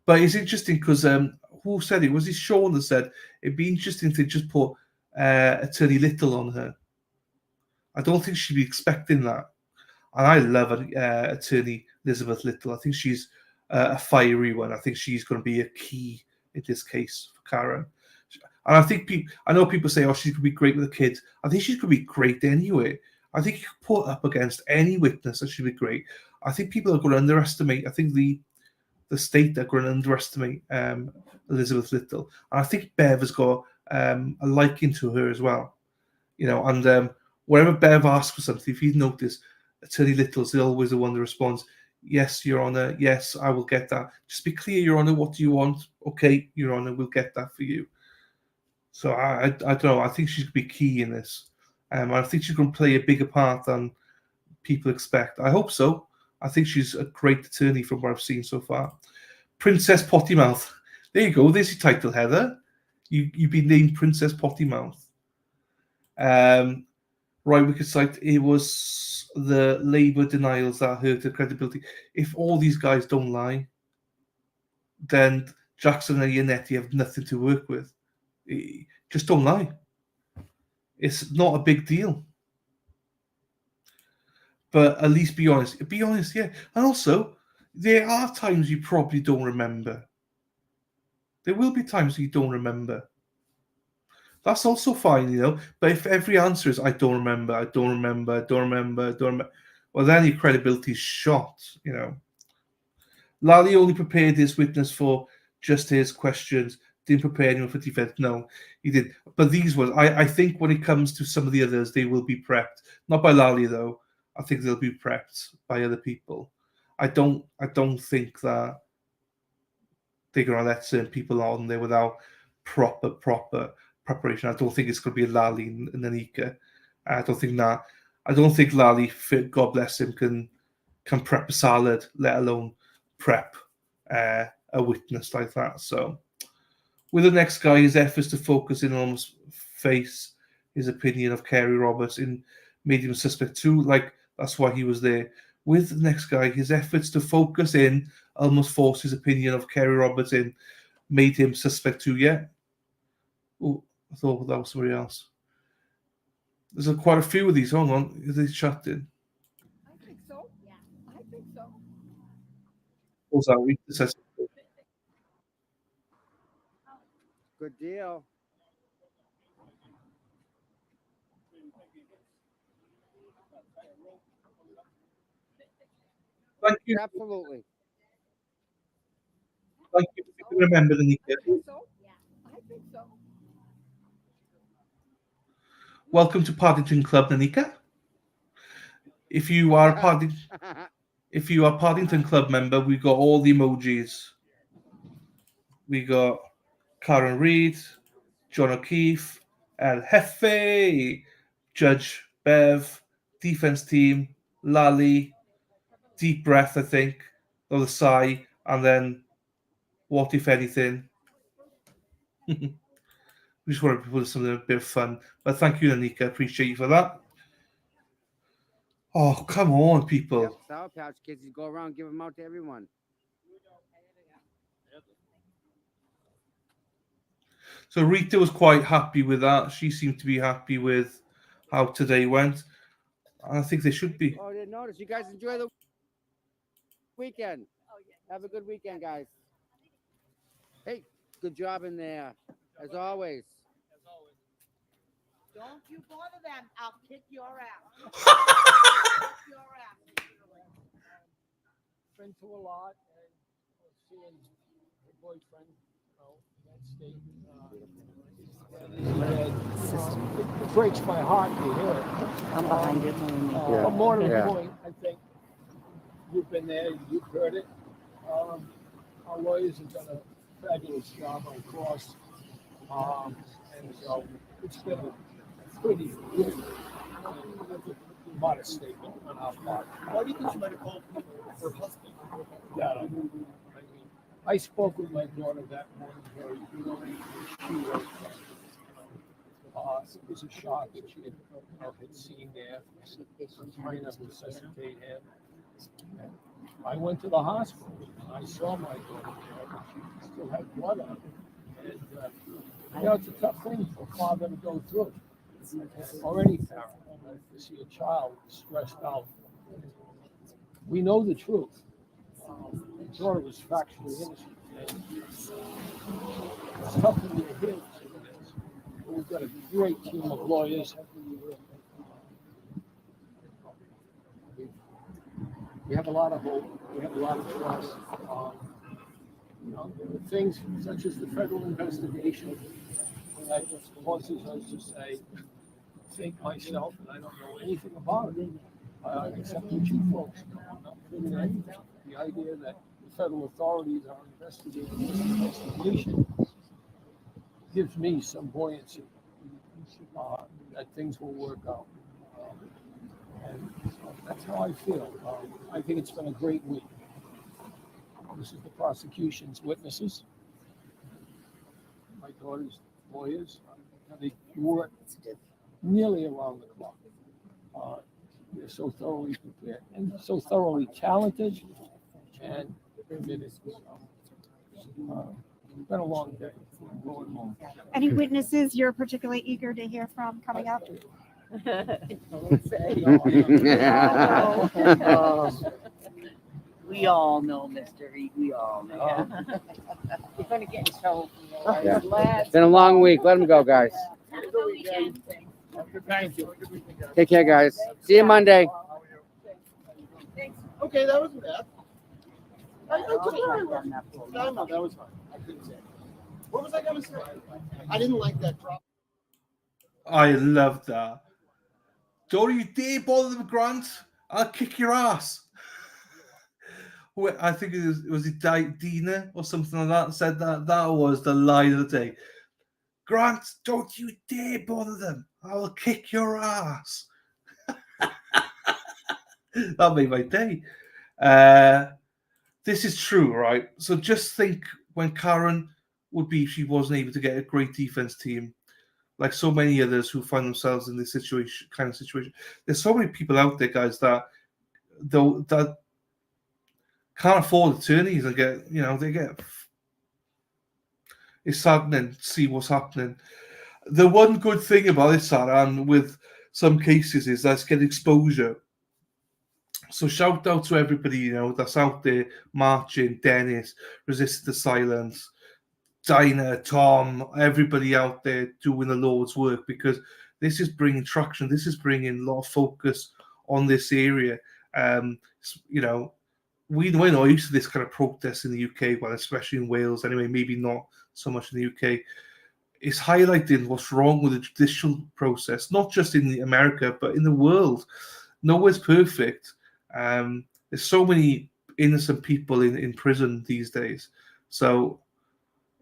Speaker 3: But it's interesting because who said it? Was it Sean that said it'd be interesting to just put Attorney Little on her? I don't think she'd be expecting that. And I love Attorney Elizabeth Little. I think she's a fiery one. I think she's going to be a key in this case for Karen. And I think I know people say, oh, she's going to be great with the kids. I think she's going to be great anyway. I think you can put up against any witness and she'll be great. I think people are going to underestimate. I think the state are going to underestimate Elizabeth Little. And I think Bev has got a liking to her as well. You know, and wherever Bev asks for something, if you notice, Attorney Little's always the one that responds, yes, Your Honour, yes, I will get that. Just be clear, Your Honour, what do you want? Okay, Your Honour, we'll get that for you. So I don't know. I think she's going to be key in this. I think she's going to play a bigger part than people expect. I hope so. I think she's a great attorney from what I've seen so far. Princess Pottymouth. There you go. There's your title, Heather. You've been named Princess Pottymouth. Right, we could cite it was the Labour denials that hurt her credibility. If all these guys don't lie, then Jackson and Yannetti have nothing to work with. Just don't lie. It's not a big deal. But at least be honest. Be honest, yeah. And also, there are times you probably don't remember. There will be times you don't remember. That's also fine, you know. But if every answer is, I don't remember, I don't remember, I don't remember, I don't remember, well, then your credibility is shot, you know. Lally only prepared his witness for just his questions, didn't prepare anyone for defense. No, he did. But these ones, I think when it comes to some of the others, they will be prepped. Not by Lally, though. I think they'll be prepped by other people. I don't think that they're going to let certain people on there without proper preparation. I don't think it's going to be Lally and Nanika. I don't think that. I don't think Lally, God bless him, can prep a salad, let alone prep a witness like that. So, with the next guy, his efforts to focus in on his face his opinion of Kerry Roberts in made him suspect too. Like that's why he was there. With the next guy, his efforts to focus in almost forced his opinion of Kerry Roberts in, made him suspect too. Yeah. Oh, I thought that was somebody else. There's quite a few of these. Hold on, is they chatting?
Speaker 18: I think so. Yeah, I think so.
Speaker 3: What's that? Weakness?
Speaker 6: Good deal.
Speaker 3: Thank you.
Speaker 6: Absolutely.
Speaker 3: Thank you. If you can remember the
Speaker 18: I think so. Yeah, I think so.
Speaker 3: Welcome to Paddington Club, Nanika. If you are a Paddington Club member, we got all the emojis. We got Karen Reid, John O'Keefe, El Jefe, Judge Bev, defense team, Lally, deep breath, I think, or the sigh, and then what if anything. We just wanted to put something a bit of fun. But thank you, Nanika. Appreciate you for that. Oh, come on, people.
Speaker 6: Yep, Sour Patch Kids, you go around, give them out to everyone.
Speaker 3: So Rita was quite happy with that. She seemed to be happy with how today went. I think they should be.
Speaker 6: Oh, I didn't notice. You guys enjoy the weekend. Have a good weekend, guys. Hey, good job in there, as always.
Speaker 18: Don't you bother them. I'll kick your ass. Kick your ass.
Speaker 13: Been through a lot, and seeing her boyfriend, that state. It breaks my heart to hear it.
Speaker 18: I'm behind you.
Speaker 13: But more to the
Speaker 6: Yeah.
Speaker 13: point, I think you've been there, you've heard it. Our lawyers have done a fabulous job on cross, and so it's been a pretty good. modest statement on our part.
Speaker 11: Why do you think she might have called her husband?
Speaker 13: Yeah, I mean, I spoke with my daughter that morning very clearly. She was, it was a shock that she had seen there, trying to resuscitate him. And I went to the hospital. I saw my daughter there, but she still had blood on her. And, it's a tough thing for a father to go through, or any parent, to see a child stressed out. We know the truth. My daughter was factually innocent. And it's tough when you're here. We've got a great team of lawyers. We have a lot of hope. We have a lot of trust. Things such as the federal investigation that causes us to say, think myself, and I don't know anything about it, except what you folks know. I'm not putting anything. The idea that the federal authorities are investigating this investigation gives me some buoyancy that things will work out. And that's how I feel. I think it's been a great week. This is the prosecution's witnesses, my daughter's lawyers. They work nearly around the clock. They're so thoroughly prepared and so thoroughly talented and committed. It's been a long day. I'm going home.
Speaker 18: Any witnesses you're particularly eager to hear from coming up?
Speaker 20: We all know, Mr. Reed. We all know. You're going to get in trouble for
Speaker 6: Yeah.
Speaker 20: that.
Speaker 6: It's been a long week. Let them go, guys.
Speaker 13: Thank you.
Speaker 6: Take care, guys. See you Monday.
Speaker 11: Okay, that wasn't bad. No, that was fine. I couldn't say it. What was I going to say? I didn't like that drop.
Speaker 3: I love that. Don't you dare bother them, Grant. I'll kick your ass. I think it was Dina or something like that said that. That was the line of the day. Grant, don't you dare bother them. I will kick your ass. That made my day. This is true, right? So just think when Karen would be if she wasn't able to get a great defense team, like so many others who find themselves in this situation, kind of situation. There's so many people out there, guys, that can't afford attorneys and they get. It's saddening to see what's happening. The one good thing about this, Sarah, and with some cases, is let's get exposure. So shout out to everybody, that's out there marching, Dennis, Resist the Silence, Dinah, Tom, everybody out there doing the Lord's work, because this is bringing traction. This is bringing a lot of focus on this area. We're not used to this kind of protest in the UK, well, especially in Wales anyway, maybe not so much in the UK. It's highlighting what's wrong with the judicial process, not just in America, but in the world. Nowhere's perfect. There's so many innocent people in prison these days. So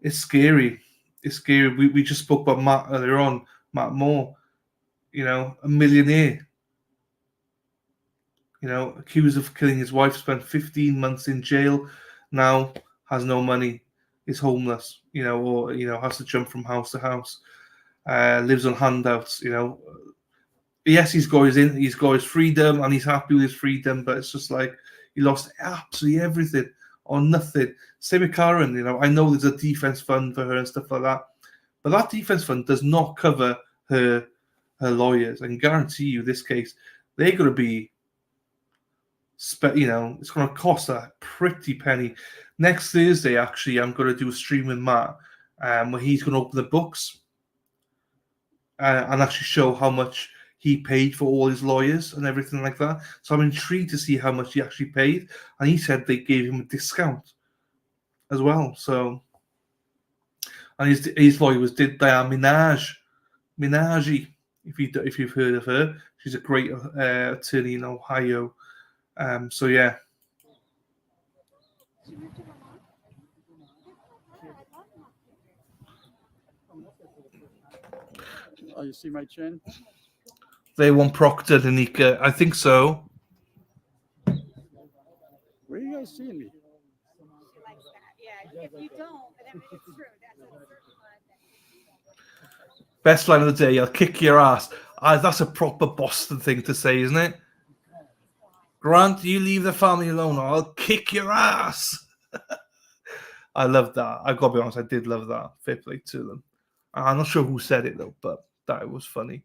Speaker 3: it's scary. It's scary. We just spoke about Matt earlier on, Matt Moore, a millionaire. Accused of killing his wife, spent 15 months in jail, now has no money, is homeless, or has to jump from house to house, lives on handouts, Yes, he's got his freedom and he's happy with his freedom, but it's just like he lost absolutely everything or nothing. Same with Karen, I know there's a defense fund for her and stuff like that, but that defense fund does not cover her lawyers. I can guarantee you this case, they're going to be it's going to cost a pretty penny. Next Thursday, actually, I'm going to do a stream with Matt where he's going to open the books and actually show how much he paid for all his lawyers and everything like that. So I'm intrigued to see how much he actually paid. And he said they gave him a discount as well. So, and his lawyer was Diane Minaj, if you've heard of her. She's a great attorney in Ohio. So yeah.
Speaker 22: Oh, you see my chin?
Speaker 3: They want Proctor, Danica. I think so.
Speaker 12: Where are you guys seeing me?
Speaker 18: Yeah, if you don't, then it's true.
Speaker 3: Best line of the day, I'll kick your ass. That's a proper Boston thing to say, isn't it? Grant, you leave the family alone or I'll kick your ass. I love that. I gotta be honest, I did love that. Fair play to them. I'm not sure who said it though, but that was funny.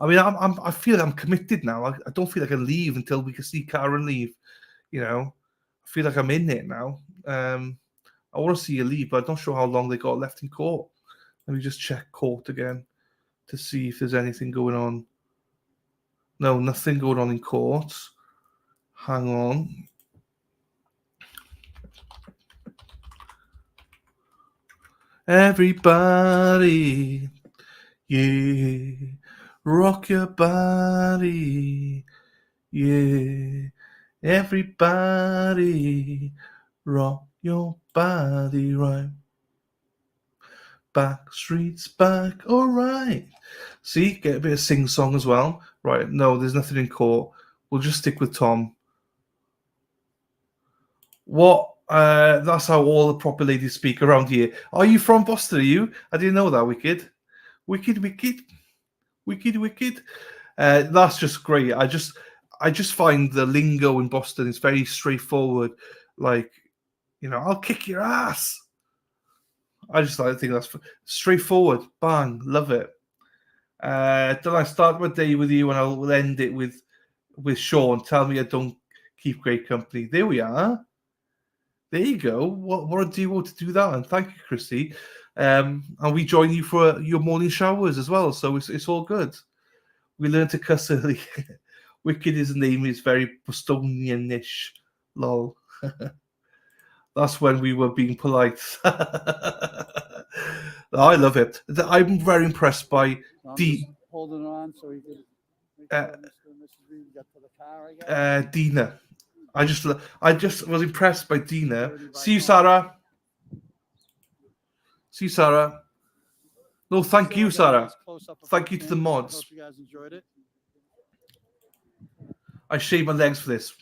Speaker 3: I mean, I feel I'm committed now. I don't feel like I leave until we can see Karen leave. You know, I feel like I'm in it now. I want to see you leave, but I'm not sure how long they got left in court. Let me just check court again to see if there's anything going on. No, nothing going on in court. Hang on. Everybody, yeah, rock your body, yeah. Everybody, rock your body right. Back streets back, all right. See, get a bit of sing song as well. Right, no, there's nothing in court. We'll just stick with Tom. What? That's how all the proper ladies speak around here. Are you from Boston? Are you? I didn't know that. Wicked. That's just great. I just find the lingo in Boston is very straightforward. Like, you know, I'll kick your ass. I think that's straightforward. Bang, love it. Then I start my day with you, and I will end it with Sean. Tell me I don't keep great company. There we are. There you go. What a duo to do that, and thank you, Christy. And we join you for your morning showers as well, so it's all good. We learn to cuss early. Wicked, his name is very Bostonian-ish. Lol. That's when we were being polite. I love it. I'm very impressed by
Speaker 12: Holding on so you can make sure Mr. and Mrs. Reed get to the car, I guess.
Speaker 3: Dina. I just was impressed by Dina. See you, Sarah. See you, Sarah. No, thank you, Sarah. Thank you to the mods.
Speaker 12: Hope you guys enjoyed it.
Speaker 3: I shaved my legs for this.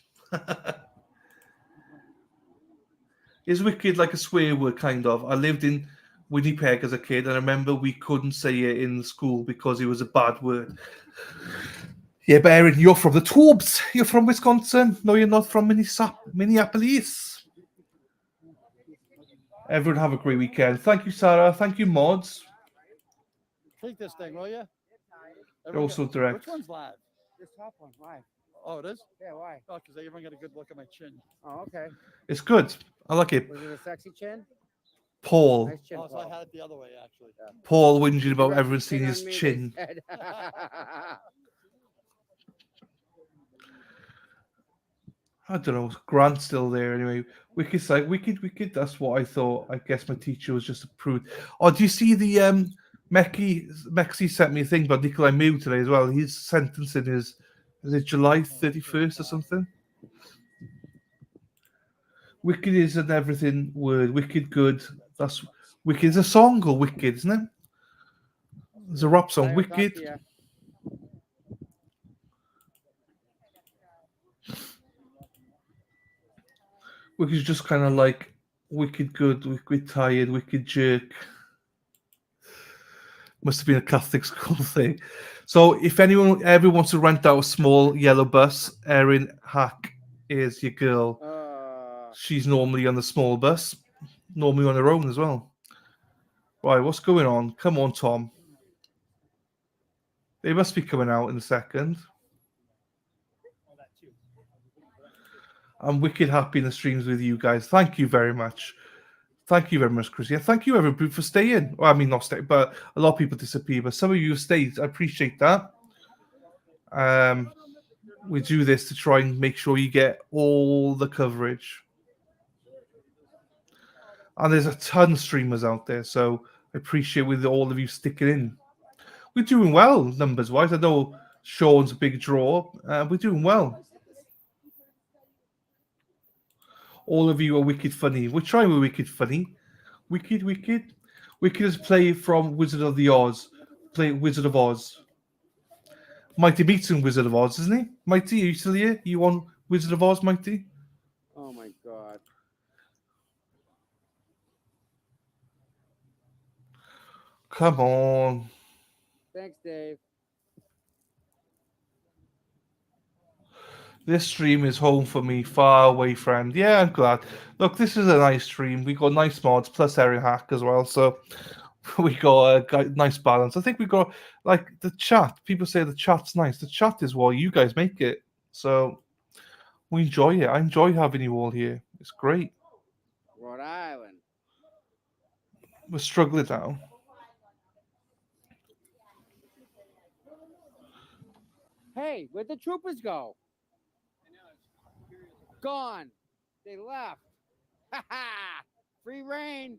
Speaker 3: Is wicked like a swear word, kind of? I lived in Winnipeg as a kid, and I remember we couldn't say it in school because it was a bad word. Yeah, but Erin, you're from the Tubes. You're from Wisconsin. No, you're not from Minneapolis. Everyone have a great weekend. Thank you, Sarah. Thank you, mods.
Speaker 12: Take this thing, will you?
Speaker 3: You're also direct.
Speaker 12: Which one's live?
Speaker 6: This top one, why?
Speaker 12: Oh, it is?
Speaker 6: Yeah, why?
Speaker 12: Oh, because they even got a good look at my chin.
Speaker 6: Oh, okay.
Speaker 3: It's good. I like it.
Speaker 6: Was it a sexy chin?
Speaker 3: Paul.
Speaker 6: Nice chin,
Speaker 12: Oh, so I
Speaker 6: Paul.
Speaker 12: had it the other way, actually.
Speaker 3: Paul whinging about everyone seeing his chin. I don't know. Grant's still there anyway. Wicked's like wicked. That's what I thought. I guess my teacher was just a prude. Oh, do you see the Mexi sent me a thing about Nikolai Mew today as well. His sentencing is it July 31st or something? Wicked is an everything word. Wicked good. That's Wicked is a song called Wicked, isn't it? There's a rap song. Wicked. Wicked is just kind of like wicked good, wicked tired, wicked jerk. Must have been a Catholic school thing. So if anyone ever wants to rent out a small yellow bus, Erin Hack is your girl. She's normally on the small bus, normally on her own as well. Right, what's going on? Come on, Tom. They must be coming out in a second. I'm wicked happy in the streams with you guys. Thank you very much. Thank you very much, Chrissy. And thank you, everybody, for staying. Well, I mean, not staying, but a lot of people disappear. But some of you have stayed. I appreciate that. We do this to try and make sure you get all the coverage. And there's a ton of streamers out there, so I appreciate with all of you sticking in. We're doing well, numbers-wise. I know Sean's a big draw. We're doing well. All of you are wicked funny. We're trying with wicked funny. Wicked. Wicked is play from Wizard of Oz. Play Wizard of Oz. Mighty beats in Wizard of Oz, isn't he? Mighty, are you still here? You on Wizard of Oz, Mighty?
Speaker 6: Oh my God.
Speaker 3: Come on.
Speaker 6: Thanks, Dave.
Speaker 3: This stream is home for me, far away friend. Yeah, I'm glad. Look, this is a nice stream. We got nice mods plus Aaron Hack as well, so we got a nice balance. I think we got like the chat. People say the chat's nice. The chat is what you guys make it, so we enjoy it. I enjoy having you all here. It's great.
Speaker 6: Rhode Island.
Speaker 3: We're struggling now.
Speaker 6: Hey, where'd the troopers go? Gone. They left. Ha ha! Free reign.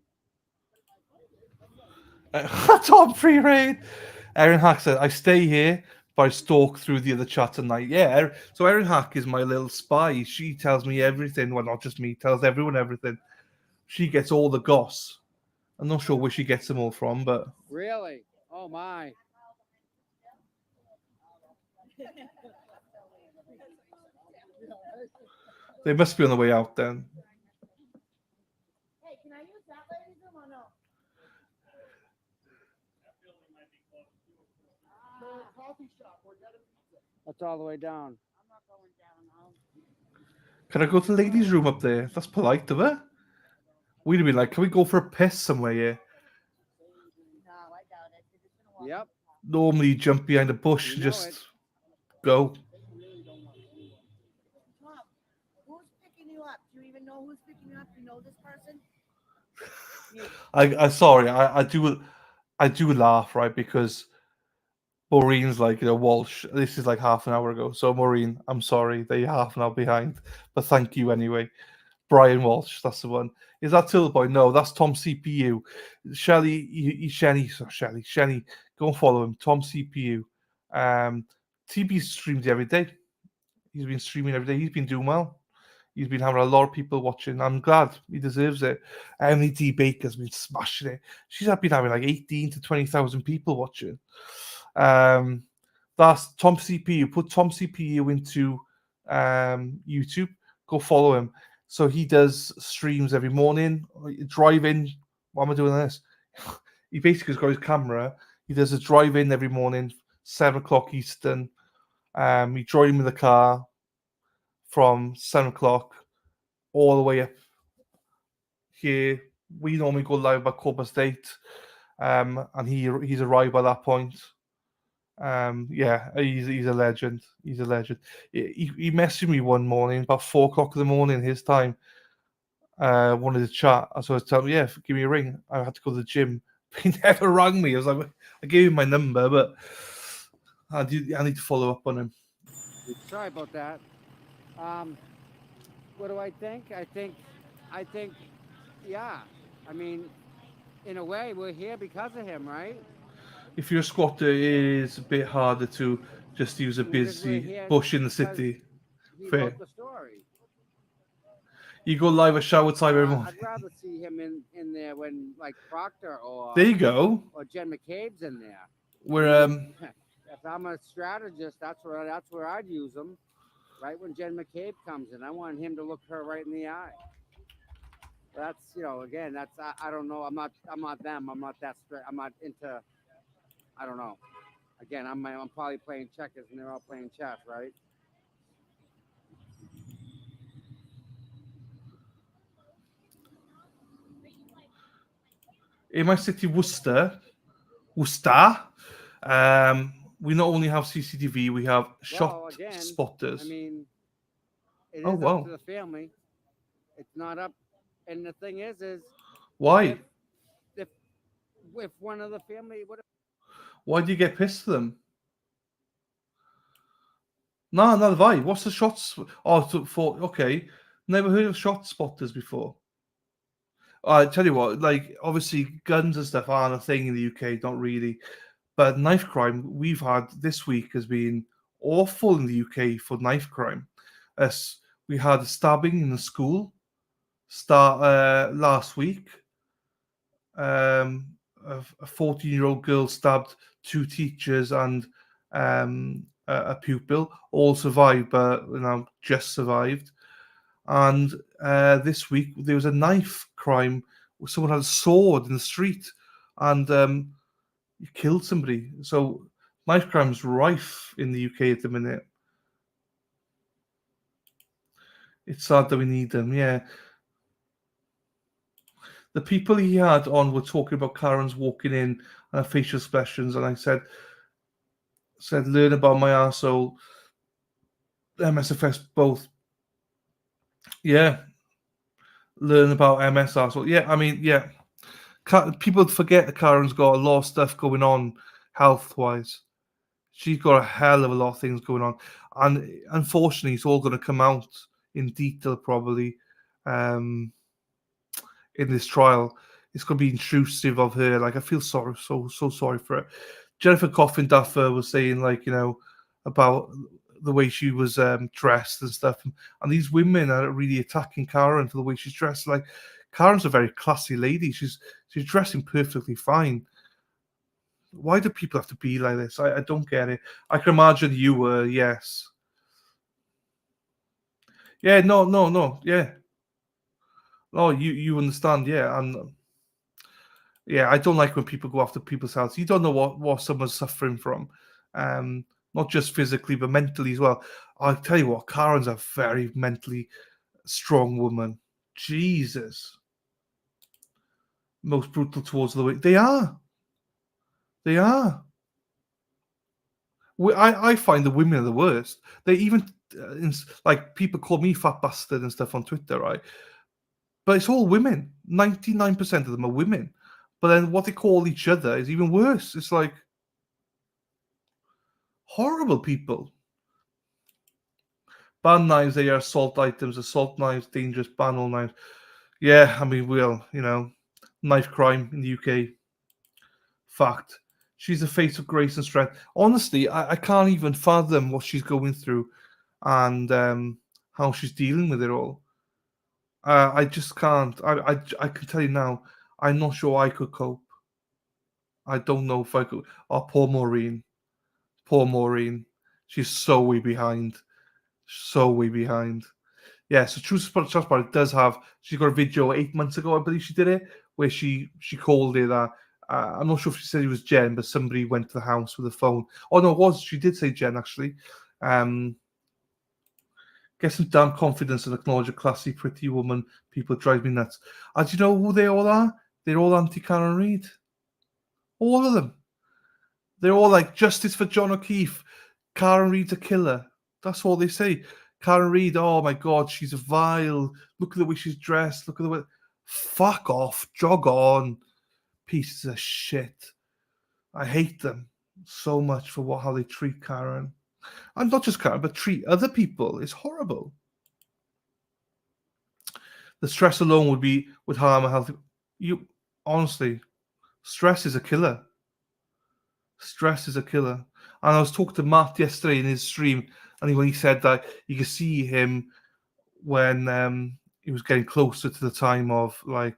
Speaker 3: Tom free reign. Aaron Hack said, I stay here, but I stalk through the other chat at night. Yeah, so Aaron Hack is my little spy. She tells me everything. Well, not just me, tells everyone everything. She gets all the goss. I'm not sure where she gets them all from, but
Speaker 6: Really? Oh my.
Speaker 3: they must be on the way out then.
Speaker 18: Hey, can I use that ladies' room or no?
Speaker 11: Coffee shop, we're getting pizza.
Speaker 6: That's all the way down.
Speaker 18: I'm not going down now.
Speaker 3: Can I go to the ladies' room up there? That's polite of her. We'd have been like, can we go for a piss somewhere here?
Speaker 18: No, I doubt it. They're just gonna walk.
Speaker 6: Yep.
Speaker 3: Normally you jump behind a bush and
Speaker 6: You know
Speaker 3: just
Speaker 6: it.
Speaker 3: go.
Speaker 18: Tom, who's picking you up? Do you even know who's picking you up? You know this person?
Speaker 3: I sorry, I do laugh, right? Because Maureen's like, Walsh, this is like half an hour ago. So Maureen, I'm sorry that you're half an hour behind. But thank you anyway. Brian Walsh, that's the one. Is that Till Boy? No, that's Tom CPU. Shelly, go and follow him. Tom CPU. TB streams every day. He's been streaming every day. He's been doing well. He's been having a lot of people watching. I'm glad he deserves it. Emily D. Baker's been smashing it. She's been having like 18 to 20,000 people watching. That's Tom CPU. Put Tom CPU into YouTube. Go follow him. So he does streams every morning. Driving. Why am I doing this? He basically has got his camera. He does a drive-in every morning, 7 o'clock Eastern. You join him in the car from 7 o'clock all the way up here. We normally go live by 8:15, and he's arrived by that point. Yeah, he's a legend. He's a legend. He messaged me one morning about 4 o'clock in the morning his time. Wanted to chat, so I was telling him, yeah, give me a ring. I had to go to the gym. He never rang me. I was like, I gave him my number, but I need to follow up on him.
Speaker 6: Sorry about that. What do I think? I think, yeah. I mean, in a way, we're here because of him, right?
Speaker 3: If you're a squatter, it is a bit harder to just use a busy bush in the city. Fair.
Speaker 6: The story.
Speaker 3: You go live at shower time every morning.
Speaker 6: I'd rather see him in there when like Proctor or
Speaker 3: There you go.
Speaker 6: Or Jen McCabe's in there.
Speaker 3: We're
Speaker 6: If I'm a strategist, that's where I'd use him. Right when Jen McCabe comes in, I want him to look her right in the eye. That's again, that's I don't know. I'm not them. I'm not that straight. I'm not into. I don't know. Again, I'm probably playing checkers and they're all playing chess, right?
Speaker 3: In my city, Worcester, we not only have CCTV, we have shot spotters.
Speaker 6: I mean, it is
Speaker 3: wow.
Speaker 6: up to the family. It's not up. And the thing is
Speaker 3: why?
Speaker 6: If one of the family would.
Speaker 3: Why do you get pissed at them? No, not have I. What's the shots? Okay. Never heard of shot spotters before. I tell you what, like obviously guns and stuff aren't a thing in the UK, not really. But knife crime we've had this week has been awful in the UK for knife crime. We had a stabbing in the school last week. A 14-year-old girl stabbed 2 teachers and a pupil, all survived, but just survived. And this week there was a knife crime where someone had a sword in the street and killed somebody. So knife crime's rife in the UK at the minute. It's sad that we need them, yeah. The people he had on were talking about Karen's walking in and her facial expressions, and I said, learn about my arsehole, MSFS both. Yeah. Learn about MS arsehole. Yeah, I mean, yeah. People forget that Karen's got a lot of stuff going on health-wise. She's got a hell of a lot of things going on. And unfortunately, it's all going to come out in detail probably in this trial. It's going to be intrusive of her. Like, I feel so sorry for her. Jennifer Coffin Duffer was saying, like, about the way she was dressed and stuff. And these women are really attacking Karen for the way she's dressed. Like, Karen's a very classy lady. She's dressing perfectly fine. Why do people have to be like this? I don't get it. I can imagine you were, yes. Yeah, no, yeah. Oh, you understand, yeah. And yeah, I don't like when people go after people's health. You don't know what someone's suffering from. Not just physically, but mentally as well. I'll tell you what, Karen's a very mentally strong woman. Jesus. Most brutal towards the weak. They are. They are. I find the women are the worst. They even, like, people call me fat bastard and stuff on Twitter, right? But it's all women. 99% of them are women. But then what they call each other is even worse. It's like horrible people. Ban knives, they are assault items. Assault knives, dangerous. Ban all knives. Yeah, I mean, knife crime in the UK. Fact. She's the face of grace and strength. Honestly, I can't even fathom what she's going through and how she's dealing with it all. I just can't. I can tell you now, I'm not sure I could cope. I don't know if I could. Oh, poor Maureen. Poor Maureen. She's so way behind. So way behind. Yeah, so True Transport does have. She's got a video 8 months ago, I believe she did it, where she called it. I'm not sure if she said it was Jen, but somebody went to the house with a phone. Oh no, it was. She did say Jen actually. Get some damn confidence and acknowledge a classy, pretty woman. People drive me nuts. And do you know who they all are? They're all anti-Karen Reid. All of them. They're all like, justice for John O'Keefe. Karen Reid's a killer. That's all they say. Karen Reid, oh my God, she's vile. Look at the way she's dressed. Look at the way. Fuck off. Jog on. Pieces of shit. I hate them so much for how they treat Karen. And not just Karen, but treat other people. It's horrible. The stress alone would harm a healthy. Honestly, stress is a killer. Stress is a killer. And I was talking to Matt yesterday in his stream, and when he said that you could see him when he was getting closer to the time of, like,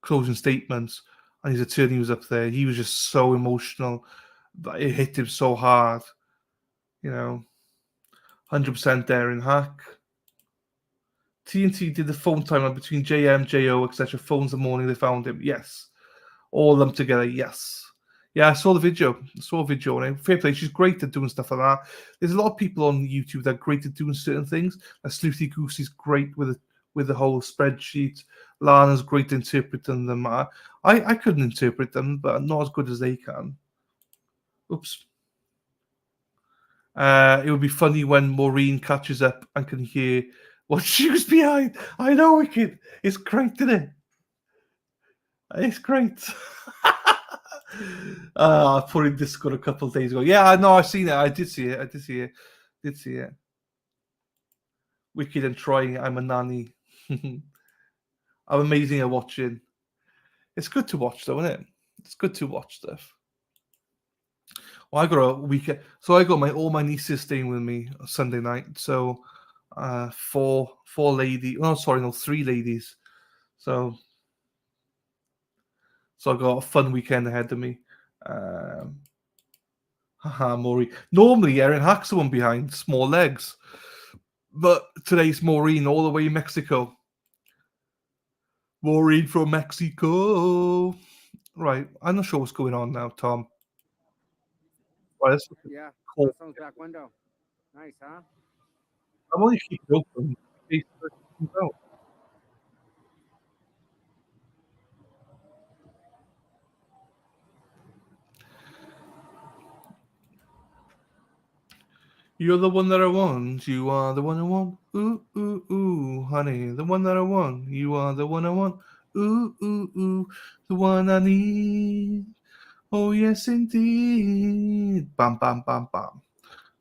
Speaker 3: closing statements, and his attorney was up there. He was just so emotional. It hit him so hard. 100% there in Hack. TNT did the phone timeline between JM, JO, etc. Phones the morning they found him. Yes. All of them together. Yes. Yeah, I saw the video. And fair play. She's great at doing stuff like that. There's a lot of people on YouTube that are great at doing certain things. Sleuthy Goosey's great with the whole spreadsheet. Lana's great at interpreting them. I couldn't interpret them, but not as good as they can. Oops. It would be funny when Maureen catches up and can hear what she was behind. I know, Wicked. It's great, isn't it? It's great. I put in Discord a couple of days ago. Yeah, I know. I've seen it. I did see it. Wicked and trying. I'm a nanny. I'm amazing at watching. It's good to watch, though, isn't it? It's good to watch stuff. Well, I got a weekend, so I got all my nieces staying with me Sunday night. So, three ladies. So I got a fun weekend ahead of me. Haha, Maureen. Normally, Erin Hack's the one behind, small legs. But today's Maureen all the way in Mexico. Maureen from Mexico. Right, I'm not sure what's going on now, Tom. Right, let's look at
Speaker 6: Yeah.
Speaker 3: court.
Speaker 6: Someone's back window. Nice, huh?
Speaker 3: I'm only keeping it open. in case it comes out. You're the one that I want. You are the one I want. Ooh, ooh, ooh, honey. The one that I want. You are the one I want. Ooh, ooh, ooh. The one I need. Oh, yes, indeed. Bam, bam, bam, bam.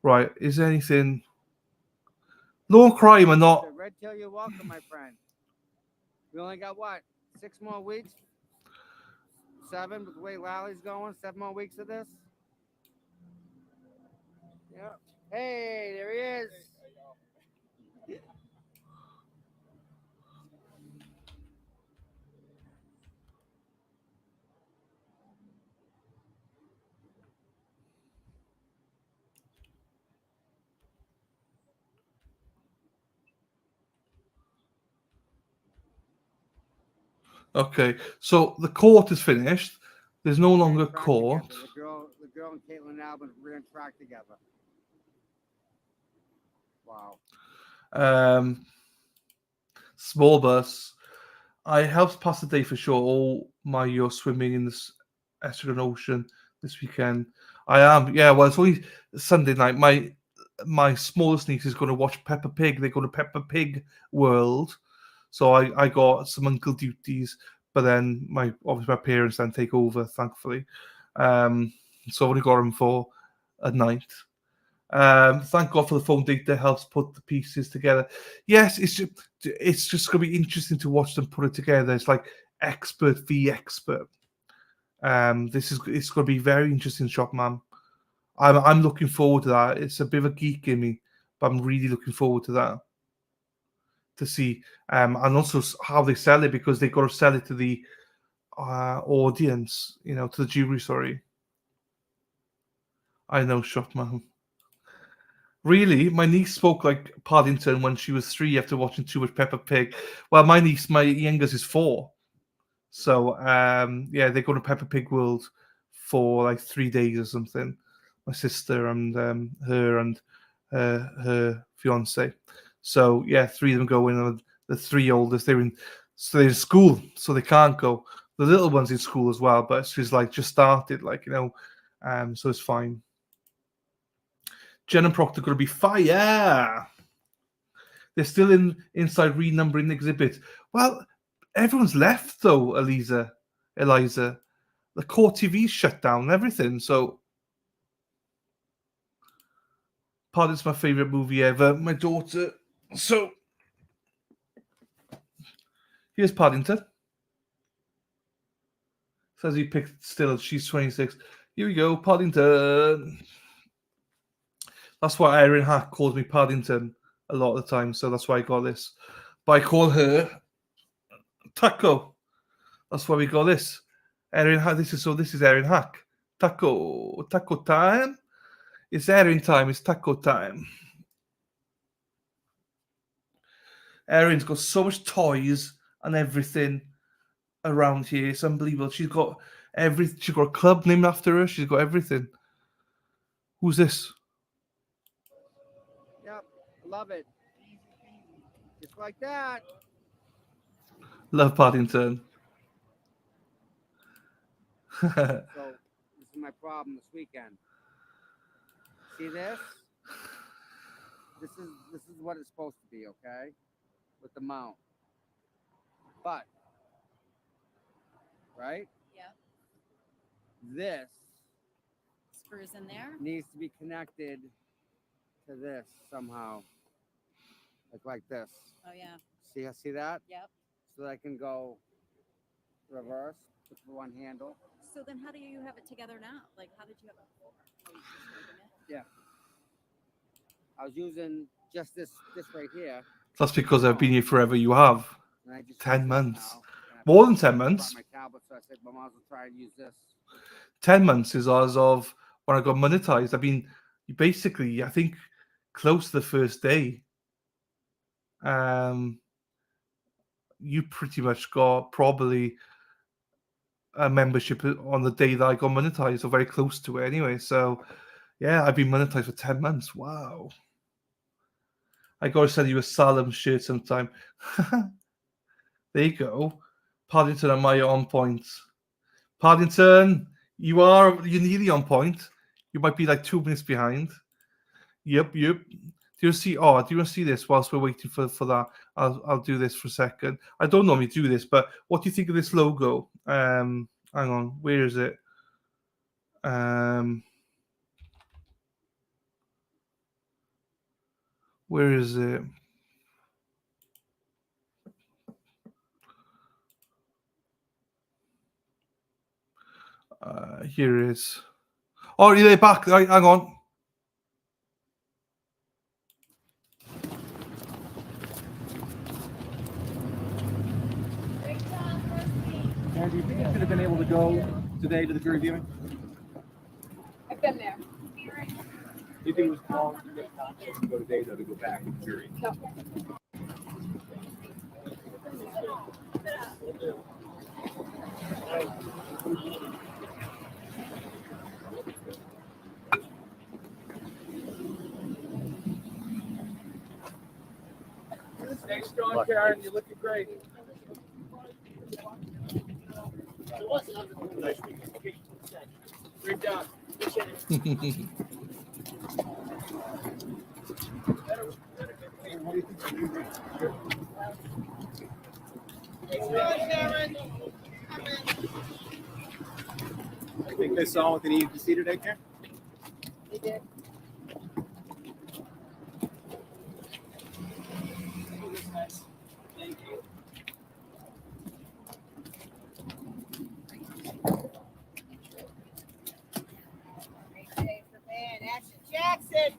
Speaker 3: Right. Is there anything? No crime or not?
Speaker 6: Red Tail, you're welcome, my friend. We only got what? 6 more weeks? 7 with the way Lally's going? 7 more weeks of this? Yep. Hey, there he is.
Speaker 3: Okay. So the court is finished. There's no longer
Speaker 6: Track
Speaker 3: court.
Speaker 6: together. The girl and Caitlin Albin ran track together. Wow.
Speaker 3: Small bus. I helped pass the day for sure. All my year swimming in this Estuarine Ocean this weekend. I am. Yeah. Well, it's only Sunday night. My smallest niece is going to watch Peppa Pig. They go to Peppa Pig World. So I got some uncle duties, but then obviously my parents then take over, thankfully. So I've only got them for a night. Thank God for the phone date that helps put the pieces together. Yes, it's just going to be interesting to watch them put it together. It's like expert v expert. It's going to be very interesting, shop man. I'm looking forward to that. It's a bit of a geek in me, but I'm really looking forward to that. To see and also how they sell it, because they've got to sell it to the audience, to the jury. Sorry, I know, Shotman. Really, my niece spoke like Paddington when she was 3 after watching too much Peppa Pig. Well, my youngest is 4, so yeah, they go to Peppa Pig World for like 3 days or something. My sister and her and her fiance. So yeah, 3 of them go in, and the 3 oldest they're in school, so they can't go. The little one's in school as well, but she's like just started, so it's fine. Jen and Proctor going to be fire. They're still inside renumbering the exhibit. Well, everyone's left though, Eliza. The core TV's shut down and everything, so Paddington's my favorite movie ever. My daughter. So here's Paddington. Says he picked still. She's 26. Here we go, Paddington. That's why Erin Hack calls me Paddington a lot of the time, so that's why I got this. But I call her Taco. That's why we got this. Erin Hack. This is Erin Hack. Taco time. It's Erin time. It's taco time. Erin's got so much toys and everything around here. It's unbelievable. She's got She's got a club named after her. She's got everything. Who's this?
Speaker 6: Yep, love it. Just like that.
Speaker 3: Love Paddington.
Speaker 6: So this is my problem this weekend. See this? This is what it's supposed to be, okay? With the mount. But right?
Speaker 4: Yep.
Speaker 6: This
Speaker 4: Screws in there.
Speaker 6: needs to be connected to this somehow. Like this.
Speaker 4: Oh yeah.
Speaker 6: See that?
Speaker 4: Yep.
Speaker 6: So that I can go reverse with the one handle.
Speaker 4: So then how do you have it together now? Like how did you have it before? Are you just moving it?
Speaker 6: Yeah. I was using just this right here.
Speaker 3: That's because I've been here forever. You have.
Speaker 6: And I just
Speaker 3: 10
Speaker 6: use this
Speaker 3: months.
Speaker 6: now.
Speaker 3: More than 10
Speaker 6: I brought
Speaker 3: months.
Speaker 6: my tablet, so I said, well, I might as well try and use this.
Speaker 3: 10 months is as of when I got monetized. I mean, basically, I think close to the first day, you pretty much got probably a membership on the day that I got monetized, or very close to it anyway. So, yeah, I've been monetized for 10 months. Wow. I got to send you a Salem shirt sometime. There you go. Paddington, am I on point? Paddington, you're nearly on point. You might be like 2 minutes behind. Yep. Do you see? Oh, do you want to see this whilst we're waiting for that? I'll do this for a second. I don't normally do this, but what do you think of this logo? Hang on, where is it? Where is it? Here it is. Oh, you're back. Right, hang on.
Speaker 17: And do you think you could have been able to go today to the jury viewing?
Speaker 5: I've been there.
Speaker 17: Do you think it was wrong to get time to go today, though, to go back to the jury?
Speaker 5: No.
Speaker 13: Stay strong, Karen. You're looking great. Great job.
Speaker 17: I think they saw what they needed to see today, Karen?
Speaker 5: They did.
Speaker 13: Thank you.
Speaker 18: Jackson.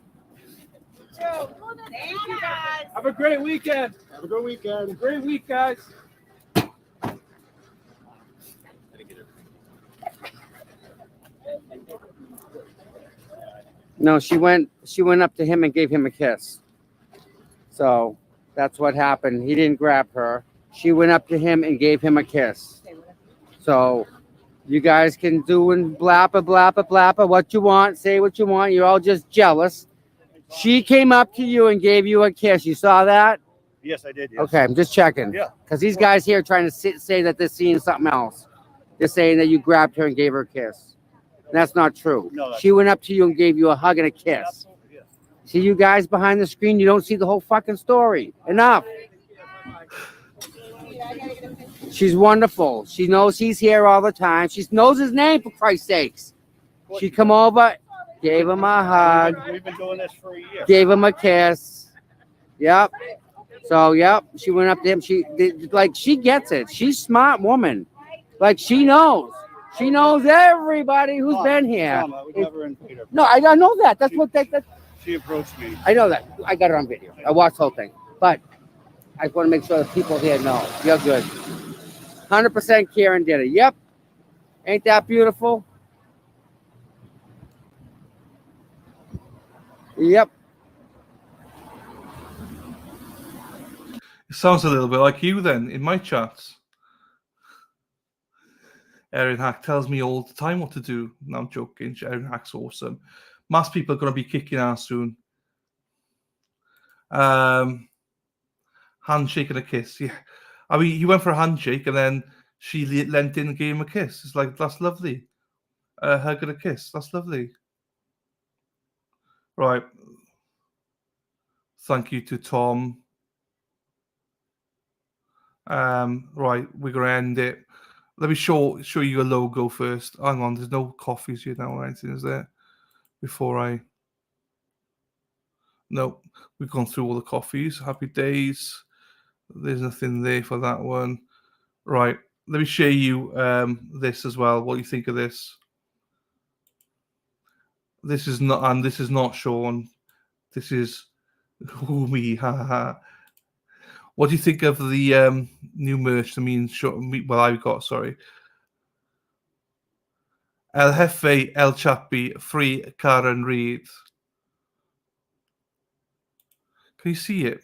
Speaker 18: Thank you, guys.
Speaker 13: Have a great weekend.
Speaker 17: Have a good weekend.
Speaker 13: Great week, guys.
Speaker 6: No, she went up to him and gave him a kiss. So that's what happened. He didn't grab her. She went up to him and gave him a kiss. So you guys can do and blappa, blappa, blappa what you want, say what you want. You're all just jealous. She came up to you and gave you a kiss. You saw that?
Speaker 17: Yes, I did. Yes.
Speaker 6: Okay, I'm just checking.
Speaker 17: Yeah.
Speaker 6: Because these guys here are trying to say that they're seeing something else. They're saying that you grabbed her and gave her a kiss. And that's not true.
Speaker 17: No,
Speaker 6: she went up to you and gave you a hug and a kiss.
Speaker 17: Absolutely, yes.
Speaker 6: See, you guys behind the screen, you don't see the whole fucking story. Enough. She's wonderful. She knows he's here all the time. She knows his name, for Christ's sakes. She come over, gave him a hug,
Speaker 17: We've been doing this for a year.
Speaker 6: gave him a kiss. Yep. So, yep, she went up to him. She gets it. She's a smart woman. Like, she knows. She knows everybody who's been here.
Speaker 17: Mom, I would never invite her.
Speaker 6: No, I know that. That's what that.
Speaker 17: She approached me.
Speaker 6: I know that. I got it on video. I watched the whole thing. But I just want to make sure that people here know. You're good. 100% Karen did it. Yep. Ain't that beautiful? Yep.
Speaker 3: It sounds a little bit like you then in my chats. Erin Hack tells me all the time what to do. No, I'm joking. Erin Hack's awesome. Mass people are going to be kicking ass soon. Handshake and a kiss. Yeah. I mean, he went for a handshake and then she leant in and gave him a kiss. It's like, that's lovely. A hug and a kiss. That's lovely. Right. Thank you to Tom. Right, we're going to end it. Let me show you your logo first. Hang on, there's no coffees here now or anything, is there? No, we've gone through all the coffees. Happy days. There's nothing there for that one. Right, let me show you this as well. What do you think of this? This is not Sean. This is me. What do you think of the new merch? I've got, sorry. El Jefe, El Chappie, free Karen Reid. Can you see it?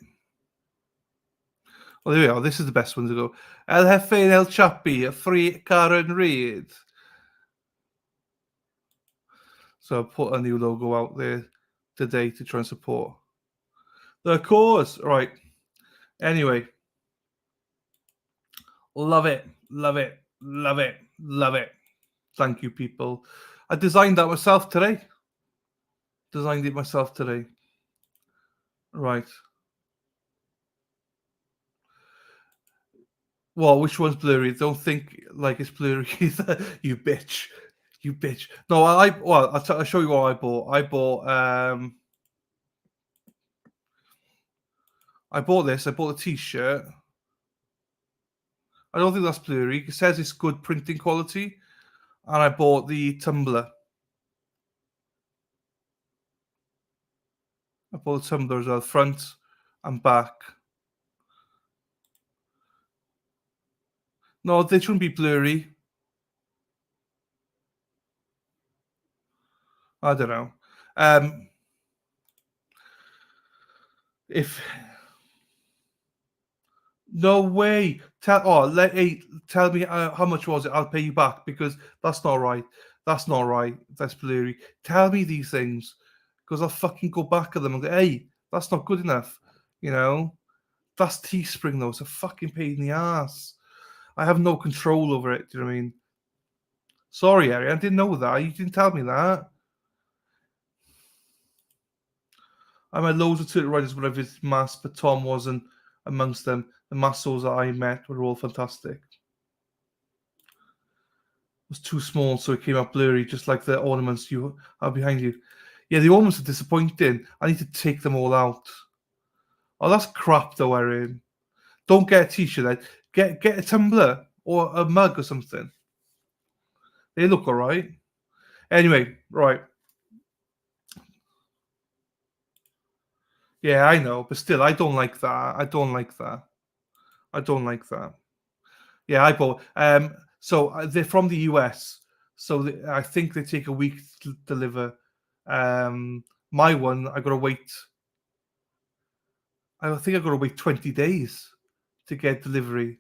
Speaker 3: Well, there we are. This is the best one to go. El Jefe and El Chappie, free Karen Reid. So I put a new logo out there today to try and support the cause. Right. Anyway. Love it. Love it. Love it. Love it. Thank you, people. I designed that myself today. Designed it myself today. Right. Well, which one's blurry? Don't think like it's blurry either. You bitch. You bitch. No, I'll show you what I bought. I bought this. I bought a t-shirt. I don't think that's blurry. It says it's good printing quality. And I bought the tumbler. I bought the tumbler as well, front and back. No, they shouldn't be blurry. I don't know. If no way, tell me how much was it? I'll pay you back because that's not right. That's not right. That's blurry. Tell me these things because I'll fucking go back at them and go, hey, that's not good enough. You know, that's Teespring though. It's a fucking pain in the ass. I have no control over it. Do you know what I mean? Sorry, Ari, I didn't know that. You didn't tell me that. I met loads of turtle riders when I visited Mass, but Tom wasn't amongst them. The Massos that I met were all fantastic. It was too small, so it came out blurry, just like the ornaments you have behind you. Yeah, the ornaments are disappointing. I need to take them all out. Oh, that's crap, though, Erin. Don't get a t-shirt then. Get a tumbler or a mug or something. They look all right. Anyway, right. Yeah, I know, but still, I don't like that. I don't like that. I don't like that. Yeah, I bought. So they're from the US. So I think they take a week to deliver. My one, I got to wait. I think I got to wait 20 days to get delivery.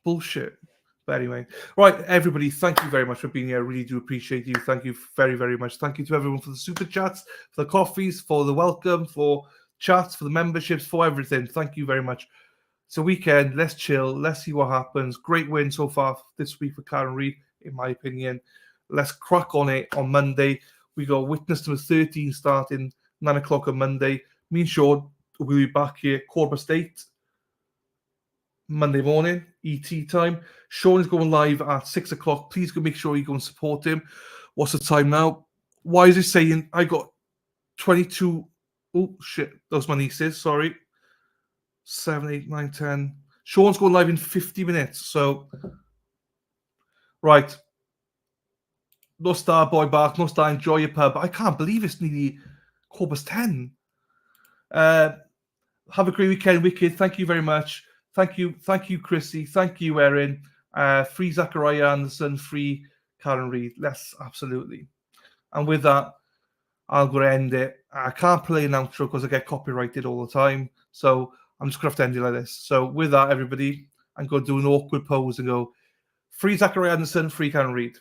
Speaker 3: Bullshit. But anyway, right, everybody, thank you very much for being here. I really do appreciate you. Thank you very, very much. Thank you to everyone for the super chats, for the coffees, for the welcome, for chats, for the memberships, for everything. Thank you very much. It's a weekend. Let's chill. Let's see what happens. Great win so far this week for Karen Reid, in my opinion. Let's crack on it on Monday. We got witness number 13 starting 9 o'clock on Monday. Me and Sean will be back here, Corba State, Monday morning, ET time. Sean is going live at 6 o'clock. Please go make sure you go and support him. What's the time now? Why is it saying I got 22? Oh, shit. Those my nieces. Sorry. 7, 8, 9, 10. Sean's going live in 50 minutes. So, right. No star, boy Bark. No star, enjoy your pub. I can't believe it's nearly 10:15. Have a great weekend, Wicked. Thank you very much. Thank you, Chrissy. Thank you, Erin. Free Zachariah Anderson, free Karen Reid. Yes, absolutely. And with that, I'm going to end it. I can't play an outro because I get copyrighted all the time. So I'm just going to have to end it like this. So with that, everybody, I'm going to do an awkward pose and go, free Zachariah Anderson, free Karen Reid.